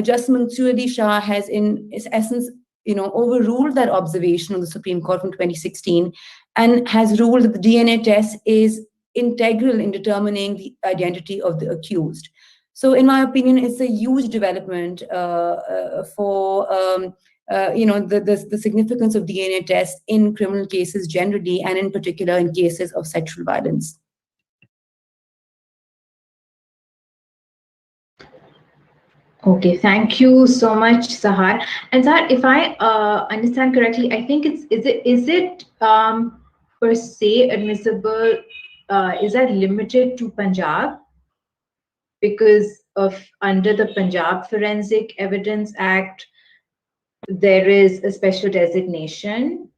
Justice Mansoor Ali Shah has, in its essence, overruled that observation of the Supreme Court from 2016 and has ruled that the DNA test is integral in determining the identity of the accused. So in my opinion, it's a huge development for the significance of DNA tests in criminal cases generally, and in particular in cases of sexual violence. Okay, thank you so much, Sahar. And Sahar, if I understand correctly, I think is it per se admissible? Is that limited to Punjab? Because under the Punjab Forensic Evidence Act, there is a special designation.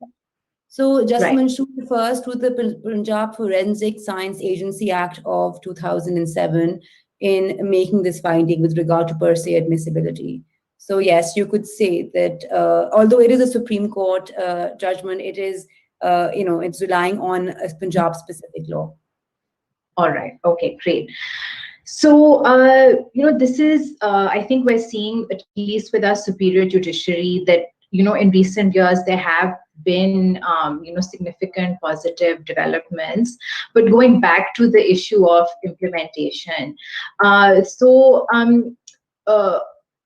So Justice Mansoor refers to the Punjab Forensic Science Agency Act of 2007 in making this finding with regard to per se admissibility. So yes, you could say that although it is a Supreme Court judgment, it is, it's relying on a Punjab specific law. All right. Okay, great. So, this is, I think we're seeing, at least with our superior judiciary, that, in recent years, there have been, significant positive developments. But going back to the issue of implementation,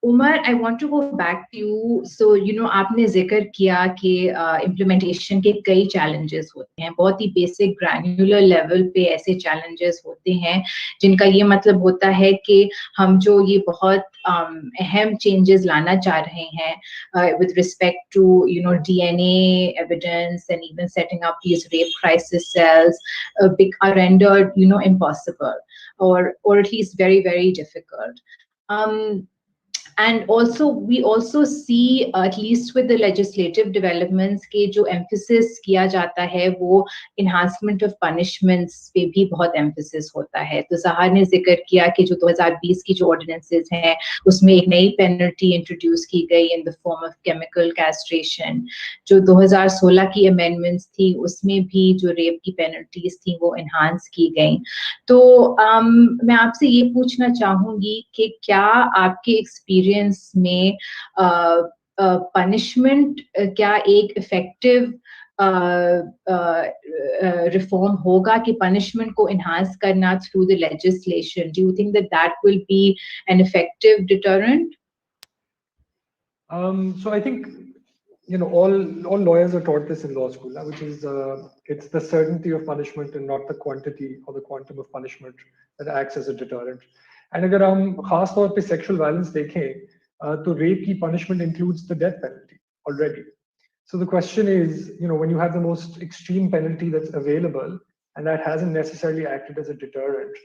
Umar, I want to go back to you. So, आपने जिक्र किया कि implementation के कई challenges होते हैं, बहुत ही basic granular level पे ऐसे challenges होते हैं जिनका ये मतलब होता है कि हम जो ये बहुत अहम changes लाना चाह रहे हैं with respect to DNA evidence and even setting up these rape crisis cells are rendered impossible or at least very, very difficult. And also, we also see, at least with the legislative developments, के जो emphasis किया जाता है वो enhancement of punishments पे भी बहुत emphasis होता है. तो ज़हार ने जिक्र किया कि जो 2020 की जो ordinances हैं उसमें एक नई penalty introduce की गई in the form of chemical castration. जो 2016 की amendments थी उसमें भी जो rape की penalties थी वो enhance की गई. तो मैं आपसे ये पूछना चाहूँगी कि क्या आपके experience में punishment क्या एक effective reform होगा कि punishment को enhance करना through the legislation? Do you think that will be an effective deterrent? So I think all lawyers are taught this in law school, which is it's the certainty of punishment and not the quantity or the quantum of punishment that acts as a deterrent. And अगर हम खास तौर पे sexual violence देखें तो rape की punishment includes the death penalty already. So the question is, when you have the most extreme penalty that's available and that hasn't necessarily acted as a deterrent,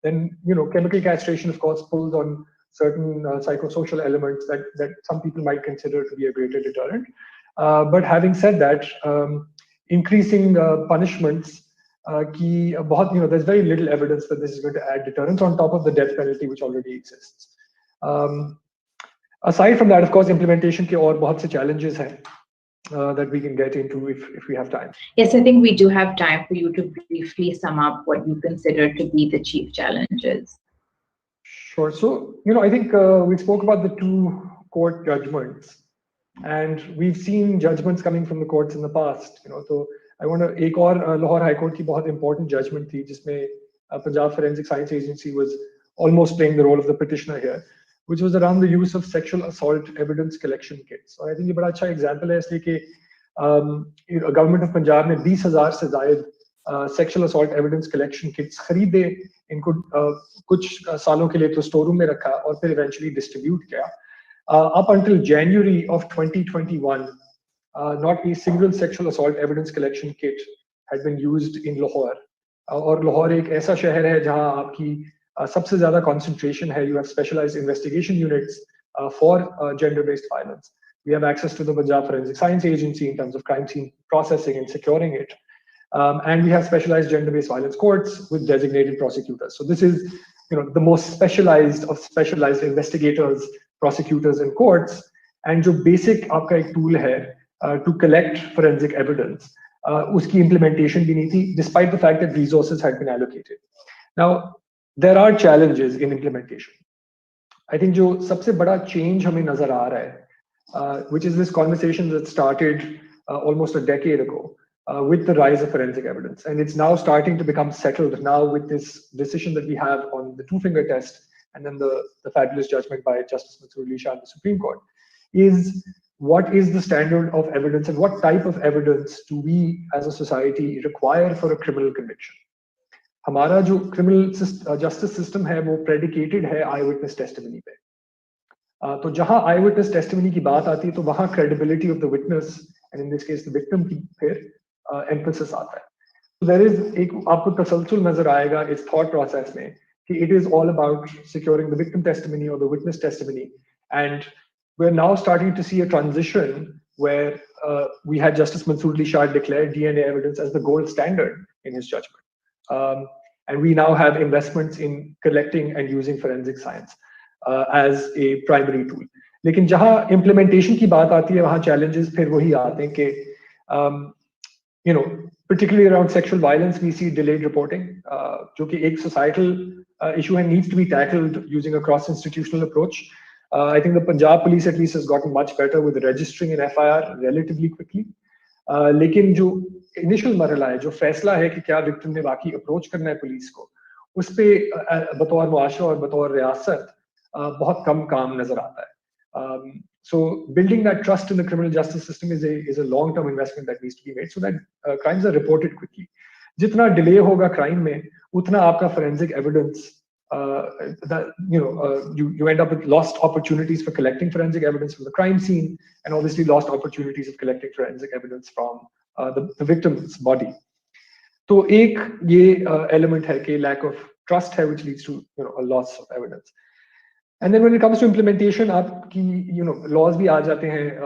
then chemical castration of course pulls on certain psychosocial elements that some people might consider to be a greater deterrent. But having said that, increasing punishments there's very little evidence that this is going to add deterrence on top of the death penalty which already exists. Aside from that, of course, implementation के और बहुत से challenges हैं that we can get into if we have time. Yes, I think we do have time for you to briefly sum up what you consider to be the chief challenges. Sure. So, I think we spoke about the 2 court judgments, and we've seen judgments coming from the courts in the past. So I want to एक और Lahore high court की बहुत important judgment थी जिसमें Punjab Forensic Science Agency was almost playing the role of the petitioner here, which was around the use of sexual assault evidence collection kits. और I think ये बड़ा अच्छा example है इसलिए कि government of Punjab ने 20,000 से ज़ायद sexual assault evidence collection kits खरीदे, इनको कुछ सालों के लिए तो store room में रखा और फिर eventually distribute किया. Up until January of 2021, not a single sexual assault evidence collection kit had been used in Lahore. और लाहौर एक ऐसा शहर है जहां आपकी सबसे ज्यादा concentration है. You have specialized investigation units for gender-based violence. We have access to the Punjab Forensic Science Agency in terms of crime scene processing and securing it. And we have specialized gender-based violence courts with designated prosecutors. So this is, the most specialized of specialized investigators, prosecutors, and courts. And जो basic आपका एक tool है to collect forensic evidence, उसकी implementation भी नहीं थी, despite the fact that resources had been allocated. Now, there are challenges in implementation. I think जो सबसे बड़ा change हमें नजर आ रहा है, which is this conversation that started almost a decade ago with the rise of forensic evidence, and it's now starting to become settled now with this decision that we have on the two-finger test, and then the fabulous judgment by Justice Mansoor Ali Shah in the Supreme Court, is what is the standard of evidence and what type of evidence do we as a society require for a criminal conviction? हमारा जो criminal justice system है वो predicated है eyewitness testimony पे. तो जहाँ eyewitness testimony की बात आती है तो वहाँ credibility of the witness and in this case the victim की फिर emphasis आता है. So there is एक आपको तसलसल नजर आएगा इस thought process में कि it is all about securing the victim testimony or the witness testimony, and we're now starting to see a transition where we had Justice Mansoor Ali Shah declare DNA evidence as the gold standard in his judgment. And we now have investments in collecting and using forensic science as a primary tool. लेकिन जहाँ implementation की बात आती है वहाँ challenges फिर वही आते हैं कि particularly around sexual violence we see delayed reporting, जो कि एक societal issue and needs to be tackled using a cross-institutional approach. I think the Punjab police at least has gotten much better with registering an FIR relatively quickly. लेकिन जो initial मरहला है, जो फैसला है कि क्या victim ने वाकई approach करना है पुलिस को, उस पे बतौर मुआशरा और बतौर रियासत बहुत कम काम नजर आता है. So building that trust in the criminal justice system is a long-term investment that needs to be made so that crimes are reported quickly. Jitna delay hoga crime mein, utna aapka forensic evidence, you end up with lost opportunities for collecting forensic evidence from the crime scene, and obviously lost opportunities of collecting forensic evidence from the victim's body. So एक ये element है कि lack of trust है, which leads to a loss of evidence. And then when it comes to implementation, आपकी laws भी आ जाते हैं,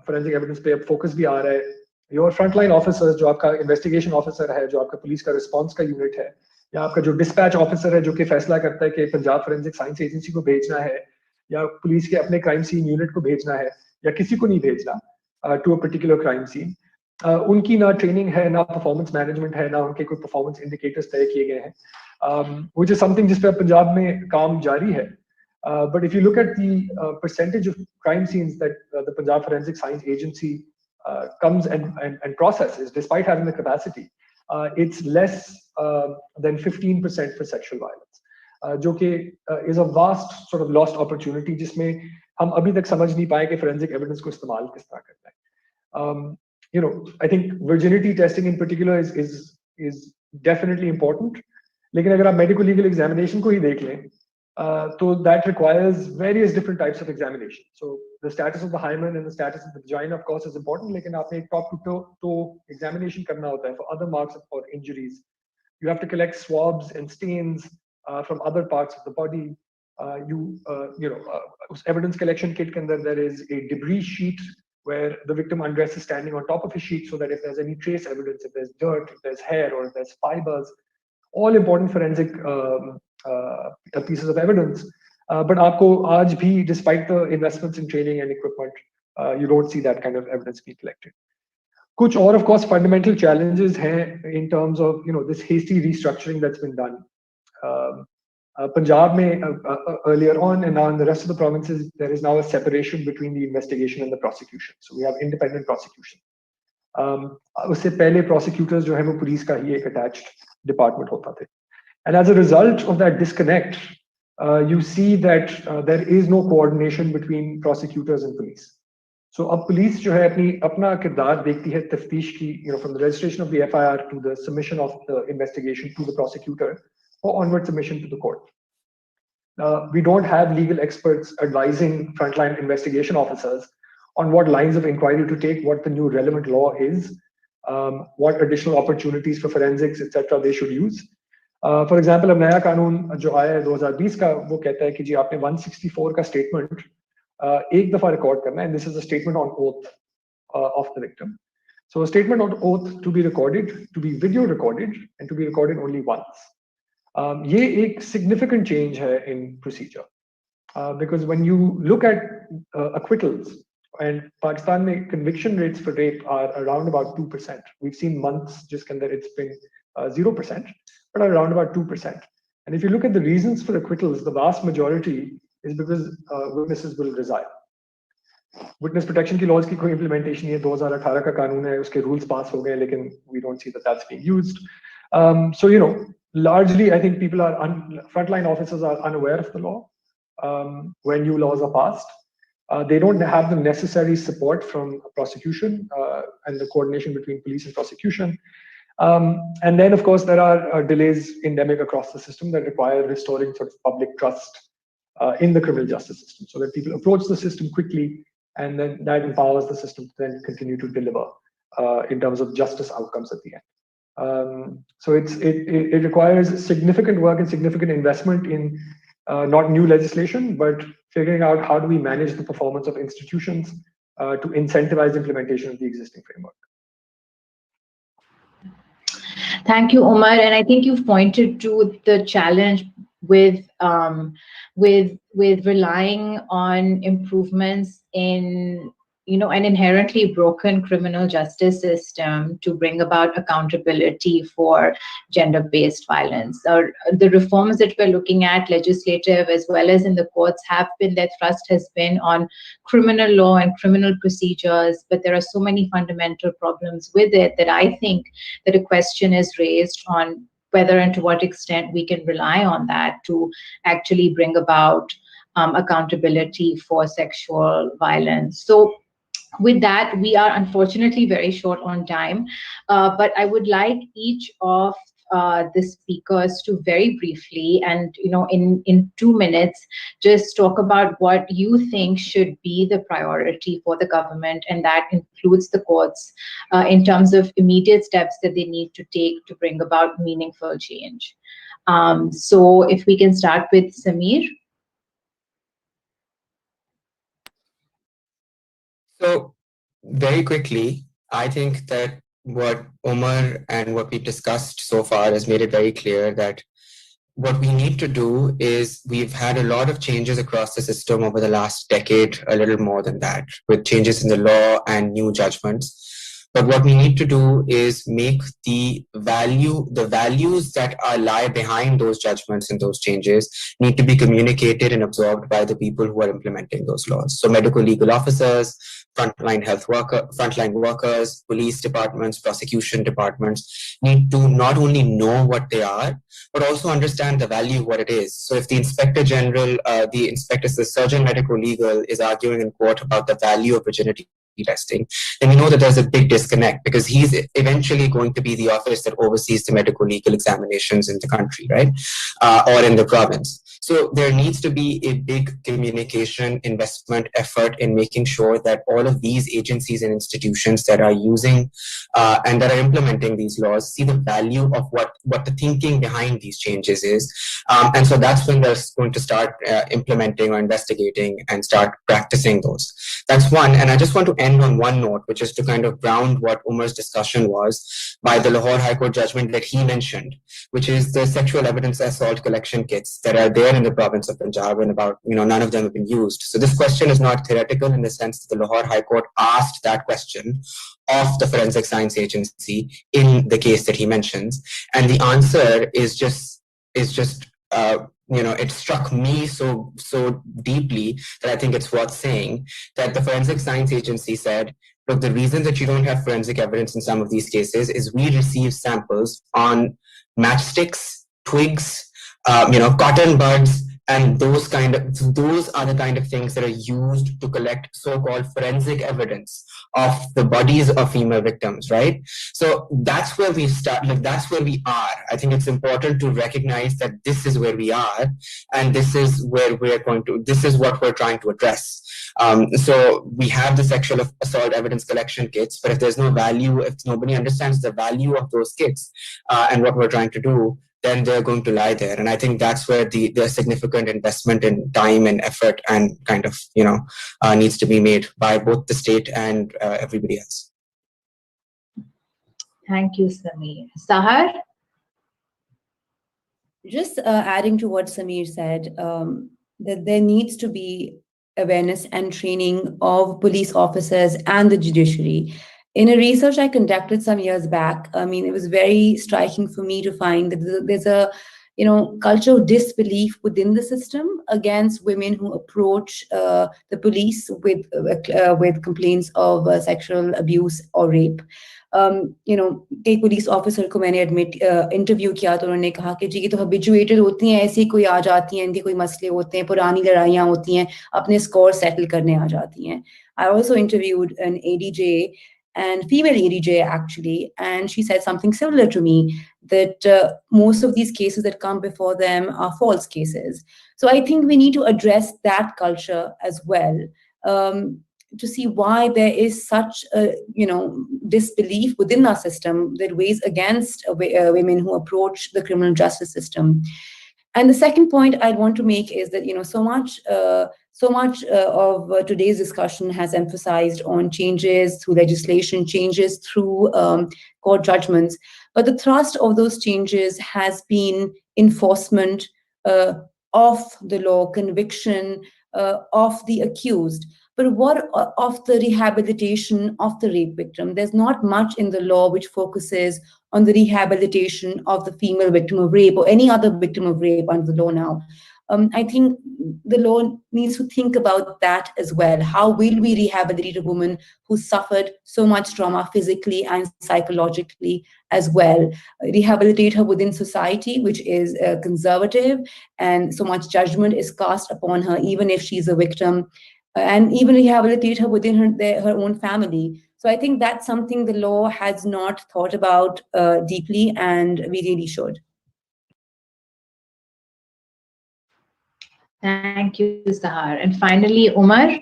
forensic evidence पे अब focus भी आ रहा है. Your frontline officers, जो आपका investigation officer है, जो आपका police का response का unit है, या आपका जो dispatch officer है, जो कि फैसला करता है कि पंजाब forensic science agency को भेजना है, या police के अपने crime scene unit को भेजना है, या किसी को नहीं भेजना to a particular crime scene. उनकी ना training है, ना performance management है, ना उनके कोई performance indicators तय किए गए हैं, which is something जिस पे पंजाब में काम जारी है. But if you look at the percentage of crime scenes that the Punjab Forensic Science Agency comes and processes, despite having the capacity, it's less than 15% for sexual violence, जो कि is a vast sort of lost opportunity, जिसमें हम अभी तक समझ नहीं पाए कि forensic evidence को इस्तेमाल किस तरह करना है. I think virginity testing in particular is definitely important. लेकिन अगर आप medical legal examination को ही देख लें, so that requires various different types of examination. So the status of the hymen and the status of the vagina, of course, is important. लेकिन आपने एक top to toe examination करना होता है for other marks or injuries. You have to collect swabs and stains from other parts of the body. Evidence collection kit के अंदर there is a debris sheet where the victim undresses standing on top of a sheet, so that if there's any trace evidence, if there's dirt, if there's hair, or if there's fibers, all important forensic pieces of evidence. But aapko aaj bhi, despite the investments in training and equipment, you don't see that kind of evidence being collected. Kuch aur, of course, fundamental challenges hain in terms of this hasty restructuring that's been done. Punjab mein earlier on, and now in the rest of the provinces, there is now a separation between the investigation and the prosecution. So we have independent prosecution. Usse pehle prosecutors jo hai wo police ka hi ek attached department hota the. And as a result of that disconnect, you see that there is no coordination between prosecutors and police. So अब police जो है अपना किरदार देखती है तफ्तीश की, from the registration of the FIR to the submission of the investigation to the prosecutor, or onward submission to the court. We don't have legal experts advising frontline investigation officers on what lines of inquiry to take, what the new relevant law is, what additional opportunities for forensics, etc. they should use. For example, अब नया कानून जो आया है 2020 का, वो कहता है कि जी आपने 164 का statement एक दफा रिकॉर्ड करना है, and this is a statement on oath of the victim. So a statement on oath to be recorded, to be video recorded, and to be recorded only once. ये एक significant change है in procedure, because when you look at acquittals, and Pakistan में conviction rates for rape are around about 2%. We've seen months जिसके अंदर it's been 0%, but around about 2%. And if you look at the reasons for acquittals, the vast majority is because witnesses will resign. Witness protection की laws की कोई implementation नहीं है, 2018 का कानून है, उसके rules pass हो गए, लेकिन we don't see that that's being used. So largely I think people are frontline officers are unaware of the law when new laws are passed. They don't have the necessary support from prosecution and the coordination between police and prosecution. And then, of course, there are delays endemic across the system that require restoring sort of public trust in the criminal justice system, so that people approach the system quickly, and then that empowers the system to then continue to deliver in terms of justice outcomes at the end. So it requires significant work and significant investment in not new legislation, but figuring out how do we manage the performance of institutions to incentivize implementation of the existing framework. Thank you, Omar. And I think you've pointed to the challenge with relying on improvements in an inherently broken criminal justice system to bring about accountability for gender-based violence. The reforms that we're looking at, legislative as well as in the courts, have been that thrust has been on criminal law and criminal procedures, but there are so many fundamental problems with it that I think that a question is raised on whether and to what extent we can rely on that to actually bring about accountability for sexual violence. So with that, we are unfortunately very short on time, but I would like each of the speakers to very briefly and in 2 minutes just talk about what you think should be the priority for the government, and that includes the courts in terms of immediate steps that they need to take to bring about meaningful change. So if we can start with Sameer. So very quickly, I think that what Omar and what we've discussed so far has made it very clear that what we need to do is, we've had a lot of changes across the system over the last decade, a little more than that, with changes in the law and new judgments. But what we need to do is make the values that lie behind those judgments and those changes need to be communicated and absorbed by the people who are implementing those laws. So medical legal officers, frontline workers, police departments, prosecution departments need to not only know what they are, but also understand the value of what it is. So if the Inspector General, the Surgeon Medico Legal is arguing in court about the value of virginity testing, then we know that there's a big disconnect, because he's eventually going to be the office that oversees the medical legal examinations in the country, right? Or in the province. So there needs to be a big communication investment effort in making sure that all of these agencies and institutions that are using and that are implementing these laws see the value of what the thinking behind these changes is. And so that's when they're going to start implementing or investigating and start practicing those. That's one. And I just want to end on one note, which is to kind of ground what Umar's discussion was by the Lahore High Court judgment that he mentioned, which is the sexual evidence assault collection kits that are there in the province of Punjab, and about, none of them have been used. So this question is not theoretical in the sense that the Lahore High Court asked that question of the Forensic Science Agency in the case that he mentions. And the answer is just it struck me so deeply that I think it's worth saying that the Forensic Science Agency said, look, the reason that you don't have forensic evidence in some of these cases is we receive samples on matchsticks, twigs, cotton buds, and those are the kind of things that are used to collect so-called forensic evidence of the bodies of female victims, right? So that's where we start, that's where we are. I think it's important to recognize that this is where we are, and this is where this is what we're trying to address. So we have the sexual assault evidence collection kits, but if there's no value, if nobody understands the value of those kits and what we're trying to do, then they're going to lie there. And I think that's where the significant investment in time and effort and kind of, needs to be made by both the state and everybody else. Thank you, Sameer. Sahar? Just adding to what Sameer said, that there needs to be awareness and training of police officers and the judiciary. In a research I conducted some years back, it was very striking for me to find that there's a culture of disbelief within the system against women who approach the police with complaints of sexual abuse or rape. एक police officer को मैंने interview किया तो उन्होंने कहा कि जी ये तो हैबिचुएटेड होती हैं, ऐसी कोई आ जाती हैं, इनके कोई मसले होते हैं, पुरानी लड़ाइयाँ होती हैं, अपने स्कोर सेटल करने आ जाती हैं. I also interviewed an ADJ, and female ADJ actually, and she said something similar to me, that most of these cases that come before them are false cases. So I think we need to address that culture as well, to see why there is such a disbelief within our system that weighs against women who approach the criminal justice system. And the second point I'd want to make is that so much of today's discussion has emphasized on changes through legislation, changes through court judgments, but the thrust of those changes has been enforcement of the law, conviction of the accused. But what of the rehabilitation of the rape victim? There's not much in the law which focuses on the rehabilitation of the female victim of rape or any other victim of rape under the law now. I think the law needs to think about that as well. How will we rehabilitate a woman who suffered so much trauma physically and psychologically as well? Rehabilitate her within society, which is conservative, and so much judgment is cast upon her, even if she's a victim, and even rehabilitate her within her own family. So I think that's something the law has not thought about deeply, and we really should. Thank you, Sahar. And finally, Umar.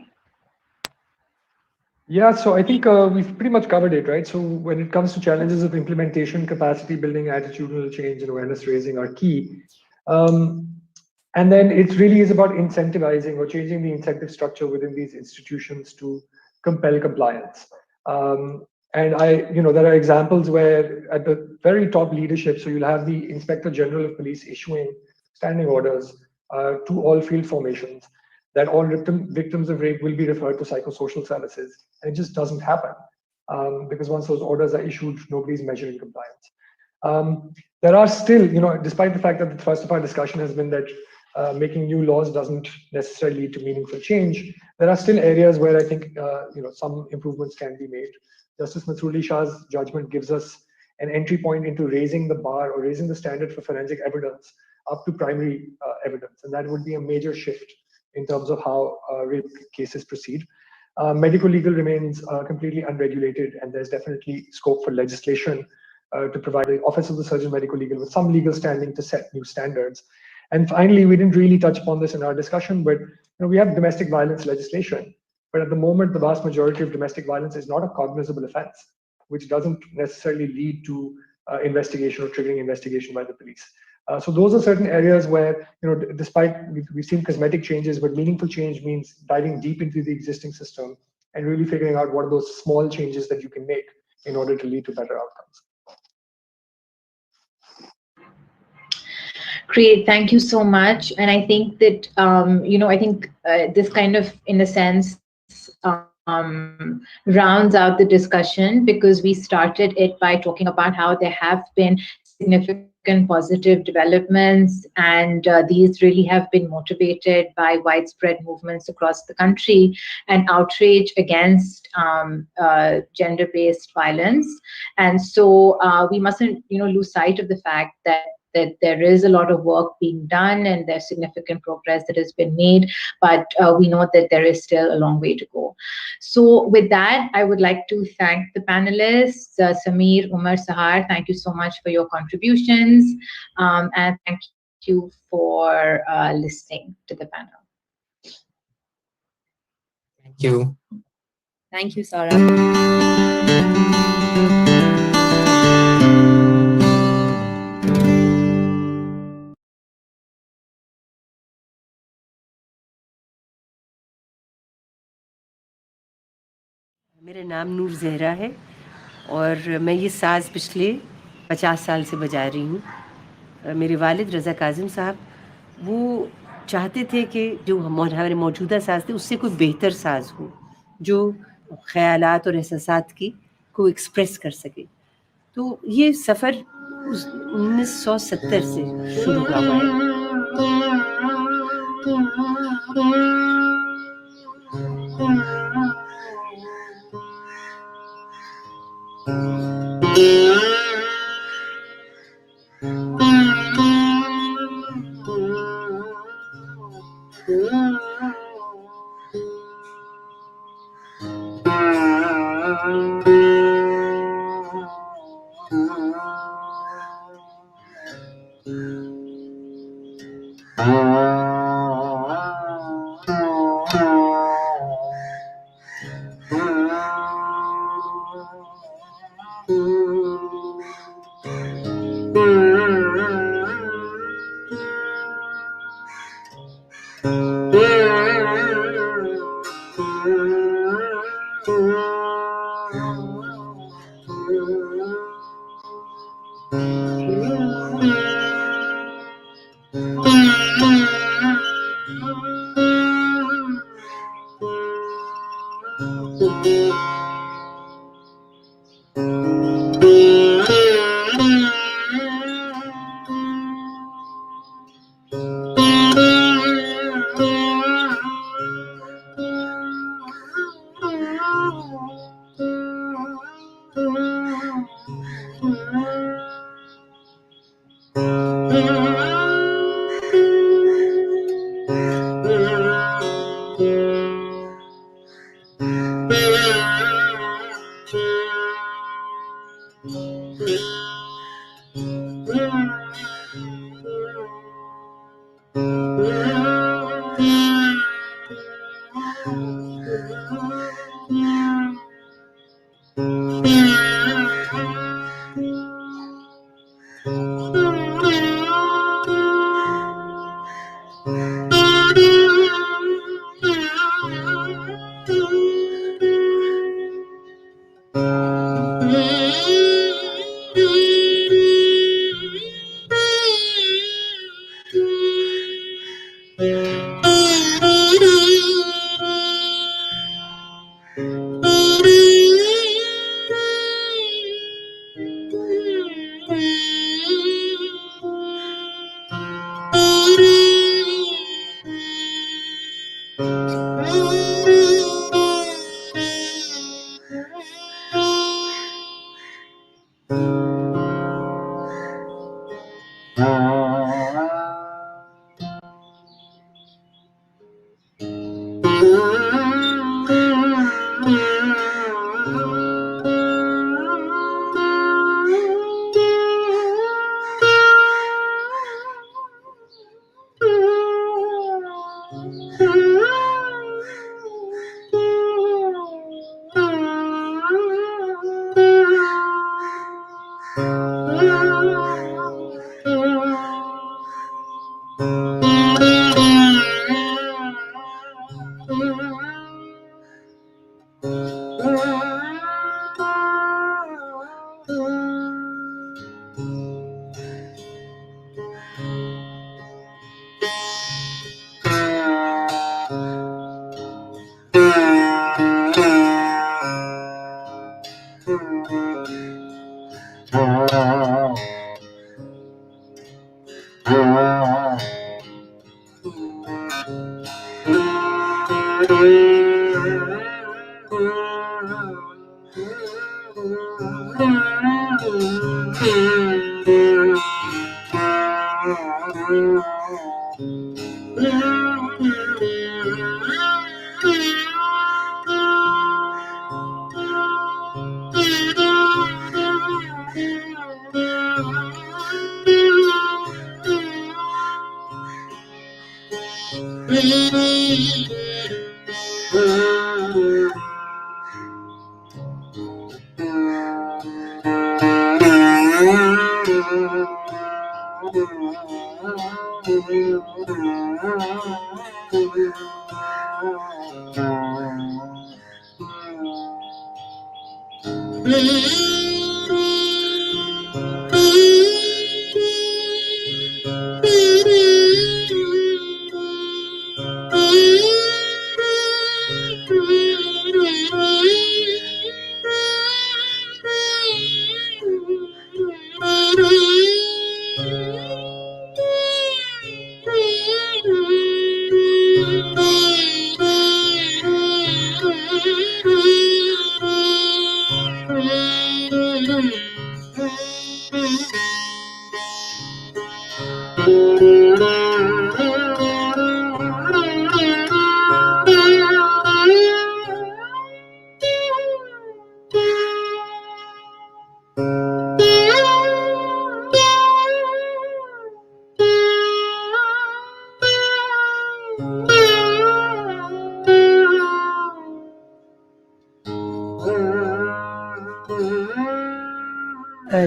Yeah, so I think we've pretty much covered it, right? So when it comes to challenges of implementation, capacity building, attitudinal change, and awareness raising are key. And then it really is about incentivizing or changing the incentive structure within these institutions to compel compliance. And there are examples where at the very top leadership, so you'll have the Inspector General of Police issuing standing orders to all field formations that all victims of rape will be referred to psychosocial services. And it just doesn't happen because once those orders are issued, nobody's measuring compliance. There are still, despite the fact that the thrust of our discussion has been that making new laws doesn't necessarily lead to meaningful change, there are still areas where I think some improvements can be made. Justice Masrooli Shah's judgment gives us an entry point into raising the bar or raising the standard for forensic evidence up to primary evidence, and that would be a major shift in terms of how rape cases proceed. Medical legal remains completely unregulated, and there's definitely scope for legislation to provide the Office of the Surgeon Medical Legal with some legal standing to set new standards. And finally, we didn't really touch upon this in our discussion, but we have domestic violence legislation. But at the moment, the vast majority of domestic violence is not a cognizable offense, which doesn't necessarily lead to investigation or triggering investigation by the police. So those are certain areas where, despite we've seen cosmetic changes, but meaningful change means diving deep into the existing system and really figuring out what are those small changes that you can make in order to lead to better outcomes. Great, thank you so much. And I think that, this kind of, in a sense, rounds out the discussion, because we started it by talking about how there have been significant positive developments, and these really have been motivated by widespread movements across the country and outrage against gender-based violence. And so we mustn't lose sight of the fact that there is a lot of work being done and there's significant progress that has been made, but we know that there is still a long way to go. So with that, I would like to thank the panelists, Sameer, Umar, Sahar. Thank you so much for your contributions, and thank you for listening to the panel. Thank you. Thank you, Sarah. मेरा नाम नूर ज़हरा है और मैं ये साज़ पिछले 50 साल से बजा रही हूँ। मेरे वालिद रज़ा काज़िम साहब वो चाहते थे कि जो हमारे मौजूदा साज़ थे उससे कोई बेहतर साज़ हो जो ख़यालात और एहसासात को एक्सप्रेस कर सके। तो ये सफ़र 1970 से शुरू हुआ है।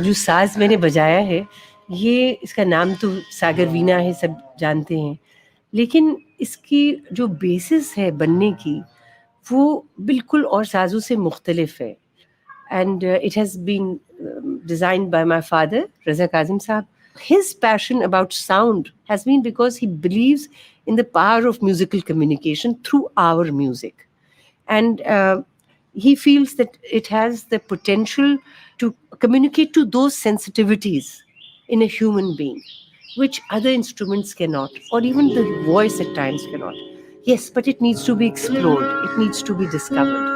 जो साज मैंने बजाया है, ये इसका नाम तो सागर वीणा है, सब जानते हैं, लेकिन इसकी जो बेसिस है बनने की, वो बिल्कुल और साजों से मुख्तलिफ है. And it has been designed by my father, Raza Kazim Saab. His passion about sound has been because he believes in the power of musical communication through our music. And he feels that it has the potential to communicate to those sensitivities in a human being, which other instruments cannot, or even the voice at times cannot. Yes, but it needs to be explored. It needs to be discovered.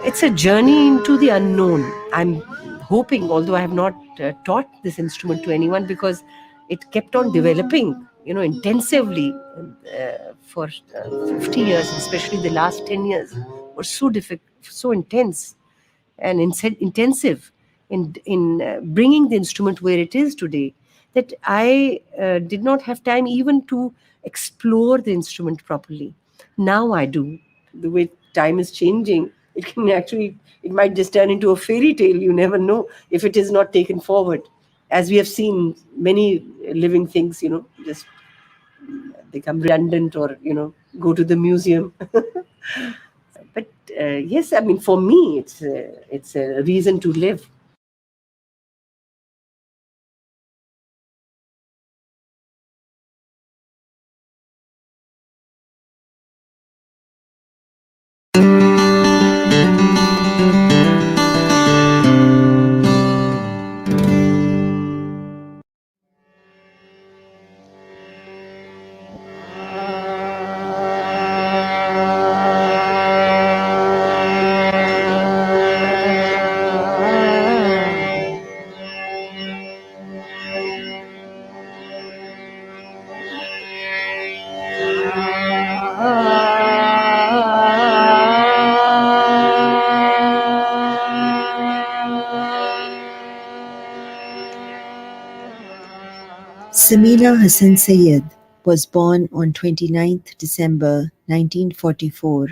It's a journey into the unknown. I'm hoping, although I have not taught this instrument to anyone, because it kept on developing, intensively for 50 years, especially the last 10 years were so difficult, so intense and intensive in bringing the instrument where it is today, that I did not have time even to explore the instrument properly. Now I do. The way time is changing, it might just turn into a fairy tale. You never know if it is not taken forward. As we have seen, many living things, just become redundant or, go to the museum. But yes, I mean, for me, it's a reason to live. Samina Hassan Sayyed was born on 29th December 1944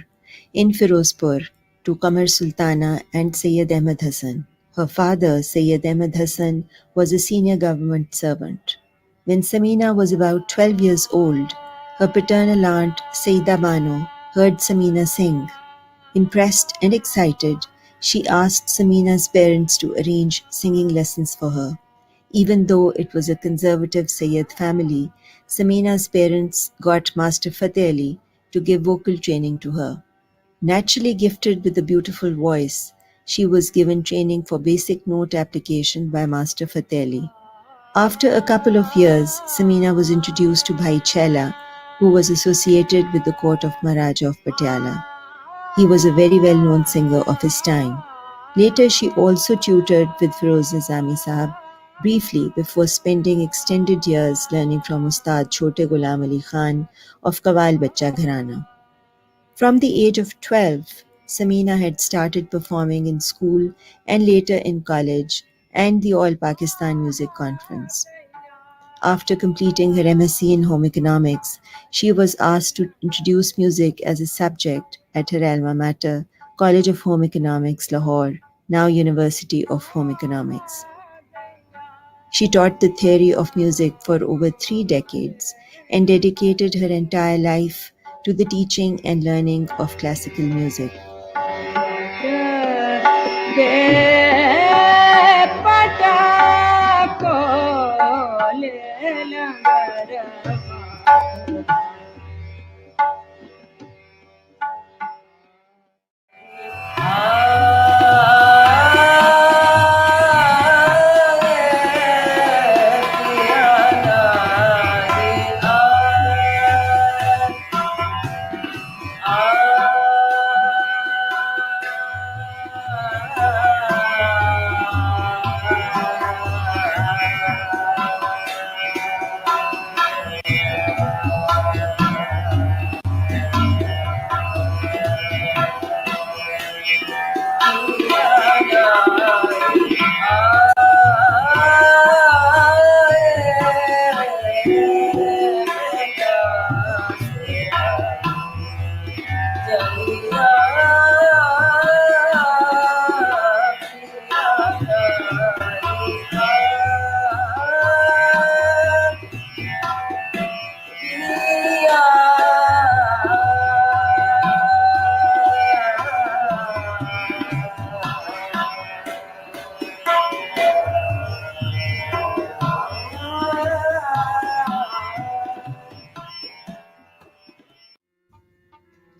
in Firozpur to Qamar Sultana and Sayyid Ahmed Hassan. Her father, Sayyid Ahmed Hassan, was a senior government servant. When Samina was about 12 years old, her paternal aunt, Saida Bano, heard Samina sing. Impressed and excited, she asked Samina's parents to arrange singing lessons for her. Even though it was a conservative Sayyid family, Samina's parents got Master Fateh Ali to give vocal training to her. Naturally gifted with a beautiful voice, she was given training for basic note application by Master Fateh Ali. After a couple of years, Samina was introduced to Bhai Chela, who was associated with the court of Maharaja of Patiala. He was a very well-known singer of his time. Later, she also tutored with Feroz Nizami Sahab briefly before spending extended years learning from Ustad Chote Ghulam Ali Khan of Qawwal Bachcha Gharana. From the age of 12, Samina had started performing in school and later in college and the All Pakistan Music Conference. After completing her MSc in Home Economics, she was asked to introduce music as a subject at her alma mater, College of Home Economics, Lahore, now University of Home Economics. She taught the theory of music for over 3 decades and dedicated her entire life to the teaching and learning of classical music.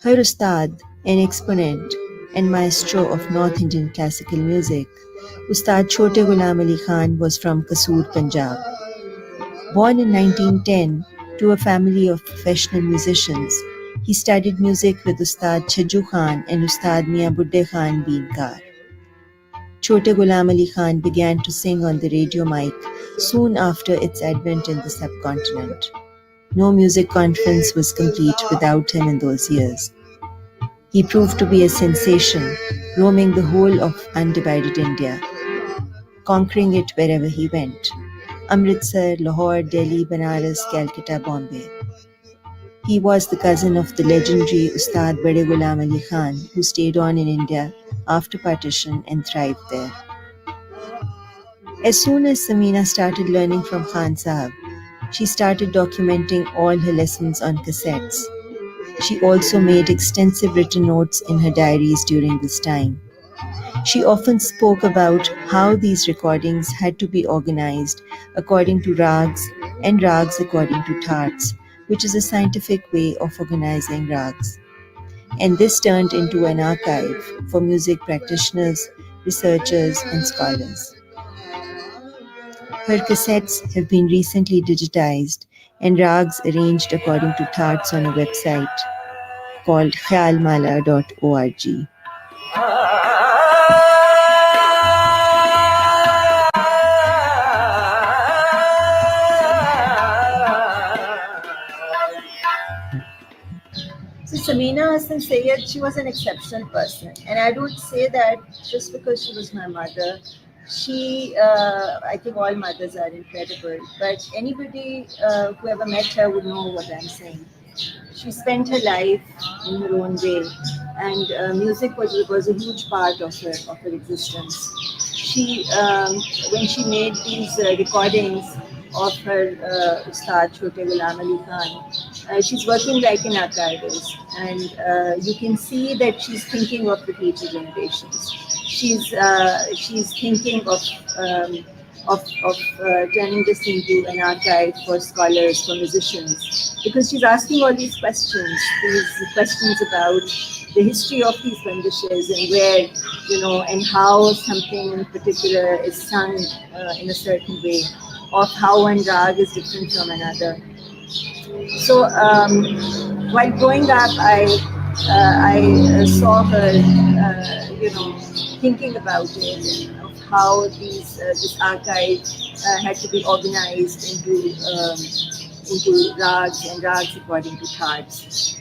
Her Ustad, an exponent and maestro of North Indian classical music, Ustad Chote Ghulam Ali Khan was from Kasoor, Punjab. Born in 1910, to a family of professional musicians, he studied music with Ustad Chhajju Khan and Ustad Mian Budde Khan Beenkar. Chote Ghulam Ali Khan began to sing on the radio mic soon after its advent in the subcontinent. No music conference was complete without him in those years. He proved to be a sensation, roaming the whole of undivided India, conquering it wherever he went: Amritsar, Lahore, Delhi, Banaras, Calcutta, Bombay. He was the cousin of the legendary Ustad Bade Ghulam Ali Khan, who stayed on in India after partition and thrived there. As soon as Samina started learning from Khan Sahab, she started documenting all her lessons on cassettes. She also made extensive written notes in her diaries during this time. She often spoke about how these recordings had to be organized according to rags and rags according to tarts, which is a scientific way of organizing rags. And this turned into an archive for music practitioners, researchers, and scholars. Her cassettes have been recently digitized and rags arranged according to tarts on a website called khayalmala.org. So Samina Hassan Sayyed, she was an exceptional person, and I don't say that just because she was my mother. I think all mothers are incredible, but anybody who ever met her would know what I'm saying. She spent her life in her own way, and music was a huge part of her existence. She, when she made these recordings of her Ustad Chote Ghulam Ali Khan, she's working like an archivist, and you can see that she's thinking of the future generations. She's thinking of turning this into an archive for scholars, for musicians, because she's asking all these questions about the history of these bandishes and where, and how something in particular is sung in a certain way, of how one rag is different from another. So while growing up, I saw her, thinking about it, of how this archive had to be organized into rags and rags according to tarts.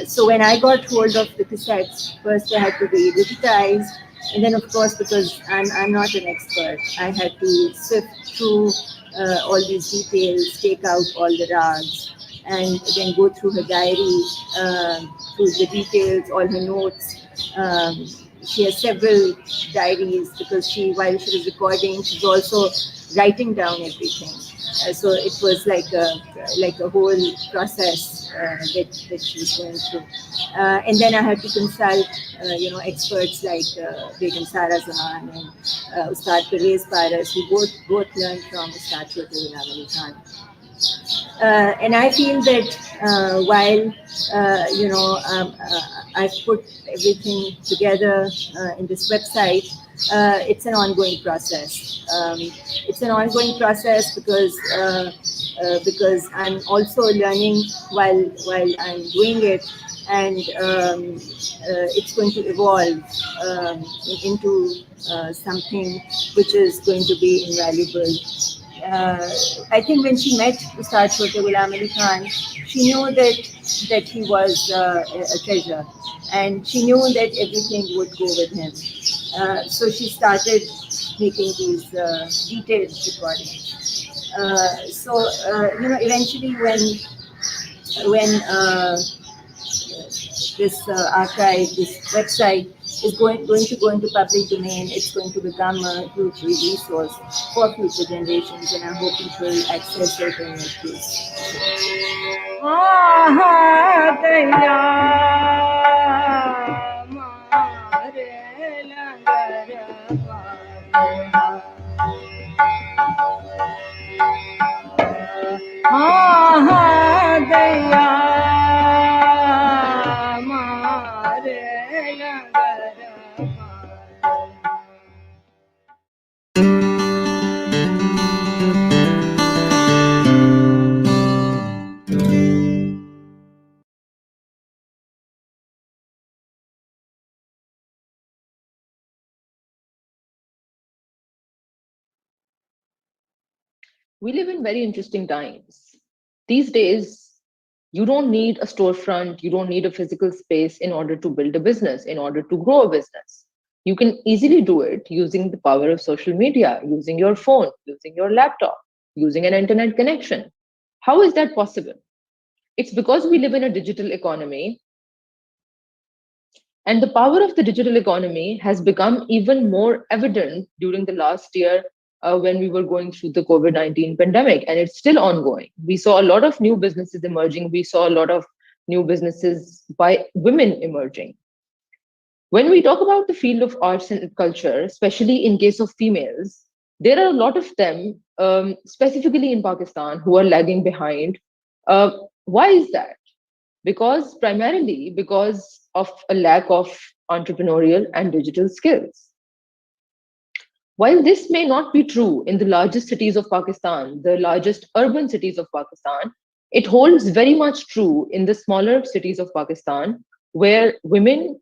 So when I got hold of the cassettes, first they had to be digitized, and then of course, because I'm not an expert, I had to sift through all these details, take out all the rags, and then go through her diary, through the details, all her notes. She has several diaries because while she was recording, she was also writing down everything. So it was like a whole process that she was going through. And then I had to consult, experts like Begum Sara Jahan and Ustad Pervez Paras, who both learned from Ustad Chote Ghulam Ali Khan. And I feel that while I've put everything together in this website, it's an ongoing process. It's an ongoing process because I'm also learning while I'm doing it, and it's going to evolve into something which is going to be invaluable. I think when she met Ustad Chote Ghulam Ali Khan, she knew that he was a treasure, and she knew that everything would go with him. So she started making these detailed recordings. Eventually when this archive, this website is going to go into public domain, it's going to become a huge resource for future generations, and I hope it will access it and make use. We live in very interesting times. These days, you don't need a storefront, you don't need a physical space in order to build a business, in order to grow a business. You can easily do it using the power of social media, using your phone, using your laptop, using an internet connection. How is that possible? It's because we live in a digital economy, and the power of the digital economy has become even more evident during the last year when we were going through the COVID-19 pandemic, and it's still ongoing. We saw a lot of new businesses emerging. We saw a lot of new businesses by women emerging. When we talk about the field of arts and culture, especially in case of females, there are a lot of them, specifically in Pakistan, who are lagging behind. Why is that? Primarily because of a lack of entrepreneurial and digital skills. While this may not be true in the largest cities of Pakistan, the largest urban cities of Pakistan, it holds very much true in the smaller cities of Pakistan, where women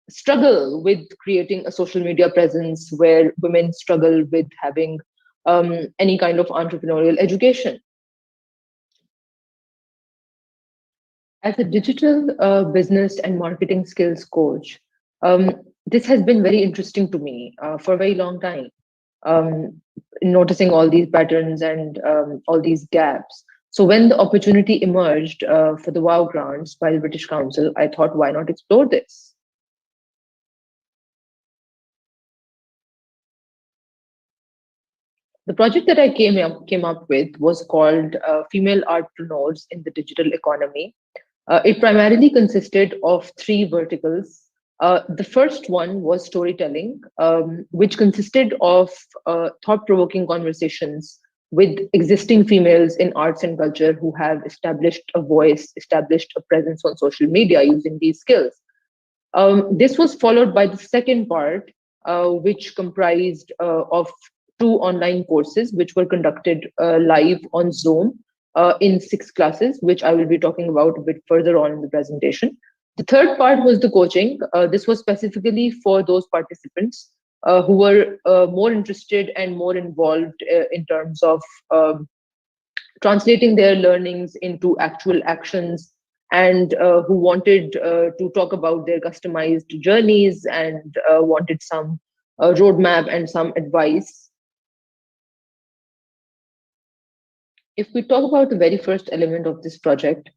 struggle with creating a social media presence, where women struggle with having any kind of entrepreneurial education. As a digital business and marketing skills coach, this has been very interesting to me for a very long time, noticing all these patterns and all these gaps. So when the opportunity emerged for the WOW grants by the British Council, I thought, why not explore this? The project that I came up with was called Female Artpreneurs in the Digital Economy. It primarily consisted of 3 verticals. The first one was storytelling, which consisted of thought-provoking conversations with existing females in arts and culture who have established a voice, established a presence on social media using these skills. This was followed by the second part, which comprised of 2 online courses, which were conducted live on Zoom in 6 classes, which I will be talking about a bit further on in the presentation. The third part was the coaching. This was specifically for those participants who were more interested and more involved in terms of translating their learnings into actual actions, and who wanted to talk about their customized journeys and wanted some roadmap and some advice. If we talk about the very first element of this project,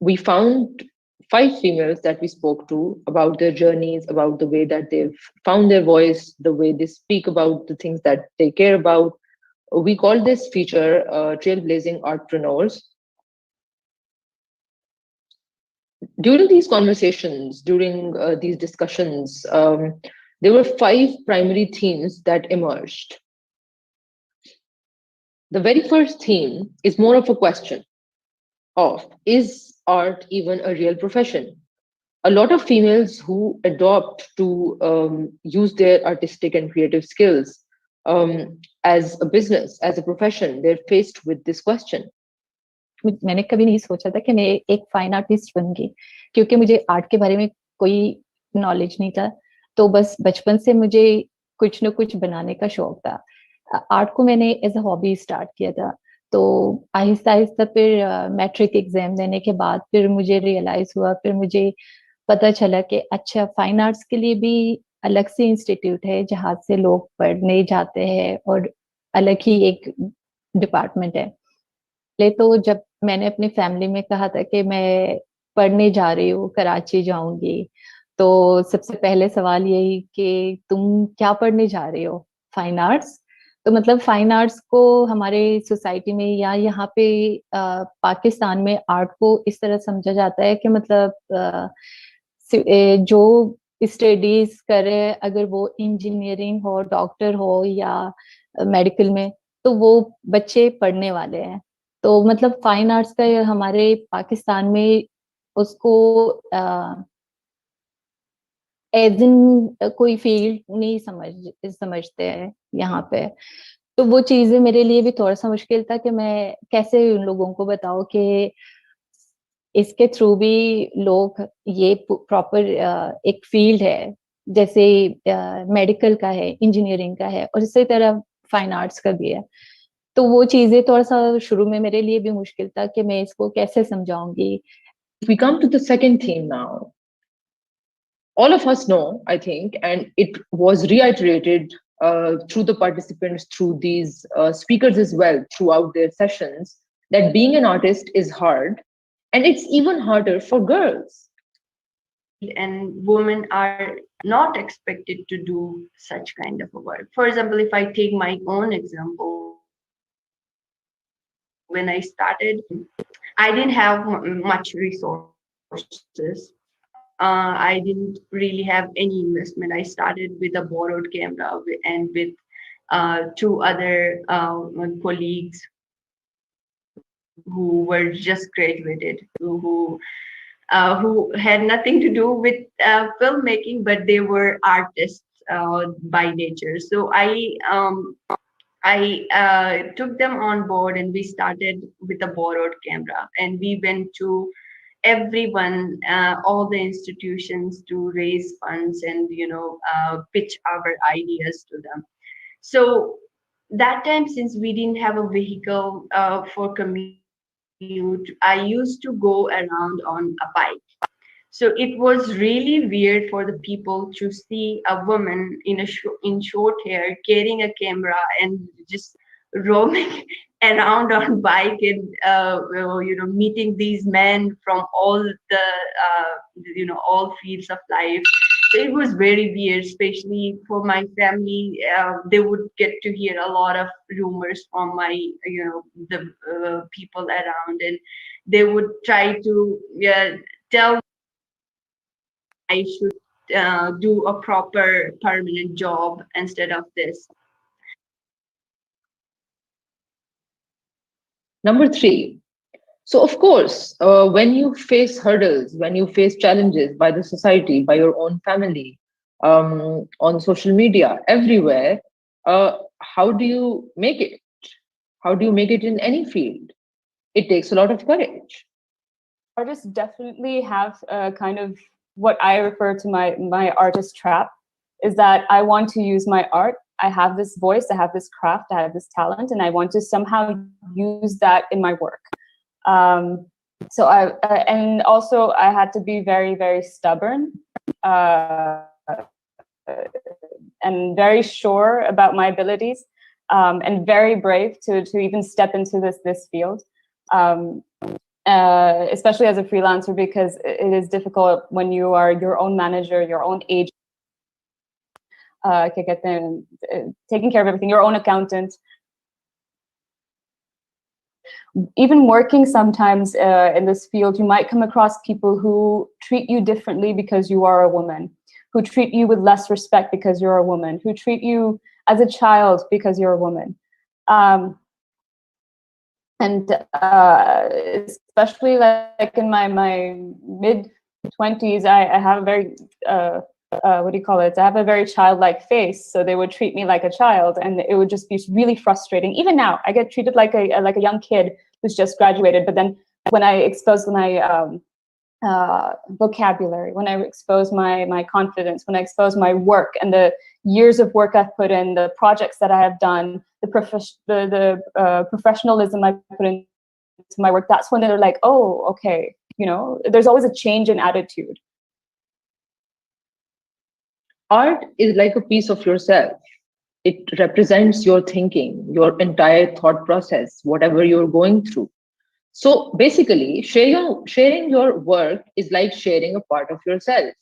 we found 5 females that we spoke to about their journeys, about the way that they've found their voice, the way they speak about the things that they care about. We call this feature Trailblazing Artpreneurs. During these conversations, during these discussions, there were 5 primary themes that emerged. The very first theme is more of a question of, is art even a real profession? A lot of females who adopt to use their artistic and creative skills as a business, as a profession, they're faced with this question. मैंने कभी नहीं सोचा था कि मैं एक fine artist बनूंगी, क्योंकि मुझे आर्ट के बारे में कोई नॉलेज नहीं था। तो बस बचपन से मुझे कुछ न कुछ बनाने का शौक था। आर्ट को मैंने एज अ हॉबी स्टार्ट किया था। तो आहिस्ता आहिस्ता फिर मैट्रिक एग्जाम देने के बाद फिर मुझे रियलाइज हुआ, फिर मुझे पता चला कि अच्छा फाइन आर्ट्स के लिए भी अलग से इंस्टीट्यूट है जहाँ से लोग पढ़ने जाते हैं और अलग ही एक डिपार्टमेंट है। तो जब मैंने अपनी फैमिली में कहा था कि मैं पढ़ने जा रही हूँ, कराची जाऊंगी, तो सबसे पहले सवाल यही कि तुम क्या पढ़ने जा रही हो? Fine arts. तो मतलब फाइन आर्ट्स को हमारे सोसाइटी में या यहाँ पे पाकिस्तान में आर्ट को इस तरह समझा जाता है कि मतलब जो स्टडीज करे, अगर वो इंजीनियरिंग हो, डॉक्टर हो या मेडिकल में, तो वो बच्चे पढ़ने वाले हैं। तो मतलब फाइन आर्ट्स का हमारे पाकिस्तान में उसको एज इन कोई फील्ड नहीं समझते हैं यहाँ पे। तो वो चीजें मेरे लिए भी थोड़ा सा मुश्किल था कि मैं कैसे उन लोगों को बताऊं कि इसके थ्रू भी लोग ये प्रॉपर एक फील्ड है, जैसे मेडिकल का है, इंजीनियरिंग का है, और इसी तरह फाइन आर्ट्स का भी है। तो वो चीजें थोड़ा सा शुरू में मेरे लिए भी मुश्किल था कि मैं इसको कैसे समझाऊंगी. If we come to the second theme now, all of us know, I think, and it was reiterated through the participants, through these speakers as well, throughout their sessions, that being an artist is hard, and it's even harder for girls. And women are not expected to do such kind of a work. For example, if I take my own example, when I started, I didn't have much resources. I didn't really have any investment. I started with a borrowed camera and with two other colleagues who were just graduated, who had nothing to do with filmmaking, but they were artists by nature. So I took them on board, and we started with a borrowed camera, and we went to everyone, all the institutions, to raise funds and pitch our ideas to them. So that time, since we didn't have a vehicle for commute, I used to go around on a bike. So it was really weird for the people to see a woman in short hair carrying a camera and just roaming around on bike and meeting these men from all the all fields of life. So it was very weird, especially for my family. They would get to hear a lot of rumors from the people around, and they would try to tell I should do a proper permanent job instead of this. Number 3. So, of course, when you face hurdles, when you face challenges by the society, by your own family, on social media, everywhere, how do you make it? How do you make it in any field? It takes a lot of courage. Artists definitely have kind of what I refer to my artist trap, is that I want to use my art. I have this voice, I have this craft, I have this talent, and I want to somehow use that in my work. So and also I had to be very, very stubborn and very sure about my abilities, and very brave to even step into this field. Especially as a freelancer, because it is difficult when you are your own manager, your own agent, taking care of everything, your own accountant. Even working sometimes in this field, you might come across people who treat you differently because you are a woman, who treat you with less respect because you're a woman, who treat you as a child because you're a woman. And especially like in my mid-20s, I have a very, what do you call it? I have a very childlike face. So they would treat me like a child, and it would just be really frustrating. Even now, I get treated like a young kid who's just graduated. But then when I expose my vocabulary, when I expose my confidence, when I expose my work and the years of work I've put in, the projects that I have done, the professionalism I put into my work, that's when they're like, oh, okay, there's always a change in attitude. Art is like a piece of yourself. It represents your thinking, your entire thought process, whatever you're going through. So basically, sharing your work is like sharing a part of yourself.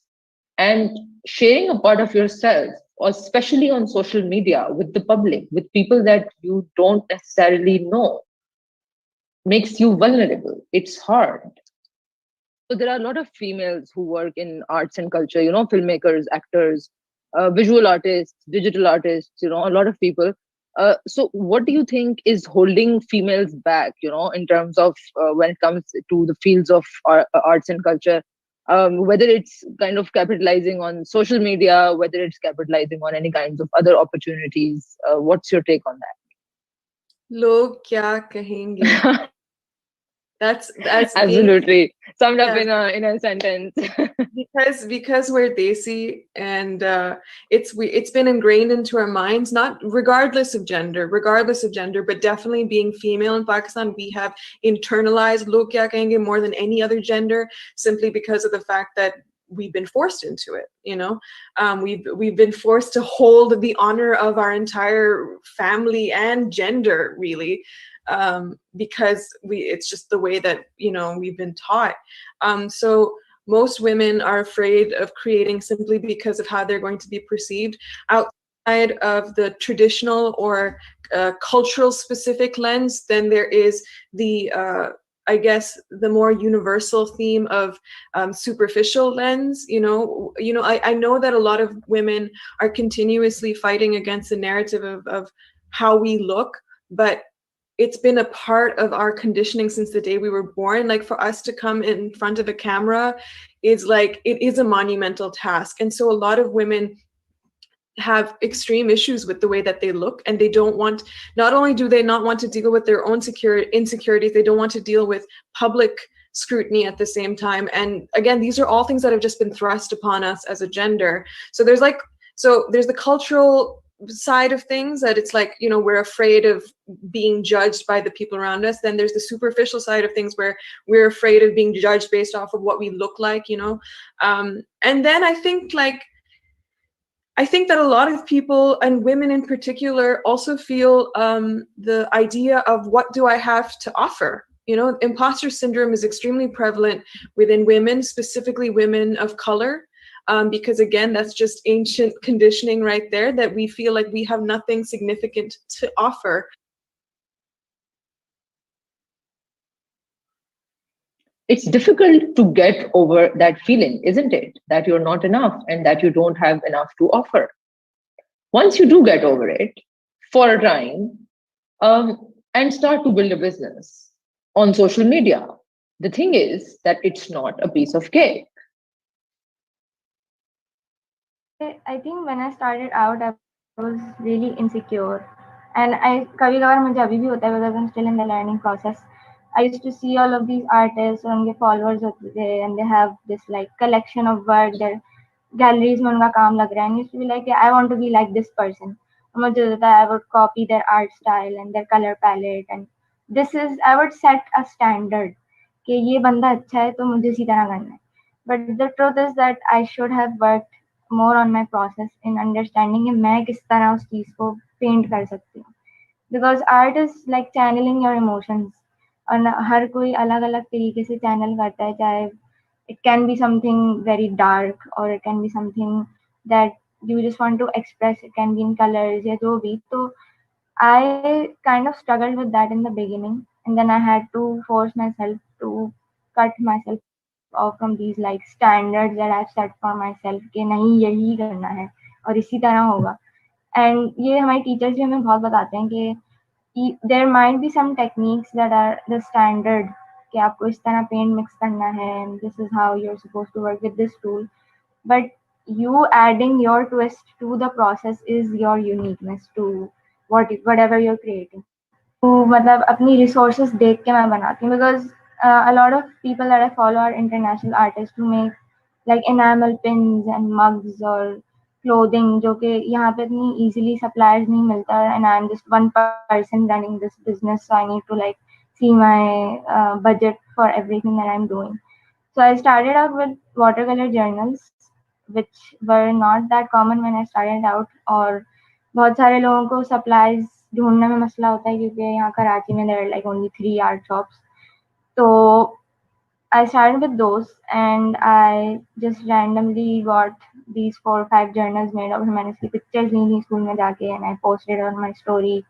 And sharing a part of yourself, especially on social media, with the public, with people that you don't necessarily know, makes you vulnerable. It's hard. So there are a lot of females who work in arts and culture, filmmakers, actors, visual artists, digital artists, a lot of people. So what do you think is holding females back, in terms of when it comes to the fields of arts and culture, whether it's kind of capitalizing on social media, whether it's capitalizing on any kinds of other opportunities? What's your take on that? Log kya kahenge? That's absolutely. summed up Yeah. in a sentence. because we're Desi, and it's been ingrained into our minds, not regardless of gender, but definitely being female in Pakistan, we have internalized log kya kahenge more than any other gender, simply because of the fact that we've been forced into it. We've been forced to hold the honor of our entire family and gender, really, because it's just the way that we've been taught. So most women are afraid of creating simply because of how they're going to be perceived outside of the traditional or cultural specific lens. Then there is the I guess the more universal theme of superficial lens. I know that a lot of women are continuously fighting against the narrative of how we look, but it's been a part of our conditioning since the day we were born. Like, for us to come in front of a camera is like, it is a monumental task. And so a lot of women have extreme issues with the way that they look, and they don't want, not only do they not want to deal with their own insecurities, they don't want to deal with public scrutiny at the same time. And again, these are all things that have just been thrust upon us as a gender. So there's the cultural side of things, that it's like, we're afraid of being judged by the people around us. Then there's the superficial side of things, where we're afraid of being judged based off of what we look like. And then I think that a lot of people, and women in particular, also feel the idea of, what do I have to offer? Imposter syndrome is extremely prevalent within women, specifically women of color. Because again, that's just ancient conditioning right there, that we feel like we have nothing significant to offer. It's difficult to get over that feeling, isn't it? That you're not enough and that you don't have enough to offer. Once you do get over it for a time, and start to build a business on social media, the thing is that it's not a piece of cake. I think when I started out, I was really insecure, and kabhi-kabhar mujhe abhi bhi hota hai, because I'm still in the learning process. I used to see all of these artists and their followers hote the, and they have this like collection of work, their galleries mein unka kaam lag raha hai, and I used to be like, yeah, I want to be like this person. I would copy their art style and their color palette, and I would set a standard कि ये बंदा अच्छा है तो मुझे इसी तरह करना है. But the truth is that I should have worked more on my process in understanding कि मैं किस तरह उस चीज को paint कर सकती हूँ. Because art is like channeling your emotions, और हर कोई अलग अलग तरीके से channel करता है, चाहे it can be something very dark, or it can be something that you just want to express. It can be in colors या जो भी. तो I kind of struggled with that in the beginning, and then I had to force myself to cut myself off from these like standards that I've set for myself कि नहीं यही करना है और इसी तरह होगा. And ये हमारे teachers भी हमें बहुत बताते हैं कि there might be some techniques that are the standard कि आपको इस तरह paint mix करना है, and this is how you're supposed to work with this tool. But you adding your twist to the process is your uniqueness to whatever you're creating. तो मतलब अपनी resources देख के मैं बनाती हूँ, because a lot of people that I follow are international artists who make like enamel pins and mugs or clothing, जो कि यहाँ पे इतनी easily suppliers नहीं मिलता, and I'm just one person running this business, so I need to like see my budget for everything that I'm doing. So I started out with watercolor journals, which were not that common when I started out, और बहुत सारे लोगों को supplies ढूंढने में मसला होता है क्योंकि यहाँ कराची में there are like only 3 art shops. So I started with those, and I just randomly got these 4 or 5 journals made up. मैंने इसकी pictures ली थी school में जाके, and I posted on my story.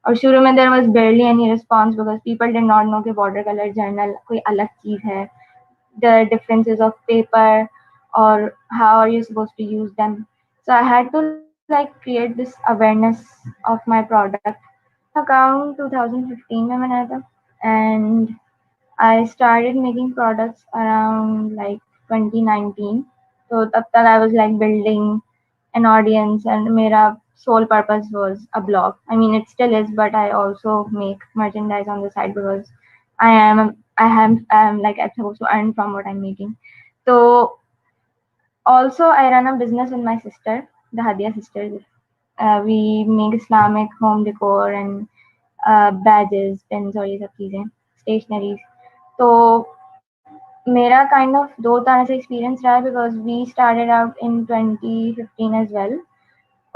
और शुरू में there was barely any response because people did not know कि watercolor journal कोई अलग चीज है, the differences of paper, or how are you supposed to use them. So I had to like create this awareness of my product. Account 2015 में बनाया था, and I started making products around like 2019. So तब तक I was like building an audience, and मेरा sole purpose was a blog. I mean, it still is, but I also make merchandise on the side because I'm like I'm supposed to earn from what I'm making. So also I run a business with my sister, the Hadia sisters. We make Islamic home decor and badges, pins और ये सब चीजें, stationaries. तो मेरा kind of दो तरह से experience रहा है because we started out in 2015 as well.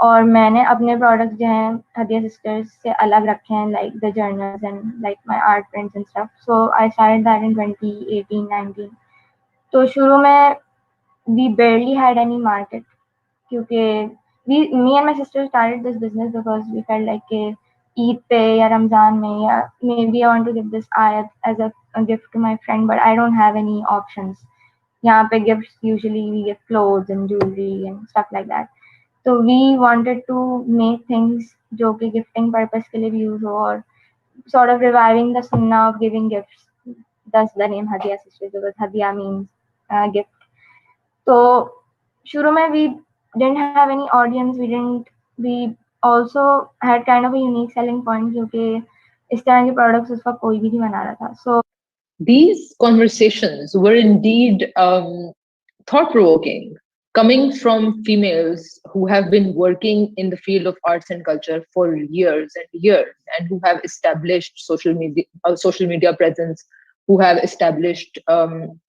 और मैंने अपने products जो हैं हदिया sisters से अलग रखे हैं, like the journals and like my art prints and stuff. So I started that in 2018-19. तो शुरू में we barely had any market क्योंकि me and my sister started this business because we felt like कि Eid पे या रमजान में या maybe I want to give this ayat as a gift to my friend, but I don't have any options. यहाँ पे gifts usually we give clothes and jewelry and stuff like that. So we wanted to make things जो कि gifting purpose के लिए भी use हो और sort of reviving the sunnah of giving gifts. Thus the name Hadiya Sisters because Hadiya means gift. So शुरू में we didn't have any audience. We also had kind of a unique selling point क्योंकि इस तरह के products उस वक्त कोई भी नहीं बना रहा था. So These conversations were indeed thought-provoking, coming from females who have been working in the field of arts and culture for years and years, and who have established social media presence, who have established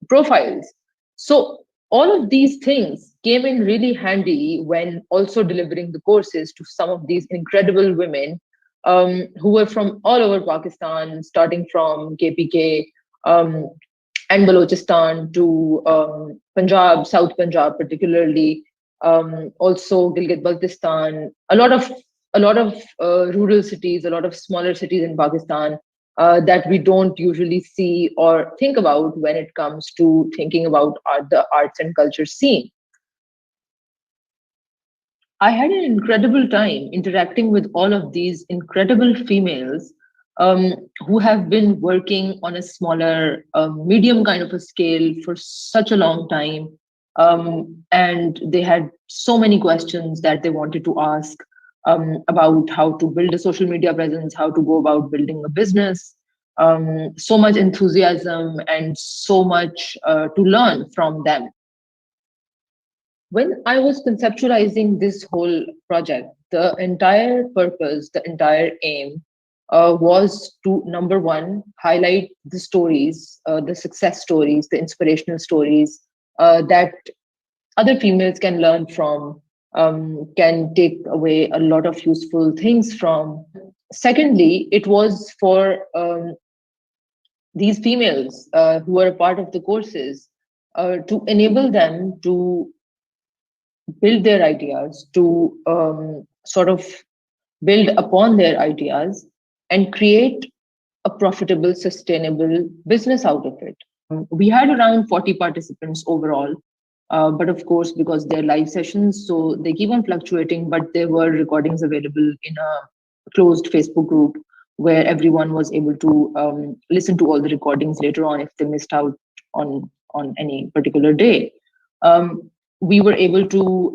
profiles. So all of these things came in really handy when also delivering the courses to some of these incredible women who were from all over Pakistan, starting from KPK, and Balochistan to Punjab, South Punjab particularly, also Gilgit-Baltistan, a lot of rural cities, a lot of smaller cities in Pakistan that we don't usually see or think about when it comes to thinking about the arts and culture scene. I had an incredible time interacting with all of these incredible females who have been working on a smaller, medium kind of a scale for such a long time. And they had so many questions that they wanted to ask about how to build a social media presence, how to go about building a business, so much enthusiasm and so much to learn from them. When I was conceptualizing this whole project, the entire purpose, the entire aim was to, number one, highlight the stories, the success stories, the inspirational stories that other females can learn from, can take away a lot of useful things from. Secondly, it was for these females who are a part of the courses to enable them to build their ideas, to sort of build upon their ideas and create a profitable, sustainable business out of it. We had around 40 participants overall, but of course, because they're live sessions, so they keep on fluctuating, but there were recordings available in a closed Facebook group where everyone was able to listen to all the recordings later on if they missed out on any particular day. We were able to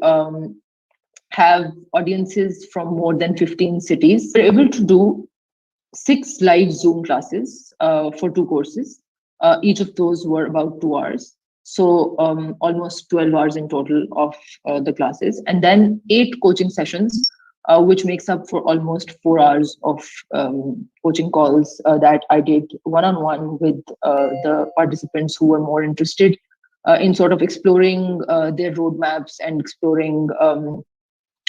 have audiences from more than 15 cities. We were able to do 6 live Zoom classes for 2 courses. Each of those were about 2 hours. So almost 12 hours in total of the classes. And then 8 coaching sessions, which makes up for almost 4 hours of coaching calls that I did one-on-one with the participants who were more interested in sort of exploring their roadmaps and exploring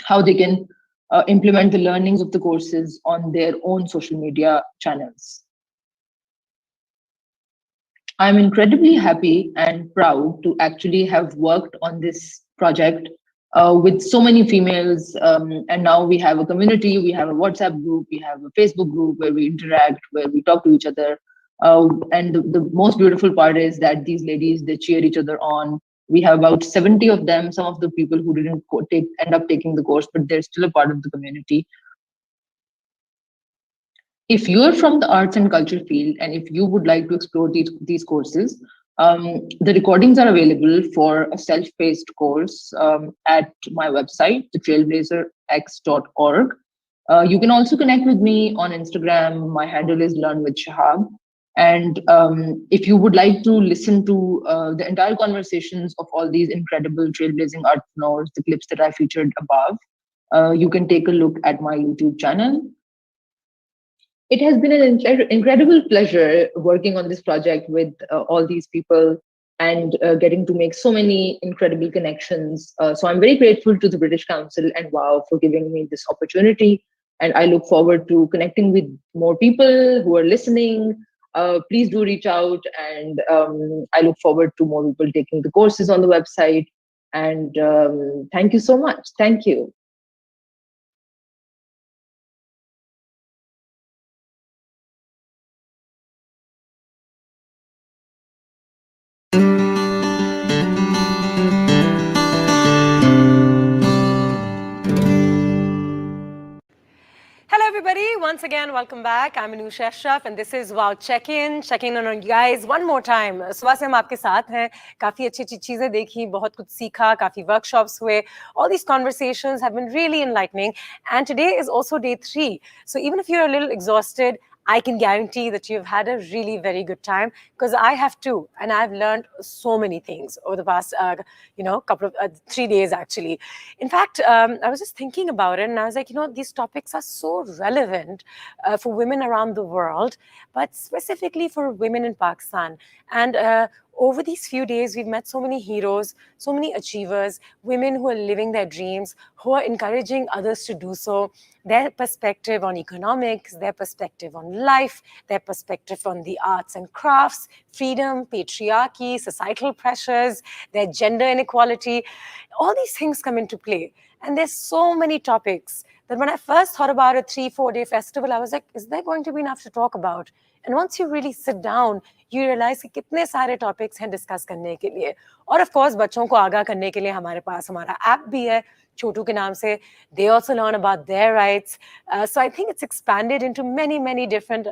how they can implement the learnings of the courses on their own social media channels. I'm incredibly happy and proud to actually have worked on this project with so many females. And now we have a community, we have a WhatsApp group, we have a Facebook group where we interact, where we talk to each other. And the most beautiful part is that these ladies, they cheer each other on. We have about 70 of them, some of the people who didn't end up taking the course, but they're still a part of the community. If you're from the arts and culture field, and if you would like to explore these courses, the recordings are available for a self-paced course at my website, thetrailblazerx.org. You can also connect with me on Instagram. My handle is Learn with Shahab. And if you would like to listen to the entire conversations of all these incredible trailblazing entrepreneurs, the clips that I featured above, you can take a look at my YouTube channel. It has been an incredible pleasure working on this project with all these people and getting to make so many incredible connections. So I'm very grateful to the British Council and WOW for giving me this opportunity. And I look forward to connecting with more people who are listening. Please do reach out, and I look forward to more people taking the courses on the website. And thank you so much. Thank you. Hello everybody, once again welcome back. I'm Anusha Ashraf and this is Wow Check-in. Checking in on you guys one more time. सुबह से हम आपके साथ हैं, काफ़ी अच्छी चीज़ें देखी, बहुत कुछ सीखा, काफ़ी workshops हुए. All these conversations have been really enlightening, and today is also day 3. So even if you're a little exhausted, I can guarantee that you've had a really very good time, because I have too, and I've learned so many things over the past, couple of 3 days actually. In fact, I was just thinking about it, and I was like, these topics are so relevant for women around the world, but specifically for women in Pakistan. And over these few days, we've met so many heroes, so many achievers, women who are living their dreams, who are encouraging others to do so. Their perspective on economics, their perspective on life, their perspective on the arts and crafts, freedom, patriarchy, societal pressures, their gender inequality, all these things come into play. And there's so many topics that when I first thought about a 3-4 day festival, I was like, is there going to be enough to talk about? And once you really sit down, you realize कि कितने सारे topics हैं discuss करने के लिए. और of course बच्चों को आगाह करने के लिए हमारे पास हमारा app भी है छोटू के नाम से. They also learn about their rights. So I think it's expanded into many different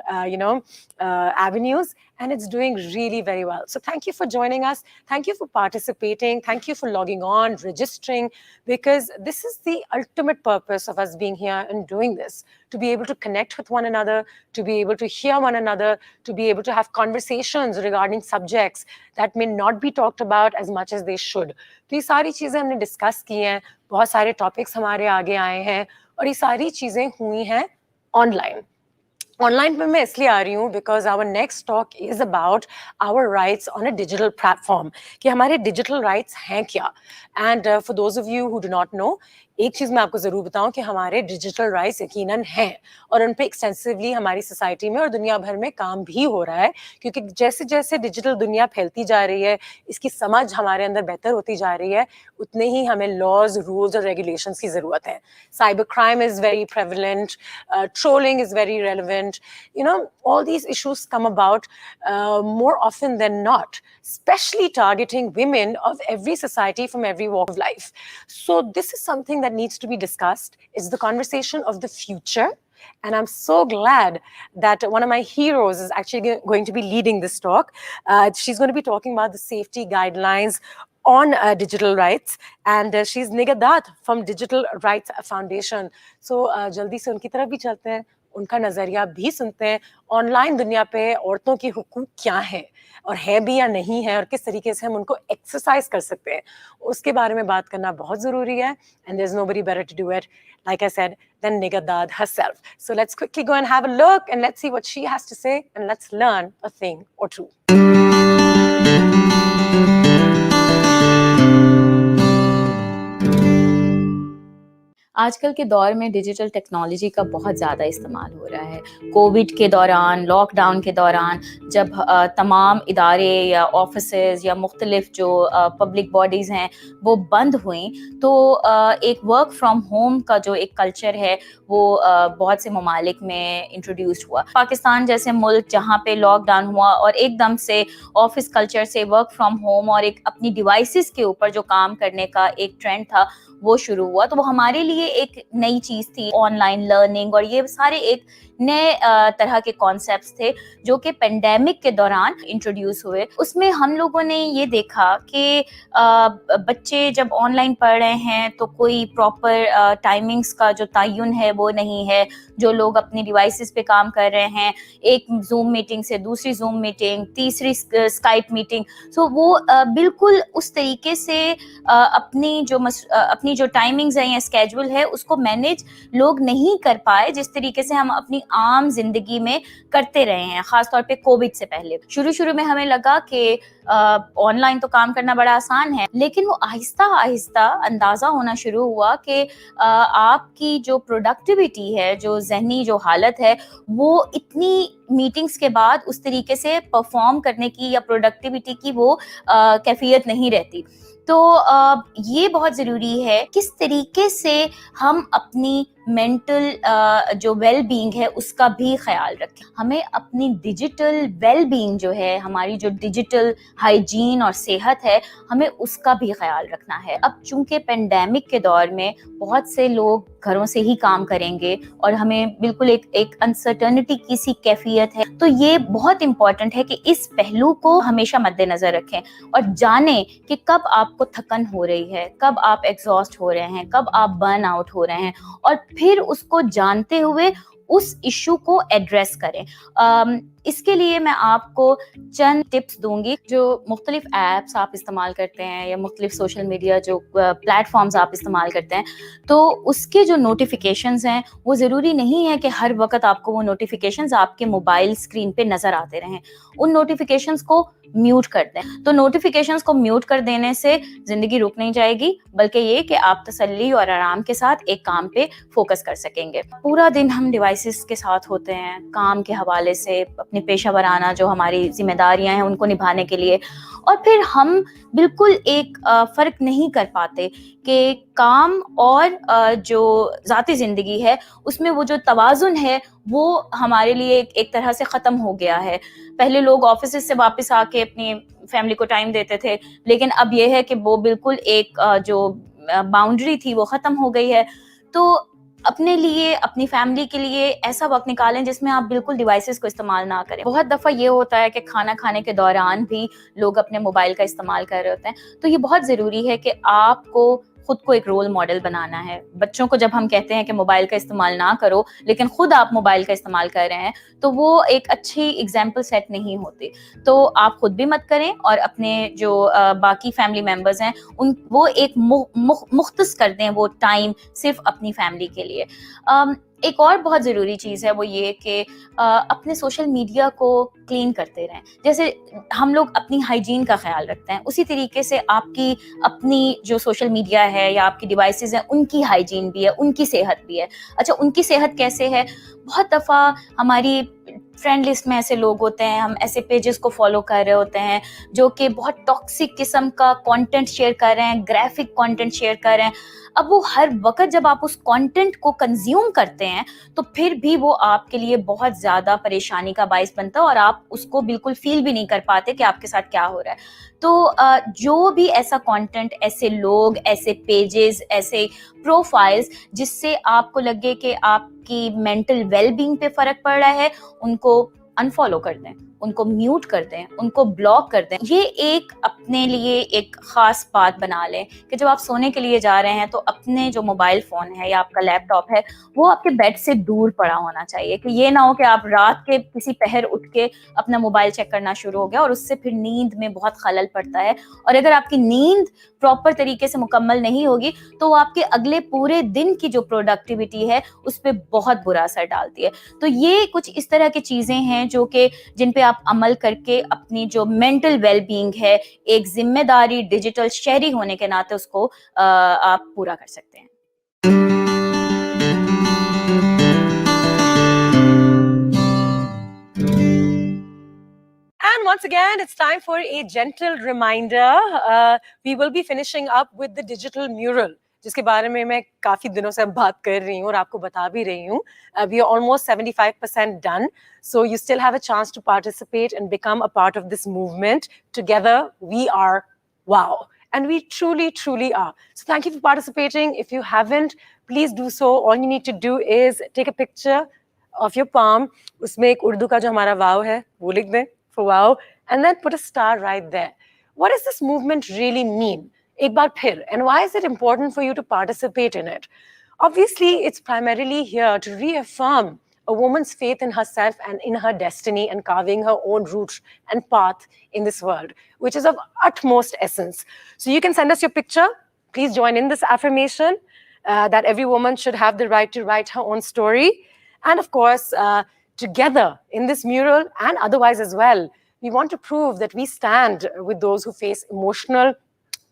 avenues, and it's doing really very well. So thank you for joining us. Thank you for participating. Thank you for logging on, registering, because this is the ultimate purpose of us being here and doing this, to be able to connect with one another, to be able to hear one another, to be able to have conversations regarding subjects that may not be talked about as much as they should. तो ये सारी चीज़ें हमने discuss की हैं, बहुत सारे topics हमारे आगे आए हैं, और ये सारी चीज़ें हुई हैं ऑनलाइन. Online पे मैं इसलिए आ रही हूँ because our next talk is about our rights on a digital platform. कि हमारे digital rights हैं क्या? And for those of you who do not know, एक चीज़ मैं आपको ज़रूर बताऊँ कि हमारे digital rights यकीनन हैं, और उन पे extensively हमारी society में और दुनिया भर में काम भी हो रहा है, क्योंकि जैसे जैसे digital दुनिया फैलती जा रही है, इसकी समझ हमारे अंदर बेहतर होती जा रही है, उतने ही हमें laws, rules और regulations की ज़रूरत है. Cyber crime is very prevalent, trolling is very relevant. All these issues come about more often than not, especially targeting women of every society from every walk of life. So this is something that needs to be discussed. It's the conversation of the future. And I'm so glad that one of my heroes is actually going to be leading this talk. She's going to be talking about the safety guidelines on digital rights, and she's Nigat Datt from Digital Rights Foundation. So jaldi se unki taraf bhi chalte hain, उनका नज़रिया भी सुनते हैं. Online दुनिया पे औरतों की हुकूक क्या है, और है भी या नहीं है, और किस तरीके से हम उनको एक्सरसाइज कर सकते हैं, उसके बारे में बात करना बहुत ज़रूरी है. And there's nobody better to do it, like I said, than Nigat Datt herself. So let's quickly go and have a look, and let's see what she has to say, and let's learn a thing or two. आजकल के दौर में digital technology का बहुत ज़्यादा इस्तेमाल हो रहा है. कोविड के दौरान, लॉकडाउन के दौरान, जब तमाम इदारे या ऑफिसेज या मुख्तलिफ जो पब्लिक बॉडीज़ हैं वो बंद हुई, तो एक वर्क फ्रॉम होम का जो एक कल्चर है वो बहुत से ममालिक में इंट्रोड्यूस हुआ. पाकिस्तान जैसे मुल्क जहाँ पे लॉकडाउन हुआ और एकदम से ऑफिस कल्चर से वर्क फ्रॉम होम और एक अपनी डिवाइसेस के ऊपर जो काम करने का एक ट्रेंड था वो शुरू हुआ, तो वो हमारे लिए एक नई चीज थी ऑनलाइन लर्निंग, और ये सारे एक नए तरह के कॉन्सेप्ट्स थे जो कि पेंडेमिक के दौरान इंट्रोड्यूस हुए। उसमें हम लोगों ने ये देखा कि बच्चे जब ऑनलाइन पढ़ रहे हैं तो कोई प्रॉपर टाइमिंग्स का जो तयन है वो नहीं है। जो लोग अपनी डिवाइसेस पे काम कर रहे हैं, एक जूम मीटिंग से दूसरी जूम मीटिंग, तीसरी स्काइप मीटिंग, सो वो बिल्कुल उस तरीके से अपनी जो टाइमिंग्स है या स्केड्यूल है उसको मैनेज लोग नहीं कर पाए जिस तरीके से हम अपनी आम जिंदगी में करते रहे हैं, खासतौर पे कोविड से पहले। शुरू में हमें लगा कि ऑनलाइन तो काम करना बड़ा आसान है, लेकिन वो आहिस्ता आहिस्ता अंदाजा होना शुरू हुआ कि आपकी जो प्रोडक्टिविटी है, जो ज़हनी जो हालत है, वो इतनी मीटिंग्स के बाद उस तरीके से परफॉर्म करने की या प्रोडक्टिविटी की वो कैफियत नहीं रहती। तो ये बहुत ज़रूरी है किस तरीके से हम अपनी मेंटल जो वेल बीइंग है उसका भी ख्याल रखें। हमें अपनी डिजिटल वेल बीइंग जो है, हमारी जो डिजिटल हाइजीन और सेहत है, हमें उसका भी ख्याल रखना है। अब चूंकि पेंडेमिक के दौर में बहुत से लोग घरों से ही काम करेंगे और हमें बिल्कुल एक अनसर्टनिटी की सी कैफियत है, तो ये बहुत इंपॉर्टेंट है कि इस पहलू को हमेशा मद्देनजर रखें और जानें कि कब आपको थकन हो रही है, कब आप एग्जॉस्ट हो रहे हैं, कब आप बर्न आउट हो रहे हैं, और फिर उसको जानते हुए उस इशू को एड्रेस करें। इसके लिए मैं आपको चंद टिप्स दूंगी। जो मुख्तलिफ ऐप्स आप इस्तेमाल करते हैं या मुख्तलिफ सोशल मीडिया जो प्लेटफॉर्म्स आप इस्तेमाल करते हैं, तो उसके जो नोटिफिकेशंस हैं वो ज़रूरी नहीं है कि हर वक्त आपको वो नोटिफिकेशंस आपके मोबाइल स्क्रीन पे नज़र आते रहें। उन नोटिफिकेशंस को म्यूट कर दें। तो नोटिफिकेशंस को म्यूट कर देने से ज़िंदगी रुक नहीं जाएगी, बल्कि ये कि आप तसल्ली और आराम के साथ एक काम पे फोकस कर सकेंगे। पूरा दिन हम डिवाइसेस के साथ होते हैं काम के हवाले से, अपनी पेशा वराना जो हमारी जिम्मेदारियां हैं उनको निभाने के लिए, और फिर हम बिल्कुल एक फ़र्क नहीं कर पाते कि काम और जो ज़ाती ज़िंदगी है उसमें वो जो तवाज़ुन है वो हमारे लिए एक तरह से ख़त्म हो गया है। पहले लोग ऑफिस से वापस आके अपनी फैमिली को टाइम देते थे, लेकिन अब ये है कि वो बिल्कुल एक जो बाउंड्री थी वो ख़त्म हो गई है। तो अपने लिए, अपनी फैमिली के लिए ऐसा वक्त निकालें जिसमें आप बिल्कुल डिवाइसेस को इस्तेमाल ना करें। बहुत दफ़ा ये होता है कि खाना खाने के दौरान भी लोग अपने मोबाइल का इस्तेमाल कर रहे होते हैं, तो ये बहुत ज़रूरी है कि आपको खुद को एक रोल मॉडल बनाना है। बच्चों को जब हम कहते हैं कि मोबाइल का इस्तेमाल ना करो, लेकिन खुद आप मोबाइल का इस्तेमाल कर रहे हैं, तो वो एक अच्छी एग्जाम्पल सेट नहीं होती। तो आप खुद भी मत करें और अपने जो बाकी फैमिली मेम्बर्स हैं वो एक मुख्तस कर दें वो टाइम सिर्फ अपनी फैमिली के लिए। एक और बहुत ज़रूरी चीज़ है वो ये कि अपने सोशल मीडिया को क्लीन करते रहें। जैसे हम लोग अपनी हाइजीन का ख्याल रखते हैं, उसी तरीके से आपकी अपनी जो सोशल मीडिया है या आपकी डिवाइसेस हैं उनकी हाइजीन भी है, उनकी सेहत भी है। अच्छा, उनकी सेहत कैसे है? बहुत दफ़ा हमारी फ्रेंड लिस्ट में ऐसे लोग होते हैं, हम ऐसे पेजेस को फॉलो कर रहे होते हैं जो कि बहुत टॉक्सिक किस्म का कंटेंट शेयर कर रहे हैं, ग्राफिक कंटेंट शेयर कर रहे हैं। अब वो हर वक्त जब आप उस कंटेंट को कंज्यूम करते हैं तो फिर भी वो आपके लिए बहुत ज़्यादा परेशानी का बाइस बनता है और आप उसको बिल्कुल फील भी नहीं कर पाते कि आपके साथ क्या हो रहा है। तो जो भी ऐसा कंटेंट, ऐसे लोग, ऐसे पेजेस, ऐसे प्रोफाइल्स जिससे आपको लगे कि आपकी मेंटल वेलबींग पे फ़र्क पड़ रहा है, उनको अनफॉलो कर दें, उनको म्यूट कर दें, उनको ब्लॉक कर दें। ये एक अपने लिए एक ख़ास बात बना लें कि जब आप सोने के लिए जा रहे हैं तो अपने जो मोबाइल फ़ोन है या आपका लैपटॉप है वो आपके बेड से दूर पड़ा होना चाहिए, कि ये ना हो कि आप रात के किसी पहर उठ के अपना मोबाइल चेक करना शुरू हो गया और उससे फिर नींद में बहुत खलल पड़ता है। और अगर आपकी नींद प्रॉपर तरीके से मुकम्मल नहीं होगी तो वो आपके अगले पूरे दिन की जो प्रोडक्टिविटी है उस पर बहुत बुरा असर डालती है। तो ये कुछ इस तरह की चीज़ें हैं जो कि जिन पे आप अमल करके अपनी जो मेंटल वेलबींग है, एक जिम्मेदारी डिजिटल शहरी होने के नाते उसको आप पूरा कर सकते हैं। And once again, it's time for a gentle reminder. We will be finishing up with the digital mural, जिसके बारे में मैं काफ़ी दिनों से अब बात कर रही हूँ और आपको बता भी रही हूँ. We are almost 75% done. So you still have a chance to participate and become a part of this movement. Together, we are wow. And we truly, truly are. So thank you for participating. If you haven't, please do so. All you need to do is take a picture of your palm. उसमें एक उर्दू का जो हमारा वाव है वो लिख दें for wow, and then put a star right there. What does this movement really mean? एक बार फिर, and why is it important for you to participate in it? Obviously, it's primarily here to reaffirm a woman's faith in herself and in her destiny and carving her own route and path in this world, which is of utmost essence. So you can send us your picture. Please join in this affirmation that every woman should have the right to write her own story. And of course, together in this mural and otherwise as well, we want to prove that we stand with those who face emotional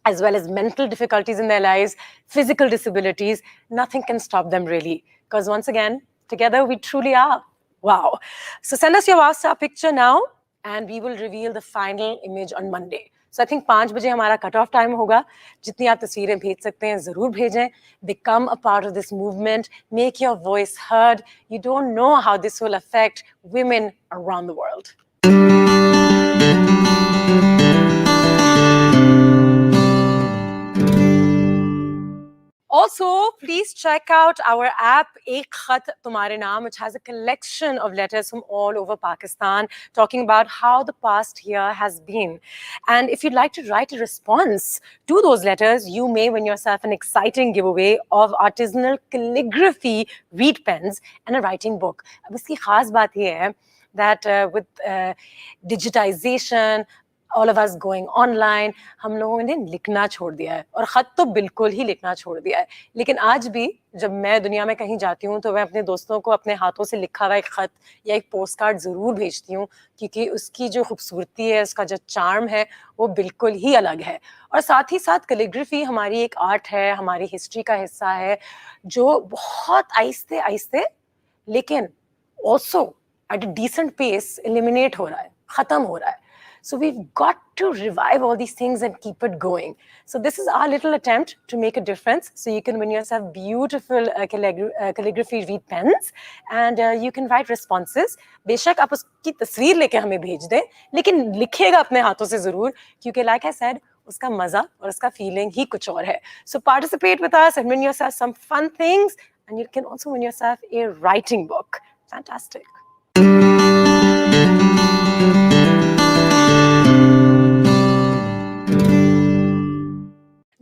as well as mental difficulties in their lives, physical disabilities. Nothing can stop them really. Because once again, together we truly are. Wow. So send us your wow star picture now and we will reveal the final image on Monday. So I think 5 बजे हमारा cut off time होगा. जितनी आप तस्वीरें भेज सकते हैं ज़रूर भेजें. Become a part of this movement. Make your voice heard. You don't know how this will affect women around the world. Also, please check out our app, Ek Khat Tumhare Naam, which has a collection of letters from all over Pakistan talking about how the past year has been. And if you'd like to write a response to those letters, you may win yourself an exciting giveaway of artisanal calligraphy reed pens and a writing book. अब इसकी खास बात ये है that with digitization, all of us going online, हम लोगों ने लिखना छोड़ दिया है और ख़त तो बिल्कुल ही लिखना छोड़ दिया है. लेकिन आज भी जब मैं दुनिया में कहीं जाती हूँ तो मैं अपने दोस्तों को अपने हाथों से लिखा हुआ एक ख़त या एक पोस्ट कार्ड ज़रूर भेजती हूँ क्योंकि उसकी जो खूबसूरती है, उसका जो चार्म है वो बिल्कुल ही अलग है. और साथ ही साथ कैलीग्राफी हमारी एक आर्ट है, हमारी हिस्ट्री का हिस्सा है जो बहुत आहिस्ते आहिस्ते लेकिन also at a decent pace eliminate हो रहा है, ख़त्म हो रहा है. So we've got to revive all these things and keep it going. So this is our little attempt to make a difference. So you can win yourself beautiful calligraphy reed pens and you can write responses. बेशक आप उसकी तस्वीर लेके हमें भेज दें, लेकिन लिखिएगा अपने हाथों से ज़रूर क्योंकि like I said, उसका मज़ा और उसका feeling ही कुछ और है. So participate with us and win yourself some fun things and you can also win yourself a writing book. Fantastic.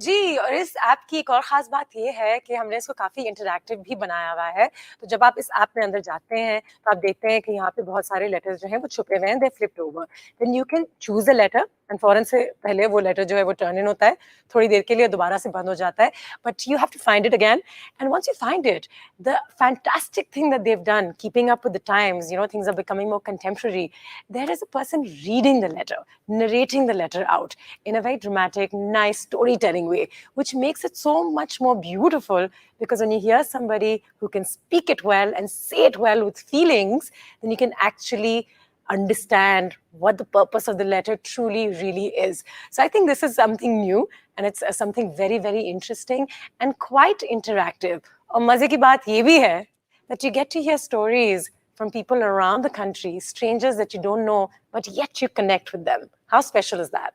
जी, और इस ऐप की एक और ख़ास बात ये है कि हमने इसको काफ़ी इंटरैक्टिव भी बनाया हुआ है. तो जब आप इस ऐप में अंदर जाते हैं तो आप देखते हैं कि यहाँ पे बहुत सारे लेटर्स जो हैं वो छुपे हुए हैं, they flipped over. Then you can choose a letter and फौरन से पहले वो लेटर जो है वो टर्न इन होता है, थोड़ी देर के लिए दोबारा से बंद हो जाता है. But you have to find it again and once you find it, the fantastic thing that they have done, keeping up with the times, you know, things are becoming more contemporary. There is a person reading the letter, narrating the letter out in a very dramatic, nice storytelling way, which makes it so much more beautiful because when you hear somebody who can speak it well and say it well with feelings, then you can actually understand what the purpose of the letter truly really is. So I think this is something new and it's something very, very interesting and quite interactive. और मजे की बात ये भी है that you get to hear stories from people around the country, strangers that you don't know, but yet you connect with them. How special is that?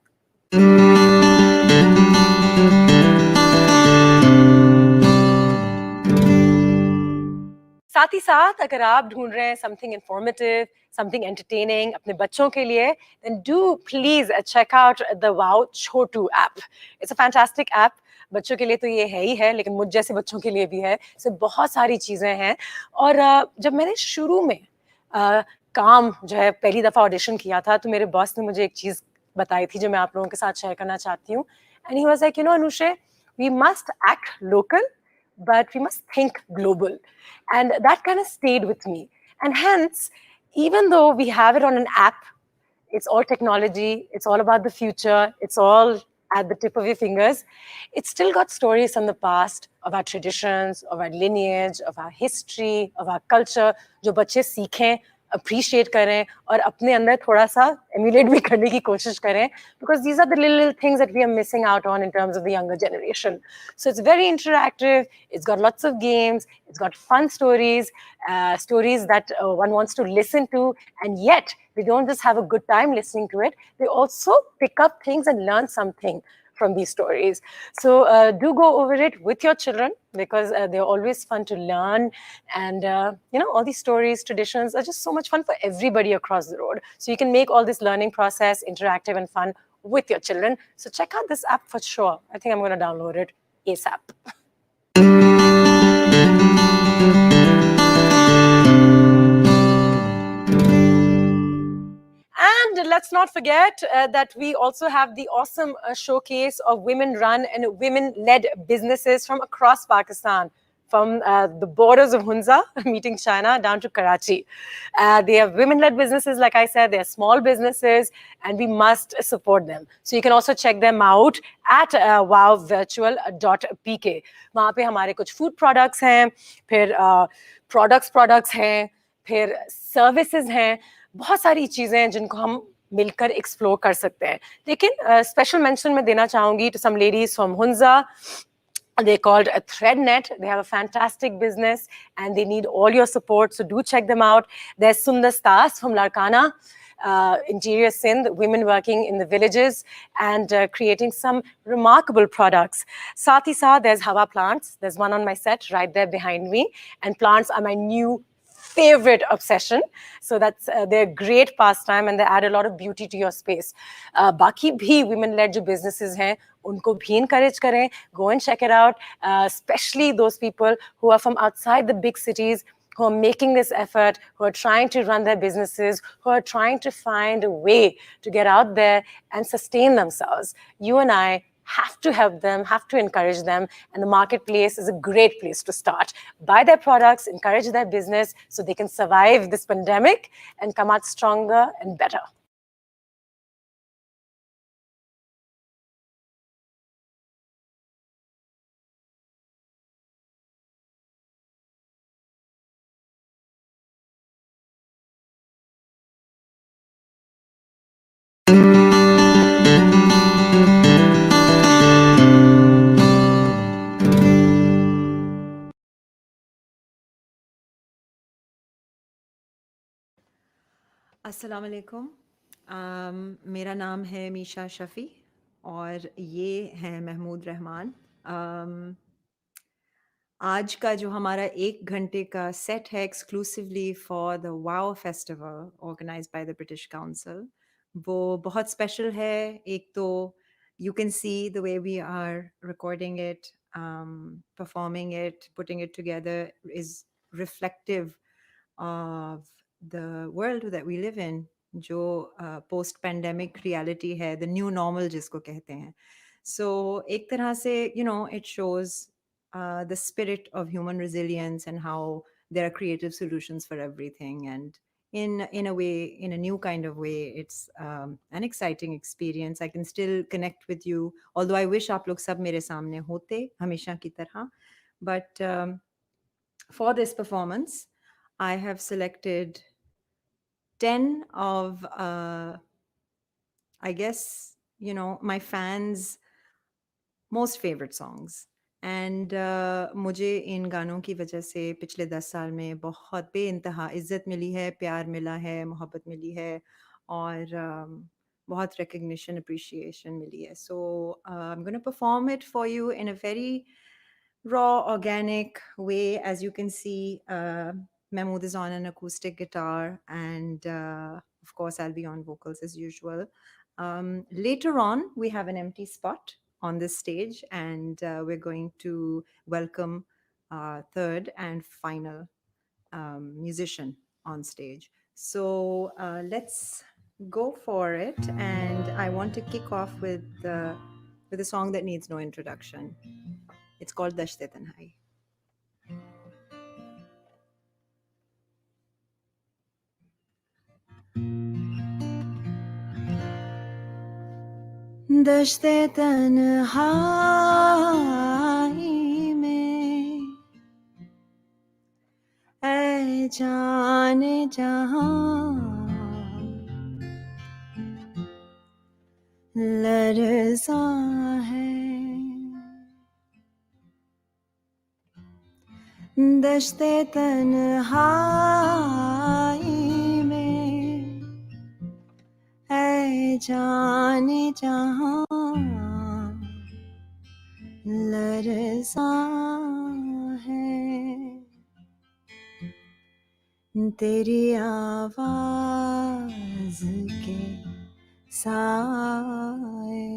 साथ ही साथ अगर आप ढूंढ रहे हैं something informative, something entertaining अपने बच्चों के लिए, then do please check out the Wow Chotu app. It's a fantastic app. बच्चों के लिए तो ये है ही है, लेकिन मुझ जैसे बच्चों के लिए भी है. So बहुत सारी चीज़ें हैं. और जब मैंने शुरू में काम जो है पहली दफ़ा ऑडिशन किया था तो मेरे बॉस ने मुझे एक चीज़ बताई थी जो मैं आप लोगों के साथ शेयर करना चाहती हूँ. And he was like, you know, Anushe, we must act local, but we must think global. And that kind of stayed with me. And hence, even though we have it on an app, it's all technology, it's all about the future, it's all at the tip of your fingers, it's still got stories from the past, of our traditions, of our lineage, of our history, of our culture, जो बच्चे सीखें, appreciate करें और अपने अंदर थोड़ा सा emulate भी करने की कोशिश करें, because these are the little things that we are missing out on in terms of the younger generation. So it's very interactive, it's got lots of games, it's got fun stories, stories that one wants to listen to, and yet they don't just have a good time listening to it, they also pick up things and learn something from these stories. So do go over it with your children, because they're always fun to learn. And, all these stories, traditions are just so much fun for everybody across the road. So you can make all this learning process interactive and fun with your children. So check out this app for sure. I think I'm going to download it ASAP. And let's not forget that we also have the awesome showcase of women-run and women-led businesses from across Pakistan, from the borders of Hunza, meeting China, down to Karachi. They have women-led businesses, like I said, they're small businesses, and we must support them. So you can also check them out at wowvirtual.pk. वहाँ पे हमारे कुछ food products हैं, फिर products हैं, फिर services हैं, बहुत सारी चीजें हैं जिनको हम मिलकर एक्सप्लोर कर सकते हैं. लेकिन स्पेशल मेंशन मैं देना चाहूंगी to some ladies from Hunza. They're called a ThreadNet. They have a fantastic business and they need all your support. So do check them out. There's Sundar Stas from Larkana, Interior Sindh, women working in the villages and creating some remarkable products. Sath hi sath, there's Hawa Plants. There's one on my set right there behind me. And plants are my new favorite obsession. So that's they're great pastime and they add a lot of beauty to your space. Baki bhi women-led jo businesses hain, unko bhi encourage kare. Go and check it out. Especially those people who are from outside the big cities, who are making this effort, who are trying to run their businesses, who are trying to find a way to get out there and sustain themselves. You and I have to help them, have to encourage them, and the marketplace is a great place to start. Buy their products, encourage their business so they can survive this pandemic and come out stronger and better. अस्सलाम वालेकुम, मेरा नाम है मीशा शफ़ी और ये हैं महमूद रहमान. आज का जो हमारा 1 घंटे का सेट है exclusively for the wow festival organised by the British Council, वो बहुत स्पेशल है. एक तो you can see the way we are recording it, performing it, putting it together is reflective of the world that we live in, जो post-pandemic reality है, the new normal जिसको कहते हैं. So एक तरह से, it shows the spirit of human resilience and how there are creative solutions for everything. And in a way, in a new kind of way, it's an exciting experience. I can still connect with you, although I wish आप लोग सब मेरे सामने होते हमेशा की तरह. But for this performance, I have selected 10 of, I guess, my fans' most favorite songs. And मुझे इन गानों की वजह से पिछले 10 साल में बहुत बेइंतहा इज़्ज़त मिली है, प्यार मिला है, मोहब्बत मिली है और बहुत recognition, appreciation मिली है. So I'm going to perform it for you in a very raw, organic way. As you can see, Mahmood is on an acoustic guitar and of course I'll be on vocals as usual. Later on, we have an empty spot on this stage and we're going to welcome our third and final musician on stage. So let's go for it, and I want to kick off with a song that needs no introduction. It's called Dashte Tanhai. दश्ते तन्हाई में ऐ जाने जहां लरज़ा है दश्ते तन्हाई में ऐ जाने जहां लरज़ां है तेरी आवाज़ के साए,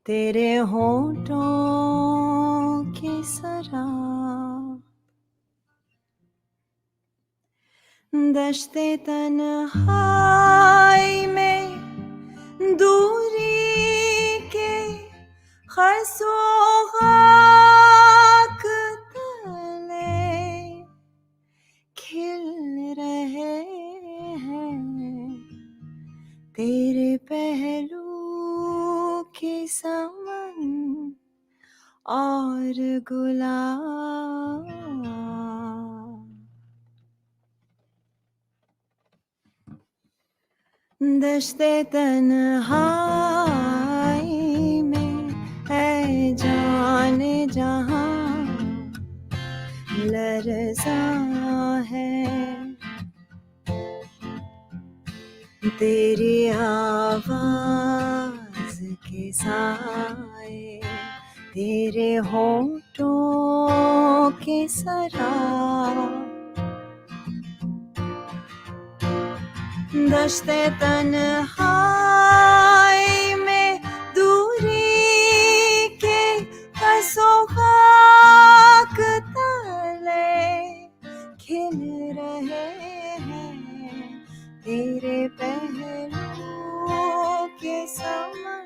तेरे होठों की शराब दश्ते तन्हाई में दूरी के खसो खाक तले खिल रहे हैं तेरे पहलू के समन और गुलाब। दश्ते तन्हाई में है जाने जहां लरज़ां है तेरी आवाज़ के साए, तेरे होठों के शराब दश्ते तन्हाई में दूरी के खसो खाक तले खिल रहे हैं तेरे पहलू के समन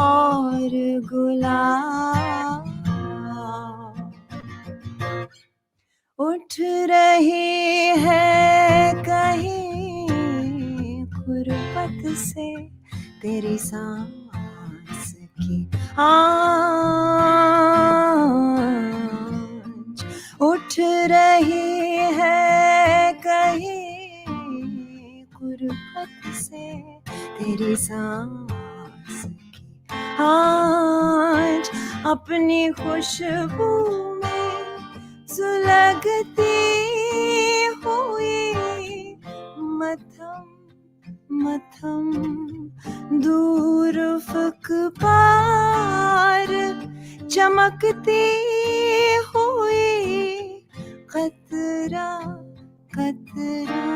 और गुलाब। उठ रही है कहीं गुर्बत से तेरी सांस की आँच, उठ रही है कहीं गुर्बत से तेरी सांस की आँच, अपनी खुशबू में सुलगती हुई मथम मथम दूर उफ़क़ पार चमकती हुई कतरा कतरा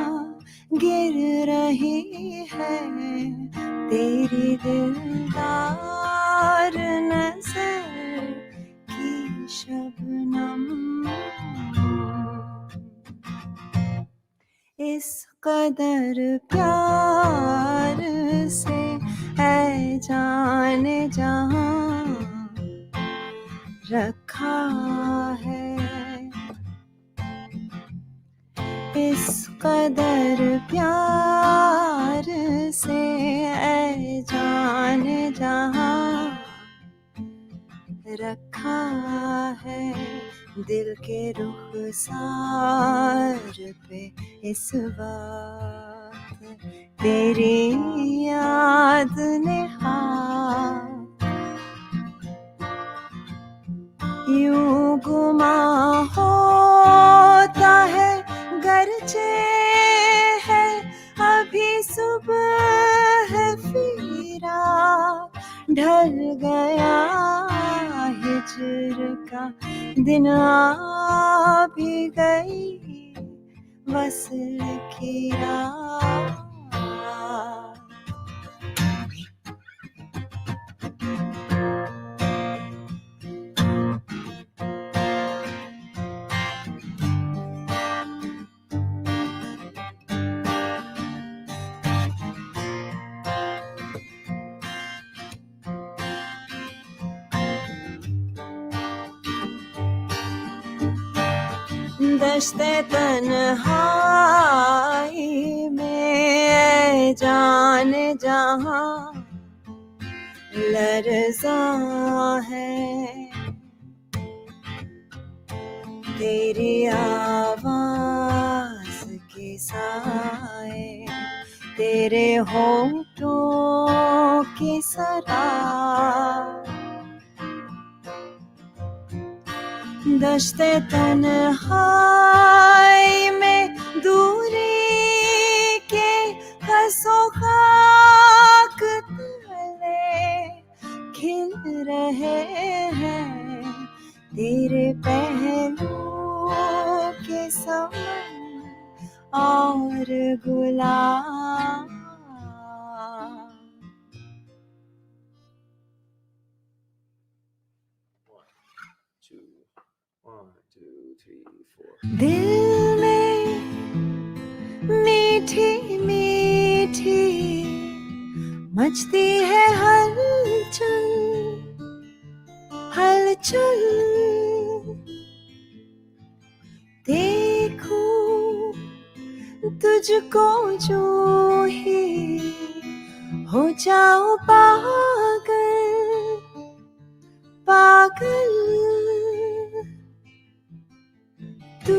गिर रही है तेरी दिलदार नज़र की शबनम। इस कदर प्यार से है जाने जहां रखा है, इस कदर प्यार से है जाने जहां रखा है दिल के रुखसार पे इस वक्त तेरी याद ने हाथ यूं गुमा होता है गरचे है अभी सुबह फिरा ढल गया हिज्र का दिन आ भी गई वस्ल की रात। दश्ते तन्हाई में जाने जहां लरज़ां है तेरी आवाज़ के साए, तेरे होठों की शराब दश्ते तन्हाई में दूरी के खसो खाक तले खिल रहे रहे हैं तेरे पहलू के समान और गुलाब. दिल में मीठी मीठी मचती है हलचल हलचल. देखूं तुझको जो ही हो जाओ पागल पागल. तू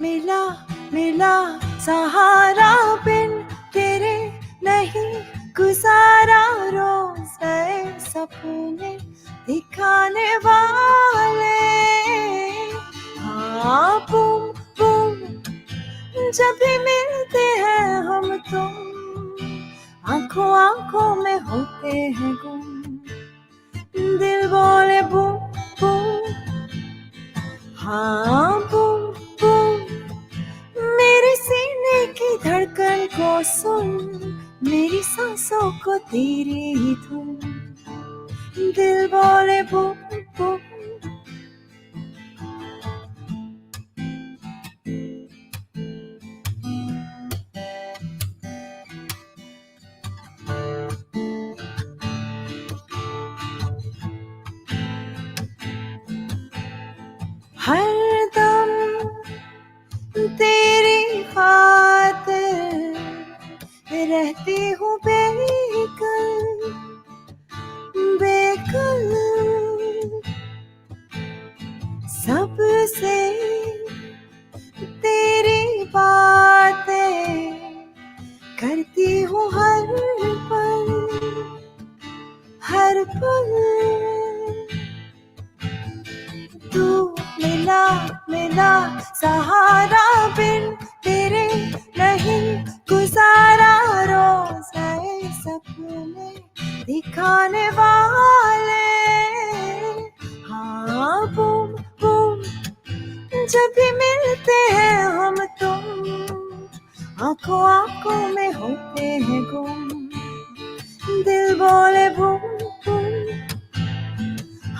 मिला मिला सहारा बिन तेरे नहीं गुजारा. रोज नए सपने दिखाने वाले. हाँ बूम बूम जब भी मिलते हैं हम तुम आंखों आंखों में होते हैं गुम. दिल बोले बूम बूम. हाँ बूम बूम मेरे सीने की धड़कन को सुन. मेरी सांसों को तेरी ही धुन. दिल बोले बूम बूम. हर दम तेरी खातिर रहती हूँ बेकल बेकल. सबसे तेरी बातें करती हूँ हर पल. तू मिला मिला सहारा बिन तेरे नहीं गुजारा. रोज नए सपने दिखाने वाले. हाँ बूम बूम जब भी मिलते हैं हम तुम आंखों आंखों में होते हैं गुम. दिल बोले बूम बूम.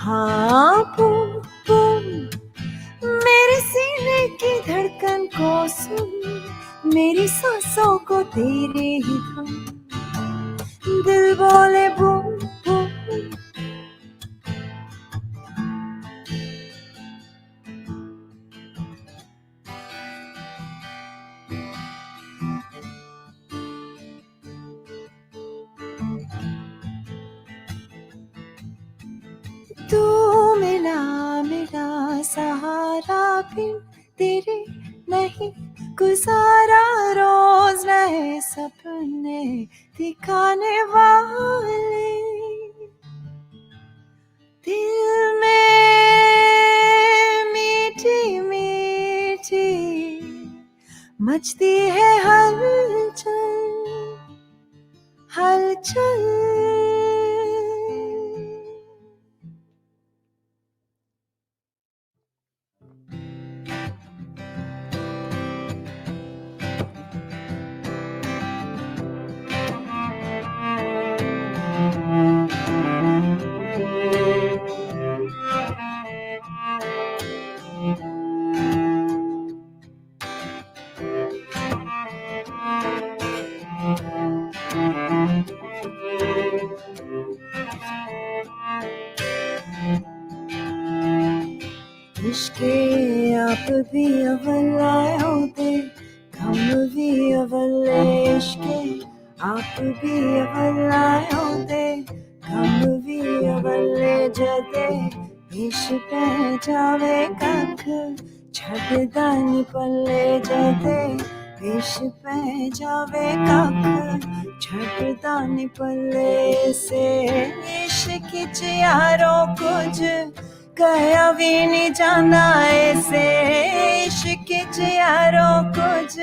हाँ बूम बूम मेरे सीने की धड़कन को सुन. मेरी सांसों को तेरे ही धुन. दिल बोले बूम बूम. तू मिला मिला सहारा बिन तेरे नहीं गुजारा. रोज नए सपने दिखाने वाले. दिल में मीठी मीठी मचती है हलचल हलचल. इश्के आप भी अव्वल आए होते हम भी अव्वल. इश्के आप भी अव्वल आए होते हम भी अव्वल. जदे इश पे जावे कख छड़दानी पल्ले. जदे इश पे जावे कख छड़दानी पल्ले. से इश्क च यारो कुछ कया भी नहीं जाना. ऐसे इश्क च यारो कुछ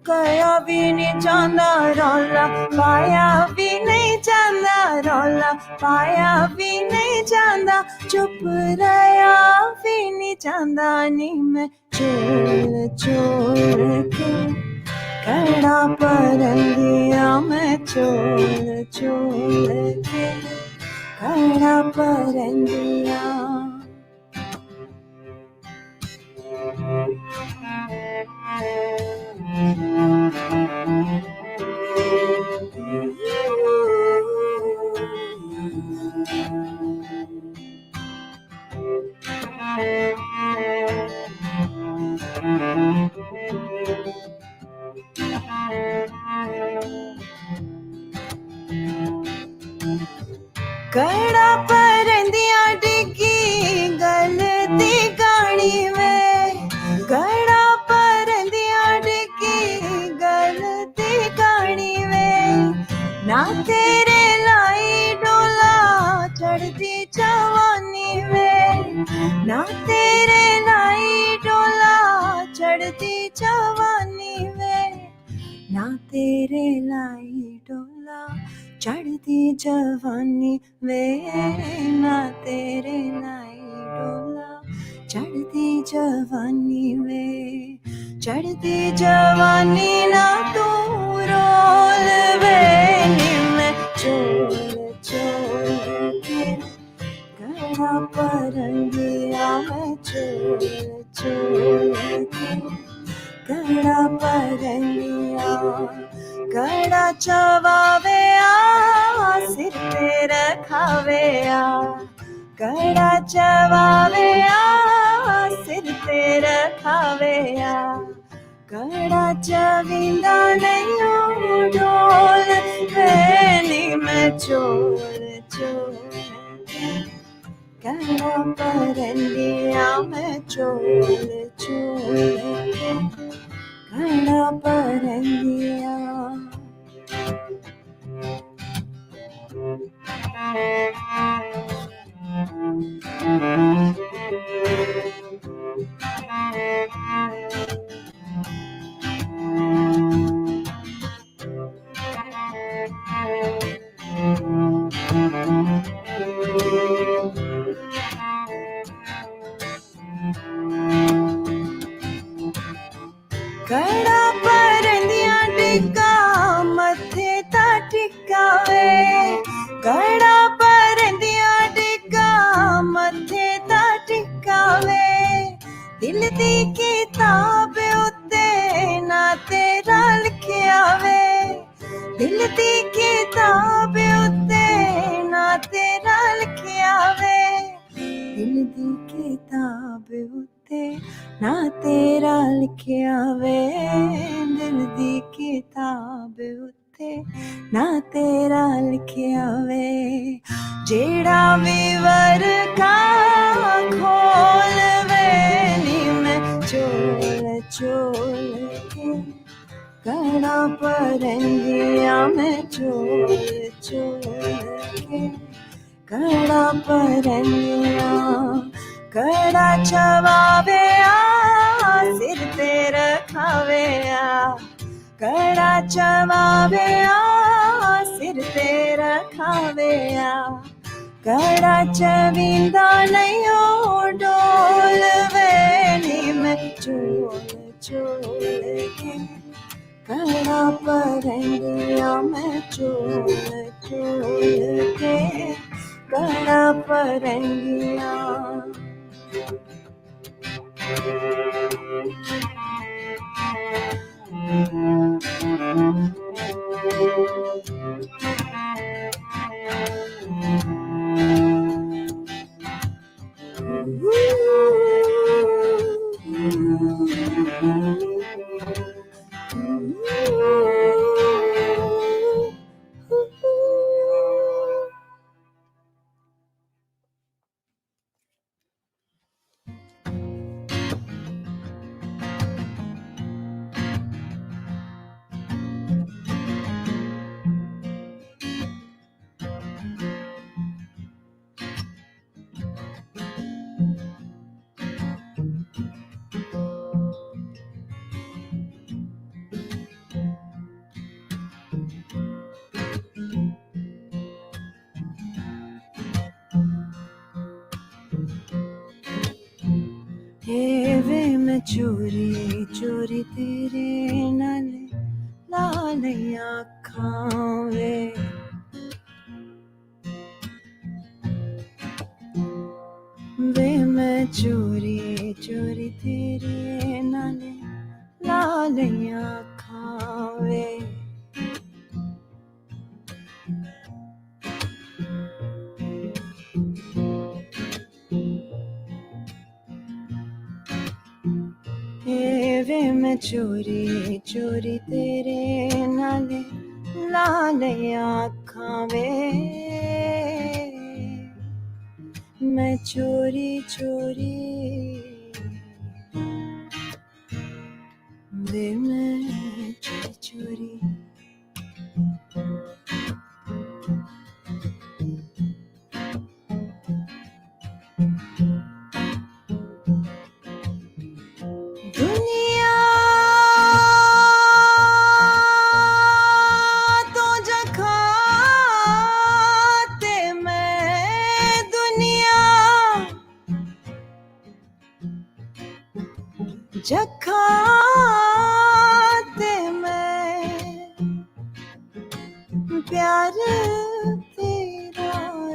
कया भी नहीं जाना. रौला पाया भी नहीं जाना. ਜਾਂਦਾ ਰੌਲਾ ਪਾਇਆ ਵੀ ਨਹੀਂ ਜਾਂਦਾ ਚੁੱਪ ਰਿਹਾ ਵੀ ਨਹੀਂ ਜਾਂਦਾ ਨੀ ਮੈਂ ਚੋਲ ਚੋਲ ਕੇ ਕੜਾ ਪਰੰਦੀਆਂ ਮੈਂ ਚੋਲ ਚੋਲ ਕੇ ਕੜਾ ਪਰੰਦੀਆਂ ਕੜਾ ਪਰੰਦੀਆਂ ਡਿੱਗੀ ਗਲ ਦੀ ਗਾਣੀ ਵੇ ਕੜਾ ਪਰੰਦੀਆਂ ਡਿੱਗੀ ਗਲ ਦੀ ਗਾਣੀ ਵੇ ਨਾ ਤੇਰੇ ਲਾਈ ਡੋਲਾ ਚੜਦੀ ਜਵਾਨੀ ਵੇ ਨਾ ਤੇਰੇ ਲਾਈ ਡੋਲਾ ਚੜਦੀ ਜਵਾਨੀ ਵੇ ਨਾ ਤੇਰੇ ਲਾਈ ਡੋਲਾ ਚੜਦੀ ਜਵਾਨੀ ਵੇ ਨਾ ਤੇਰੇ ਲਾਈ ਡੋਲਾ ਚੜਦੀ ਜਵਾਨੀ ਵੇ ਚੜਦੀ ਜਵਾਨੀ ਨਾ ਤੂੰ ਰੋਲ ਵੇ ਨੀ ਮੈਂ ਚੋਲ ਚੋਲ ਕੇ ਕੜਾ ਪਰੰਦੀਆਂ ਮੈਂ ਚੋਲ ਚੋਲ ਕੇ ਕੜਾ ਪਰੰਦੀਆਂ ਕੜਾ ਚਵਾਵੇ ਆ ਸਿਰ ਤੇ ਰਖਾਵੇ ਆ ਕੜਾ ਚਵਾਵੇ ਆ ਸਿਰ ਤੇ ਰਖਾਵੇ ਆ ਕੜਾ ਚਵਿੰਦਾ ਨਹੀਂ ਡੋਲ ਵੇ ਨੀ ਮੈਂ ਚੋਲ ਚੋਲ ਕੜਾ ਪਰੰਦੀਆਂ ਮੈਂ ਚੋਲ ਚੋਲ ਕੜਾ ਪਰੰਦੀਆਂ ਕੜਾ ਪਰੰਦੀਆਂ ਟਿੱਕਾ ਮੱਥੇ ਤਾਂ ਟਿਕਾਵੇ ਕੜਾ ਪਰੰਦੀਆਂ ਟਿੱਕਾ ਮੱਥੇ ਤਾਂ ਟਿਕਾਵੇ ਦਿਲ ਦੀ ਕਿਤਾਬ ਉੱਤੇ ਨਾ ਤੇਰਾ ਲਿਖਿਆ ਵੇ ਦਿਲ ਦੀ ਕਿਤਾਬ ਉੱਤੇ ਨਾ ਤੇਰਾ ਲਿਖਿਆ ਵੇ ਦਿਲ ਦੀ ਕਿਤਾਬ ਉੱਤੇ ਨਾ ਤੇਰਾ ਲਿਖਿਆ ਵੇ ਦਿਲ ਦੀ ਕਿਤਾਬ ਉੱਤੇ ਨਾ ਤੇਰਾ ਲਿਖਿਆ ਵੇ ਜਿਹੜਾ ਵੀ ਵਰਕਾ ਖੋਲ ਵੇ ਨੀ ਮੈਂ ਚੋਲ ਚੋਲ ਕੇ ਕੜਾ ਪਰੰਦੀਆਂ ਮੈਂ ਚੋਲ ਚੋਲ ਕੇ ਕੜਾ ਪਰੰਦੀਆਂ ਕੜਾ ਚਵਾਵੇ ਆ ਸਿਰ ਤੇ ਰਖਾਵੇ ਆ ਕੜਾ ਚਵਾਵੇ ਆ ਸਿਰ ਤੇ ਰਖਾਵੇ ਆ ਕੜਾ ਚਵਿੰਦਾ ਨਹੀਂ ਡੋਲ ਵੇ ਨੀ ਮੈਂ ਚੋਲ ਚੋਲ ਕੇ ਕੜਾ ਪਰੰਦੀਆਂ ਮੈਂ ਚੋਲ ਚੋਲ ਕੇ ਕੜਾ ਪਰੰਦੀਆਂ वे मैं चोरी चोरी तेरे नाले लाल आँखां वे मैं चोरी चोरी तेरे नाले लाल आँखां वे वे मैं चोरी चोरी तेरे नाले लाल आँखां वे मैं चोरी चोरी वे मैं चोरी चोरी दुनिया तो जखाते मैं दुनिया जखाते मैं प्यार तेरा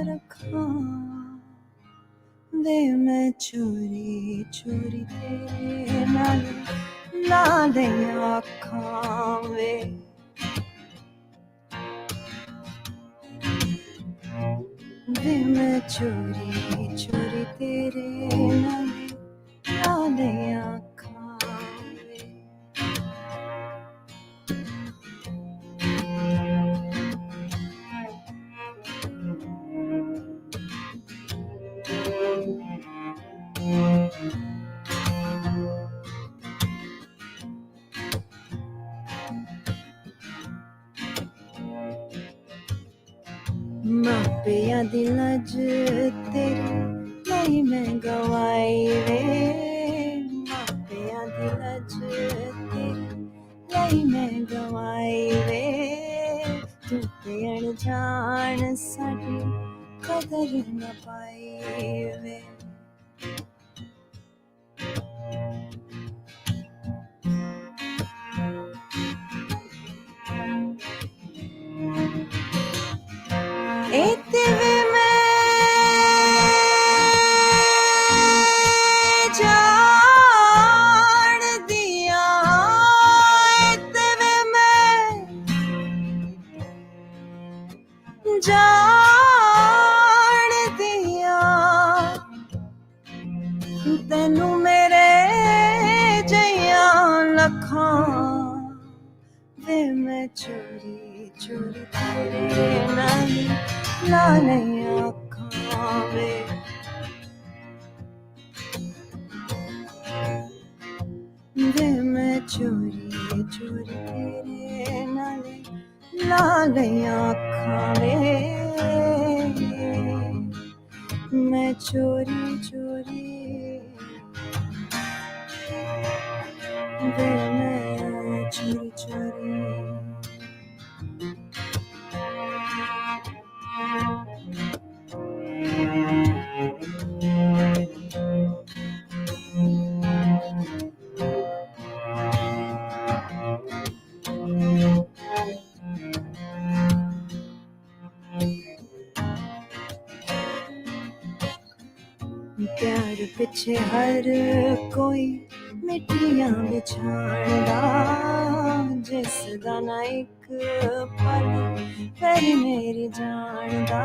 रखा वे मैं चोरी चोरी तेरे नाले लाल आँखां वे मैं चोरी चोरी तेरे नाले लाल आँखां वे मापिया दिल च तेरे नहीं मैं गवाई वे मापिया दिल च तेरे नहीं मैं गवाई वे तू ते अनजान साडी कदर न पाई वे इत्ते वे मैं जान दिया इत्ते वे मैं जान दिया तेनू मेरे जइया लखां वे मैं चोरी चोरी तेरे नाले लाल आँखां वे मैं चोरी चोरी तेरे नाले लाल आँखां वे मैं चोरी चोरी वे मैं चोरी चोरी प्यार पिछे हर कोई मिट्टियां बिछांदा जिस दा ना इक पल फिर मेरी जानदा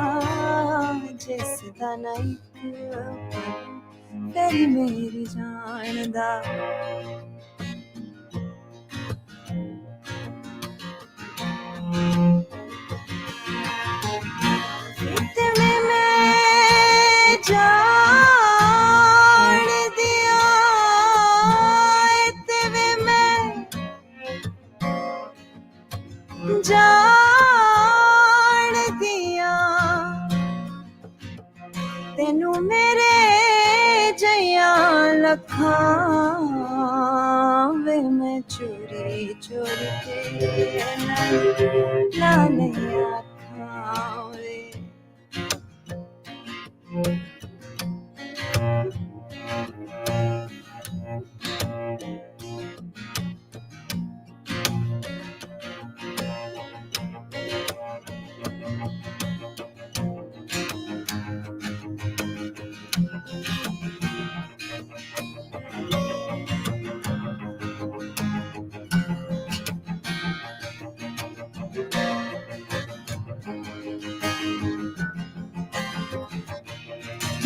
जिस दा ना इक पल फिर मेरी जानदा इतने में जान दिया इतने में जान दिया तेनू मेरे जइया लखां वे मैं चोरी चोरी तेरे नाल आँखां वे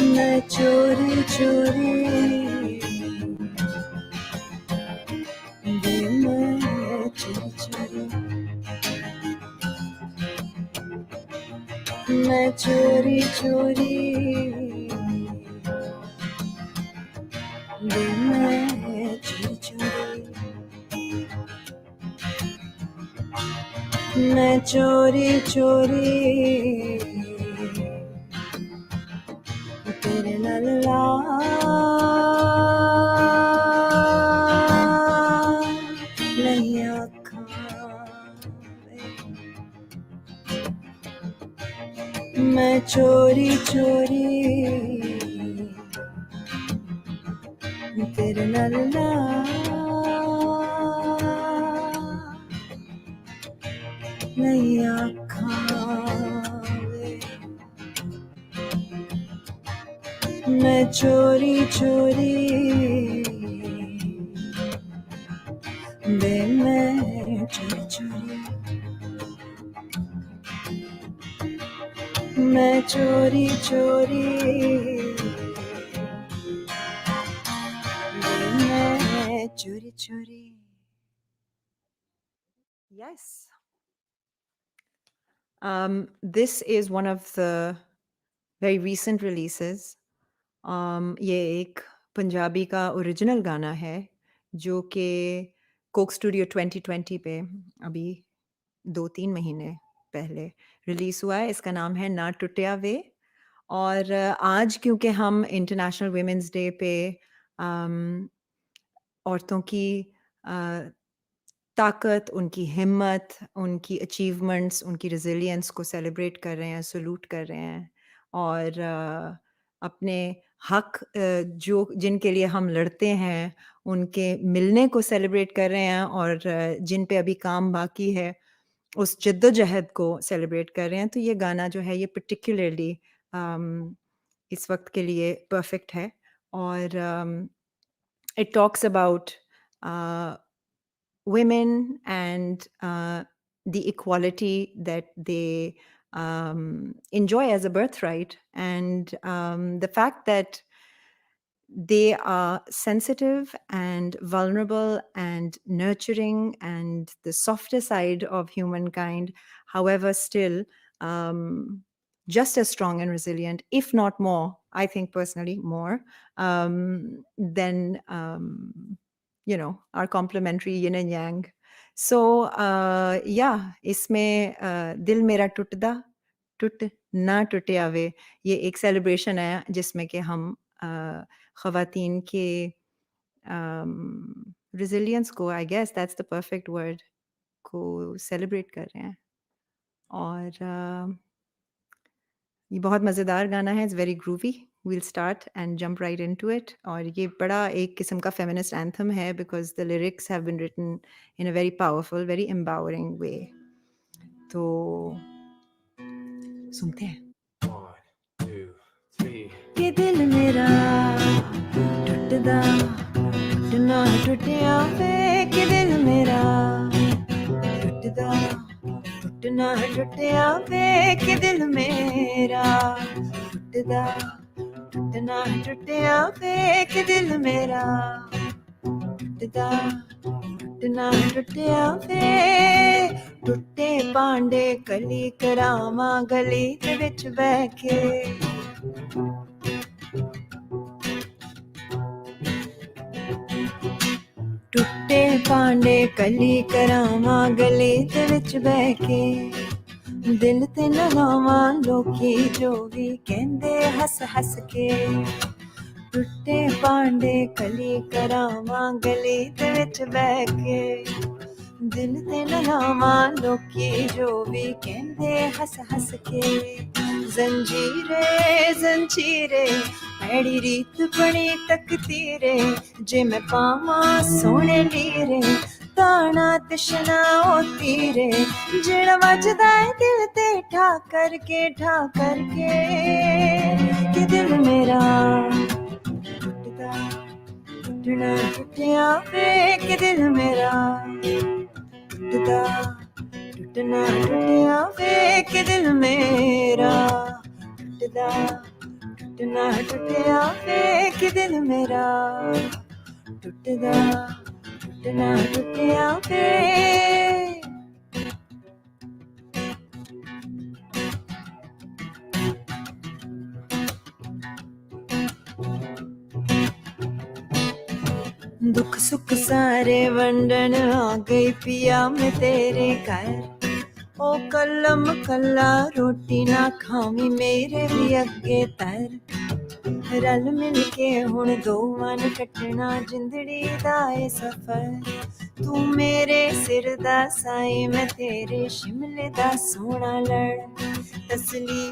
मैं चोरी चोरी वे मैं चोरी चोरी मैं चोरी चोरी वे मैं चोरी चोरी मैं चोरी चोरी तेरे नाल ला नहीं आँखां मैं चोरी चोरी तेरे नाल ला नहीं आँखां मैं चोरी चोरी बे मैं चोरी चोरी मैं चोरी चोरी बे मैं चोरी चोरी. Yes. This is one of the very recent releases. ये एक पंजाबी का ओरिजिनल गाना है जो कि कोक स्टूडियो 2020 पे अभी 2-3 महीने पहले रिलीज हुआ है. इसका नाम है ना टुटिया वे. और आज क्योंकि हम इंटरनेशनल वुमेन्स डे पे औरतों की ताकत, उनकी हिम्मत, उनकी अचीवमेंट्स, उनकी रेजिलियंस को सेलिब्रेट कर रहे हैं, सलूट कर रहे हैं और अपने हक जो जिनके लिए हम लड़ते हैं उनके मिलने को सेलिब्रेट कर रहे हैं और जिन पे अभी काम बाकी है उस जद्दोजहद को सेलिब्रेट कर रहे हैं. तो ये गाना जो है ये पर्टिकुलरली इस वक्त के लिए परफेक्ट है और it talks about women and the equality that they enjoy as a birthright, and the fact that they are sensitive and vulnerable and nurturing and the softer side of humankind, however still just as strong and resilient, if not more, I think personally more, than you know, our complementary yin and yang. So yeah, इसमें दिल मेरा टूटदा टूट ना टूटे आवे ये एक celebration है जिसमें कि हम ख़वातीन के resilience को, I guess that's the perfect word, को सेलिब्रेट कर रहे हैं. और ये बहुत मज़ेदार गाना है. It's very groovy. We'll start and jump right into it. और ये बड़ा एक किस्म का feminist anthem है because the lyrics have been written in a very powerful, very empowering way. तो सुनते हैं. 1 2 3 कि दिल मेरा टूटदा टूटना टूटिया वे कि दिल मेरा टूटदा टूटना टूटिया वे कि दिल मेरा टूटदा टूटना टूटिया वे कि दिल मेरा टूटदा टूटना टूटिया वे टूटे पांडे कली करामा गली दे विच बह के टूटे पांडे कली करामा गली दे विच बह के दिल ते न लावां लोकी जो भी कहंदे हस हस के टूटे पांडे कली करावां गली दे विच बह के दिल ते न लावां लोकी जो भी कहंदे हस हस के जंजीरे जंजीरे ऐड़ी रीत बनी तकदीरे जे मैं पावां सोने लीरे ताना तिशना होती रे जेड़ा वजदा है दिल ते ठा करके कि दिल मेरा टूटदा टूटना टूटिया वे कि दिल मेरा टूटदा टूटना टूटिया वे कि दिल मेरा टूटदा टूटना टूटिया वे कि दिल मेरा टूटदा टूटना टूटिया वे दुख सुख सारे वंडन आ गई पिया मैं तेरे घर ओ कलम कल्ला रोटी ना खावी मेरे भी अगे तर रल मिल के हुण दोवां ने कटना जिंदड़ी दा ए सफर तू मेरे सिर दा साई मैं तेरे शिमले दा सोना लड़ तसली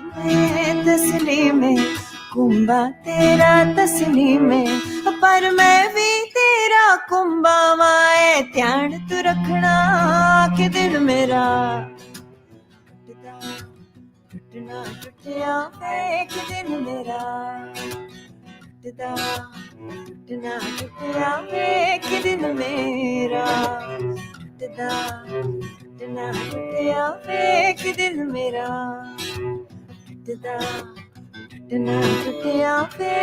में कुंबा तेरा तसली में पर मैं भी तेरा कुंबा वाए ध्यान तू रखना कि दिल मेरा टूटना टूटिया वे कि दिल मेरा टूटदा टूटना टूटिया वे कि दिल मेरा टूटदा टूटना टूटिया वे कि दिल मेरा टूटदा टूटना टूटिया वे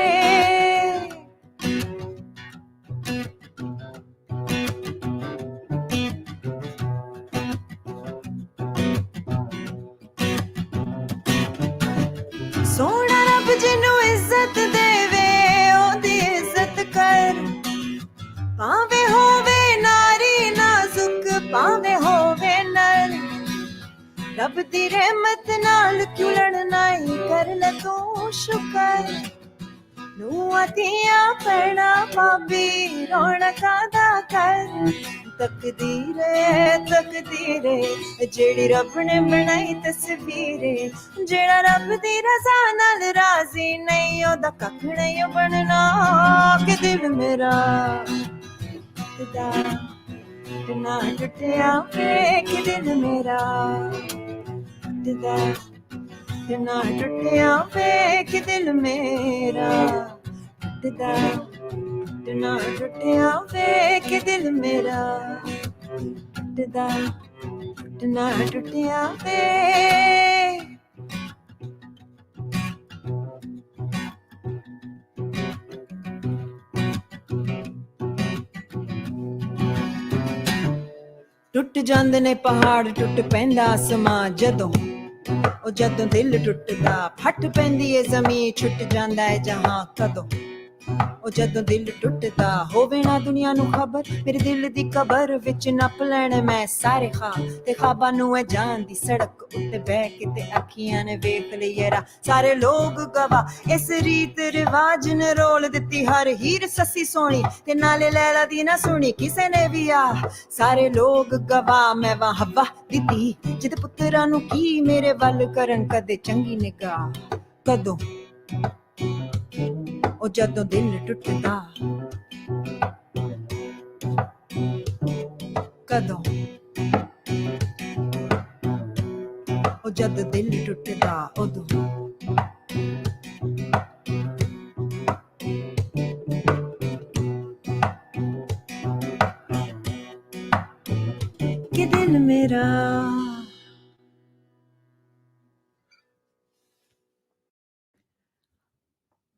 सोना रब जिन्नू इज्जत देवे ओदी इज्जत कर पावे होवे नारी नाजुक पावे होवे नर रब दी रहमत नाल क्यों लड़ना ही कर ले तू शुकर नूआ दिया पड़ा भाभी रौनका दा कर तकदीरे जेड़ी रब ने बनाई तस्वीरे जेड़ा रब दी रजा नाल राजी नहीं ओदा कख नहीं बनना कि दिल मेरा टूटना टूटिया वे कि दिल मेरा टूटना टूटिया वे कि दिल मेरा टूटना टूटिया वे कि दिल मेरा टूटना टूटिया वे टुट जांदे ने पहाड़ टुट पैंदा आसमां जदों दिल टुटदा फट पैंदी ए जमीन छुट जांदा है जहां कदों ओ जदों दिल टुटदा होवे ना दुनिया नु खबर मेरे दिल दी कबर विच नप लेने मैं सारे ख्वाब ते ख्वाबां नु है जान दी सड़क उत्ते बह के ते अखियां ने वेख लिया सारे लोग गवाह इस रीत रिवाज ने रोल दित्ती हर हीर ससी सोनी ते नाले लैला दी ना सुनी किसे ने भी आ सारे लोग गवाह मैं वहां हवा दित्ती जिद पुत्तरां नु की मेरे वल करन कदे चंगी निगाह कदों ओ जदों दिल टुटदा कदों ओ जद दिल टुटदा उदों कि दिल मेरा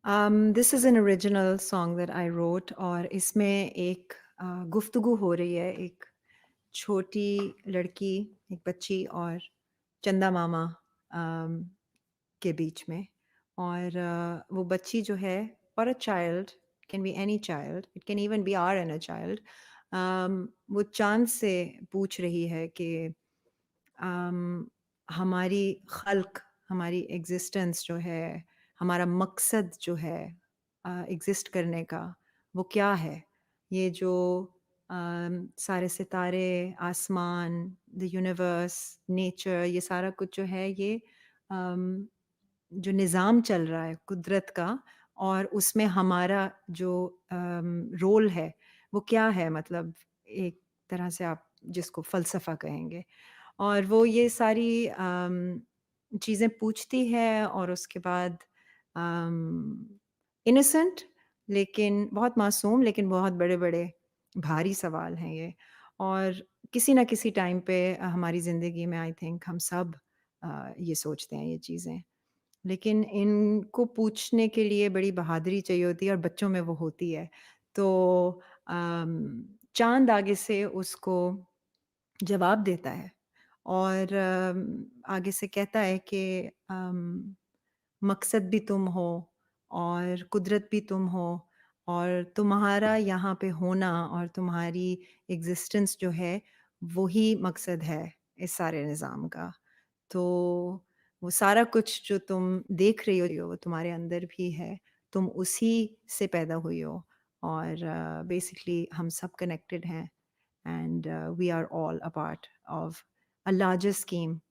This is an original song that I wrote और इसमें एक गुफ्तगू हो रही है एक छोटी लड़की एक बच्ची और चंदा मामा के बीच में और वो बच्ची जो है और a child can be any child it can even be our inner child वो चांद से पूछ रही है कि हमारी खल्क हमारी एग्जिस्टेंस जो है हमारा मकसद जो है एग्जिस्ट करने का वो क्या है ये जो सारे सितारे आसमान द यूनिवर्स नेचर ये सारा कुछ जो है ये जो निज़ाम चल रहा है कुदरत का और उसमें हमारा जो रोल है वो क्या है मतलब एक तरह से आप जिसको फ़लसफ़ा कहेंगे और वो ये सारी चीज़ें पूछती है और उसके बाद इनोसेंट लेकिन बहुत मासूम लेकिन बहुत बड़े-बड़े भारी सवाल हैं ये और किसी ना किसी टाइम पे हमारी ज़िंदगी में आई थिंक हम सब ये सोचते हैं ये चीज़ें لیکن ان کو پوچھنے کے لیے بڑی بہادری چاہیے ہوتی ہے اور بچوں میں وہ ہوتی ہے. تو چاند آگے سے اس کو جواب دیتا ہے اور آگے سے کہتا ہے کہ مقصد بھی تم ہو اور قدرت بھی تم ہو اور تمہارا یہاں پہ ہونا اور تمہاری ایگزسٹنس جو ہے وہی مقصد ہے اس سارے نظام کا. تو وہ سارا کچھ جو تم دیکھ رہی ہو وہ تمہارے اندر بھی ہے, تم اسی سے پیدا ہوئی ہو اور بیسکلی ہم سب کنیکٹڈ ہیں and we are all a part of a larger scheme.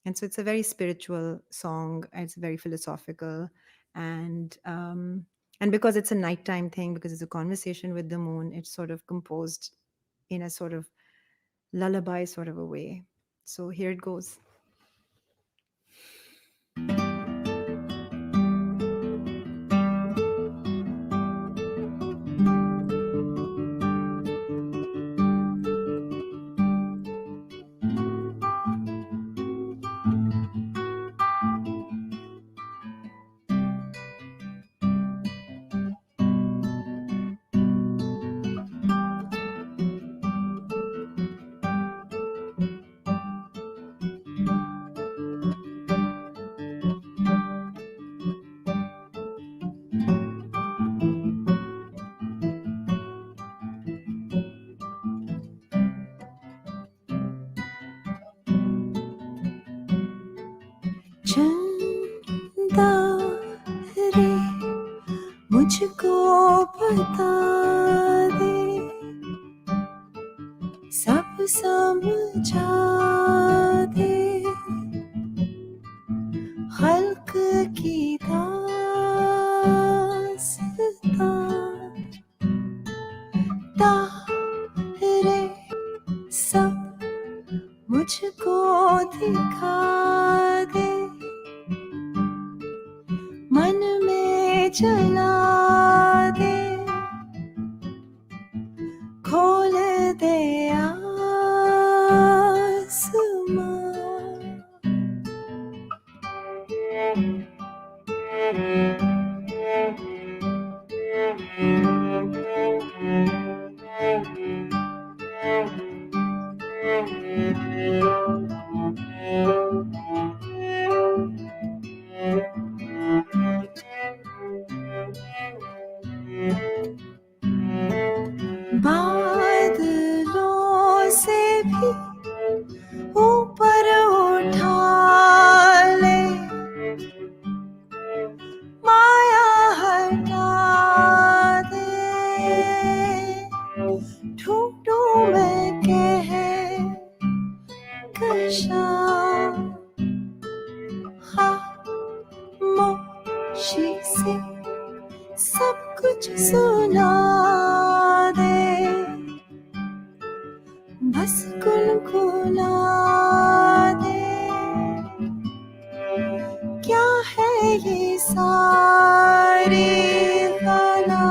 And so it's a very spiritual song, it's very philosophical, and because it's a nighttime thing, because it's a conversation with the moon, it's sort of composed in a sort of lullaby sort of a way. So here it goes. چندا رے مجھ کو بتا دے سب سمجھا دے خلق کی داستان تارے سب مجھ کو دکھا دے من میں جلا دے کھول دے آسمان. بادلوں سے بھی اوپر اٹھا لے مایا ہٹا دے ڈھونڈوں میں کہکشاں خاموشی سے سب کچھ سنا دے بس گنگنا دے کیا ہے یہ ساری خلا.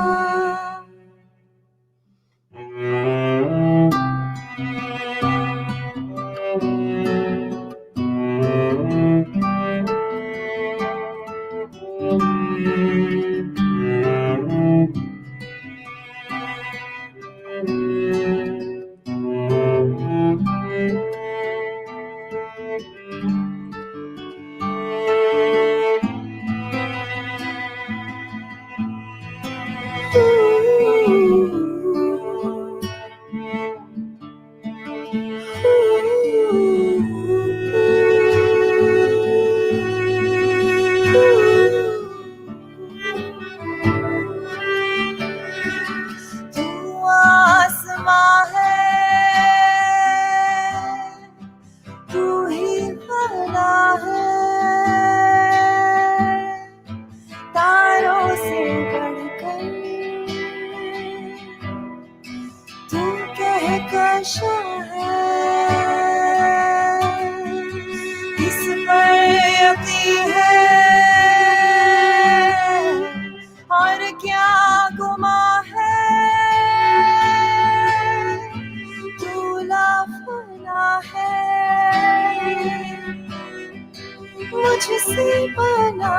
مجھ سے بنا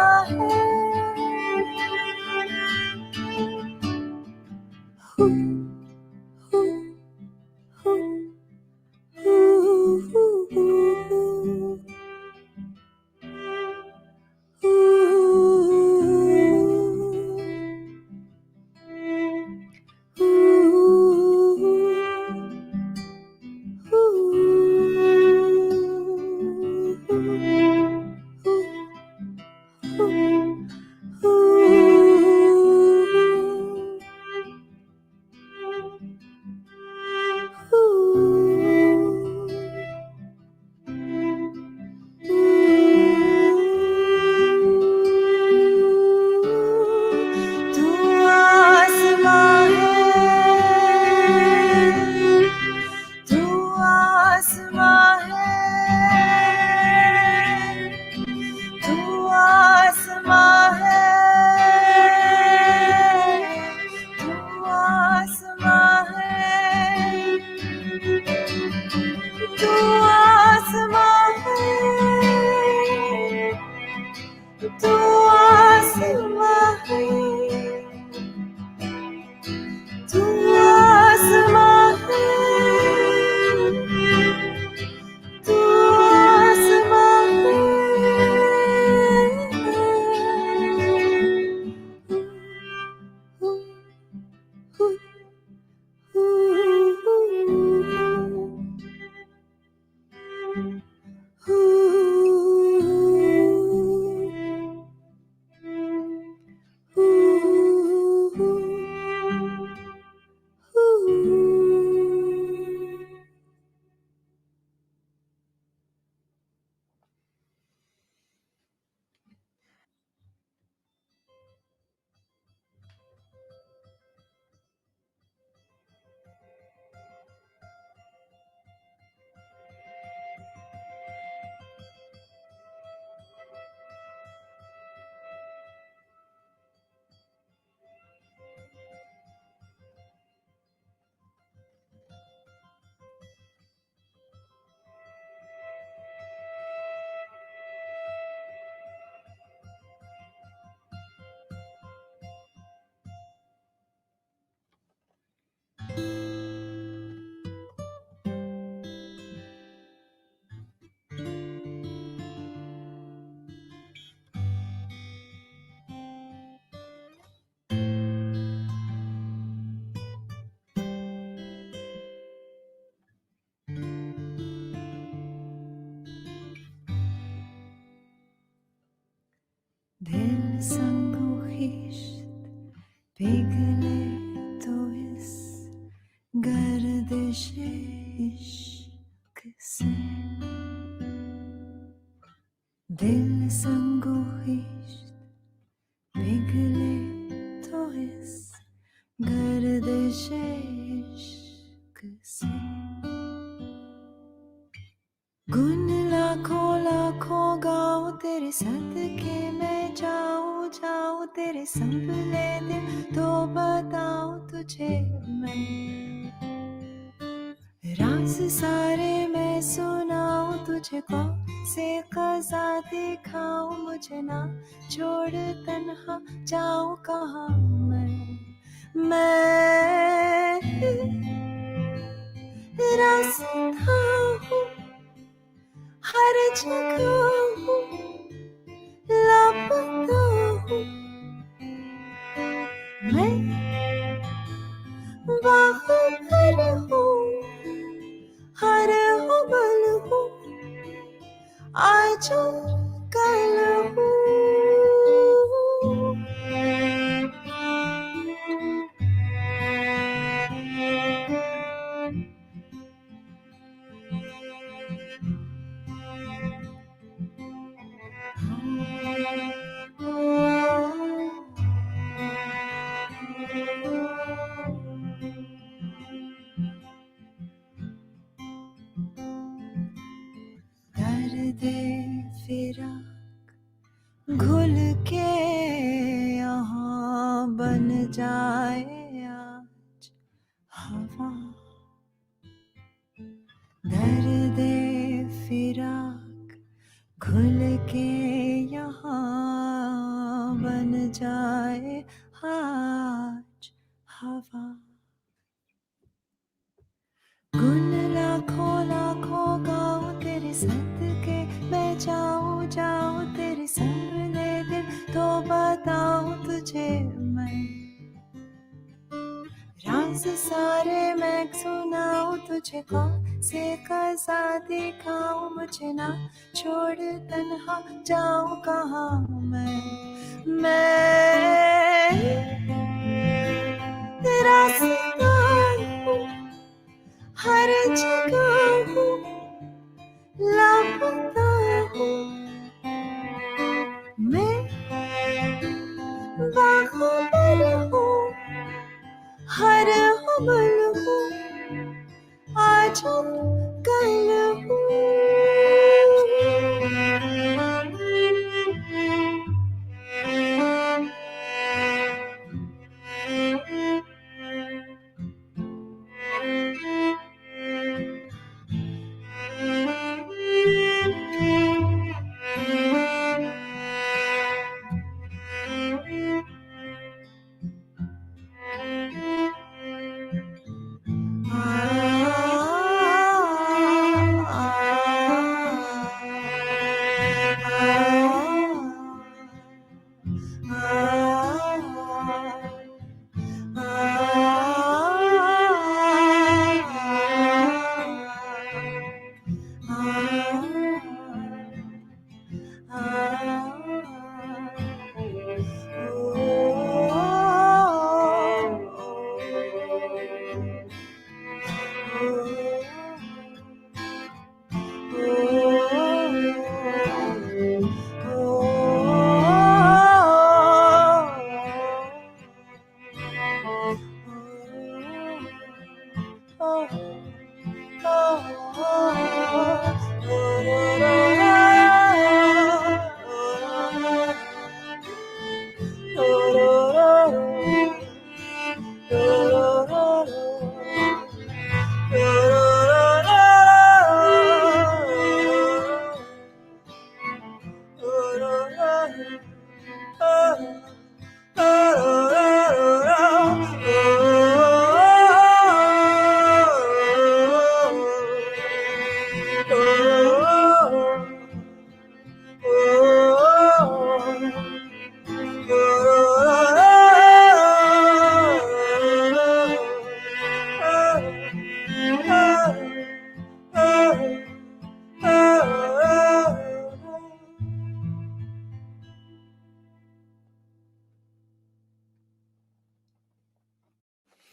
पिघले तो इस गर्दिश इश्क से दिल संगो इश्क पिघले तो इस गर्दिश इश्क से गुन लाखों लाखों गाओ तेरे सदके मैं जाऊं जाऊं तेरे संभले दिल तो बताऊं तुझे मैं राज सारे मैं सुनाऊं तुझे कौन से कज़ा दिखाऊं मुझे ना छोड़ तन्हा जाऊं कहाँ मैं रास्ता हूँ हर जगह हूँ लापता हूँ मैं वहाँ पर हूँ हर हबल हूँ आज कल हूँ दर्दे फिराक घुल के यहाँ बन जाए आज हवा दर्दे फिराक घुल के यहाँ बन जाए आज हवा गुन लाखों लाखों गाऊं तेरे सदके मैं जाऊं जाऊं तेरे संभले दिल तो बताऊं तुझे मैं राज सारे मैं सुनाऊं तुझे कौन से कज़ा दिखाऊं मुझे ना छोड़ तन्हा जाऊं कहाँ मैं रास्ता हूँ हर जगह हूँ लापता हूँ मैं वहाँ पर हूँ हर हबल हूँ आज कल हूँ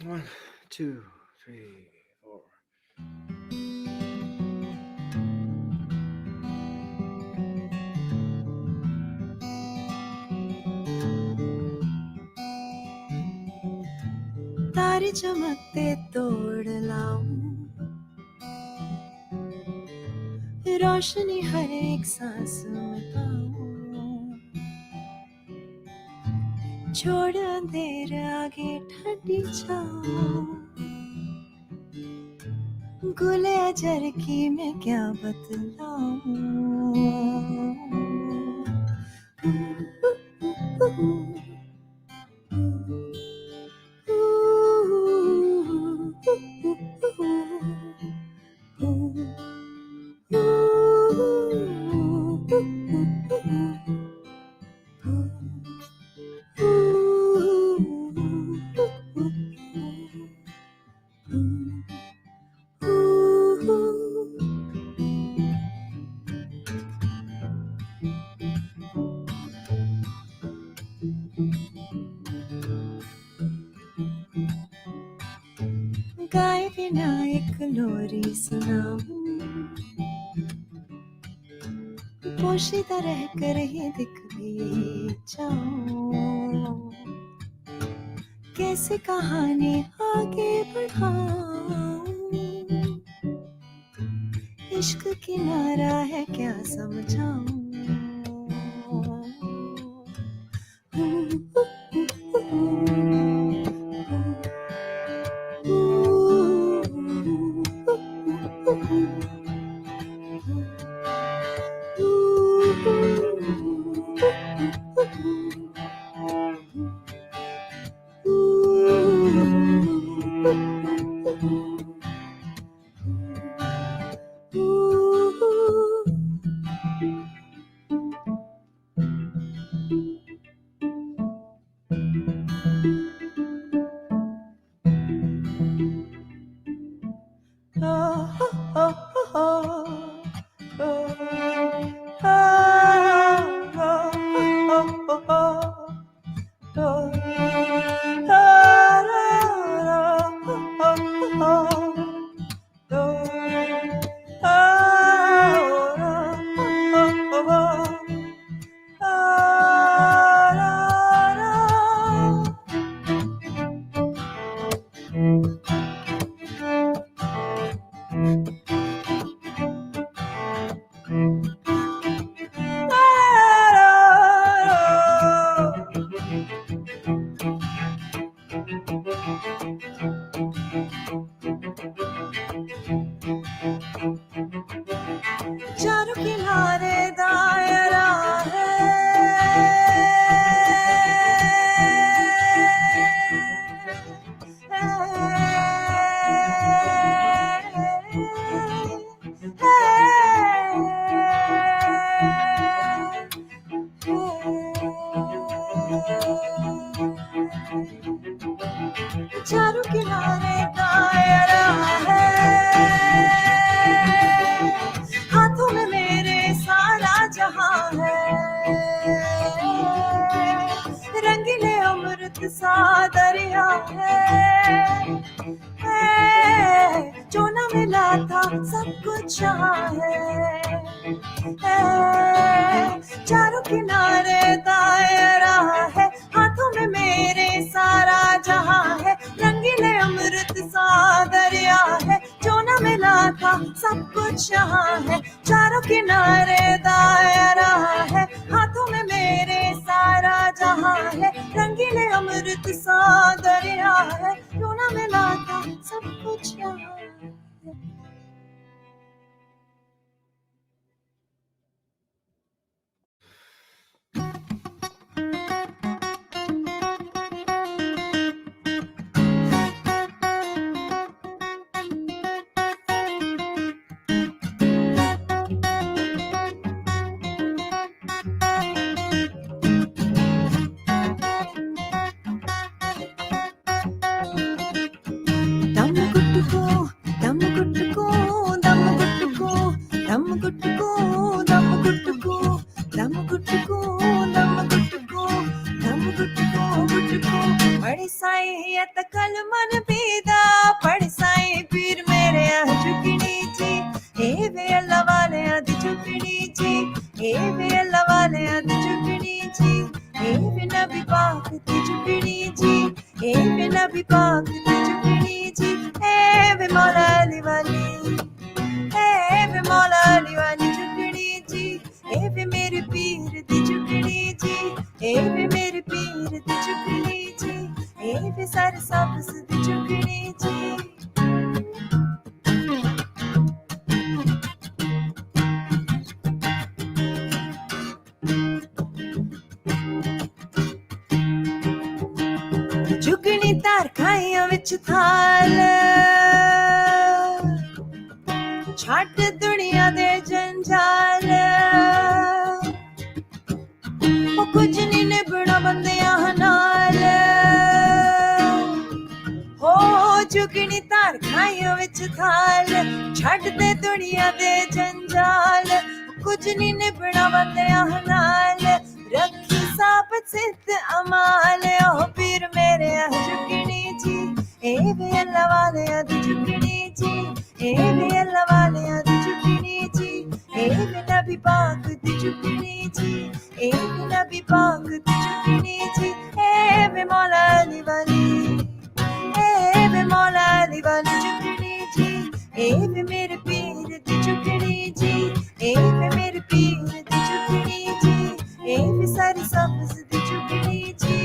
1, 2, 3, 4. तारे चमकते तोड़ लाऊं, रोशनी हर एक सांस में पाऊं, छोड़ अंधेरे आगे ठंडी छाऊं, गुले अजर की मैं क्या बतलाऊं। गाए बिना एक लोरी सुनाऊं, पोशीदा रह कर ही दिख भी जाऊं, कैसे कहानी आगे बढ़ाऊं, इश्क किनारा है क्या समझाऊं। चारों किनारे दायरा चारों किनारे दायरा है, हाथों में मेरे सारा जहां है, रंगीले अमृत सा दरिया है, जो न मिला था सब कुछ यहाँ है, चारों किनारे दायरा है, हाथों में मेरे सारा जहां है, रंगीले अमृत सा दरिया है, जो न मिला था सब कुछ यहाँ है, चारों किनारे दायरा है, हाथों में मेरे सारा जहां है, रंगीले अमृत सा दरिया है, जो न मिला था सब कुछ यहाँ है। पढ़ साई है तकल मन पीदा पढ़ साई पीर मेरे झुकनी जी ए वे अल्लाह वाले अध झुकनी जी ए वे अल्लाह वाले अध झुकनी जी ए वे नबी पाक दी झुकनी जी ए वे नबी पाक दी झुकनी जी ए वे मौला अली वाली ए वे मौला अली वाली झुकनी जी ए वे मेरे पीर दी झुकनी जी ए वे मेरे पीर दी झुकनी जी ए वे सारे सब्ज़ दी झुकनी जी झुकनी तार खाइयां विच थाल छट दुनिया दे जंजाल ओ कुछ नहीं निभना बंदियां नाल हो झुकनी तार खाइयां विच थाल छट दे दुनिया दे जंजाल कुछ नहीं निभना बंदियां नाल रखी साब सिद्ध अमाल ओ पीर मेरे झुकनी जी ए वे अल्लाह वाले अध झुकनी जी ए वे अल्लाह वाले अध झुकनी जी ए वे नबी पाक दी झुकनी जी ए वे नबी पाक दी झुकनी जी ए वे मौला अली वाली ए वे मौला अली वाली झुकनी जी ए वे मेरे पीर दी झुकनी जी ए वे मेरे पीर दी झुकनी जी ए वे सारी सब्ज़ दी झुकनी जी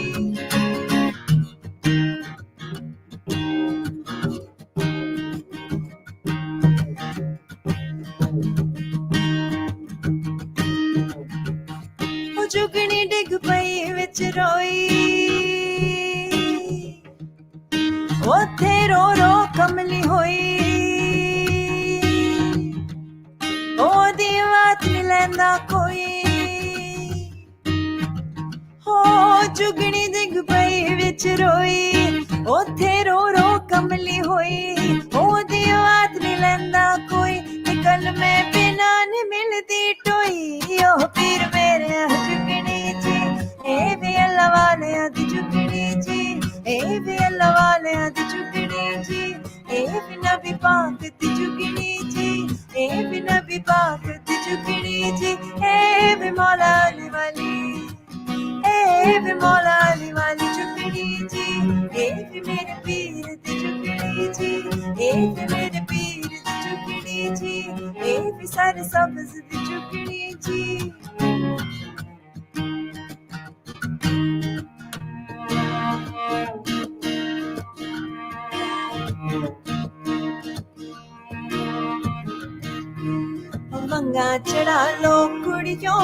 झुकनी डिग पई विच रोई ओथे रो रो कमली होई ओदी बात नहीं लैंदा कोई हो झुकनी डिग पई विच रोई ओथे रो रो कमली होई ओदी बात नहीं लैंदा कोई निकल मैं बिना नहीं मिलती टोई ओ पीर मेरे झुकनी जी ए वे अल्लाह वाले अध झुकनी जी ए वे अल्लाह वाले अध झुकनी जी ए वे नबी पाक दी झुकनी जी ए वे नबी पाक दी झुकनी जी ए वे मौला अली वाली ए वे मौला अली वाली झुकनी जी ए वे मेरे पीर दी झुकनी जी ए वे मेरे पीर दी झुकनी जी ए वे सारे सब्ज़ दी झुकनी जी वंगा चढ़ा लो कुड़ियों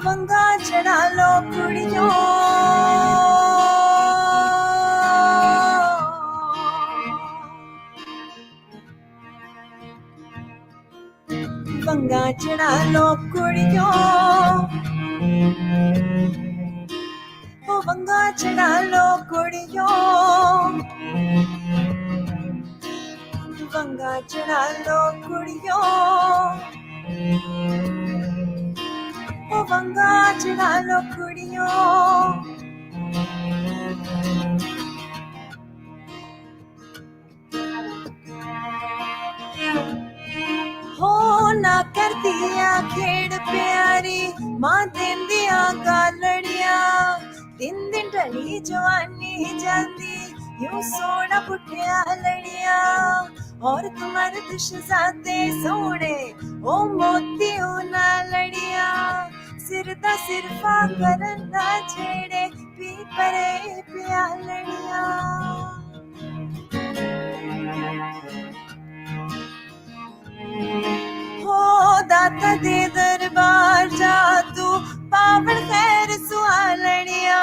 वंगा चढ़ा लो कुड़ियों वंगा चढ़ा लो कुड़ियों ओ वंगा चढ़ा लो कुड़ियों वंगा चढ़ा लो कुड़ियों ओ वंगा चढ़ा लो कुड़ियों हो ना कर दिया खेड़ प्यारी मां देंदिया गालड़िया दिन दिन ढली जवानी जाती यूं सोना पुठिया लड़िया और तुम्हारे दुशजादे सोने ओ मोती हो ना लड़िया सिर दा सिरफा करन ना छेड़े पी परे पिया लड़िया हो दाता दे दरबार जा तू पावन खैर सुहालनिया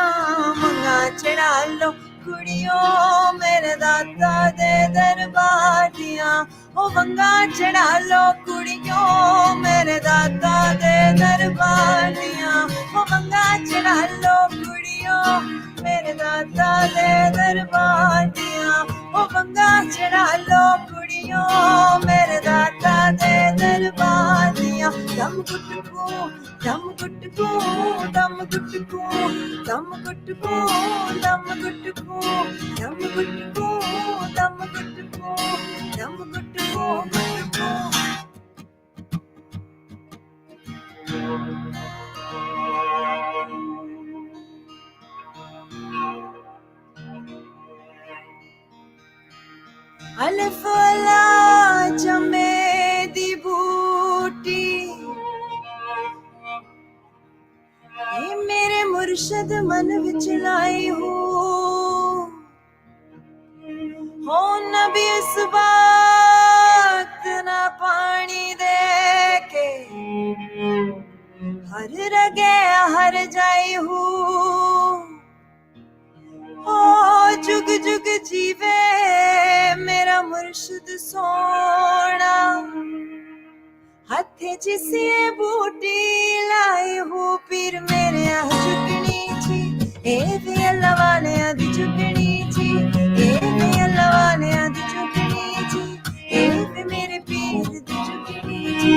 मंगा चढ़ा लो कुड़ियों मेरे दाता दे दरबार दिया ओ मंगा चढ़ा लो कुड़ियों मेरे दाता दे दरबार दिया ओ मंगा चढ़ा लो कुड़ियों मेरे दाता दे दरबार दिया ओ बंगा चढ़ा लो कुड़ियों मेरे दाता दे दरबार दियां दम गुटकू दम गुटकू दम गुटकू दम गुटकू दम गुटकू दम गुटकू दम गुटकू दम गुटकू गुटकू अलिफ ला जमे दी बूटी ये मेरे मुर्शद मन विच लाई हूँ हो नबी इस बात ना पानी दे के हर रगे हर जाई हूँ ओ जुग जुग जीवे मेरा मुर्शिद सोना हथे जिसे बूटी लाई हूँ पीर मेरे झुकनी जी ए भी अल्लाह वाले आदि झुकनी जी ए भी अल्लाह वाले आदि झुकनी जी ए भी मेरे पीर दी झुकनी जी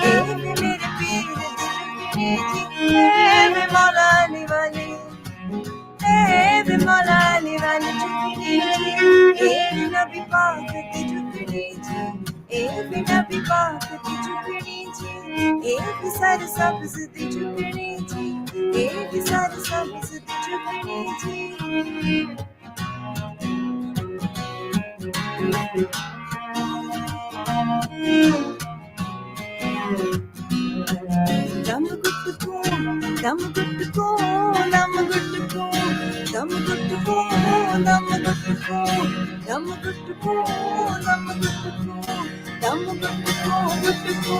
ए भी मेरे पीर दी झुकनी जी ए भी मौला अली वाली ए भी मौला अली वाली झुकनी जी ए भी नबी पाक दी झुकनी जी ए भी नबी पाक दी झुकनी जी ए भी सर सब्ज दी झुकनी जी ए भी सर सब्ज दी झुकनी जी दम गुटकू दम गुटकू दम गुटकू दम गुटकू दम गुटकू दम गुटकू दम गुटकू दम गुटकू गुटकू